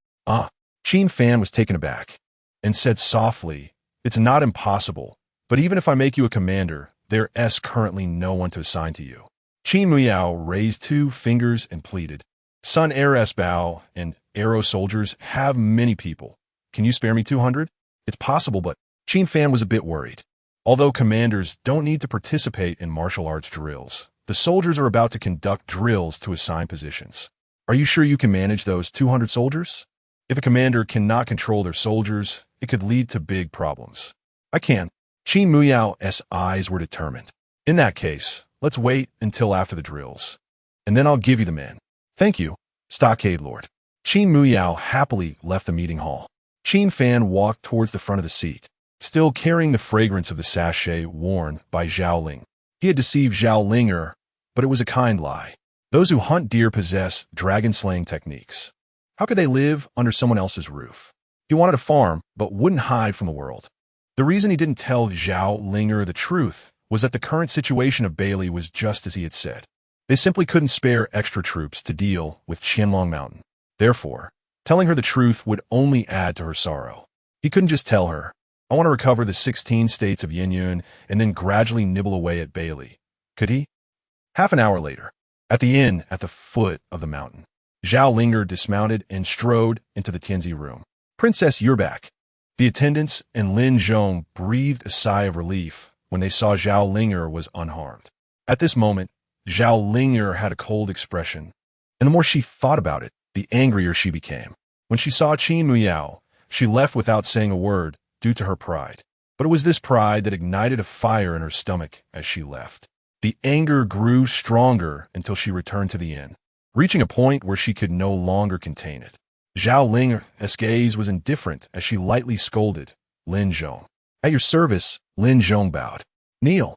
S1: Qin Fan was taken aback and said softly, "It's not impossible, but even if I make you a commander, there is currently no one to assign to you." Qin Miao raised 2 fingers and pleaded, "Sun Air Bao and Arrow soldiers have many people. Can you spare me 200? It's possible, but..." Qin Fan was a bit worried. Although commanders don't need to participate in martial arts drills, the soldiers are about to conduct drills to assign positions. "Are you sure you can manage those 200 soldiers? If a commander cannot control their soldiers, it could lead to big problems." "I can." Qin Miao's eyes were determined. "In that case, let's wait until after the drills, and then I'll give you the men." "Thank you, Stockade Lord." Qin Miao happily left the meeting hall. Qin Fan walked towards the front of the seat, still carrying the fragrance of the sachet worn by Zhao Ling. He had deceived Zhao Linger, but it was a kind lie. Those who hunt deer possess dragon-slaying techniques. How could they live under someone else's roof? He wanted a farm, but wouldn't hide from the world. The reason he didn't tell Zhao Linger the truth was that the current situation of Beili was just as he had said. They simply couldn't spare extra troops to deal with Qianlong Mountain. Therefore, telling her the truth would only add to her sorrow. He couldn't just tell her, "I want to recover the 16 states of Yanyun and then gradually nibble away at Beili." Could he? Half an hour later, at the inn at the foot of the mountain, Zhao Linger dismounted and strode into the Tianzi room. "Princess, you're back." The attendants and Lin Zhong breathed a sigh of relief when they saw Zhao Linger was unharmed. At this moment, Zhao Linger had a cold expression, and the more she thought about it, the angrier she became. When she saw Qin Miao, she left without saying a word due to her pride. But it was this pride that ignited a fire in her stomach as she left. The anger grew stronger until she returned to the inn, reaching a point where she could no longer contain it. Zhao Linger's gaze was indifferent as she lightly scolded Lin Zhong. "At your service," Lin Zhong bowed. "Kneel."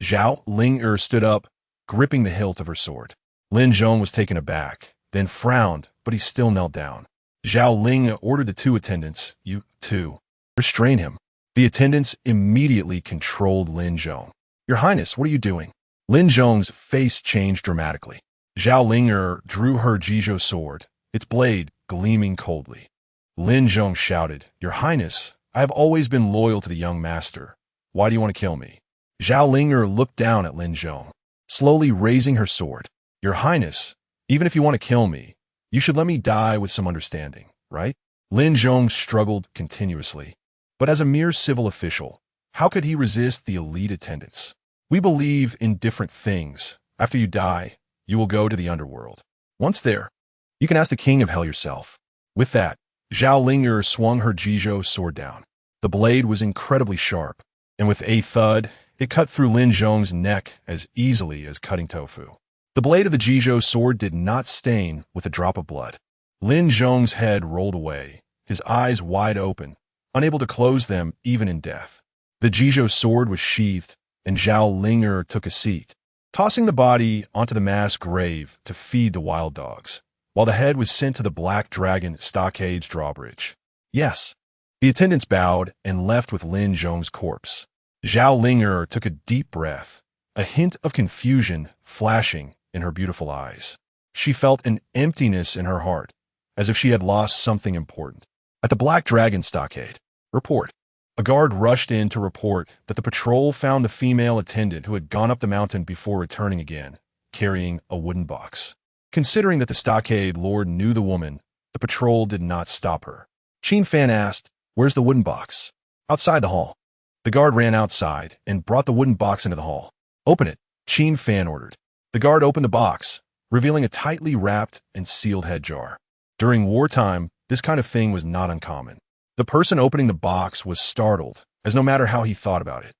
S1: Zhao Linger stood up, gripping the hilt of her sword. Lin Zhong was taken aback, then frowned, but he still knelt down. Zhao Ling ordered the 2 attendants, "You, too, restrain him." The attendants immediately controlled Lin Zhong. "Your Highness, what are you doing?" Lin Zhong's face changed dramatically. Zhao Linger drew her Jizhou sword, its blade gleaming coldly. Lin Zhong shouted, "Your Highness, I have always been loyal to the young master. Why do you want to kill me?" Zhao Linger looked down at Lin Zhong, slowly raising her sword. "Your Highness, even if you want to kill me, you should let me die with some understanding, right?" Lin Zhong struggled continuously. But as a mere civil official, how could he resist the elite attendants? "We believe in different things. After you die, you will go to the underworld. Once there, you can ask the king of hell yourself." With that, Zhao Linger swung her Jizhou sword down. The blade was incredibly sharp, and with a thud, it cut through Lin Zhong's neck as easily as cutting tofu. The blade of the Jizhou sword did not stain with a drop of blood. Lin Zhong's head rolled away, his eyes wide open, unable to close them even in death. The Jizhou sword was sheathed, and Zhao Linger took a seat, tossing the body onto the mass grave to feed the wild dogs, while the head was sent to the Black Dragon Stockade's drawbridge. Yes, the attendants bowed and left with Lin Zhong's corpse. Zhao Linger took a deep breath, a hint of confusion flashing in her beautiful eyes. She felt an emptiness in her heart, as if she had lost something important. At the Black Dragon Stockade, report. A guard rushed in to report that the patrol found the female attendant who had gone up the mountain before returning again, carrying a wooden box. Considering that the stockade lord knew the woman, the patrol did not stop her. Qin Fan asked, "Where's the wooden box?" "Outside the hall." The guard ran outside and brought the wooden box into the hall. "Open it," Qin Fan ordered. The guard opened the box, revealing a tightly wrapped and sealed head jar. During wartime, this kind of thing was not uncommon. The person opening the box was startled, as no matter how he thought about it,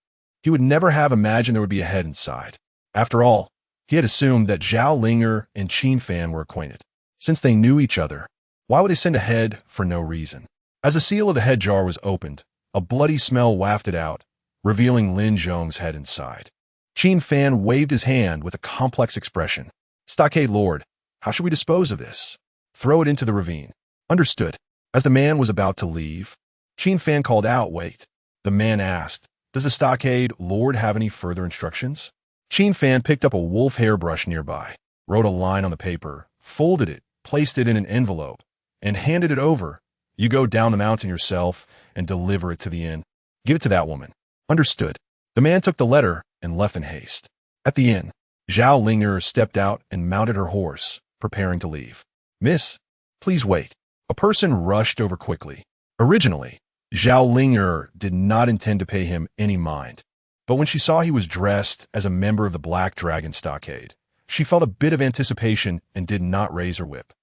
S1: he would never have imagined there would be a head inside. After all, he had assumed that Zhao Linger and Qin Fan were acquainted. Since they knew each other, why would they send a head for no reason? As the seal of the head jar was opened, a bloody smell wafted out, revealing Lin Zhong's head inside. Qin Fan waved his hand with a complex expression. "Stockade Lord, how should we dispose of this?" "Throw it into the ravine." "Understood." As the man was about to leave, Qin Fan called out, "Wait." The man asked, "Does the Stockade Lord have any further instructions?" Qin Fan picked up a wolf hairbrush nearby, wrote a line on the paper, folded it, placed it in an envelope, and handed it over. "You go down the mountain yourself and deliver it to the inn. Give it to that woman." "Understood." The man took the letter and left in haste. At the inn, Zhao Linger stepped out and mounted her horse, preparing to leave. "Miss, please wait." A person rushed over quickly. Originally, Zhao Linger did not intend to pay him any mind, but when she saw he was dressed as a member of the Black Dragon Stockade, she felt a bit of anticipation and did not raise her whip.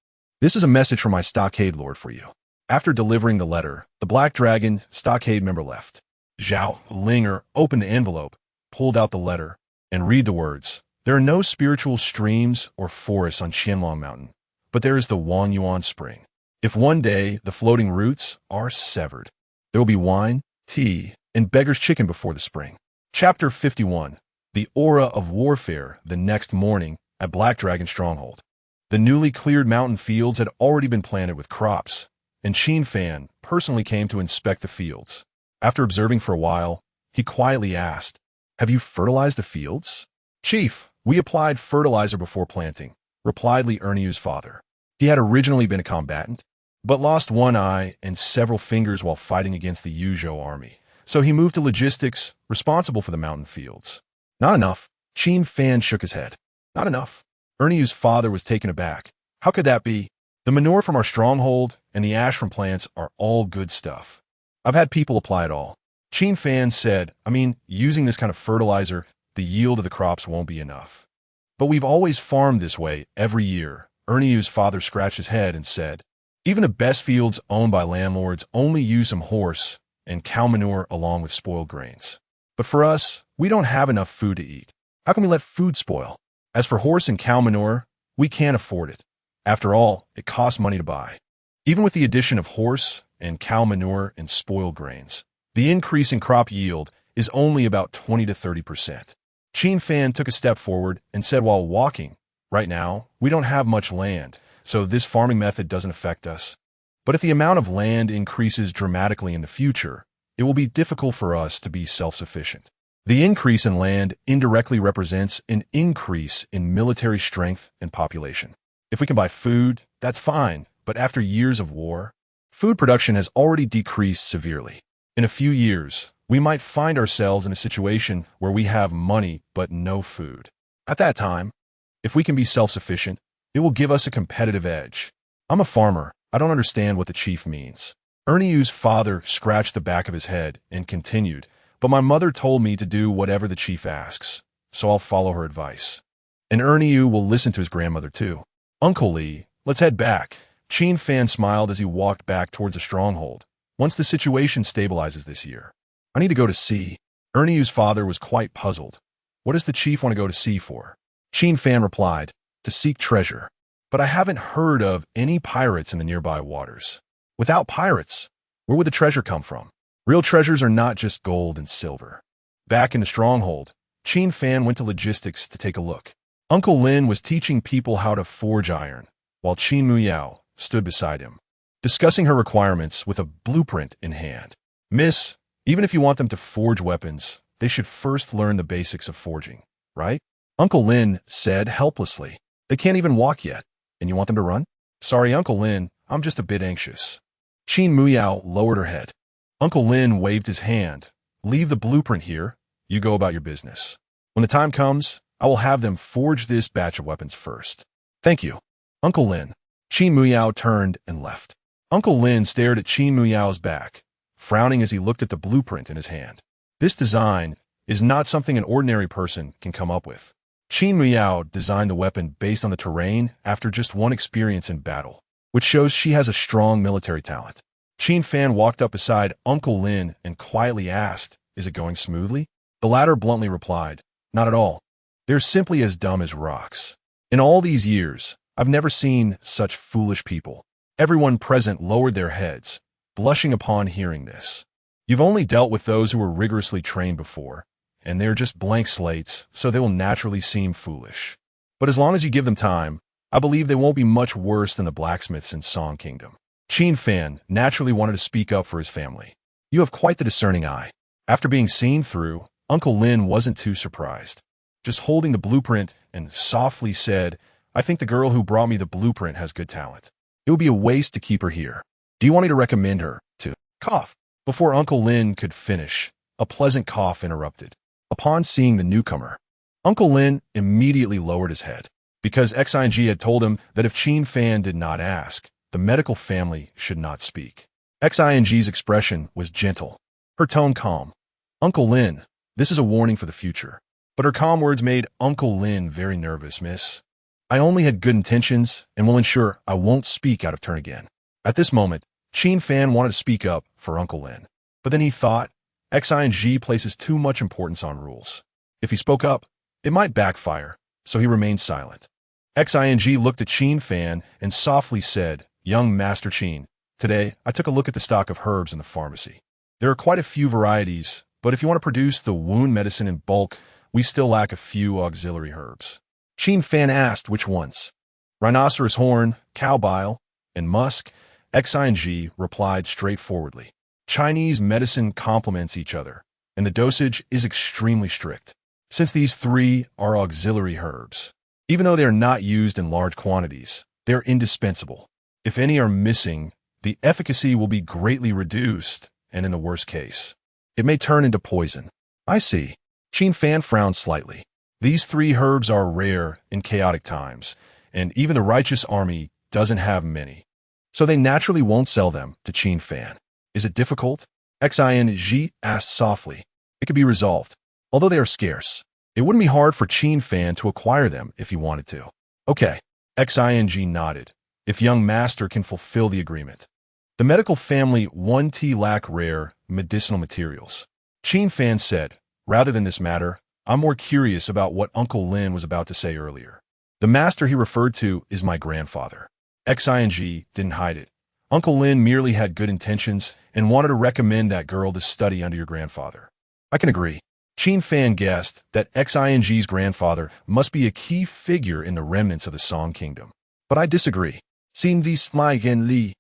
S1: "This is a message from my Stockade Lord for you." After delivering the letter, the Black Dragon Stockade member left. Zhao Linger opened the envelope, pulled out the letter, and read the words. "There are no spiritual streams or forests on Qianlong Mountain, but there is the Yanyun spring. If one day the floating roots are severed, there will be wine, tea, and beggar's chicken before the spring." Chapter 51. The Aura of Warfare the next morning at Black Dragon Stronghold. The newly cleared mountain fields had already been planted with crops, and Qin Fan personally came to inspect the fields. After observing for a while, he quietly asked, "Have you fertilized the fields?" "Chief, we applied fertilizer before planting," replied Li Erniu's father. He had originally been a combatant, but lost one eye and several fingers while fighting against the Yuzhou army, so he moved to logistics, responsible for the mountain fields. "Not enough." Qin Fan shook his head. "Not enough." Erniu's father was taken aback. "How could that be? The manure from our stronghold and the ash from plants are all good stuff. I've had people apply it all." Qin Fan said, "Using this kind of fertilizer, the yield of the crops won't be enough." "But we've always farmed this way every year." Erniu's father scratched his head and said, "Even the best fields owned by landlords only use some horse and cow manure along with spoiled grains. But for us, we don't have enough food to eat. How can we let food spoil? As for horse and cow manure, we can't afford it. After all, it costs money to buy. Even with the addition of horse and cow manure and spoiled grains, the increase in crop yield is only about 20 to 30%. Qin Fan took a step forward and said while walking, "Right now, we don't have much land, so this farming method doesn't affect us. But if the amount of land increases dramatically in the future, it will be difficult for us to be self-sufficient. The increase in land indirectly represents an increase in military strength and population. If we can buy food, that's fine, But after years of war, food production has already decreased severely. In a few years, we might find ourselves in a situation where we have money but no food. At that time, if we can be self-sufficient, it will give us a competitive edge. I'm a farmer. I don't understand what the chief means. Erniyu's father scratched the back of his head and continued, but my mother told me to do whatever the chief asks, so I'll follow her advice. And Erniyu will listen to his grandmother too. Uncle Lee, let's head back. Qin Fan smiled as he walked back towards the stronghold. Once the situation stabilizes this year, I need to go to sea. Erniyu's father was quite puzzled. What does the chief want to go to sea for? Qin Fan replied, to seek treasure. But I haven't heard of any pirates in the nearby waters. Without pirates, where would the treasure come from? Real treasures are not just gold and silver. Back in the stronghold, Qin Fan went to logistics to take a look. Uncle Lin was teaching people how to forge iron, while Qin Muyao stood beside him, discussing her requirements with a blueprint in hand. Miss, even if you want them to forge weapons, they should first learn the basics of forging, right? Uncle Lin said helplessly. They can't even walk yet, and you want them to run? Sorry, Uncle Lin, I'm just a bit anxious. Qin Muyao lowered her head. Uncle Lin waved his hand. Leave the blueprint here. You go about your business. When the time comes, I will have them forge this batch of weapons first. Thank you, Uncle Lin. Qin Muyao turned and left. Uncle Lin stared at Qin Muyao's back, frowning as he looked at the blueprint in his hand. This design is not something an ordinary person can come up with. Qin Muyao designed the weapon based on the terrain after just one experience in battle, which shows she has a strong military talent. Qin Fan walked up beside Uncle Lin and quietly asked, "Is it going smoothly?" The latter bluntly replied, "Not at all. They're simply as dumb as rocks. In all these years, I've never seen such foolish people." Everyone present lowered their heads, blushing upon hearing this. You've only dealt with those who were rigorously trained before, and they're just blank slates, so they will naturally seem foolish. But as long as you give them time, I believe they won't be much worse than the blacksmiths in Song Kingdom. Qin Fan naturally wanted to speak up for his family. You have quite the discerning eye. After being seen through, Uncle Lin wasn't too surprised. Just holding the blueprint and softly said, I think the girl who brought me the blueprint has good talent. It would be a waste to keep her here. Do you want me to recommend her to cough? Before Uncle Lin could finish, a pleasant cough interrupted. Upon seeing the newcomer, Uncle Lin immediately lowered his head, because Xing had told him that if Qin Fan did not ask, the medical family should not speak. Xing's expression was gentle, her tone calm. Uncle Lin, this is a warning for the future. But her calm words made Uncle Lin very nervous, miss. I only had good intentions and will ensure I won't speak out of turn again. At this moment, Qin Fan wanted to speak up for Uncle Lin. But then he thought, Xing places too much importance on rules. If he spoke up, it might backfire, so he remained silent. Xing looked at Qin Fan and softly said, Young Master Qin, today I took a look at the stock of herbs in the pharmacy. There are quite a few varieties, but if you want to produce the wound medicine in bulk, we still lack a few auxiliary herbs. Qin Fan asked which ones. Rhinoceros horn, cow bile, and musk. Xing replied straightforwardly. Chinese medicine complements each other, and the dosage is extremely strict, since these three are auxiliary herbs. Even though they are not used in large quantities, they are indispensable. If any are missing, the efficacy will be greatly reduced, and in the worst case, it may turn into poison. I see. Qin Fan frowned slightly. These three herbs are rare in chaotic times, and even the righteous army doesn't have many. So they naturally won't sell them to Qin Fan. Is it difficult? Xing asked softly. It could be resolved. Although they are scarce, it wouldn't be hard for Qin Fan to acquire them if he wanted to. Okay. Xing nodded. If young master can fulfill the agreement. The medical family 1T lack rare medicinal materials. Qin Fan said, rather than this matter, I'm more curious about what Uncle Lin was about to say earlier. The master he referred to is my grandfather. Xing didn't hide it. Uncle Lin merely had good intentions and wanted to recommend that girl to study under your grandfather. I can agree. Qin Fan guessed that Xing's grandfather must be a key figure in the remnants of the Song Kingdom. But I disagree. Li.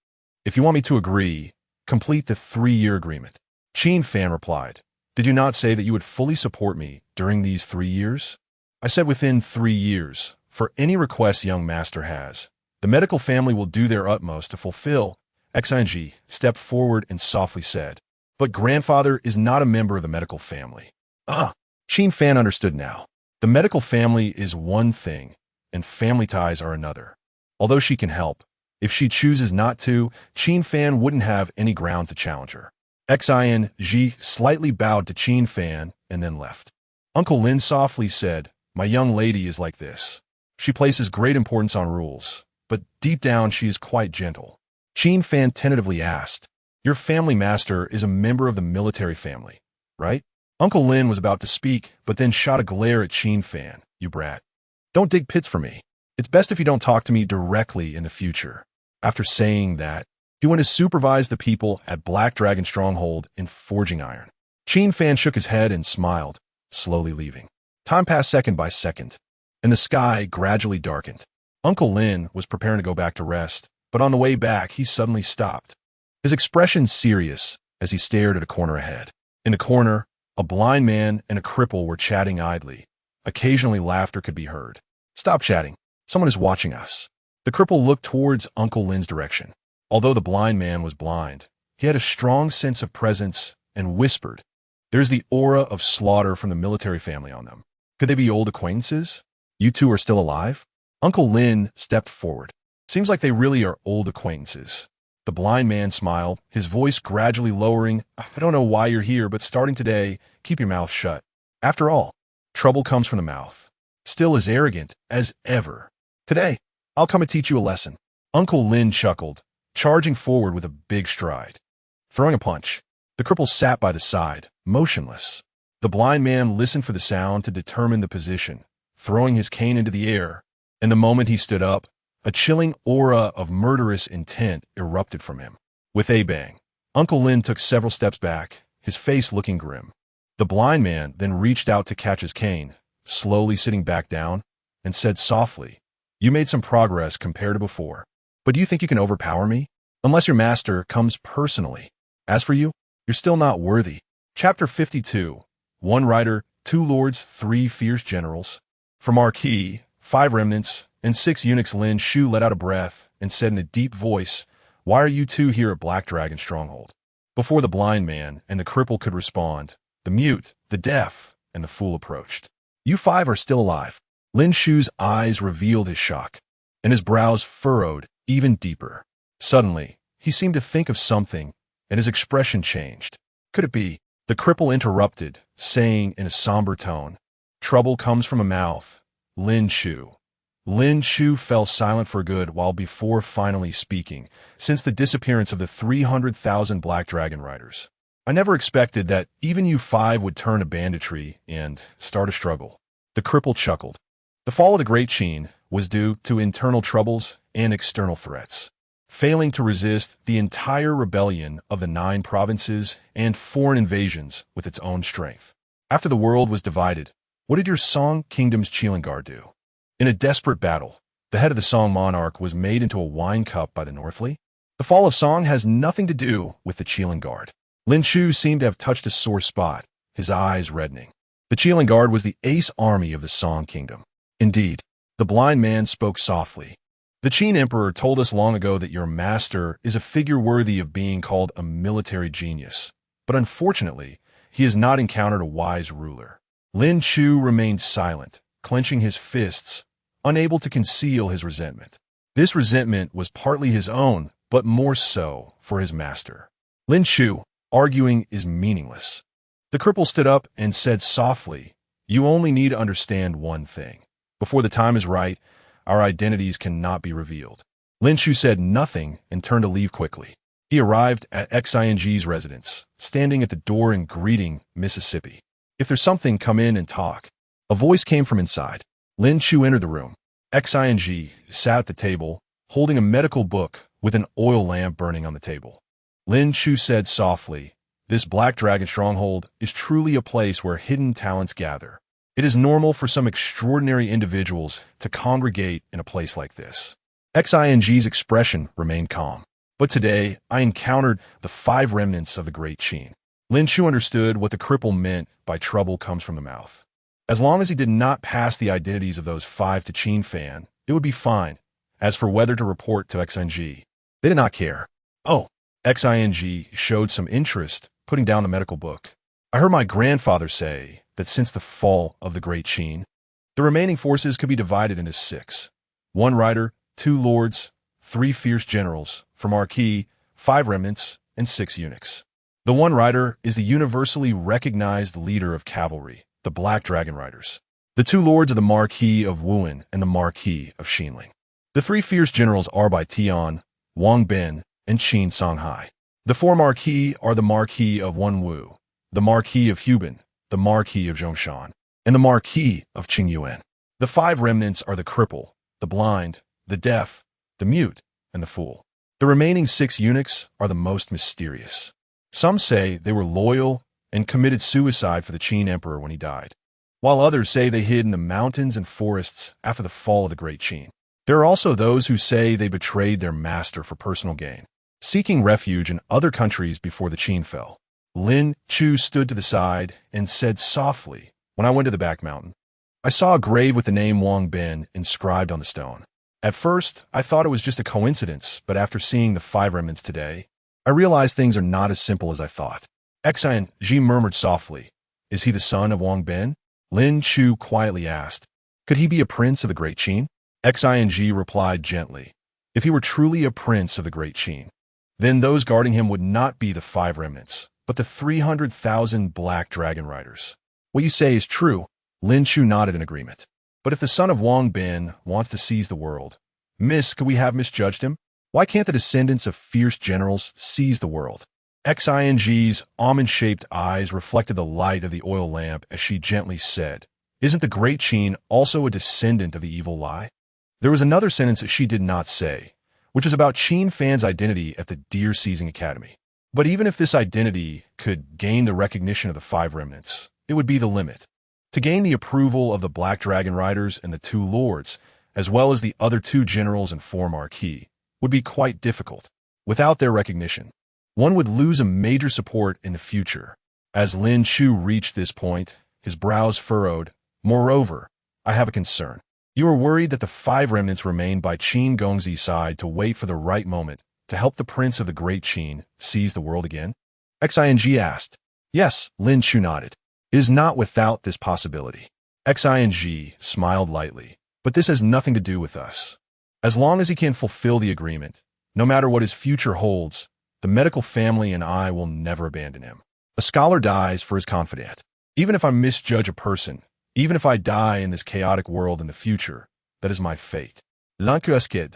S1: If you want me to agree, complete the 3-year agreement. Qin Fan replied. Did you not say that you would fully support me during these 3 years? I said within 3 years, for any request young master has. The medical family will do their utmost to fulfill. Xing stepped forward and softly said, "But grandfather is not a member of the medical family." Ah, Qin Fan understood now. The medical family is one thing, and family ties are another. Although she can help, if she chooses not to, Qin Fan wouldn't have any ground to challenge her. Xing slightly bowed to Qin Fan and then left. Uncle Lin softly said, "My young lady is like this. She places great importance on rules, but deep down she is quite gentle." Qin Fan tentatively asked, "Your family master is a member of the military family, right?" Uncle Lin was about to speak, but then shot a glare at Qin Fan. "You brat. Don't dig pits for me. It's best if you don't talk to me directly in the future." After saying that, he went to supervise the people at Black Dragon Stronghold in Forging Iron. Qin Fan shook his head and smiled, slowly leaving. Time passed second by second, and the sky gradually darkened. Uncle Lin was preparing to go back to rest, but on the way back he suddenly stopped, his expression serious as he stared at a corner ahead. In the corner, a blind man and a cripple were chatting idly. Occasionally laughter could be heard. "Stop chatting. Someone is watching us." The cripple looked towards Uncle Lin's direction. Although the blind man was blind, he had a strong sense of presence and whispered, "There's the aura of slaughter from the military family on them. Could they be old acquaintances? You two are still alive?" Uncle Lin stepped forward. "Seems like they really are old acquaintances." The blind man smiled, his voice gradually lowering. "I don't know why you're here, but starting today, keep your mouth shut. After all, trouble comes from the mouth." Still as arrogant as ever. "Today, I'll come and teach you a lesson." Uncle Lin chuckled, charging forward with a big stride. Throwing a punch, the cripple sat by the side, motionless. The blind man listened for the sound to determine the position, throwing his cane into the air, and the moment he stood up, a chilling aura of murderous intent erupted from him. With a bang, Uncle Lin took several steps back, his face looking grim. The blind man then reached out to catch his cane, slowly sitting back down, and said softly, "You made some progress compared to before, but do you think you can overpower me? Unless your master comes personally. As for you, you're still not worthy." Chapter 52. One rider, two lords, three fierce generals. For Marquis, 5 remnants, and 6 eunuchs. Lin Shu let out a breath and said in a deep voice, "Why are you two here at Black Dragon Stronghold?" Before the blind man and the cripple could respond, the mute, the deaf, and the fool approached. "You 5 are still alive." Lin Shu's eyes revealed his shock, and his brows furrowed even deeper. Suddenly, he seemed to think of something, and his expression changed. Could it be? The cripple interrupted, saying in a somber tone, "Trouble comes from a mouth. Lin Shu." Lin Shu fell silent for good while before finally speaking, since the disappearance of the 300,000 Black Dragon riders. "I never expected that even you 5 would turn to banditry and start a struggle." The cripple chuckled. The fall of the Great Qin was due to internal troubles and external threats. Failing to resist the entire rebellion of the 9 provinces and foreign invasions with its own strength. After the world was divided, what did your Song Kingdom's Qian Guard do? In a desperate battle, the head of the Song monarch was made into a wine cup by the Northly. The fall of Song has nothing to do with the Qian Guard. Lin Shu seemed to have touched a sore spot, his eyes reddening. The Qian Guard was the ace army of the Song Kingdom. Indeed, the blind man spoke softly. "The Qin Emperor told us long ago that your master is a figure worthy of being called a military genius, but unfortunately, he has not encountered a wise ruler." Lin Shu remained silent, clenching his fists, unable to conceal his resentment. This resentment was partly his own, but more so for his master. "Lin Shu, arguing is meaningless." The cripple stood up and said softly, "You only need to understand one thing. Before the time is right, our identities cannot be revealed." Lin Shu said nothing and turned to leave quickly. He arrived at Xing's residence, standing at the door and greeting Mississippi. "If there's something, come in and talk." A voice came from inside. Lin Shu entered the room. Xing sat at the table, holding a medical book with an oil lamp burning on the table. Lin Shu said softly, "This Black Dragon Stronghold is truly a place where hidden talents gather. It is normal for some extraordinary individuals to congregate in a place like this." Xing's expression remained calm. "But today, I encountered the 5 remnants of the Great Qin." Lin Shu understood what the cripple meant by trouble comes from the mouth. As long as he did not pass the identities of those 5 to Qin Fan, it would be fine, As for whether to report to XING, they did not care. Oh, XING showed some interest, putting down the medical book. I heard my grandfather say that since the fall of the Great Qin, the remaining forces could be divided into 6. 1 rider, 2 lords, 3 fierce generals, 4 marquis, 5 remnants, and 6 eunuchs. The 1 rider is the universally recognized leader of cavalry, the Black Dragon Riders. The 2 lords are the Marquis of Wuan and the Marquis of Xinling. The 3 fierce generals are by Tian, Wang Bin, and Qin Songhai. The 4 marquis are the Marquis of Wenwu, the Marquis of Huban, the Marquis of Zhongshan, and the Marquis of Qingyuan. The 5 remnants are the cripple, the blind, the deaf, the mute, and the fool. The remaining 6 eunuchs are the most mysterious. Some say they were loyal and committed suicide for the Qin emperor when he died, while others say they hid in the mountains and forests after the fall of the Great Qin. There are also those who say they betrayed their master for personal gain, seeking refuge in other countries before the Qin fell. Lin Chu stood to the side and said softly, "When I went to the back mountain, I saw a grave with the name Wang Bin inscribed on the stone. At first, I thought it was just a coincidence, but after seeing the 5 remnants today, I realized things are not as simple as I thought." XING murmured softly, "Is he the son of Wang Bin?" Lin Chu quietly asked, "Could he be a prince of the Great Qin?" XING replied gently, "If he were truly a prince of the Great Qin, then those guarding him would not be the 5 remnants, but the 300,000 Black Dragon Riders." "What you say is true." Lin Chu nodded in agreement. "But if the son of Wang Bin wants to seize the world, could we have misjudged him? Why can't the descendants of fierce generals seize the world?" XING's almond-shaped eyes reflected the light of the oil lamp as she gently said, "Isn't the Great Qin also a descendant of the evil lie?" There was another sentence that she did not say, which was about Qin Fan's identity at the Deer Seizing Academy. But even if this identity could gain the recognition of the 5 remnants, it would be the limit. To gain the approval of the Black Dragon Riders and the 2 lords, as well as the other 2 generals and 4 marquis, would be quite difficult. Without their recognition, one would lose a major support in the future. As Lin Chu reached this point, his brows furrowed. "Moreover, I have a concern. You are worried that the 5 remnants remain by Qin Gongzi's side to wait for the right moment to help the prince of the Great Qin seize the world again?" XING asked. "Yes," Lin Chu nodded. "It is not without this possibility." XING smiled lightly. "But this has nothing to do with us. As long as he can fulfill the agreement, no matter what his future holds, the medical family and I will never abandon him. A scholar dies for his confidant. Even if I misjudge a person, even if I die in this chaotic world in the future, that is my fate." Lankueskid.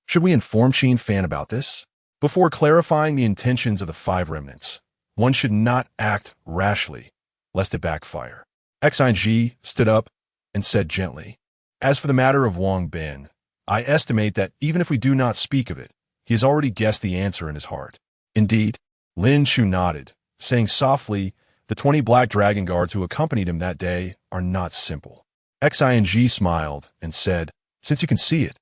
S1: Should we inform Qin Fan about this? Before clarifying the intentions of the 5 remnants, one should not act rashly, lest it backfire. XIG stood up and said gently, "As for the matter of Wang Bin, I estimate that even if we do not speak of it, he has already guessed the answer in his heart." "Indeed?" Lin Chu nodded, saying softly, "The 20 Black Dragon Guards who accompanied him that day are not simple." XING smiled and said, "Since you can see it,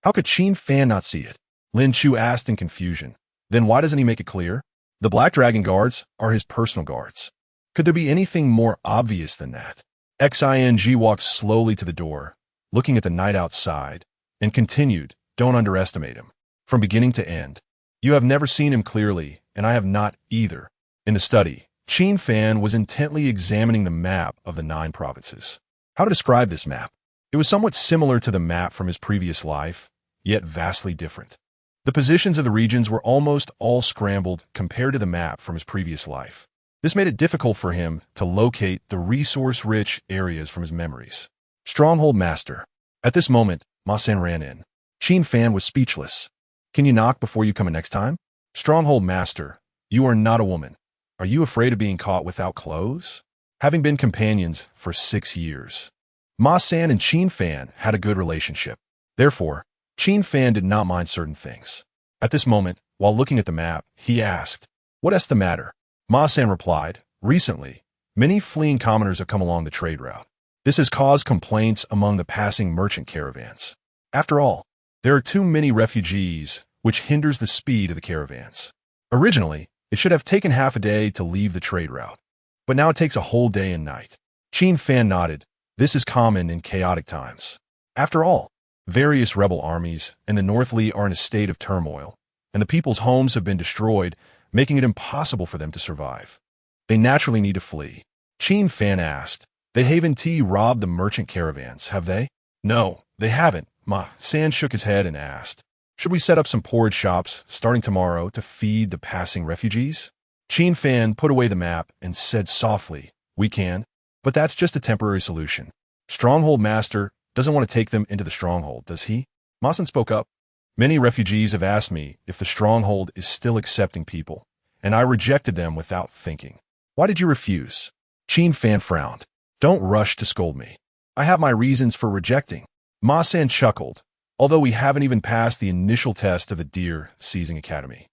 S1: how could Qin Fan not see it?" Lin Chu asked in confusion, "Then why doesn't he make it clear? The Black Dragon Guards are his personal guards. Could there be anything more obvious than that?" XING walked slowly to the door, looking at the night outside, and continued, "Don't underestimate him. From beginning to end, you have never seen him clearly, and I have not either." In the study, Qin Fan was intently examining the map of the 9 provinces. How to describe this map? It was somewhat similar to the map from his previous life, yet vastly different. The positions of the regions were almost all scrambled compared to the map from his previous life. This made it difficult for him to locate the resource-rich areas from his memories. Stronghold Master. At this moment, Ma San ran in. Qin Fan was speechless. "Can you knock before you come in next time?" "Stronghold Master, you are not a woman. Are you afraid of being caught without clothes?" Having been companions for 6 years, Ma San and Qin Fan had a good relationship. Therefore, Qin Fan did not mind certain things. At this moment, while looking at the map, he asked, "What is the matter?" Ma San replied, "Recently, many fleeing commoners have come along the trade route. This has caused complaints among the passing merchant caravans. After all, there are too many refugees, which hinders the speed of the caravans. Originally, it should have taken half a day to leave the trade route, but now it takes a whole day and night." Qin Fan nodded. "This is common in chaotic times. After all, Various rebel armies and the Northly are in a state of turmoil, and the people's homes have been destroyed, making it impossible for them to survive. They naturally need to flee. Qin Fan asked. They Haven-T robbed the merchant caravans, have they? No, they haven't. Ma San shook his head and asked. Should we set up some porridge shops starting tomorrow to feed the passing refugees? Qin Fan put away the map and said softly, we can, but that's just a temporary solution. Stronghold Master doesn't want to take them into the stronghold, does he? Ma San spoke up. Many refugees have asked me if the stronghold is still accepting people, and I rejected them without thinking. Why did you refuse? Qin Fan frowned. Don't rush to scold me. I have my reasons for rejecting. Ma San chuckled, although we haven't even passed the initial test of the Deer Seizing Academy.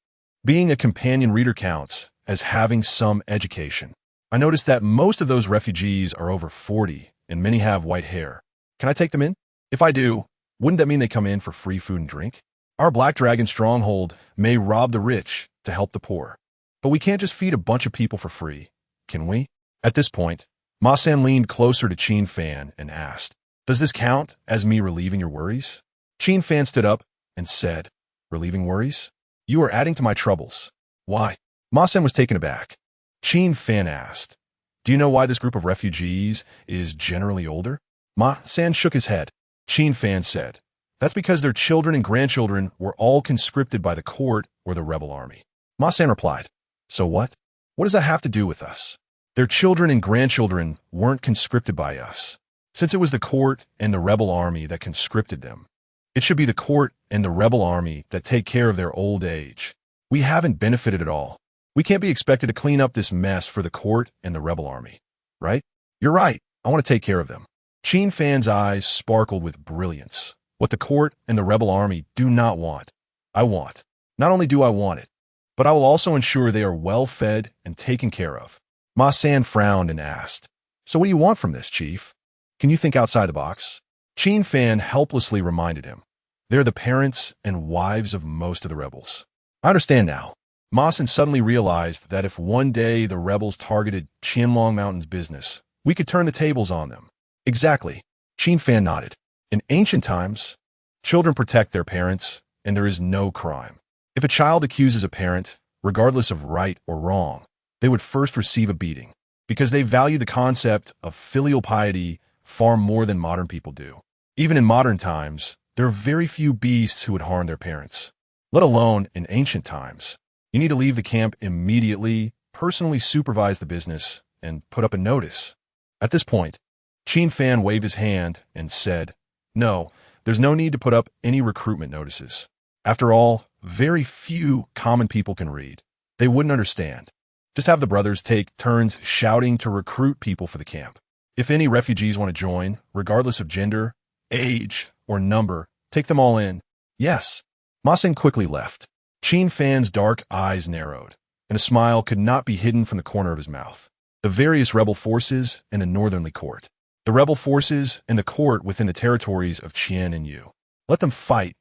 S1: Being a companion reader counts as having some education. I noticed that most of those refugees are over 40, and many have white hair. Can I take them in? If I do, wouldn't that mean they come in for free food and drink? Our Black Dragon stronghold may rob the rich to help the poor. But we can't just feed a bunch of people for free, can we? At this point, Ma San leaned closer to Qin Fan and asked, does this count as me relieving your worries? Qin Fan stood up and said, relieving worries? You are adding to my troubles. Why? Ma San was taken aback. Qin Fan asked, do you know why this group of refugees is generally older? Ma San shook his head. Qin Fan said, that's because their children and grandchildren were all conscripted by the court or the rebel army. Ma San replied, so what? What does that have to do with us? Their children and grandchildren weren't conscripted by us. Since it was the court and the rebel army that conscripted them, it should be the court and the rebel army that take care of their old age. We haven't benefited at all. We can't be expected to clean up this mess for the court and the rebel army, right? You're right. I want to take care of them. Qin Fan's eyes sparkled with brilliance. What the court and the rebel army do not want, I want. Not only do I want it, but I will also ensure they are well fed and taken care of. Ma San frowned and asked, so what do you want from this, Chief? Can you think outside the box? Qin Fan helplessly reminded him. They're the parents and wives of most of the rebels. I understand now. Ma San suddenly realized that if one day the rebels targeted Qianlong Mountain's business, we could turn the tables on them. Exactly. Qin Fan nodded. In ancient times, children protect their parents, and there is no crime. If a child accuses a parent, regardless of right or wrong, they would first receive a beating, because they value the concept of filial piety far more than modern people do. Even in modern times, there are very few beasts who would harm their parents, let alone in ancient times. You need to leave the camp immediately, personally supervise the business, and put up a notice. At this point, Qin Fan waved his hand and said, no, there's no need to put up any recruitment notices. After all, very few common people can read. They wouldn't understand. Just have the brothers take turns shouting to recruit people for the camp. If any refugees want to join, regardless of gender, age, or number, take them all in. Yes. Ma San quickly left. Qin Fan's dark eyes narrowed, and a smile could not be hidden from the corner of his mouth. The various rebel forces and the northernly court. The rebel forces and the court within the territories of Qian and Yu. Let them fight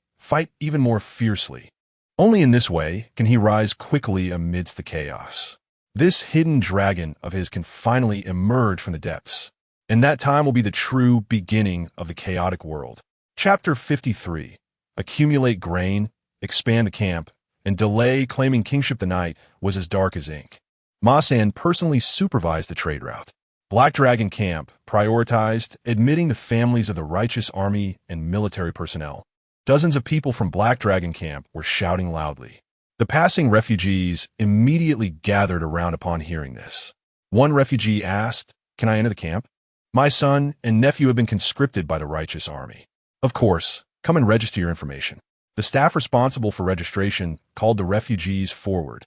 S1: even more fiercely. Only in this way can he rise quickly amidst the chaos. This hidden dragon of his can finally emerge from the depths, and that time will be the true beginning of the chaotic world. Chapter 53. Accumulate grain, expand the camp, and delay claiming kingship the night was as dark as ink. Ma San personally supervised the trade route. Black Dragon Camp prioritized admitting the families of the righteous army and military personnel. Dozens of people from Black Dragon Camp were shouting loudly. The passing refugees immediately gathered around upon hearing this. One refugee asked, can I enter the camp? My son and nephew have been conscripted by the righteous army. Of course, come and register your information. The staff responsible for registration called the refugees forward,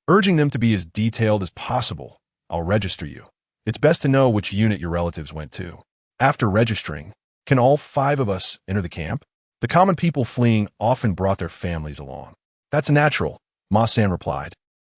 S1: urging them to be as detailed as possible. I'll register you. It's best to know which unit your relatives went to. After registering, can all 5 of us enter the camp? The common people fleeing often brought their families along. That's natural, Ma San replied,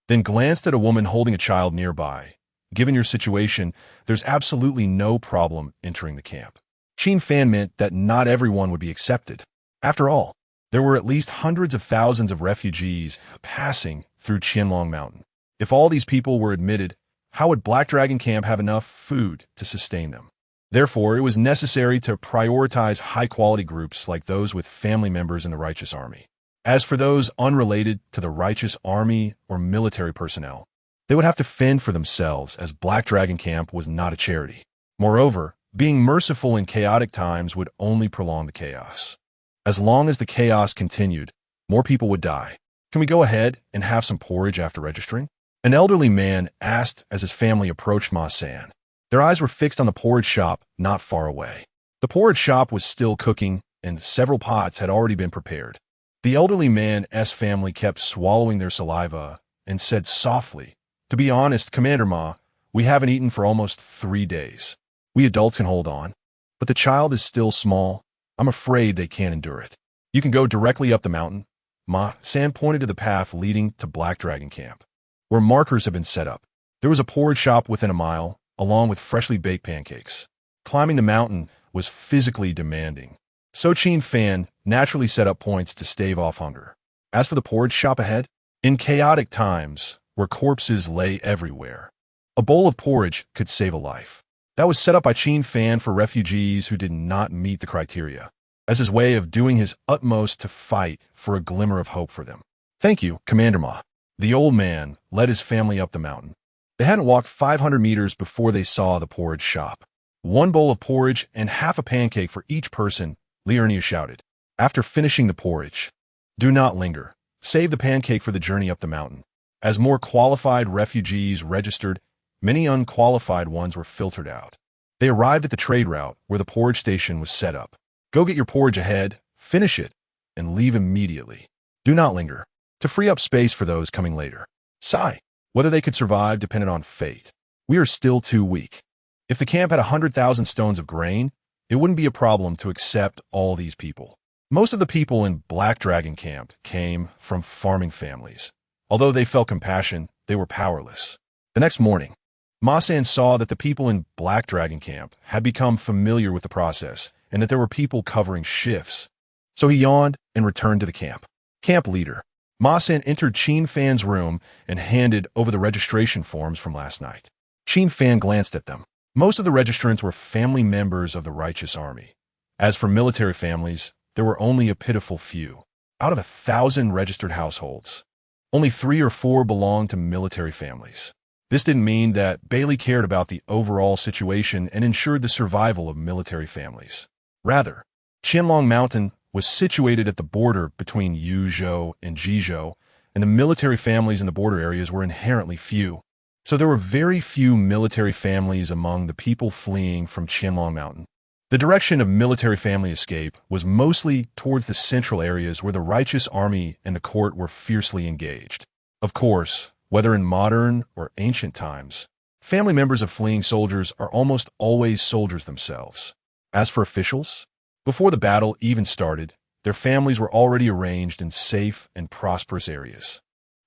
S1: then glanced at a woman holding a child nearby. Given your situation, there's absolutely no problem entering the camp. Qin Fan meant that not everyone would be accepted. After all, there were at least hundreds of thousands of refugees passing through Qianlong Mountain. If all these people were admitted, how would Black Dragon Camp have enough food to sustain them? Therefore, it was necessary to prioritize high-quality groups like those with family members in the righteous army. As for those unrelated to the righteous army or military personnel, they would have to fend for themselves, as Black Dragon Camp was not a charity. Moreover, being merciful in chaotic times would only prolong the chaos. As long as the chaos continued, more people would die. Can we go ahead and have some porridge after registering? An elderly man asked as his family approached Ma San. Their eyes were fixed on the porridge shop not far away. The porridge shop was still cooking, and several pots had already been prepared. The elderly man's family kept swallowing their saliva and said softly, "To be honest, Commander Ma, we haven't eaten for almost 3 days. We adults can hold on, but the child is still small. I'm afraid they can't endure it. You can go directly up the mountain." Ma San pointed to the path leading to Black Dragon Camp, where markers have been set up. There was a porridge shop within a mile, along with freshly baked pancakes. Climbing the mountain was physically demanding, so Qin Fan naturally set up points to stave off hunger. As for the porridge shop ahead, in chaotic times, where corpses lay everywhere, a bowl of porridge could save a life. That was set up by Qin Fan for refugees who did not meet the criteria, as his way of doing his utmost to fight for a glimmer of hope for them. "Thank you, Commander Ma." The old man led his family up the mountain. They hadn't walked 500 meters before they saw the porridge shop. "1 bowl of porridge and half a pancake for each person," Liurnia shouted. After finishing the porridge, "Do not linger. Save the pancake for the journey up the mountain." As more qualified refugees registered, many unqualified ones were filtered out. They arrived at the trade route where the porridge station was set up. "Go get your porridge ahead, finish it, and leave immediately. Do not linger," to free up space for those coming later. Sigh. Whether they could survive depended on fate. "We are still too weak. If the camp had 100,000 stones of grain, it wouldn't be a problem to accept all these people." Most of the people in Black Dragon Camp came from farming families. Although they felt compassion, they were powerless. The next morning, Ma San saw that the people in Black Dragon Camp had become familiar with the process and that there were people covering shifts. So he yawned and returned to the camp. Camp leader. Ma San entered Qin Fan's room and handed over the registration forms from last night. Qin Fan glanced at them. Most of the registrants were family members of the righteous army. As for military families, there were only a pitiful few. Out of 1,000 registered households, only 3 or 4 belonged to military families. This didn't mean that Beili cared about the overall situation and ensured the survival of military families. Rather, Qianlong Mountain was situated at the border between Yuzhou and Jizhou, and the military families in the border areas were inherently few. So there were very few military families among the people fleeing from Qianlong Mountain. The direction of military family escape was mostly towards the central areas where the righteous army and the court were fiercely engaged. Of course, whether in modern or ancient times, family members of fleeing soldiers are almost always soldiers themselves. As for officials, before the battle even started, their families were already arranged in safe and prosperous areas.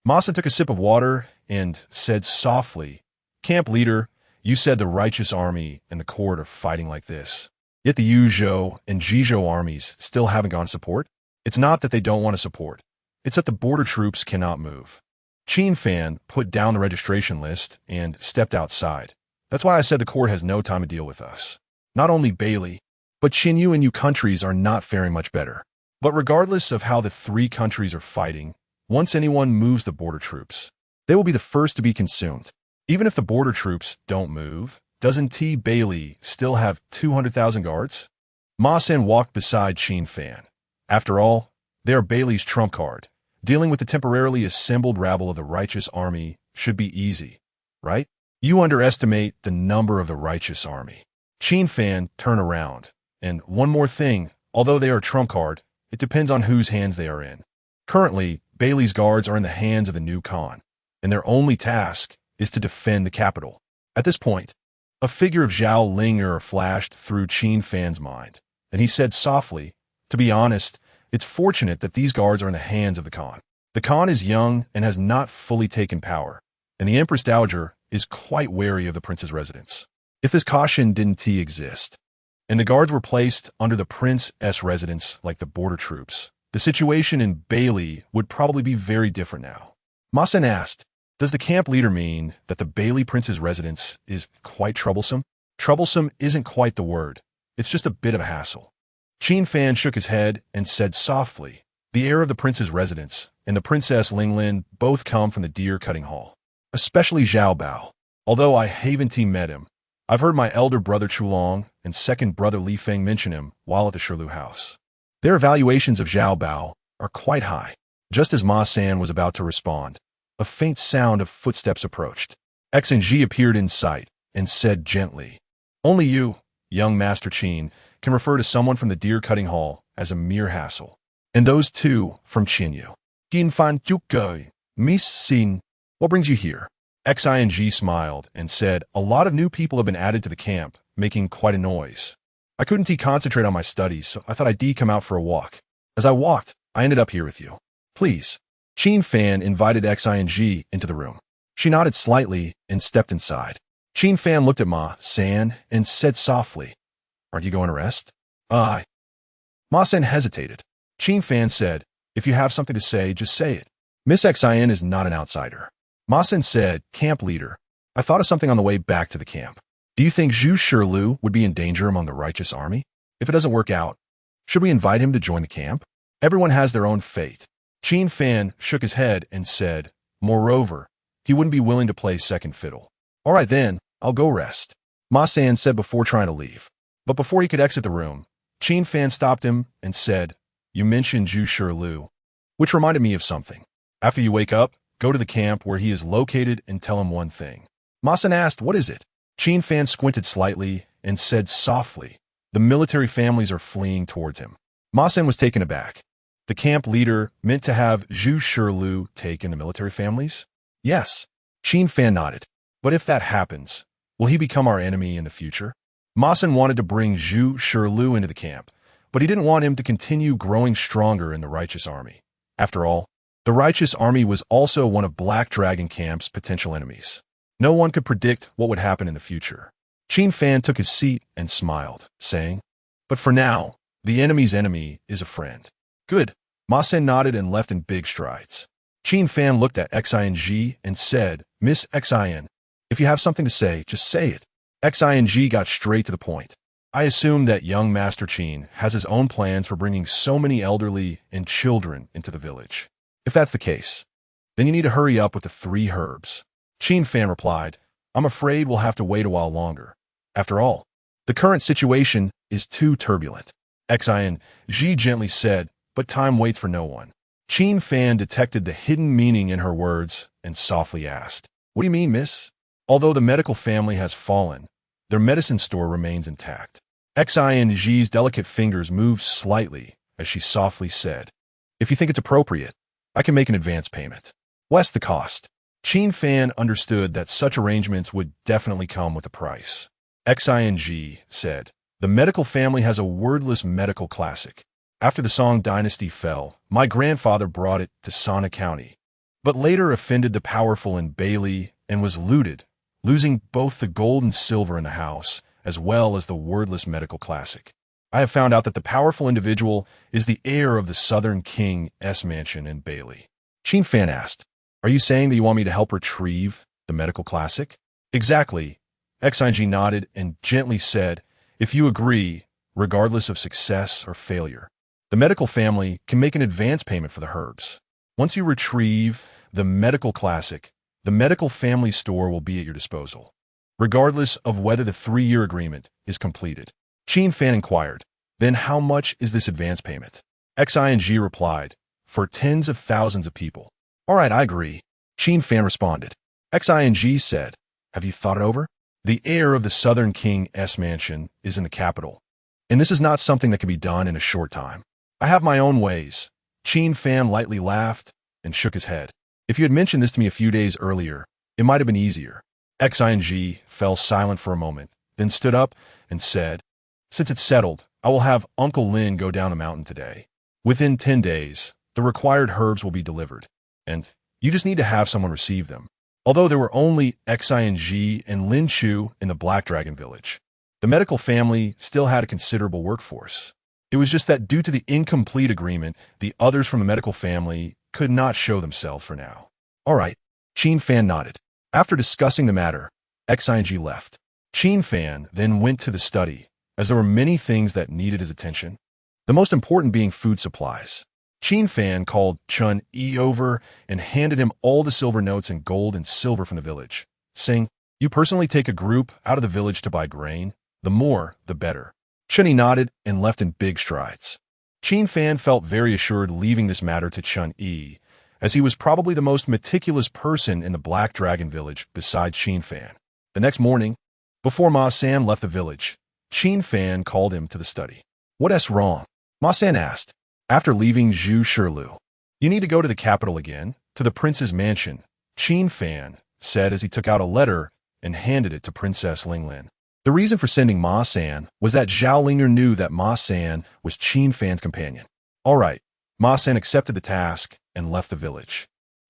S1: Ma San took a sip of water and said softly, "Camp leader, you said the righteous army and the court are fighting like this. Yet the Yuzhou and Jizhou armies still haven't gone support. It's not that they don't want to support. It's that the border troops cannot move." Qin Fan put down the registration list and stepped outside. "That's why I said the court has no time to deal with us. Not only Beili, but Qianyu and Yu countries are not faring much better. But regardless of how the 3 countries are fighting, once anyone moves the border troops, they will be the first to be consumed. Even if the border troops don't move, doesn't T. Beili still have 200,000 guards?" Ma San walked beside Qin Fan. After all, they are Beili's trump card. Dealing with the temporarily assembled rabble of the righteous army should be easy, right? "You underestimate the number of the righteous army." Qin Fan turned around. "And one more thing, although they are trump card, it depends on whose hands they are in. Currently, Beili's guards are in the hands of the new Khan, and their only task is to defend the capital." At this point, a figure of Zhao Linger flashed through Qin Fan's mind, and he said softly, "To be honest, it's fortunate that these guards are in the hands of the Khan. The Khan is young and has not fully taken power, and the Empress Dowager is quite wary of the prince's residence. If this caution didn't exist, and the guards were placed under the prince's residence like the border troops, the situation in Beili would probably be very different now." Ma San asked, "Does the camp leader mean that the Beili prince's residence is quite troublesome?" Troublesome isn't quite the word. It's just a bit of a hassle. Qin Fan shook his head and said softly, the heir of the prince's residence and the Princess Linglin both come from the deer-cutting hall. Especially Zhao Bao. Although I haven't met him, I've heard my elder brother Chulong and second brother Li Feng mention him while at the Shirlu house. Their evaluations of Zhao Bao are quite high. Just as Ma San was about to respond, a faint sound of footsteps approached. X and Ji appeared in sight and said gently, only you, young Master Qin, can refer to someone from the deer-cutting hall as a mere hassle. And those two from Qin. Qin Fan Juke, Miss Xin, what brings you here? Xing smiled and said, a lot of new people have been added to the camp, making quite a noise. I couldn't concentrate on my studies, so I thought I'd come out for a walk. As I walked, I ended up here with you. Please. Qin Fan invited Xing into the room. She nodded slightly and stepped inside. Qin Fan looked at Ma San and said softly, aren't you going to rest? Ma San hesitated. Qin Fan said, if you have something to say, just say it. Miss Xing is not an outsider. Ma San said, camp leader, I thought of something on the way back to the camp. Do you think Zhu Shirlu would be in danger among the righteous army? If it doesn't work out, should we invite him to join the camp? Everyone has their own fate. Qin Fan shook his head and said, moreover, he wouldn't be willing to play second fiddle. All right then, I'll go rest. Ma San said before trying to leave. But before he could exit the room, Qin Fan stopped him and said, you mentioned Zhu Shirlu, which reminded me of something. After you wake up, go to the camp where he is located and tell him one thing. Ma San asked, what is it? Qin Fan squinted slightly and said softly, the military families are fleeing towards him. Ma San was taken aback. The camp leader meant to have Zhu Shirlu take in the military families? Yes. Qin Fan nodded. But if that happens, will he become our enemy in the future? Ma San wanted to bring Zhu Shirlu into the camp, but he didn't want him to continue growing stronger in the righteous army. After all, the righteous army was also one of Black Dragon Camp's potential enemies. No one could predict what would happen in the future. Qin Fan took his seat and smiled, saying, but for now, the enemy's enemy is a friend. Good. Ma San nodded and left in big strides. Qin Fan looked at Xing and said, Miss Xing, if you have something to say, just say it. Xing got straight to the point. I assume that young Master Qin has his own plans for bringing so many elderly and children into the village. If that's the case, then you need to hurry up with the 3 herbs. Qin Fan replied, I'm afraid we'll have to wait a while longer. After all, the current situation is too turbulent. Xing gently said, but time waits for no one. Qin Fan detected the hidden meaning in her words and softly asked, what do you mean, miss? Although the medical family has fallen, their medicine store remains intact. Xing's delicate fingers moved slightly as she softly said, if you think it's appropriate, I can make an advance payment. What's the cost? Qin Fan understood that such arrangements would definitely come with a price. Xing said, the medical family has a wordless medical classic. After the Song dynasty fell, my grandfather brought it to Sana County, but later offended the powerful in Beili and was looted, losing both the gold and silver in the house, as well as the wordless medical classic. I have found out that the powerful individual is the heir of the Southern King's mansion in Beili. Qin Fan asked, are you saying that you want me to help retrieve the medical classic? Exactly. Xing nodded and gently said, if you agree, regardless of success or failure, the medical family can make an advance payment for the herbs. Once you retrieve the medical classic, the medical family store will be at your disposal, regardless of whether the 3-year agreement is completed. Qin Fan inquired, then how much is this advance payment? Xing replied, for tens of thousands of people. All right, I agree. Qin Fan responded. Xing said, have you thought it over? The heir of the Southern King's mansion is in the capital, and this is not something that can be done in a short time. I have my own ways. Qin Fan lightly laughed and shook his head. If you had mentioned this to me a few days earlier, it might have been easier. Xing fell silent for a moment, then stood up and said, since it's settled, I will have Uncle Lin go down the mountain today. Within 10 days, the required herbs will be delivered, and you just need to have someone receive them. Although there were only Xing and Lin Chu in the Black Dragon village, the medical family still had a considerable workforce. It was just that due to the incomplete agreement, the others from the medical family could not show themselves for now. All right, Qin Fan nodded. After discussing the matter, Xing left. Qin Fan then went to the study, as there were many things that needed his attention, the most important being food supplies. Qin Fan called Chun Yi over and handed him all the silver notes and gold and silver from the village, saying, "You personally take a group out of the village to buy grain. The more, the better." Chun Yi nodded and left in big strides. Qin Fan felt very assured leaving this matter to Chun Yi, as he was probably the most meticulous person in the Black Dragon village besides Qin Fan. The next morning, before Ma San left the village, Qin Fan called him to the study. "What's wrong?" Ma San asked. After leaving Zhu Shilu, "You need to go to the capital again, to the prince's mansion," Qin Fan said as he took out a letter and handed it to Princess Linglin. The reason for sending Ma San was that Zhao Linger knew that Ma San was Qin Fan's companion. All right, Ma San accepted the task and left the village.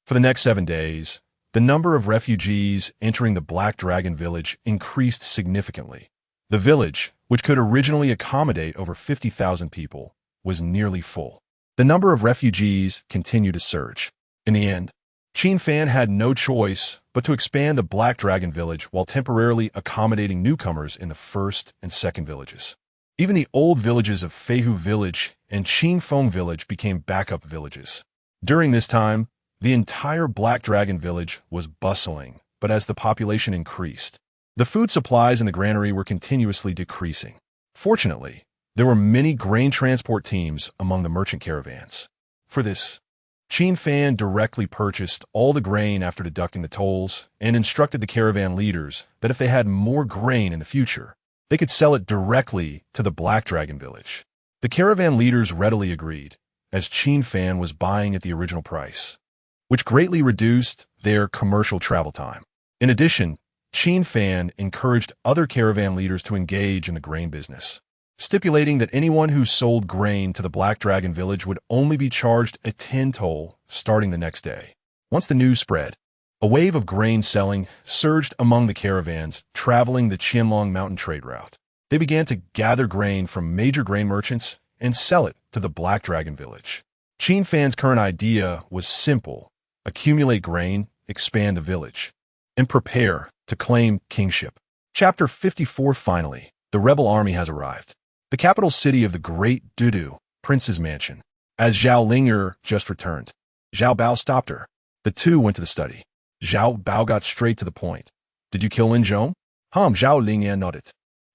S1: For the next 7 days, the number of refugees entering the Black Dragon village increased significantly. The village, which could originally accommodate over 50,000 people, was nearly full. The number of refugees continued to surge. In the end, Qin Fan had no choice but to expand the Black Dragon village while temporarily accommodating newcomers in the first and second villages. Even the old villages of Feihu Village and Qingfeng Village became backup villages. During this time, the entire Black Dragon village was bustling, but as the population increased, the food supplies in the granary were continuously decreasing. Fortunately, there were many grain transport teams among the merchant caravans. For this, Qin Fan directly purchased all the grain after deducting the tolls and instructed the caravan leaders that if they had more grain in the future, they could sell it directly to the Black Dragon village. The caravan leaders readily agreed, as Qin Fan was buying at the original price, which greatly reduced their commercial travel time. In addition, Qin Fan encouraged other caravan leaders to engage in the grain business, stipulating that anyone who sold grain to the Black Dragon village would only be charged a 10 toll starting the next day. Once the news spread, a wave of grain selling surged among the caravans traveling the Qianlong mountain trade route. They began to gather grain from major grain merchants and sell it to the Black Dragon village. Qin Fan's current idea was simple: accumulate grain, expand the village, and prepare to claim kingship. Chapter 54. Finally, the rebel army has arrived. The capital city of the Great Dudu, Prince's Mansion. As Zhao Linger just returned, Zhao Bao stopped her. The two went to the study. Zhao Bao got straight to the point. "Did you kill Lin Zhong?" Zhao Linger nodded.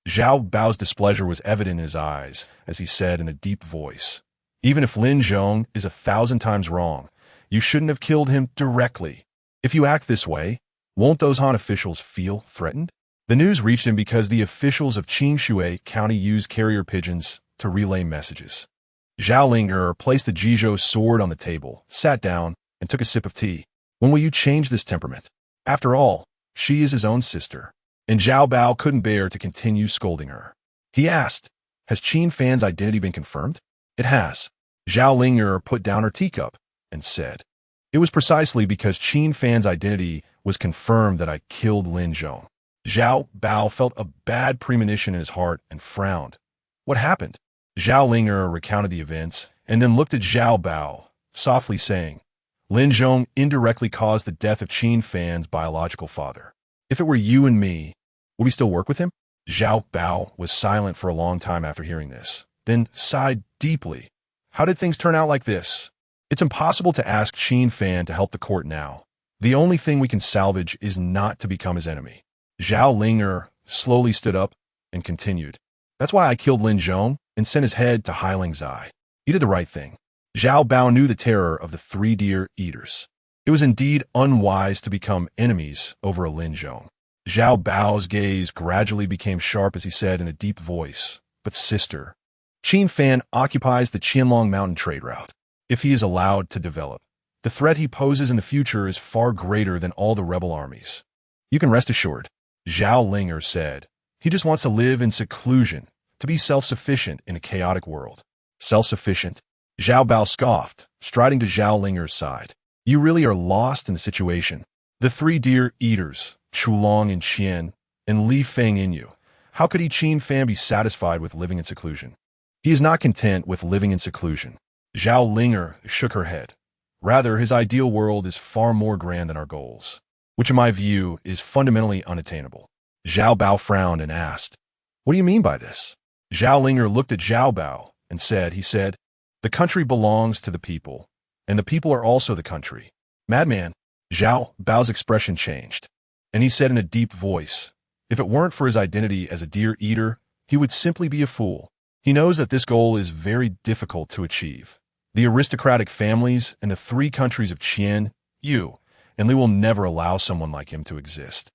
S1: Zhao Bao's displeasure was evident in his eyes as he said in a deep voice, "Even if Lin Zhong is 1,000 times wrong, you shouldn't have killed him directly. If you act this way, won't those Han officials feel threatened?" The news reached him because the officials of Qingshui County used carrier pigeons to relay messages. Zhao Linger placed the Jizhou sword on the table, sat down, and took a sip of tea. "When will you change this temperament? After all, she is his own sister." And Zhao Bao couldn't bear to continue scolding her. He asked, "Has Qin Fan's identity been confirmed?" "It has." Zhao Linger put down her teacup and said, "It was precisely because Qin Fan's identity was confirmed that I killed Lin Zhong." Zhao Bao felt a bad premonition in his heart and frowned. "What happened?" Zhao Linger recounted the events and then looked at Zhao Bao, softly saying, "Lin Zhong indirectly caused the death of Qin Fan's biological father. If it were you and me, would we still work with him?" Zhao Bao was silent for a long time after hearing this, then sighed deeply. "How did things turn out like this? It's impossible to ask Qin Fan to help the court now. The only thing we can salvage is not to become his enemy." Zhao Linger slowly stood up and continued, "That's why I killed Lin Zhong and sent his head to Hailing Zai. You did the right thing." Zhao Bao knew the terror of the 3 deer eaters. It was indeed unwise to become enemies over a Lin Zhong. Zhao Bao's gaze gradually became sharp as he said in a deep voice, "But sister, Qin Fan occupies the Qianlong mountain trade route. If he is allowed to develop, the threat he poses in the future is far greater than all the rebel armies. You can rest assured," Zhao Linger said. "He just wants to live in seclusion, to be self-sufficient in a chaotic world." "Self-sufficient?" Zhao Bao scoffed, striding to Zhao Linger's side. "You really are lost in the situation. The 3 deer eaters, Chulong and Qian, and Li Feng in you. How could Qin Fan be satisfied with living in seclusion? He is not content with living in seclusion." Zhao Linger shook her head. "Rather, his ideal world is far more grand than our goals, which in my view is fundamentally unattainable." Zhao Bao frowned and asked, "What do you mean by this?" Zhao Linger looked at Zhao Bao and said, "The country belongs to the people, and the people are also the country." Madman, Zhao Bao's expression changed, and he said in a deep voice, "If it weren't for his identity as a deer eater, he would simply be a fool. He knows that this goal is very difficult to achieve. The aristocratic families and the three countries of Qian, Yu, and Li will never allow someone like him to exist."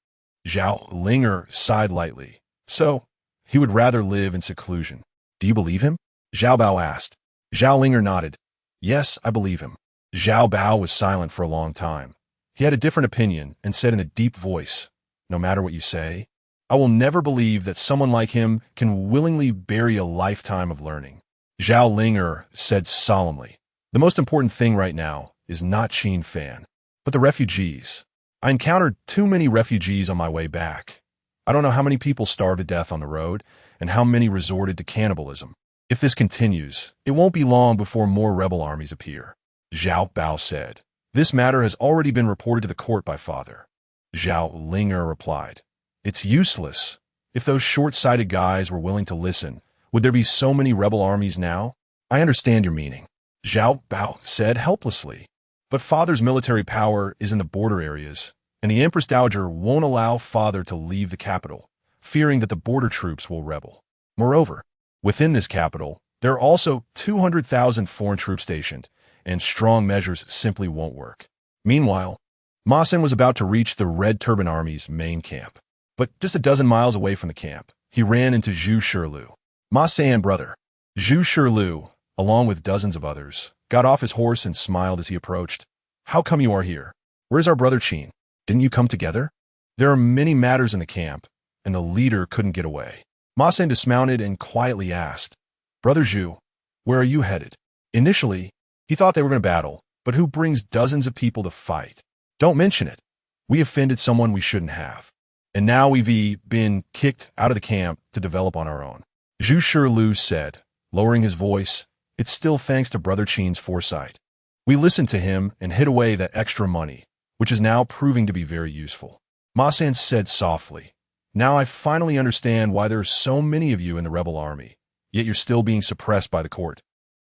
S1: Zhao Linger sighed lightly. "So, he would rather live in seclusion. Do you believe him?" Zhao Bao asked. Zhao Linger nodded. "Yes, I believe him." Zhao Bao was silent for a long time. He had a different opinion and said in a deep voice, "No matter what you say, I will never believe that someone like him can willingly bury a lifetime of learning." Zhao Linger said solemnly, "The most important thing right now is not Qin Fan, but the refugees. I encountered too many refugees on my way back. I don't know how many people starved to death on the road and how many resorted to cannibalism. If this continues, it won't be long before more rebel armies appear." Zhao Bao said, "This matter has already been reported to the court by Father." Zhao Linger replied, "It's useless. If those short-sighted guys were willing to listen, would there be so many rebel armies now?" "I understand your meaning," Zhao Bao said helplessly. "But Father's military power is in the border areas, and the Empress Dowager won't allow Father to leave the capital, fearing that the border troops will rebel. Moreover, within this capital, there are also 200,000 foreign troops stationed, and strong measures simply won't work." Meanwhile, Ma Sen was about to reach the Red Turban Army's main camp. But just a dozen miles away from the camp, he ran into Zhu Shirlu. Ma Sen, brother. Zhu Shirlu, along with dozens of others, got off his horse and smiled as he approached. "How come you are here? Where's our brother Qin? Didn't you come together?" "There are many matters in the camp, and the leader couldn't get away." Ma Sen dismounted and quietly asked, "Brother Zhu, where are you headed?" Initially, he thought they were going to battle, but who brings dozens of people to fight? "Don't mention it. We offended someone we shouldn't have. And now we've been kicked out of the camp to develop on our own." Zhu Shirlu said, lowering his voice, "It's still thanks to Brother Qin's foresight. We listened to him and hid away that extra money, which is now proving to be very useful." Ma San said softly, "Now I finally understand why there are so many of you in the rebel army, yet you're still being suppressed by the court.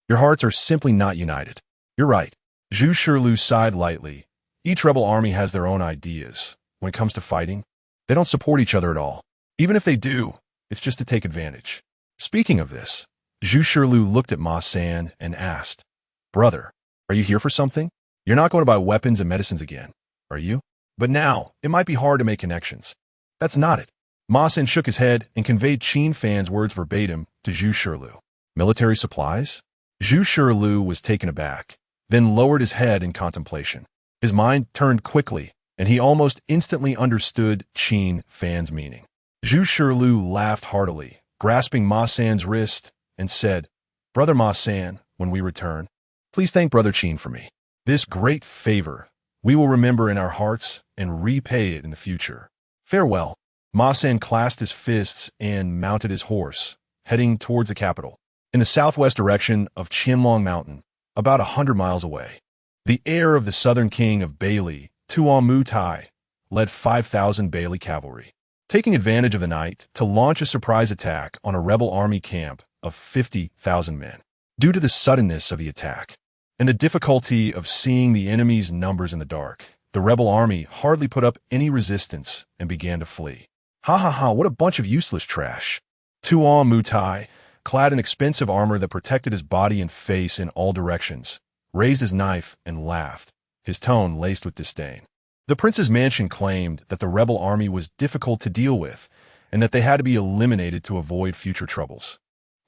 S1: Your hearts are simply not united." "You're right." Zhu Shirlu sighed lightly. "Each rebel army has their own ideas. When it comes to fighting, they don't support each other at all. Even if they do, it's just to take advantage." Speaking of this, Zhu Shirlu looked at Ma San and asked, "Brother, are you here for something? You're not going to buy weapons and medicines again, are you? But now, it might be hard to make connections." "That's not it." Ma San shook his head and conveyed Qin Fan's words verbatim to Zhu Shirlu. "Military supplies?" Zhu Shirlu was taken aback, then lowered his head in contemplation. His mind turned quickly, and he almost instantly understood Qin Fan's meaning. Zhu Shirlu laughed heartily, grasping Ma San's wrist, and said, "Brother Ma San, when we return, please thank Brother Qin for me. This great favor we will remember in our hearts and repay it in the future. Farewell." Ma San clasped his fists and mounted his horse, heading towards the capital, in the southwest direction of Qianlong Mountain, about 100 miles away. The heir of the southern king of Beili.To led 5,000 Beili cavalry, taking advantage of the night to launch a surprise attack on a rebel army camp of 50,000 men. Due to the suddenness of the attack and the difficulty of seeing the enemy's numbers in the dark, the rebel army hardly put up any resistance and began to flee. "Ha ha ha, what a bunch of useless trash." Tuan Mutai, clad in expensive armor that protected his body and face in all directions, raised his knife and laughed, his tone laced with disdain. The prince's mansion claimed that the rebel army was difficult to deal with and that they had to be eliminated to avoid future troubles.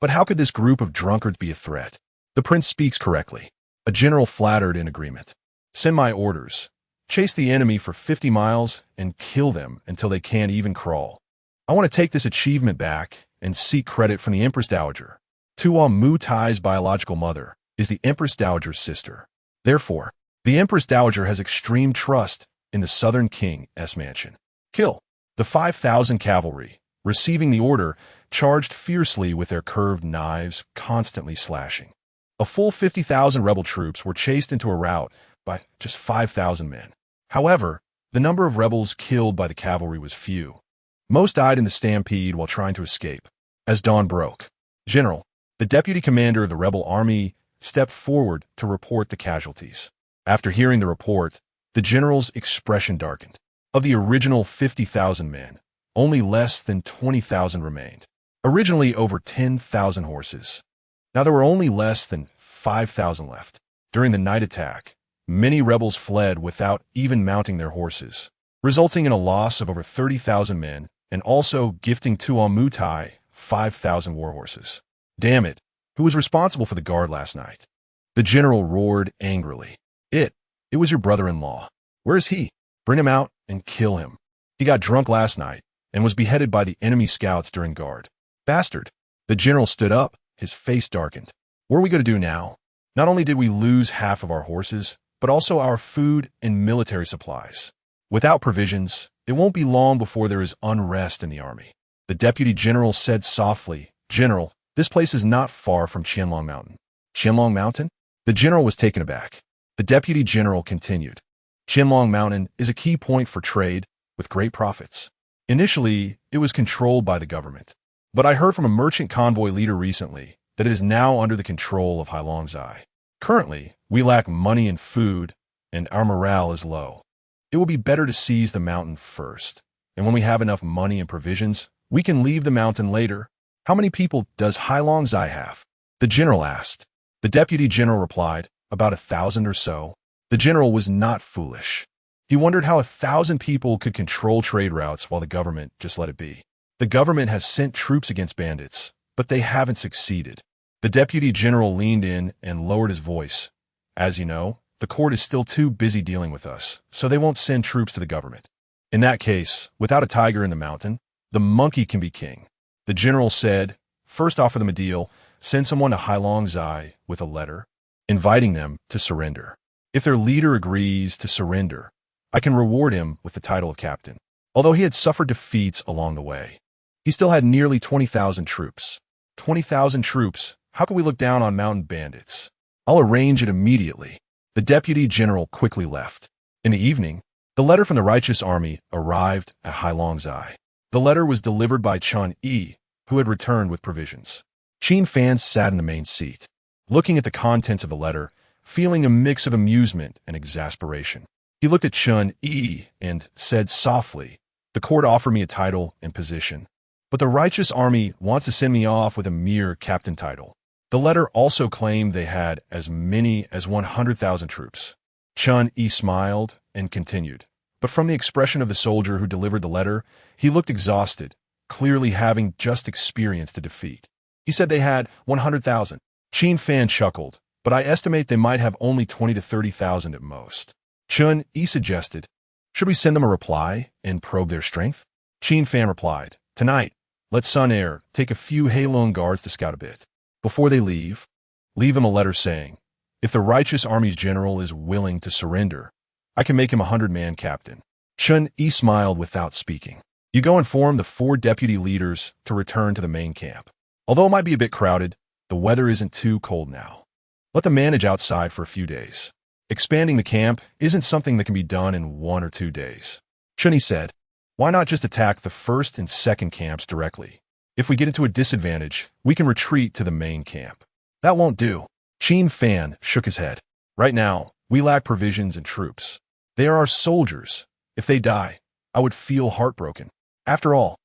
S1: But how could this group of drunkards be a threat? The prince speaks correctly. A general flattered in agreement. "Send my orders. Chase the enemy for 50 miles and kill them until they can't even crawl. I want to take this achievement back and seek credit from the Empress Dowager. Tuan Mutai's biological mother is the Empress Dowager's sister. Therefore, the Empress Dowager has extreme trust in the Southern King's mansion. Kill." The 5,000 cavalry, receiving the order, charged fiercely with their curved knives, constantly slashing. A full 50,000 rebel troops were chased into a rout by just 5,000 men. However, the number of rebels killed by the cavalry was few. Most died in the stampede while trying to escape. As dawn broke, General, the deputy commander of the rebel army, stepped forward to report the casualties. After hearing the report, the general's expression darkened. Of the original 50,000 men, only less than 20,000 remained. Originally over 10,000 horses. Now there were only less than 5,000 left. During the night attack, many rebels fled without even mounting their horses, resulting in a loss of over 30,000 men and also gifting to Mutai 5,000 war horses. Damn it, who was responsible for the guard last night? The general roared angrily. It was your brother-in-law. Where is he? Bring him out and kill him. He got drunk last night and was beheaded by the enemy scouts during guard. Bastard. The general stood up, his face darkened. What are we going to do now? Not only did we lose half of our horses, but also our food and military supplies. Without provisions, it won't be long before there is unrest in the army. The deputy general said softly, General, this place is not far from Qianlong Mountain. Qianlong Mountain? The general was taken aback. The deputy general continued. Qianlong Mountain is a key point for trade, with great profits. Initially, it was controlled by the government. But I heard from a merchant convoy leader recently that it is now under the control of Heilongzai. Currently, we lack money and food, and our morale is low. It will be better to seize the mountain first, and when we have enough money and provisions, we can leave the mountain later. How many people does Heilongzai have? The general asked. The deputy general replied, about 1,000 or so. The general was not foolish. He wondered how 1,000 people could control trade routes while the government just let it be. The government has sent troops against bandits, but they haven't succeeded. The deputy general leaned in and lowered his voice. As you know, the court is still too busy dealing with us, so they won't send troops to the government. In that case, without a tiger in the mountain, the monkey can be king. The general said, first offer them a deal, send someone to Heilongzai with a letter, inviting them to surrender. If their leader agrees to surrender, I can reward him with the title of captain. Although he had suffered defeats along the way, he still had nearly 20,000 troops. 20,000 troops? How can we look down on mountain bandits? I'll arrange it immediately. The deputy general quickly left. In the evening, the letter from the righteous army arrived at Heilongzai. The letter was delivered by Chun Yi, who had returned with provisions. Qin Fan sat in the main seat, looking at the contents of the letter, feeling a mix of amusement and exasperation. He looked at Chun Yi and said softly, the court offered me a title and position, but the righteous army wants to send me off with a mere captain title. The letter also claimed they had as many as 100,000 troops. Chun Yi smiled and continued, but from the expression of the soldier who delivered the letter, he looked exhausted, clearly having just experienced a defeat. He said they had 100,000. Qin Fan chuckled, but I estimate they might have only 20 to 30,000 at most. Chun Yi suggested, should we send them a reply and probe their strength? Qin Fan replied, tonight, let Sun Air take a few Heilong guards to scout a bit. Before they leave them a letter saying, if the righteous army's general is willing to surrender, I can make him a 100-man captain. Chun Yi smiled without speaking. You go inform the 4 deputy leaders to return to the main camp. Although it might be a bit crowded, the weather isn't too cold now. Let them manage outside for a few days. Expanding the camp isn't something that can be done in 1 or 2 days. Chun Yi said, why not just attack the first and second camps directly? If we get into a disadvantage, we can retreat to the main camp. That won't do. Qin Fan shook his head. Right now, we lack provisions and troops. They are our soldiers. If they die, I would feel heartbroken. After all,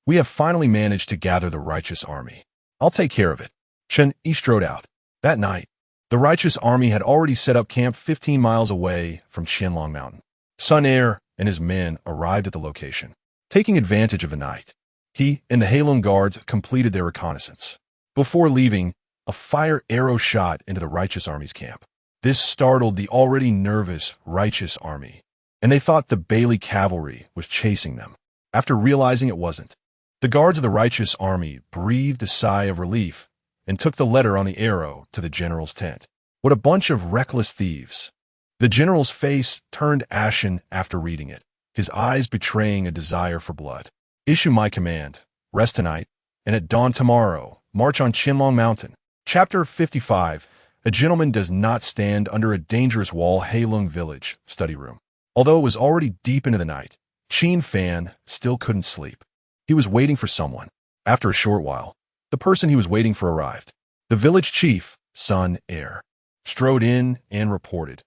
S1: we have finally managed to gather the righteous army. I'll take care of it. Chun Yi strode out. That night, the righteous army had already set up camp 15 miles away from Qianlong Mountain. Sun Air and his men arrived at the location. Taking advantage of the night, he and the Heilong guards completed their reconnaissance. Before leaving, a fire arrow shot into the righteous army's camp. This startled the already nervous righteous army, and they thought the Beili cavalry was chasing them. After realizing it wasn't, the guards of the righteous army breathed a sigh of relief and took the letter on the arrow to the general's tent. What a bunch of reckless thieves. The general's face turned ashen after reading it, his eyes betraying a desire for blood. Issue my command. Rest tonight, and at dawn tomorrow, march on Qianlong Mountain. Chapter 55. A gentleman does not stand under a dangerous wall. Heilong Village, study room. Although it was already deep into the night, Qin Fan still couldn't sleep. He He was waiting for someone. After a short while, the person he was waiting for arrived. The village chief, Sun Heir, strode in and reported.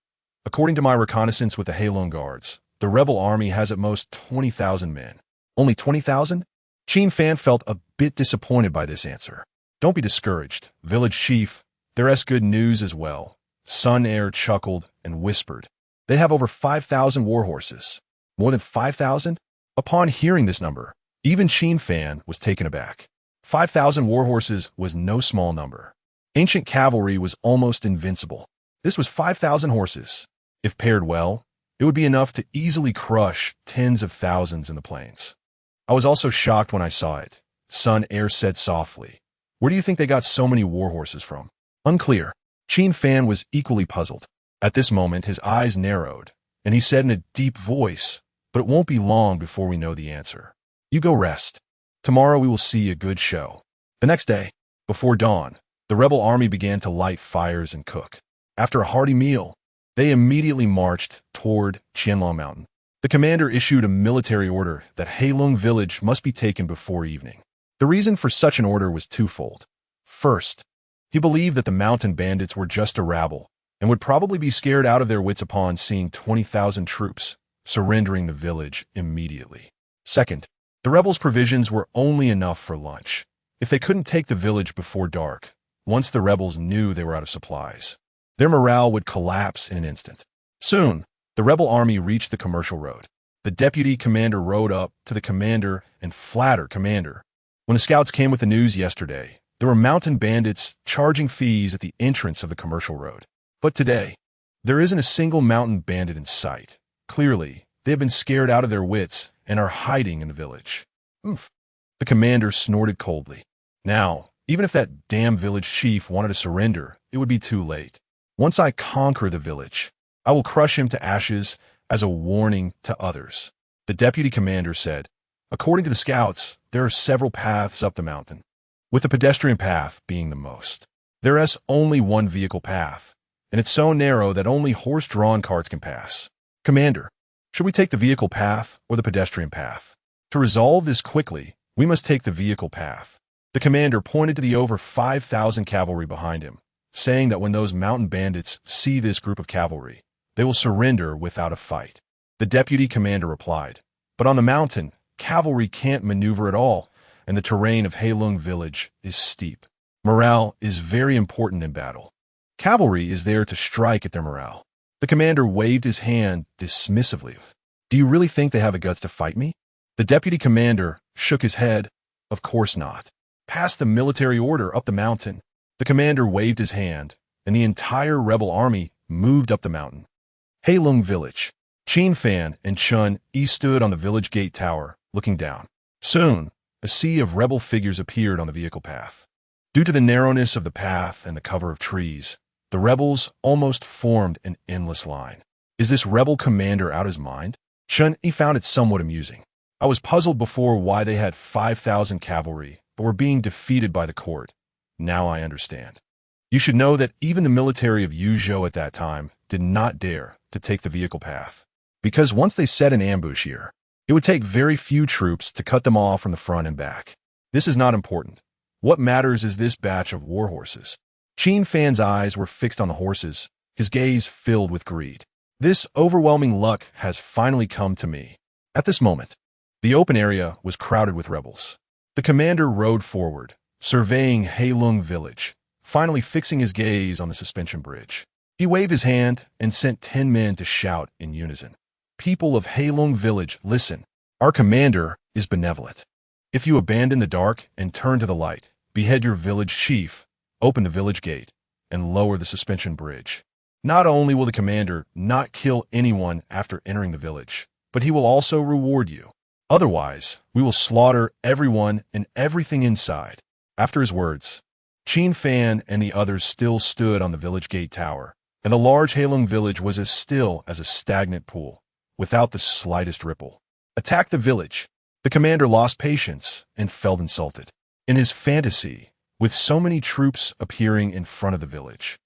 S1: According to my reconnaissance with the Heilong guards, the rebel army has at most 20,000 men. Only 20,000? Qin Fan felt a bit disappointed by this answer. Don't be discouraged, village chief. There's good news as well. Sun Heir chuckled and whispered. They have over 5,000 war horses. More than 5,000? Upon hearing this number, even Qin Fan was taken aback. 5,000 war horses was no small number. Ancient cavalry was almost invincible. This was 5,000 horses. If paired well, it would be enough to easily crush tens of thousands in the plains. I was also shocked when I saw it. Sun Heir said softly. Where do you think they got so many war horses from? Unclear. Qin Fan was equally puzzled. At this moment, his eyes narrowed, and he said in a deep voice, but it won't be long before we know the answer. You go rest. Tomorrow we will see a good show. The next day, before dawn, the rebel army began to light fires and cook. After a hearty meal, they immediately marched toward Qianlong Mountain. The commander issued a military order that Heilong village must be taken before evening. The reason for such an order was twofold. First, he believed that the mountain bandits were just a rabble and would probably be scared out of their wits upon seeing 20,000 troops surrendering the village immediately. Second, the rebels' provisions were only enough for lunch. If they couldn't take the village before dark, once the rebels knew they were out of supplies, their morale would collapse in an instant. Soon, the rebel army reached the commercial road. The deputy commander rode up to the commander and flattered commander. When the scouts came with the news yesterday, there were mountain bandits charging fees at the entrance of the commercial road. But today, there isn't a single mountain bandit in sight. Clearly, they have been scared out of their wits and are hiding in the village. Oomph. The commander snorted coldly. Now, even if that damn village chief wanted to surrender, it would be too late. Once I conquer the village, I will crush him to ashes as a warning to others. The deputy commander said, according to the scouts, there are several paths up the mountain, with the pedestrian path being the most. There is only one vehicle path, and it's so narrow that only horse-drawn carts can pass. Commander, should we take the vehicle path or the pedestrian path? To resolve this quickly, we must take the vehicle path. The commander pointed to the over 5,000 cavalry behind him, saying that when those mountain bandits see this group of cavalry, they will surrender without a fight. The deputy commander replied, but on the mountain, cavalry can't maneuver at all, and the terrain of Heilong village is steep. Morale is very important in battle. Cavalry is there to strike at their morale. The commander waved his hand dismissively. Do you really think they have the guts to fight me? The deputy commander shook his head. Of course not. Pass the military order up the mountain. The commander waved his hand, and the entire rebel army moved up the mountain. Heilong village. Qin Fan and Chun Yi stood on the village gate tower, looking down. Soon, a sea of rebel figures appeared on the vehicle path. Due to the narrowness of the path and the cover of trees, the rebels almost formed an endless line. Is this rebel commander out of his mind? Chun Yi found it somewhat amusing. I was puzzled before why they had 5,000 cavalry, but were being defeated by the court. Now I understand. You should know that even the military of Yuzhou at that time did not dare to take the vehicle path, because once they set an ambush here, it would take very few troops to cut them off from the front and back. This is not important. What matters is this batch of war horses. Qin Fan's eyes were fixed on the horses, his gaze filled with greed. This overwhelming luck has finally come to me. At this moment, the open area was crowded with rebels. The commander rode forward, surveying Heilong village, finally fixing his gaze on the suspension bridge. He waved his hand and sent 10 men to shout in unison. People of Heilong village, listen. Our commander is benevolent. If you abandon the dark and turn to the light, behead your village chief, open the village gate, and lower the suspension bridge, not only will the commander not kill anyone after entering the village, but he will also reward you. Otherwise, we will slaughter everyone and everything inside. After his words, Qin Fan and the others still stood on the village gate tower, and the large Heilong village was as still as a stagnant pool, without the slightest ripple. Attack the village. The commander lost patience and felt insulted. In his fantasy, with so many troops appearing in front of the village,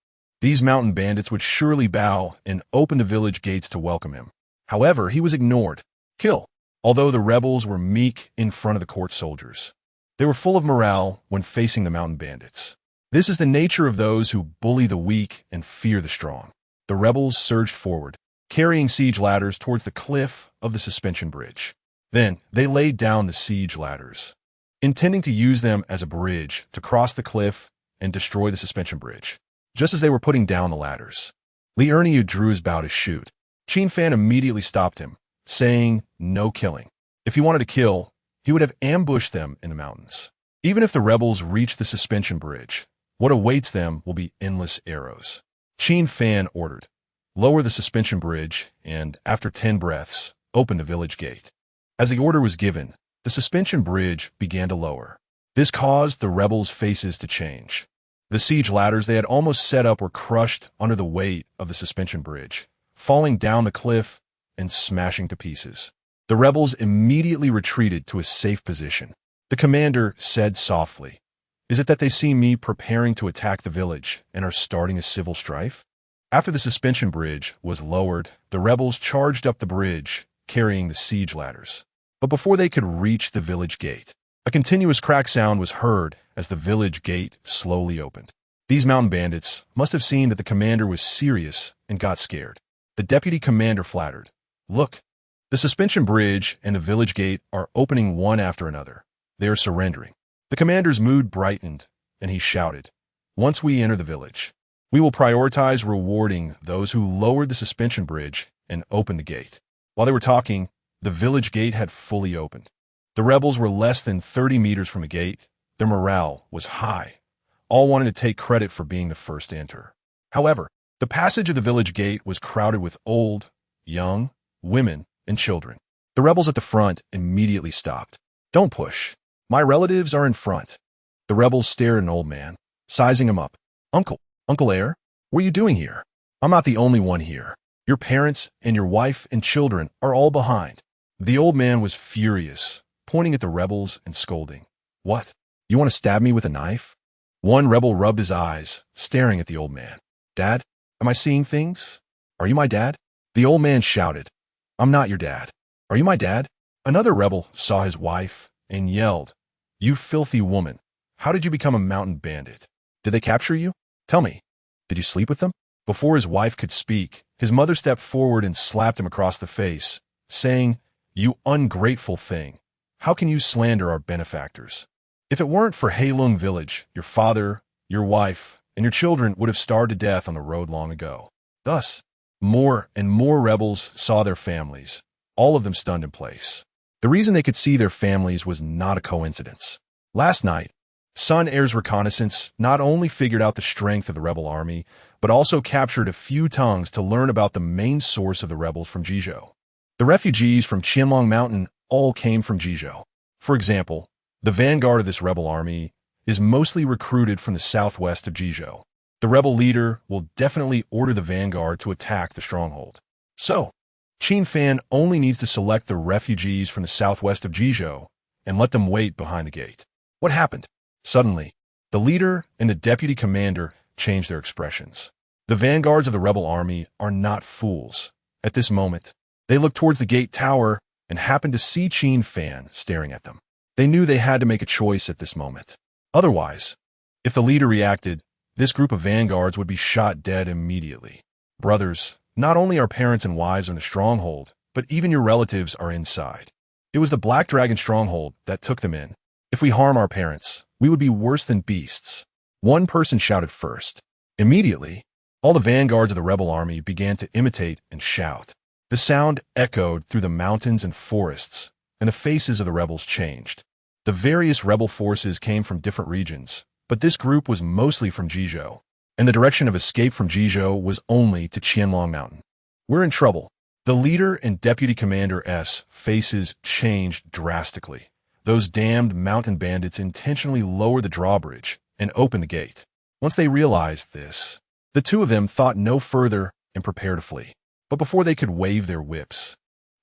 S1: these mountain bandits would surely bow and open the village gates to welcome him. However, he was ignored. Kill. although the rebels were meek in front of the court soldiers. They were full of morale when facing the mountain bandits. This is the nature of those who bully the weak and fear the strong. The rebels surged forward, carrying siege ladders towards the cliff of the suspension bridge. Then they laid down the siege ladders, intending to use them as a bridge to cross the cliff and destroy the suspension bridge. Just as they were putting down the ladders, Yanyun drew his bow to shoot. Qin Fan immediately stopped him, saying, "No killing." If he wanted to kill, he would have ambushed them in the mountains. Even if the rebels reach the suspension bridge, what awaits them will be endless arrows. Qin Fan ordered, "Lower the suspension bridge and, after 10 breaths, open the village gate." As the order was given, the suspension bridge began to lower. This caused the rebels' faces to change. The siege ladders they had almost set up were crushed under the weight of the suspension bridge, falling down the cliff and smashing to pieces. The rebels immediately retreated to a safe position. The commander said softly, "Is it that they see me preparing to attack the village and are starting a civil strife?" After the suspension bridge was lowered, the rebels charged up the bridge, carrying the siege ladders. But before they could reach the village gate, a continuous crack sound was heard as the village gate slowly opened. These mountain bandits must have seen that the commander was serious and got scared. The deputy commander flattered, "Look, the suspension bridge and the village gate are opening one after another. They are surrendering." The commander's mood brightened, and he shouted, "Once we enter the village, we will prioritize rewarding those who lowered the suspension bridge and opened the gate." While they were talking, the village gate had fully opened. The rebels were less than 30 meters from the gate. Their morale was high. All wanted to take credit for being the first to enter. However, the passage of the village gate was crowded with old, young, women, and children. The rebels at the front immediately stopped. "Don't push. My relatives are in front." The rebels stared at an old man, sizing him up. Uncle Air, what are you doing here? I'm not the only one here. Your parents and your wife and children are all behind." The old man was furious, pointing at the rebels and scolding. "What? You want to stab me with a knife?" One rebel rubbed his eyes, staring at the old man. "Dad, am I seeing things? Are you my dad?" The old man shouted, "I'm not your dad." "Are you my dad?" Another rebel saw his wife and yelled, "You filthy woman, how did you become a mountain bandit? Did they capture you? Tell me, did you sleep with them?" Before his wife could speak, his mother stepped forward and slapped him across the face, saying, "You ungrateful thing, how can you slander our benefactors? If it weren't for Heilong village, your father, your wife, and your children would have starved to death on the road long ago." Thus, more and more rebels saw their families, all of them stunned in place. The reason they could see their families was not a coincidence. Last night, Sun Air's reconnaissance not only figured out the strength of the rebel army, but also captured a few tongues to learn about the main source of the rebels from Jizhou. The refugees from Qianlong Mountain all came from Jizhou. For example, the vanguard of this rebel army is mostly recruited from the southwest of Jizhou. The rebel leader will definitely order the vanguard to attack the stronghold. So, Qin Fan only needs to select the refugees from the southwest of Jizhou and let them wait behind the gate. What happened? Suddenly, the leader and the deputy commander changed their expressions. The vanguards of the rebel army are not fools. At this moment, they looked towards the gate tower and happened to see Qin Fan staring at them. They knew they had to make a choice at this moment. Otherwise, if the leader reacted, this group of vanguards would be shot dead immediately. "Brothers, not only our parents and wives are in the stronghold, but even your relatives are inside. It was the Black Dragon stronghold that took them in. If we harm our parents, we would be worse than beasts." One person shouted first. Immediately, all the vanguards of the rebel army began to imitate and shout. The sound echoed through the mountains and forests, and the faces of the rebels changed. The various rebel forces came from different regions, but this group was mostly from Jizhou, and the direction of escape from Jizhou was only to Qianlong Mountain. "We're in trouble." The leader and deputy commander's faces changed drastically. Those damned mountain bandits intentionally lowered the drawbridge and opened the gate. Once they realized this, the two of them thought no further and prepared to flee. But before they could wave their whips,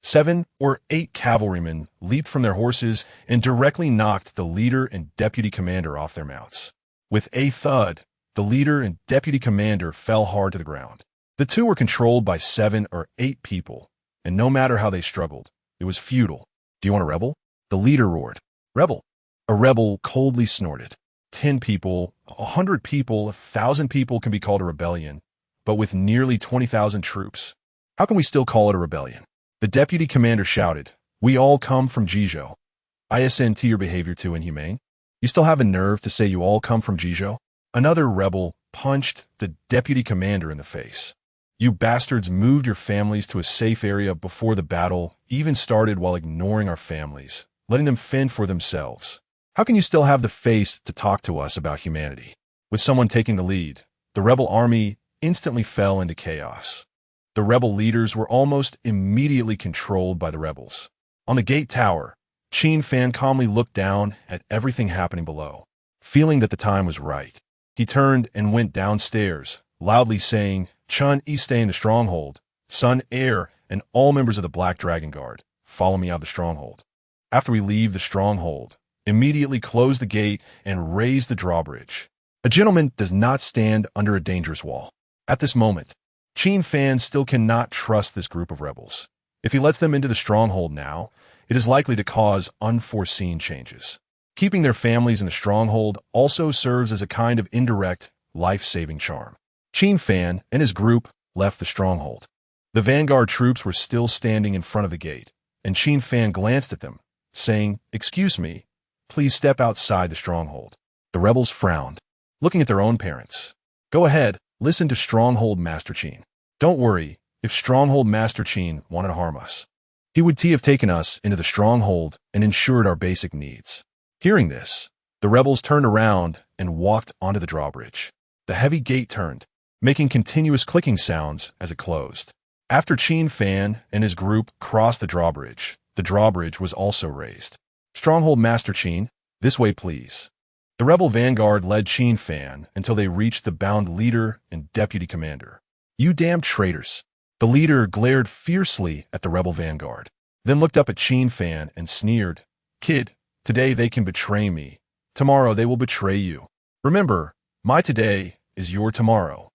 S1: 7 or 8 cavalrymen leaped from their horses and directly knocked the leader and deputy commander off their mounts. With a thud, the leader and deputy commander fell hard to the ground. The two were controlled by 7 or 8 people, and no matter how they struggled, it was futile. Do you want a rebel? The leader roared. Rebel. A rebel coldly snorted. 10 people, 100 people, 1,000 people can be called a rebellion, but with nearly 20,000 troops, how can we still call it a rebellion? The deputy commander shouted, We all come from Jizhou. ISNT your behavior too inhumane. You still have a nerve to say you all come from Jizhou? Another rebel punched the deputy commander in the face. You bastards moved your families to a safe area before the battle even started while ignoring our families, letting them fend for themselves. How can you still have the face to talk to us about humanity? With someone taking the lead, the rebel army instantly fell into chaos. The rebel leaders were almost immediately controlled by the rebels. On the gate tower, Qin Fan calmly looked down at everything happening below. Feeling that the time was right, he turned and went downstairs, loudly saying, Chun, stay in the stronghold. Sun, Air, and all members of the Black Dragon Guard, follow me out of the stronghold. After we leave the stronghold, immediately close the gate and raise the drawbridge. A gentleman does not stand under a dangerous wall. At this moment, Qin Fan still cannot trust this group of rebels. If he lets them into the stronghold now, it is likely to cause unforeseen changes. Keeping their families in the stronghold also serves as a kind of indirect, life-saving charm. Qin Fan and his group left the stronghold. The vanguard troops were still standing in front of the gate, and Qin Fan glanced at them, saying, Excuse me, please step outside the stronghold. The rebels frowned, looking at their own parents. Go ahead, listen to Stronghold Master Qin. Don't worry, if Stronghold Master Qin wanted to harm us, he would have taken us into the stronghold and ensured our basic needs. Hearing this, the rebels turned around and walked onto the drawbridge. The heavy gate turned, making continuous clicking sounds as it closed. After Qin Fan and his group crossed the drawbridge was also raised. Stronghold Master Qin, this way please. The rebel vanguard led Qin Fan until they reached the bound leader and deputy commander. You damn traitors! The leader glared fiercely at the rebel vanguard, then looked up at Qin Fan and sneered, Kid, today they can betray me. Tomorrow they will betray you. Remember, my today is your tomorrow.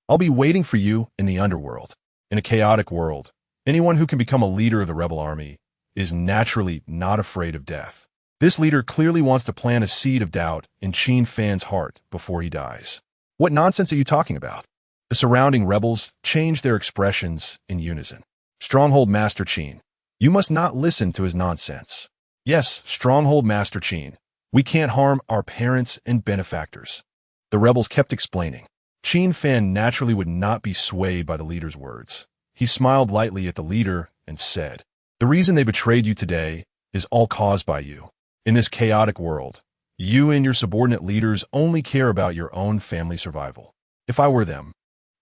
S1: I'll be waiting for you in the underworld. In a chaotic world, anyone who can become a leader of the rebel army is naturally not afraid of death. This leader clearly wants to plant a seed of doubt in Qin Fan's heart before he dies. What nonsense are you talking about? The surrounding rebels changed their expressions in unison. Stronghold Master Qin, you must not listen to his nonsense. Yes, Stronghold Master Qin, we can't harm our parents and benefactors. The rebels kept explaining. Qin Fan naturally would not be swayed by the leader's words. He smiled lightly at the leader and said, The reason they betrayed you today is all caused by you. In this chaotic world, you and your subordinate leaders only care about your own family survival. If I were them,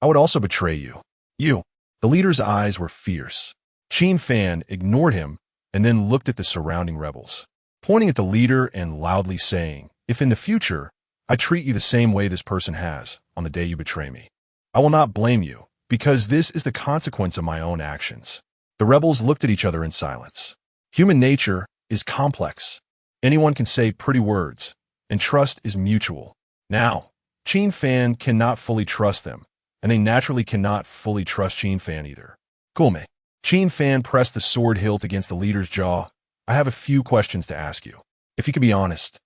S1: I would also betray you. You. The leader's eyes were fierce. Qin Fan ignored him and then looked at the surrounding rebels, pointing at the leader and loudly saying, If in the future I treat you the same way this person has on the day you betray me, I will not blame you, because this is the consequence of my own actions. The rebels looked at each other in silence. Human nature is complex. Anyone can say pretty words, and trust is mutual. Now, Qin Fan cannot fully trust them, and they naturally cannot fully trust Qin Fan either. Coolme. Qin Fan pressed the sword hilt against the leader's jaw. I have a few questions to ask you. If you can be honest,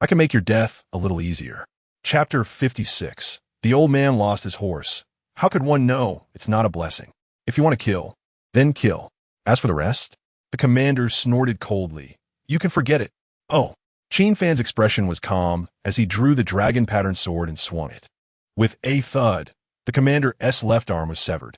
S1: I can make your death a little easier. Chapter 56. The old man lost his horse. How could one know it's not a blessing? If you want to kill, then kill. As for the rest, the commander snorted coldly. You can forget it. Oh. Qin Fan's expression was calm as he drew the dragon-patterned sword and swung it. With a thud, the commander's left arm was severed.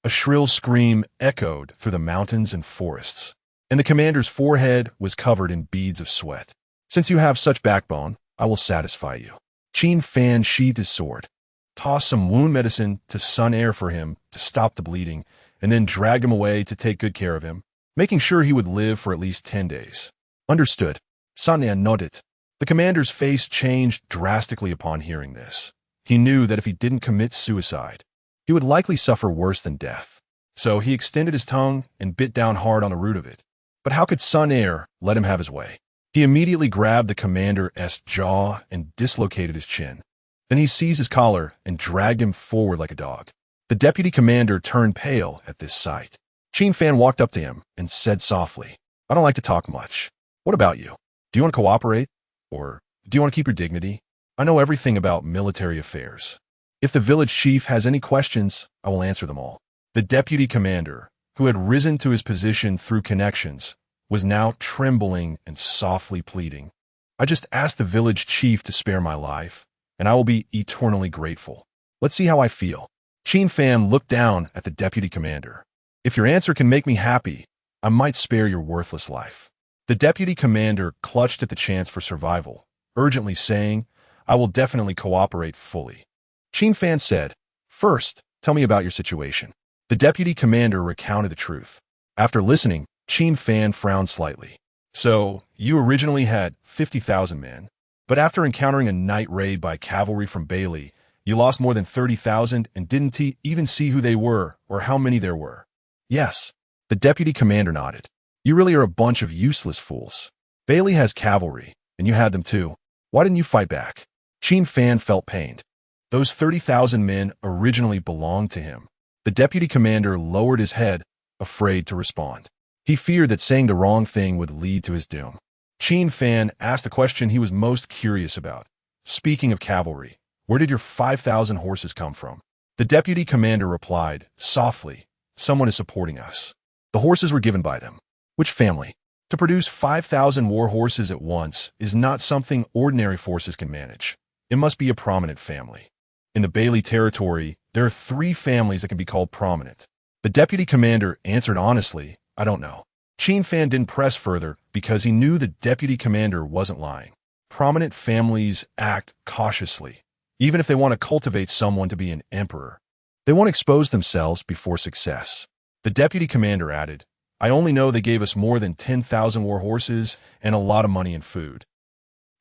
S1: A shrill scream echoed through the mountains and forests, and the commander's forehead was covered in beads of sweat. Since you have such backbone, I will satisfy you. Qin Fan sheathed his sword, tossed some wound medicine to Sun Air for him to stop the bleeding, and then dragged him away to take good care of him, making sure he would live for at least 10 days. Understood. Sun Air nodded. The commander's face changed drastically upon hearing this. He knew that if he didn't commit suicide, he would likely suffer worse than death. So he extended his tongue and bit down hard on the root of it. But how could Sun Air let him have his way? He immediately grabbed the commander's jaw and dislocated his chin. Then he seized his collar and dragged him forward like a dog. The deputy commander turned pale at this sight. Qin Fan walked up to him and said softly, I don't like to talk much. What about you? Do you want to cooperate? Or do you want to keep your dignity? I know everything about military affairs. If the village chief has any questions, I will answer them all. The deputy commander, who had risen to his position through connections, was now trembling and softly pleading. I just asked the village chief to spare my life, and I will be eternally grateful. Let's see how I feel. Qin Fan looked down at the deputy commander. If your answer can make me happy, I might spare your worthless life. The deputy commander clutched at the chance for survival, urgently saying, I will definitely cooperate fully. Qin Fan said, First, tell me about your situation. The deputy commander recounted the truth. After listening, Qin Fan frowned slightly. So, you originally had 50,000 men, but after encountering a night raid by cavalry from Beili, you lost more than 30,000 and didn't even see who they were or how many there were. Yes, the deputy commander nodded. You really are a bunch of useless fools. Beili has cavalry, and you had them too. Why didn't you fight back? Qin Fan felt pained. Those 30,000 men originally belonged to him. The deputy commander lowered his head, afraid to respond. He feared that saying the wrong thing would lead to his doom. Qin Fan asked the question he was most curious about. Speaking of cavalry, where did your 5,000 horses come from? The deputy commander replied, softly, Someone is supporting us. The horses were given by them. Which family? To produce 5,000 war horses at once is not something ordinary forces can manage. It must be a prominent family. In the Beili territory, there are 3 families that can be called prominent. The deputy commander answered honestly, I don't know. Qin Fan didn't press further because he knew the deputy commander wasn't lying. Prominent families act cautiously, even if they want to cultivate someone to be an emperor. They won't expose themselves before success. The deputy commander added, I only know they gave us more than 10,000 war horses and a lot of money and food.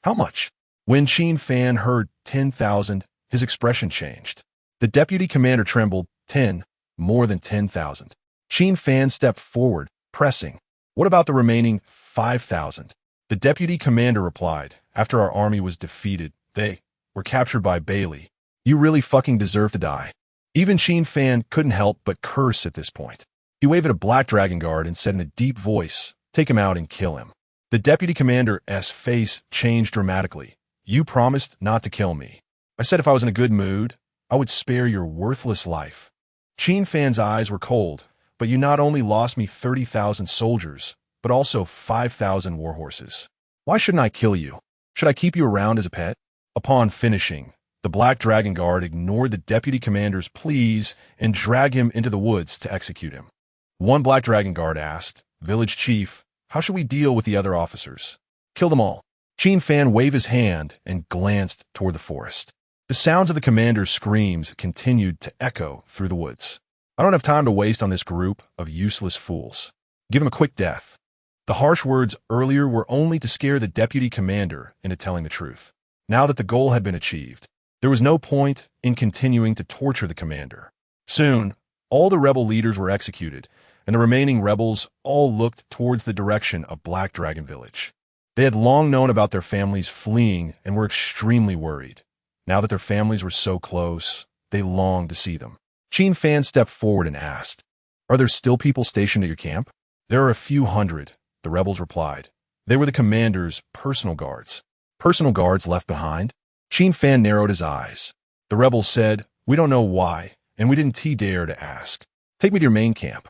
S1: How much? When Qin Fan heard 10,000, his expression changed. The deputy commander trembled, 10, more than 10,000. Qin Fan stepped forward, pressing. What about the remaining 5,000? The deputy commander replied, after our army was defeated, they were captured by Beili. You really fucking deserve to die. Even Qin Fan couldn't help but curse at this point. He waved at a black dragon guard and said in a deep voice, take him out and kill him. The deputy commander's face changed dramatically. You promised not to kill me. I said if I was in a good mood, I would spare your worthless life. Qin Fan's eyes were cold, but you not only lost me 30,000 soldiers, but also 5,000 war horses. Why shouldn't I kill you? Should I keep you around as a pet? Upon finishing, the Black Dragon Guard ignored the deputy commander's pleas and dragged him into the woods to execute him. One Black Dragon Guard asked, Village Chief, how should we deal with the other officers? Kill them all. Qin Fan waved his hand and glanced toward the forest. The sounds of the commander's screams continued to echo through the woods. I don't have time to waste on this group of useless fools. Give him a quick death. The harsh words earlier were only to scare the deputy commander into telling the truth. Now that the goal had been achieved, there was no point in continuing to torture the commander. Soon, all the rebel leaders were executed, and the remaining rebels all looked towards the direction of Black Dragon Village. They had long known about their families fleeing and were extremely worried. Now that their families were so close, they longed to see them. Qin Fan stepped forward and asked, Are there still people stationed at your camp? There are a few hundred, the rebels replied. They were the commander's personal guards. Personal guards left behind? Qin Fan narrowed his eyes. The rebels said, We don't know why, and we didn't dare to ask. Take me to your main camp.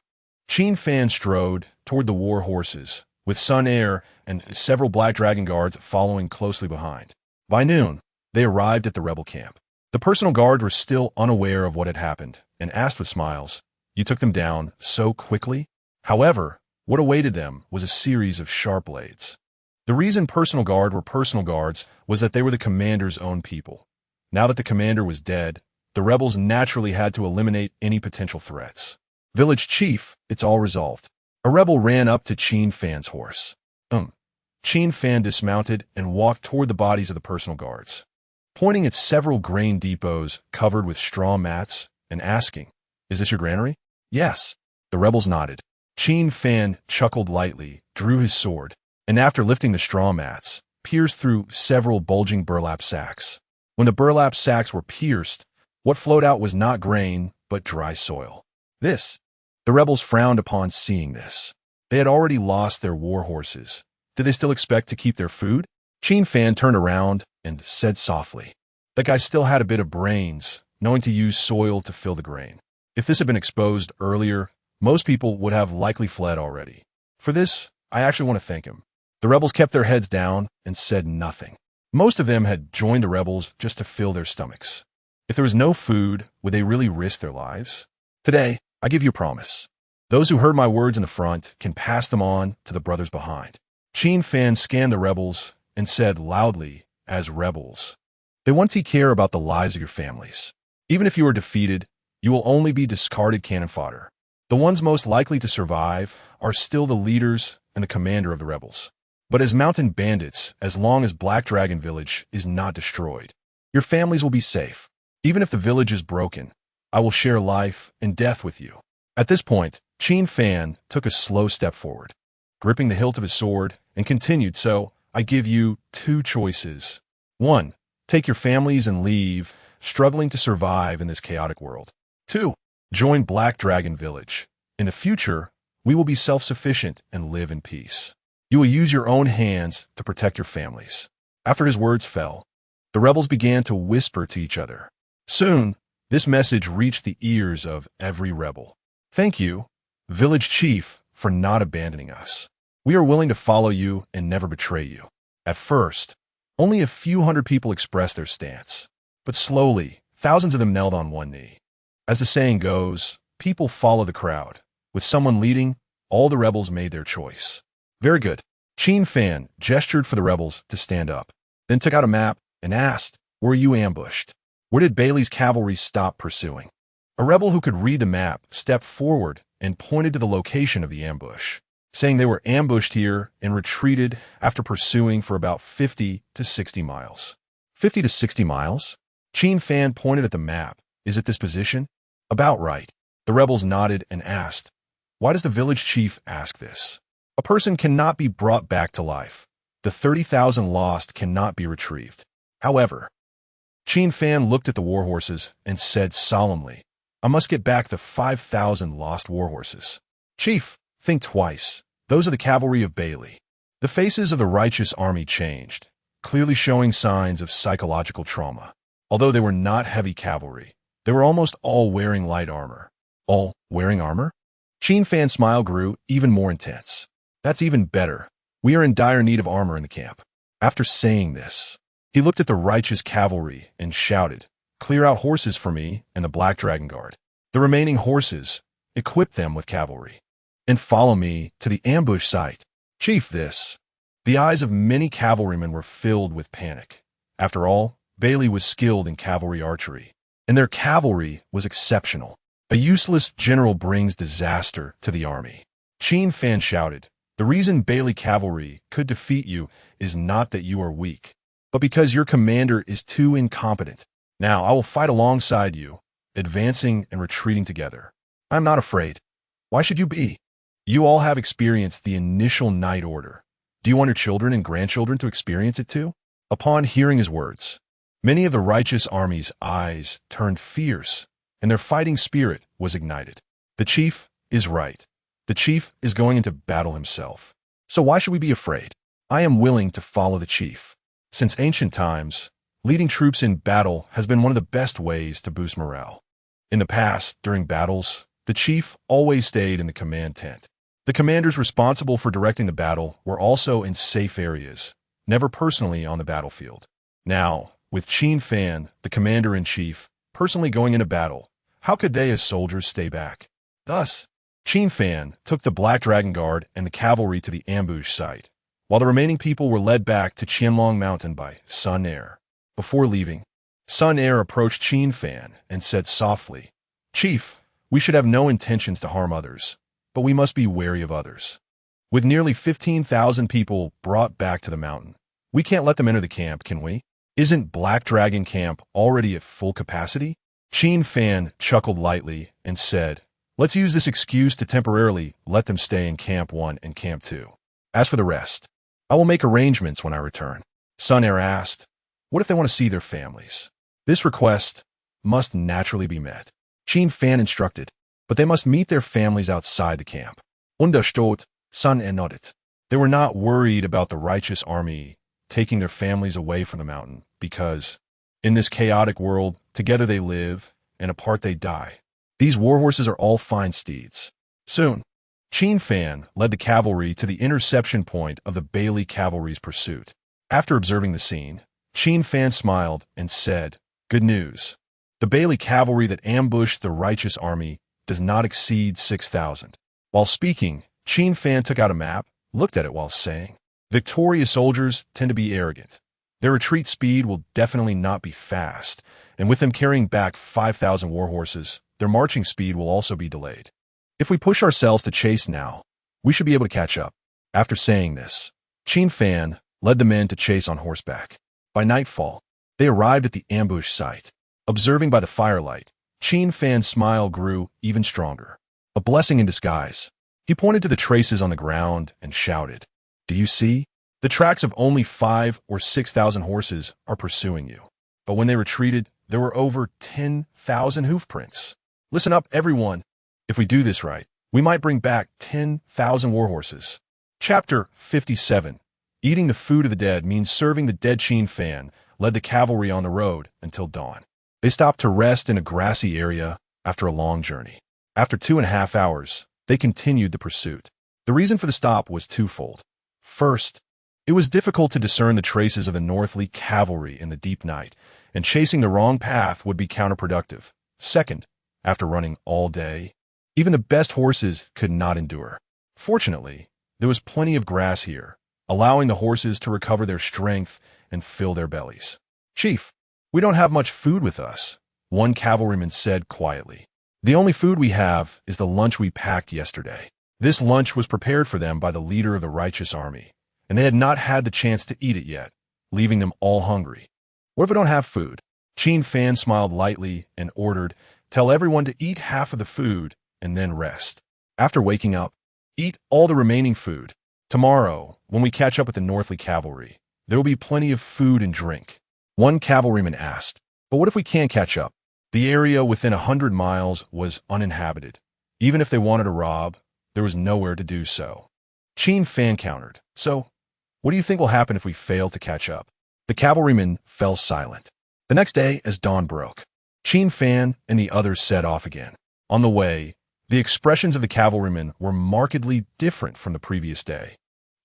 S1: Qin Fan strode toward the war horses, with Sun Air and several Black Dragon Guards following closely behind. By noon, they arrived at the rebel camp. The personal guard were still unaware of what had happened, and asked with smiles, You took them down so quickly? However, what awaited them was a series of sharp blades. The reason personal guard were personal guards was that they were the commander's own people. Now that the commander was dead, the rebels naturally had to eliminate any potential threats. Village Chief, it's all resolved. A rebel ran up to Qin Fan's horse. Qin Fan dismounted and walked toward the bodies of the personal guards, pointing at several grain depots covered with straw mats and asking, Is this your granary? Yes. The rebels nodded. Qin Fan chuckled lightly, drew his sword, and after lifting the straw mats, pierced through several bulging burlap sacks. When the burlap sacks were pierced, what flowed out was not grain, but dry soil. The rebels frowned upon seeing this. They had already lost their war horses. Did they still expect to keep their food? Qin Fan turned around and said softly, "That guy still had a bit of brains, knowing to use soil to fill the grain. If this had been exposed earlier, most people would have likely fled already. For this, I actually want to thank him." The rebels kept their heads down and said nothing. Most of them had joined the rebels just to fill their stomachs. If there was no food, would they really risk their lives? Today, I give you a promise. Those who heard my words in the front can pass them on to the brothers behind. Qin Fan scanned the rebels and said loudly, as rebels, "They want to care about the lives of your families. Even if you are defeated, you will only be discarded cannon fodder. The ones most likely to survive are still the leaders and the commander of the rebels. But as mountain bandits, as long as Black Dragon Village is not destroyed, your families will be safe. Even if the village is broken, I will share life and death with you." At this point, Qin Fan took a slow step forward, gripping the hilt of his sword, and continued, "So, I give you two choices. 1. Take your families and leave, struggling to survive in this chaotic world. 2. Join Black Dragon Village. In the future, we will be self-sufficient and live in peace. You will use your own hands to protect your families." After his words fell, the rebels began to whisper to each other. Soon, this message reached the ears of every rebel. "Thank you, village chief, for not abandoning us. We are willing to follow you and never betray you." At first, only a few hundred people expressed their stance, but slowly, thousands of them knelt on one knee. As the saying goes, people follow the crowd. With someone leading, all the rebels made their choice. "Very good." Qin Fan gestured for the rebels to stand up, then took out a map and asked, "Were you ambushed? Where did Beili's cavalry stop pursuing?" A rebel who could read the map stepped forward and pointed to the location of the ambush, saying they were ambushed here and retreated after pursuing for about 50 to 60 miles. 50 to 60 miles? Qin Fan pointed at the map. "Is it this position?" "About right." The rebels nodded and asked, "Why does the village chief ask this?" "A person cannot be brought back to life. The 30,000 lost cannot be retrieved. However," Qin Fan looked at the warhorses and said solemnly, "I must get back the 5,000 lost warhorses." "Chief, think twice. Those are the cavalry of Beili." The faces of the righteous army changed, clearly showing signs of psychological trauma. Although they were not heavy cavalry, they were almost all wearing light armor. All wearing armor? Qin Fan's smile grew even more intense. "That's even better. We are in dire need of armor in the camp." After saying this, he looked at the righteous cavalry and shouted, "Clear out horses for me and the Black Dragon Guard. The remaining horses, equip them with cavalry, and follow me to the ambush site." "Chief, this." The eyes of many cavalrymen were filled with panic. After all, Beili was skilled in cavalry archery, and their cavalry was exceptional. A useless general brings disaster to the army. Qin Fan shouted, "The reason Beili cavalry could defeat you is not that you are weak, but because your commander is too incompetent. Now I will fight alongside you, advancing and retreating together. I am not afraid. Why should you be? You all have experienced the initial night order. Do you want your children and grandchildren to experience it too?" Upon hearing his words, many of the righteous army's eyes turned fierce, and their fighting spirit was ignited. The chief is right. The chief is going into battle himself. So why should we be afraid? I am willing to follow the chief. Since ancient times, leading troops in battle has been one of the best ways to boost morale. In the past, during battles, the chief always stayed in the command tent. The commanders responsible for directing the battle were also in safe areas, never personally on the battlefield. Now, with Qin Fan, the commander-in-chief, personally going into battle, how could they as soldiers stay back? Thus, Qin Fan took the Black Dragon Guard and the cavalry to the ambush site, while the remaining people were led back to Qianlong Mountain by Sun Air. Before leaving, Sun Air approached Qin Fan and said softly, "Chief, we should have no intentions to harm others, but we must be wary of others. With nearly 15,000 people brought back to the mountain, we can't let them enter the camp, can we? Isn't Black Dragon Camp already at full capacity?" Qin Fan chuckled lightly and said, "Let's use this excuse to temporarily let them stay in Camp 1 and Camp 2. As for the rest, I will make arrangements when I return." Sun Air asked, "What if they want to see their families?" This request must naturally be met. Qin Fan instructed, "But they must meet their families outside the camp." "Understood," Sun and nodded. They were not worried about the righteous army taking their families away from the mountain, because, in this chaotic world, together they live, and apart they die. These warhorses are all fine steeds. Soon, Qin Fan led the cavalry to the interception point of the Beili cavalry's pursuit. After observing the scene, Qin Fan smiled and said, "Good news. The Beili cavalry that ambushed the righteous army does not exceed 6,000. While speaking, Qin Fan took out a map, looked at it while saying, "Victorious soldiers tend to be arrogant. Their retreat speed will definitely not be fast, and with them carrying back 5,000 warhorses, their marching speed will also be delayed. If we push ourselves to chase now, we should be able to catch up." After saying this, Qin Fan led the men to chase on horseback. By nightfall, they arrived at the ambush site. Observing by the firelight, Qin Fan's smile grew even stronger. A blessing in disguise. He pointed to the traces on the ground and shouted, "Do you see? The tracks of only 5,000 or 6,000 horses are pursuing you." But when they retreated, there were over 10,000 hoof prints. Listen up, everyone. If we do this right, we might bring back 10,000 warhorses. Chapter 57. Eating the food of the dead means serving the dead. Qin Fan led the cavalry on the road until dawn. They stopped to rest in a grassy area after a long journey. After 2.5 hours, they continued the pursuit. The reason for the stop was twofold. First, it was difficult to discern the traces of the Northly cavalry in the deep night, and chasing the wrong path would be counterproductive. Second, after running all day, even the best horses could not endure. Fortunately, there was plenty of grass here, allowing the horses to recover their strength and fill their bellies. "Chief, we don't have much food with us," one cavalryman said quietly. "The only food we have is the lunch we packed yesterday." This lunch was prepared for them by the leader of the righteous army, and they had not had the chance to eat it yet, leaving them all hungry. "What if we don't have food?" Qin Fan smiled lightly and ordered, "Tell everyone to eat half of the food and then rest. After waking up, eat all the remaining food. Tomorrow, when we catch up with the Northly cavalry, there will be plenty of food and drink." One cavalryman asked, "But what if we can't catch up?" The area within 100 miles was uninhabited. Even if they wanted to rob, there was nowhere to do so. Qin Fan countered, "So, what do you think will happen if we fail to catch up?" The cavalryman fell silent. The next day, as dawn broke, Qin Fan and the others set off again. On the way, the expressions of the cavalrymen were markedly different from the previous day.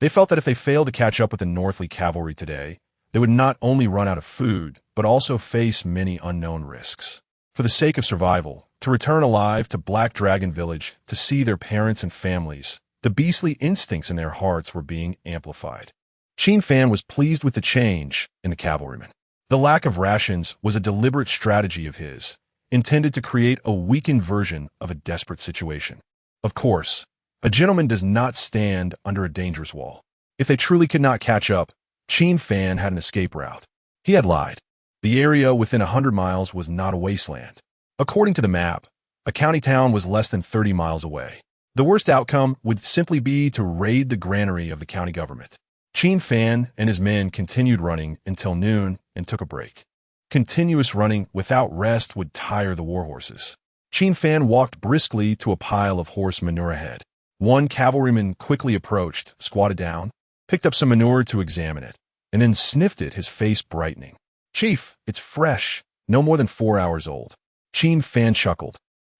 S1: They felt that if they failed to catch up with the Northly cavalry today, they would not only run out of food, but also face many unknown risks. For the sake of survival, to return alive to Black Dragon Village to see their parents and families, the beastly instincts in their hearts were being amplified. Qin Fan was pleased with the change in the cavalrymen. The lack of rations was a deliberate strategy of his, intended to create a weakened version of a desperate situation. Of course, a gentleman does not stand under a dangerous wall. If they truly could not catch up, Qin Fan had an escape route. He had lied. The area within 100 miles was not a wasteland. According to the map, a county town was less than 30 miles away. The worst outcome would simply be to raid the granary of the county government. Qin Fan and his men continued running until noon and took a break. Continuous running without rest would tire the warhorses. Qin Fan walked briskly to a pile of horse manure ahead. One cavalryman quickly approached, squatted down, picked up some manure to examine it, and then sniffed it, his face brightening. "Chief, it's fresh, no more than 4 hours old." Qin Fan chuckled.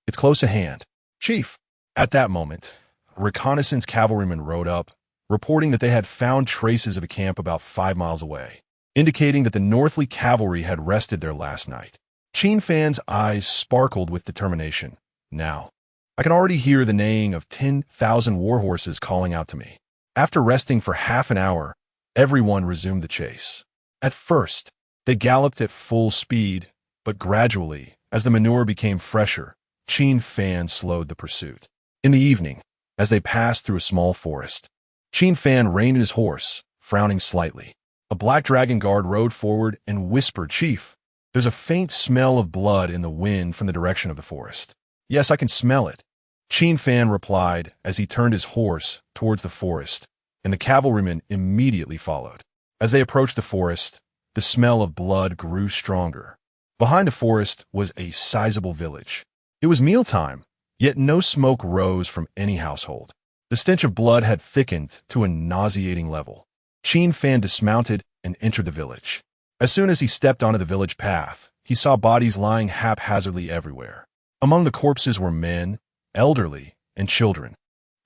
S1: "It's close at hand." "Chief." At that moment, a reconnaissance cavalryman rode up, reporting that they had found traces of a camp about 5 miles away, indicating that the Northly cavalry had rested there last night. Qin Fan's eyes sparkled with determination. "Now, I can already hear the neighing of 10,000 warhorses calling out to me." After resting for half an hour, everyone resumed the chase. At first, they galloped at full speed, but gradually, as the manure became fresher, Qin Fan slowed the pursuit. In the evening, as they passed through a small forest, Qin Fan reined in his horse, frowning slightly. A black dragon guard rode forward and whispered, "Chief, there's a faint smell of blood in the wind from the direction of the forest." "Yes, I can smell it," Qin Fan replied as he turned his horse towards the forest, and the cavalrymen immediately followed. As they approached the forest, the smell of blood grew stronger. Behind the forest was a sizable village. It was mealtime, yet no smoke rose from any household. The stench of blood had thickened to a nauseating level. Qin Fan dismounted and entered the village. As soon as he stepped onto the village path, he saw bodies lying haphazardly everywhere. Among the corpses were men, elderly, and children,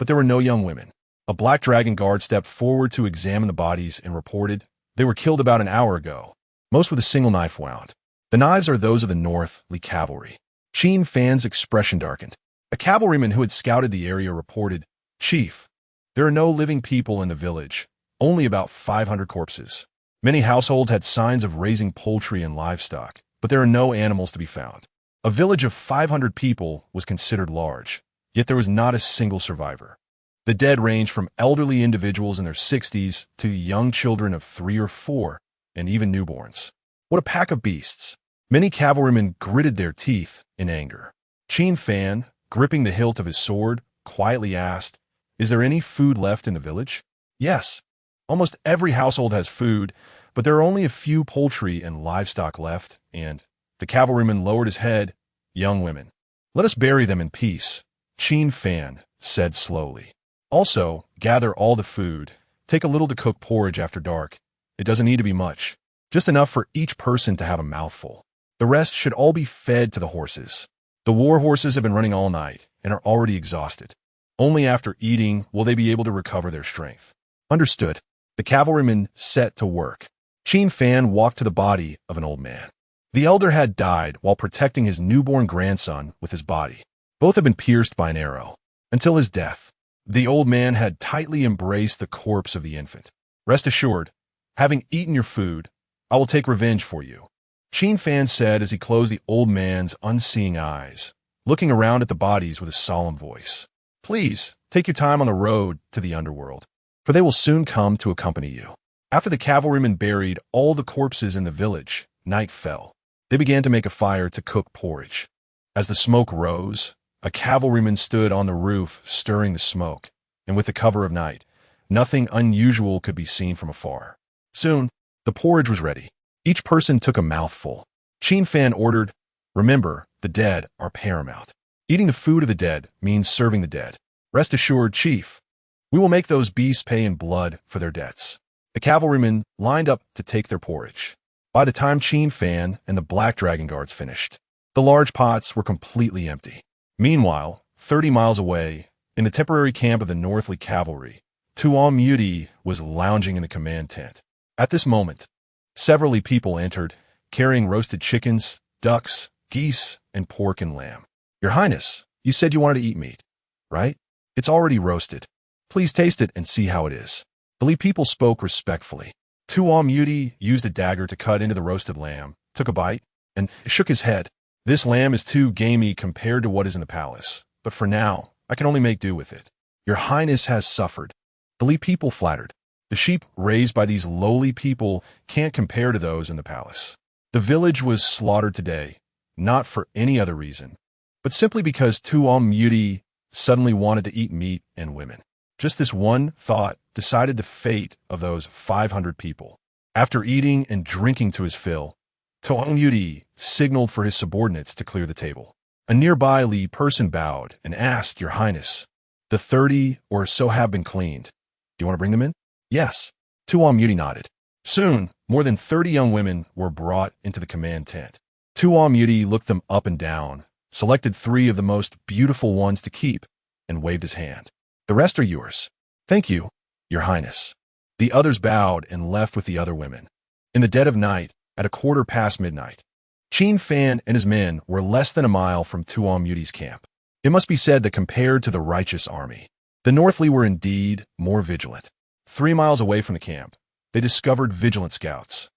S1: but there were no young women. A black dragon guard stepped forward to examine the bodies and reported, "They were killed about an hour ago, most with a single knife wound. The knives are those of the Northly cavalry." Qin Fan's expression darkened. A cavalryman who had scouted the area reported, "Chief, there are no living people in the village, only about 500 corpses. Many households had signs of raising poultry and livestock, but there are no animals to be found." A village of 500 people was considered large, yet there was not a single survivor. The dead ranged from elderly individuals in their 60s to young children of 3 or 4, and even newborns. What a pack of beasts! Many cavalrymen gritted their teeth in anger. Qin Fan, gripping the hilt of his sword, quietly asked, "Is there any food left in the village?" "Yes. Almost every household has food, but there are only a few poultry and livestock left, and—" The cavalryman lowered his head. "Young women. Let us bury them in peace," Qin Fan said slowly. "Also, gather all the food. Take a little to cook porridge after dark. It doesn't need to be much, just enough for each person to have a mouthful. The rest should all be fed to the horses. The war horses have been running all night and are already exhausted. Only after eating will they be able to recover their strength." "Understood." The cavalryman set to work. Qin Fan walked to the body of an old man. The elder had died while protecting his newborn grandson with his body. Both had been pierced by an arrow. Until his death, the old man had tightly embraced the corpse of the infant. "Rest assured, having eaten your food, I will take revenge for you," Qin Fan said as he closed the old man's unseeing eyes, looking around at the bodies with a solemn voice. "Please, take your time on the road to the underworld, for they will soon come to accompany you." After the cavalrymen buried all the corpses in the village, night fell. They began to make a fire to cook porridge. As the smoke rose, a cavalryman stood on the roof stirring the smoke, and with the cover of night, nothing unusual could be seen from afar. Soon, the porridge was ready. Each person took a mouthful. Qin Fan ordered, "Remember, the dead are paramount. Eating the food of the dead means serving the dead. Rest assured, Chief, we will make those beasts pay in blood for their debts." The cavalrymen lined up to take their porridge. By the time Qin Fan and the Black Dragon Guards finished, the large pots were completely empty. Meanwhile, 30 miles away, in the temporary camp of the Northly Cavalry, Tuan was lounging in the command tent. At this moment, several people entered, carrying roasted chickens, ducks, geese, and pork and lamb. "Your Highness, you said you wanted to eat meat, right? It's already roasted. Please taste it and see how it is." The people spoke respectfully. Tuan used a dagger to cut into the roasted lamb, took a bite, and shook his head. "This lamb is too gamey compared to what is in the palace, but for now, I can only make do with it. Your Highness has suffered." The people flattered. The sheep raised by these lowly people can't compare to those in the palace. The village was slaughtered today, not for any other reason, but simply because Tuan suddenly wanted to eat meat and women. Just this one thought decided the fate of those 500 people. After eating and drinking to his fill, Tuan signaled for his subordinates to clear the table. A nearby person bowed and asked, "Your Highness, the 30 or so have been cleaned. Do you want to bring them in?" "Yes." Tuan nodded. Soon, more than 30 young women were brought into the command tent. Tuan looked them up and down, selected 3 of the most beautiful ones to keep, and waved his hand. "The rest are yours." "Thank you, Your Highness." The others bowed and left with the other women. In the dead of night, at 1:15 midnight, Qin Fan and his men were less than a mile from Tuan camp. It must be said that compared to the righteous army, the Northly were indeed more vigilant. 3 miles away from the camp, they discovered vigilant scouts.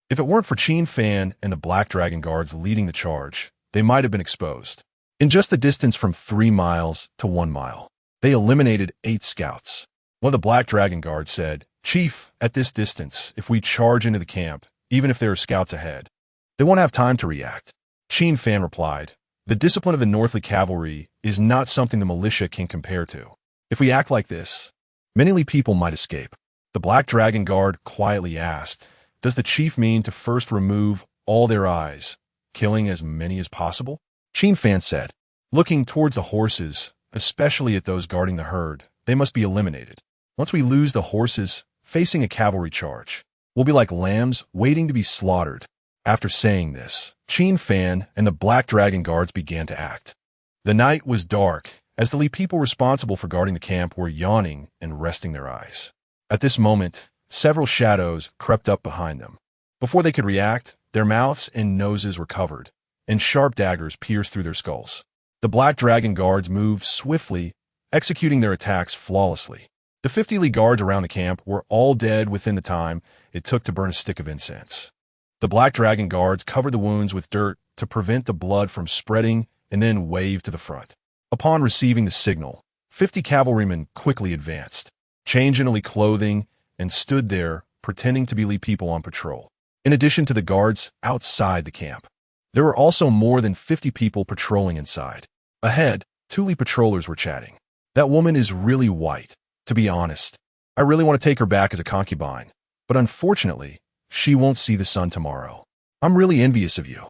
S1: If it weren't for Qin Fan and the Black Dragon Guards leading the charge, they might have been exposed. In just the distance from 3 miles to 1 mile, they eliminated 8 scouts. One of the Black Dragon Guards said, "Chief, at this distance, if we charge into the camp, even if there are scouts ahead, they won't have time to react." Qin Fan replied, "The discipline of the Northly Cavalry is not something the militia can compare to. If we act like this, many people might escape." The Black Dragon Guard quietly asked, "Does the chief mean to first remove all their eyes, killing as many as possible?" Qin Fan said, looking towards the horses, especially at those guarding the herd, They must be eliminated. Once we lose the horses facing a cavalry charge, we'll be like lambs waiting to be slaughtered. After saying this, Qin Fan and the Black Dragon Guards began to act. The night was dark, as the Li people responsible for guarding the camp were yawning and resting their eyes. At this moment, several shadows crept up behind them. Before they could react, their mouths and noses were covered, and sharp daggers pierced through their skulls. The Black Dragon Guards moved swiftly, executing their attacks flawlessly. The 50 Li guards around the camp were all dead within the time it took to burn a stick of incense. The Black Dragon Guards covered the wounds with dirt to prevent the blood from spreading and then waved to the front. Upon receiving the signal, 50 cavalrymen quickly advanced, changed into Li clothing, and stood there pretending to be Li people on patrol. In addition to the guards outside the camp, there were also more than 50 people patrolling inside. Ahead, 2 Li patrollers were chatting. That woman is really white. To be honest, I really want to take her back as a concubine, but unfortunately, she won't see the sun tomorrow. I'm really envious of you.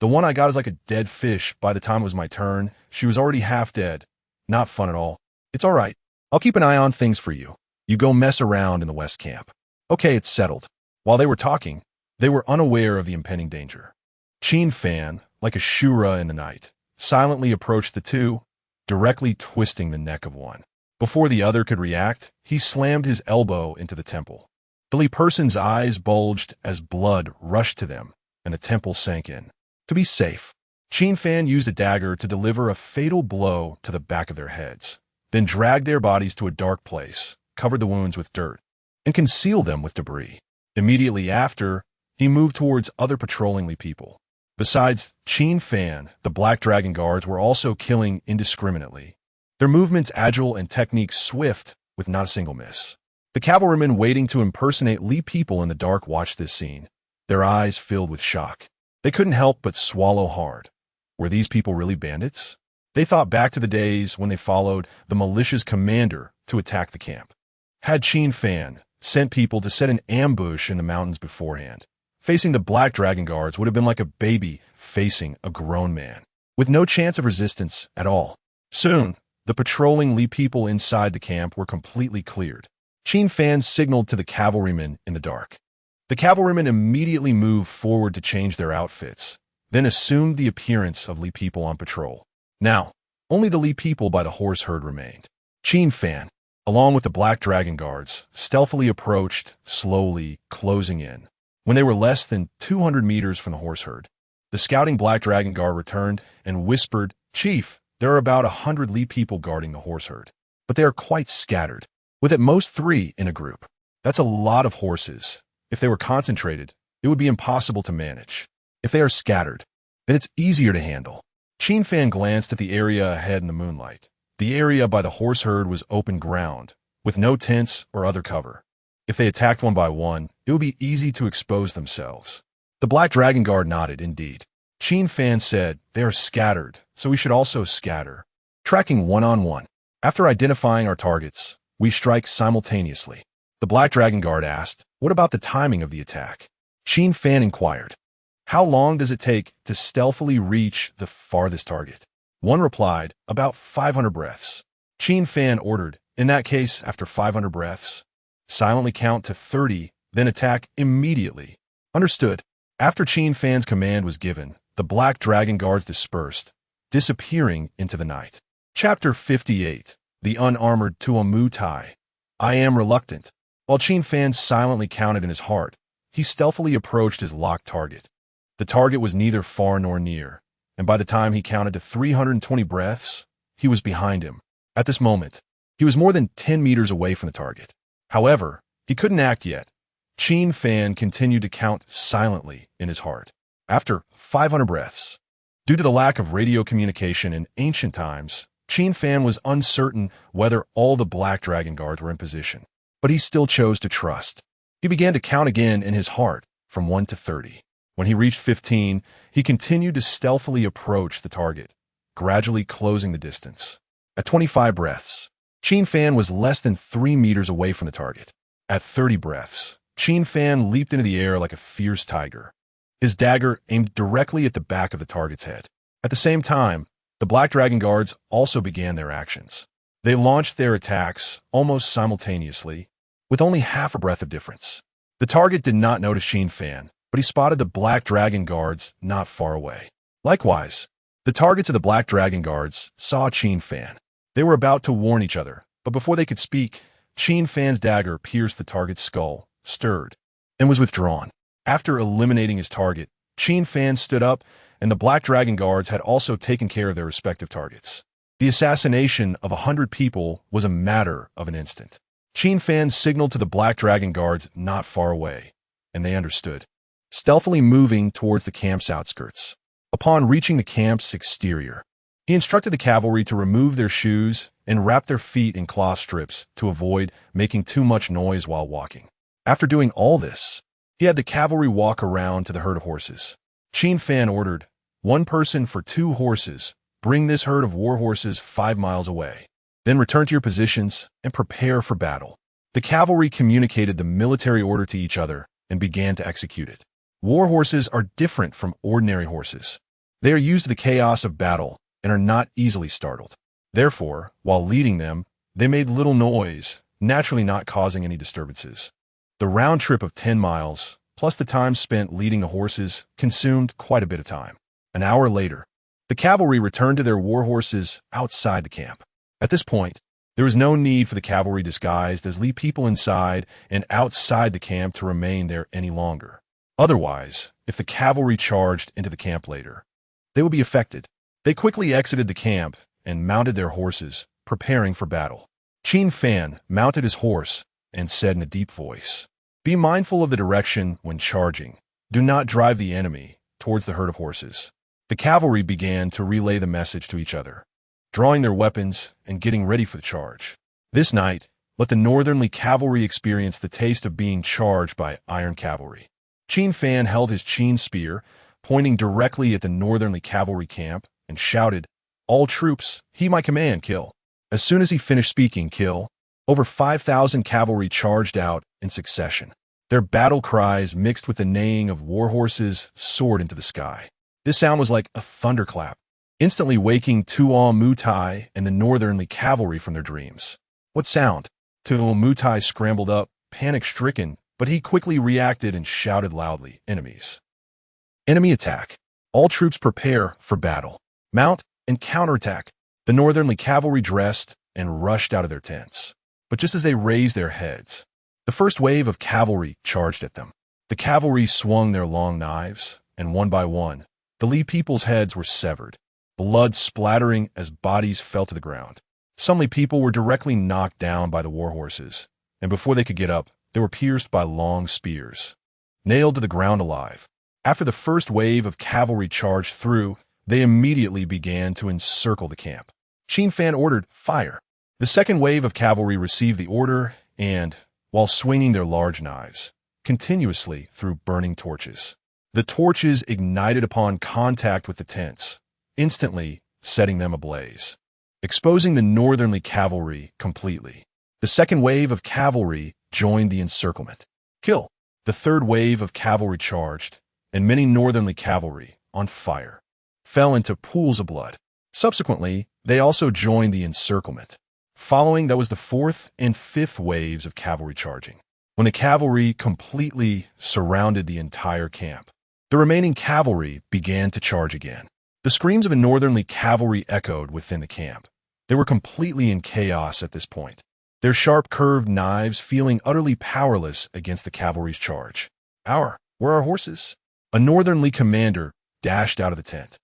S1: The one I got is like a dead fish. By the time it was my turn, she was already half dead. Not fun at all. It's all right. I'll keep an eye on things for you. You go mess around in the West Camp. Okay, it's settled. While they were talking, they were unaware of the impending danger. Qin Fan, like a Shura in the night, silently approached the two, directly twisting the neck of one. Before the other could react, he slammed his elbow into the temple. The Li person's eyes bulged as blood rushed to them, and the temple sank in. To be safe, Qin Fan used a dagger to deliver a fatal blow to the back of their heads, then dragged their bodies to a dark place, covered the wounds with dirt, and concealed them with debris. Immediately after, he moved towards other patrolling Li people. Besides Qin Fan, the Black Dragon Guards were also killing indiscriminately. Their movements agile and techniques swift, with not a single miss. The cavalrymen waiting to impersonate Li people in the dark watched this scene, their eyes filled with shock. They couldn't help but swallow hard. Were these people really bandits? They thought back to the days when they followed the militia's commander to attack the camp. Had Qin Fan sent people to set an ambush in the mountains beforehand, facing the Black Dragon Guards would have been like a baby facing a grown man, with no chance of resistance at all. Soon, the patrolling Li people inside the camp were completely cleared. Qin Fan signaled to the cavalrymen in the dark. The cavalrymen immediately moved forward to change their outfits, then assumed the appearance of Li people on patrol. Now, only the Li people by the horse herd remained. Qin Fan, along with the Black Dragon Guards, stealthily approached, slowly closing in. When they were less than 200 meters from the horse herd, the scouting Black Dragon Guard returned and whispered, "Chief, there are about 100 Li people guarding the horse herd, but they are quite scattered, with at most 3 in a group. That's a lot of horses. If they were concentrated, it would be impossible to manage. If they are scattered, then it's easier to handle." Qin Fan glanced at the area ahead in the moonlight. The area by the horse herd was open ground, with no tents or other cover. If they attacked one by one, it would be easy to expose themselves. The Black Dragon Guard nodded, indeed. Qin Fan said, "They are scattered, so we should also scatter." Tracking one-on-one. After identifying our targets, we strike simultaneously. The Black Dragon Guard asked, "What about the timing of the attack?" Qin Fan inquired, "How long does it take to stealthily reach the farthest target?" One replied, "About 500 breaths." Qin Fan ordered, "In that case, after 500 breaths, silently count to 30, then attack immediately." Understood. After Qin Fan's command was given, the Black Dragon Guards dispersed, disappearing into the night. Chapter 58. The Unarmored Tuamutai. I am reluctant. While Qin Fan silently counted in his heart, he stealthily approached his locked target. The target was neither far nor near, and by the time he counted to 320 breaths, he was behind him. At this moment, he was more than 10 meters away from the target. However, he couldn't act yet. Qin Fan continued to count silently in his heart. After 500 breaths, due to the lack of radio communication in ancient times, Qin Fan was uncertain whether all the Black Dragon Guards were in position, but he still chose to trust. He began to count again in his heart from 1 to 30. When he reached 15, he continued to stealthily approach the target, gradually closing the distance. At 25 breaths, Qin Fan was less than 3 meters away from the target. At 30 breaths, Qin Fan leaped into the air like a fierce tiger, his dagger aimed directly at the back of the target's head. At the same time, the Black Dragon Guards also began their actions. They launched their attacks almost simultaneously, with only half a breath of difference. The target did not notice Qin Fan, but he spotted the Black Dragon Guards not far away. Likewise, the targets of the Black Dragon Guards saw Qin Fan. They were about to warn each other, but before they could speak, Qin Fan's dagger pierced the target's skull, stirred, and was withdrawn. After eliminating his target, Qin Fan stood up, and the Black Dragon Guards had also taken care of their respective targets. The assassination of 100 people was a matter of an instant. Qin Fan signaled to the Black Dragon Guards not far away, and they understood, stealthily moving towards the camp's outskirts. Upon reaching the camp's exterior, he instructed the cavalry to remove their shoes and wrap their feet in cloth strips to avoid making too much noise while walking. After doing all this, he had the cavalry walk around to the herd of horses. Qin Fan ordered, "One person for 2 horses. Bring this herd of war horses 5 miles away. Then return to your positions and prepare for battle." The cavalry communicated the military order to each other and began to execute it. War horses are different from ordinary horses. They are used to the chaos of battle and are not easily startled. Therefore, while leading them, they made little noise, naturally not causing any disturbances. The round trip of 10 miles, plus the time spent leading the horses, consumed quite a bit of time. An hour later, the cavalry returned to their war horses outside the camp. At this point, there was no need for the cavalry disguised as Li people inside and outside the camp to remain there any longer. Otherwise, if the cavalry charged into the camp later, they would be affected. They quickly exited the camp and mounted their horses, preparing for battle. Qin Fan mounted his horse and said in a deep voice, "Be mindful of the direction when charging. Do not drive the enemy towards the herd of horses." The cavalry began to relay the message to each other, drawing their weapons and getting ready for the charge. This night, let the northernly cavalry experience the taste of being charged by iron cavalry. Qin Fan held his Qin spear, pointing directly at the northernly cavalry camp, and shouted, "All troops, heed my command, kill." As soon as he finished speaking, "Kill," over 5,000 cavalry charged out in succession. Their battle cries mixed with the neighing of war horses soared into the sky. This sound was like a thunderclap, instantly waking Tuo Mutai and the northernly cavalry from their dreams. What sound? Tuo Mutai scrambled up, panic-stricken, but he quickly reacted and shouted loudly, "Enemies! Enemy attack! All troops prepare for battle! Mount and counterattack!" The northernly cavalry dressed and rushed out of their tents. But just as they raised their heads, the first wave of cavalry charged at them. The cavalry swung their long knives, and one by one, the Li people's heads were severed, blood splattering as bodies fell to the ground. Some Li people were directly knocked down by the war horses, and before they could get up, they were pierced by long spears, nailed to the ground alive. After the first wave of cavalry charged through, they immediately began to encircle the camp. Qin Fan ordered, "Fire." The second wave of cavalry received the order and, while swinging their large knives, continuously threw burning torches. The torches ignited upon contact with the tents, instantly setting them ablaze, exposing the northernly cavalry completely. The second wave of cavalry joined the encirclement. "Kill." The third wave of cavalry charged, and many northernly cavalry, on fire, fell into pools of blood. Subsequently, they also joined the encirclement. Following, that was the fourth and fifth waves of cavalry charging. When the cavalry completely surrounded the entire camp, the remaining cavalry began to charge again. The screams of the northernly cavalry echoed within the camp. They were completely in chaos at this point, their sharp curved knives feeling utterly powerless against the cavalry's charge. Where are horses?" A northernly commander dashed out of the tent,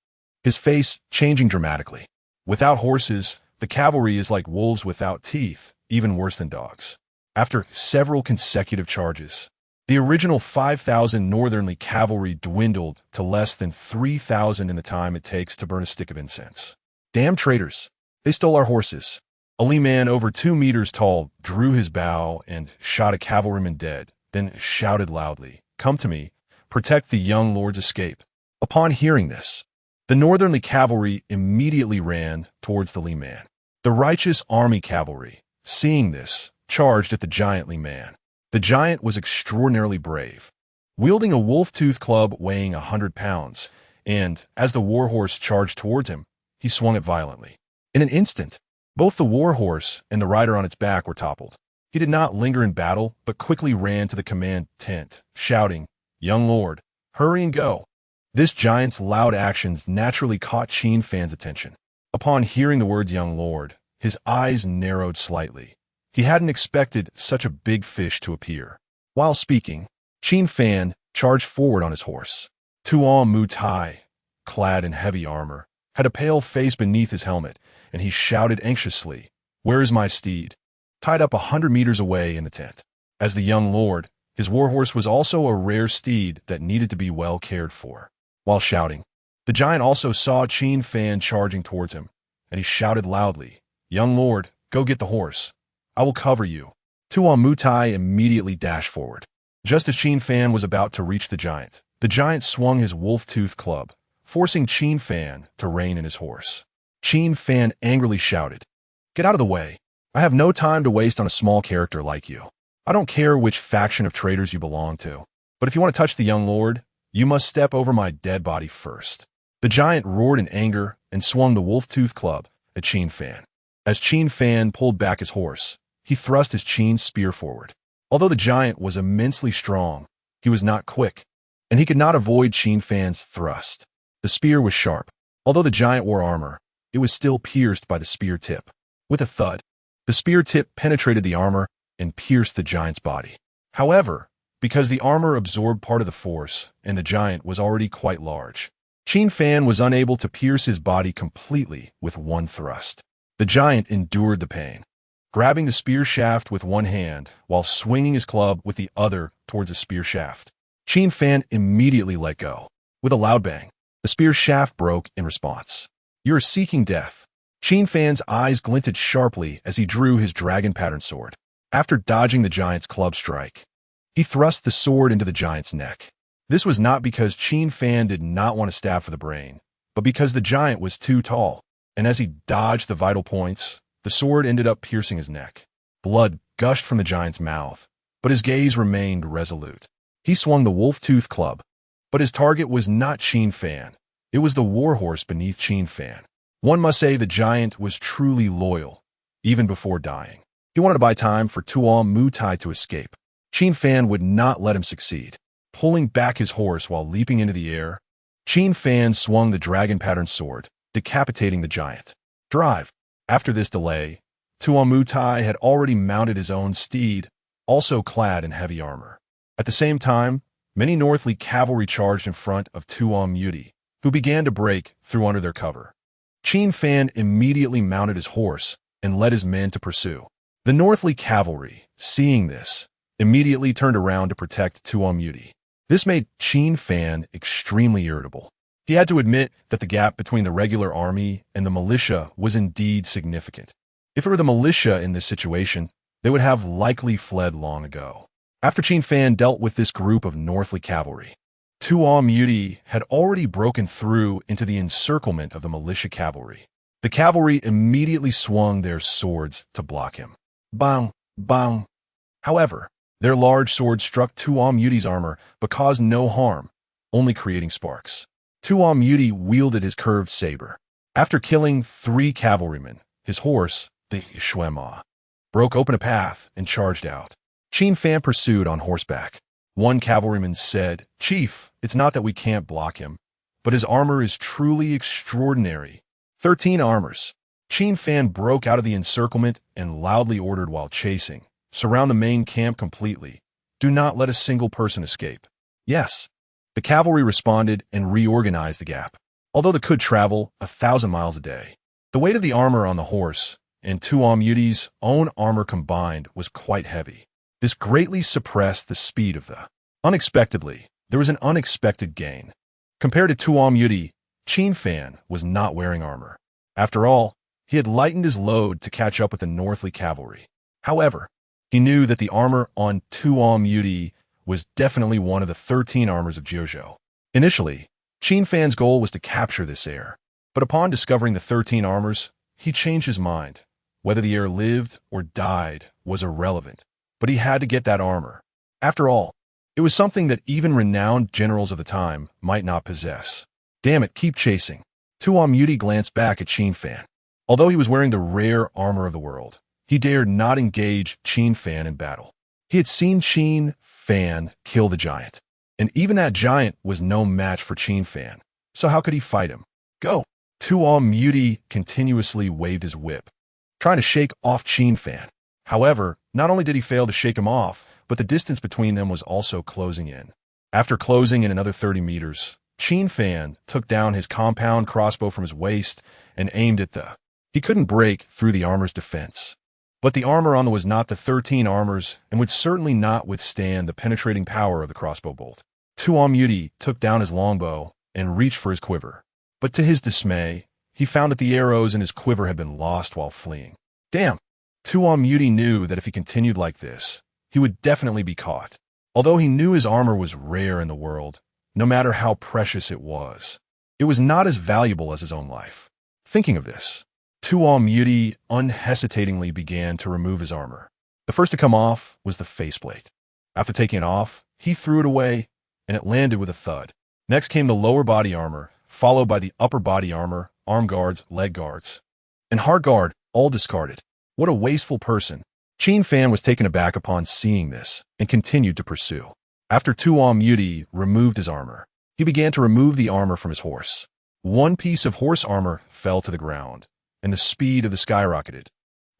S1: his face changing dramatically. Without horses, the cavalry is like wolves without teeth, even worse than dogs. After several consecutive charges, the original 5,000 northernly cavalry dwindled to less than 3,000 in the time it takes to burn a stick of incense. "Damn traitors! They stole our horses." A Li man over 2 meters tall drew his bow and shot a cavalryman dead, then shouted loudly, "Come to me, protect the young lord's escape." Upon hearing this, the northernly cavalry immediately ran towards the Li man. The righteous army cavalry, seeing this, charged at the giant Li man. The giant was extraordinarily brave, wielding a wolf-tooth club weighing 100 pounds, and, as the warhorse charged towards him, he swung it violently. In an instant, Both the war horse and the rider on its back were toppled. He did not linger in battle, but quickly ran to the command tent, shouting, "Young lord, hurry and go." This giant's loud actions naturally caught Qin Fan's attention. Upon hearing the words young lord, his eyes narrowed slightly. He hadn't expected such a big fish to appear. While speaking, Qin Fan charged forward on his horse. Tuan Mutai, clad in heavy armor, had a pale face beneath his helmet, and he shouted anxiously, "Where is my steed?" Tied up 100 meters away in the tent. As the young lord, his warhorse was also a rare steed that needed to be well cared for. While shouting, the giant also saw Qin Fan charging towards him, and he shouted loudly, "Young lord, go get the horse. I will cover you." Tuan Mutai immediately dashed forward. Just as Qin Fan was about to reach the giant swung his wolf-toothed club, forcing Qin Fan to rein in his horse. Qin Fan angrily shouted, "Get out of the way. I have no time to waste on a small character like you. I don't care which faction of traitors you belong to, but if you want to touch the young lord, you must step over my dead body first." The giant roared in anger and swung the wolf-toothed club at Qin Fan. As Qin Fan pulled back his horse, he thrust his Qin spear forward. Although the giant was immensely strong, he was not quick, and he could not avoid Qin Fan's thrust. The spear was sharp. Although the giant wore armor, it was still pierced by the spear tip. With a thud, the spear tip penetrated the armor and pierced the giant's body. However, because the armor absorbed part of the force and the giant was already quite large, Qin Fan was unable to pierce his body completely with one thrust. The giant endured the pain, grabbing the spear shaft with one hand while swinging his club with the other towards the spear shaft. Qin Fan immediately let go. With a loud bang, the spear shaft broke in response. "You're seeking death." Qin Fan's eyes glinted sharply as he drew his dragon-patterned sword. After dodging the giant's club strike, he thrust the sword into the giant's neck. This was not because Qin Fan did not want to stab for the brain, but because the giant was too tall, and as he dodged the vital points, the sword ended up piercing his neck. Blood gushed from the giant's mouth, but his gaze remained resolute. He swung the wolf-toothed club, but his target was not Qin Fan. It was the warhorse beneath Qin Fan. One must say the giant was truly loyal, even before dying. He wanted to buy time for Tuan Mutai to escape. Qin Fan would not let him succeed. Pulling back his horse while leaping into the air, Qin Fan swung the dragon-patterned sword, decapitating the giant. Drive. After this delay, Tuan Mutai had already mounted his own steed, also clad in heavy armor. At the same time, many Northly cavalry charged in front of Tuan Mutai, who began to break through under their cover. Qin Fan immediately mounted his horse and led his men to pursue. The Northly cavalry, seeing this, immediately turned around to protect Tuan Mutai. This made Qin Fan extremely irritable. He had to admit that the gap between the regular army and the militia was indeed significant. If it were the militia in this situation, they would have likely fled long ago. After Qin Fan dealt with this group of Northly cavalry, Tuan Mutai had already broken through into the encirclement of the militia cavalry. The cavalry immediately swung their swords to block him. Bang! Bang! However, their large swords struck Tuan Mutai's armor but caused no harm, only creating sparks. Tuan Mutai wielded his curved saber. After killing 3 cavalrymen, his horse, the Shuema, broke open a path and charged out. Qin Fan pursued on horseback. One cavalryman said, "Chief, it's not that we can't block him, but his armor is truly extraordinary." 13 armors. Qin Fan broke out of the encirclement and loudly ordered while chasing, "Surround the main camp completely. Do not let a single person escape." Yes. The cavalry responded and reorganized the gap. Although they could travel 1,000 miles a day, the weight of the armor on the horse and Tuan Mutai's own armor combined was quite heavy. This greatly suppressed the speed of the. Unexpectedly, there was an unexpected gain. Compared to Tuan Mutai, Qin Fan was not wearing armor. After all, he had lightened his load to catch up with the Northly cavalry. However, he knew that the armor on Tuan Mutai was definitely one of the 13 armors of Jiuzhou. Initially, Qin Fan's goal was to capture this heir, but upon discovering the 13 armors, he changed his mind. Whether the heir lived or died was irrelevant, but he had to get that armor. After all, it was something that even renowned generals of the time might not possess. Damn it, keep chasing. Tuan Mutai glanced back at Qin Fan. Although he was wearing the rare armor of the world, he dared not engage Qin Fan in battle. He had seen Qin Fan kill the giant, and even that giant was no match for Qin Fan, so how could he fight him? Go! Tuo Muti continuously waved his whip, trying to shake off Qin Fan. However, not only did he fail to shake him off, but the distance between them was also closing in. After closing in another 30 meters, Qin Fan took down his compound crossbow from his waist and aimed at the. He couldn't break through the armor's defense. But the armor on the was not the 13 armors and would certainly not withstand the penetrating power of the crossbow bolt. Tuo Muti took down his longbow and reached for his quiver. But to his dismay, he found that the arrows in his quiver had been lost while fleeing. Damn! Tuo Muti knew that if he continued like this, he would definitely be caught. Although he knew his armor was rare in the world, no matter how precious it was not as valuable as his own life. Thinking of this, Tuo Muti unhesitatingly began to remove his armor. The first to come off was the faceplate. After taking it off, he threw it away, and it landed with a thud. Next came the lower body armor, followed by the upper body armor, arm guards, leg guards, and heart guard, all discarded. What a wasteful person. Qin Fan was taken aback upon seeing this and continued to pursue. After Tuo Muti removed his armor, he began to remove the armor from his horse. One piece of horse armor fell to the ground, and the speed of the skyrocketed.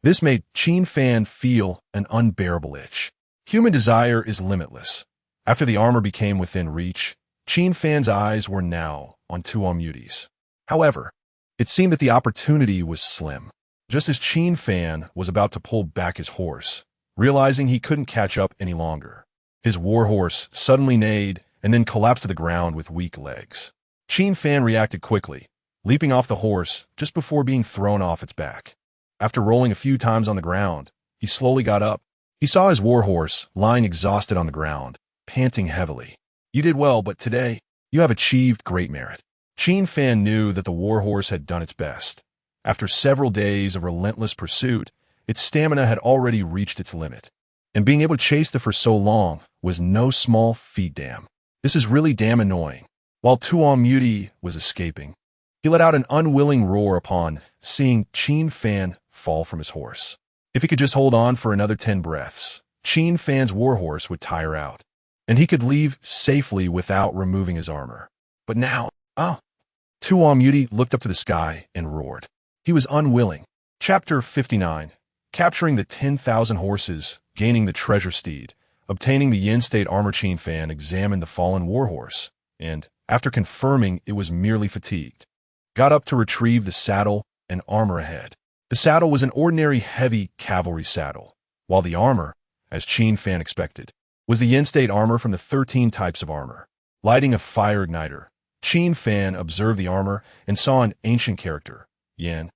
S1: This made Qin Fan feel an unbearable itch. Human desire is limitless. After the armor became within reach, Qin Fan's eyes were now on Tuo Muti's. However, it seemed that the opportunity was slim. Just as Qin Fan was about to pull back his horse, realizing he couldn't catch up any longer, his warhorse suddenly neighed and then collapsed to the ground with weak legs. Qin Fan reacted quickly, leaping off the horse just before being thrown off its back. After rolling a few times on the ground, he slowly got up. He saw his warhorse lying exhausted on the ground, panting heavily. You did well, but today, you have achieved great merit. Qin Fan knew that the warhorse had done its best. After several days of relentless pursuit, its stamina had already reached its limit. And being able to chase the for so long was no small feat. Damn. This is really damn annoying. While Tuo Muti was escaping, he let out an unwilling roar upon seeing Qin Fan fall from his horse. If he could just hold on for another 10 breaths, Qin Fan's warhorse would tire out, and he could leave safely without removing his armor. But now, Tuo Muti looked up to the sky and roared. He was unwilling. Chapter 59. Capturing the 10,000 horses, gaining the treasure steed, obtaining the Yin state armor. Qin Fan examined the fallen warhorse, and, after confirming it was merely fatigued, got up to retrieve the saddle and armor ahead. The saddle was an ordinary heavy cavalry saddle, while the armor, as Qin Fan expected, was the Yin state armor from the 13 types of armor. Lighting a fire igniter, Qin Fan observed the armor and saw an ancient character, Yin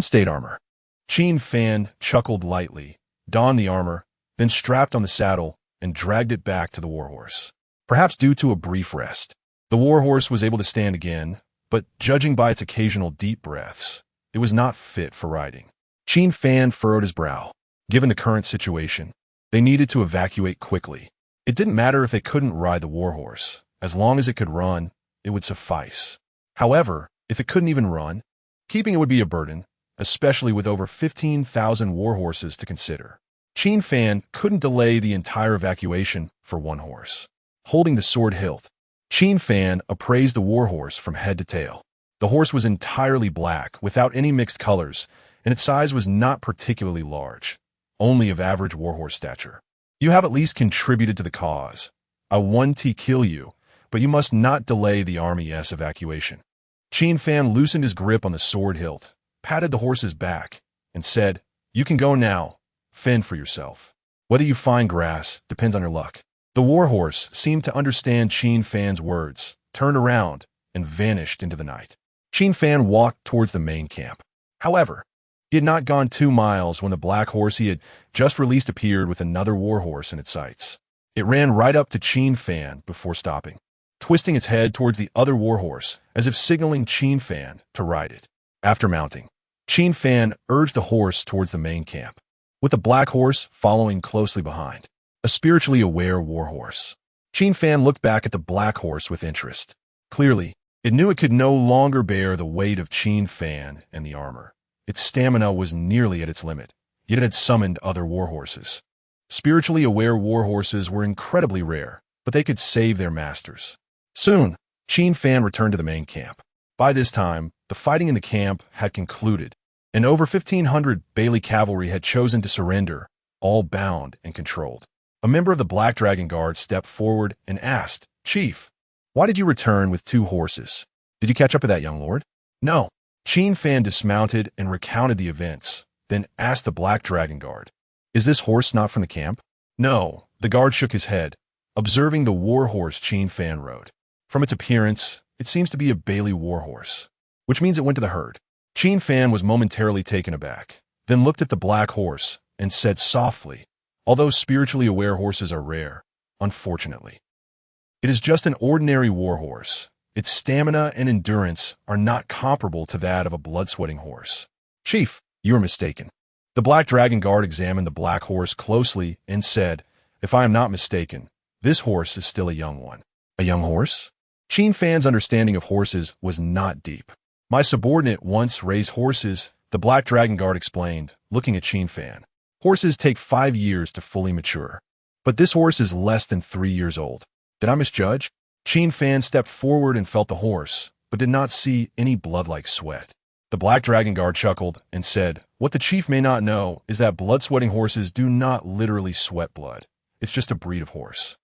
S1: state armor. Qin Fan chuckled lightly, donned the armor, then strapped on the saddle and dragged it back to the warhorse. Perhaps due to a brief rest, the warhorse was able to stand again, but judging by its occasional deep breaths, it was not fit for riding. Qin Fan furrowed his brow. Given the current situation, they needed to evacuate quickly. It didn't matter if they couldn't ride the warhorse. As long as it could run, it would suffice. However, if it couldn't even run, keeping it would be a burden, especially with over 15,000 warhorses to consider. Qin Fan couldn't delay the entire evacuation for one horse. Holding the sword hilt, Qin Fan appraised the warhorse from head to tail. The horse was entirely black, without any mixed colors, and its size was not particularly large, only of average warhorse stature. You have at least contributed to the cause. I want to kill you, but you must not delay the army's evacuation. Qin Fan loosened his grip on the sword hilt, patted the horse's back, and said, You can go now. Fend for yourself. Whether you find grass depends on your luck. The warhorse seemed to understand Qin Fan's words, turned around, and vanished into the night. Qin Fan walked towards the main camp. However, he had not gone 2 miles when the black horse he had just released appeared with another warhorse in its sights. It ran right up to Qin Fan before stopping, twisting its head towards the other warhorse as if signaling Qin Fan to ride it. After mounting, Qin Fan urged the horse towards the main camp, with the black horse following closely behind, a spiritually aware warhorse. Qin Fan looked back at the black horse with interest. Clearly, it knew it could no longer bear the weight of Qin Fan and the armor. Its stamina was nearly at its limit, yet it had summoned other warhorses. Spiritually aware warhorses were incredibly rare, but they could save their masters. Soon, Qin Fan returned to the main camp. By this time, the fighting in the camp had concluded, and over 1,500 Beili cavalry had chosen to surrender, all bound and controlled. A member of the Black Dragon Guard stepped forward and asked, "Chief, why did you return with 2 horses? Did you catch up with that young lord?" "No." Qin Fan dismounted and recounted the events, then asked the Black Dragon Guard, "Is this horse not from the camp?" "No." The guard shook his head, observing the warhorse Qin Fan rode. From its appearance, it seems to be a Beili warhorse, which means it went to the herd. Qin Fan was momentarily taken aback, then looked at the black horse and said softly, "Although spiritually aware horses are rare, unfortunately, it is just an ordinary warhorse. Its stamina and endurance are not comparable to that of a blood-sweating horse." "Chief, you are mistaken." The Black Dragon Guard examined the black horse closely and said, "If I am not mistaken, this horse is still a young one." "A young horse?" Qin Fan's understanding of horses was not deep. "My subordinate once raised horses," the Black Dragon Guard explained, looking at Qin Fan. "Horses take 5 years to fully mature. But this horse is less than 3 years old. Did I misjudge?" Qin Fan stepped forward and felt the horse, but did not see any blood-like sweat. The Black Dragon Guard chuckled and said, "What the chief may not know is that blood-sweating horses do not literally sweat blood. It's just a breed of horse.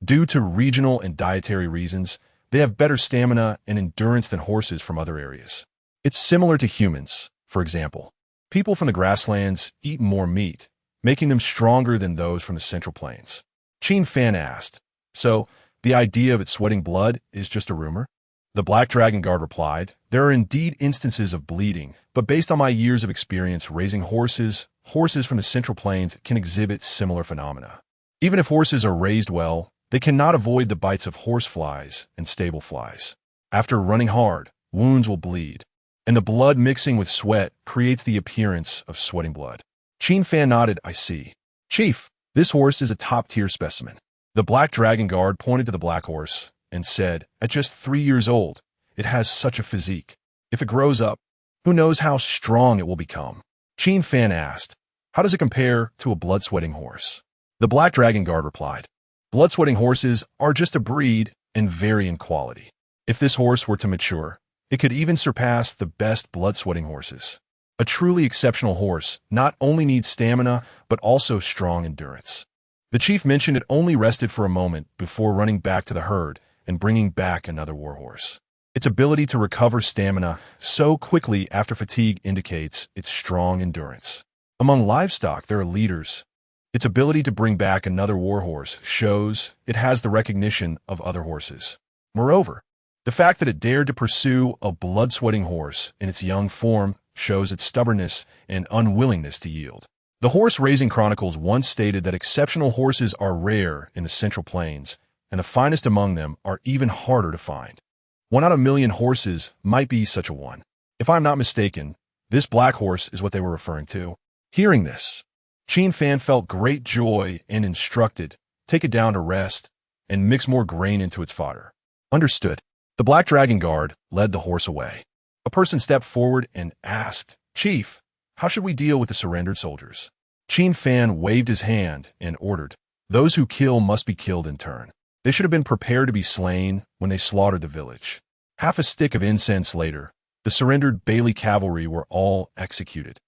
S1: Due to regional and dietary reasons, they have better stamina and endurance than horses from other areas. It's similar to humans, for example. People from the grasslands eat more meat, making them stronger than those from the Central Plains." Qin Fan asked, "So, the idea of it sweating blood is just a rumor?" The Black Dragon Guard replied, "There are indeed instances of bleeding, but based on my years of experience raising horses, horses from the Central Plains can exhibit similar phenomena. Even if horses are raised well, they cannot avoid the bites of horse flies and stable flies. After running hard, wounds will bleed, and the blood mixing with sweat creates the appearance of sweating blood." Qin Fan nodded, "I see. Chief, this horse is a top-tier specimen." The Black Dragon Guard pointed to the black horse and said, "At just 3 years old, it has such a physique. If it grows up, who knows how strong it will become?" Qin Fan asked, "How does it compare to a blood-sweating horse?" The Black Dragon Guard replied, "Blood-sweating horses are just a breed and vary in quality. If this horse were to mature, it could even surpass the best blood-sweating horses. A truly exceptional horse not only needs stamina, but also strong endurance." The chief mentioned it only rested for a moment before running back to the herd and bringing back another warhorse. Its ability to recover stamina so quickly after fatigue indicates its strong endurance. Among livestock, there are leaders. Its ability to bring back another warhorse shows it has the recognition of other horses. Moreover, the fact that it dared to pursue a blood-sweating horse in its young form shows its stubbornness and unwillingness to yield. The Horse Raising Chronicles once stated that exceptional horses are rare in the Central Plains, and the finest among them are even harder to find. 1 out of a million horses might be such a one. If I'm not mistaken, this black horse is what they were referring to. Hearing this, Qin Fan felt great joy and instructed, "Take it down to rest and mix more grain into its fodder." "Understood." The Black Dragon Guard led the horse away. A person stepped forward and asked, "Chief, how should we deal with the surrendered soldiers?" Qin Fan waved his hand and ordered, "Those who kill must be killed in turn. They should have been prepared to be slain when they slaughtered the village." Half a stick of incense later, the surrendered Beili cavalry were all executed.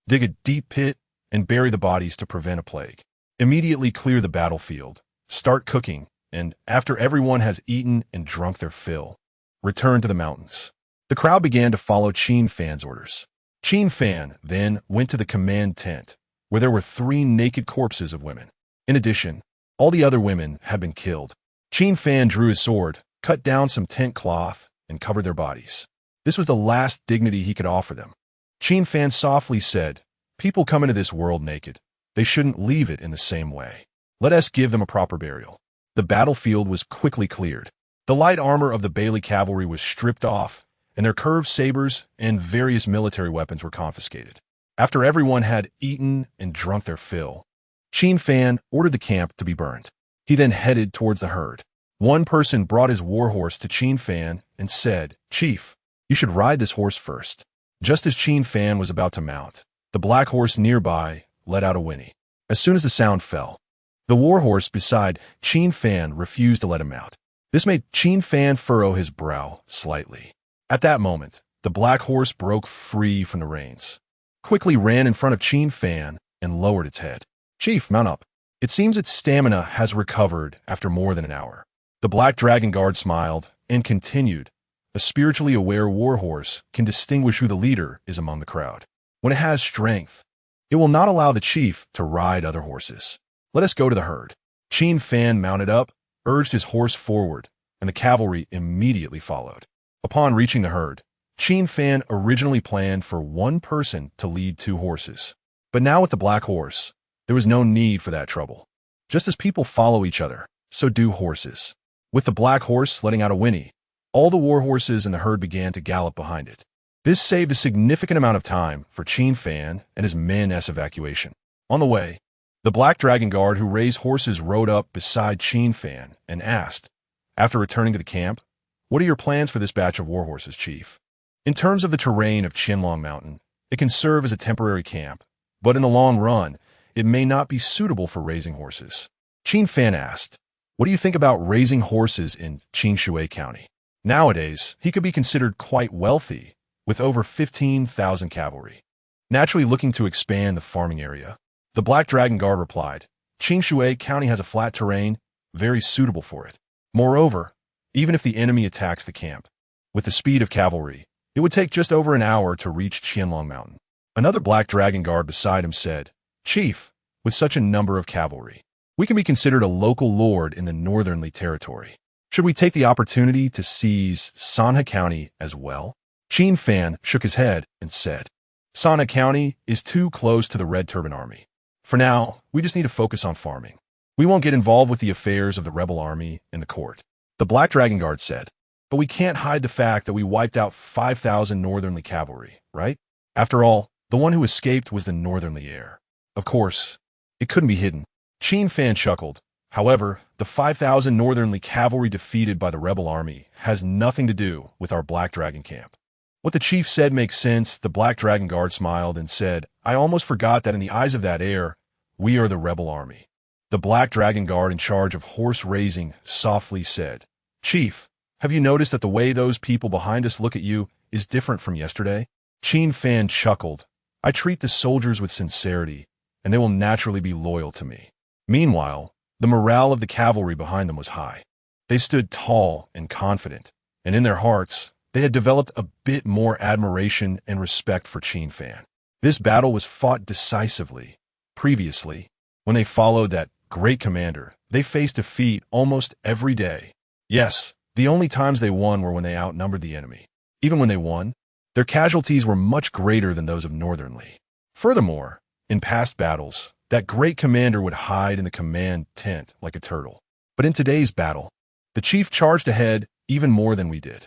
S1: Dig a deep pit and bury the bodies to prevent a plague. Immediately clear the battlefield, start cooking, and after everyone has eaten and drunk their fill, return to the mountains. The crowd began to follow Qin Fan's orders. Qin Fan then went to the command tent, where there were 3 naked corpses of women. In addition, all the other women had been killed. Qin Fan drew his sword, cut down some tent cloth, and covered their bodies. This was the last dignity he could offer them. Qin Fan softly said, "People come into this world naked. They shouldn't leave it in the same way. Let us give them a proper burial." The battlefield was quickly cleared. The light armor of the Beili cavalry was stripped off, and their curved sabers and various military weapons were confiscated. After everyone had eaten and drunk their fill, Qin Fan ordered the camp to be burned. He then headed towards the herd. One person brought his warhorse to Qin Fan and said, "Chief, you should ride this horse first." Just as Qin Fan was about to mount, the black horse nearby let out a whinny. As soon as the sound fell, the warhorse beside Qin Fan refused to let him mount. This made Qin Fan furrow his brow slightly. At that moment, the black horse broke free from the reins, quickly ran in front of Qin Fan, and lowered its head. "Chief, mount up. It seems its stamina has recovered after more than an hour." The black dragon guard smiled and continued. A spiritually aware warhorse can distinguish who the leader is among the crowd. When it has strength, it will not allow the chief to ride other horses. "Let us go to the herd." Qin Fan mounted up, urged his horse forward, and the cavalry immediately followed. Upon reaching the herd, Qin Fan originally planned for one person to lead 2 horses. But now with the black horse, there was no need for that trouble. Just as people follow each other, so do horses. With the black horse letting out a whinny, all the war horses in the herd began to gallop behind it. This saved a significant amount of time for Qin Fan and his men's evacuation. On the way, the black dragon guard who raised horses rode up beside Qin Fan and asked, after returning to the camp, "What are your plans for this batch of war horses, Chief?" In terms of the terrain of Qianlong Mountain, it can serve as a temporary camp, but in the long run, it may not be suitable for raising horses. Qin Fan asked, "What do you think about raising horses in Qinshui County?" Nowadays, he could be considered quite wealthy, with over 15,000 cavalry. Naturally looking to expand the farming area, the Black Dragon Guard replied, "Qinshui County has a flat terrain, very suitable for it. Moreover, even if the enemy attacks the camp, with the speed of cavalry, it would take just over an hour to reach Qianlong Mountain." Another Black Dragon Guard beside him said, "Chief, with such a number of cavalry, we can be considered a local lord in the northernly territory. Should we take the opportunity to seize Sanha County as well?" Qin Fan shook his head and said, "Sanha County is too close to the Red Turban Army. For now, we just need to focus on farming. We won't get involved with the affairs of the rebel army and the court." The Black Dragon Guard said, "But we can't hide the fact that we wiped out 5,000 northernly cavalry, right? After all, the one who escaped was the northernly heir. Of course, it couldn't be hidden." Qin Fan chuckled. "However, the 5,000 northernly cavalry defeated by the rebel army has nothing to do with our Black Dragon camp." What the chief said makes sense. The Black Dragon Guard smiled and said, "I almost forgot that in the eyes of that heir, we are the rebel army." The Black Dragon Guard in charge of horse raising softly said, "Chief, have you noticed that the way those people behind us look at you is different from yesterday?" Qin Fan chuckled. "I treat the soldiers with sincerity, and they will naturally be loyal to me." Meanwhile, the morale of the cavalry behind them was high. They stood tall and confident, and in their hearts, they had developed a bit more admiration and respect for Qin Fan. This battle was fought decisively. Previously, when they followed that great commander, they faced defeat almost every day. Yes, the only times they won were when they outnumbered the enemy. Even when they won, their casualties were much greater than those of Northernly. Furthermore, in past battles, that great commander would hide in the command tent like a turtle. But in today's battle, the chief charged ahead even more than we did.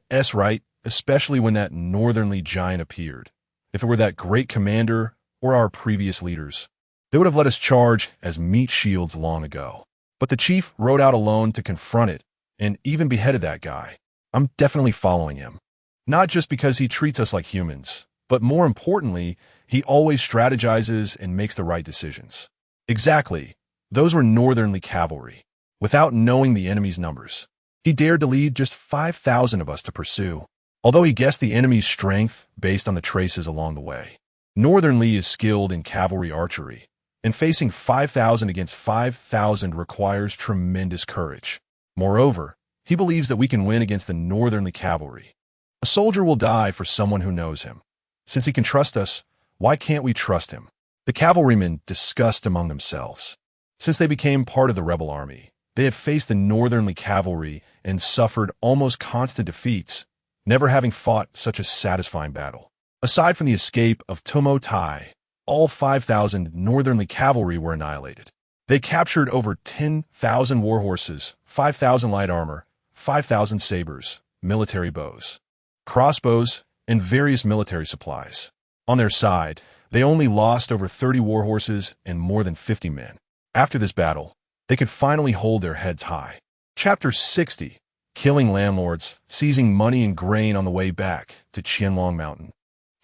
S1: That's right, especially when that northernly giant appeared. If it were that great commander or our previous leaders, they would have let us charge as meat shields long ago. But the chief rode out alone to confront it and even beheaded that guy. I'm definitely following him. Not just because he treats us like humans, but more importantly, he always strategizes and makes the right decisions. Exactly. Those were northernly cavalry, without knowing the enemy's numbers. He dared to lead just 5,000 of us to pursue, although he guessed the enemy's strength based on the traces along the way. Northernly is skilled in cavalry archery, and facing 5,000 against 5,000 requires tremendous courage. Moreover, he believes that we can win against the northernly cavalry. A soldier will die for someone who knows him. Since he can trust us, why can't we trust him? The cavalrymen discussed among themselves. Since they became part of the rebel army, they had faced the northernly cavalry and suffered almost constant defeats, never having fought such a satisfying battle. Aside from the escape of Tomo Tai, all 5,000 northernly cavalry were annihilated. They captured over 10,000 war horses, 5,000 light armor, 5,000 sabers, military bows, crossbows, and various military supplies. On their side, they only lost over 30 war horses and more than 50 men. After this battle, they could finally hold their heads high. Chapter 60, Killing Landlords, Seizing Money and Grain on the Way Back to Qianlong Mountain.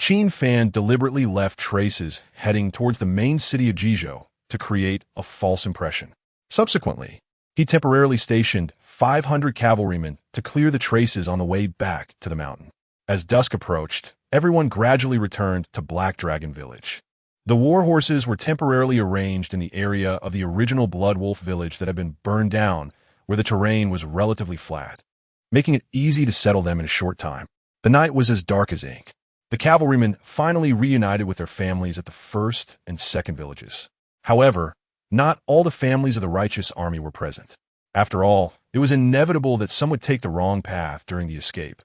S1: Qin Fan deliberately left traces heading towards the main city of Jizhou to create a false impression. Subsequently, he temporarily stationed 500 cavalrymen to clear the traces on the way back to the mountain. As dusk approached, everyone gradually returned to Black Dragon Village. The war horses were temporarily arranged in the area of the original Blood Wolf village that had been burned down, where the terrain was relatively flat, making it easy to settle them in a short time. The night was as dark as ink. The cavalrymen finally reunited with their families at the first and second villages. However, not all the families of the righteous army were present. After all, it was inevitable that some would take the wrong path during the escape,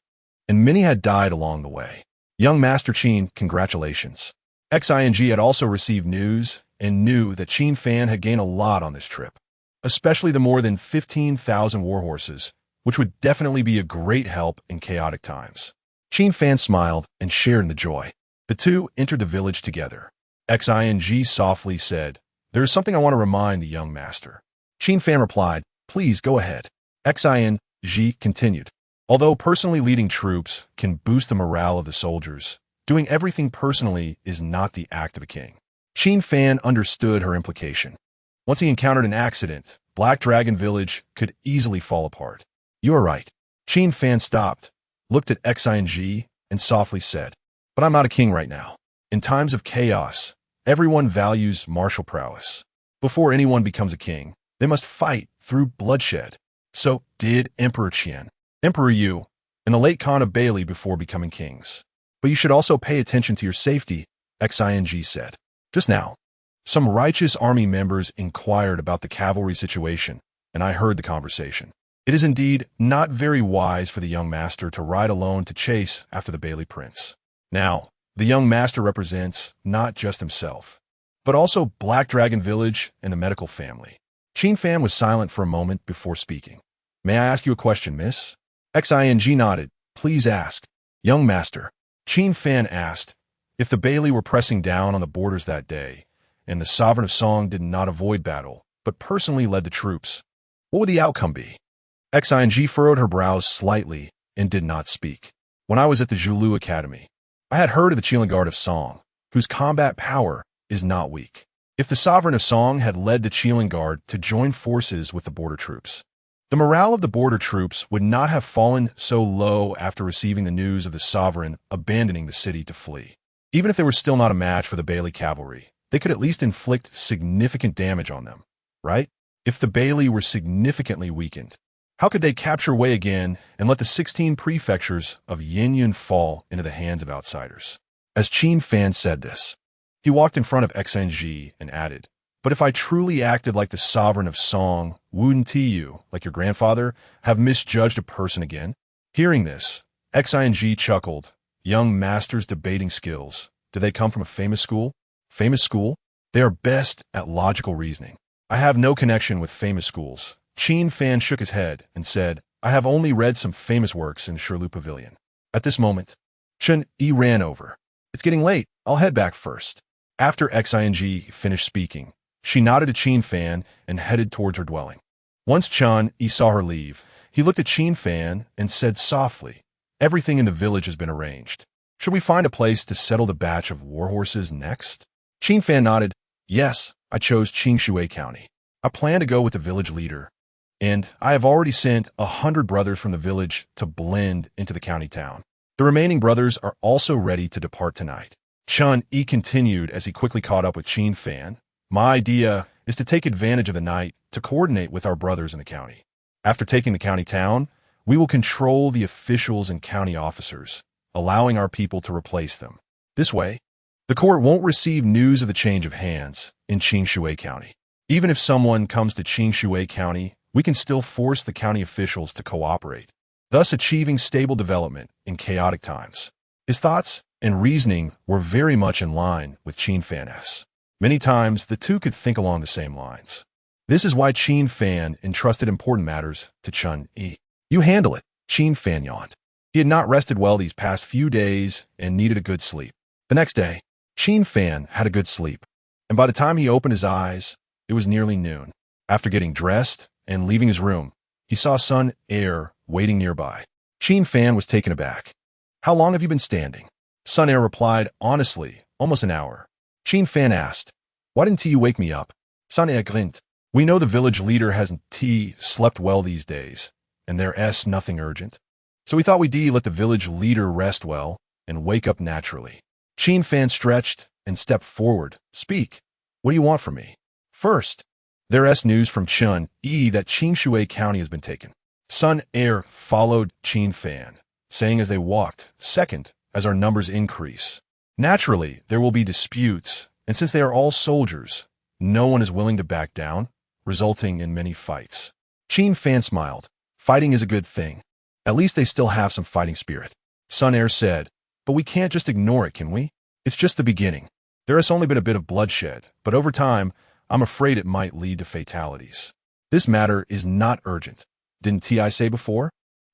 S1: and many had died along the way. Young Master Qin, congratulations. Xing had also received news and knew that Qin Fan had gained a lot on this trip, especially the more than 15,000 warhorses, which would definitely be a great help in chaotic times. Qin Fan smiled and shared in the joy. The two entered the village together. Xing softly said, "There is something I want to remind the young master." Qin Fan replied, "Please go ahead." Xing continued, "Although personally leading troops can boost the morale of the soldiers, doing everything personally is not the act of a king." Qin Fan understood her implication. Once he encountered an accident, Black Dragon Village could easily fall apart. "You are right." Qin Fan stopped, looked at Xing, and softly said, "But I'm not a king right now. In times of chaos, everyone values martial prowess. Before anyone becomes a king, they must fight through bloodshed. So did Emperor Qian, Emperor Yu, and the late Khan of Beili before becoming kings. But you should also pay attention to your safety," Xing said. Just now, some righteous army members inquired about the cavalry situation, and I heard the conversation. It is indeed not very wise for the young master to ride alone to chase after the Beili prince. Now, the young master represents not just himself, but also Black Dragon Village and the medical family. Qin Fan was silent for a moment before speaking. "May I ask you a question, miss?" Xing nodded. "Please ask." "Young master," Qin Fan asked, "if the Beili were pressing down on the borders that day, and the Sovereign of Song did not avoid battle, but personally led the troops, what would the outcome be?" Xing furrowed her brows slightly and did not speak. "When I was at the Zhulu Academy, I had heard of the Qian Guard of Song, whose combat power is not weak. If the Sovereign of Song had led the Qian Guard to join forces with the border troops, the morale of the border troops would not have fallen so low after receiving the news of the Sovereign abandoning the city to flee. Even if they were still not a match for the Beili cavalry, they could at least inflict significant damage on them, right? If the Beili were significantly weakened, how could they capture Wei again and let the 16 prefectures of Yanyun fall into the hands of outsiders?" As Qin Fan said this, he walked in front of Xing and added, "But if I truly acted like the Sovereign of Song, wouldn't you, like your grandfather, have misjudged a person again?" Hearing this, Xing chuckled. "Young master's debating skills, do they come from a famous school?" "Famous school? They are best at logical reasoning. I have no connection with famous schools." Qin Fan shook his head and said, "I have only read some famous works in Shirlu Pavilion." At this moment, Chen Yi ran over. "It's getting late. I'll head back first." After Xing finished speaking, she nodded to Qin Fan and headed towards her dwelling. Once Chen Yi saw her leave, he looked at Qin Fan and said softly, "Everything in the village has been arranged. Should we find a place to settle the batch of warhorses next?" Qin Fan nodded. "Yes, I chose Qingshui County. I plan to go with the village leader, and I have already sent 100 brothers from the village to blend into the county town. The remaining brothers are also ready to depart tonight." Chen Yi continued as he quickly caught up with Qin Fan. "My idea is to take advantage of the night to coordinate with our brothers in the county. After taking the county town, we will control the officials and county officers, allowing our people to replace them. This way, the court won't receive news of the change of hands in Qingshui County. Even if someone comes to Qingshui County, we can still force the county officials to cooperate, thus achieving stable development in chaotic times." His thoughts and reasoning were very much in line with Qin Fan's. Many times, the two could think along the same lines. This is why Qin Fan entrusted important matters to Chen Yi. "You handle it," Qin Fan yawned. He had not rested well these past few days and needed a good sleep. The next day, Qin Fan had a good sleep, and by the time he opened his eyes, it was nearly noon. After getting dressed and leaving his room, he saw Sun Air waiting nearby. Qin Fan was taken aback. "How long have you been standing?" Sun Air replied, honestly, almost an hour. Qin Fan asked, why didn't you wake me up? Sun Air grinned. We know the village leader hasn't slept well these days, and there's nothing urgent. So we thought we'd let the village leader rest well and wake up naturally. Qin Fan stretched and stepped forward. Speak. What do you want from me? First, there's news from Qian that Qinshui County has been taken. Sun Air followed Qin Fan, saying as they walked, second, as our numbers increase. Naturally, there will be disputes, and since they are all soldiers, no one is willing to back down, resulting in many fights. Qin Fan smiled. Fighting is a good thing. At least they still have some fighting spirit. Sun Air said, but we can't just ignore it, can we? It's just the beginning. There has only been a bit of bloodshed, but over time, I'm afraid it might lead to fatalities. This matter is not urgent. Didn't I say before?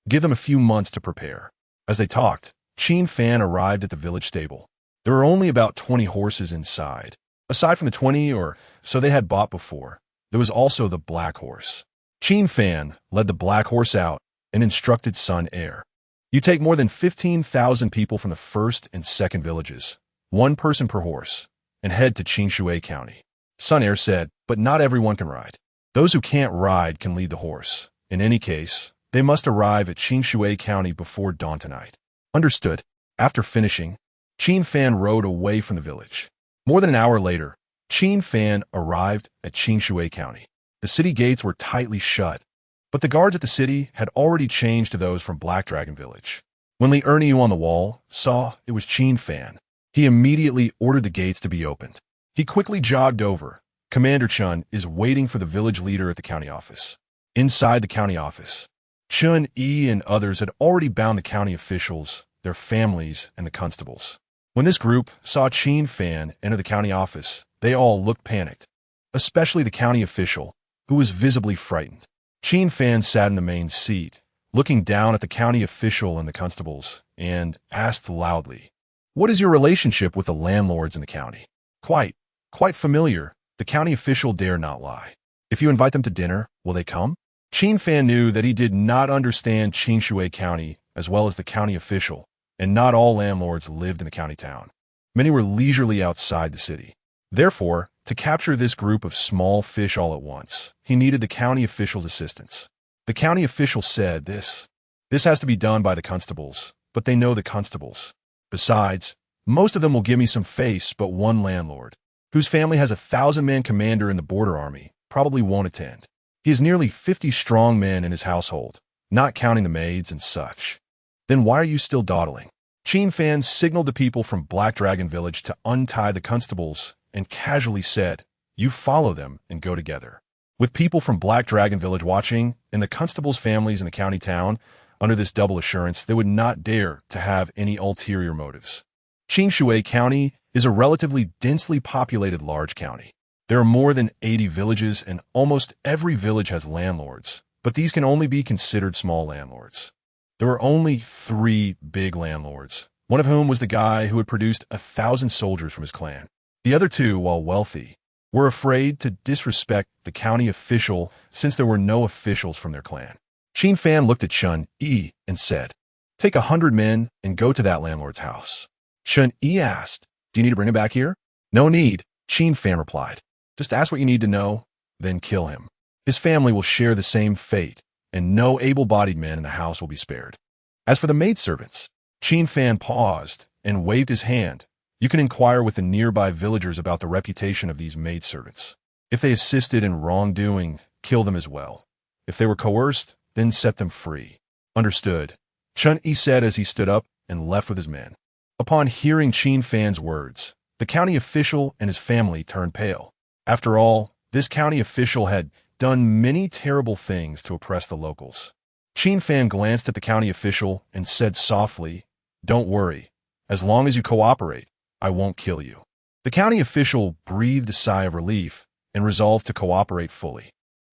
S1: Give them a few months to prepare. As they talked, Qin Fan arrived at the village stable. There were only about 20 horses inside. Aside from the 20 or so they had bought before, there was also the black horse. Qin Fan led the black horse out and instructed Sun Air. You take more than 15,000 people from the first and second villages, one person per horse, and head to Qinshui County. Sun Air said, but not everyone can ride. Those who can't ride can lead the horse. In any case, they must arrive at Qinshui County before dawn tonight. Understood. After finishing, Qin Fan rode away from the village. More than an hour later, Qin Fan arrived at Qinshui County. The city gates were tightly shut, but the guards at the city had already changed to those from Black Dragon Village. When the Ernie on the wall saw it was Qin Fan, he immediately ordered the gates to be opened. He quickly jogged over. Commander Chun is waiting for the village leader at the county office. Inside the county office, Chun and others had already bound the county officials, their families, and the constables. When this group saw Qin Fan enter the county office, they all looked panicked, especially the county official, who was visibly frightened. Qin Fan sat in the main seat, looking down at the county official and the constables, and asked loudly, what is your relationship with the landlords in the county? Quite familiar, the county official dare not lie. If you invite them to dinner, will they come? Qin Fan knew that he did not understand Qinshui County as well as the county official, and not all landlords lived in the county town. Many were leisurely outside the city. Therefore, to capture this group of small fish all at once, he needed the county official's assistance. The county official said this has to be done by the constables, but they know the constables. Besides, most of them will give me some face, but one landlord, whose family has a 1,000-man commander in the border army, probably won't attend. He has nearly 50 strong men in his household, not counting the maids and such. Then why are you still dawdling? Qin Fan signaled the people from Black Dragon Village to untie the constables and casually said, you follow them and go together. With people from Black Dragon Village watching and the constables' families in the county town, under this double assurance, they would not dare to have any ulterior motives. Qinshui County is a relatively densely populated large county. There are more than 80 villages and almost every village has landlords, but these can only be considered small landlords. There were only 3 big landlords, one of whom was the guy who had produced 1,000 soldiers from his clan. The other 2, while wealthy, were afraid to disrespect the county official since there were no officials from their clan. Qin Fan looked at Chun and said, take 100 men and go to that landlord's house. Chun asked, do you need to bring him back here? No need, Qin Fan replied. Just ask what you need to know, then kill him. His family will share the same fate, and no able-bodied men in the house will be spared. As for the maidservants, Qin Fan paused and waved his hand. You can inquire with the nearby villagers about the reputation of these maidservants. If they assisted in wrongdoing, kill them as well. If they were coerced, then set them free. Understood, Chun said as he stood up and left with his men. Upon hearing Qin Fan's words, the county official and his family turned pale. After all, this county official had done many terrible things to oppress the locals. Qin Fan glanced at the county official and said softly, don't worry. As long as you cooperate, I won't kill you. The county official breathed a sigh of relief and resolved to cooperate fully.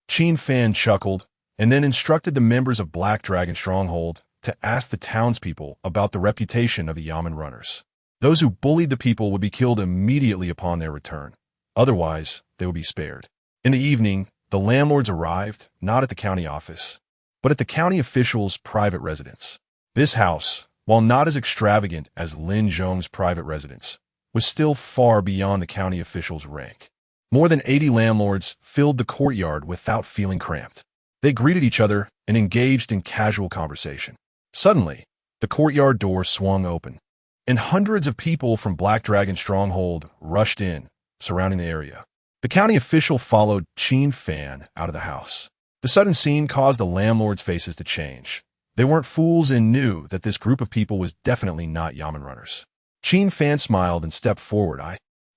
S1: Qin Fan chuckled and then instructed the members of Black Dragon Stronghold to ask the townspeople about the reputation of the Yamen runners. Those who bullied the people would be killed immediately upon their return. Otherwise, they would be spared. In the evening, the landlords arrived, not at the county office, but at the county official's private residence. This house while not as extravagant as Lin Zhong's private residence, was still far beyond the county official's rank. More than 80 landlords filled the courtyard without feeling cramped. They greeted each other and engaged in casual conversation. Suddenly, the courtyard door swung open, and hundreds of people from Black Dragon's stronghold rushed in, surrounding the area. The county official followed Qin Fan out of the house. The sudden scene caused the landlords' faces to change. They weren't fools and knew that this group of people was definitely not Yamen runners. Qin Fan smiled and stepped forward.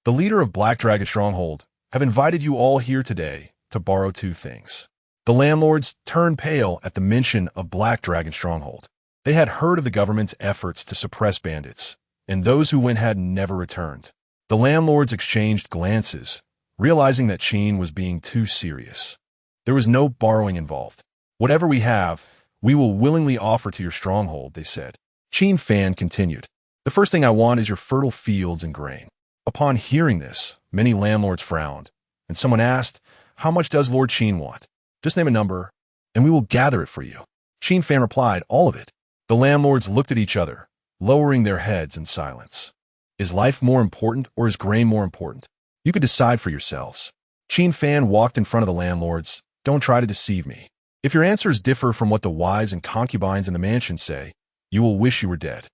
S1: The leader of Black Dragon's stronghold, have invited you all here today to borrow 2 things. The landlords turned pale at the mention of Black Dragon's stronghold. They had heard of the government's efforts to suppress bandits, and those who went had never returned. The landlords exchanged glances, realizing that Qin was being too serious. There was no borrowing involved. Whatever we have, we will willingly offer to your stronghold, they said. Qin Fan continued. The first thing I want is your fertile fields and grain. Upon hearing this, many landlords frowned, and someone asked, how much does Lord Qin want? Just name a number, and we will gather it for you. Qin Fan replied, all of it. The landlords looked at each other, lowering their heads in silence. Is life more important or is grain more important? You could decide for yourselves. Qin Fan walked in front of the landlords. Don't try to deceive me. If your answers differ from what the wives and concubines in the mansion say, you will wish you were dead.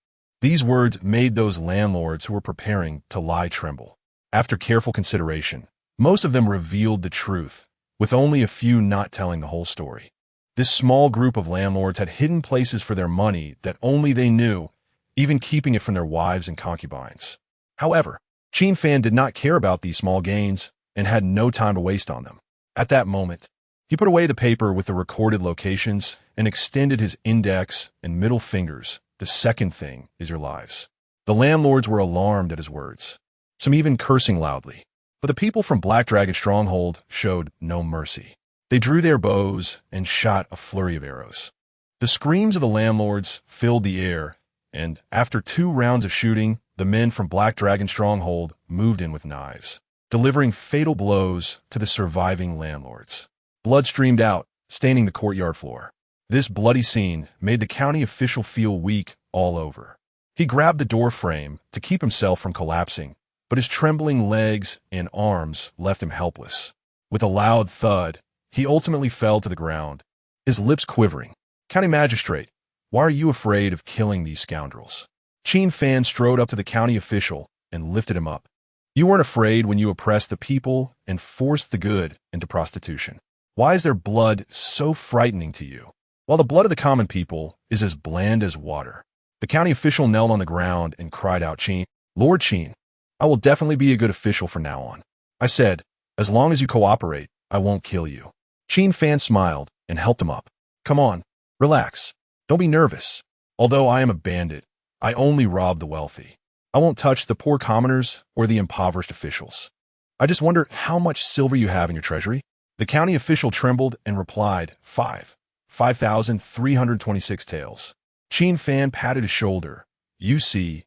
S1: These words made those landlords who were preparing to lie tremble. After careful consideration, most of them revealed the truth, with only a few not telling the whole story. This small group of landlords had hidden places for their money that only they knew, even keeping it from their wives and concubines. However, Qin Fan did not care about these small gains and had no time to waste on them. At that moment, he put away the paper with the recorded locations and extended his index and middle fingers. The second thing is your lives. The landlords were alarmed at his words, some even cursing loudly. But the people from Black Dragon's stronghold showed no mercy. They drew their bows and shot a flurry of arrows. The screams of the landlords filled the air, and after 2 rounds of shooting, the men from Black Dragon's stronghold moved in with knives, delivering fatal blows to the surviving landlords. Blood streamed out, staining the courtyard floor. This bloody scene made the county official feel weak all over. He grabbed the door frame to keep himself from collapsing, but his trembling legs and arms left him helpless. With a loud thud, he ultimately fell to the ground, his lips quivering. County magistrate, why are you afraid of killing these scoundrels? Qin Fan strode up to the county official and lifted him up. You weren't afraid when you oppressed the people and forced the good into prostitution. Why is their blood so frightening to you? While the blood of the common people is as bland as water. The county official knelt on the ground and cried out, Qin, Lord Qin, I will definitely be a good official from now on. I said, as long as you cooperate, I won't kill you. Qin Fan smiled and helped him up. Come on, relax. Don't be nervous. Although I am a bandit, I only rob the wealthy. I won't touch the poor commoners or the impoverished officials. I just wonder how much silver you have in your treasury. The county official trembled and replied, 5,326 taels. Qin Fan patted his shoulder. You see,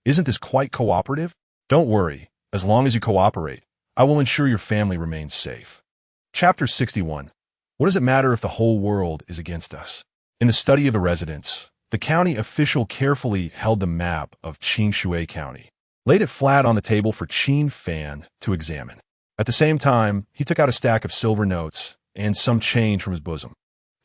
S1: isn't this quite cooperative? Don't worry, as long as you cooperate, I will ensure your family remains safe. Chapter 61. What does it matter if the whole world is against us? In the study of the residents, the county official carefully held the map of Qingshui County, laid it flat on the table for Qin Fan to examine. At the same time, he took out a stack of silver notes and some change from his bosom.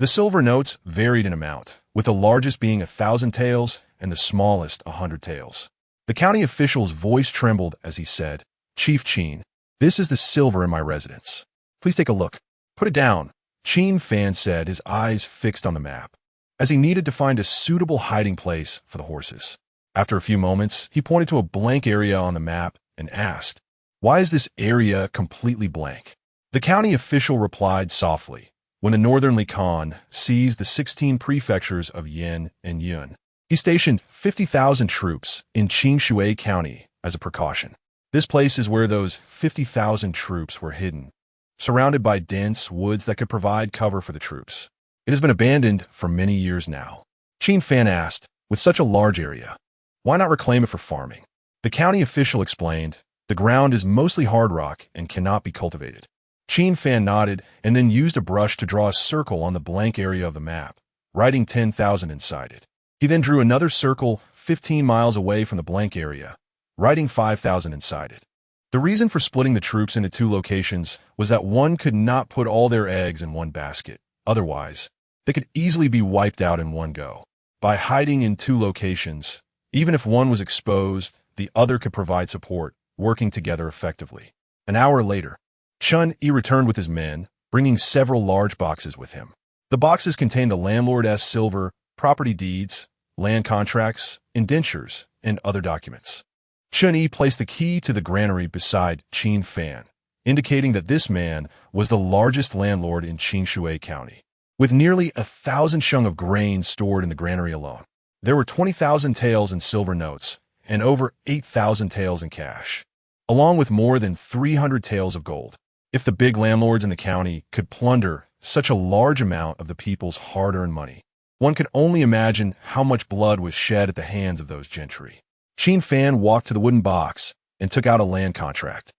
S1: The silver notes varied in amount, with the largest being 1,000 taels and the smallest 100 taels. The county official's voice trembled as he said, Chief Qin, this is the silver in my residence. Please take a look. Put it down, Qin Fan said, his eyes fixed on the map, as he needed to find a suitable hiding place for the horses. After a few moments, he pointed to a blank area on the map and asked, why is this area completely blank? The county official replied softly, when the northern Khan seized the 16 prefectures of Yin and Yanyun, he stationed 50,000 troops in Qingshui County as a precaution. This place is where those 50,000 troops were hidden, surrounded by dense woods that could provide cover for the troops. It has been abandoned for many years now. Qin Fan asked, with such a large area, why not reclaim it for farming? The county official explained, the ground is mostly hard rock and cannot be cultivated. Qin Fan nodded and then used a brush to draw a circle on the blank area of the map, writing 10,000 inside it. He then drew another circle 15 miles away from the blank area, writing 5,000 inside it. The reason for splitting the troops into two locations was that one could not put all their eggs in one basket. Otherwise, they could easily be wiped out in one go. By hiding in two locations, even if one was exposed, the other could provide support, working together effectively. An hour later, Qian returned with his men, bringing several large boxes with him. The boxes contained the landlord's silver, property deeds, land contracts, indentures, and other documents. Qian placed the key to the granary beside Qin Fan, indicating that this man was the largest landlord in Qinshui County. With nearly 1,000 sheng of grain stored in the granary alone, there were 20,000 taels in silver notes and over 8,000 taels in cash, along with more than 300 taels of gold. If the big landlords in the county could plunder such a large amount of the people's hard-earned money, one could only imagine how much blood was shed at the hands of those gentry. Qin Fan walked to the wooden box and took out a land contract.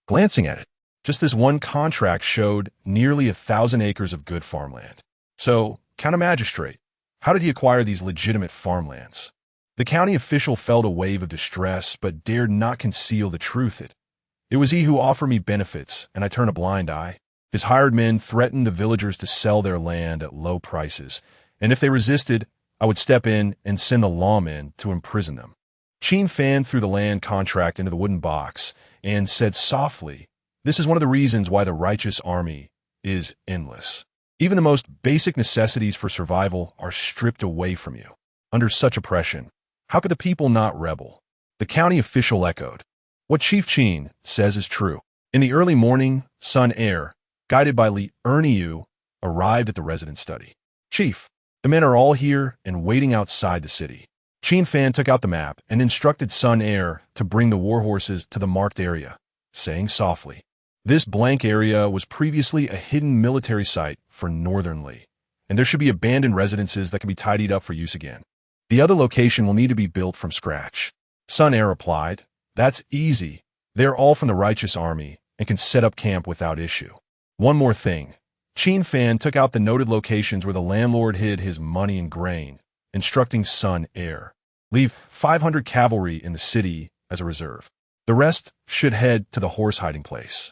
S1: Glancing at it, just this one contract showed nearly 1,000 acres of good farmland. So, County Magistrate, how did he acquire these legitimate farmlands? The county official felt a wave of distress but dared not conceal the truth. It was he who offered me benefits, and I turned a blind eye. His hired men threatened the villagers to sell their land at low prices, and if they resisted, I would step in and send the lawmen to imprison them. Qin Fan threw the land contract into the wooden box and said softly, "This is one of the reasons why the righteous army is endless. Even the most basic necessities for survival are stripped away from you. Under such oppression, how could the people not rebel?" The county official echoed, "What Chief Qin says is true." In the early morning, Sun Air, guided by Li-Yu, arrived at the resident study. "Chief, the men are all here and waiting outside the city." Qin Fan took out the map and instructed Sun Air to bring the warhorses to the marked area, saying softly, "This blank area was previously a hidden military site for Northern Li, and there should be abandoned residences that can be tidied up for use again. The other location will need to be built from scratch." Sun Air replied, "That's easy. They're all from the righteous army and can set up camp without issue." One more thing. Qin Fan took out the noted locations where the landlord hid his money and grain, instructing Sun Air, "Leave 500 cavalry in the city as a reserve. The rest should head to the horse hiding place,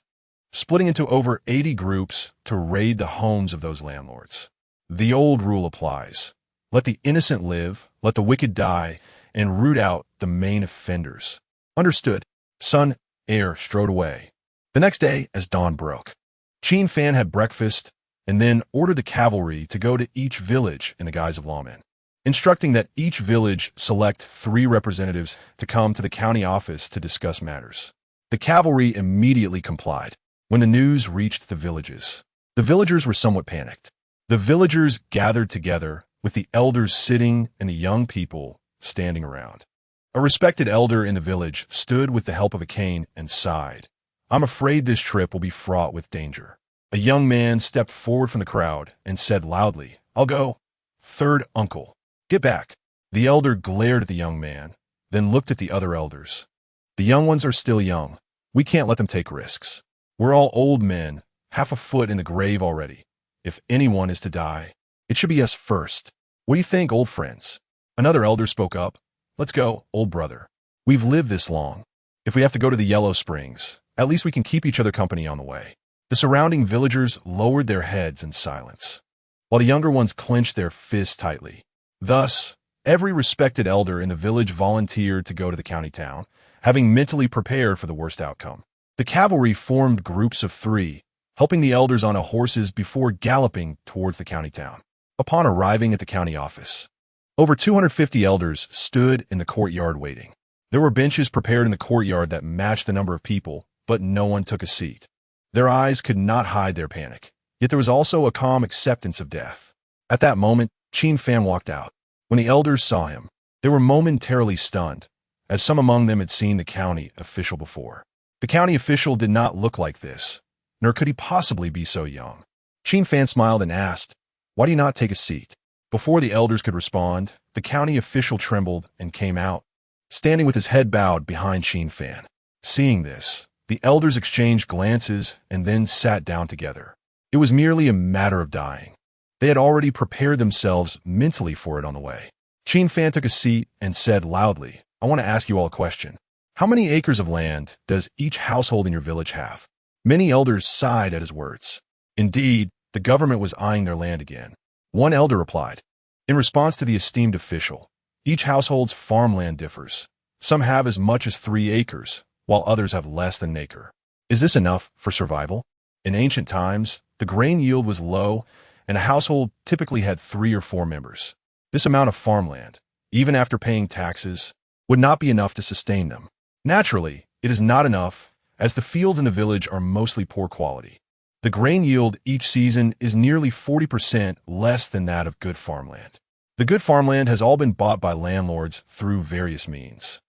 S1: splitting into over 80 groups to raid the homes of those landlords. The old rule applies. Let the innocent live, let the wicked die, and root out the main offenders." "Understood." Sun Air strode away. The next day, as dawn broke, Qin Fan had breakfast and then ordered the cavalry to go to each village in the guise of lawmen, instructing that each village select 3 representatives to come to the county office to discuss matters. The cavalry immediately complied. When the news reached the villages, the villagers were somewhat panicked. The villagers gathered together, with the elders sitting and the young people standing around. A respected elder in the village stood with the help of a cane and sighed, "I'm afraid this trip will be fraught with danger." A young man stepped forward from the crowd and said loudly, "I'll go. Third uncle, get back." The elder glared at the young man, then looked at the other elders. "The young ones are still young. We can't let them take risks. We're all old men, half a foot in the grave already. If anyone is to die, it should be us first. What do you think, old friends?" Another elder spoke up, "Let's go, old brother. We've lived this long. If we have to go to the Yellow Springs, at least we can keep each other company on the way." The surrounding villagers lowered their heads in silence, while the younger ones clenched their fists tightly. Thus, every respected elder in the village volunteered to go to the county town, having mentally prepared for the worst outcome. The cavalry formed groups of 3, helping the elders on horses before galloping towards the county town. Upon arriving at the county office, over 250 elders stood in the courtyard waiting. There were benches prepared in the courtyard that matched the number of people, but no one took a seat. Their eyes could not hide their panic, yet there was also a calm acceptance of death. At that moment, Qin Fan walked out. When the elders saw him, they were momentarily stunned, as some among them had seen the county official before. The county official did not look like this, nor could he possibly be so young. Qin Fan smiled and asked, "Why do you not take a seat?" Before the elders could respond, the county official trembled and came out, standing with his head bowed behind Qin Fan. Seeing this, the elders exchanged glances and then sat down together. It was merely a matter of dying. They had already prepared themselves mentally for it on the way. Qin Fan took a seat and said loudly, I want to ask you all a question. How many acres of land does each household in your village have? Many elders sighed at his words. Indeed, the government was eyeing their land again. One elder replied, in response to the esteemed official, each household's farmland differs. Some have as much as 3 acres, while others have less than an acre. Is this enough for survival? In ancient times, the grain yield was low, and a household typically had 3 or 4 members. This amount of farmland, even after paying taxes, would not be enough to sustain them. Naturally, it is not enough, as the fields in the village are mostly poor quality. The grain yield each season is nearly 40% less than that of good farmland. The good farmland has all been bought by landlords through various means.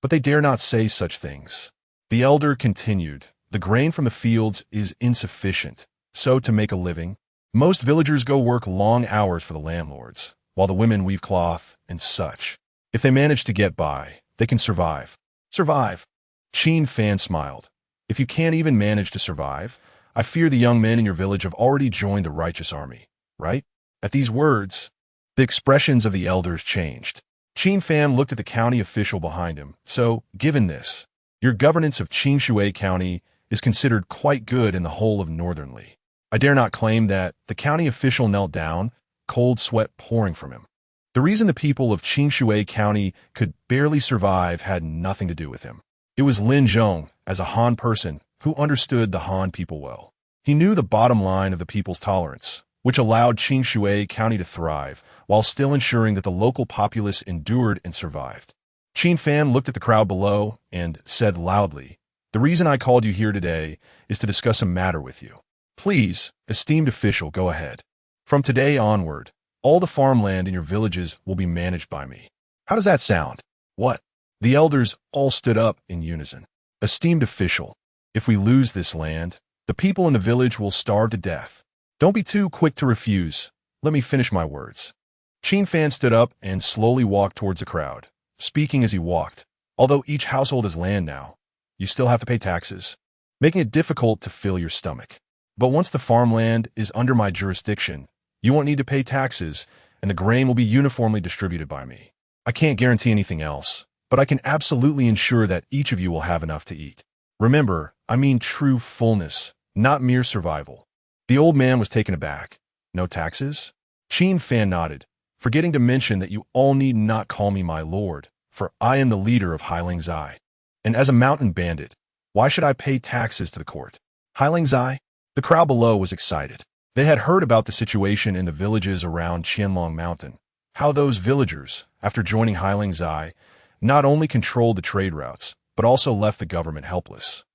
S1: But they dare not say such things. The elder continued, the grain from the fields is insufficient, so to make a living, most villagers go work long hours for the landlords, while the women weave cloth and such. If they manage to get by, they can survive. Survive. Qin Fan smiled. If you can't even manage to survive, I fear the young men in your village have already joined the righteous army, right? At these words, the expressions of the elders changed. Qin Fan looked at the county official behind him. So, given this, your governance of Qinshui County is considered quite good in the whole of Northern Li. I dare not claim that. The county official knelt down, cold sweat pouring from him. The reason the people of Qinshui County could barely survive had nothing to do with him. It was Lin Zhong, as a Han person, who understood the Han people well. He knew the bottom line of the people's tolerance, which allowed Qinshui County to thrive, while still ensuring that the local populace endured and survived. Qin Fan looked at the crowd below and said loudly, the reason I called you here today is to discuss a matter with you. Please, esteemed official, go ahead. From today onward, all the farmland in your villages will be managed by me. How does that sound? What? The elders all stood up in unison. Esteemed official, if we lose this land, the people in the village will starve to death. Don't be too quick to refuse. Let me finish my words. Qin Fan stood up and slowly walked towards the crowd, speaking as he walked. Although each household has land now, you still have to pay taxes, making it difficult to fill your stomach. But once the farmland is under my jurisdiction, you won't need to pay taxes, and the grain will be uniformly distributed by me. I can't guarantee anything else, but I can absolutely ensure that each of you will have enough to eat. Remember, I mean true fullness, not mere survival. The old man was taken aback. No taxes? Qin Fan nodded, forgetting to mention that you all need not call me my lord, for I am the leader of Beili.To. And as a mountain bandit, why should I pay taxes to the court? Beili.To? The crowd below was excited. They had heard about the situation in the villages around Qianlong Mountain, how those villagers, after joining Beili.To, not only controlled the trade routes, but also left the government helpless.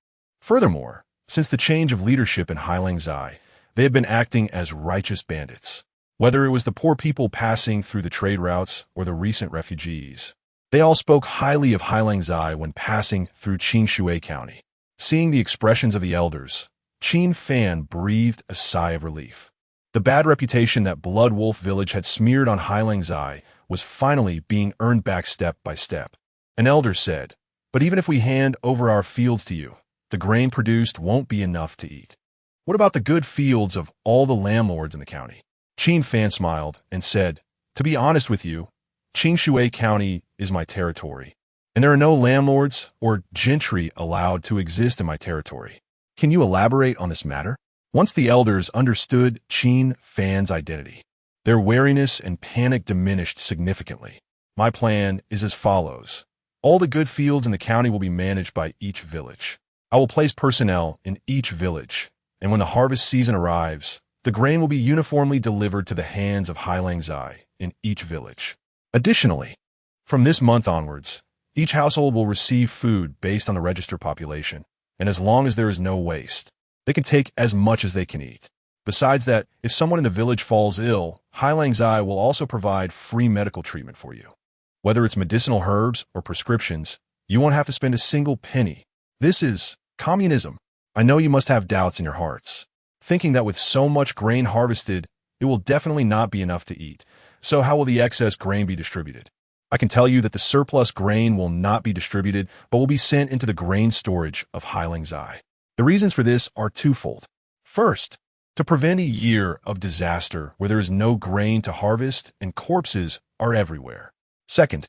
S1: Furthermore, since the change of leadership in Beili.To, they had been acting as righteous bandits. Whether it was the poor people passing through the trade routes or the recent refugees, they all spoke highly of Beili.To when passing through Qinshui County. Seeing the expressions of the elders, Qin Fan breathed a sigh of relief. The bad reputation that Blood Wolf Village had smeared on Beili.To was finally being earned back step by step. An elder said, but even if we hand over our fields to you, the grain produced won't be enough to eat. What about the good fields of all the landlords in the county? Qin Fan smiled and said, to be honest with you, Qinshui County is my territory, and there are no landlords or gentry allowed to exist in my territory. Can you elaborate on this matter? Once the elders understood Qin Fan's identity, their wariness and panic diminished significantly. My plan is as follows. All the good fields in the county will be managed by each village. I will place personnel in each village, and when the harvest season arrives, the grain will be uniformly delivered to the hands of Beili.To in each village. Additionally, from this month onwards, each household will receive food based on the registered population, and as long as there is no waste, they can take as much as they can eat. Besides that, if someone in the village falls ill, Beili.To will also provide free medical treatment for you. Whether it's medicinal herbs or prescriptions, you won't have to spend a single penny. This is communism. I know you must have doubts in your hearts, thinking that with so much grain harvested, it will definitely not be enough to eat. So how will the excess grain be distributed? I can tell you that the surplus grain will not be distributed, but will be sent into the grain storage of Beili.To. The reasons for this are twofold. First, to prevent a year of disaster where there is no grain to harvest and corpses are everywhere. Second,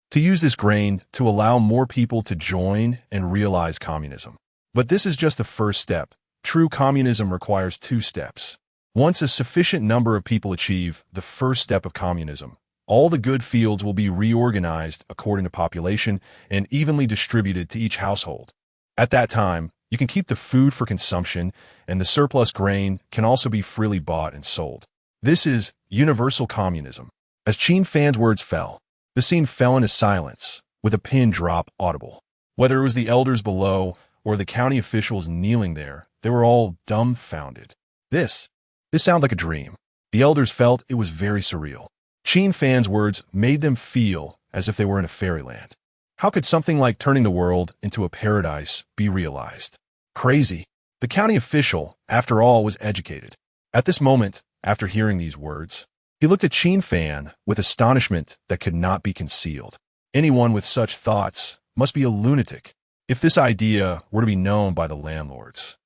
S1: to use this grain to allow more people to join and realize communism. But this is just the first step. True communism requires 2 steps. Once a sufficient number of people achieve the first step of communism, all the good fields will be reorganized according to population and evenly distributed to each household. At that time, you can keep the food for consumption, and the surplus grain can also be freely bought and sold. This is universal communism. As Qin Fan's words fell, the scene fell into silence, with a pin drop audible. Whether it was the elders below or the county officials kneeling there, they were all dumbfounded. This sounded like a dream. The elders felt it was very surreal. Qin Fan's words made them feel as if they were in a fairyland. How could something like turning the world into a paradise be realized? Crazy. The county official, after all, was educated. At this moment, after hearing these words, he looked at Qin Fan with astonishment that could not be concealed. Anyone with such thoughts must be a lunatic. If this idea were to be known by the landlords,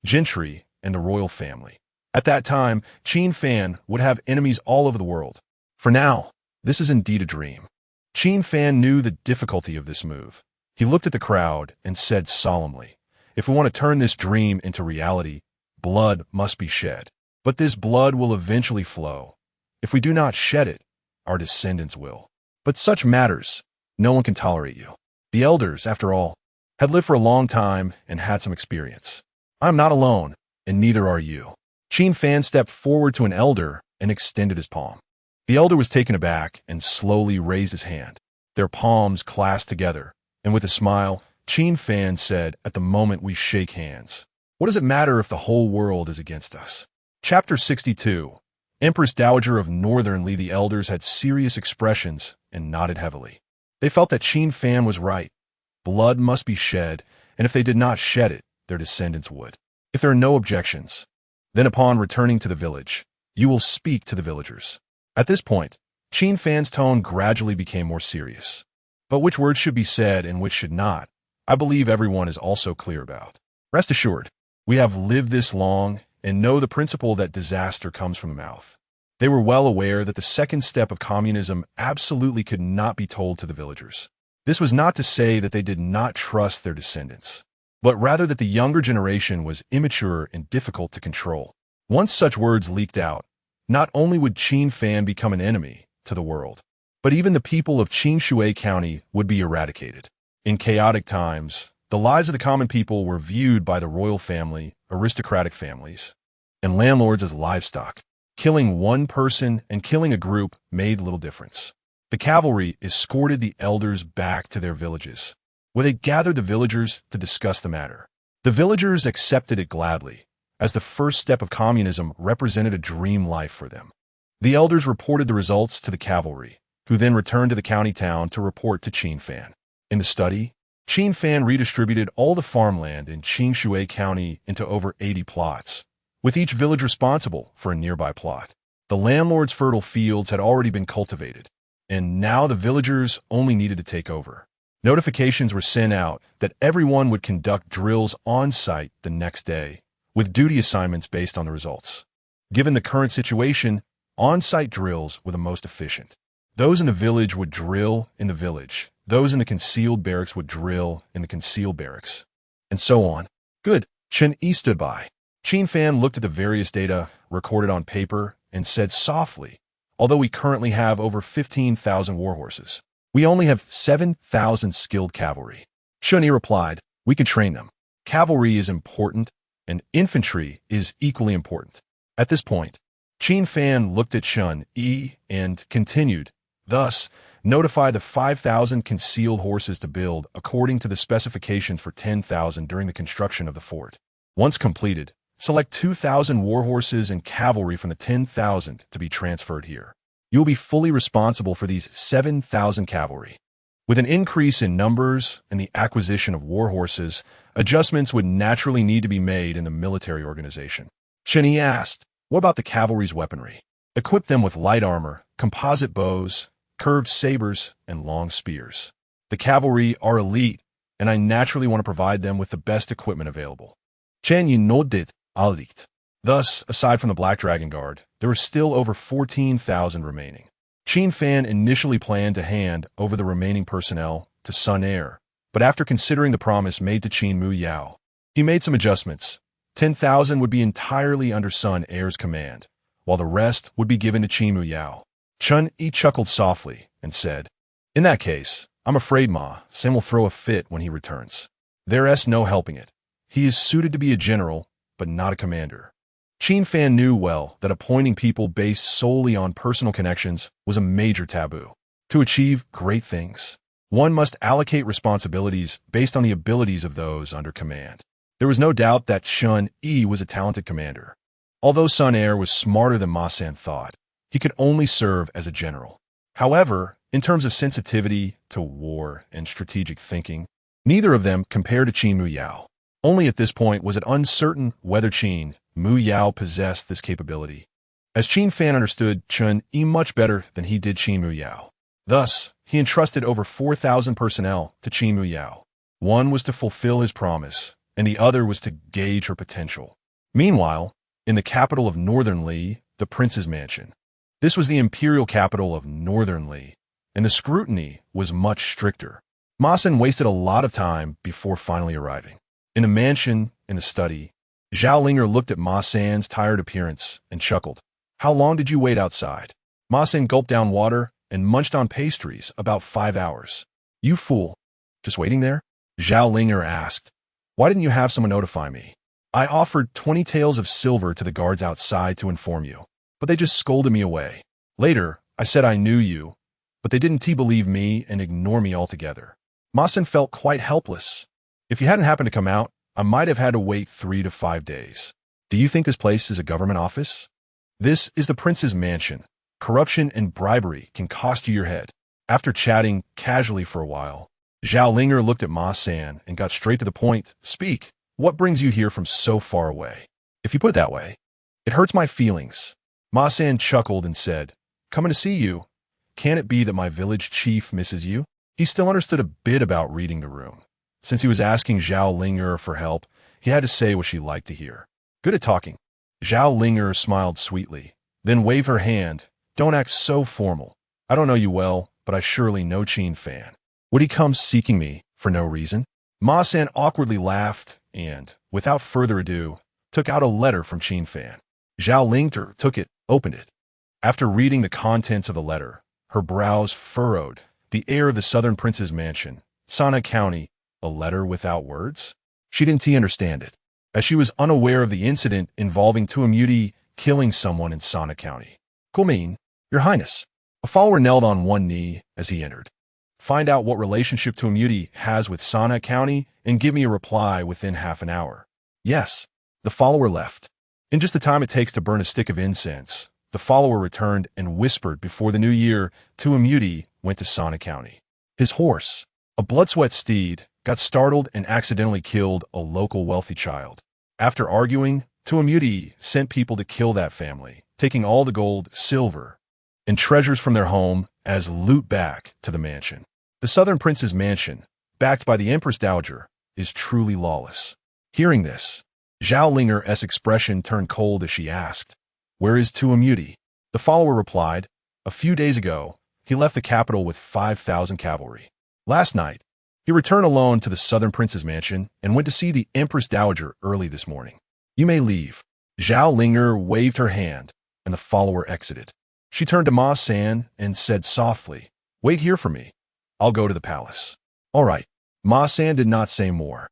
S1: gentry, and the royal family, at that time, Qin Fan would have enemies all over the world. For now, this is indeed a dream. Qin Fan knew the difficulty of this move. He looked at the crowd and said solemnly, "If we want to turn this dream into reality, blood must be shed. But this blood will eventually flow. If we do not shed it, our descendants will. But such matters, no one can tolerate you." The elders, after all, had lived for a long time and had some experience. "I am not alone, and neither are you." Qin Fan stepped forward to an elder and extended his palm. The elder was taken aback and slowly raised his hand. Their palms clasped together, and with a smile, Qin Fan said, "At the moment we shake hands, what does it matter if the whole world is against us?" Chapter 62. Empress Dowager of Northern Li. The elders had serious expressions and nodded heavily. They felt that Qin Fan was right. Blood must be shed, and if they did not shed it, their descendants would. If there are no objections, then upon returning to the village, you will speak to the villagers. At this point, Qin Fan's tone gradually became more serious. But which words should be said and which should not, I believe everyone is also clear about. Rest assured, we have lived this long and know the principle that disaster comes from the mouth. They were well aware that the second step of communism absolutely could not be told to the villagers. This was not to say that they did not trust their descendants, but rather that the younger generation was immature and difficult to control. Once such words leaked out, not only would Qin Fan become an enemy to the world, but even the people of Qinshui County would be eradicated. In chaotic times, the lives of the common people were viewed by the royal family, aristocratic families, and landlords as livestock. Killing one person and killing a group made little difference. The cavalry escorted the elders back to their villages, where they gathered the villagers to discuss the matter. The villagers accepted it gladly, as the first step of communism represented a dream life for them. The elders reported the results to the cavalry, who then returned to the county town to report to Qin Fan. In the study, Qin Fan redistributed all the farmland in Qinshui County into over 80 plots, with each village responsible for a nearby plot. The landlord's fertile fields had already been cultivated, and now the villagers only needed to take over. Notifications were sent out that everyone would conduct drills on site the next day, with duty assignments based on the results. Given the current situation, on-site drills were the most efficient. Those in the village would drill in the village. Those in the concealed barracks would drill in the concealed barracks, and so on. Good. Chen Yi stood by. Qin Fan looked at the various data recorded on paper and said softly, "Although we currently have over 15,000 warhorses, we only have 7,000 skilled cavalry." Chen Yi replied, "We can train them. Cavalry is important, and infantry is equally important." At this point, Qin Fan looked at Chen Yi and continued, "Thus, notify the 5,000 concealed horses to build according to the specifications for 10,000 during the construction of the fort. Once completed, select 2,000 warhorses and cavalry from the 10,000 to be transferred here. You will be fully responsible for these 7,000 cavalry." With an increase in numbers and the acquisition of warhorses, adjustments would naturally need to be made in the military organization. Chen Yi asked, "What about the cavalry's weaponry?" "Equip them with light armor, composite bows, curved sabers, and long spears. The cavalry are elite, and I naturally want to provide them with the best equipment available." Yanyun nodded, "Alright." Thus, aside from the Black Dragon Guard, there were still over 14,000 remaining. Qin Fan initially planned to hand over the remaining personnel to Sun Air, but after considering the promise made to Qin Mu Yao, he made some adjustments. 10,000 would be entirely under Sun Air's command, while the rest would be given to Qin Mu Yao. Chun Yi chuckled softly and said, "In that case, I'm afraid Ma San will throw a fit when he returns. There's no helping it. He is suited to be a general, but not a commander." Qin Fan knew well that appointing people based solely on personal connections was a major taboo. To achieve great things, one must allocate responsibilities based on the abilities of those under command. There was no doubt that Chun Yi was a talented commander. Although Sun Air was smarter than Ma San thought, he could only serve as a general. However, in terms of sensitivity to war and strategic thinking, neither of them compared to Qin Mu Yao. Only at this point was it uncertain whether Qin Mu Yao possessed this capability, as Qin Fan understood Chun Yi much better than he did Qin Mu Yao. Thus, he entrusted over 4,000 personnel to Qin Mu Yao. One was to fulfill his promise, and the other was to gauge her potential. Meanwhile, in the capital of Northern Li, the prince's mansion. This was the imperial capital of Northern Li, and the scrutiny was much stricter. Ma San wasted a lot of time before finally arriving. In the mansion, in the study, Zhao Linger looked at Ma San's tired appearance and chuckled. "How long did you wait outside?" Ma San gulped down water and munched on pastries. "About 5 hours. "You fool. Just waiting there?" Zhao Linger asked. "Why didn't you have someone notify me? I offered 20 taels of silver to the guards outside to inform you, but they just scolded me away. Later, I said I knew you, but they didn't believe me and ignore me altogether." Ma San felt quite helpless. "If you hadn't happened to come out, I might have had to wait 3 to 5 days. Do you think this place is a government office? This is the prince's mansion. Corruption and bribery can cost you your head." After chatting casually for a while, Zhao Linger looked at Ma San and got straight to the point. "Speak. What brings you here from so far away?" "If you put it that way, it hurts my feelings." Ma San chuckled and said, "Coming to see you. Can it be that my village chief misses you?" He still understood a bit about reading the room. Since he was asking Zhao Linger for help, he had to say what she liked to hear. "Good at talking." Zhao Linger smiled sweetly, then waved her hand. "Don't act so formal. I don't know you well, but I surely know Qin Fan. Would he come seeking me for no reason?" Ma San awkwardly laughed and, without further ado, took out a letter from Qin Fan. Zhao Linger took it, opened it. After reading the contents of the letter, her brows furrowed. The heir of the southern prince's mansion, Sana County, a letter without words? She didn't understand it, as she was unaware of the incident involving Tuamuti killing someone in Sana County. "Kulmin, Your Highness." A follower knelt on one knee as he entered. "Find out what relationship Tuamuti has with Sana County and give me a reply within half an hour." "Yes." The follower left. In just the time it takes to burn a stick of incense, the follower returned and whispered before the new year Tuamuti went to Sana County. His horse, a blood-sweat steed, got startled and accidentally killed a local wealthy child. After arguing, Tuamuti sent people to kill that family, taking all the gold, silver, and treasures from their home as loot back to the mansion. The southern prince's mansion, backed by the Empress Dowager, is truly lawless. Hearing this, Zhao Linger's expression turned cold as she asked, "Where is Tuamuti?" The follower replied, "A few days ago, he left the capital with 5,000 cavalry. Last night, he returned alone to the southern prince's mansion and went to see the Empress Dowager early this morning. You may leave." Zhao Linger waved her hand, and the follower exited. She turned to Ma San and said softly, "Wait here for me. I'll go to the palace." "All right." Ma San did not say more.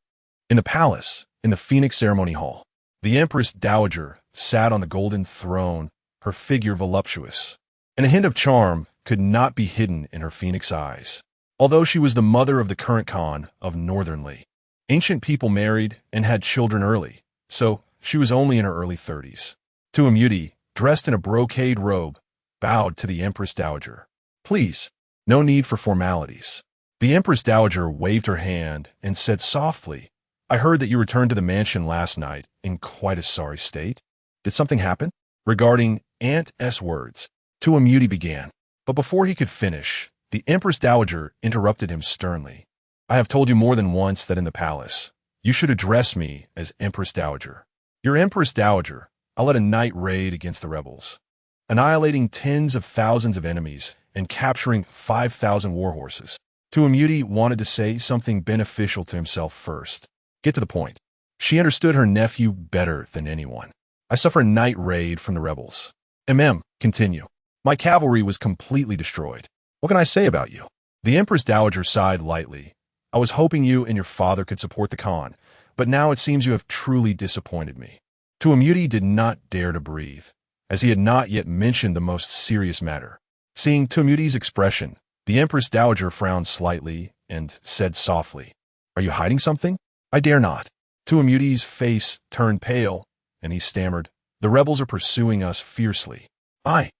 S1: In the palace, in the Phoenix Ceremony Hall, the Empress Dowager sat on the golden throne, her figure voluptuous, and a hint of charm could not be hidden in her phoenix eyes. Although she was the mother of the current Khan of Northern Li, ancient people married and had children early, so she was only in her early 30s. Tuamuti, dressed in a brocade robe, bowed to the Empress Dowager. "Please, no need for formalities." The Empress Dowager waved her hand and said softly, "I heard that you returned to the mansion last night in quite a sorry state. Did something happen?" Regarding Aunt's words, Tuamuti began, but before he could finish, the Empress Dowager interrupted him sternly. "I have told you more than once that in the palace, you should address me as Empress Dowager. Your Empress Dowager, I led a night raid against the rebels, annihilating tens of thousands of enemies and capturing 5,000 warhorses. Tuamuti wanted to say something beneficial to himself first. Get to the point. She understood her nephew better than anyone. I suffer a night raid from the rebels. Continue. My cavalry was completely destroyed. What can I say about you? The Empress Dowager sighed lightly. I was hoping you and your father could support the Khan, but now it seems you have truly disappointed me. Tuamuti did not dare to breathe, as he had not yet mentioned the most serious matter. Seeing Tuamuti's expression, the Empress Dowager frowned slightly and said softly, "Are you hiding something?" "I dare not." Tuamuti's face turned pale, and he stammered, "The rebels are pursuing us fiercely. I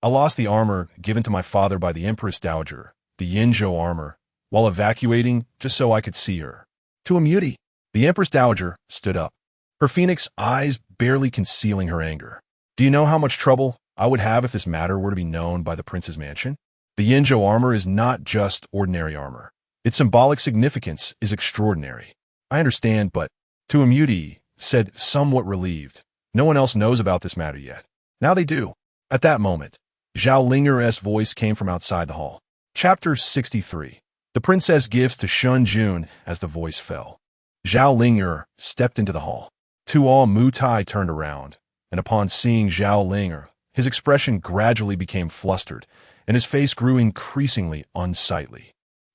S1: lost the armor given to my father by the Empress Dowager, the Yinzhou armor, while evacuating just so I could see her." Tuamuti. The Empress Dowager stood up, her phoenix eyes barely concealing her anger. "Do you know how much trouble I would have if this matter were to be known by the prince's mansion? The Yinzhou armor is not just ordinary armor. Its symbolic significance is extraordinary." "I understand, but..." Tuamuti said, somewhat relieved. "No one else knows about this matter yet. Now they do." At that moment, Zhao Ling'er's voice came from outside the hall. Chapter 63. The princess gives to Shun Jun. As the voice fell, Zhao Ling'er stepped into the hall. Tuo Mutai turned around, and upon seeing Zhao Ling'er, his expression gradually became flustered, and his face grew increasingly unsightly.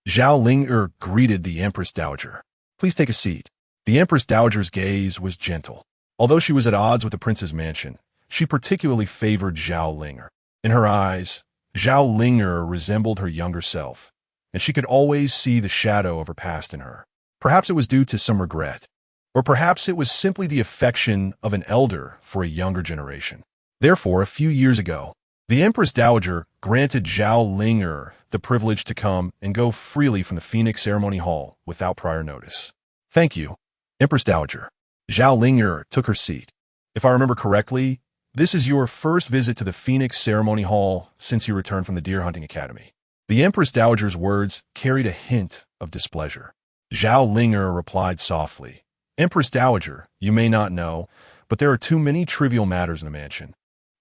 S1: Zhao Ling'er greeted the Empress Dowager. "Please take a seat." The Empress Dowager's gaze was gentle. Although she was at odds with the prince's mansion, she particularly favored Zhao Ling'er. In her eyes, Zhao Ling'er resembled her younger self, and she could always see the shadow of her past in her. Perhaps it was due to some regret, or perhaps it was simply the affection of an elder for a younger generation. Therefore, a few years ago, the Empress Dowager granted Zhao Ling'er the privilege to come and go freely from the Phoenix Ceremony Hall without prior notice. "Thank you, Empress Dowager." Zhao Ling'er took her seat. "If I remember correctly, this is your first visit to the Phoenix Ceremony Hall since you returned from the Deer Hunting Academy." The Empress Dowager's words carried a hint of displeasure. Zhao Ling'er replied softly, "Empress Dowager, you may not know, but there are too many trivial matters in the mansion.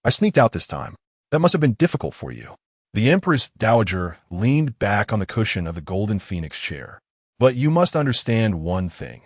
S1: I sneaked out this time. That must have been difficult for you." The Empress Dowager leaned back on the cushion of the golden phoenix chair. "But you must understand one thing.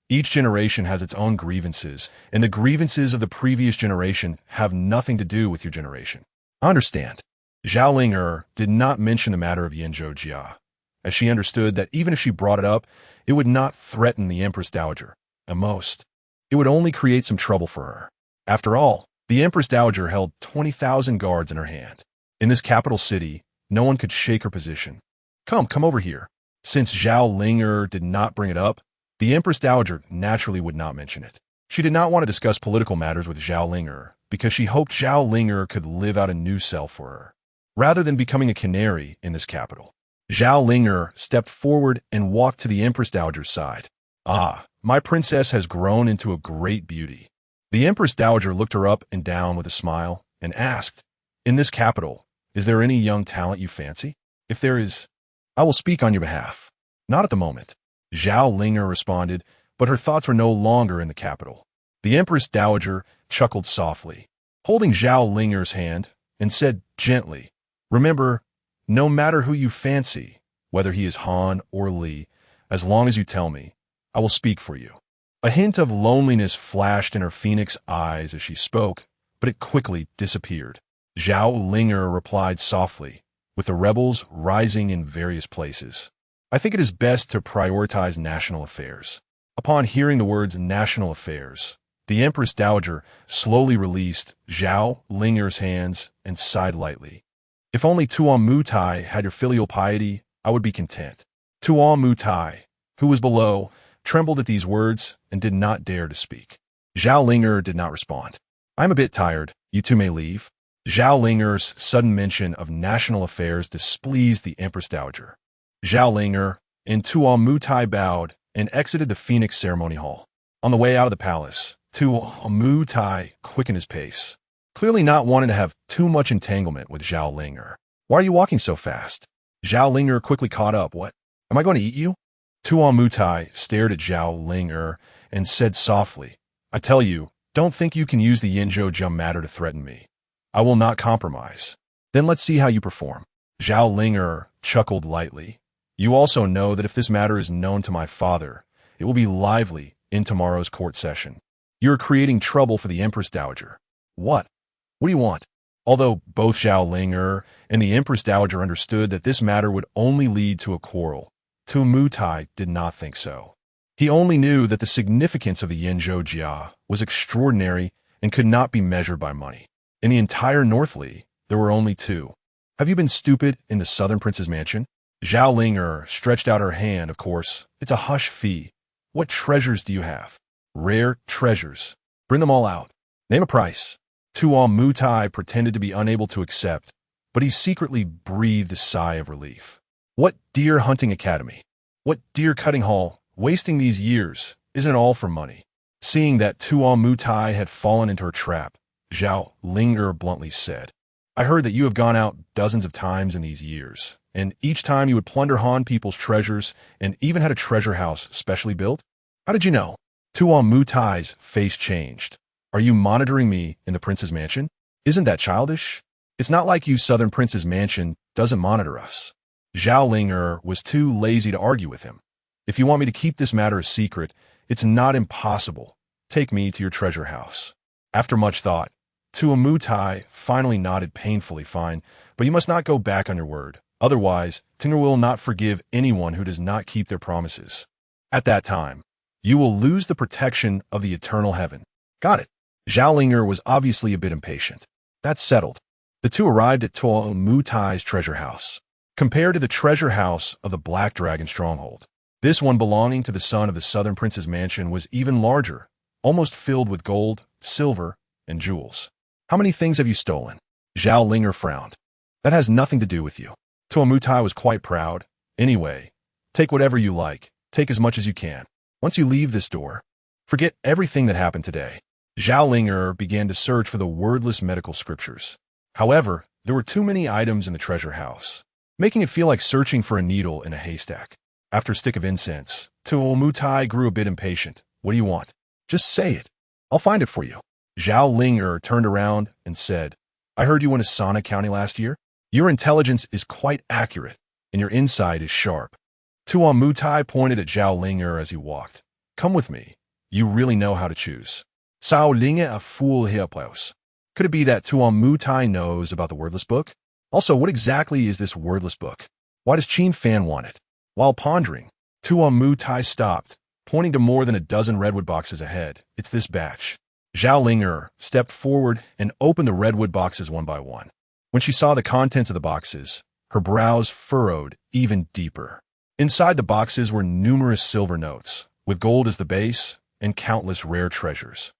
S1: Each generation has its own grievances, and the grievances of the previous generation have nothing to do with your generation." "I understand." Zhao Ling'er did not mention the matter of Yinzhou Jia, as she understood that even if she brought it up, it would not threaten the Empress Dowager. At most, it would only create some trouble for her. After all, the Empress Dowager held 20,000 guards in her hand. In this capital city, no one could shake her position. Come over here." Since Zhao Ling'er did not bring it up, the Empress Dowager naturally would not mention it. She did not want to discuss political matters with Zhao Ling'er because she hoped Zhao Ling'er could live out a new self for her, rather than becoming a canary in this capital. Zhao Ling'er stepped forward and walked to the Empress Dowager's side. "Ah, my princess has grown into a great beauty." The Empress Dowager looked her up and down with a smile and asked, "In this capital, is there any young talent you fancy? If there is, I will speak on your behalf." "Not at the moment," Zhao Ling'er responded, but her thoughts were no longer in the capital. The Empress Dowager chuckled softly, holding Zhao Ling'er's hand, and said gently, "Remember, no matter who you fancy, whether he is Han or Li, as long as you tell me, I will speak for you." A hint of loneliness flashed in her phoenix eyes as she spoke, but it quickly disappeared. Zhao Ling'er replied softly, with the rebels rising in various places, "I think it is best to prioritize national affairs." Upon hearing the words national affairs, the Empress Dowager slowly released Zhao Ling'er's hands and sighed lightly. "If only Tuan Mutai had your filial piety, I would be content." Tuan Mutai, who was below, trembled at these words and did not dare to speak. Zhao Ling'er did not respond. "I'm a bit tired. You two may leave." Zhao Ling'er's sudden mention of national affairs displeased the Empress Dowager. Zhao Ling'er and Tuan Mutai bowed and exited the Phoenix Ceremony Hall. On the way out of the palace, Tuan Mutai quickened his pace, clearly not wanting to have too much entanglement with Zhao Ling'er. "Why are you walking so fast?" Zhao Ling'er quickly caught up. "What? Am I going to eat you?" Tuan Mutai stared at Zhao Ling'er and said softly, "I tell you, don't think you can use the Yinzhou Jia matter to threaten me. I will not compromise." "Then let's see how you perform." Zhao Linger chuckled lightly. You also know that if this matter is known to my father, it will be lively in tomorrow's court session. You are creating trouble for the Empress Dowager. What? What do you want? Although both Zhao Linger and the Empress Dowager understood that this matter would only lead to a quarrel, Tu Mutai did not think so. He only knew that the significance of the Yenzhou Jia was extraordinary and could not be measured by money. In the entire Northly, there were only two. Have you been stupid in the Southern Prince's mansion? Zhao Linger stretched out her hand. Of course, it's a hush fee. What treasures do you have? Rare treasures. Bring them all out. Name a price. Tuo Mutai pretended to be unable to accept, but he secretly breathed a sigh of relief. What deer hunting academy? What deer cutting hall? Wasting these years isn't all for money. Seeing that Tuo Mutai had fallen into her trap, Zhao Linger bluntly said, I heard that you have gone out dozens of times in these years, and each time you would plunder Han people's treasures and even had a treasure house specially built? How did you know? Tuo Mutai's face changed. Are you monitoring me in the prince's mansion? Isn't that childish? It's not like you Southern Prince's mansion doesn't monitor us. Zhao Linger was too lazy to argue with him. If you want me to keep this matter a secret, it's not impossible. Take me to your treasure house. After much thought, Tuo Mutai finally nodded painfully. Fine, but you must not go back on your word. Otherwise, Tinger will not forgive anyone who does not keep their promises. At that time, you will lose the protection of the eternal heaven. Got it. Zhao Linger was obviously a bit impatient. That's settled. The two arrived at Tuo Mutai's treasure house. Compared to the treasure house of the Black Dragon stronghold, this one belonging to the son of the Southern Prince's mansion was even larger, almost filled with gold, silver, and jewels. How many things have you stolen? Zhao Linger frowned. That has nothing to do with you. Tuo Mutai was quite proud. Anyway, take whatever you like. Take as much as you can. Once you leave this door, forget everything that happened today. Zhao Linger began to search for the wordless medical scriptures. However, there were too many items in the treasure house, making it feel like searching for a needle in a haystack. After a stick of incense, Tuo Mutai grew a bit impatient. What do you want? Just say it. I'll find it for you. Zhao Linger turned around and said, I heard you went to Sana County last year. Your intelligence is quite accurate, and your insight is sharp. Tuo Mutai pointed at Zhao Linger as he walked. Come with me. You really know how to choose. Sao Linge a fool hiaplaus. Could it be that Tuo Mutai knows about the wordless book? Also, what exactly is this wordless book? Why does Qin Fan want it? While pondering, Tuo Mutai stopped, pointing to more than a dozen redwood boxes ahead. It's this batch. Zhao Linger stepped forward and opened the redwood boxes one by one. When she saw the contents of the boxes, her brows furrowed even deeper. Inside the boxes were numerous silver notes, with gold as the base and countless rare treasures.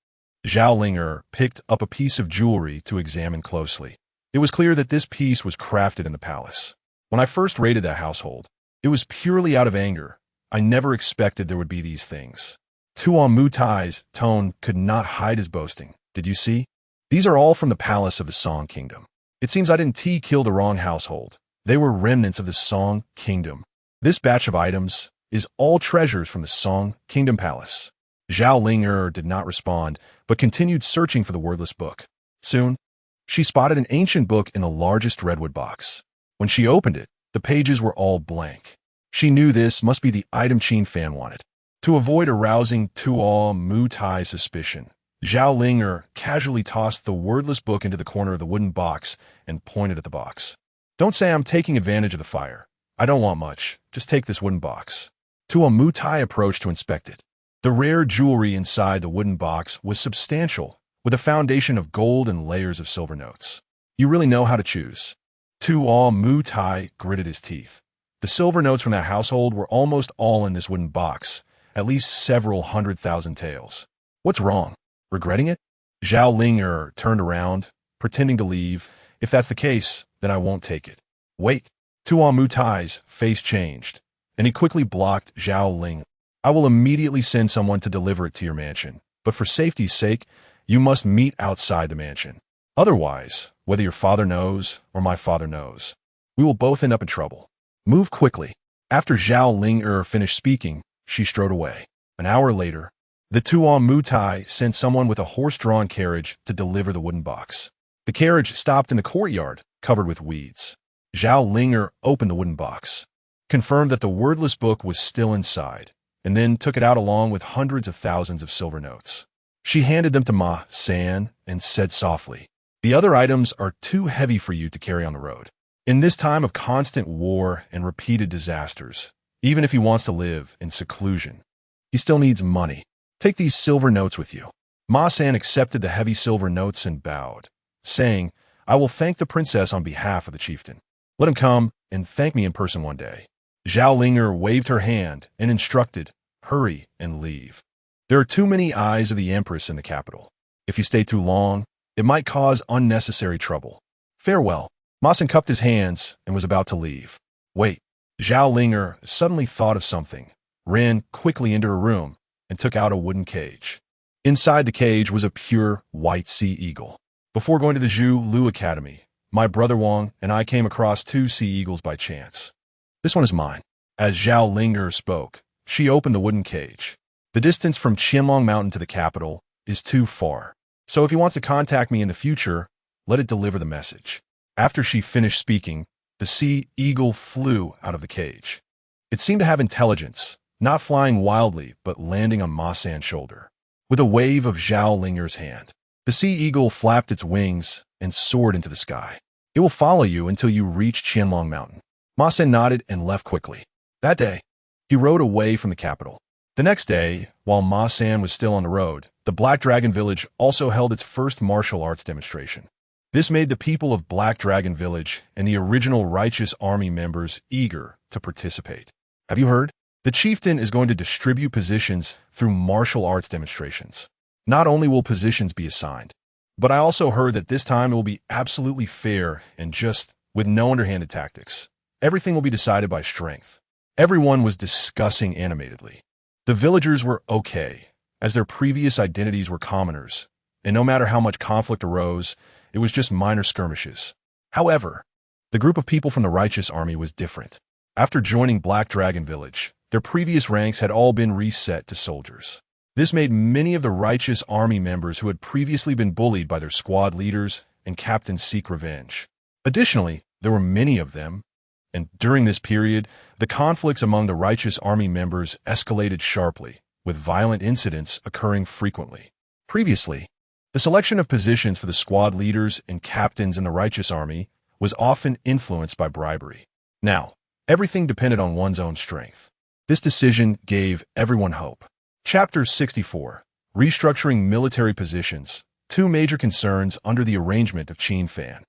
S1: Zhao Linger picked up a piece of jewelry to examine closely. It was clear that this piece was crafted in the palace. When I first raided that household, it was purely out of anger. I never expected there would be these things. Tuo Mutai's tone could not hide his boasting. Did you see? These are all from the palace of the Song Kingdom. It seems I didn't kill the wrong household. They were remnants of the Song Kingdom. This batch of items is all treasures from the Song Kingdom Palace. Zhao Linger did not respond, but continued searching for the wordless book. Soon, she spotted an ancient book in the largest redwood box. When she opened it, the pages were all blank. She knew this must be the item Qin Fan wanted. To avoid arousing Tuo Mutai's suspicion, Zhao Linger casually tossed the wordless book into the corner of the wooden box and pointed at the box. Don't say I'm taking advantage of the fire. I don't want much. Just take this wooden box. Tuo Mutai approached to inspect it. The rare jewelry inside the wooden box was substantial, with a foundation of gold and layers of silver notes. You really know how to choose. Tuo Mutai gritted his teeth. The silver notes from that household were almost all in this wooden box, at least several 100,000 taels. What's wrong? Regretting it? Zhao Linger turned around, pretending to leave. If that's the case, then I won't take it. Wait. Tuo Mutai's face changed, and he quickly blocked Zhao Ling. I will immediately send someone to deliver it to your mansion, but for safety's sake, you must meet outside the mansion. Otherwise, whether your father knows or my father knows, we will both end up in trouble. Move quickly. After Zhao Linger finished speaking, she strode away. An hour later, the Tuo Mutai sent someone with a horse-drawn carriage to deliver the wooden box. The carriage stopped in the courtyard, covered with weeds. Zhao Linger opened the wooden box, confirmed that the wordless book was still inside, and then took it out along with hundreds of thousands of silver notes. She handed them to Ma San and said softly, "The other items are too heavy for you to carry on the road. In this time of constant war and repeated disasters, even if he wants to live in seclusion, he still needs money. Take these silver notes with you." Ma San accepted the heavy silver notes and bowed, saying, "I will thank the princess on behalf of the chieftain. Let him come and thank me in person one day." Zhao Linger waved her hand and instructed, "Hurry and leave. There are too many eyes of the empress in the capital. If you stay too long, it might cause unnecessary trouble. Farewell." Ma San cupped his hands and was about to leave. "Wait." Zhao Linger suddenly thought of something, ran quickly into her room, and took out a wooden cage. Inside the cage was a pure white sea eagle. "Before going to the Zhu Lu Academy, my brother Wang and I came across 2 sea eagles by chance. This one is mine." As Zhao Linger spoke, she opened the wooden cage. "The distance from Qianlong Mountain to the capital is too far, so if he wants to contact me in the future, let it deliver the message." After she finished speaking, the sea eagle flew out of the cage. It seemed to have intelligence, not flying wildly but landing on Ma San's shoulder. With a wave of Zhao Linger's hand, the sea eagle flapped its wings and soared into the sky. "It will follow you until you reach Qianlong Mountain." Ma San nodded and left quickly. That day, he rode away from the capital. The next day, while Ma San was still on the road, the Black Dragon Village also held its first martial arts demonstration. This made the people of Black Dragon Village and the original Righteous Army members eager to participate. Have you heard? The chieftain is going to distribute positions through martial arts demonstrations. Not only will positions be assigned, but I also heard that this time it will be absolutely fair and just, with no underhanded tactics. Everything will be decided by strength. Everyone was discussing animatedly. The villagers were okay, as their previous identities were commoners, and no matter how much conflict arose, it was just minor skirmishes. However, the group of people from the Righteous Army was different. After joining Black Dragon Village, their previous ranks had all been reset to soldiers. This made many of the Righteous Army members who had previously been bullied by their squad leaders and captains seek revenge. Additionally, there were many of them, and during this period, the conflicts among the Righteous Army members escalated sharply, with violent incidents occurring frequently. Previously, the selection of positions for the squad leaders and captains in the Righteous Army was often influenced by bribery. Now, everything depended on one's own strength. This decision gave everyone hope. Chapter 64. Restructuring military positions. 2 major concerns under the arrangement of Qin Fan.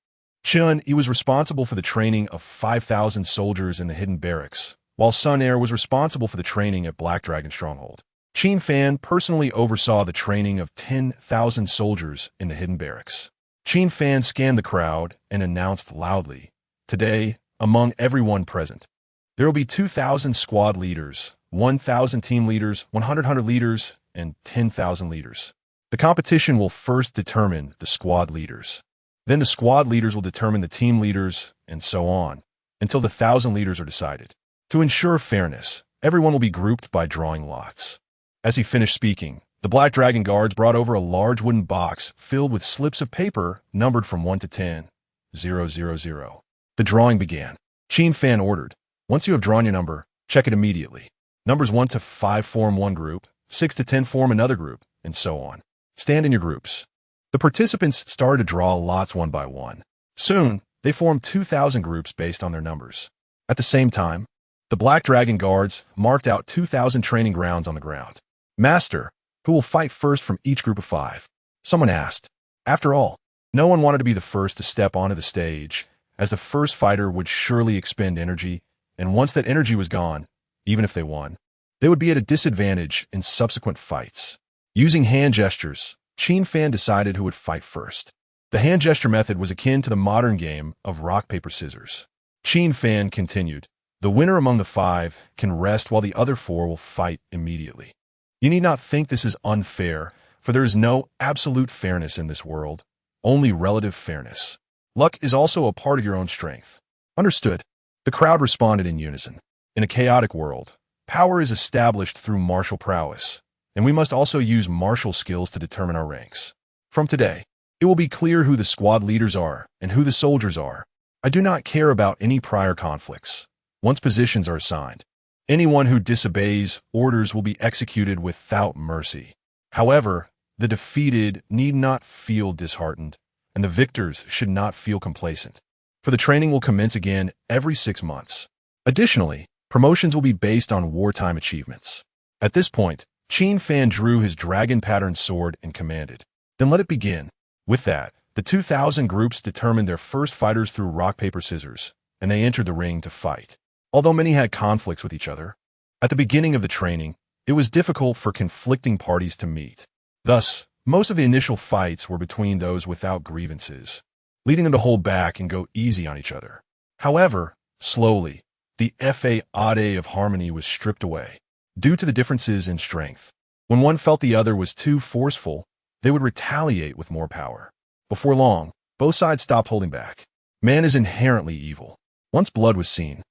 S1: Qian, he was responsible for the training of 5,000 soldiers in the hidden barracks, while Sun Air was responsible for the training at Black Dragon Stronghold. Qin Fan personally oversaw the training of 10,000 soldiers in the hidden barracks. Qin Fan scanned the crowd and announced loudly, "Today, among everyone present, there will be 2,000 squad leaders, 1,000 team leaders, 100 hunter leaders, and 10,000 leaders. The competition will first determine the squad leaders. Then the squad leaders will determine the team leaders, and so on, until the 1,000 leaders are decided. To ensure fairness, everyone will be grouped by drawing lots." As he finished speaking, the Black Dragon guards brought over a large wooden box filled with slips of paper numbered from 1 to 10, 000. The drawing began. Qin Fan ordered, "Once you have drawn your number, check it immediately. Numbers 1 to 5 form one group, 6 to 10 form another group, and so on. Stand in your groups." The participants started to draw lots one by one. Soon, they formed 2,000 groups based on their numbers. At the same time, the Black Dragon guards marked out 2,000 training grounds on the ground. "Master, who will fight first from each group of 5? Someone asked. After all, no one wanted to be the first to step onto the stage, as the first fighter would surely expend energy, and once that energy was gone, even if they won, they would be at a disadvantage in subsequent fights. Using hand gestures, Qin Fan decided who would fight first. The hand gesture method was akin to the modern game of rock, paper, scissors. Qin Fan continued, "The winner among the 5 can rest while the other 4 will fight immediately. You need not think this is unfair, for there is no absolute fairness in this world, only relative fairness. Luck is also a part of your own strength." "Understood." The crowd responded in unison. In a chaotic world, power is established through martial prowess, and we must also use martial skills to determine our ranks. From today, it will be clear who the squad leaders are and who the soldiers are. I do not care about any prior conflicts. Once positions are assigned, anyone who disobeys orders will be executed without mercy. However, the defeated need not feel disheartened, and the victors should not feel complacent, for the training will commence again every 6 months. Additionally, promotions will be based on wartime achievements. At this point, Qin Fan drew his dragon-patterned sword and commanded, "Then let it begin." With that, the 2,000 groups determined their first fighters through rock, paper, scissors, and they entered the ring to fight. Although many had conflicts with each other, at the beginning of the training, it was difficult for conflicting parties to meet. Thus, most of the initial fights were between those without grievances, leading them to hold back and go easy on each other. However, slowly, the facade of harmony was stripped away, due to the differences in strength. When one felt the other was too forceful, they would retaliate with more power. Before long, both sides stopped holding back. Man is inherently evil. Once blood was seen,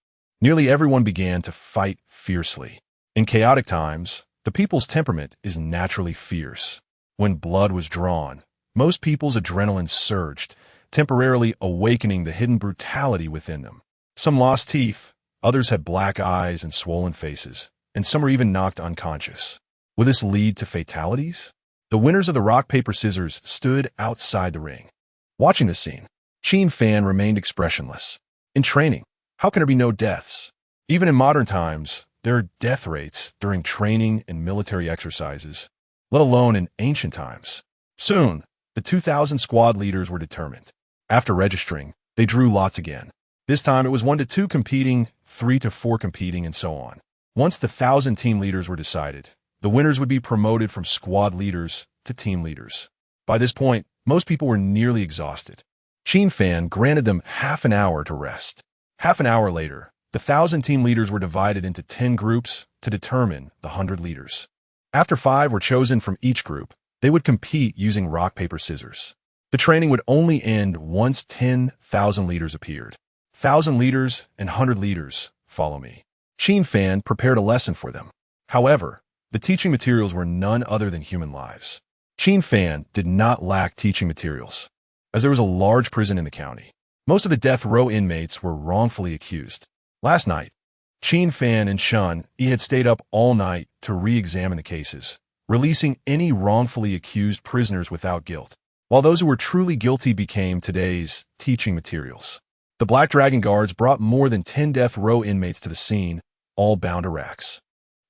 S1: nearly everyone began to fight fiercely. In chaotic times, the people's temperament is naturally fierce. When blood was drawn, most people's adrenaline surged, temporarily awakening the hidden brutality within them. Some lost teeth, others had black eyes and swollen faces, and some were even knocked unconscious. Would this lead to fatalities? The winners of the rock, paper, scissors stood outside the ring. Watching this scene, Qin Fan remained expressionless. In training, how can there be no deaths? Even in modern times, there are death rates during training and military exercises, let alone in ancient times. Soon, the 2,000 squad leaders were determined. After registering, they drew lots again. This time it was 1 to 2 competing, 3 to 4 competing, and so on. Once the 1,000 team leaders were decided, the winners would be promoted from squad leaders to team leaders. By this point, most people were nearly exhausted. Qin Fan granted them half an hour to rest. Half an hour later, the 1,000 team leaders were divided into 10 groups to determine the 100 leaders. After 5 were chosen from each group, they would compete using rock, paper, scissors. The training would only end once 10,000 leaders appeared. 1,000 leaders and 100 leaders, follow me. Qin Fan prepared a lesson for them. However, the teaching materials were none other than human lives. Qin Fan did not lack teaching materials, as there was a large prison in the county. Most of the death row inmates were wrongfully accused. Last night, Qin Fan and Shun had stayed up all night to re-examine the cases, releasing any wrongfully accused prisoners without guilt, while those who were truly guilty became today's teaching materials. The Black Dragon Guards brought more than 10 death row inmates to the scene, all bound to racks.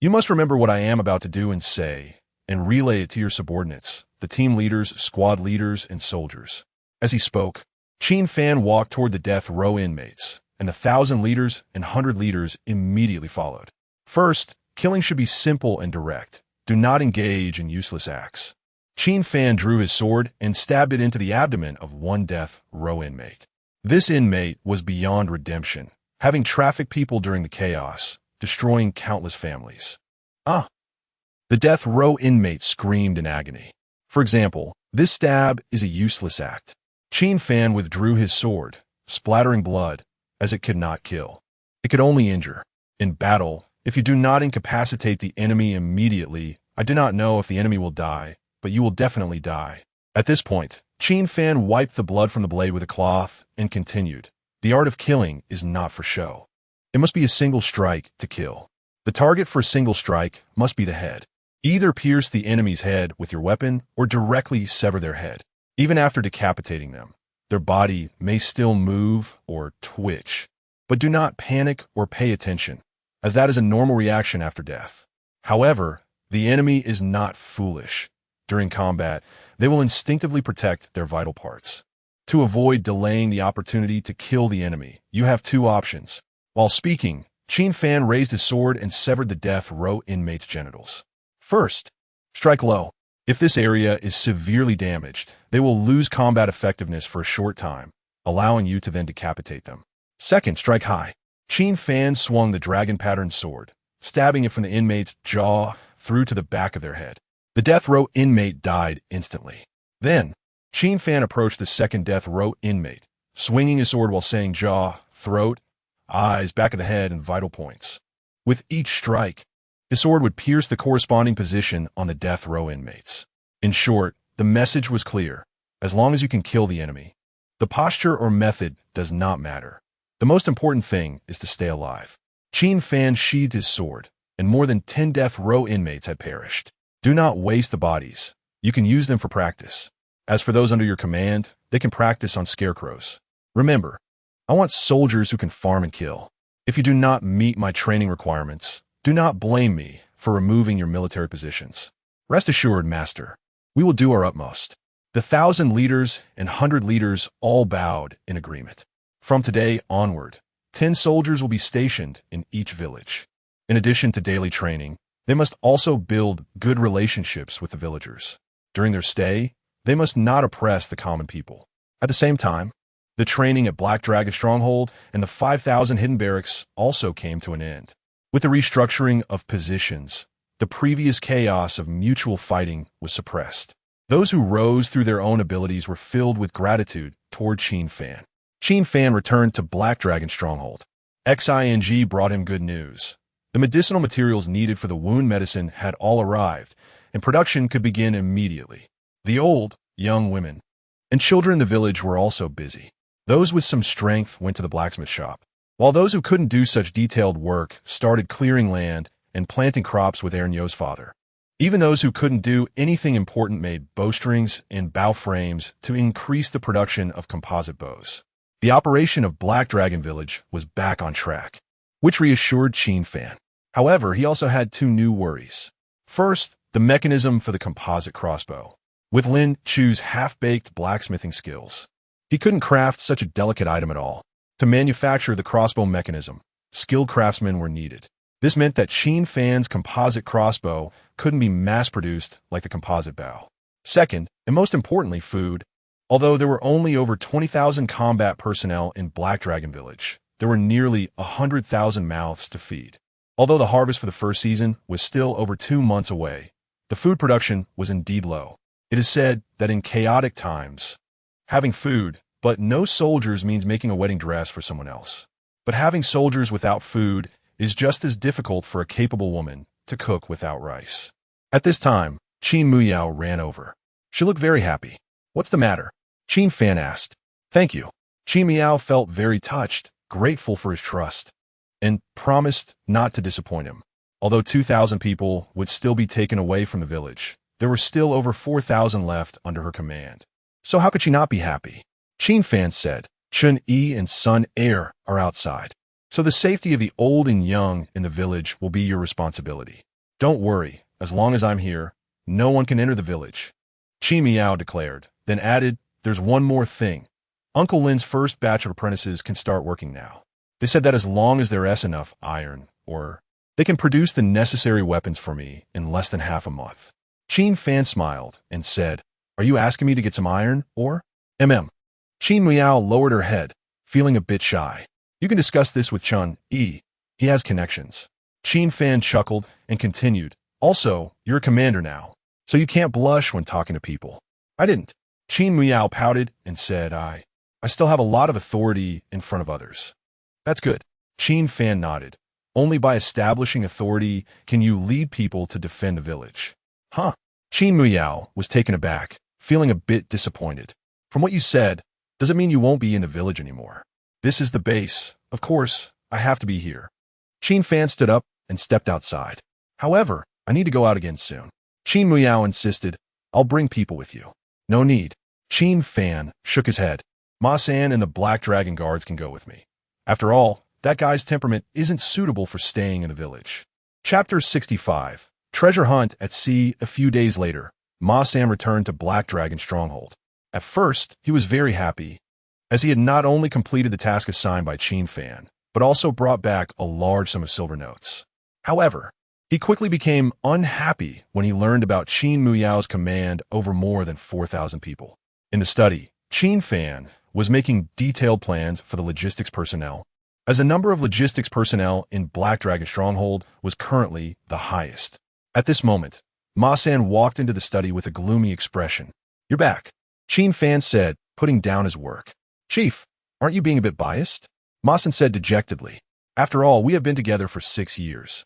S1: You must remember what I am about to do and say, and relay it to your subordinates, the team leaders, squad leaders, and soldiers. As he spoke, Qin Fan walked toward the death row inmates, and the 1,000 leaders and 100 leaders immediately followed. First, killing should be simple and direct. Do not engage in useless acts. Qin Fan drew his sword and stabbed it into the abdomen of one death row inmate. This inmate was beyond redemption, having trafficked people during the chaos, destroying countless families. The death row inmate screamed in agony. For example, this stab is a useless act. Qin Fan withdrew his sword, splattering blood, as it could not kill. It could only injure. In battle, if you do not incapacitate the enemy immediately, I do not know if the enemy will die, but you will definitely die. At this point, Qin Fan wiped the blood from the blade with a cloth and continued, "The art of killing is not for show. It must be a single strike to kill. The target for a single strike must be the head. Either pierce the enemy's head with your weapon or directly sever their head. Even after decapitating them, their body may still move or twitch. But do not panic or pay attention, as that is a normal reaction after death. However, the enemy is not foolish. During combat, they will instinctively protect their vital parts. To avoid delaying the opportunity to kill the enemy, you have 2 options. While speaking, Qin Fan raised his sword and severed the death row inmate's genitals. First, strike low. If this area is severely damaged, they will lose combat effectiveness for a short time, allowing you to then decapitate them. Second, strike high. Qin Fan swung the dragon-patterned sword, stabbing it from the inmate's jaw through to the back of their head. The death row inmate died instantly. Then, Qin Fan approached the second death row inmate, swinging his sword while saying jaw, throat, eyes, back of the head, and vital points. With each strike, his sword would pierce the corresponding position on the death row inmates. In short, the message was clear. As long as you can kill the enemy, The posture or method does not matter. The most important thing is to stay alive. Qin Fan sheathed his sword, and more than 10 death row inmates had perished. Do not waste the bodies. You can use them for practice. As for those under your command, they can practice on scarecrows. Remember, I want soldiers who can farm and kill. If you do not meet my training requirements, do not blame me for removing your military positions. Rest assured, Master, we will do our utmost. The 1,000 leaders and 100 leaders all bowed in agreement. From today onward, 10 soldiers will be stationed in each village. In addition to daily training, they must also build good relationships with the villagers. During their stay, they must not oppress the common people. At the same time, the training at Black Dragon Stronghold and the 5,000 hidden barracks also came to an end. With the restructuring of positions, the previous chaos of mutual fighting was suppressed. Those who rose through their own abilities were filled with gratitude toward Qin Fan. Qin Fan returned to Black Dragon Stronghold. Xing brought him good news. The medicinal materials needed for the wound medicine had all arrived, and production could begin immediately. The old, young women, and children in the village were also busy. Those with some strength went to the blacksmith shop, while those who couldn't do such detailed work started clearing land and planting crops with Yanyun's father. Even those who couldn't do anything important made bowstrings and bow frames to increase the production of composite bows. The operation of Black Dragon Village was back on track, which reassured Qin Fan. However, he also had two new worries. First, the mechanism for the composite crossbow. With Lin Chu's half-baked blacksmithing skills, he couldn't craft such a delicate item at all. To manufacture the crossbow mechanism, skilled craftsmen were needed. This meant that Qin Fan's composite crossbow couldn't be mass-produced like the composite bow. Second, and most importantly, food. Although there were only over 20,000 combat personnel in Black Dragon Village, there were nearly 100,000 mouths to feed. Although the harvest for the first season was still over 2 months away, the food production was indeed low. It is said that in chaotic times, having food, but no soldiers means making a wedding dress for someone else. But having soldiers without food is just as difficult for a capable woman to cook without rice. At this time, Qin Muyao ran over. She looked very happy. What's the matter? Qin Fan asked. Thank you. Qin Muyao felt very touched, grateful for his trust, and promised not to disappoint him. Although 2,000 people would still be taken away from the village, there were still over 4,000 left under her command. So how could she not be happy? Qin Fan said, Chun Yi and son heir are outside. So the safety of the old and young in the village will be your responsibility. Don't worry, as long as I'm here, no one can enter the village. Qin Miao declared, then added, there's one more thing. Uncle Lin's first batch of apprentices can start working now. They said that as long as there is enough iron, or they can produce the necessary weapons for me in less than half a month. Qin Fan smiled and said, are you asking me to get some iron, or? Qin Miao lowered her head, feeling a bit shy. You can discuss this with Chun Yi. He has connections. Qin Fan chuckled and continued, also, you're a commander now, so you can't blush when talking to people. I didn't. Qin Miao pouted and said, I still have a lot of authority in front of others. That's good. Qin Fan nodded. Only by establishing authority can you lead people to defend a village. Huh? Qin Miao was taken aback, feeling a bit disappointed. From what you said, does it mean you won't be in the village anymore? This is the base. Of course, I have to be here. Qin Fan stood up and stepped outside. However, I need to go out again soon. Qin Miao insisted, I'll bring people with you. No need. Qin Fan shook his head. Ma San and the Black Dragon Guards can go with me. After all, that guy's temperament isn't suitable for staying in the village. Chapter 65. Treasure Hunt at Sea. A few days later, Ma San returned to Black Dragon Stronghold. At first, he was very happy, as he had not only completed the task assigned by Qin Fan, but also brought back a large sum of silver notes. However, he quickly became unhappy when he learned about Qin Muyao's command over more than 4,000 people. In the study, Qin Fan was making detailed plans for the logistics personnel, as the number of logistics personnel in Black Dragon Stronghold was currently the highest. At this moment, Ma San walked into the study with a gloomy expression. You're back, Qin Fan said, putting down his work. Chief, aren't you being a bit biased? Ma San said dejectedly. After all, we have been together for 6 years.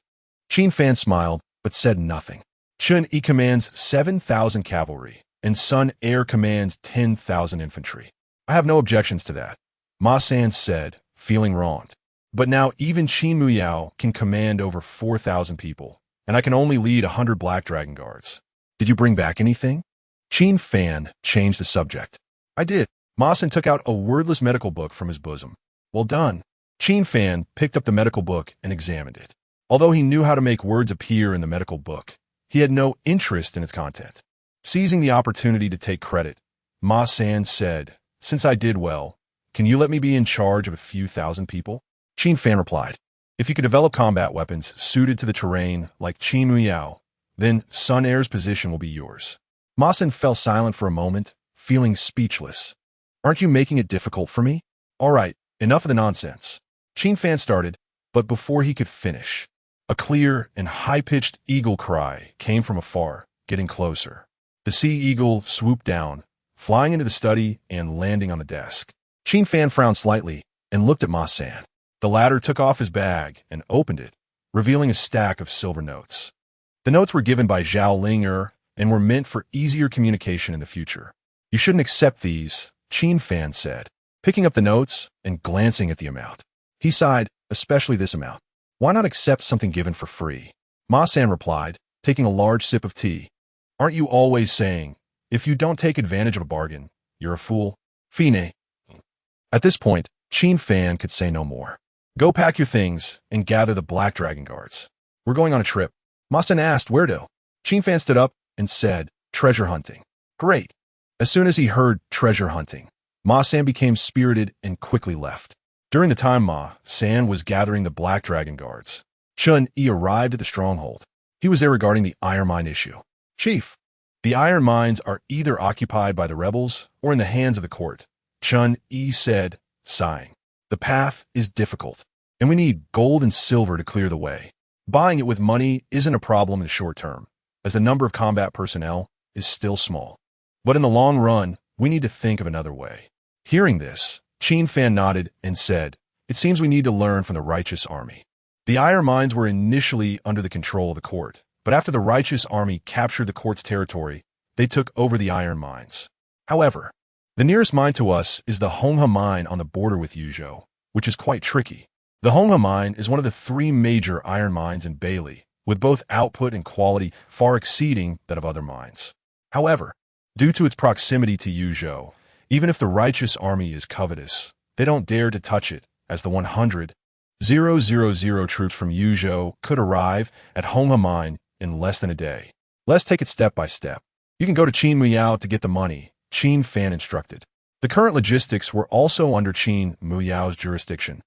S1: Qin Fan smiled, but said nothing. Chun Yi commands 7,000 cavalry, and Sun Air commands 10,000 infantry. I have no objections to that, Ma San said, feeling wronged. But now even Qin Muyao can command over 4,000 people, and I can only lead 100 Black Dragon Guards. Did you bring back anything? Qin Fan changed the subject. I did. Ma San took out a wordless medical book from his bosom. Well done. Qin Fan picked up the medical book and examined it. Although he knew how to make words appear in the medical book, he had no interest in its content. Seizing the opportunity to take credit, Ma San said, "Since I did well, can you let me be in charge of a few thousand people?" Qin Fan replied, "If you could develop combat weapons suited to the terrain like Qin Muyao, then Sun Air's position will be yours." Ma San fell silent for a moment, feeling speechless. "Aren't you making it difficult for me?" "All right, enough of the nonsense." Qin Fan started, but before he could finish, a clear and high-pitched eagle cry came from afar, getting closer. The sea eagle swooped down, flying into the study and landing on the desk. Qin Fan frowned slightly and looked at Ma San. The latter took off his bag and opened it, revealing a stack of silver notes. The notes were given by Zhao Linger and were meant for easier communication in the future. "You shouldn't accept these," Qin Fan said, picking up the notes and glancing at the amount. He sighed, "Especially this amount. Why not accept something given for free?" Ma San replied, taking a large sip of tea. "Aren't you always saying, if you don't take advantage of a bargain, you're a fool?" Fine. At this point, Qin Fan could say no more. "Go pack your things and gather the Black Dragon Guards. We're going on a trip." Ma San asked, "Where to?" Qin Fan stood up and said, "Treasure hunting." "Great." As soon as he heard treasure hunting, Ma San became spirited and quickly left. During the time Ma San was gathering the Black Dragon Guards, Chun Yi arrived at the stronghold. He was there regarding the iron mine issue. "Chief, the iron mines are either occupied by the rebels or in the hands of the court," Chun Yi said, sighing. "The path is difficult, and we need gold and silver to clear the way. Buying it with money isn't a problem in the short term, as the number of combat personnel is still small. But in the long run, we need to think of another way." Hearing this, Qin Fan nodded and said, "It seems we need to learn from the righteous army." The iron mines were initially under the control of the court, but after the righteous army captured the court's territory, they took over the iron mines. However, the nearest mine to us is the Honghe mine on the border with Yuzhou, which is quite tricky. The Honghe mine is one of the 3 major iron mines in Beili, with both output and quality far exceeding that of other mines. However, due to its proximity to Yuzhou, even if the righteous army is covetous, they don't dare to touch it, as the 100,000 troops from Yuzhou could arrive at Honghe mine in less than a day. "Let's take it step by step. You can go to Qin Muyao to get the money," Qin Fan instructed. The current logistics were also under Qin Muyao's jurisdiction,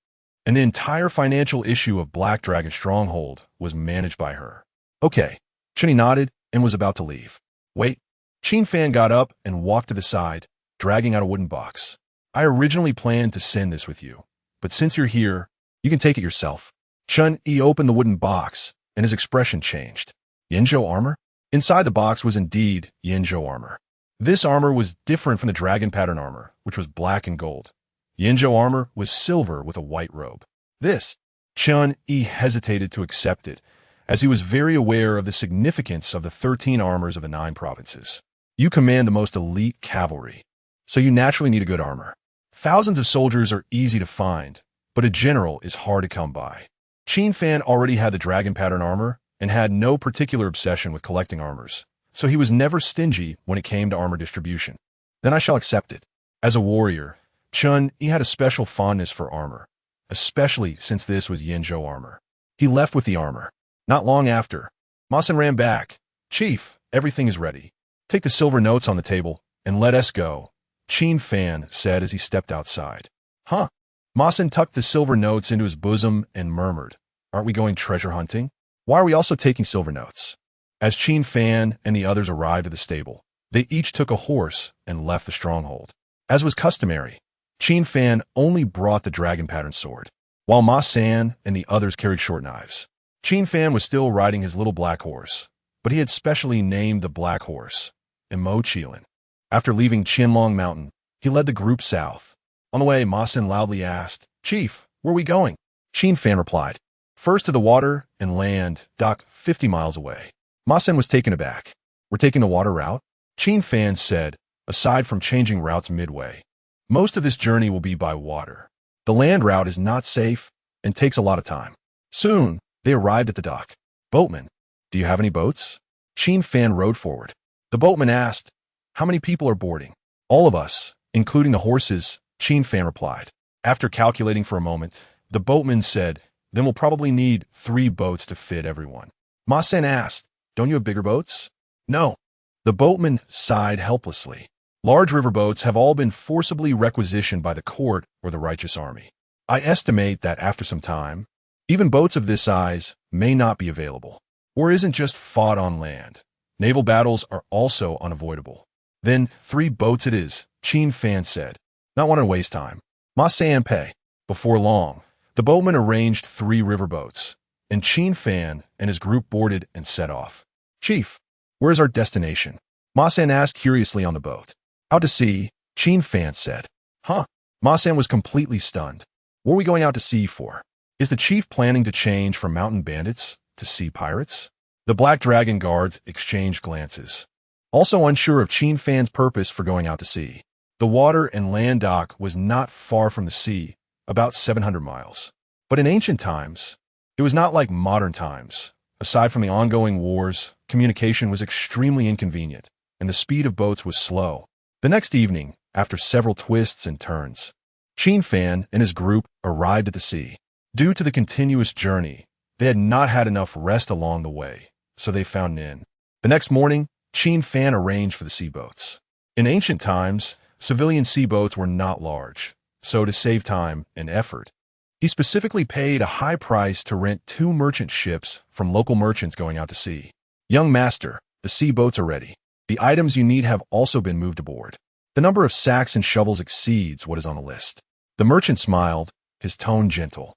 S1: and the entire financial issue of Black Dragon Stronghold was managed by her. "Okay." Chun nodded and was about to leave. "Wait." Qin Fan got up and walked to the side, dragging out a wooden box. "I originally planned to send this with you, but since you're here, you can take it yourself." Chun Yi opened the wooden box, and his expression changed. Yinzhou armor? Inside the box was indeed Yinzhou armor. This armor was different from the dragon pattern armor, which was black and gold. Yinzhou armor was silver with a white robe. This, Chun Yi hesitated to accept it, as he was very aware of the significance of the 13 armors of the 9 provinces. "You command the most elite cavalry, so you naturally need a good armor. Thousands of soldiers are easy to find, but a general is hard to come by." Qin Fan already had the dragon pattern armor and had no particular obsession with collecting armors, so he was never stingy when it came to armor distribution. "Then I shall accept it." As a warrior, Chun Yi had a special fondness for armor, especially since this was Yinzhou armor. He left with the armor. Not long after, Ma San ran back. "Chief, everything is ready. Take the silver notes on the table and let us go," Qin Fan said as he stepped outside. "Huh?" Ma San tucked the silver notes into his bosom and murmured, "Aren't we going treasure hunting? Why are we also taking silver notes?" As Qin Fan and the others arrived at the stable, they each took a horse and left the stronghold. As was customary, Qin Fan only brought the dragon pattern sword, while Ma San and the others carried short knives. Qin Fan was still riding his little black horse, but he had specially named the black horse Qian. After leaving Qianlong Mountain, he led the group south. On the way, Ma San loudly asked, "Chief, where are we going?" Qin Fan replied, "First to the water and land, dock 50 miles away." Ma San was taken aback. "We're taking the water route?" Qin Fan said, "Aside from changing routes midway, Most of this journey will be by water. The land route is not safe and takes a lot of time. Soon, they arrived at the dock. Boatman, do you have any boats? Qin Fan rowed forward. The boatman asked, how many people are boarding? All of us, including the horses, Qin Fan replied. After calculating for a moment, the boatman said, then we'll probably need 3 boats to fit everyone. Ma San asked, don't you have bigger boats? No. The boatman sighed helplessly. Large river boats have all been forcibly requisitioned by the court or the righteous army. I estimate that after some time, even boats of this size may not be available. War isn't just fought on land. Naval battles are also unavoidable. Then 3 boats it is, Qin Fan said. Not want to waste time. Ma San pay. Before long, the boatman arranged 3 river boats, and Qin Fan and his group boarded and set off. Chief, where is our destination? Ma San asked curiously on the boat. Out to sea, Qin Fan said. Huh? Ma San was completely stunned. What are we going out to sea for? Is the chief planning to change from mountain bandits to sea pirates? The Black Dragon guards exchanged glances. Also unsure of Qin Fan's purpose for going out to sea. The water and land dock was not far from the sea, about 700 miles. But in ancient times, it was not like modern times. Aside from the ongoing wars, communication was extremely inconvenient, and the speed of boats was slow. The next evening, after several twists and turns, Qin Fan and his group arrived at the sea. Due to the continuous journey, they had not had enough rest along the way, so they found an inn. The next morning, Qin Fan arranged for the sea boats. In ancient times, civilian sea boats were not large, so to save time and effort, he specifically paid a high price to rent 2 merchant ships from local merchants going out to sea. Young master, the sea boats are ready. The items you need have also been moved aboard. The number of sacks and shovels exceeds what is on the list. The merchant smiled, his tone gentle.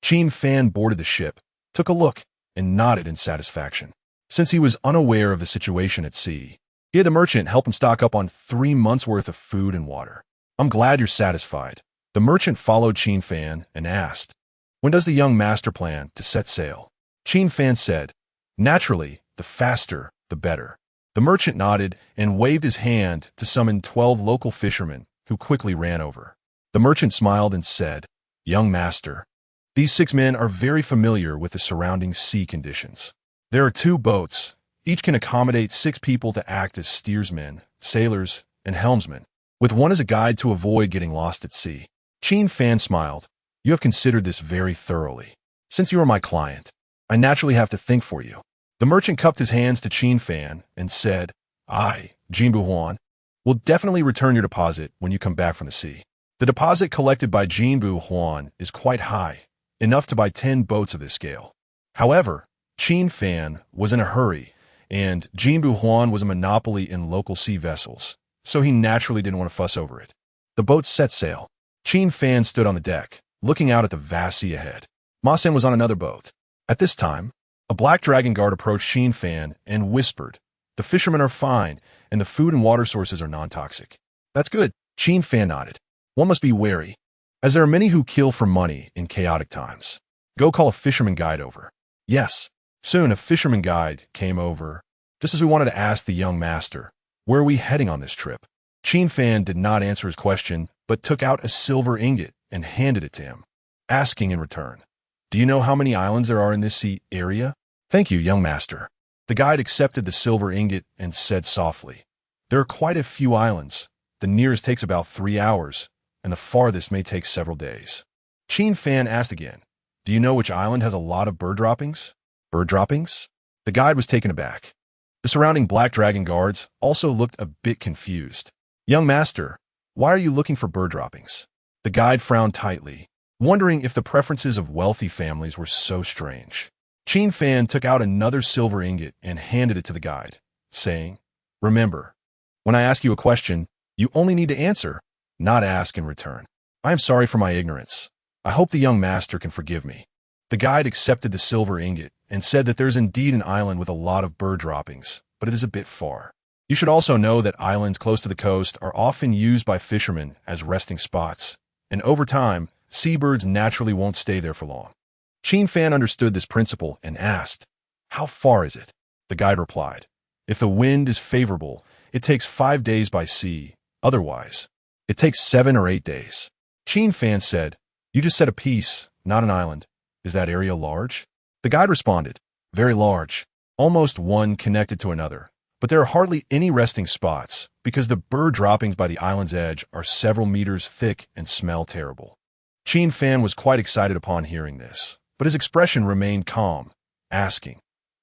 S1: Qin Fan boarded the ship, took a look, and nodded in satisfaction. Since he was unaware of the situation at sea, he had the merchant help him stock up on 3 months' worth of food and water. I'm glad you're satisfied. The merchant followed Qin Fan and asked, when does the young master plan to set sail? Qin Fan said, naturally, the faster, the better. The merchant nodded and waved his hand to summon 12 local fishermen, who quickly ran over. The merchant smiled and said, young master, these 6 men are very familiar with the surrounding sea conditions. There are 2 boats. Each can accommodate 6 people to act as steersmen, sailors, and helmsmen, with one as a guide to avoid getting lost at sea. Qin Fan smiled. You have considered this very thoroughly. Since you are my client, I naturally have to think for you. The merchant cupped his hands to Qin Fan and said, I, Jinbu Huan, will definitely return your deposit when you come back from the sea. The deposit collected by Jinbu Huan is quite high, enough to buy 10 boats of this scale. However, Qin Fan was in a hurry, and Jinbu Huan was a monopoly in local sea vessels, so he naturally didn't want to fuss over it. The boats set sail. Qin Fan stood on the deck, looking out at the vast sea ahead. Ma San was on another boat. At this time, a Black Dragon guard approached Qin Fan and whispered, the fishermen are fine, and the food and water sources are non-toxic. That's good, Qin Fan nodded. One must be wary, as there are many who kill for money in chaotic times. Go call a fisherman guide over. Yes. Soon a fisherman guide came over, just as we wanted to ask the young master, where are we heading on this trip? Qin Fan did not answer his question, but took out a silver ingot and handed it to him, asking in return, do you know how many islands there are in this sea area? Thank you, young master. The guide accepted the silver ingot and said softly, there are quite a few islands. The nearest takes about 3 hours, and the farthest may take several days. Qin Fan asked again, do you know which island has a lot of bird droppings? Bird droppings? The guide was taken aback. The surrounding Black Dragon guards also looked a bit confused. Young master, why are you looking for bird droppings? The guide frowned tightly, wondering if the preferences of wealthy families were so strange. Qin Fan took out another silver ingot and handed it to the guide, saying, remember, when I ask you a question, you only need to answer, not ask in return. I am sorry for my ignorance. I hope the young master can forgive me. The guide accepted the silver ingot and said that there's indeed an island with a lot of bird droppings, but it is a bit far. You should also know that islands close to the coast are often used by fishermen as resting spots, and over time, seabirds naturally won't stay there for long. Qin Fan understood this principle and asked, how far is it? The guide replied, if the wind is favorable, it takes 5 days by sea. Otherwise, It takes 7 or 8 days. Qin Fan said, "You just said a piece, not an island. Is that area large?" The guide responded, "Very large, almost one connected to another. But there are hardly any resting spots because the bird droppings by the island's edge are several meters thick and smell terrible." Qin Fan was quite excited upon hearing this, but his expression remained calm, asking,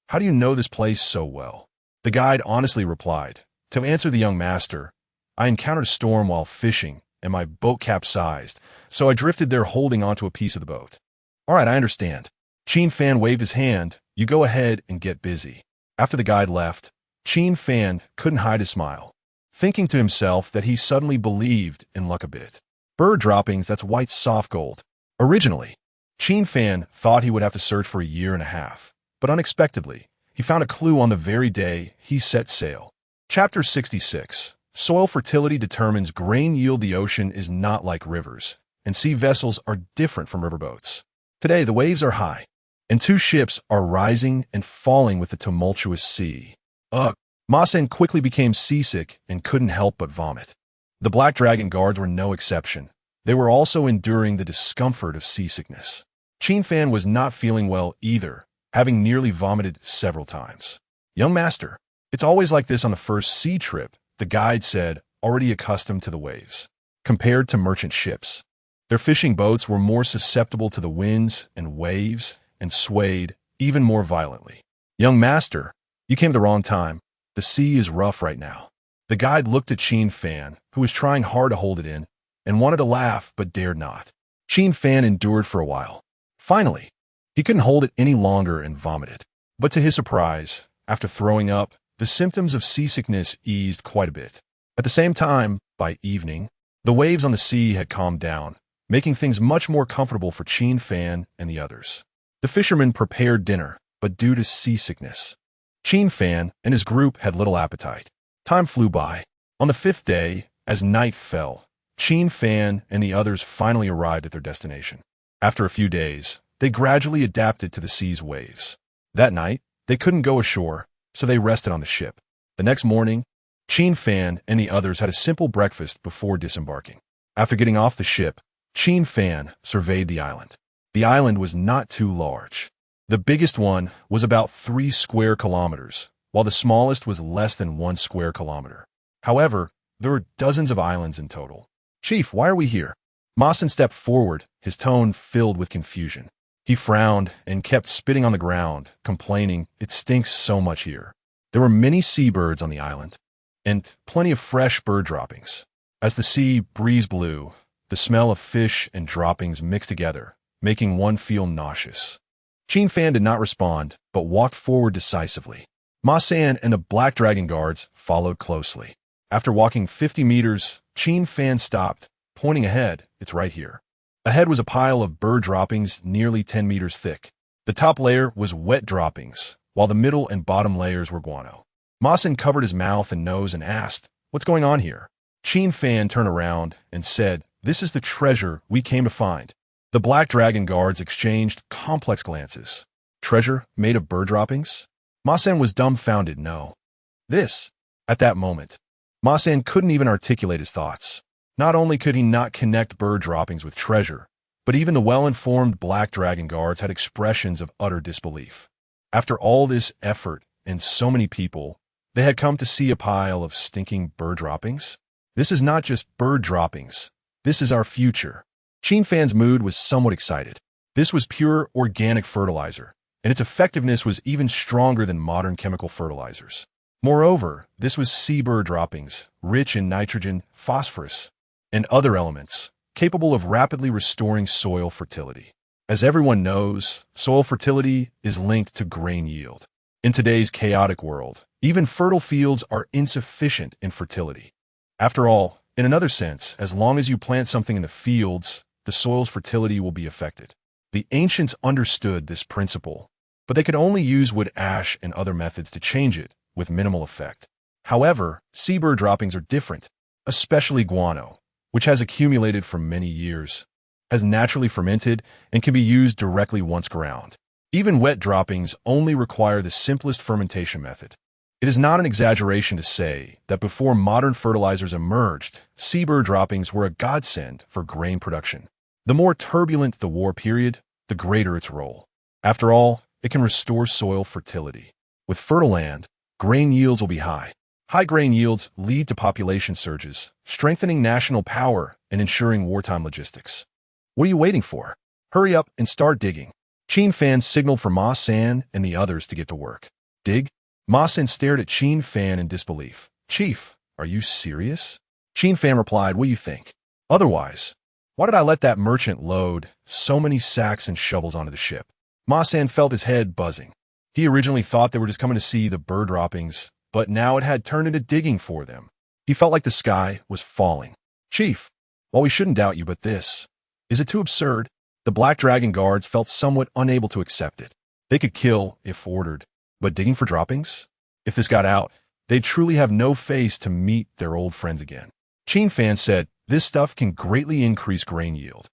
S1: "How do you know this place so well?" The guide honestly replied, "To answer the young master, I encountered a storm while fishing, and my boat capsized, so I drifted there holding onto a piece of the boat." "All right, I understand." Qin Fan waved his hand. "You go ahead and get busy." After the guide left, Qin Fan couldn't hide his smile, thinking to himself that he suddenly believed in luck a bit. Bird droppings, that's white soft gold. Originally, Qin Fan thought he would have to search for a year and a half, but unexpectedly, he found a clue on the very day he set sail. Chapter 66. Soil fertility determines grain yield. The ocean is not like rivers, and sea vessels are different from riverboats. Today, the waves are high, and 2 ships are rising and falling with the tumultuous sea. Ugh! Ma Sen quickly became seasick and couldn't help but vomit. The Black Dragon guards were no exception. They were also enduring the discomfort of seasickness. Qin Fan was not feeling well either, having nearly vomited several times. "Young master, it's always like this on the first sea trip," the guide said, already accustomed to the waves. Compared to merchant ships, their fishing boats were more susceptible to the winds and waves and swayed even more violently. "Young master, you came at the wrong time. The sea is rough right now." The guide looked at Qin Fan, who was trying hard to hold it in, and wanted to laugh but dared not. Qin Fan endured for a while. Finally, he couldn't hold it any longer and vomited. But to his surprise, after throwing up, the symptoms of seasickness eased quite a bit. At the same time, by evening, the waves on the sea had calmed down, making things much more comfortable for Qin Fan and the others. The fishermen prepared dinner, but due to seasickness, Qin Fan and his group had little appetite. Time flew by. On the 5th day, as night fell, Qin Fan and the others finally arrived at their destination. After a few days, they gradually adapted to the sea's waves. That night, they couldn't go ashore, so they rested on the ship. The next morning, Qin Fan and the others had a simple breakfast before disembarking. After getting off the ship, Qin Fan surveyed the island. The island was not too large. The biggest one was about 3 square kilometers, while the smallest was less than 1 square kilometer. However, there were dozens of islands in total. "Chief, why are we here?" Ma Sen stepped forward, his tone filled with confusion. He frowned and kept spitting on the ground, complaining, "It stinks so much here." There were many seabirds on the island, and plenty of fresh bird droppings. As the sea breeze blew, the smell of fish and droppings mixed together, making one feel nauseous. Qin Fan did not respond, but walked forward decisively. Ma San and the Black Dragon guards followed closely. After walking 50 meters, Qin Fan stopped, pointing ahead. "It's right here." Ahead was a pile of bird droppings nearly 10 meters thick. The top layer was wet droppings, while the middle and bottom layers were guano. Ma Sen covered his mouth and nose and asked, "What's going on here?" Qin Fan turned around and said, "This is the treasure we came to find." The Black Dragon guards exchanged complex glances. "Treasure made of bird droppings?" Ma Sen was dumbfounded. "No. This." At that moment, Ma Sen couldn't even articulate his thoughts. Not only could he not connect bird droppings with treasure, but even the well-informed Black Dragon guards had expressions of utter disbelief. After all this effort and so many people, they had come to see a pile of stinking bird droppings? This is not just bird droppings. This is our future. Qin Fan's mood was somewhat excited. This was pure organic fertilizer, and its effectiveness was even stronger than modern chemical fertilizers. Moreover, this was seabird droppings, rich in nitrogen, phosphorus, and other elements, capable of rapidly restoring soil fertility. As everyone knows, soil fertility is linked to grain yield. In today's chaotic world, even fertile fields are insufficient in fertility. After all, in another sense, as long as you plant something in the fields, the soil's fertility will be affected. The ancients understood this principle, but they could only use wood ash and other methods to change it, with minimal effect. However, seabird droppings are different, especially guano, which has accumulated for many years, has naturally fermented, and can be used directly once ground. Even wet droppings only require the simplest fermentation method. It is not an exaggeration to say that before modern fertilizers emerged, seabird droppings were a godsend for grain production. The more turbulent the war period, the greater its role. After all, it can restore soil fertility. With fertile land, grain yields will be high. High grain yields lead to population surges, strengthening national power and ensuring wartime logistics. What are you waiting for? Hurry up and start digging. Qin Fan signaled for Ma San and the others to get to work. Dig? Ma San stared at Qin Fan in disbelief. Chief, are you serious? Qin Fan replied, what do you think? Otherwise, why did I let that merchant load so many sacks and shovels onto the ship? Ma San felt his head buzzing. He originally thought they were just coming to see the bird droppings, but now it had turned into digging for them. He felt like the sky was falling. Chief, while we shouldn't doubt you, but this, is it too absurd? The Black Dragon guards felt somewhat unable to accept it. They could kill if ordered, but digging for droppings? If this got out, they'd truly have no face to meet their old friends again. Qin Fan said, this stuff can greatly increase grain yield.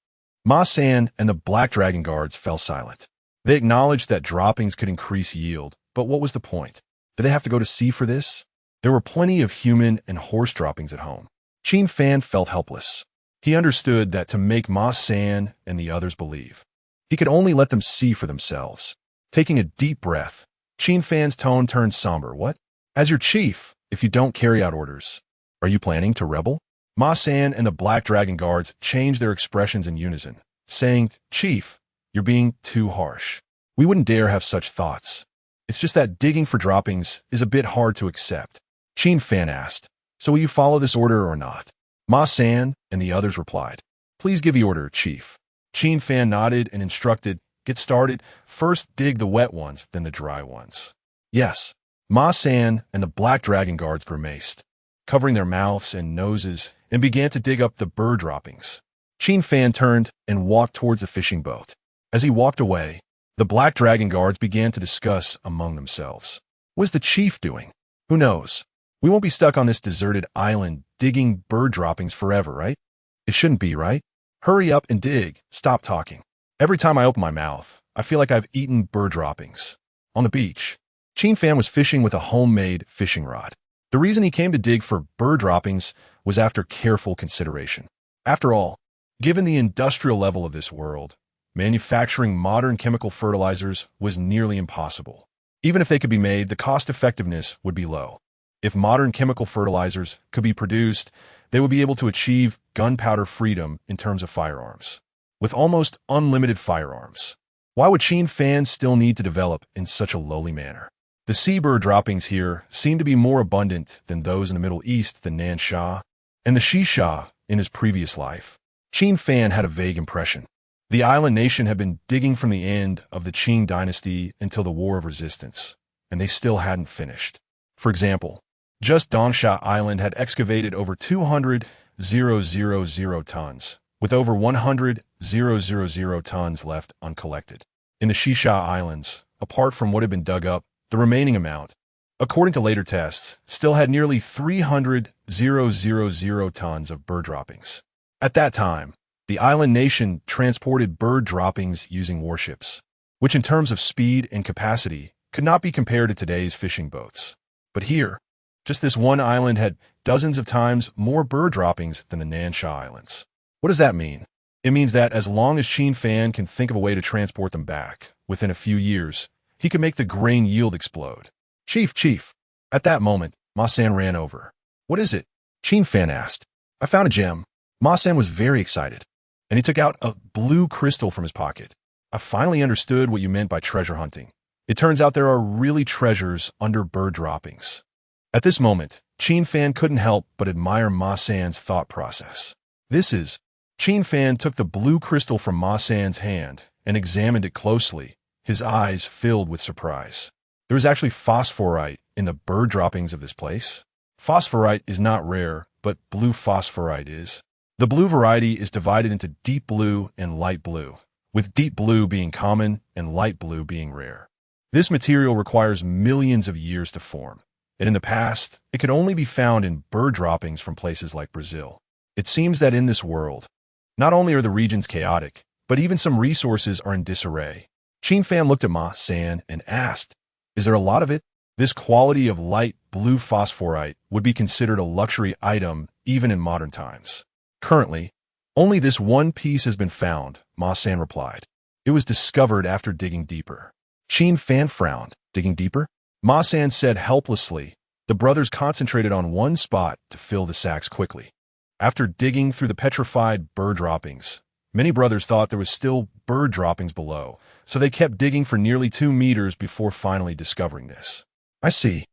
S1: Ma San and the Black Dragon guards fell silent. They acknowledged that droppings could increase yield, but what was the point? Did they have to go to sea for this? There were plenty of human and horse droppings at home. Qin Fan felt helpless. He understood that to make Ma San and the others believe, he could only let them see for themselves. Taking a deep breath, Qin Fan's tone turned somber. What? As your chief, if you don't carry out orders, are you planning to rebel? Ma San and the Black Dragon guards changed their expressions in unison, saying, Chief, you're being too harsh. We wouldn't dare have such thoughts. It's just that digging for droppings is a bit hard to accept. Qin Fan asked, so will you follow this order or not? Ma San and the others replied, please give the order, Chief. Qin Fan nodded and instructed, get started. First dig the wet ones, then the dry ones. Yes. Ma San and the Black Dragon guards grimaced, covering their mouths and noses, and began to dig up the bird droppings. Qin Fan turned and walked towards the fishing boat. As he walked away, the Black Dragon guards began to discuss among themselves. What is the chief doing? Who knows? We won't be stuck on this deserted island digging bird droppings forever, right? It shouldn't be, right? Hurry up and dig. Stop talking. Every time I open my mouth, I feel like I've eaten bird droppings. On the beach, Qin Fan was fishing with a homemade fishing rod. The reason he came to dig for bird droppings was after careful consideration. After all, given the industrial level of this world, manufacturing modern chemical fertilizers was nearly impossible. Even if they could be made, the cost-effectiveness would be low. If modern chemical fertilizers could be produced, they would be able to achieve gunpowder freedom in terms of firearms. With almost unlimited firearms, why would Qin Fan still need to develop in such a lowly manner? The seabird droppings here seem to be more abundant than those in the Middle East than Nansha and the Shisha in his previous life. Qin Fan had a vague impression. The island nation had been digging from the end of the Qing dynasty until the War of Resistance, and they still hadn't finished. For example, just Dongsha Island had excavated over 200,000 tons, with over 100,000 tons left uncollected. In the Shisha Islands, apart from what had been dug up, the remaining amount, according to later tests, still had nearly 300,000 tons of bird droppings. At that time, the island nation transported bird droppings using warships, which in terms of speed and capacity could not be compared to today's fishing boats. But here, just this one island had dozens of times more bird droppings than the Nansha Islands. What does that mean? It means that as long as Qin Fan can think of a way to transport them back, within a few years, he could make the grain yield explode. Chief. At that moment, Ma San ran over. What is it? Qin Fan asked. I found a gem. Ma San was very excited, and he took out a blue crystal from his pocket. I finally understood what you meant by treasure hunting. It turns out there are really treasures under bird droppings. At this moment, Qin Fan couldn't help but admire Ma San's thought process. Qin Fan took the blue crystal from Ma San's hand and examined it closely, his eyes filled with surprise. There is actually phosphorite in the bird droppings of this place. Phosphorite is not rare, but blue phosphorite is. The blue variety is divided into deep blue and light blue, with deep blue being common and light blue being rare. This material requires millions of years to form, and in the past, it could only be found in bird droppings from places like Brazil. It seems that in this world, not only are the regions chaotic, but even some resources are in disarray. Qin Fan looked at Ma San and asked, is there a lot of it? This quality of light blue phosphorite would be considered a luxury item even in modern times. Currently, only this one piece has been found, Ma San replied. It was discovered after digging deeper. Qin Fan frowned. Digging deeper? Ma San said helplessly. The brothers concentrated on one spot to fill the sacks quickly. After digging through the petrified bird droppings, many brothers thought there was still bird droppings below, so they kept digging for nearly 2 meters before finally discovering this. I see.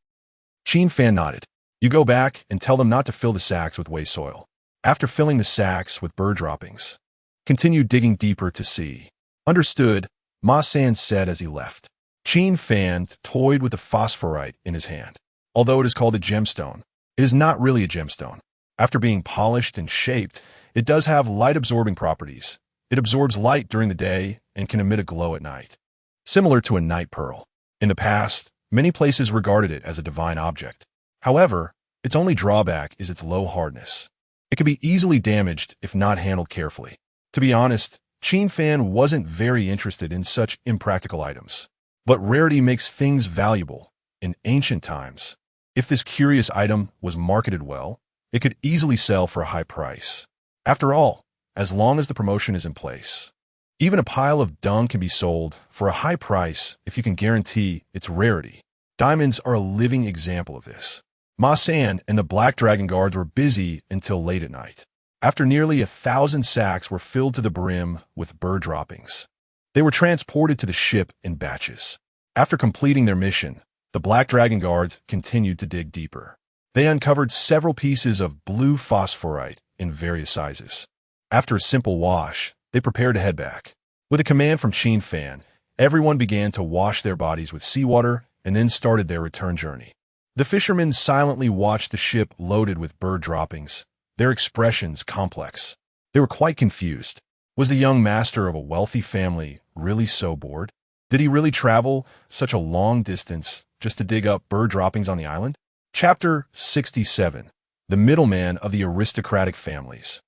S1: Qin Fan nodded. You go back and tell them not to fill the sacks with waste soil. After filling the sacks with bird droppings, continue digging deeper to see. Understood, Ma San said as he left. Qin Fan toyed with the phosphorite in his hand. Although it is called a gemstone, it is not really a gemstone. After being polished and shaped, it does have light-absorbing properties. It absorbs light during the day and can emit a glow at night, similar to a night pearl. In the past, many places regarded it as a divine object. However, its only drawback is its low hardness. It can be easily damaged if not handled carefully. To be honest, Qin Fan wasn't very interested in such impractical items. But rarity makes things valuable. In ancient times, if this curious item was marketed well, it could easily sell for a high price. After all, as long as the promotion is in place, even a pile of dung can be sold for a high price if you can guarantee its rarity. Diamonds are a living example of this. Ma San and the Black Dragon Guards were busy until late at night. After nearly 1,000 sacks were filled to the brim with bird droppings, they were transported to the ship in batches. After completing their mission, the Black Dragon Guards continued to dig deeper. They uncovered several pieces of blue phosphorite in various sizes. After a simple wash, they prepared to head back. With a command from Qin Fan, everyone began to wash their bodies with seawater and then started their return journey. The fishermen silently watched the ship loaded with bird droppings, their expressions complex. They were quite confused. Was the young master of a wealthy family really so bored? Did he really travel such a long distance just to dig up bird droppings on the island? Chapter 67. The Middleman of the Aristocratic Families.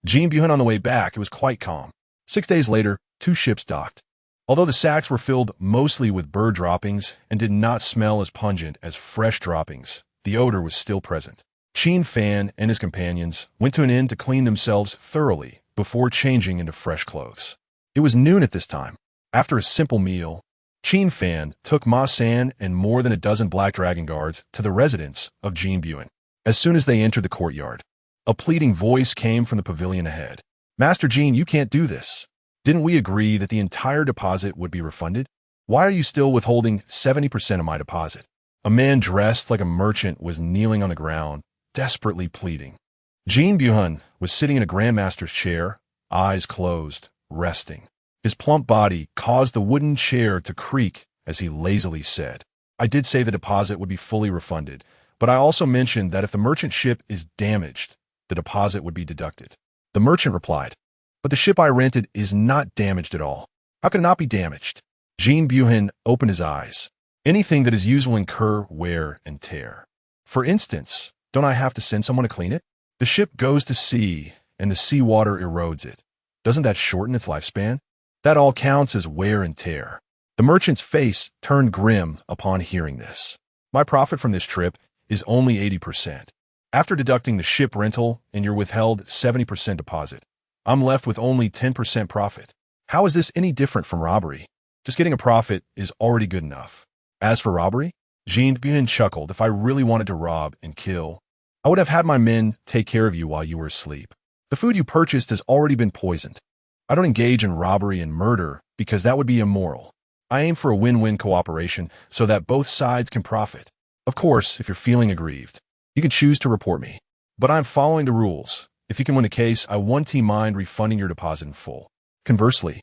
S1: Jinbyun on the way back, it was quite calm. 6 days later, 2 ships docked. Although the sacks were filled mostly with bird droppings and did not smell as pungent as fresh droppings, the odor was still present. Qin Fan and his companions went to an inn to clean themselves thoroughly before changing into fresh clothes. It was noon at this time. After a simple meal, Qin Fan took Ma San and more than a dozen Black Dragon Guards to the residence of Jinbyun. As soon as they entered the courtyard, a pleading voice came from the pavilion ahead. Master Jin, you can't do this. Didn't we agree that the entire deposit would be refunded? Why are you still withholding 70% of my deposit? A man dressed like a merchant was kneeling on the ground, desperately pleading. Jinbyun was sitting in a grandmaster's chair, eyes closed, resting. His plump body caused the wooden chair to creak as he lazily said, I did say the deposit would be fully refunded, but I also mentioned that if the merchant ship is damaged, the deposit would be deducted. The merchant replied, but the ship I rented is not damaged at all. How can it not be damaged? Jinbyun opened his eyes. Anything that is used will incur wear and tear. For instance, don't I have to send someone to clean it? The ship goes to sea, and the seawater erodes it. Doesn't that shorten its lifespan? That all counts as wear and tear. The merchant's face turned grim upon hearing this. My profit from this trip is only 80%. After deducting the ship rental and your withheld 70% deposit, I'm left with only 10% profit. How is this any different from robbery? Just getting a profit is already good enough. As for robbery, Jinbyun chuckled. If I really wanted to rob and kill, I would have had my men take care of you while you were asleep. The food you purchased has already been poisoned. I don't engage in robbery and murder because that would be immoral. I aim for a win-win cooperation so that both sides can profit. Of course, if you're feeling aggrieved, you can choose to report me. But I'm following the rules. If you can win the case, I won't mind refunding your deposit in full. Conversely,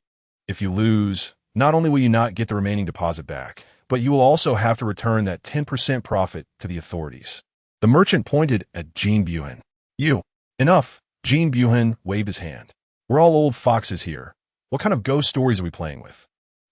S1: if you lose, not only will you not get the remaining deposit back, but you will also have to return that 10% profit to the authorities. The merchant pointed at Jinbyun. You. Enough. Jinbyun waved his hand. We're all old foxes here. What kind of ghost stories are we playing with?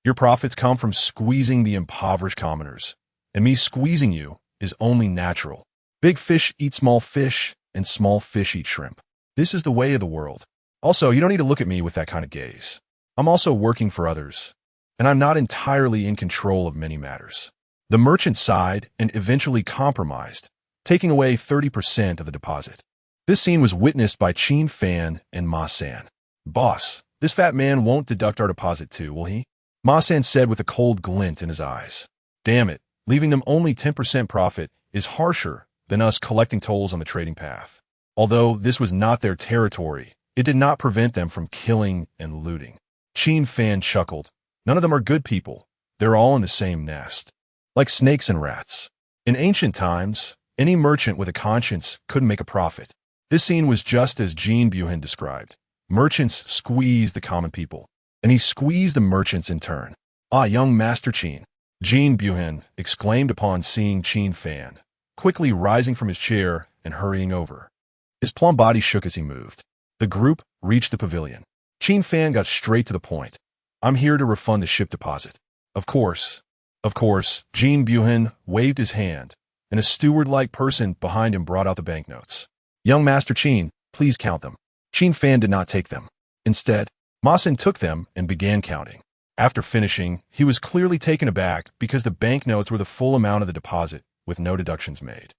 S1: Your profits come from squeezing the impoverished commoners, and me squeezing you is only natural. Big fish eat small fish, and small fish eat shrimp. This is the way of the world. Also, you don't need to look at me with that kind of gaze. I'm also working for others, and I'm not entirely in control of many matters. The merchant sighed and eventually compromised, taking away 30% of the deposit. This scene was witnessed by Qin Fan and Ma San. "Boss, this fat man won't deduct our deposit too, will he?" Ma San said with a cold glint in his eyes. "Damn it, leaving them only 10% profit is harsher than us collecting tolls on the trading path." Although this was not their territory, it did not prevent them from killing and looting. Qin Fan chuckled. "None of them are good people. They're all in the same nest. Like snakes and rats." In ancient times, any merchant with a conscience couldn't make a profit. This scene was just as Jin Buhin described. Merchants squeezed the common people, and he squeezed the merchants in turn. "Ah, young Master Qin," Jin Buhin exclaimed upon seeing Qin Fan, quickly rising from his chair and hurrying over. His plump body shook as he moved. The group reached the pavilion. Qin Fan got straight to the point. "I'm here to refund the ship deposit." Of course, Jin Buhin waved his hand, and a steward-like person behind him brought out the banknotes. "Young Master Qin, please count them." Qin Fan did not take them. Instead, Ma San took them and began counting. After finishing, he was clearly taken aback because the banknotes were the full amount of the deposit, with no deductions made.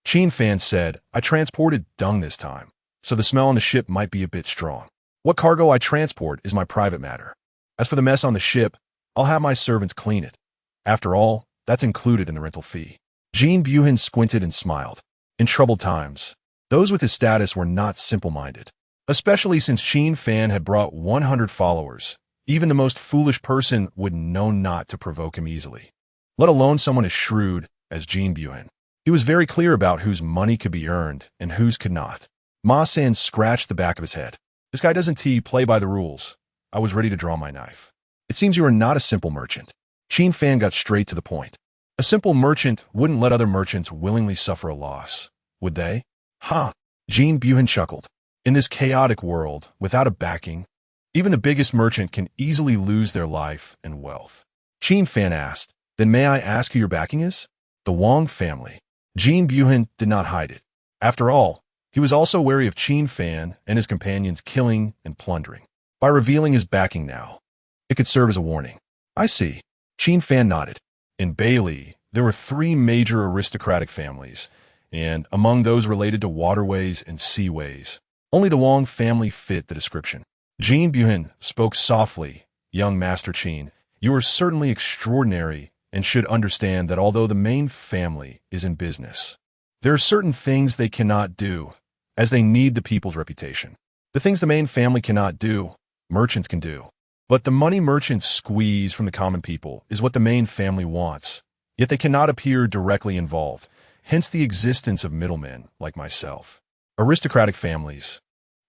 S1: Qin Fan said, "I transported dung this time, so the smell on the ship might be a bit strong. What cargo I transport is my private matter. As for the mess on the ship, I'll have my servants clean it. After all, that's included in the rental fee." Jin Buhin squinted and smiled. In troubled times, those with his status were not simple-minded. Especially since Qin Fan had brought 100 followers, even the most foolish person would know not to provoke him easily, let alone someone as shrewd as Jin Buhin. He was very clear about whose money could be earned and whose could not. Ma San scratched the back of his head. "This guy doesn't play by the rules." I was ready to draw my knife. "It seems you are not a simple merchant." Qin Fan got straight to the point. A simple merchant wouldn't let other merchants willingly suffer a loss, would they? "Huh." Jin Buhin chuckled. "In this chaotic world, without a backing, even the biggest merchant can easily lose their life and wealth." Qin Fan asked, "Then may I ask who your backing is?" "The Wang family." Jin Buhin did not hide it. After all, he was also wary of Qin Fan and his companions killing and plundering. By revealing his backing now, it could serve as a warning. "I see." Qin Fan nodded. In Beili, there were 3 major aristocratic families, and among those related to waterways and seaways, only the Wang family fit the description. Jin Buhin spoke softly. "Young Master Qin, you are certainly extraordinary and should understand that although the main family is in business, there are certain things they cannot do, as they need the people's reputation. The things the main family cannot do, merchants can do. But the money merchants squeeze from the common people is what the main family wants, yet they cannot appear directly involved, hence the existence of middlemen like myself. Aristocratic families,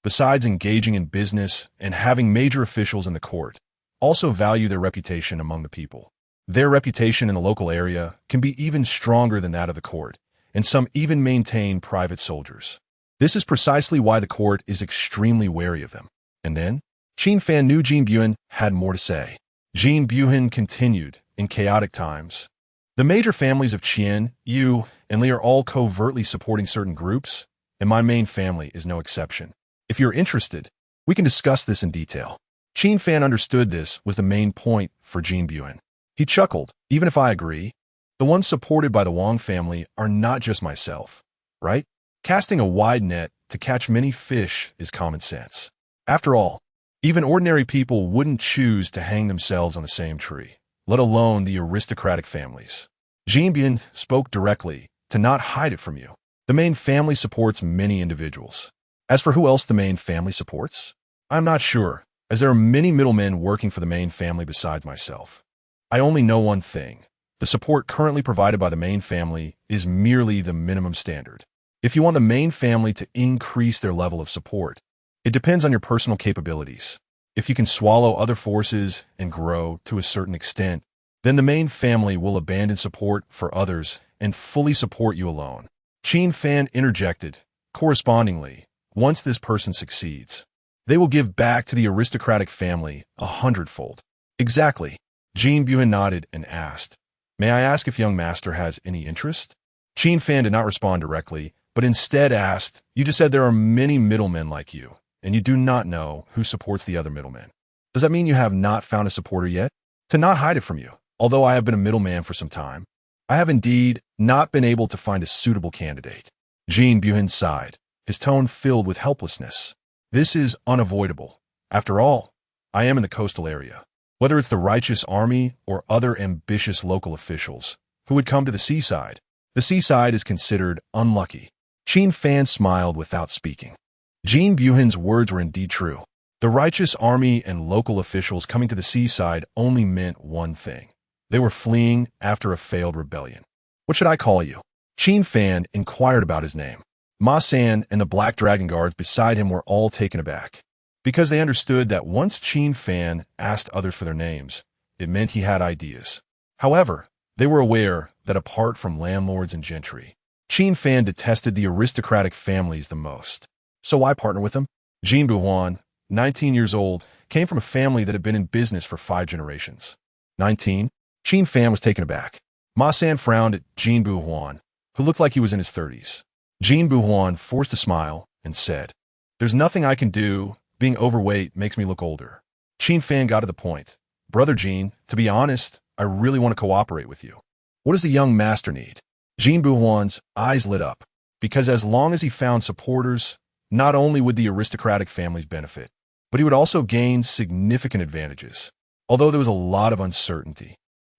S1: besides engaging in business and having major officials in the court, also value their reputation among the people. Their reputation in the local area can be even stronger than that of the court, and some even maintain private soldiers. This is precisely why the court is extremely wary of them." And then, Qin Fan knew Jin Buhin had more to say. Jin Buhin continued, "In chaotic times, the major families of Qian, Yu, and Li are all covertly supporting certain groups, and my main family is no exception. If you're interested, we can discuss this in detail." Qin Fan understood this was the main point for Jin Buhin. He chuckled. "Even if I agree, the ones supported by the Wang family are not just myself, right? Casting a wide net to catch many fish is common sense. After all, even ordinary people wouldn't choose to hang themselves on the same tree, let alone the aristocratic families." Jin Buhin spoke directly, to not hide it from you. "The main family supports many individuals. As for who else the main family supports, I'm not sure, as there are many middlemen working for the main family besides myself. I only know one thing. The support currently provided by the main family is merely the minimum standard. If you want the main family to increase their level of support, it depends on your personal capabilities. If you can swallow other forces and grow to a certain extent, then the main family will abandon support for others and fully support you alone." Qin Fan interjected. "Correspondingly, once this person succeeds, they will give back to the aristocratic family 100-fold. "Exactly." Jin Buhin nodded and asked, "May I ask if young master has any interest?" Qin Fan did not respond directly, but instead asked, "You just said there are many middlemen like you, and you do not know who supports the other middlemen. Does that mean you have not found a supporter yet?" "To not hide it from you, although I have been a middleman for some time, I have indeed not been able to find a suitable candidate. Qin Fan sighed, his tone filled with helplessness. This is unavoidable. After all, I am in the coastal area. Whether it's the righteous army or other ambitious local officials who would come to the seaside is considered unlucky. Qin Fan smiled without speaking. Qin Fan's words were indeed true. The righteous army and local officials coming to the seaside only meant one thing. They were fleeing after a failed rebellion. What should I call you? Qin Fan inquired about his name. Ma San and the Black Dragon Guards beside him were all taken aback, because they understood that once Qin Fan asked others for their names, it meant he had ideas. However, they were aware that apart from landlords and gentry, Qin Fan detested the aristocratic families the most. So why partner with them? Qin Fan, 19 years old, came from a family that had been in business for 5 generations. 19? Qin Fan was taken aback. Ma San frowned at Qin Fan, who looked like he was in his 30s. Qin Fan forced a smile and said, "There's nothing I can do. Being overweight makes me look older." Qin Fan got to the point. "Brother Qin, to be honest, I really want to cooperate with you. What does the young master need?" Qin Fan's eyes lit up, because as long as he found supporters, not only would the aristocratic families benefit, but he would also gain significant advantages. Although there was a lot of uncertainty,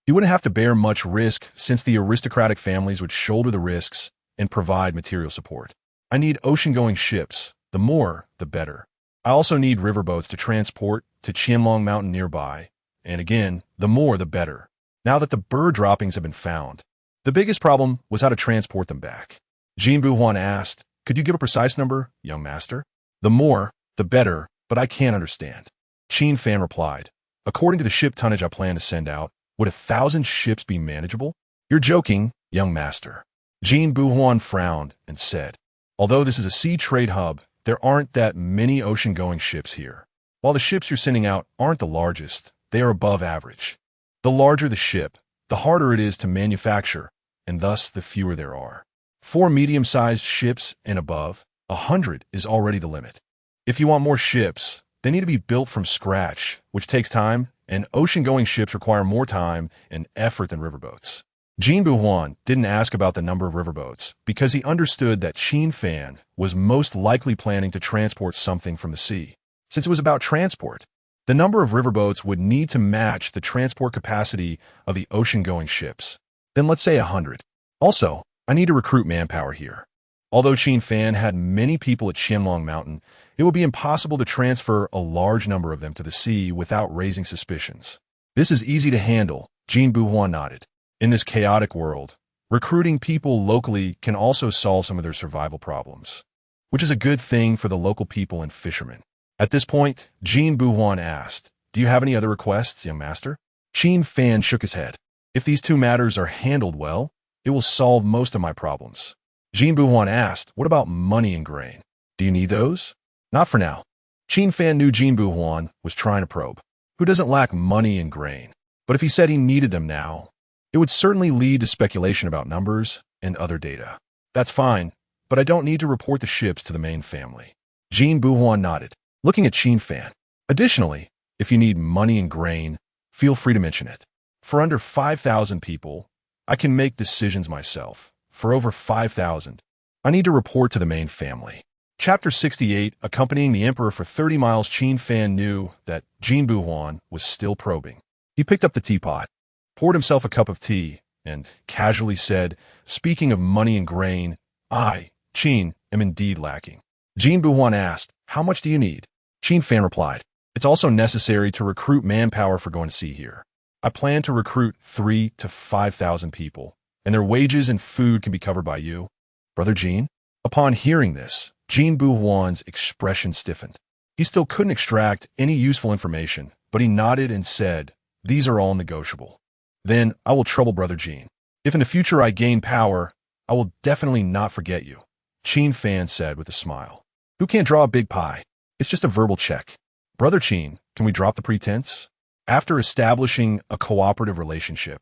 S1: he wouldn't have to bear much risk since the aristocratic families would shoulder the risks and provide material support. "I need ocean-going ships. The more, the better. I also need riverboats to transport to Qianlong Mountain nearby, and again, the more the better. Now that the bird droppings have been found, the biggest problem was how to transport them back." Qin Fan asked, "Could you give a precise number, young master?" "The more, the better, but I can't understand." Qin Fan replied, "According to the ship tonnage I plan to send out, would 1,000 ships be manageable?" "You're joking, young master." Qin Fan frowned and said, "Although this is a sea trade hub, there aren't that many ocean-going ships here. While the ships you're sending out aren't the largest, they are above average. The larger the ship, the harder it is to manufacture, and thus the fewer there are. 4 medium-sized ships and above, 100 is already the limit. If you want more ships, they need to be built from scratch, which takes time, and ocean-going ships require more time and effort than riverboats." Qin Fan didn't ask about the number of riverboats because he understood that Qin Fan was most likely planning to transport something from the sea. Since it was about transport, the number of riverboats would need to match the transport capacity of the ocean-going ships. Then let's say 100. Also, I need to recruit manpower here. Although Qin Fan had many people at Qianlong Mountain, it would be impossible to transfer a large number of them to the sea without raising suspicions. "This is easy to handle," Qin Fan nodded. "In this chaotic world, recruiting people locally can also solve some of their survival problems, which is a good thing for the local people and fishermen." At this point, Qin Fan asked, "Do you have any other requests, young master?" Qin Fan shook his head. "If these 2 matters are handled well, it will solve most of my problems." Qin Fan asked, "What about money and grain? Do you need those?" "Not for now." Qin Fan knew Qin Fan was trying to probe. Who doesn't lack money and grain? But if he said he needed them now, it would certainly lead to speculation about numbers and other data. "That's fine, but I don't need to report the ships to the main family." Qin Fan nodded, looking at Qin Fan. "Additionally, if you need money and grain, feel free to mention it. For under 5,000 people, I can make decisions myself. For over 5,000, I need to report to the main family." Chapter 68, accompanying the emperor for 30 miles, Qin Fan knew that Qin Fan was still probing. He picked up the teapot, poured himself a cup of tea, and casually said, "Speaking of money and grain, I, Qin, am indeed lacking." Qin Fan asked, "How much do you need?" Qin Fan replied, "It's also necessary to recruit manpower for going to sea here. I plan to recruit 3,000 to 5,000 people, and their wages and food can be covered by you, Brother Qin." Upon hearing this, Qin Fan's expression stiffened. He still couldn't extract any useful information, but he nodded and said, "These are all negotiable." "Then I will trouble Brother Qin. If in the future I gain power, I will definitely not forget you," Qin Fan said with a smile. "Who can't draw a big pie? It's just a verbal check. Brother Qin, can we drop the pretense?" After establishing a cooperative relationship,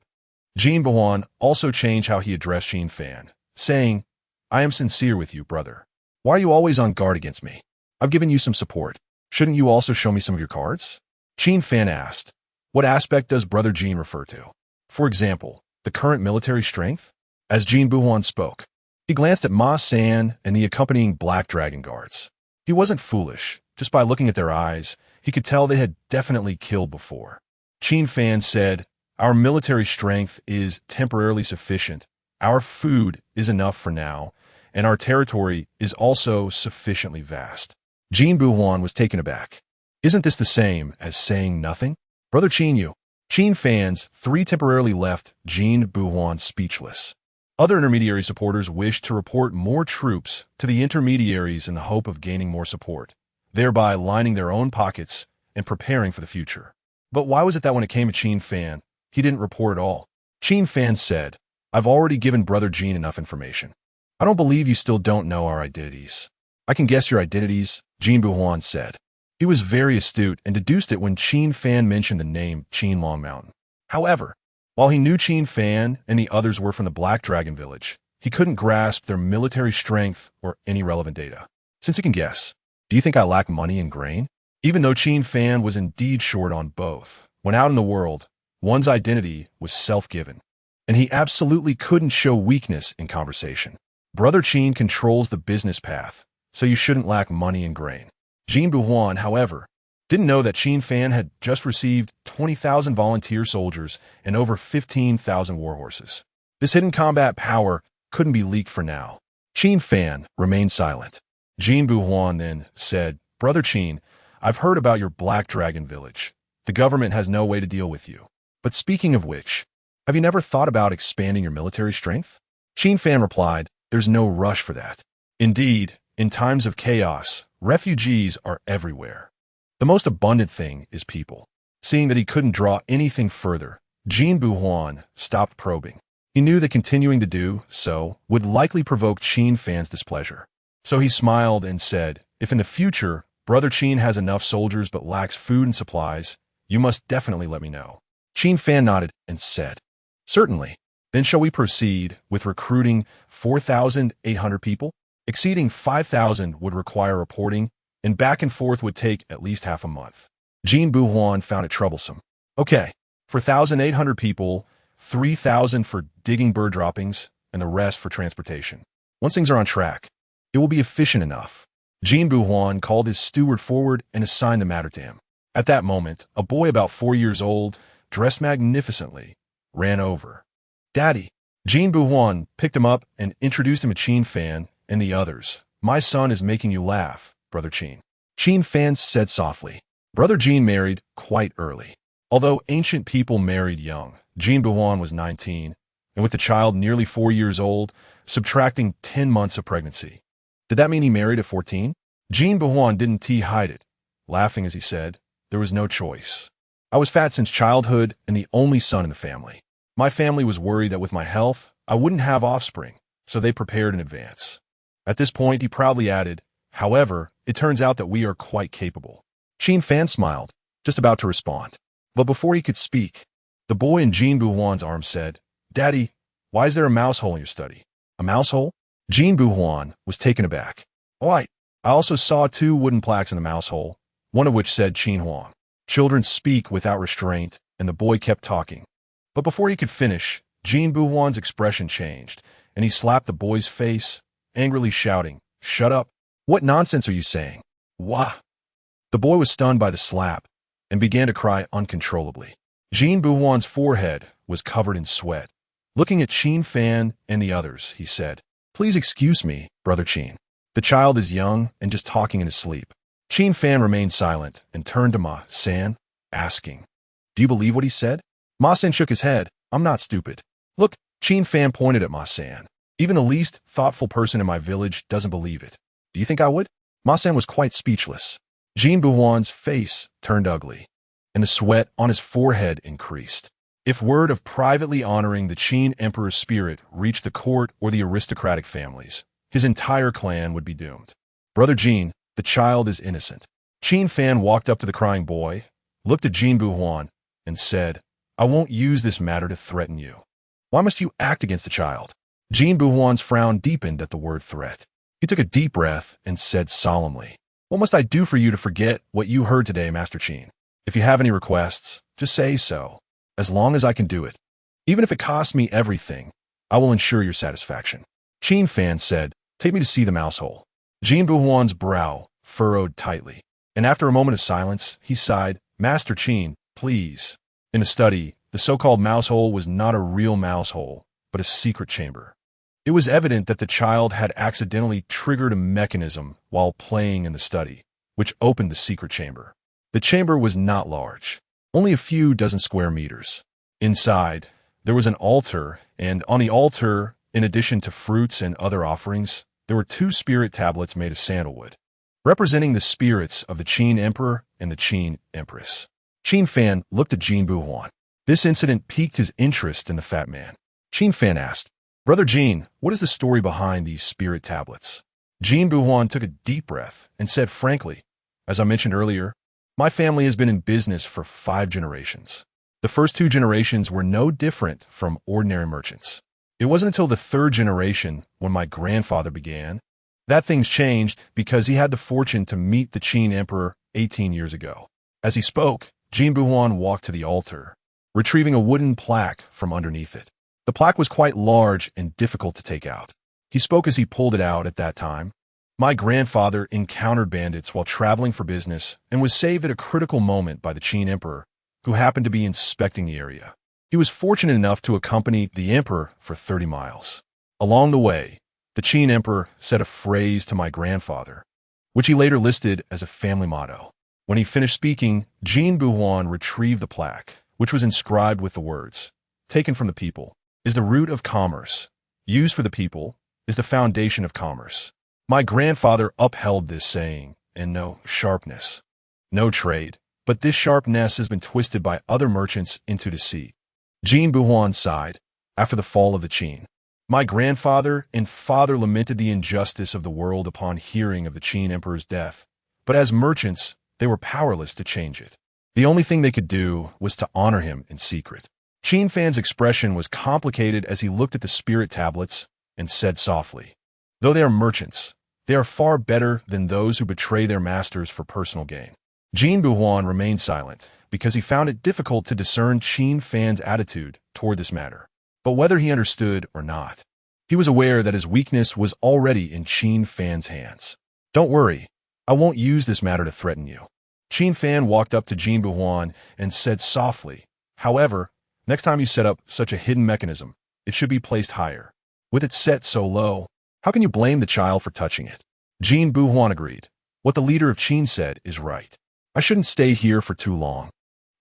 S1: Qin Fan also changed how he addressed Qin Fan, saying, "I am sincere with you, brother. Why are you always on guard against me? I've given you some support. Shouldn't you also show me some of your cards?" Qin Fan asked, "What aspect does Brother Qin refer to?" "For example, The current military strength? As Jin Buhuan spoke, he glanced at Ma San and the accompanying Black Dragon guards. He wasn't foolish. Just by looking at their eyes, he could tell they had definitely killed before. Qin Fan said, "Our military strength is temporarily sufficient. Our food is enough for now, and our territory is also sufficiently vast." Jin Buhuan was taken aback. Isn't this the same as saying nothing? Brother Qin Fan's 3 temporarily left Jin Buhuan speechless. Other intermediary supporters wished to report more troops to the intermediaries in the hope of gaining more support, thereby lining their own pockets and preparing for the future. But why was it that when it came to Qin Fan, he didn't report at all? Qin Fan said, "I've already given Brother Jin enough information. I don't believe you still don't know our identities." "I can guess your identities," Jin Buhuan said. He was very astute and deduced it when Qin Fan mentioned the name Qin Long Mountain. However, while he knew Qin Fan and the others were from the Black Dragon village, he couldn't grasp their military strength or any relevant data. "Since he can guess, do you think I lack money and grain?" Even though Qin Fan was indeed short on both, when out in the world, one's identity was self-given, and he absolutely couldn't show weakness in conversation. Brother Qin controls the business path, so you shouldn't lack money and grain. Jin Buhuan, however, didn't know that Qin Fan had just received 20,000 volunteer soldiers and over 15,000 warhorses. This hidden combat power couldn't be leaked for now. Qin Fan remained silent. Jin Buhuan then said, "Brother Qin, I've heard about your Black Dragon village. The government has no way to deal with you. But speaking of which, have you never thought about expanding your military strength?" Qin Fan replied, "There's no rush for that. Indeed, in times of chaos, refugees are everywhere. The most abundant thing is people." Seeing that he couldn't draw anything further, Jin Buhuan stopped probing. He knew that continuing to do so would likely provoke Qin Fan's displeasure. So he smiled and said, "If in the future Brother Qin has enough soldiers but lacks food and supplies, you must definitely let me know." Qin Fan nodded and said, "Certainly. Then shall we proceed with recruiting 4,800 people? Exceeding 5,000 would require reporting, and back and forth would take at least half a month." Jin Buhuan found it troublesome. "Okay, for 1,800 people, 3,000 for digging bird droppings, and the rest for transportation. Once things are on track, it will be efficient enough." Jin Buhuan called his steward forward and assigned the matter to him. At that moment, a boy about 4 years old, dressed magnificently, ran over. "Daddy." Jin Buhuan picked him up and introduced him to Qin Fan and the others. "My son is making you laugh, Brother Qin." Qin Fan said softly. Brother Jin married quite early. Although ancient people married young, Jin Buhuan was 19, and with the child nearly 4 years old, subtracting 10 months of pregnancy. Did that mean he married at 14? Jin Buhuan didn't hide it, laughing as he said, "There was no choice. I was fat since childhood and the only son in the family. My family was worried that with my health, I wouldn't have offspring, so they prepared in advance." At this point, he proudly added, "However, it turns out that we are quite capable." Qin Fan smiled, just about to respond. But before he could speak, the boy in Jin Buhuan's arm said, "Daddy, why is there a mouse hole in your study?" "A mouse hole?" Jin Buhuan was taken aback. "Oh, I also saw 2 wooden plaques in the mouse hole, one of which said Qin Huang. Children speak without restraint," and the boy kept talking. But before he could finish, Jin Buhuan's expression changed, and he slapped the boy's face, angrily shouting, "Shut up! What nonsense are you saying? Wah!" The boy was stunned by the slap and began to cry uncontrollably. Jin Buhuan's forehead was covered in sweat. Looking at Qin Fan and the others, he said, "Please excuse me, Brother Qin. The child is young and just talking in his sleep." Qin Fan remained silent and turned to Ma San, asking, "Do you believe what he said?" Ma San shook his head. "I'm not stupid." "Look," Qin Fan pointed at Ma San. "Even the least thoughtful person in my village doesn't believe it. Do you think I would?" Ma San was quite speechless. Jin Buhuan's face turned ugly, and the sweat on his forehead increased. If word of privately honoring the Qin Emperor's spirit reached the court or the aristocratic families, his entire clan would be doomed. "Brother Jin, the child is innocent." Qin Fan walked up to the crying boy, looked at Jin Buhuan, and said, "I won't use this matter to threaten you. Why must you act against the child?" Jin Buhuan's frown deepened at the word threat. He took a deep breath and said solemnly, "What must I do for you to forget what you heard today, Master Qin? If you have any requests, just say so, as long as I can do it." Even if it costs me everything, I will ensure your satisfaction. Qin Fan said, take me to see the mouse hole. Jin Buhuan's brow furrowed tightly, and after a moment of silence, he sighed, Master Qin, please. In the study, the so-called mouse hole was not a real mouse hole, but a secret chamber. It was evident that the child had accidentally triggered a mechanism while playing in the study, which opened the secret chamber. The chamber was not large, only a few dozen square meters. Inside, there was an altar, and on the altar, in addition to fruits and other offerings, there were 2 spirit tablets made of sandalwood, representing the spirits of the Qin Emperor and the Qin Empress. Qin Fan looked at Jin Buhuan. This incident piqued his interest in the fat man. Qin Fan asked, Brother Jin, what is the story behind these spirit tablets? Jin Buhuan took a deep breath and said frankly, as I mentioned earlier, my family has been in business for 5 generations. The first 2 generations were no different from ordinary merchants. It wasn't until the 3rd generation, when my grandfather began, that things changed because he had the fortune to meet the Qin Emperor 18 years ago. As he spoke, Jin Buhuan walked to the altar, retrieving a wooden plaque from underneath it. The plaque was quite large and difficult to take out. He spoke as he pulled it out at that time. My grandfather encountered bandits while traveling for business and was saved at a critical moment by the Qin Emperor, who happened to be inspecting the area. He was fortunate enough to accompany the emperor for 30 miles. Along the way, the Qin Emperor said a phrase to my grandfather, which he later listed as a family motto. When he finished speaking, Jin Buhuan retrieved the plaque, which was inscribed with the words, taken from the people, is the root of commerce. Used for the people is the foundation of commerce. My grandfather upheld this saying, and no sharpness, no trade, but this sharpness has been twisted by other merchants into deceit. Jin Buhuan sighed after the fall of the Qin. My grandfather and father lamented the injustice of the world upon hearing of the Qin Emperor's death, but as merchants, they were powerless to change it. The only thing they could do was to honor him in secret. Qin Fan's expression was complicated as he looked at the spirit tablets and said softly, though they are merchants, they are far better than those who betray their masters for personal gain. Jin Buhuan remained silent because he found it difficult to discern Qin Fan's attitude toward this matter. But whether he understood or not, he was aware that his weakness was already in Qin Fan's hands. Don't worry, I won't use this matter to threaten you. Qin Fan walked up to Jin Buhuan and said softly, however, next time you set up such a hidden mechanism, it should be placed higher. With it set so low, how can you blame the child for touching it? Jin Buhuan agreed. What the leader of Qin said is right. I shouldn't stay here for too long.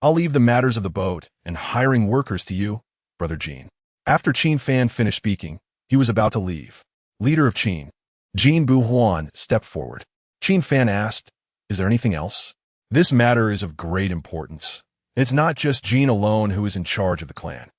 S1: I'll leave the matters of the boat and hiring workers to you, Brother Jin. After Qin Fan finished speaking, he was about to leave. Leader of Qin, Jin Buhuan stepped forward. Qin Fan asked, is there anything else? This matter is of great importance. It's not just Jin alone who is in charge of the clan.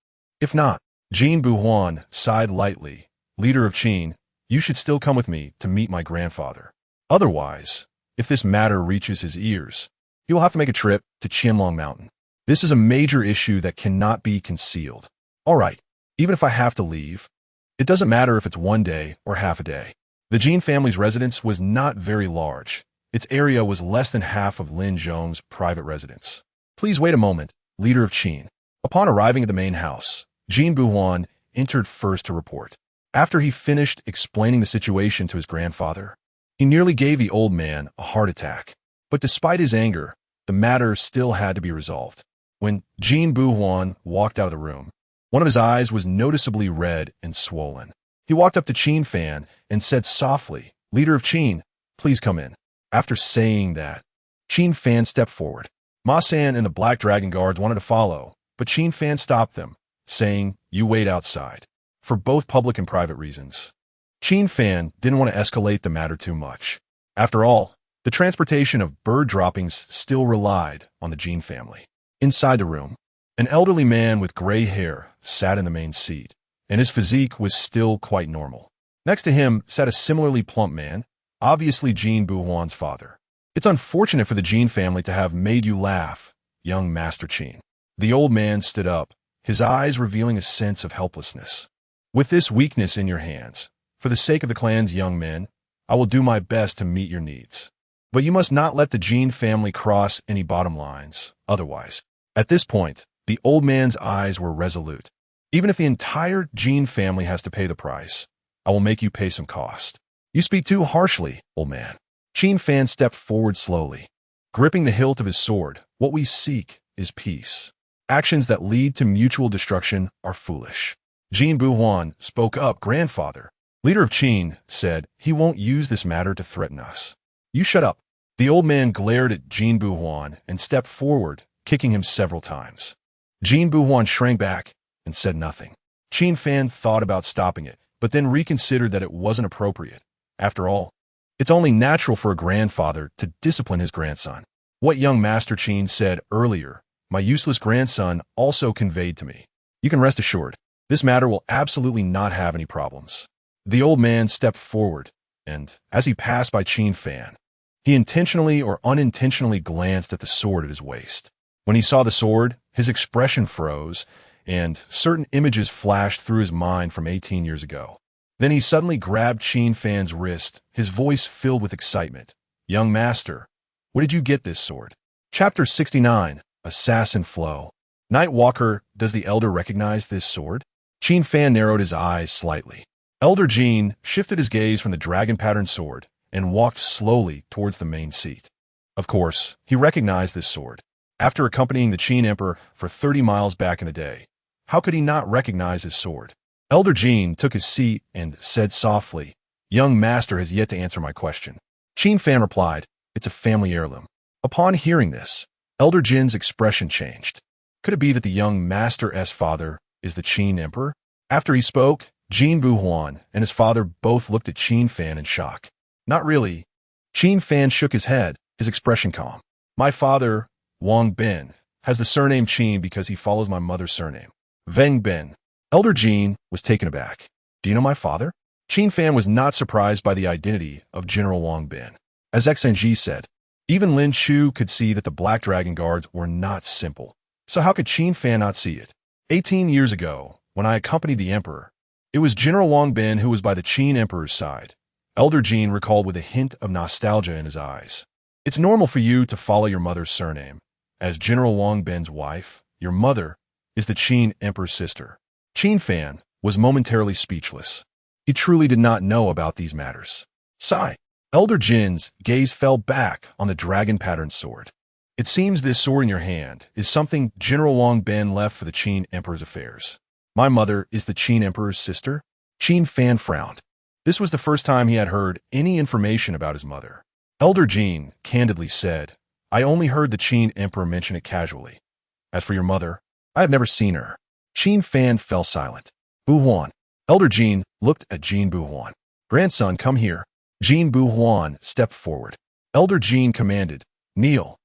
S1: If not, Jin Buhuan sighed lightly. Leader of Qin, you should still come with me to meet my grandfather. Otherwise, if this matter reaches his ears, he will have to make a trip to Qianlong Mountain. This is a major issue that cannot be concealed. All right, even if I have to leave, it doesn't matter if it's 1 day or half a day. The Jin family's residence was not very large. Its area was less than half of Lin Zhong's private residence. Please wait a moment, leader of Qin. Upon arriving at the main house, Jin Buhuan entered first to report. After he finished explaining the situation to his grandfather, he nearly gave the old man a heart attack. But despite his anger, the matter still had to be resolved. When Jin Buhuan walked out of the room, one of his eyes was noticeably red and swollen. He walked up to Qin Fan and said softly, leader of Qin, please come in. After saying that, Qin Fan stepped forward. Ma San and the Black Dragon Guards wanted to follow, but Qin Fan stopped them, saying, you wait outside. For both public and private reasons. Qin Fan didn't want to escalate the matter too much. After all, the transportation of bird droppings still relied on the Jin family. Inside the room, an elderly man with gray hair sat in the main seat, and his physique was still quite normal. Next to him sat a similarly plump man, obviously Jin Buhuan's father. It's unfortunate for the Jin family to have made you laugh, young Master Qin. The old man stood up, his eyes revealing a sense of helplessness. With this weakness in your hands, for the sake of the clan's young men, I will do my best to meet your needs. But you must not let the Jin family cross any bottom lines, otherwise. At this point, the old man's eyes were resolute. Even if the entire Qin family has to pay the price, I will make you pay some cost. You speak too harshly, old man. Qin Fan stepped forward slowly. Gripping the hilt of his sword, what we seek is peace. Actions that lead to mutual destruction are foolish. Jin Buhuan spoke up. Grandfather, leader of Qin, said, he won't use this matter to threaten us. You shut up. The old man glared at Jin Buhuan and stepped forward, kicking him several times. Jin Buhuan shrank back and said nothing. Qin Fan thought about stopping it, but then reconsidered that it wasn't appropriate. After all, it's only natural for a grandfather to discipline his grandson. What young Master Qin said earlier, my useless grandson also conveyed to me. You can rest assured, this matter will absolutely not have any problems. The old man stepped forward, and as he passed by Qin Fan, he intentionally or unintentionally glanced at the sword at his waist. When he saw the sword, his expression froze, and certain images flashed through his mind from 18 years ago. Then he suddenly grabbed Qin Fan's wrist, his voice filled with excitement. Young master, where did you get this sword? Chapter 69, Assassin Flow. Night Walker, does the elder recognize this sword? Qin Fan narrowed his eyes slightly. Elder Jin shifted his gaze from the dragon-patterned sword and walked slowly towards the main seat. Of course, he recognized this sword. After accompanying the Qin Emperor for 30 miles back in the day, how could he not recognize his sword? Elder Jin took his seat and said softly, young master has yet to answer my question. Qin Fan replied, it's a family heirloom. Upon hearing this, Elder Jin's expression changed. Could it be that the young master's father is the Qin Emperor? After he spoke, Jin Buhuan and his father both looked at Qin Fan in shock. Not really. Qin Fan shook his head, his expression calm. My father, Wang Bin, has the surname Qin because he follows my mother's surname, Wang Bin. Elder Jin was taken aback. Do you know my father? Qin Fan was not surprised by the identity of General Wang Bin. As XNG said, even Lin Chu could see that the Black Dragon Guards were not simple. So how could Qin Fan not see it? 18 years ago, when I accompanied the Emperor, it was General Wang Bin who was by the Qin Emperor's side. Elder Jin recalled with a hint of nostalgia in his eyes. It's normal for you to follow your mother's surname. As General Wang Bin's wife, your mother is the Qin Emperor's sister. Qin Fan was momentarily speechless. He truly did not know about these matters. Sigh. Elder Jin's gaze fell back on the dragon-patterned sword. It seems this sword in your hand is something General Wang Bin left for the Qin Emperor's affairs. My mother is the Qin Emperor's sister? Qin Fan frowned. This was the first time he had heard any information about his mother. Elder Jin candidly said, I only heard the Qin Emperor mention it casually. As for your mother, I have never seen her. Qin Fan fell silent. Buhuan. Elder Jin looked at Jin Buhuan. Grandson, come here. Jin Buhuan stepped forward. Elder Jin commanded, kneel.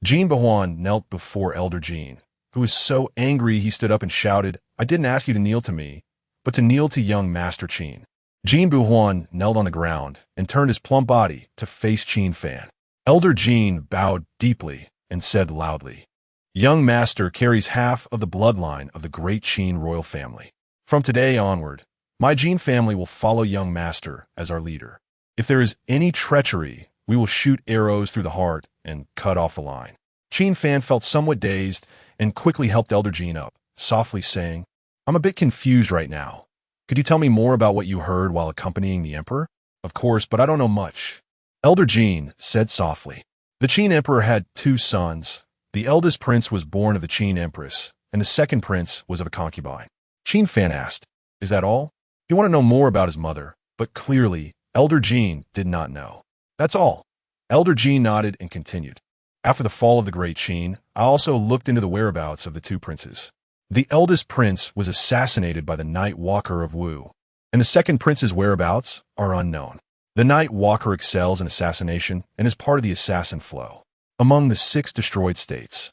S1: Jin Buhuan knelt before Elder Jin, who was so angry he stood up and shouted, I didn't ask you to kneel to me, but to kneel to young Master Qin. Jin Buhuan knelt on the ground and turned his plump body to face Qin Fan. Elder Jin bowed deeply and said loudly, young master carries half of the bloodline of the great Qin royal family. From today onward, my Qin family will follow young master as our leader. If there is any treachery, we will shoot arrows through the heart and cut off the line. Qin Fan felt somewhat dazed and quickly helped Elder Jin up, softly saying, I'm a bit confused right now. Could you tell me more about what you heard while accompanying the Emperor? Of course, but I don't know much. Elder Jin said softly. The Qin Emperor had 2 sons. The eldest prince was born of the Qin Empress, and the second prince was of a concubine. Qin Fan asked, is that all? He wanted to know more about his mother, but clearly, Elder Jin did not know. That's all. Elder Jin nodded and continued. After the fall of the Great Qin, I also looked into the whereabouts of the 2 princes. The eldest prince was assassinated by the Night Walker of Wu, and the second prince's whereabouts are unknown. The Night Walker excels in assassination and is part of the assassin flow. Among the 6 destroyed states,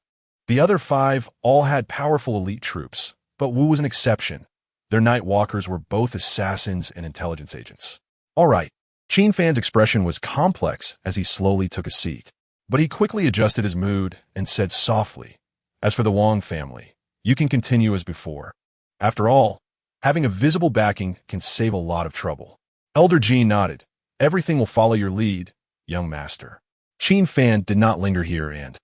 S1: the other 5 all had powerful elite troops, but Wu was an exception. Their Night Walkers were both assassins and intelligence agents. All right. Qin Fan's expression was complex as he slowly took a seat, but he quickly adjusted his mood and said softly, as for the Wang family, you can continue as before. After all, having a visible backing can save a lot of trouble. Elder Jin nodded. Everything will follow your lead, young master. Qin Fan did not linger here and,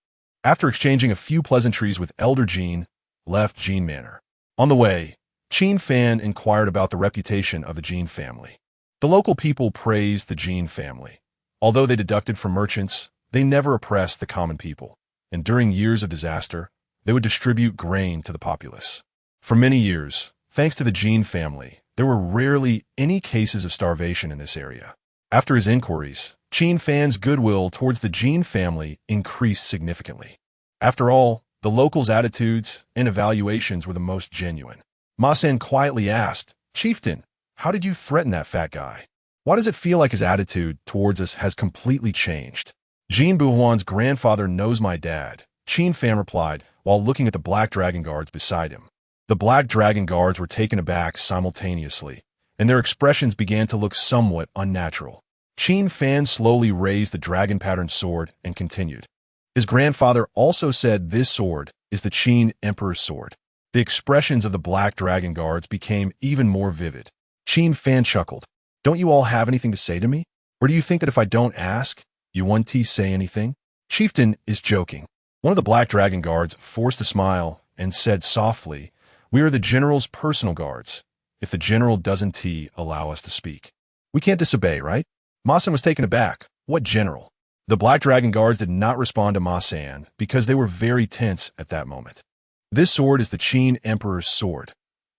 S1: after exchanging a few pleasantries with Elder Jin, left Jin Manor. On the way, Qin Fan inquired about the reputation of the Qin family. The local people praised the Qin family. Although they deducted from merchants, they never oppressed the common people, and during years of disaster, they would distribute grain to the populace. For many years, thanks to the Qin family, there were rarely any cases of starvation in this area. After his inquiries, Qin Fan's goodwill towards the Qin family increased significantly. After all, the locals' attitudes and evaluations were the most genuine. Ma San quietly asked, "Chieftain, how did you threaten that fat guy? Why does it feel like his attitude towards us has completely changed?" "Jin Buhuan's grandfather knows my dad," Qin Fan replied while looking at the Black Dragon Guards beside him. The Black Dragon Guards were taken aback simultaneously, and their expressions began to look somewhat unnatural. Qin Fan slowly raised the dragon-patterned sword and continued. His grandfather also said this sword is the Qin Emperor's sword. The expressions of the Black Dragon Guards became even more vivid. Qin Fan chuckled. "Don't you all have anything to say to me? Or do you think that if I don't ask, you won't say anything?" Chieftain is joking. One of the Black Dragon Guards forced a smile and said softly, "We are the general's personal guards. If the general doesn't allow us to speak, we can't disobey, right?" Ma San was taken aback. What general? The Black Dragon Guards did not respond to Ma San because they were very tense at that moment. "This sword is the Qin Emperor's sword.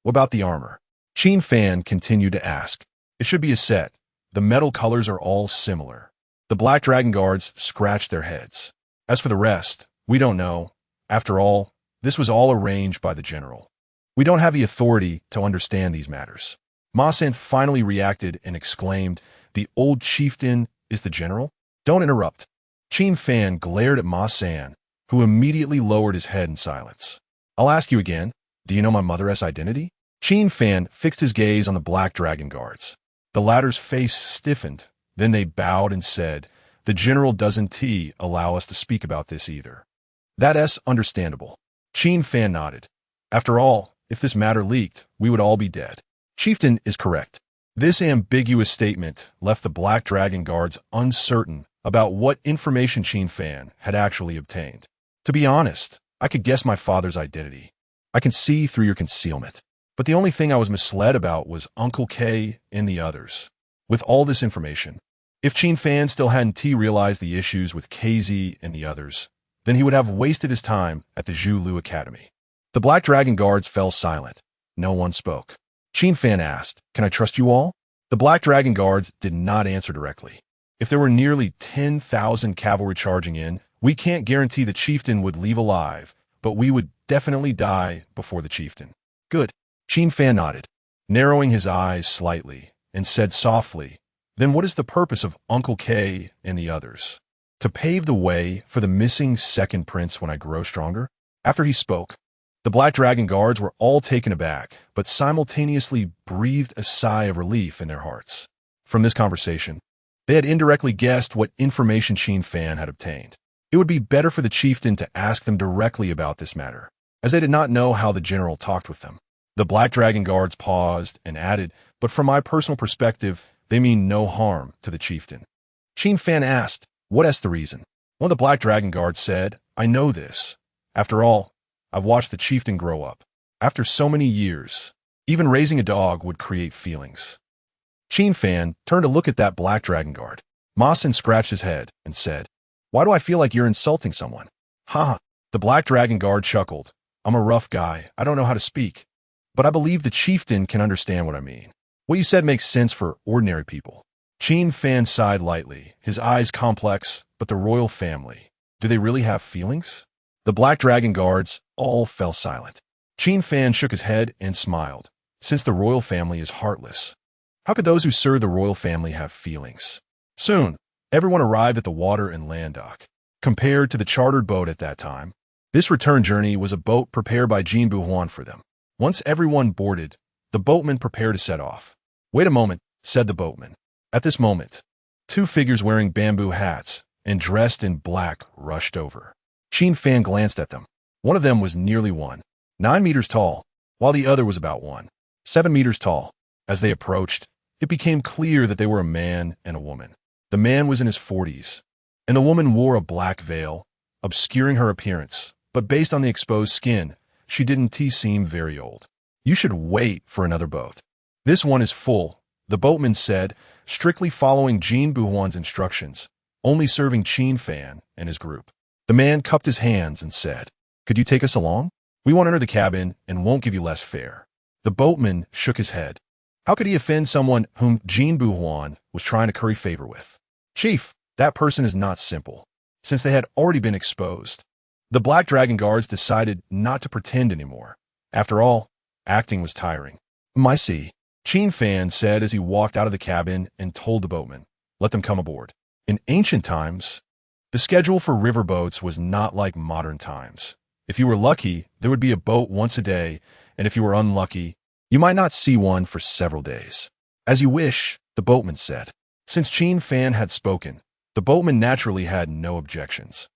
S1: What about the armor?" Qin Fan continued to ask. "It should be a set. The metal colors are all similar." The Black Dragon Guards scratched their heads. "As for the rest, we don't know. After all, this was all arranged by the general. We don't have the authority to understand these matters." Ma San finally reacted and exclaimed, "The old chieftain is the general?" "Don't interrupt." Qin Fan glared at Ma San, who immediately lowered his head in silence. "I'll ask you again. Do you know my mother's identity?" Qin Fan fixed his gaze on the Black Dragon Guards. The latter's face stiffened. Then they bowed and said, "The general doesn't allow us to speak about this either." "That's understandable." Qin Fan nodded. "After all, if this matter leaked, we would all be dead." Chieftain is correct. This ambiguous statement left the Black Dragon Guards uncertain about what information Qin Fan had actually obtained. "To be honest, I could guess my father's identity. I can see through your concealment. But the only thing I was misled about was Uncle K and the others." With all this information, if Qin Fan still hadn't realized the issues with KZ and the others, then he would have wasted his time at the Zhu Lu Academy. The Black Dragon Guards fell silent. No one spoke. Qin Fan asked, "Can I trust you all?" The Black Dragon Guards did not answer directly. "If there were nearly 10,000 cavalry charging in, we can't guarantee the chieftain would leave alive, but we would definitely die before the chieftain." "Good." Qin Fan nodded, narrowing his eyes slightly, and said softly, "Then what is the purpose of Uncle K and the others?" "To pave the way for the missing second prince when I grow stronger." After he spoke, the Black Dragon Guards were all taken aback, but simultaneously breathed a sigh of relief in their hearts. From this conversation, they had indirectly guessed what information Qin Fan had obtained. It would be better for the chieftain to ask them directly about this matter, as they did not know how the general talked with them. The Black Dragon Guards paused and added, "But from my personal perspective, they mean no harm to the chieftain." Qin Fan asked, "What is the reason?" One of the Black Dragon Guards said, "I know this. After all, I've watched the chieftain grow up. After so many years, even raising a dog would create feelings." Qin Fan turned to look at that Black Dragon Guard. Ma San scratched his head and said, "Why do I feel like you're insulting someone?" "Ha!" The Black Dragon Guard chuckled. "I'm a rough guy. I don't know how to speak. But I believe the chieftain can understand what I mean. What you said makes sense for ordinary people." Qin Fan sighed lightly, his eyes complex. "But the royal family, do they really have feelings?" The Black Dragon Guards all fell silent. Qin Fan shook his head and smiled. "Since the royal family is heartless, how could those who serve the royal family have feelings?" Soon, everyone arrived at the water and land dock. Compared to the chartered boat at that time, this return journey was a boat prepared by Jin Buhuan for them. Once everyone boarded, the boatman prepared to set off. "Wait a moment," said the boatman. At this moment, two figures wearing bamboo hats and dressed in black rushed over. Qin Fan glanced at them. One of them was nearly 1.9 meters tall, while the other was about 1.7 meters tall. As they approached, it became clear that they were a man and a woman. The man was in his 40s, and the woman wore a black veil, obscuring her appearance, but based on the exposed skin, she didn't seem very old. You should wait for another boat. This one is full, the boatman said, strictly following Jin Buhuan's instructions, only serving Qin Fan and his group. The man cupped his hands and said, "Could you take us along? We won't enter the cabin and won't give you less fare." The boatman shook his head. How could he offend someone whom Jin Buhuan was trying to curry favor with? Chief, that person is not simple. Since they had already been exposed, the Black Dragon Guards decided not to pretend anymore. After all, acting was tiring. "I see," Qin Fan said as he walked out of the cabin and told the boatman, "Let them come aboard." In ancient times, the schedule for riverboats was not like modern times. If you were lucky, there would be a boat once a day, and if you were unlucky, you might not see one for several days. "As you wish," the boatman said. Since Qin Fan had spoken, the boatman naturally had no objections.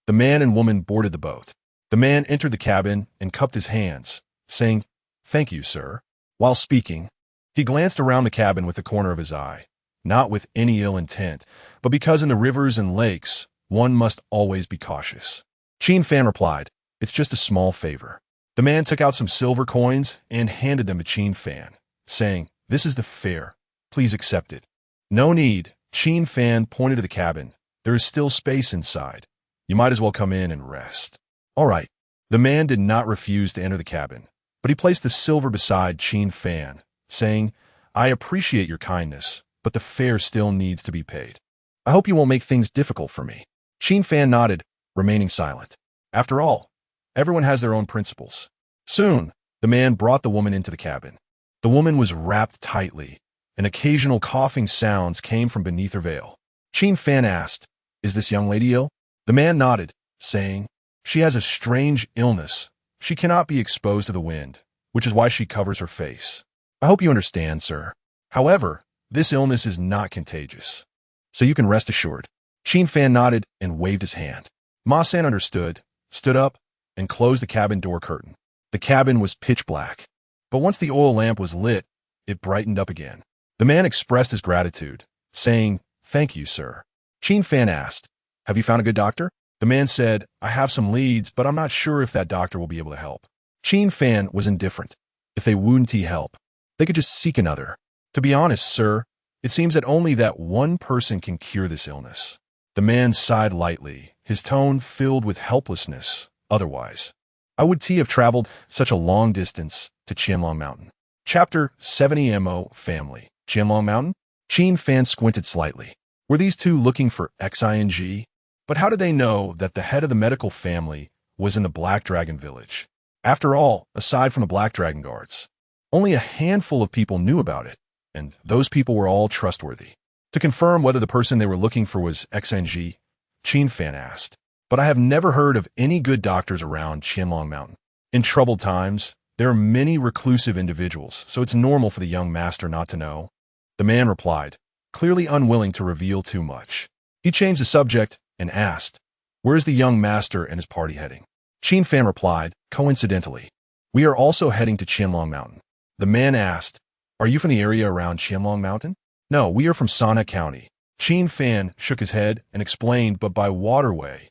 S1: The man and woman boarded the boat. The man entered the cabin and cupped his hands, saying, "Thank you, sir." While speaking, he glanced around the cabin with the corner of his eye, not with any ill intent, but because in the rivers and lakes, one must always be cautious. Qin Fan replied, "It's just a small favor." The man took out some silver coins and handed them to Qin Fan, saying, "This is the fare. Please accept it." "No need," Qin Fan pointed to the cabin. "There is still space inside. You might as well come in and rest." "All right." The man did not refuse to enter the cabin, but he placed the silver beside Qin Fan, saying, "I appreciate your kindness, but the fare still needs to be paid. I hope you won't make things difficult for me." Qin Fan nodded, remaining silent. After all, everyone has their own principles. Soon, the man brought the woman into the cabin. The woman was wrapped tightly, and occasional coughing sounds came from beneath her veil. Qin Fan asked, "Is this young lady ill?" The man nodded, saying, "She has a strange illness. She cannot be exposed to the wind, which is why she covers her face. I hope you understand, sir. However, this illness is not contagious, so you can rest assured." Qin Fan nodded and waved his hand. Ma San understood, stood up, and closed the cabin door curtain. The cabin was pitch black, but once the oil lamp was lit, it brightened up again. The man expressed his gratitude, saying, "Thank you, sir." Qin Fan asked, "Have you found a good doctor?" The man said, "I have some leads, but I'm not sure if that doctor will be able to help." Qin Fan was indifferent. If they wouldn't help, they could just seek another. "To be honest, sir, it seems that only that one person can cure this illness." The man sighed lightly, his tone filled with helplessness. "Otherwise, I would have traveled such a long distance to Qianlong Mountain." Chapter 70 Mo Family. Qianlong Mountain? Qin Fan squinted slightly. Were these two looking for Xing? But how did they know that the head of the medical family was in the Black Dragon village? After all, aside from the Black Dragon Guards, only a handful of people knew about it, and those people were all trustworthy. To confirm whether the person they were looking for was Xing, Qin Fan asked, "But I have never heard of any good doctors around Qianlong Mountain. In troubled times, there are many reclusive individuals, so it's normal for the young master not to know." The man replied, clearly unwilling to reveal too much. He changed the subject and asked, "Where is the young master and his party heading?" Qin Fan replied, "Coincidentally, we are also heading to Qianlong Mountain." The man asked, "Are you from the area around Qianlong Mountain?" "No, we are from Sanha County." Qin Fan shook his head and explained, "But by waterway.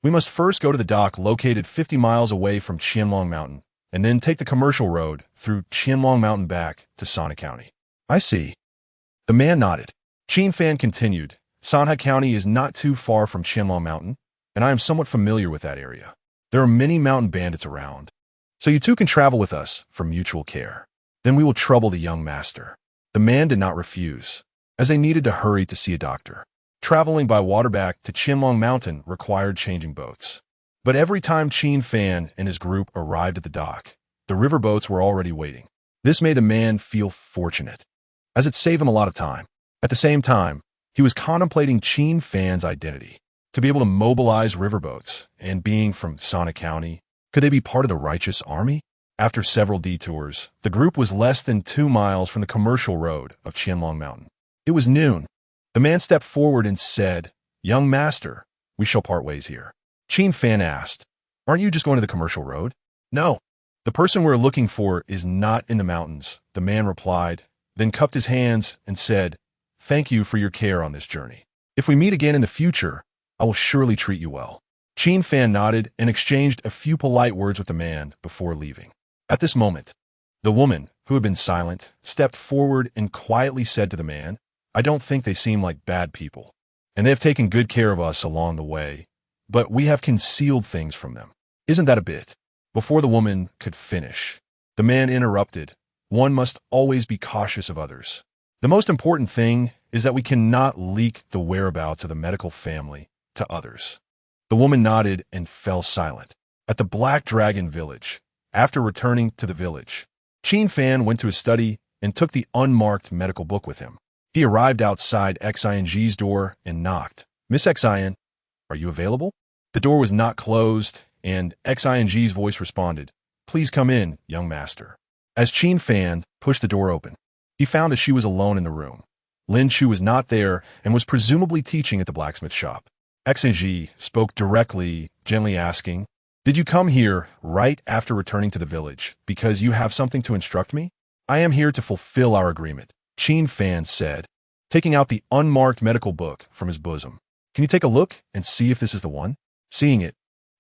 S1: We must first go to the dock located 50 miles away from Qianlong Mountain, and then take the commercial road through Qianlong Mountain back to Sanha County." "I see." The man nodded. Qin Fan continued, "Sanha County is not too far from Qianlong Mountain, and I am somewhat familiar with that area. There are many mountain bandits around, so you two can travel with us for mutual care. Then we will trouble the young master." The man did not refuse, as they needed to hurry to see a doctor. Traveling by water back to Qianlong Mountain required changing boats. But every time Qin Fan and his group arrived at the dock, the river boats were already waiting. This made the man feel fortunate, as it saved him a lot of time. At the same time, he was contemplating Qin Fan's identity. To be able to mobilize riverboats, and being from Sanha County, could they be part of the righteous army? After several detours, the group was less than 2 miles from the commercial road of Qianlong Mountain. It was noon. The man stepped forward and said, "Young master, we shall part ways here." Qin Fan asked, "Aren't you just going to the commercial road?" "No. The person we're looking for is not in the mountains," the man replied, then cupped his hands and said, "Thank you for your care on this journey. If we meet again in the future, I will surely treat you well." Qin Fan nodded and exchanged a few polite words with the man before leaving. At this moment, The woman, who had been silent, stepped forward and quietly said to the man, I don't think they seem like bad people, and they have taken good care of us along the way, but we have concealed things from them. Isn't that a bit? Before the woman could finish, the man interrupted. One must always be cautious of others. The most important thing is that we cannot leak the whereabouts of the medical family to others. The woman nodded and fell silent. At the Black Dragon village, after returning to the village, Qin Fan went to his study and took the unmarked medical book with him. He arrived outside Xian's door and knocked. Miss Xian, are you available? The door was not closed, and Xian's voice responded, Please come in, young master. As Qin Fan pushed the door open, he found that she was alone in the room. Lin Chu was not there and was presumably teaching at the blacksmith shop. Xian spoke directly, gently asking, Did you come here right after returning to the village because you have something to instruct me? I am here to fulfill our agreement, Qin Fan said, taking out the unmarked medical book from his bosom. Can you take a look and see if this is the one? Seeing it,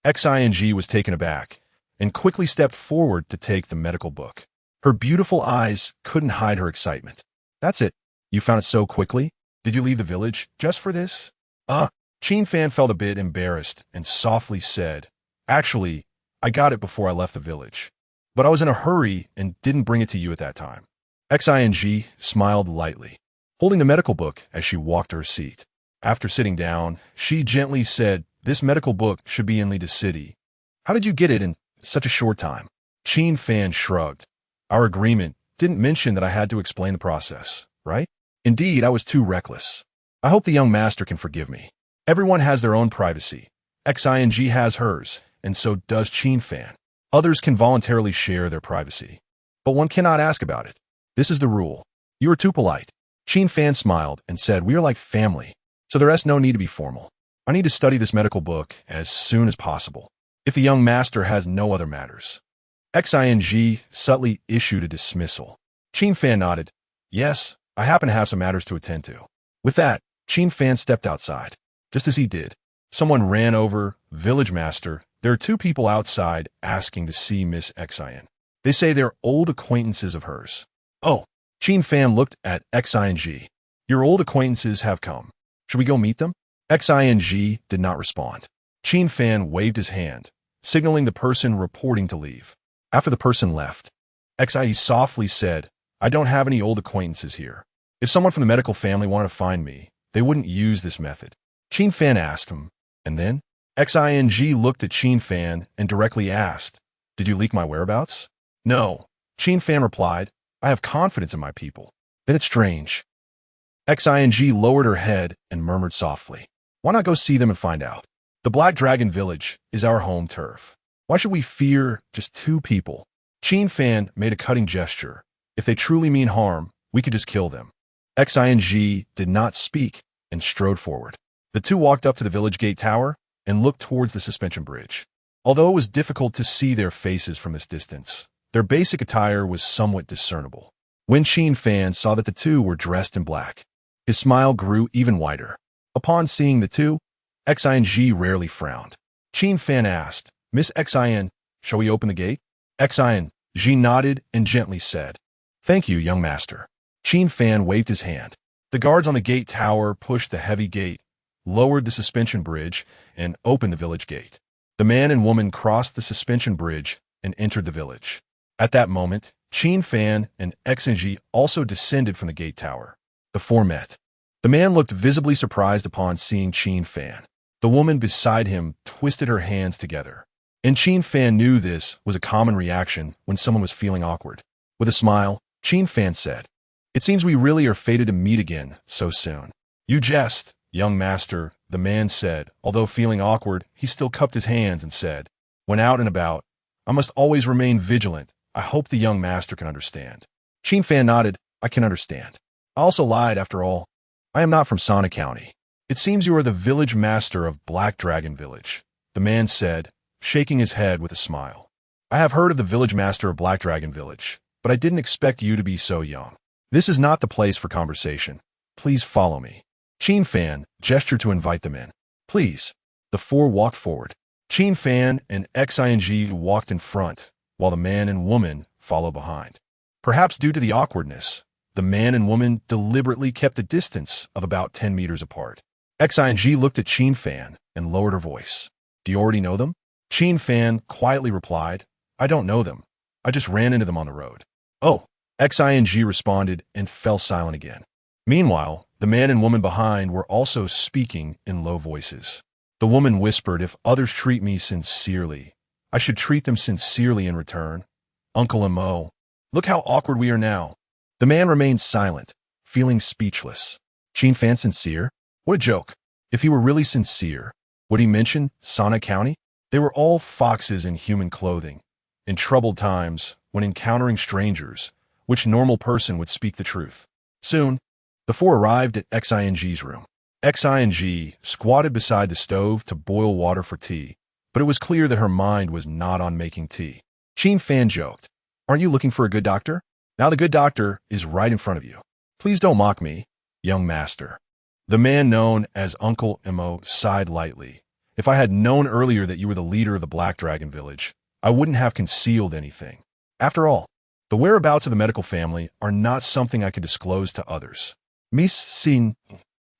S1: Xian was taken aback and quickly stepped forward to take the medical book. Her beautiful eyes couldn't hide her excitement. That's it. You found it so quickly? Did you leave the village just for this? Qin Fan felt a bit embarrassed and softly said, Actually, I got it before I left the village, but I was in a hurry and didn't bring it to you at that time. Xian smiled lightly, holding the medical book as she walked to her seat. After sitting down, she gently said, This medical book should be in Beili.To. How did you get it in such a short time? Qin Fan shrugged. Our agreement didn't mention that I had to explain the process, right? Indeed, I was too reckless. I hope the young master can forgive me. Everyone has their own privacy. Xian has hers, and so does Qin Fan. Others can voluntarily share their privacy, but one cannot ask about it. This is the rule. You are too polite. Qin Fan smiled and said, We are like family, so there is no need to be formal. I need to study this medical book as soon as possible, if the young master has no other matters. Xian subtly issued a dismissal. Qin Fan nodded. Yes, I happen to have some matters to attend to. With that, Qin Fan stepped outside. Just as he did, someone ran over, Village Master, there are two people outside asking to see Miss Xian. They say they're old acquaintances of hers. Oh, Qin Fan looked at Xian. Your old acquaintances have come. Should we go meet them? Xian did not respond. Qin Fan waved his hand, signaling the person reporting to leave. After the person left, Xian softly said, I don't have any old acquaintances here. If someone from the medical family wanted to find me, they wouldn't use this method. Qin Fan asked him, and then? Xian looked at Qin Fan and directly asked, Did you leak my whereabouts? No. Qin Fan replied, I have confidence in my people. Then it's strange. Xian lowered her head and murmured softly, Why not go see them and find out? The Black Dragon village is our home turf. Why should we fear just two people? Qin Fan made a cutting gesture. If they truly mean harm, we could just kill them. Xian did not speak and strode forward. The two walked up to the village gate tower and looked towards the suspension bridge. Although it was difficult to see their faces from this distance, their basic attire was somewhat discernible. When Qin Fan saw that the two were dressed in black, his smile grew even wider. Upon seeing the two, Xian rarely frowned. Qin Fan asked, Miss Xian, shall we open the gate? Xian nodded and gently said, Thank you, young master. Qin Fan waved his hand. The guards on the gate tower pushed the heavy gate, lowered the suspension bridge, and opened the village gate. The man and woman crossed the suspension bridge and entered the village. At that moment, Qin Fan and Xian also descended from the gate tower. The four met. The man looked visibly surprised upon seeing Qin Fan. The woman beside him twisted her hands together. And Qin Fan knew this was a common reaction when someone was feeling awkward. With a smile, Qin Fan said, It seems we really are fated to meet again so soon. You jest, young master, the man said. Although feeling awkward, he still cupped his hands and said, When out and about, I must always remain vigilant. I hope the young master can understand. Qin Fan nodded. I can understand. I also lied, after all. I am not from Sana County. It seems you are the village master of Black Dragon Village, the man said, shaking his head with a smile. I have heard of the village master of Black Dragon Village, but I didn't expect you to be so young. This is not the place for conversation. Please follow me. Qin Fan gestured to invite them in. Please. The four walked forward. Qin Fan and Xian walked in front, while the man and woman followed behind. Perhaps due to the awkwardness, the man and woman deliberately kept a distance of about 10 meters apart. Xing looked at Qin Fan and lowered her voice. Do you already know them? Qin Fan quietly replied, I don't know them. I just ran into them on the road. Oh, Xing responded and fell silent again. Meanwhile, the man and woman behind were also speaking in low voices. The woman whispered, if others treat me sincerely, I should treat them sincerely in return. Uncle Mo, look how awkward we are now. The man remained silent, feeling speechless. Qin Fan sincere? What a joke. If he were really sincere, would he mention Sana County? They were all foxes in human clothing. In troubled times, when encountering strangers, which normal person would speak the truth? Soon, the four arrived at Xing's room. Xing squatted beside the stove to boil water for tea, but it was clear that her mind was not on making tea. Qin Fan joked, aren't you looking for a good doctor? Now the good doctor is right in front of you. Please don't mock me, young master. The man known as Uncle Mo sighed lightly. If I had known earlier that you were the leader of the Black Dragon Village, I wouldn't have concealed anything. After all, the whereabouts of the medical family are not something I could disclose to others. Miss Xin.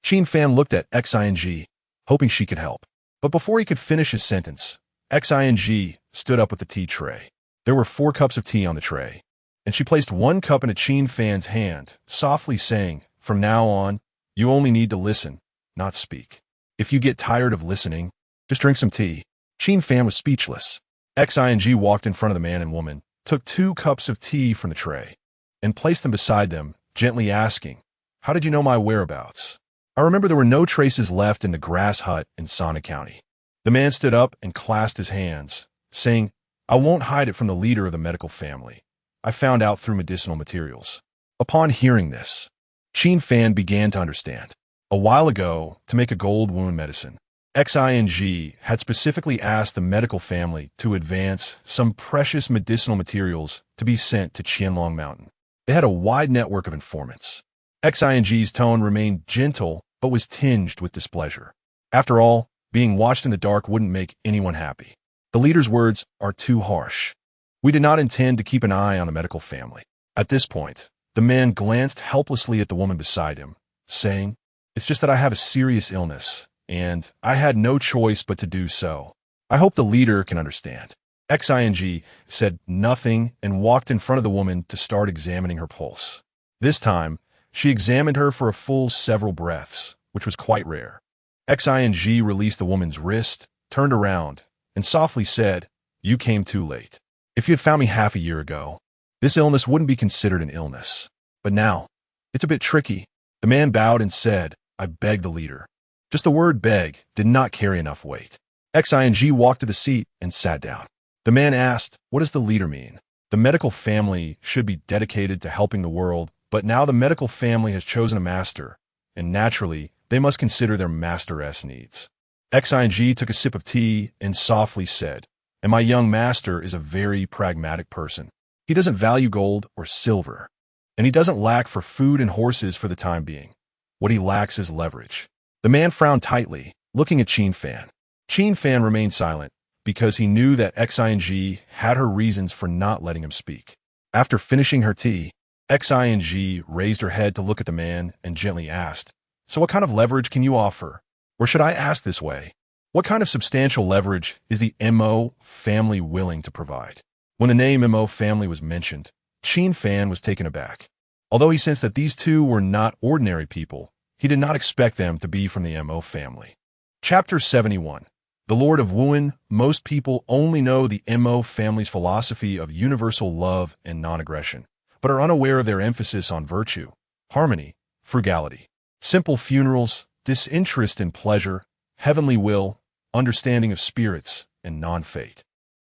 S1: Qin Fan looked at Xing, hoping she could help. But before he could finish his sentence, Xing stood up with the tea tray. There were 4 cups of tea on the tray, and she placed 1 cup into Qin Fan's hand, softly saying, from now on, you only need to listen, not speak. If you get tired of listening, just drink some tea. Qin Fan was speechless. Xing walked in front of the man and woman, took 2 cups of tea from the tray, and placed them beside them, gently asking, how did you know my whereabouts? I remember there were no traces left in the grass hut in Sana County. The man stood up and clasped his hands, saying, I won't hide it from the leader of the medical family. I found out through medicinal materials. Upon hearing this, Qin Fan began to understand. A while ago, to make a gold wound medicine, Xing had specifically asked the medical family to advance some precious medicinal materials to be sent to Qianlong Mountain. They had a wide network of informants. Xing's tone remained gentle but was tinged with displeasure. After all, being watched in the dark wouldn't make anyone happy. The leader's words are too harsh. We did not intend to keep an eye on the medical family. At this point, the man glanced helplessly at the woman beside him, saying, it's just that I have a serious illness, and I had no choice but to do so. I hope the leader can understand. Xing said nothing and walked in front of the woman to start examining her pulse. This time, she examined her for a full several breaths, which was quite rare. Xing released the woman's wrist, turned around, and softly said, you came too late. If you had found me half a year ago, this illness wouldn't be considered an illness. But now, it's a bit tricky. The man bowed and said, I beg the leader. Just the word beg did not carry enough weight. Xing walked to the seat and sat down. The man asked, what does the leader mean? The medical family should be dedicated to helping the world, but now the medical family has chosen a master, and naturally, they must consider their master's needs. Xing took a sip of tea and softly said, and my young master is a very pragmatic person. He doesn't value gold or silver, and he doesn't lack for food and horses for the time being. What he lacks is leverage. The man frowned tightly, looking at Qin Fan. Qin Fan remained silent, because he knew that Xing had her reasons for not letting him speak. After finishing her tea, Xing raised her head to look at the man and gently asked, so what kind of leverage can you offer? Or should I ask this way? What kind of substantial leverage is the Mo family willing to provide? When the name Mo family was mentioned, Qin Fan was taken aback. Although he sensed that these two were not ordinary people, he did not expect them to be from the Mo family. Chapter 71. The Lord of Wuan. Most people only know the Mo family's philosophy of universal love and non-aggression, but are unaware of their emphasis on virtue, harmony, frugality, simple funerals, disinterest in pleasure, heavenly will, understanding of spirits, and non-fate.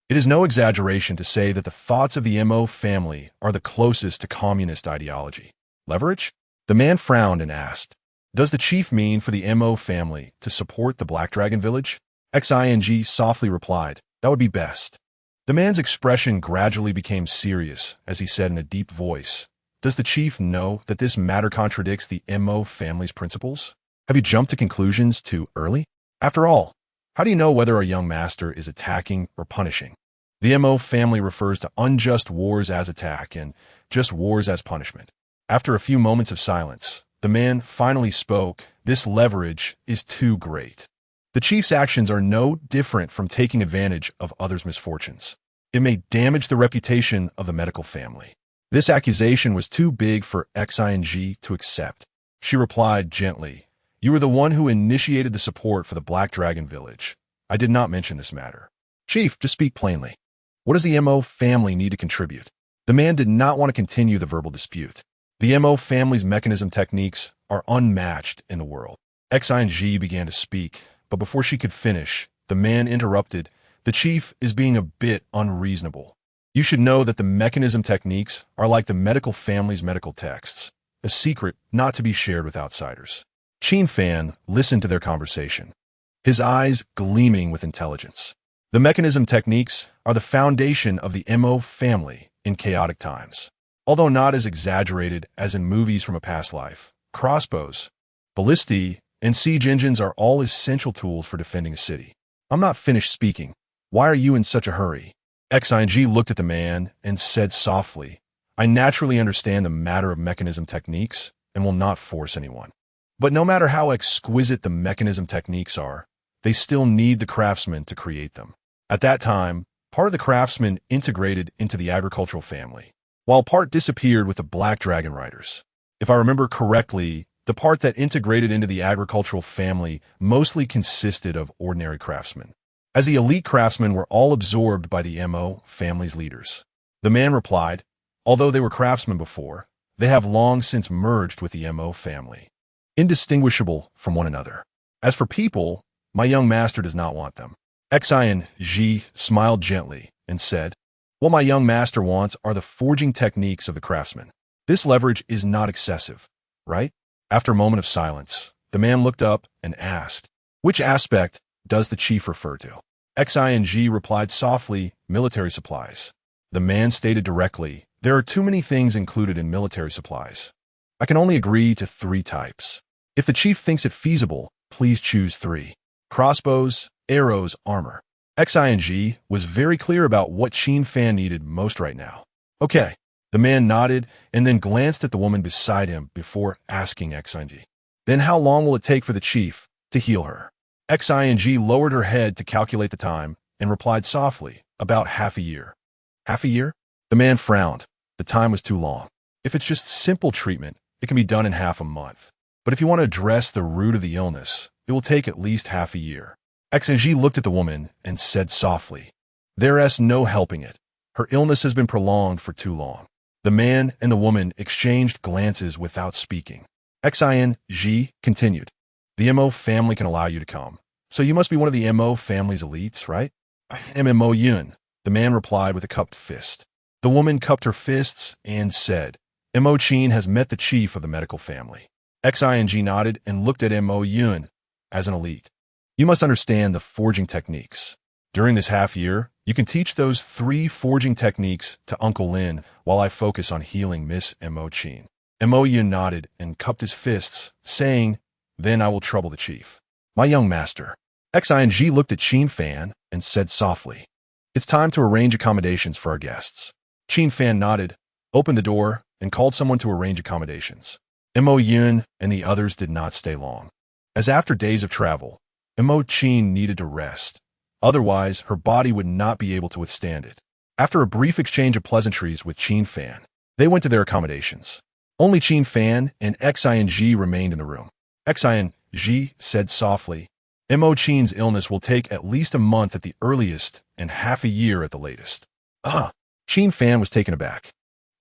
S1: It is no exaggeration to say that the thoughts of the Mo family are the closest to communist ideology. Leverage? The man frowned and asked, does the chief mean for the Mo family to support the Black Dragon Village? Xing softly replied, that would be best. The man's expression gradually became serious as he said in a deep voice, does the chief know that this matter contradicts the Mo family's principles? Have you jumped to conclusions too early? After all, how do you know whether a young master is attacking or punishing? The MO family refers to unjust wars as attack and just wars as punishment. After a few moments of silence, the man finally spoke. This leverage is too great. The chief's actions are no different from taking advantage of others' misfortunes. It may damage the reputation of the medical family. This accusation was too big for Qian to accept. She replied gently, "You were the one who initiated the support for the Black Dragon Village. I did not mention this matter." Chief, to speak plainly, what does the MO family need to contribute? The man did not want to continue the verbal dispute. The MO family's mechanism techniques are unmatched in the world. Qian began to speak, but before she could finish, the man interrupted. "The chief is being a bit unreasonable. You should know that the mechanism techniques are like the medical family's medical texts, a secret not to be shared with outsiders." Qin Fan listened to their conversation, his eyes gleaming with intelligence. The mechanism techniques are the foundation of the MO family in chaotic times. Although not as exaggerated as in movies from a past life, crossbows, ballistae, and siege engines are all essential tools for defending a city. I'm not finished speaking. Why are you in such a hurry? Qian looked at the man and said softly, "I naturally understand the matter of mechanism techniques and will not force anyone. But no matter how exquisite the mechanism techniques are, they still need the craftsman to create them." At that time, part of the craftsmen integrated into the agricultural family, while part disappeared with the Black Dragon Riders. If I remember correctly, the part that integrated into the agricultural family mostly consisted of ordinary craftsmen, as the elite craftsmen were all absorbed by the MO family's leaders. The man replied, "Although they were craftsmen before, they have long since merged with the MO family, indistinguishable from one another. As for people, my young master does not want them." Qian smiled gently and said, "What my young master wants are the forging techniques of the craftsmen. This leverage is not excessive, right?" After a moment of silence, the man looked up and asked, "Which aspect does the chief refer to?" Qian replied softly, "Military supplies." The man stated directly, "There are too many things included in military supplies. I can only agree to 3 types. If the chief thinks it feasible, please choose 3. Crossbows, arrows, armor." Qian was very clear about what Qin Fan needed most right now. "Okay." The man nodded and then glanced at the woman beside him before asking Qian, "Then how long will it take for the chief to heal her?" Qian lowered her head to calculate the time and replied softly, "About half a year." "Half a year?" The man frowned. The time was too long. If it's just simple treatment, it can be done in half a month. But if you want to address the root of the illness, it will take at least half a year. Qian looked at the woman and said softly, "There's no helping it. Her illness has been prolonged for too long." The man and the woman exchanged glances without speaking. Qian continued, "The MO family can allow you to come. So you must be one of the MO family's elites, right?" "I am Yanyun," the man replied with a cupped fist. The woman cupped her fists and said, "MO Qin has met the chief of the medical family." Qian nodded and looked at Yanyun as an elite. "You must understand the forging techniques. During this half year, you can teach those 3 forging techniques to Uncle Lin while I focus on healing Miss MO Qin." Yanyun nodded and cupped his fists, saying, "Then I will trouble the chief." "My young master." Qian looked at Qin Fan and said softly, "It's time to arrange accommodations for our guests." Qin Fan nodded, opened the door, and called someone to arrange accommodations. Yanyun and the others did not stay long, as after days of travel, MO Qin needed to rest. Otherwise, her body would not be able to withstand it. After a brief exchange of pleasantries with Qin Fan, they went to their accommodations. Only Qin Fan and Qian remained in the room. Qian said softly, "MO Qin's illness will take at least a month at the earliest and half a year at the latest." Qin Fan was taken aback.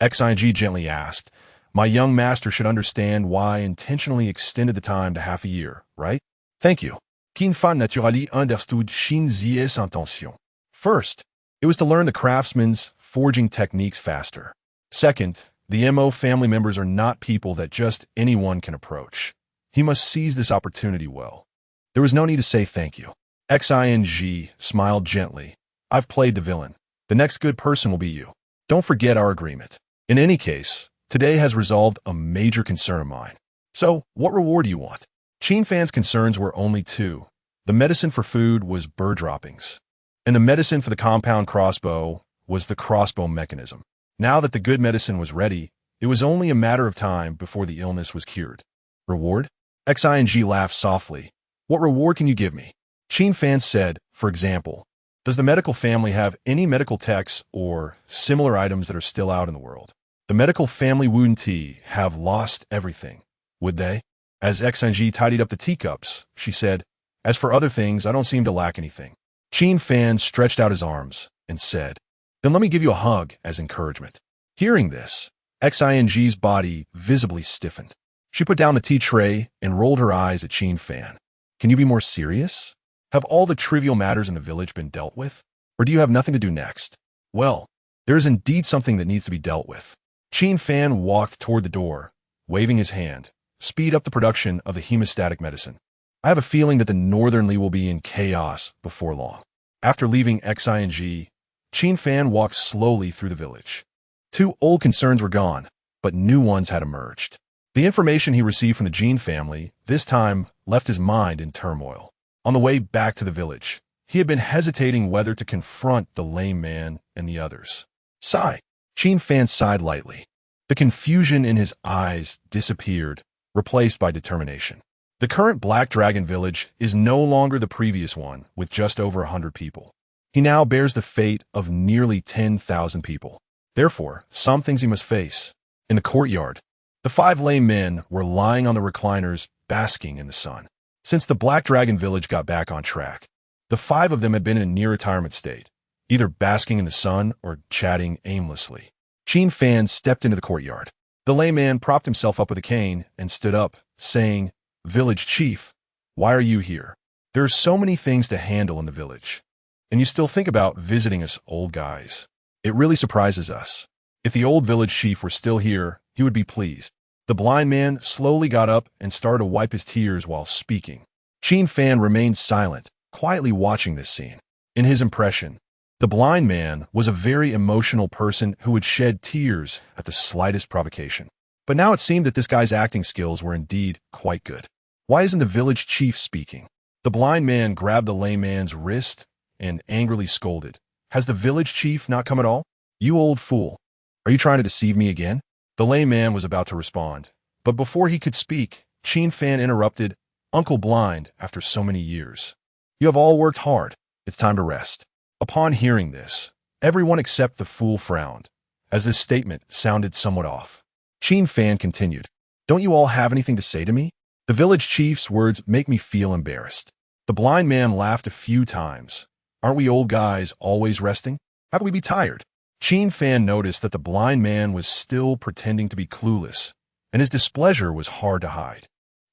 S1: Qian gently asked, "My young master should understand why I intentionally extended the time to half a year, right?" "Thank you." Qin Fan naturally understood Qin Zie's intention. First, it was to learn the craftsman's forging techniques faster. Second, the MO family members are not people that just anyone can approach. He must seize this opportunity well. There was no need to say thank you. Qian smiled gently. "I've played the villain. The next good person will be you. Don't forget our agreement. In any case, today has resolved a major concern of mine. So, what reward do you want?" Qin Fan's concerns were only 2. The medicine for food was bird droppings. and the medicine for the compound crossbow was the crossbow mechanism. Now that the good medicine was ready, it was only a matter of time before the illness was cured. Reward? Xing laughed softly. What reward can you give me? Qin Fan said, for example, does the medical family have any medical texts or similar items that are still out in the world? The medical family Wu-Ti have lost everything. Would they? As Xing tidied up the teacups, she said, as for other things, I don't seem to lack anything. Qin Fan stretched out his arms and said, then let me give you a hug as encouragement. Hearing this, Xing's body visibly stiffened. She put down the tea tray and rolled her eyes at Qin Fan. Can you be more serious? Have all the trivial matters in the village been dealt with? Or do you have nothing to do next? Well, there is indeed something that needs to be dealt with. Qin Fan walked toward the door, waving his hand. Speed up the production of the hemostatic medicine. I have a feeling that the Northern Li will be in chaos before long. After leaving Xing, Qin Fan walked slowly through the village. 2 old concerns were gone, but new ones had emerged. The information he received from the Qin family, this time, left his mind in turmoil. On the way back to the village, he had been hesitating whether to confront the lame man and the others. Sigh. Qin Fan sighed lightly. The confusion in his eyes disappeared, replaced by determination. The current Black Dragon village is no longer the previous one, with just over 100 people. He now bears the fate of nearly 10,000 people. Therefore, some things he must face. In the courtyard, the 5 lame men were lying on the recliners, basking in the sun. Since the Black Dragon village got back on track, the 5 of them had been in a near-retirement state, either basking in the sun or chatting aimlessly. Qin Fan stepped into the courtyard. The lame man propped himself up with a cane and stood up, saying, Village chief, why are you here? There are so many things to handle in the village. And you still think about visiting us old guys. It really surprises us. If the old village chief were still here, he would be pleased. The blind man slowly got up and started to wipe his tears while speaking. Qin Fan remained silent, quietly watching this scene. In his impression, the blind man was a very emotional person who would shed tears at the slightest provocation. But now it seemed that this guy's acting skills were indeed quite good. Why isn't the village chief speaking? The blind man grabbed the lame man's wrist and angrily scolded. Has the village chief not come at all? You old fool. Are you trying to deceive me again? The lame man was about to respond. But before he could speak, Qin Fan interrupted, Uncle Blind, after so many years. You have all worked hard. It's time to rest. Upon hearing this, everyone except the fool frowned, as this statement sounded somewhat off. Qin Fan continued, Don't you all have anything to say to me? The village chief's words make me feel embarrassed. The blind man laughed a few times. Aren't we old guys always resting? How can we be tired? Qin Fan noticed that the blind man was still pretending to be clueless, and his displeasure was hard to hide.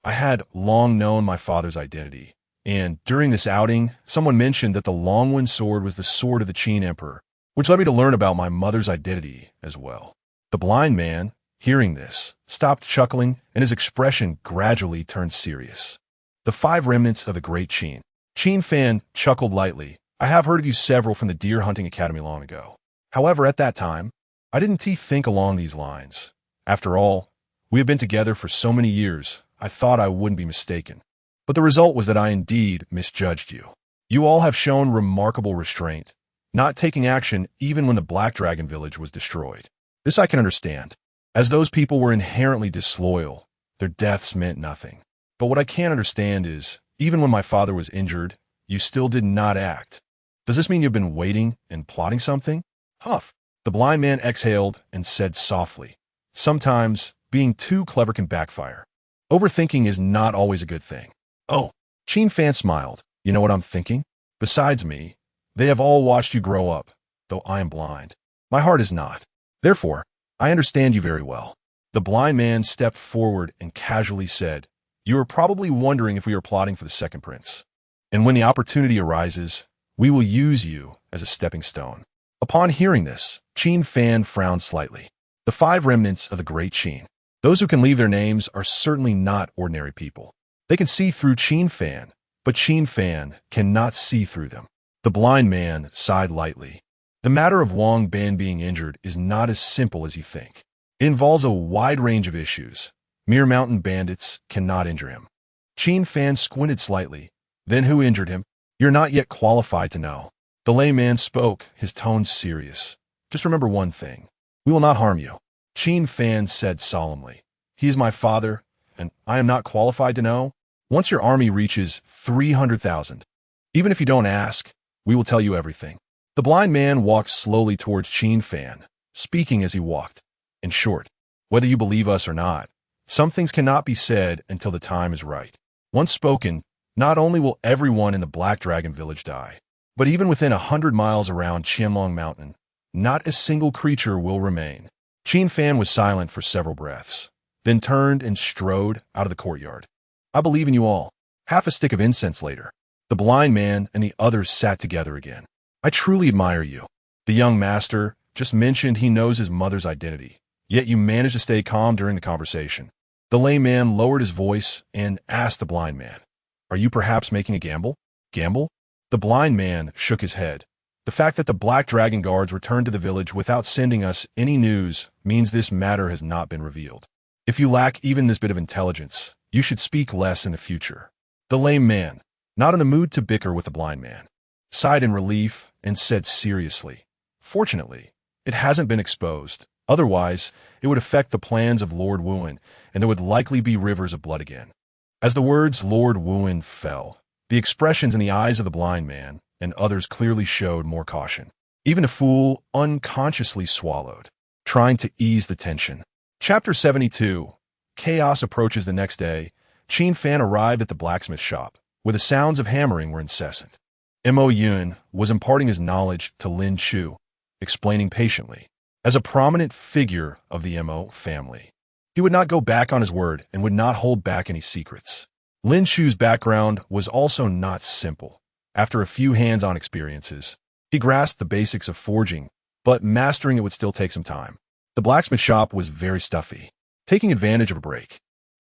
S1: I had long known my father's identity. And during this outing, someone mentioned that the Longwen sword was the sword of the Qin Emperor, which led me to learn about my mother's identity as well. The blind man, hearing this, stopped chuckling, and his expression gradually turned serious. The 5 remnants of the great Qin. Qin Fan chuckled lightly. I have heard of you several from the Deer Hunting Academy long ago. However, at that time, I didn't think along these lines. After all, we have been together for so many years, I thought I wouldn't be mistaken. But the result was that I indeed misjudged you. You all have shown remarkable restraint, not taking action even when the Black Dragon village was destroyed. This I can understand, as those people were inherently disloyal. Their deaths meant nothing. But what I can't understand is, even when my father was injured, you still did not act. Does this mean you've been waiting and plotting something? Huff. The blind man exhaled and said softly, Sometimes, being too clever can backfire. Overthinking is not always a good thing. Oh, Qin Fan smiled. You know what I'm thinking? Besides me, they have all watched you grow up, though I am blind. My heart is not. Therefore, I understand you very well. The blind man stepped forward and casually said, You are probably wondering if we are plotting for the second prince. And when the opportunity arises, we will use you as a stepping stone. Upon hearing this, Qin Fan frowned slightly. The 5 remnants of the great Qin. Those who can leave their names are certainly not ordinary people. They can see through Qin Fan, but Qin Fan cannot see through them. The blind man sighed lightly. The matter of Wang Ban being injured is not as simple as you think. It involves a wide range of issues. Mere mountain bandits cannot injure him. Qin Fan squinted slightly. Then who injured him? You're not yet qualified to know. The layman spoke, his tone serious. Just remember one thing. We will not harm you. Qin Fan said solemnly. He is my father, and I am not qualified to know. Once your army reaches 300,000, even if you don't ask, we will tell you everything. The blind man walked slowly towards Qin Fan, speaking as he walked. In short, whether you believe us or not, some things cannot be said until the time is right. Once spoken, not only will everyone in the Black Dragon village die, but even within 100 miles around Qianlong Mountain, not a single creature will remain. Qin Fan was silent for several breaths, then turned and strode out of the courtyard. I believe in you all. Half a stick of incense later, the blind man and the others sat together again. I truly admire you. The young master just mentioned he knows his mother's identity, yet you managed to stay calm during the conversation. The layman lowered his voice and asked the blind man, Are you perhaps making a gamble? Gamble? The blind man shook his head. The fact that the Black Dragon guards returned to the village without sending us any news means this matter has not been revealed. If you lack even this bit of intelligence, you should speak less in the future. The lame man, not in the mood to bicker with the blind man, sighed in relief and said seriously, Fortunately, it hasn't been exposed. Otherwise, it would affect the plans of Lord Wuan, and there would likely be rivers of blood again. As the words Lord Wuan fell, the expressions in the eyes of the blind man and others clearly showed more caution. Even a fool unconsciously swallowed, trying to ease the tension. Chapter 72. Chaos approaches the next day. Qin Fan arrived at the blacksmith shop, where the sounds of hammering were incessant. Yanyun was imparting his knowledge to Lin-Chu, explaining patiently. As a prominent figure of the Mo family, he would not go back on his word and would not hold back any secrets. Lin-Chu's background was also not simple. After a few hands-on experiences, he grasped the basics of forging, but mastering it would still take some time. The blacksmith shop was very stuffy. Taking advantage of a break,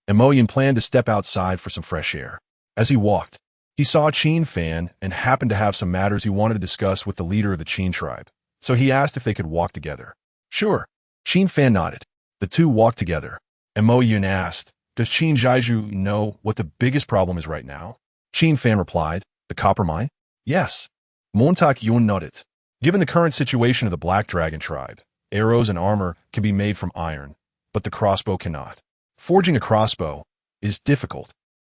S1: Yanyun planned to step outside for some fresh air. As he walked, he saw Qin Fan and happened to have some matters he wanted to discuss with the leader of the Qin tribe, so he asked if they could walk together. Sure. Qin Fan nodded. The two walked together. Yanyun asked, Does Qin Zhaiju know what the biggest problem is right now? Qin Fan replied, The copper mine? Yes. Montak Yun nodded. Given the current situation of the Black Dragon tribe, arrows and armor can be made from iron, but the crossbow cannot. Forging a crossbow is difficult,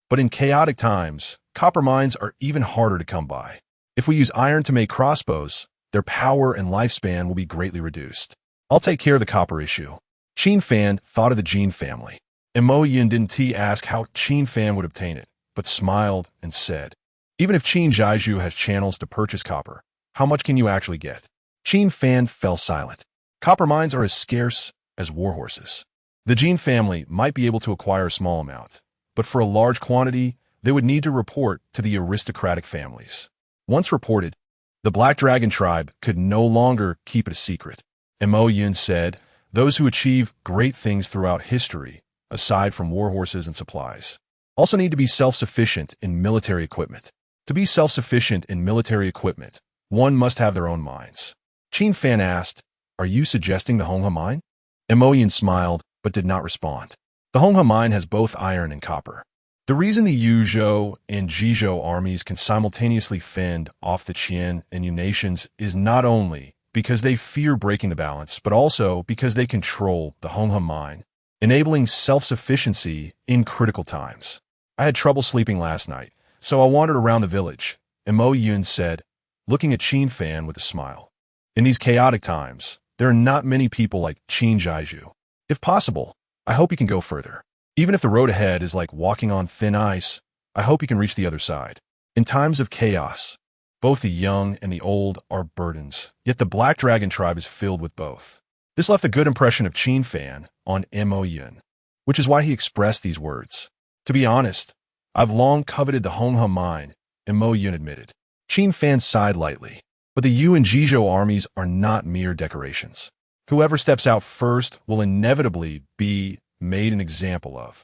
S1: but in chaotic times, copper mines are even harder to come by. If we use iron to make crossbows, their power and lifespan will be greatly reduced. I'll take care of the copper issue. Qin Fan thought of the Jin family. Yanyun didn't ask how Qin Fan would obtain it, but smiled and said, Even if Qin Zhaiju has channels to purchase copper, how much can you actually get? Qin Fan fell silent. Copper mines are as scarce as warhorses. The Jin family might be able to acquire a small amount, but for a large quantity, they would need to report to the aristocratic families. Once reported, the Black Dragon tribe could no longer keep it a secret. Yanyun said, Those who achieve great things throughout history, aside from warhorses and supplies, also need to be self-sufficient in military equipment. To be self-sufficient in military equipment, one must have their own mines. Qin Fan asked, Are you suggesting the Honghe mine? Yanyun smiled, but did not respond. The Honghe mine has both iron and copper. The reason the Yuzhou and Jizhou armies can simultaneously fend off the Qian and Yu nations is not only because they fear breaking the balance, but also because they control the Honghe mine, enabling self-sufficiency in critical times. I had trouble sleeping last night, so I wandered around the village, Yanyun said, looking at Qin Fan with a smile. In these chaotic times, there are not many people like Qin Zhaiju. If possible, I hope you can go further. Even if the road ahead is like walking on thin ice, I hope you can reach the other side. In times of chaos, both the young and the old are burdens, yet the Black Dragon tribe is filled with both. This left a good impression of Qin Fan on Yanyun, which is why he expressed these words. To be honest, I've long coveted the Honghe mine, Yanyun admitted. Qin Fan sighed lightly, but the Yu and Jizhou armies are not mere decorations. Whoever steps out first will inevitably be made an example of.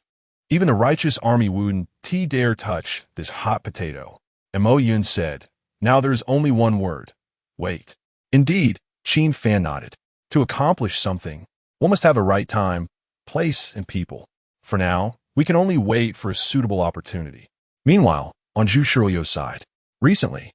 S1: Even the righteous army wouldn't dare touch this hot potato. Yanyun said, Now there is only one word. Wait. Indeed, Qin Fan nodded. To accomplish something, one must have a right time, place, and people. For now, we can only wait for a suitable opportunity. Meanwhile, on Zhu Shirlio's side, recently,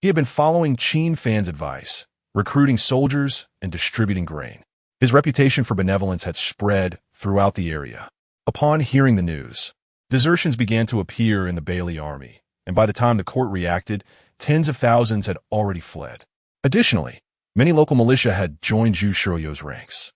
S1: He had been following Qin Fan's advice, recruiting soldiers and distributing grain. His reputation for benevolence had spread throughout the area. Upon hearing the news, desertions began to appear in the Beili army, and by the time the court reacted, tens of thousands had already fled. Additionally, many local militia had joined Zhu Shirlio's ranks.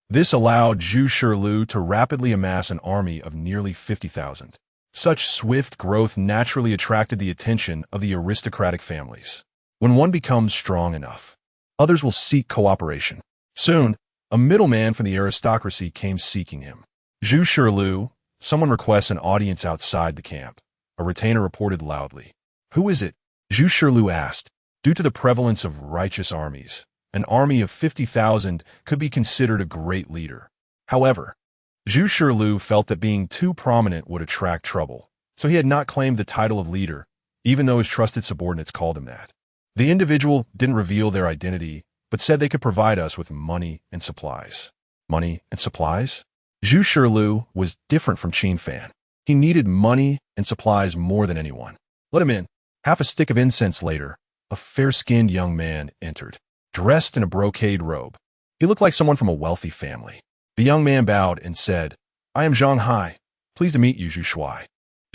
S1: This allowed Zhu Shirliu to rapidly amass an army of nearly 50,000. Such swift growth naturally attracted the attention of the aristocratic families. When one becomes strong enough, others will seek cooperation. Soon, a middleman from the aristocracy came seeking him. Zhu Shirliu, someone requests an audience outside the camp. A retainer reported loudly. Who is it? Zhu Shirliu asked. Due to the prevalence of righteous armies, an army of 50,000 could be considered a great leader. However, Zhu Shirliu felt that being too prominent would attract trouble, so he had not claimed the title of leader, even though his trusted subordinates called him that. The individual didn't reveal their identity, but said they could provide us with money and supplies. Money and supplies? Zhu Shirliu was different from Qin Fan. He needed money and supplies more than anyone. Let him in. Half a stick of incense later, a fair-skinned young man entered, dressed in a brocade robe. He looked like someone from a wealthy family. The young man bowed and said, I am Zhang Hai. Pleased to meet you, Zhu Shuai.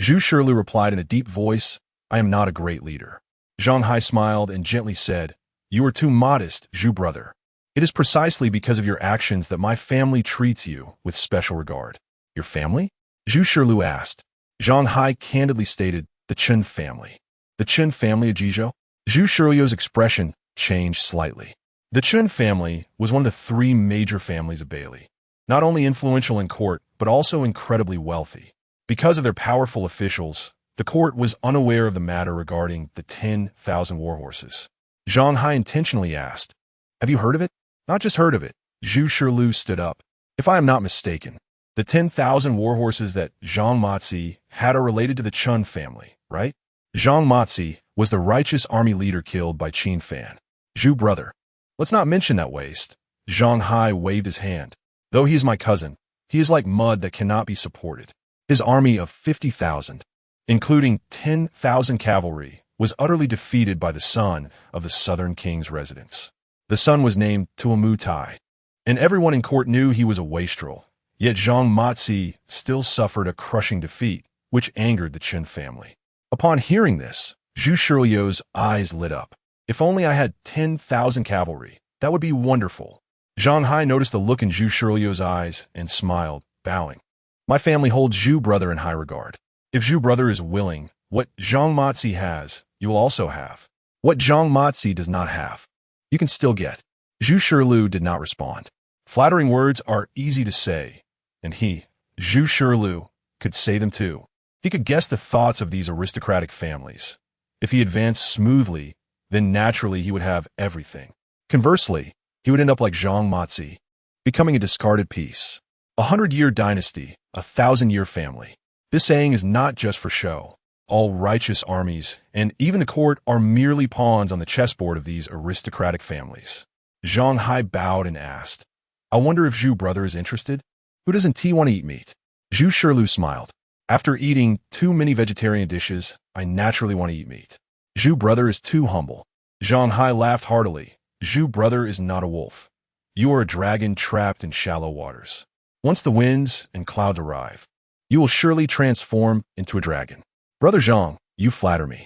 S1: Zhu Shirliu replied in a deep voice, I am not a great leader. Zhang Hai smiled and gently said, You are too modest, Zhu brother. It is precisely because of your actions that my family treats you with special regard. Your family? Zhu Shirliu asked. Zhang Hai candidly stated, the Qin family. The Qin family of Jizhou? Zhu Shirliu's expression changed slightly. The Qin family was one of the three major families of Beili. Not only influential in court, but also incredibly wealthy. Because of their powerful officials, the court was unaware of the matter regarding the 10,000 warhorses. Zhang Hai intentionally asked, Have you heard of it? Not just heard of it. Zhu Shirliu stood up. If I am not mistaken, the 10,000 warhorses that Zhang Matzi had are related to the Qin family, right? Zhang Matzi was the righteous army leader killed by Qin Fan. Zhu brother. Let's not mention that waste. Zhang Hai waved his hand. Though he is my cousin, he is like mud that cannot be supported. His army of 50,000, including 10,000 cavalry, was utterly defeated by the son of the southern king's residence. The son was named Tuamutai, and everyone in court knew he was a wastrel. Yet Zhang Matzi still suffered a crushing defeat, which angered the Qin family. Upon hearing this, Zhu Shirliu's eyes lit up. If only I had 10,000 cavalry, that would be wonderful. Zhang Hai noticed the look in Zhu Shirliu's eyes and smiled, bowing. My family holds Zhu brother in high regard. If Zhu brother is willing, what Zhang Matzi has, you will also have. What Zhang Matzi does not have, you can still get. Zhu Shirliu did not respond. Flattering words are easy to say, and he, Zhu Shirliu, could say them too. He could guess the thoughts of these aristocratic families. If he advanced smoothly, then naturally he would have everything. Conversely, he would end up like Zhang Matzi, becoming a discarded piece. 100-year dynasty, 1,000-year family. This saying is not just for show. All righteous armies, and even the court, are merely pawns on the chessboard of these aristocratic families. Zhang Hai bowed and asked, I wonder if Zhu brother is interested? Who doesn't T want to eat meat? Zhu Shirliu smiled. After eating too many vegetarian dishes, I naturally want to eat meat. Zhu brother is too humble. Zhang Hai laughed heartily. Zhu brother is not a wolf. You are a dragon trapped in shallow waters. Once the winds and clouds arrive, you will surely transform into a dragon. Brother Zhang, you flatter me.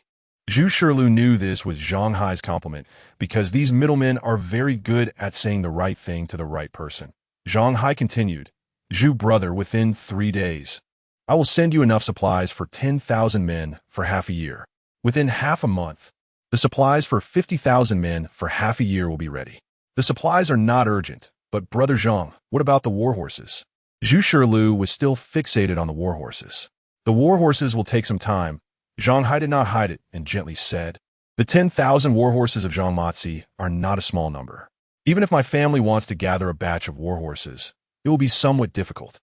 S1: Zhu Shirliu knew this was Zhang Hai's compliment because these middlemen are very good at saying the right thing to the right person. Zhang Hai continued, Zhu brother, within 3 days, I will send you enough supplies for 10,000 men for half a year. Within half a month, the supplies for 50,000 men for half a year will be ready. The supplies are not urgent, but Brother Zhang, what about the warhorses? Zhu Shirliu was still fixated on the warhorses. The warhorses will take some time. Zhang Hai did not hide it and gently said, The 10,000 warhorses of Zhang Matzi are not a small number. Even if my family wants to gather a batch of warhorses, it will be somewhat difficult.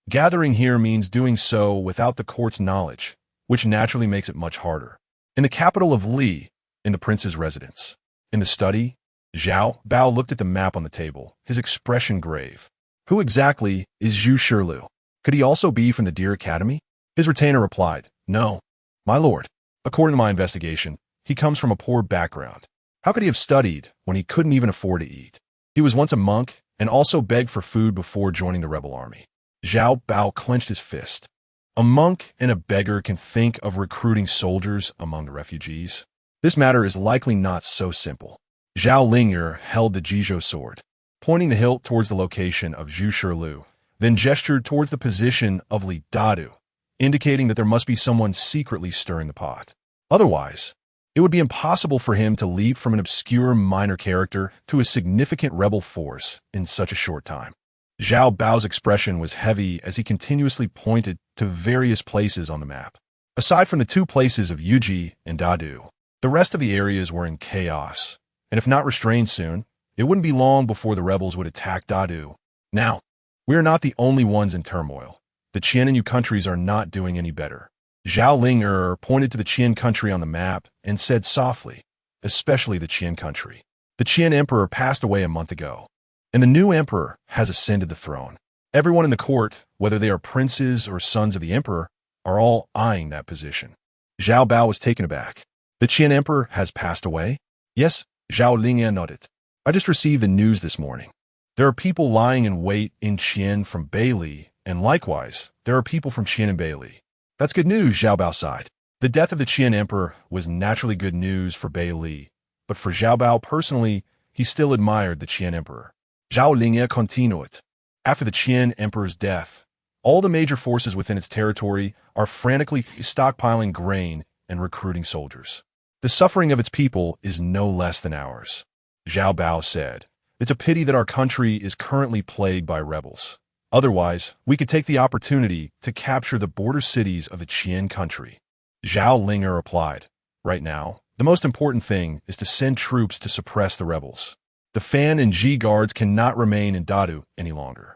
S1: Gathering here means doing so without the court's knowledge, which naturally makes it much harder. In the capital of Li, in the prince's residence. In the study, Zhao Bao looked at the map on the table, his expression grave. Who exactly is Zhu Shirliu? Could he also be from the Deer Academy? His retainer replied, No, my lord. According to my investigation, He comes from a poor background. How could he have studied when he couldn't even afford to eat? He was once a monk and also begged for food before joining the rebel army. Zhao Bao clenched his fist. A monk and a beggar can think of recruiting soldiers among the refugees. This matter is likely not so simple. Zhao Ling'er held the Jizhou sword, pointing the hilt towards the location of Zhu Shirlu, then gestured towards the position of Li-Da-Du, indicating that there must be someone secretly stirring the pot. Otherwise, it would be impossible for him to leap from an obscure minor character to a significant rebel force in such a short time. Zhao Bao's expression was heavy as he continuously pointed to various places on the map. Aside from the 2 places of Yuji and Dadu, the rest of the areas were in chaos, and if not restrained soon, it wouldn't be long before the rebels would attack Dadu. Now, we are not the only ones in turmoil. The Qian and Yu countries are not doing any better. Zhao Ling'er pointed to the Qian country on the map and said softly, especially the Qian country. The Qian emperor passed away a month ago, and the new emperor has ascended the throne. Everyone in the court, whether they are princes or sons of the emperor, are all eyeing that position. Zhao Bao was taken aback. The Qian emperor has passed away? Yes, Zhao Ling'er nodded. I just received the news this morning. There are people lying in wait in Qian from Beili, and likewise, there are people from Qian and Beili. That's good news, Zhao Bao sighed. The death of the Qian emperor was naturally good news for Beili, but for Zhao Bao personally, he still admired the Qian emperor. Zhao Ling'er continued. After the Qian emperor's death, all the major forces within its territory are frantically stockpiling grain and recruiting soldiers. The suffering of its people is no less than ours. Zhao Bao said, it's a pity that our country is currently plagued by rebels. Otherwise, we could take the opportunity to capture the border cities of the Qian country. Zhao Ling'er replied, right now, the most important thing is to send troops to suppress the rebels. The Fan and Ji guards cannot remain in Dadu any longer.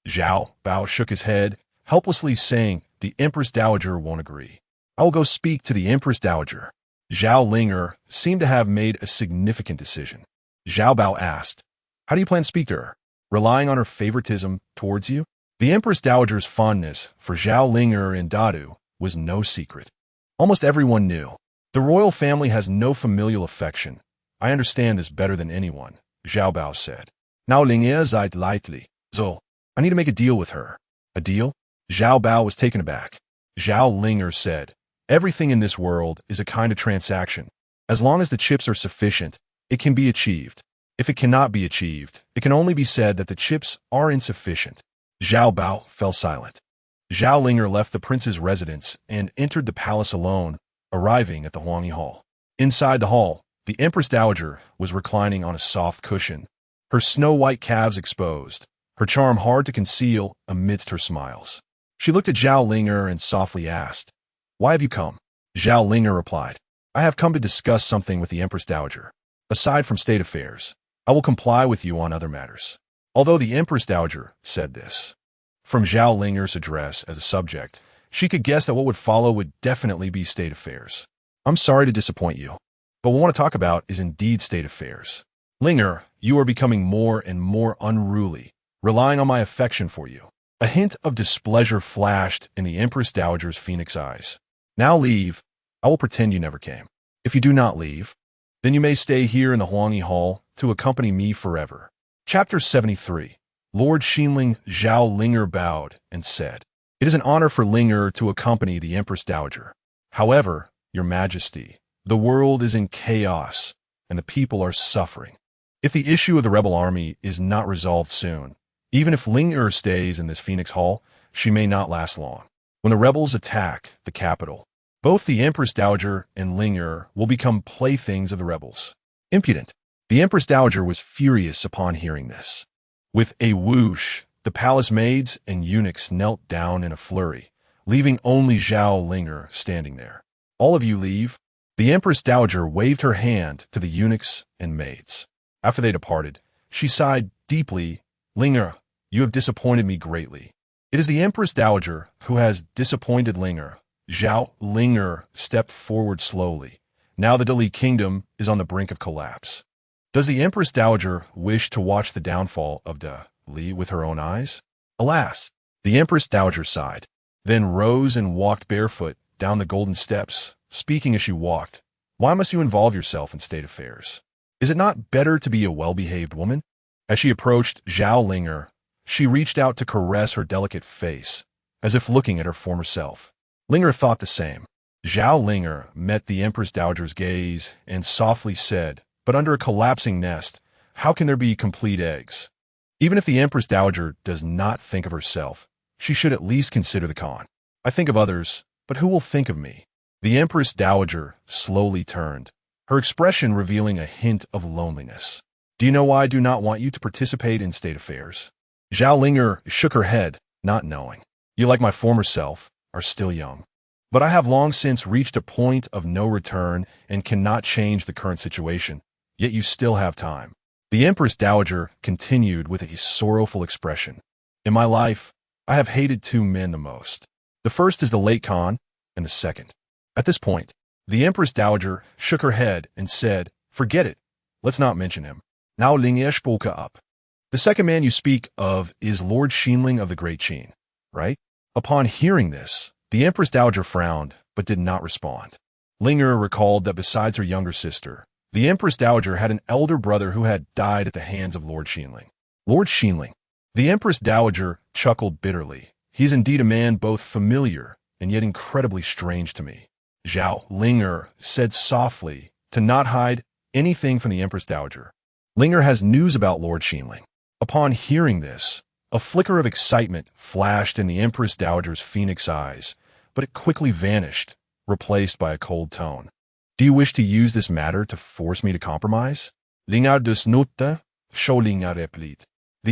S1: Zhao Bao shook his head, helplessly saying, the Empress Dowager won't agree. I will go speak to the Empress Dowager. Zhao Ling'er seemed to have made a significant decision. Zhao Bao asked, how do you plan to speak to her? Relying on her favoritism towards you? The Empress Dowager's fondness for Zhao Ling'er and Dadu was no secret. Almost everyone knew. The royal family has no familial affection. I understand this better than anyone, Zhao Bao said. Now Ling'er seid lightly. So, I need to make a deal with her. A deal? Zhao Bao was taken aback. Zhao Ling'er said, everything in this world is a kind of transaction. As long as the chips are sufficient, it can be achieved. If it cannot be achieved, it can only be said that the chips are insufficient. Zhao Bao fell silent. Zhao Ling'er left the prince's residence and entered the palace alone, arriving at the Huangyi Hall. Inside the hall, the Empress Dowager was reclining on a soft cushion, her snow-white calves exposed, her charm hard to conceal amidst her smiles. She looked at Zhao Ling'er and softly asked, why have you come? Zhao Ling'er replied, I have come to discuss something with the Empress Dowager. Aside from state affairs, I will comply with you on other matters. Although the Empress Dowager said this, from Zhao Ling'er's address as a subject, she could guess that what would follow would definitely be state affairs. I'm sorry to disappoint you, but what we want to talk about is indeed state affairs. Ling'er, you are becoming more and more unruly, relying on my affection for you. A hint of displeasure flashed in the Empress Dowager's phoenix eyes. Now leave. I will pretend you never came. If you do not leave, then you may stay here in the Huangyi Hall to accompany me forever. Chapter 73. Lord Xinling Zhao Ling'er bowed and said, it is an honor for Ling'er to accompany the Empress Dowager. However, Your Majesty, the world is in chaos, and the people are suffering. If the issue of the rebel army is not resolved soon, even if Ling'er stays in this Phoenix Hall, she may not last long. When the rebels attack the capital, both the Empress Dowager and Ling'er will become playthings of the rebels. Impudent. The Empress Dowager was furious upon hearing this. With a whoosh, the palace maids and eunuchs knelt down in a flurry, leaving only Zhao Ling'er standing there. All of you leave. The Empress Dowager waved her hand to the eunuchs and maids. After they departed, she sighed deeply. Ling'er, you have disappointed me greatly. It is the Empress Dowager who has disappointed Ling'er. Zhao Ling'er stepped forward slowly. Now the Dali kingdom is on the brink of collapse. Does the Empress Dowager wish to watch the downfall of Li with her own eyes? Alas, the Empress Dowager sighed, then rose and walked barefoot down the golden steps, speaking as she walked. Why must you involve yourself in state affairs? Is it not better to be a well-behaved woman? As she approached Zhao Linger, she reached out to caress her delicate face, as if looking at her former self. Linger thought the same. Zhao Linger met the Empress Dowager's gaze and softly said, "But under a collapsing nest, how can there be complete eggs?" Even if the Empress Dowager does not think of herself, she should at least consider the con. I think of others, but who will think of me? The Empress Dowager slowly turned, her expression revealing a hint of loneliness. Do you know why I do not want you to participate in state affairs? Zhao Linger shook her head, not knowing. You, like my former self, are still young. But I have long since reached a point of no return and cannot change the current situation, yet you still have time. The Empress Dowager continued with a sorrowful expression. In my life, I have hated two men the most. The first is the late Khan, and the second. At this point, the Empress Dowager shook her head and said, "Forget it. Let's not mention him." Now Ling spoke up. The second man you speak of is Lord Xinling of the Great Qin, right? Upon hearing this, the Empress Dowager frowned, but did not respond. Linger recalled that besides her younger sister, the Empress Dowager had an elder brother who had died at the hands of Lord Xinling. Lord Xinling. The Empress Dowager chuckled bitterly. He is indeed a man both familiar and yet incredibly strange to me. Zhao Linger said softly, to not hide anything from the Empress Dowager. Linger has news about Lord Xinling. Upon hearing this, a flicker of excitement flashed in the Empress Dowager's phoenix eyes, but it quickly vanished, replaced by a cold tone. Do you wish to use this matter to force me to compromise? The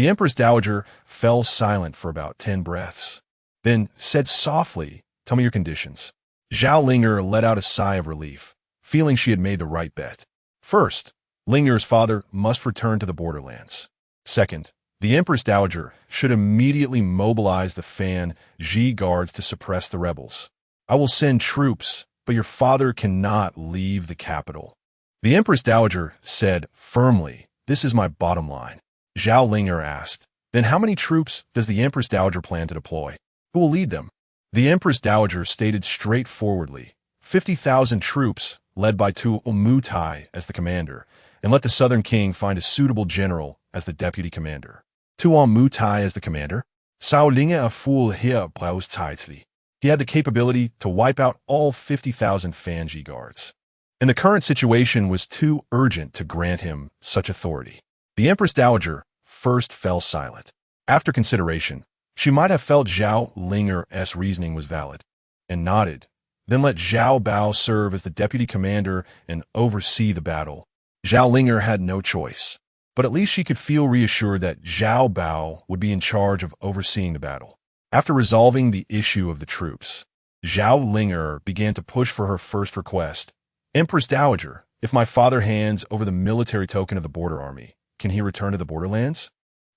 S1: Empress Dowager fell silent for about 10 breaths, then said softly, "Tell me your conditions." Zhao Linger let out a sigh of relief, feeling she had made the right bet. First, Linger's father must return to the borderlands. Second, the Empress Dowager should immediately mobilize the Fan Ji guards to suppress the rebels. I will send troops, but your father cannot leave the capital. The Empress Dowager said firmly, "This is my bottom line." Zhao Linger asked, "Then how many troops does the Empress Dowager plan to deploy? Who will lead them?" The Empress Dowager stated straightforwardly, 50,000 troops, led by Tu Mutai as the commander, and let the Southern King find a suitable general as the deputy commander. Tu Mutai as the commander? Sao Linge a fool here blaus tightly. He had the capability to wipe out all 50,000 Fanji guards. And the current situation was too urgent to grant him such authority. The Empress Dowager first fell silent. After consideration, she might have felt Zhao Linger's reasoning was valid, and nodded, then let Zhao Bao serve as the deputy commander and oversee the battle. Zhao Linger had no choice, but at least she could feel reassured that Zhao Bao would be in charge of overseeing the battle. After resolving the issue of the troops, Zhao Linger began to push for her first request. Empress Dowager, if my father hands over the military token of the border army, can he return to the borderlands?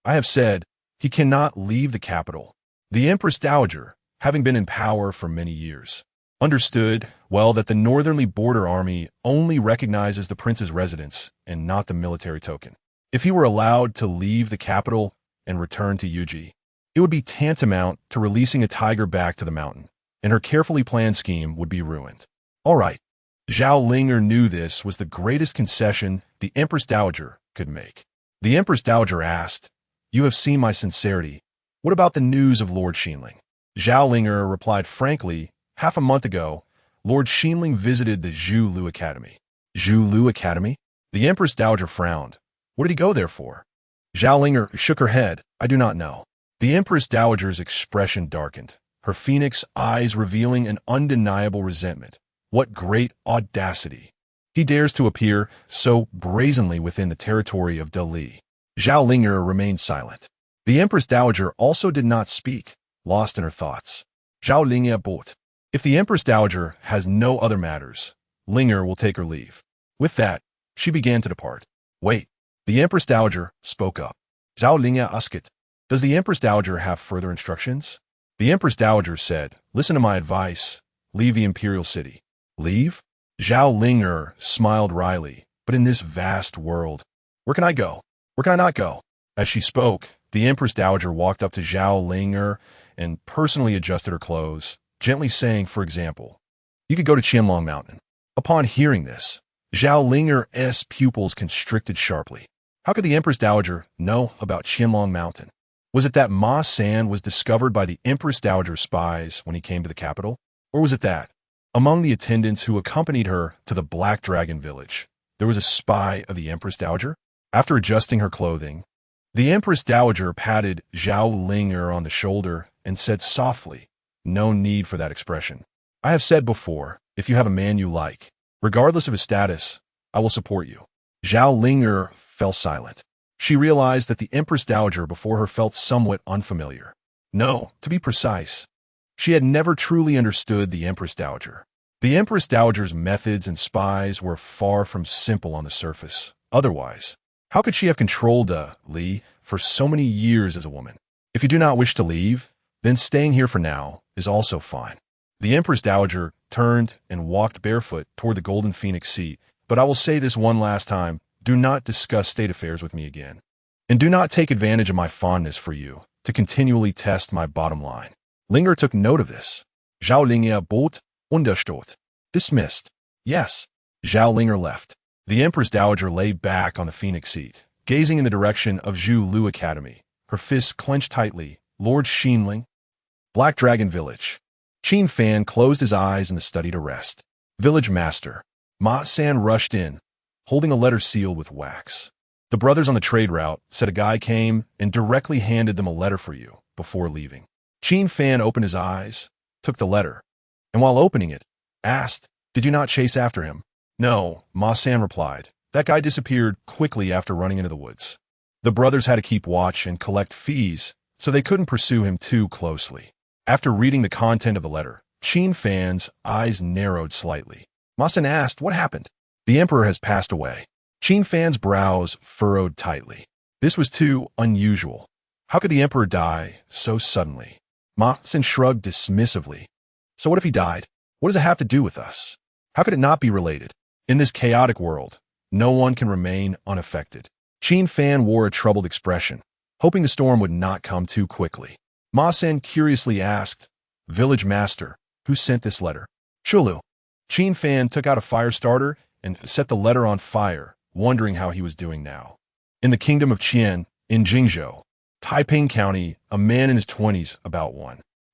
S1: I have said he cannot leave the capital. The Empress Dowager, having been in power for many years, understood well that the northerly border army only recognizes the prince's residence and not the military token. If he were allowed to leave the capital and return to Yuji, it would be tantamount to releasing a tiger back to the mountain, and her carefully planned scheme would be ruined. All right. Zhao Linger knew this was the greatest concession the Empress Dowager could make. The Empress Dowager asked, "You have seen my sincerity. What about the news of Lord Xinling?" Zhao Linger replied frankly, "Half a month ago, Lord Xinling visited the Zhu Lu Academy." Zhu Lu Academy? The Empress Dowager frowned. What did he go there for? Zhao Linger shook her head. I do not know. The Empress Dowager's expression darkened, her phoenix eyes revealing an undeniable resentment. What great audacity! He dares to appear so brazenly within the territory of Li. Zhao Linger remained silent. The Empress Dowager also did not speak, lost in her thoughts. Zhao Linger bought. If the Empress Dowager has no other matters, Linger will take her leave. With that, she began to depart. Wait. The Empress Dowager spoke up. Zhao Linger asked, "Does the Empress Dowager have further instructions?" The Empress Dowager said, "Listen to my advice. Leave the imperial city." Leave? Zhao Linger smiled wryly. But in this vast world, where can I go? Where can I not go? As she spoke, the Empress Dowager walked up to Zhao Linger and personally adjusted her clothes, gently saying, for example, "You could go to Qianlong Mountain. Upon hearing this, Zhao Linger's pupils constricted sharply. How could the Empress Dowager know about Qianlong Mountain? Was it that Ma San was discovered by the Empress Dowager's spies when he came to the capital? Or was it that, among the attendants who accompanied her to the Black Dragon village, there was a spy of the Empress Dowager? After adjusting her clothing, the Empress Dowager patted Zhao Linger on the shoulder and said softly, "No need for that expression. I have said before, if you have a man you like, regardless of his status, I will support you." Zhao Linger fell silent. She realized that the Empress Dowager before her felt somewhat unfamiliar. No, to be precise, she had never truly understood the Empress Dowager. The Empress Dowager's methods and spies were far from simple on the surface. Otherwise, how could she have controlled Li for so many years as a woman? If you do not wish to leave, then staying here for now is also fine. The Empress Dowager turned and walked barefoot toward the Golden Phoenix seat, but I will say this one last time, do not discuss state affairs with me again. And do not take advantage of my fondness for you to continually test my bottom line. Linger took note of this. Zhao Linger bot understood. Dismissed. Yes. Zhao Linger left. The Empress Dowager lay back on the Phoenix seat, gazing in the direction of Zhu Lu Academy, her fists clenched tightly. Lord Xinling. Black Dragon Village. Qin Fan closed his eyes in the study to rest. Village Master. Ma San rushed in, holding a letter sealed with wax. The brothers on the trade route said a guy came and directly handed them a letter for you before leaving. Qin Fan opened his eyes, took the letter, and while opening it, asked, "Did you not chase after him?" "No," Ma San replied. "That guy disappeared quickly after running into the woods. The brothers had to keep watch and collect fees, so they couldn't pursue him too closely." After reading the content of the letter, Qin Fan's eyes narrowed slightly. Ma San asked, "What happened?" "The emperor has passed away." Qin Fan's brows furrowed tightly. This was too unusual. How could the emperor die so suddenly? Ma San shrugged dismissively. "So what if he died? What does it have to do with us? How could it not be related? In this chaotic world, no one can remain unaffected." Qin Fan wore a troubled expression, hoping the storm would not come too quickly. Ma San curiously asked, "Village Master, who sent this letter?" "Shulu." Qin Fan took out a fire starter and set the letter on fire, wondering how he was doing now. In the kingdom of Qian, in Jingzhou, Taiping County, a man in his 20s, about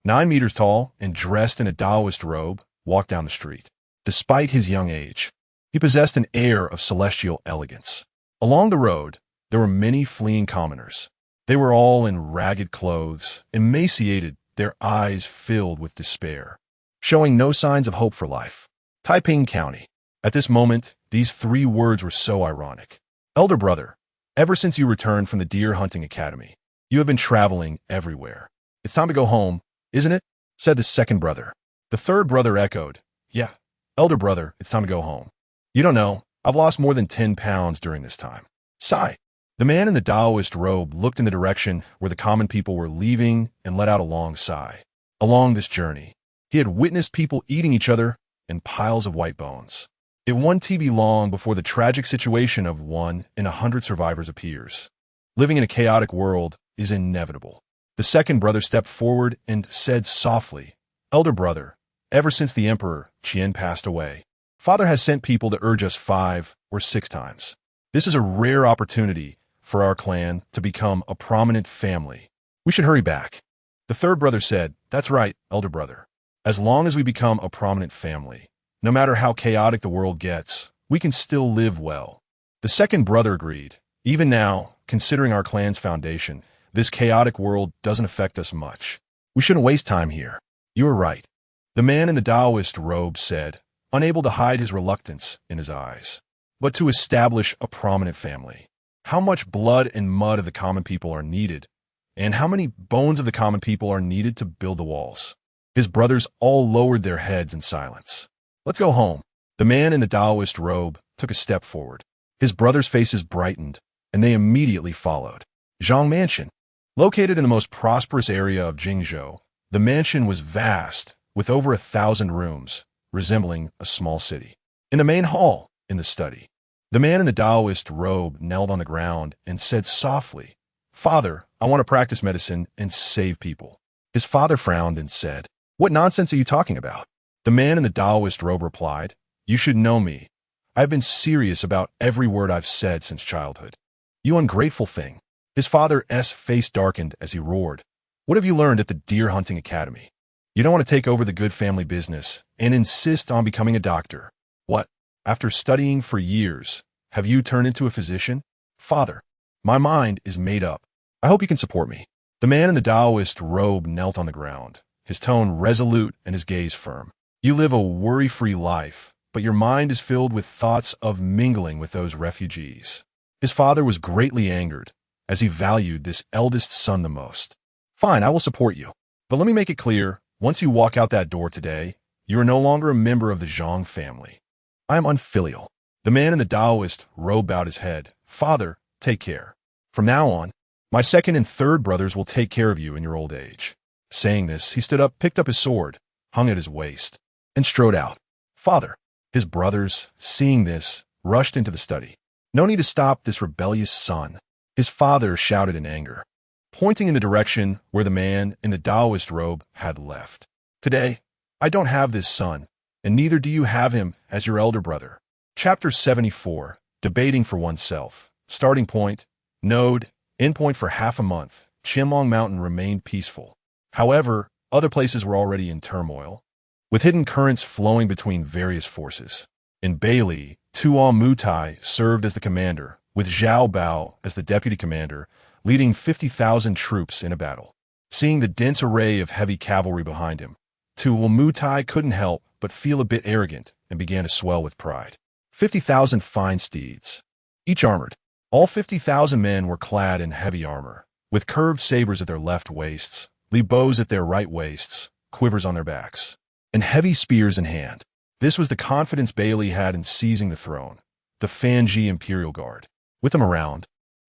S1: 9 meters tall and dressed in a Taoist robe, walked down the street. Despite his young age, he possessed an air of celestial elegance. Along the road, there were many fleeing commoners. They were all in ragged clothes, emaciated, their eyes filled with despair, showing no signs of hope for life. Taiping County. At this moment, these 3 words were so ironic. "Elder brother, ever since you returned from the deer hunting academy, you have been traveling everywhere. It's time to go home, isn't it?" said the second brother. The third brother echoed, "Yeah, elder brother, it's time to go home. You don't know, I've lost more than 10 pounds during this time." Sigh. The man in the Taoist robe looked in the direction where the common people were leaving and let out a long sigh. Along this journey, he had witnessed people eating each other and piles of white bones. It won't be long before the tragic situation of 1 in 100 survivors appears. Living in a chaotic world is inevitable. The second brother stepped forward and said softly, "Elder brother, ever since the Emperor Qian passed away, Father has sent people to urge us 5 or 6 times. This is a rare opportunity for our clan to become a prominent family. We should hurry back." The third brother said, "That's right, elder brother. As long as we become a prominent family, no matter how chaotic the world gets, we can still live well." The second brother agreed. "Even now, considering our clan's foundation, this chaotic world doesn't affect us much. We shouldn't waste time here." "You are right," the man in the Taoist robe said, unable to hide his reluctance in his eyes. "But to establish a prominent family, how much blood and mud of the common people are needed, and how many bones of the common people are needed to build the walls?" His brothers all lowered their heads in silence. "Let's go home." The man in the Taoist robe took a step forward. His brothers' faces brightened, and they immediately followed. Zhang Mansion. Located in the most prosperous area of Jingzhou, the mansion was vast, with over 1,000 rooms, resembling a small city. In the main hall, in the study, the man in the Taoist robe knelt on the ground and said softly, "Father, I want to practice medicine and save people." His father frowned and said, "What nonsense are you talking about?" The man in the Taoist robe replied, You should know me. I've been serious about every word I've said since childhood. You ungrateful thing. His father's face darkened as he roared. What have you learned at the deer hunting academy? You don't want to take over the good family business and insist on becoming a doctor. What? After studying for years, have you turned into a physician? Father, my mind is made up. I hope you can support me. The man in the Taoist robe knelt on the ground, his tone resolute and his gaze firm. You live a worry-free life, but your mind is filled with thoughts of mingling with those refugees. His father was greatly angered, as he valued this eldest son the most. Fine, I will support you. But let me make it clear, once you walk out that door today, you are no longer a member of the Zhang family. I am unfilial. The man in the Taoist robe bowed his head. Father, take care. From now on, my second and third brothers will take care of you in your old age. Saying this, he stood up, picked up his sword, hung at his waist, and strode out. Father, his brothers, seeing this, rushed into the study. No need to stop this rebellious son, his father shouted in anger, pointing in the direction where the man in the Taoist robe had left. Today, I don't have this son, and neither do you have him as your elder brother. Chapter 74, Debating for Oneself. Starting point, node, endpoint for half a month. Qianlong Mountain remained peaceful. However, other places were already in turmoil, with hidden currents flowing between various forces. In Beili.To Mutai served as the commander, with Zhao Bao as the deputy commander, leading 50,000 troops in a battle. Seeing the dense array of heavy cavalry behind him, Tu Mutai couldn't help but feel a bit arrogant and began to swell with pride. 50,000 fine steeds, each armored. All 50,000 men were clad in heavy armor, with curved sabers at their left waists, Li bows at their right waists, quivers on their backs, and heavy spears in hand. This was the confidence Beili had in seizing the throne, the Fanji Imperial Guard. With him around,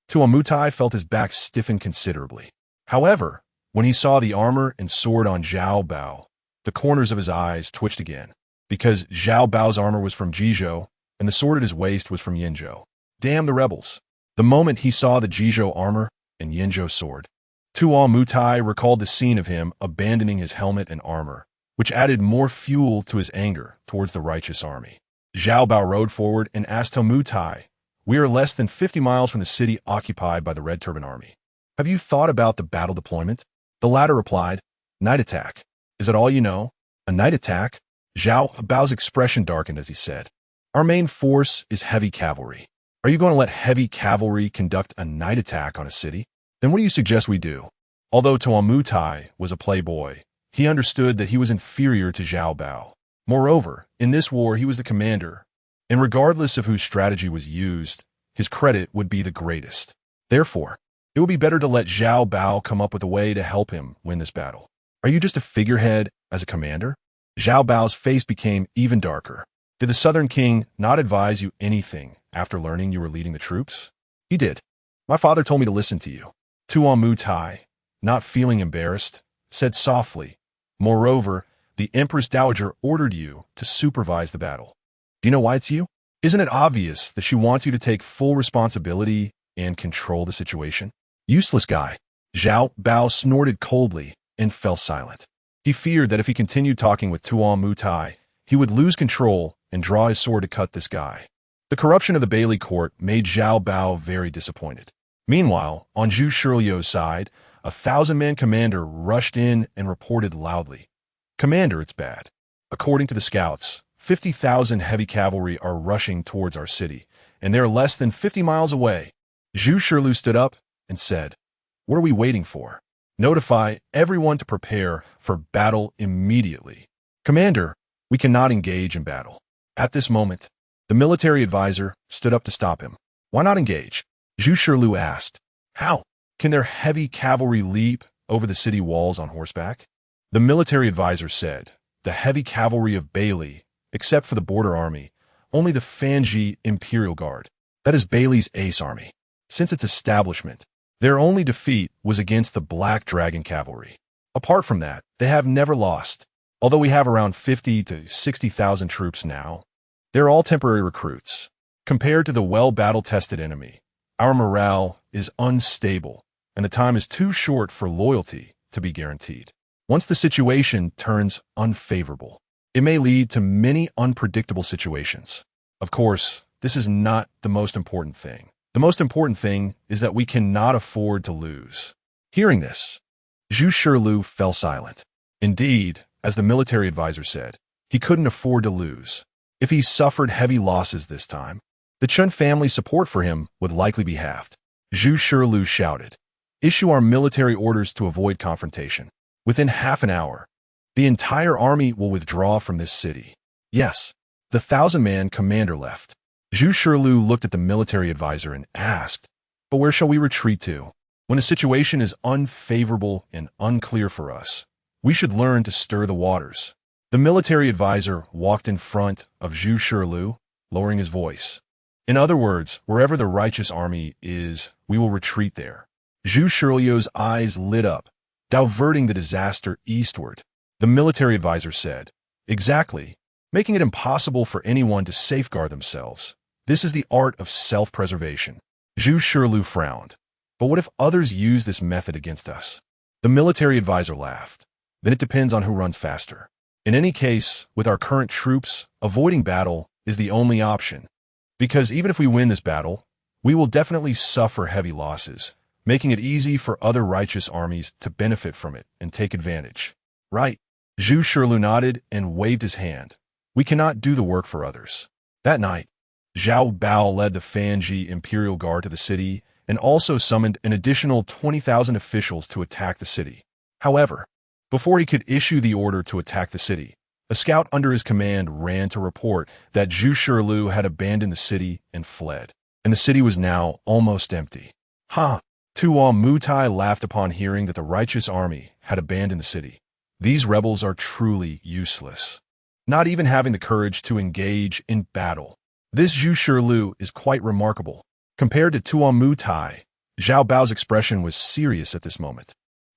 S1: Mutai felt his back stiffen considerably. However, when he saw the armor and sword on Zhao Bao, the corners of his eyes twitched again, because Zhao Bao's armor was from Jizhou, and the sword at his waist was from Yinzhou. Damn the rebels! The moment he saw the Jizhou armor and Yinzhou sword, Mutai recalled the scene of him abandoning his helmet and armor, which added more fuel to his anger towards the righteous army. Zhao Bao rode forward and asked Mutai, "We are less than 50 miles from the city occupied by the Red Turban Army. Have you thought about the battle deployment?" The latter replied, "Night attack. Is that all you know? A night attack?" Zhao Bao's expression darkened as he said, "Our main force is heavy cavalry. Are you going to let heavy cavalry conduct a night attack on a city? Then what do you suggest we do?" Although Mutai was a playboy, he understood that he was inferior to Zhao Bao. Moreover, in this war he was the commander, and regardless of whose strategy was used, his credit would be the greatest. Therefore, it would be better to let Zhao Bao come up with a way to help him win this battle. Are you just a figurehead as a commander? Zhao Bao's face became even darker. Did the Southern King not advise you anything after learning you were leading the troops? He did. My father told me to listen to you. Mutai, not feeling embarrassed, said softly, "Moreover, the Empress Dowager ordered you to supervise the battle. Do you know why it's you? Isn't it obvious that she wants you to take full responsibility and control the situation?" Useless guy. Zhao Bao snorted coldly and fell silent. He feared that if he continued talking with Mutai, he would lose control and draw his sword to cut this guy. The corruption of the Beili court made Zhao Bao very disappointed. Meanwhile, on Zhu Shiliu's side, a 1,000-man commander rushed in and reported loudly, "Commander, it's bad. According to the scouts, 50,000 heavy cavalry are rushing towards our city, and they're less than 50 miles away." Zhu Shiliu stood up and said, "What are we waiting for? Notify everyone to prepare for battle immediately." "Commander, we cannot engage in battle." At this moment, the military advisor stood up to stop him. "Why not engage?" Zhu Shiliu asked. "How? Can their heavy cavalry leap over the city walls on horseback?" The military advisor said, "The heavy cavalry of Beili, except for the border army, only the Fanji Imperial Guard. That is Beili's ace army. Since its establishment, their only defeat was against the Black Dragon Cavalry. Apart from that, they have never lost. Although we have around 50 to 60,000 troops now, they're all temporary recruits. Compared to the well-battle-tested enemy, our morale is unstable, and the time is too short for loyalty to be guaranteed. Once the situation turns unfavorable, It may lead to many unpredictable situations. Of course, this is not the most important thing. The most important thing is that we cannot afford to lose. Hearing this, Zhu Shilu fell silent. Indeed, as the military advisor said, he couldn't afford to lose. If he suffered heavy losses this time, the Qin family's support for him would likely be halved. Zhu Shilu shouted, "Issue our military orders to avoid confrontation. Within half an hour, the entire army will withdraw from this city." Yes, the 1,000-man commander left. Zhu Shilu looked at the military advisor and asked, "But where shall we retreat to? When a situation is unfavorable and unclear for us, we should learn to stir the waters." The military advisor walked in front of Zhu Shilu, lowering his voice. "In other words, wherever the righteous army is, we will retreat there." Zhu Shilu's eyes lit up, diverting the disaster eastward. The military advisor said, "Exactly, making it impossible for anyone to safeguard themselves. This is the art of self-preservation." Zhu Shilu frowned. "But what if others use this method against us?" The military advisor laughed. "Then it depends on who runs faster. In any case, with our current troops, avoiding battle is the only option. Because even if we win this battle, we will definitely suffer heavy losses, making it easy for other righteous armies to benefit from it and take advantage." "Right." Zhu Shilu nodded and waved his hand. "We cannot do the work for others." That night, Zhao Bao led the Fanji Imperial Guard to the city and also summoned an additional 20,000 officials to attack the city. However, before he could issue the order to attack the city, a scout under his command ran to report that Zhu Shilu had abandoned the city and fled, and the city was now almost empty. "Ha!" Tuo Mutai laughed upon hearing that the righteous army had abandoned the city. "These rebels are truly useless, not even having the courage to engage in battle." This Zhu Shilu is quite remarkable. Compared to Tuo Mutai, Zhao Bao's expression was serious at this moment.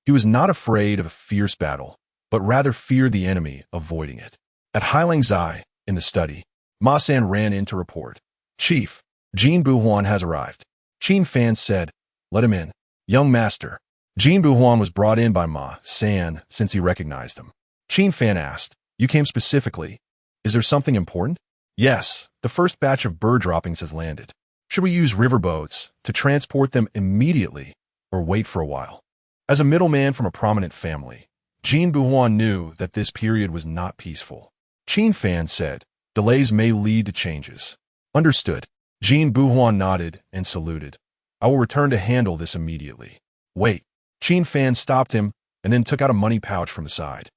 S1: He was not afraid of a fierce battle, but rather feared the enemy avoiding it. At Hailing Zai, in the study, Ma San ran in to report, "Chief, Jin Buhuan has arrived." Qin Fan said, "Let him in." "Young master." Jin Buhuan was brought in by Ma San since he recognized him. Qin Fan asked, "You came specifically. Is there something important?" "Yes, the first batch of bird droppings has landed. Should we use riverboats to transport them immediately or wait for a while?" As a middleman from a prominent family, Jin Buhuan knew that this period was not peaceful. Qin Fan said, "Delays may lead to changes." "Understood." Jin Buhuan nodded and saluted. "I will return to handle this immediately." "Wait." Qin Fan stopped him and then took out a money pouch from the side,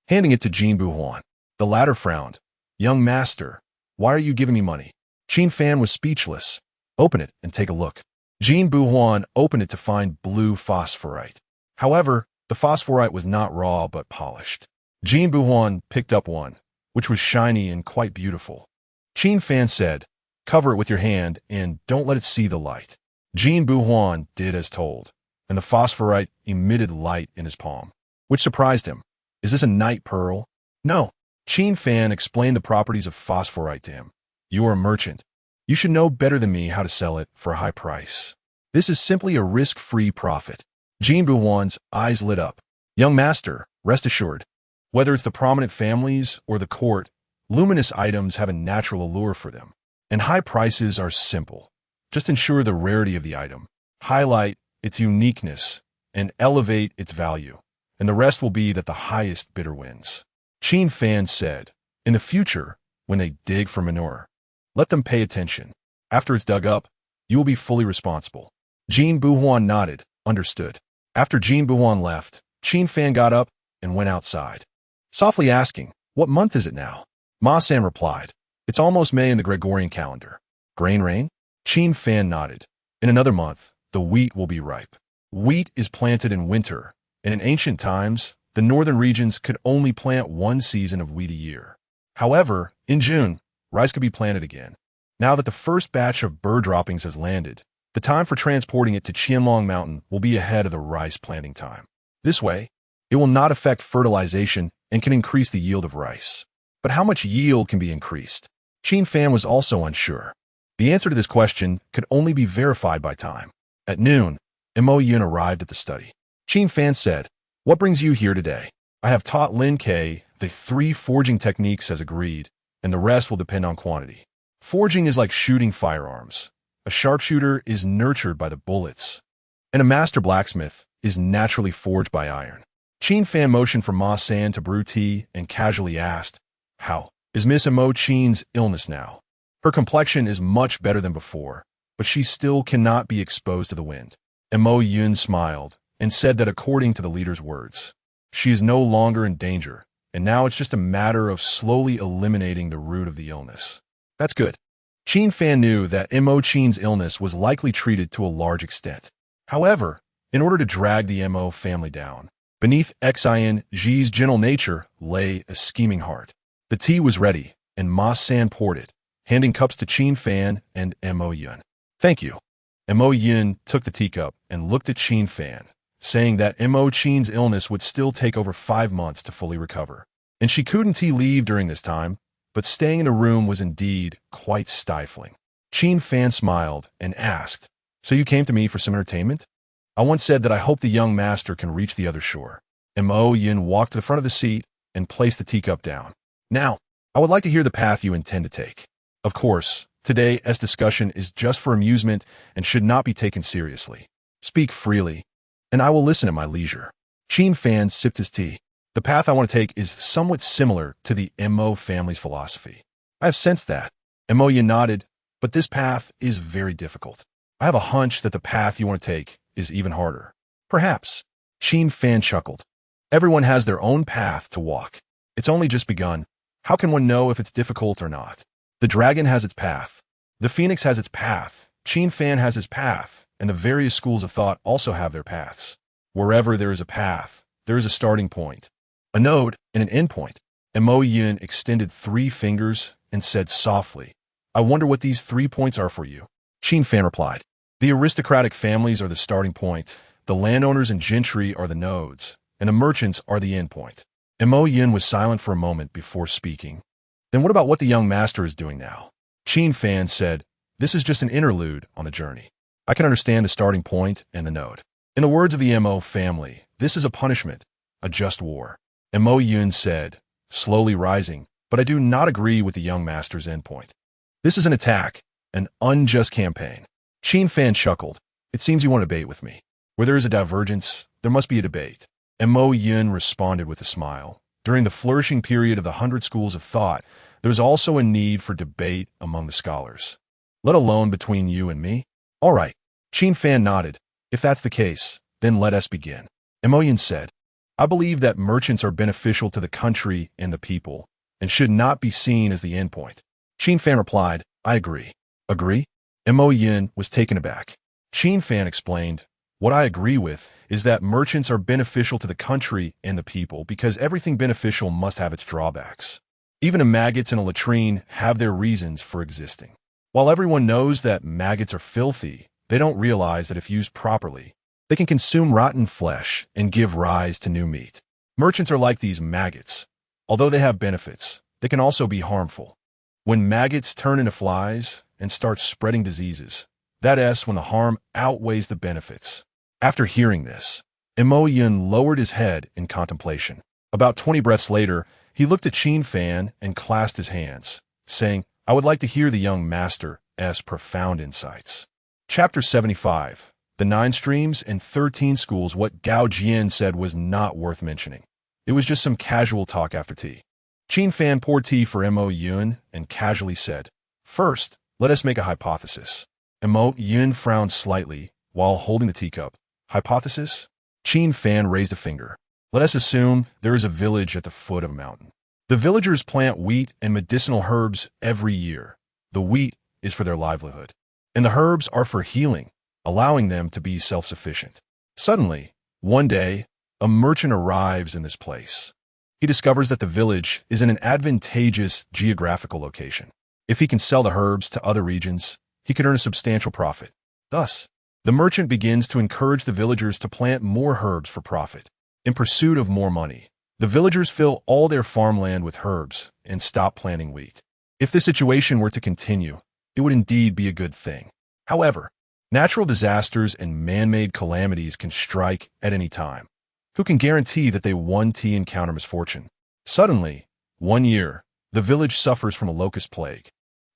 S1: handing it to Jin Buhuan. The latter frowned. "Young master, why are you giving me money?" Qin Fan was speechless. "Open it and take a look." Jin Buhuan opened it to find blue phosphorite. However, the phosphorite was not raw but polished. Jin Buhuan picked up one, which was shiny and quite beautiful. Qin Fan said, "Cover it with your hand and don't let it see the light." Jin Buhuan did as told, and the phosphorite emitted light in his palm, which surprised him. "Is this a night pearl?" "No." Qin Fan explained the properties of phosphorite to him. "You are a merchant. You should know better than me how to sell it for a high price. This is simply a risk-free profit." Jin Buhuan's eyes lit up. "Young master, rest assured. Whether it's the prominent families or the court, luminous items have a natural allure for them. And high prices are simple. Just ensure the rarity of the item, highlight its uniqueness, and elevate its value. And the rest will be that the highest bidder wins." Qin Fan said, "In the future, when they dig for manure, let them pay attention. After it's dug up, you will be fully responsible." Jin Buhuan nodded, understood. After Jin Buhuan left, Qin Fan got up and went outside, softly asking, "What month is it now?" Ma San replied, "It's almost May in the Gregorian calendar." "Grain rain?" Qin Fan nodded. "In another month, the wheat will be ripe." Wheat is planted in winter, and in ancient times, the northern regions could only plant one season of wheat a year. However, in June, rice could be planted again. Now that the first batch of bird droppings has landed, the time for transporting it to Qianlong Mountain will be ahead of the rice planting time. This way, it will not affect fertilization and can increase the yield of rice. But how much yield can be increased? Qin Fan was also unsure. The answer to this question could only be verified by time. At noon, Yanyun arrived at the study. Qin Fan said, "What brings you here today?" "I have taught Lin Ke The 3 forging techniques as agreed, and the rest will depend on quantity. Forging is like shooting firearms. A sharpshooter is nurtured by the bullets, and a master blacksmith is naturally forged by iron. Qin Fan motioned for Ma San to brew tea and casually asked, "How is Miss Mo Qin's illness now?" Her complexion is much better than before, but she still cannot be exposed to the wind. Mo Yun smiled and said that according to the leader's words, she is no longer in danger, and now it's just a matter of slowly eliminating the root of the illness. That's good. Qin Fan knew that Mo Qin's illness was likely treated to a large extent. However, in order to drag the Mo family down, beneath Qian Ji's gentle nature lay a scheming heart. The tea was ready, and Ma San poured it, handing cups to Qin Fan and Mo Yun. "Thank you." Mo Yun took the teacup and looked at Qin Fan, saying that Mo Qin's illness would still take over 5 months to fully recover, and she couldn't leave during this time, but staying in a room was indeed quite stifling. Qin Fan smiled and asked, "So you came to me for some entertainment? I once said that I hope the young master can reach the other shore." Mo Yun walked to the front of the seat and placed the teacup down. "Now, I would like to hear the path you intend to take. Of course, today's discussion is just for amusement and should not be taken seriously. Speak freely, and I will listen at my leisure." Qin Fan sipped his tea. "The path I want to take is somewhat similar to the Mo family's philosophy. I have sensed that." Mo Yun nodded, "But this path is very difficult. I have a hunch that the path you want to take is even harder." "Perhaps." Qin Fan chuckled. "Everyone has their own path to walk. It's only just begun. How can one know if it's difficult or not? The dragon has its path. The phoenix has its path. Qin Fan has his path, and the various schools of thought also have their paths. Wherever there is a path, there is a starting point, a node, and an endpoint." Mo Yun extended 3 fingers and said softly, "I wonder what these 3 points are for you." Qin Fan replied, "The aristocratic families are the starting point, the landowners and gentry are the nodes, and the merchants are the endpoint." Mo Yun was silent for a moment before speaking. "Then what about what the young master is doing now?" Qin Fan said, "This is just an interlude on the journey. I can understand the starting point and the node. In the words of the Mo family, this is a punishment, a just war." Mo Yun said, slowly rising, "But I do not agree with the young master's endpoint. This is an attack, an unjust campaign." Qin Fan chuckled. "It seems you want to debate with me. Where there is a divergence, there must be a debate." Mo Yun responded with a smile. During the flourishing period of the 100 schools of thought, there is also a need for debate among the scholars, let alone between you and me. "All right." Qin Fan nodded. "If that's the case, then let us begin." Mo Yun said, "I believe that merchants are beneficial to the country and the people, and should not be seen as the endpoint." Qin Fan replied, "I agree." "Agree?" Mo Yun was taken aback. Qin Fan explained, "What I agree with is that merchants are beneficial to the country and the people because everything beneficial must have its drawbacks. Even the maggots in a latrine have their reasons for existing. While everyone knows that maggots are filthy, they don't realize that if used properly, they can consume rotten flesh and give rise to new meat. Merchants are like these maggots. Although they have benefits, they can also be harmful. When maggots turn into flies and start spreading diseases, that is when the harm outweighs the benefits." After hearing this, Mo Yun lowered his head in contemplation. About 20 breaths later, he looked at Qin Fan and clasped his hands, saying, "I would like to hear the young master's profound insights." Chapter 75. The 9 streams and 13 schools. What Gao Jian said was not worth mentioning. It was just some casual talk after tea. Qin Fan poured tea for Mo Yun and casually said, "First, let us make a hypothesis." Mo Yun frowned slightly while holding the teacup. "Hypothesis?" Qin Fan raised a finger. "Let us assume there is a village at the foot of a mountain. The villagers plant wheat and medicinal herbs every year. The wheat is for their livelihood, and the herbs are for healing, allowing them to be self-sufficient. Suddenly, one day, a merchant arrives in this place. He discovers that the village is in an advantageous geographical location. If he can sell the herbs to other regions, he could earn a substantial profit. Thus, the merchant begins to encourage the villagers to plant more herbs for profit. In pursuit of more money, the villagers fill all their farmland with herbs and stop planting wheat. If this situation were to continue, it would indeed be a good thing. However, natural disasters and man-made calamities can strike at any time. Who can guarantee that they won't encounter misfortune? Suddenly, one year, the village suffers from a locust plague.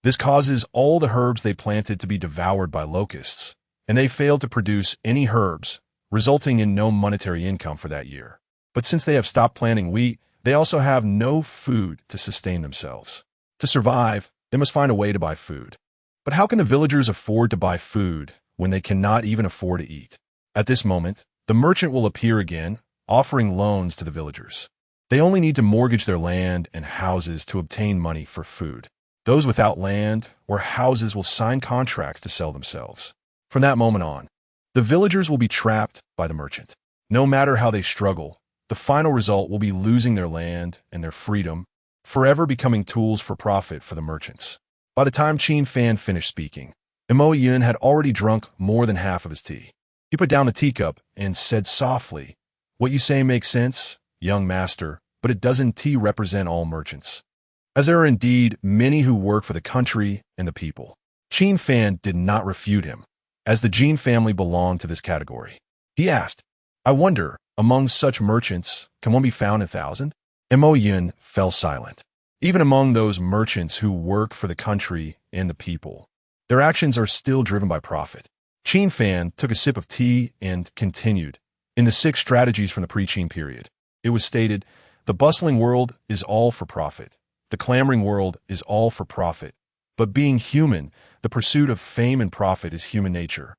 S1: This causes all the herbs they planted to be devoured by locusts, and they fail to produce any herbs, resulting in no monetary income for that year. But since they have stopped planting wheat, they also have no food to sustain themselves. To survive, they must find a way to buy food. But how can the villagers afford to buy food when they cannot even afford to eat? At this moment, the merchant will appear again, offering loans to the villagers. They only need to mortgage their land and houses to obtain money for food. Those without land or houses will sign contracts to sell themselves. From that moment on, the villagers will be trapped by the merchant. No matter how they struggle, the final result will be losing their land and their freedom, forever becoming tools for profit for the merchants. By the time Qin Fan finished speaking, Yanyun had already drunk more than half of his tea. He put down the teacup and said softly, "What you say makes sense, young master, but it doesn't represent all merchants, as there are indeed many who work for the country and the people." Qin Fan did not refute him, as the Qin family belonged to this category. He asked, "I wonder, among such merchants, can one be found 1,000? Yanyun fell silent. Even among those merchants who work for the country and the people, their actions are still driven by profit. Qin Fan took a sip of tea and continued. In the 6 strategies from the pre-Qin period, it was stated, the bustling world is all for profit. The clamoring world is all for profit. But being human, the pursuit of fame and profit is human nature.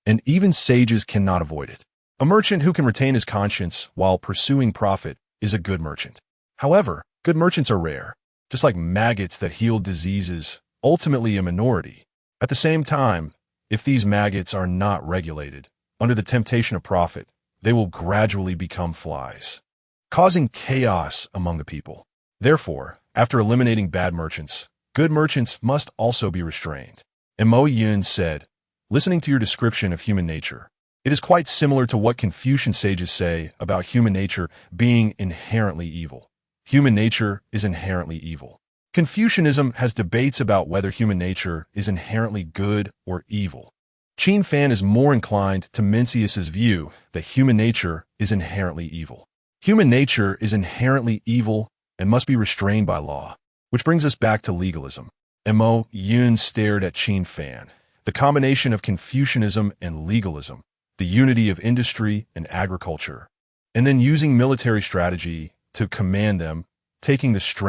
S1: And even sages cannot avoid it. A merchant who can retain his conscience while pursuing profit is a good merchant. However, good merchants are rare, just like maggots that heal diseases, ultimately a minority. At the same time, if these maggots are not regulated, under the temptation of profit, they will gradually become flies, causing chaos among the people. Therefore, after eliminating bad merchants, good merchants must also be restrained. Yanyun said, "Listening to your description of human nature, it is quite similar to what Confucian sages say about human nature being inherently evil. Human nature is inherently evil. Confucianism has debates about whether human nature is inherently good or evil. Qin Fan is more inclined to Mencius's view that human nature is inherently evil. Human nature is inherently evil and must be restrained by law." Which brings us back to legalism. Yanyun stared at Qin Fan. The combination of Confucianism and legalism, the unity of industry and agriculture, and then using military strategy to command them, taking the strength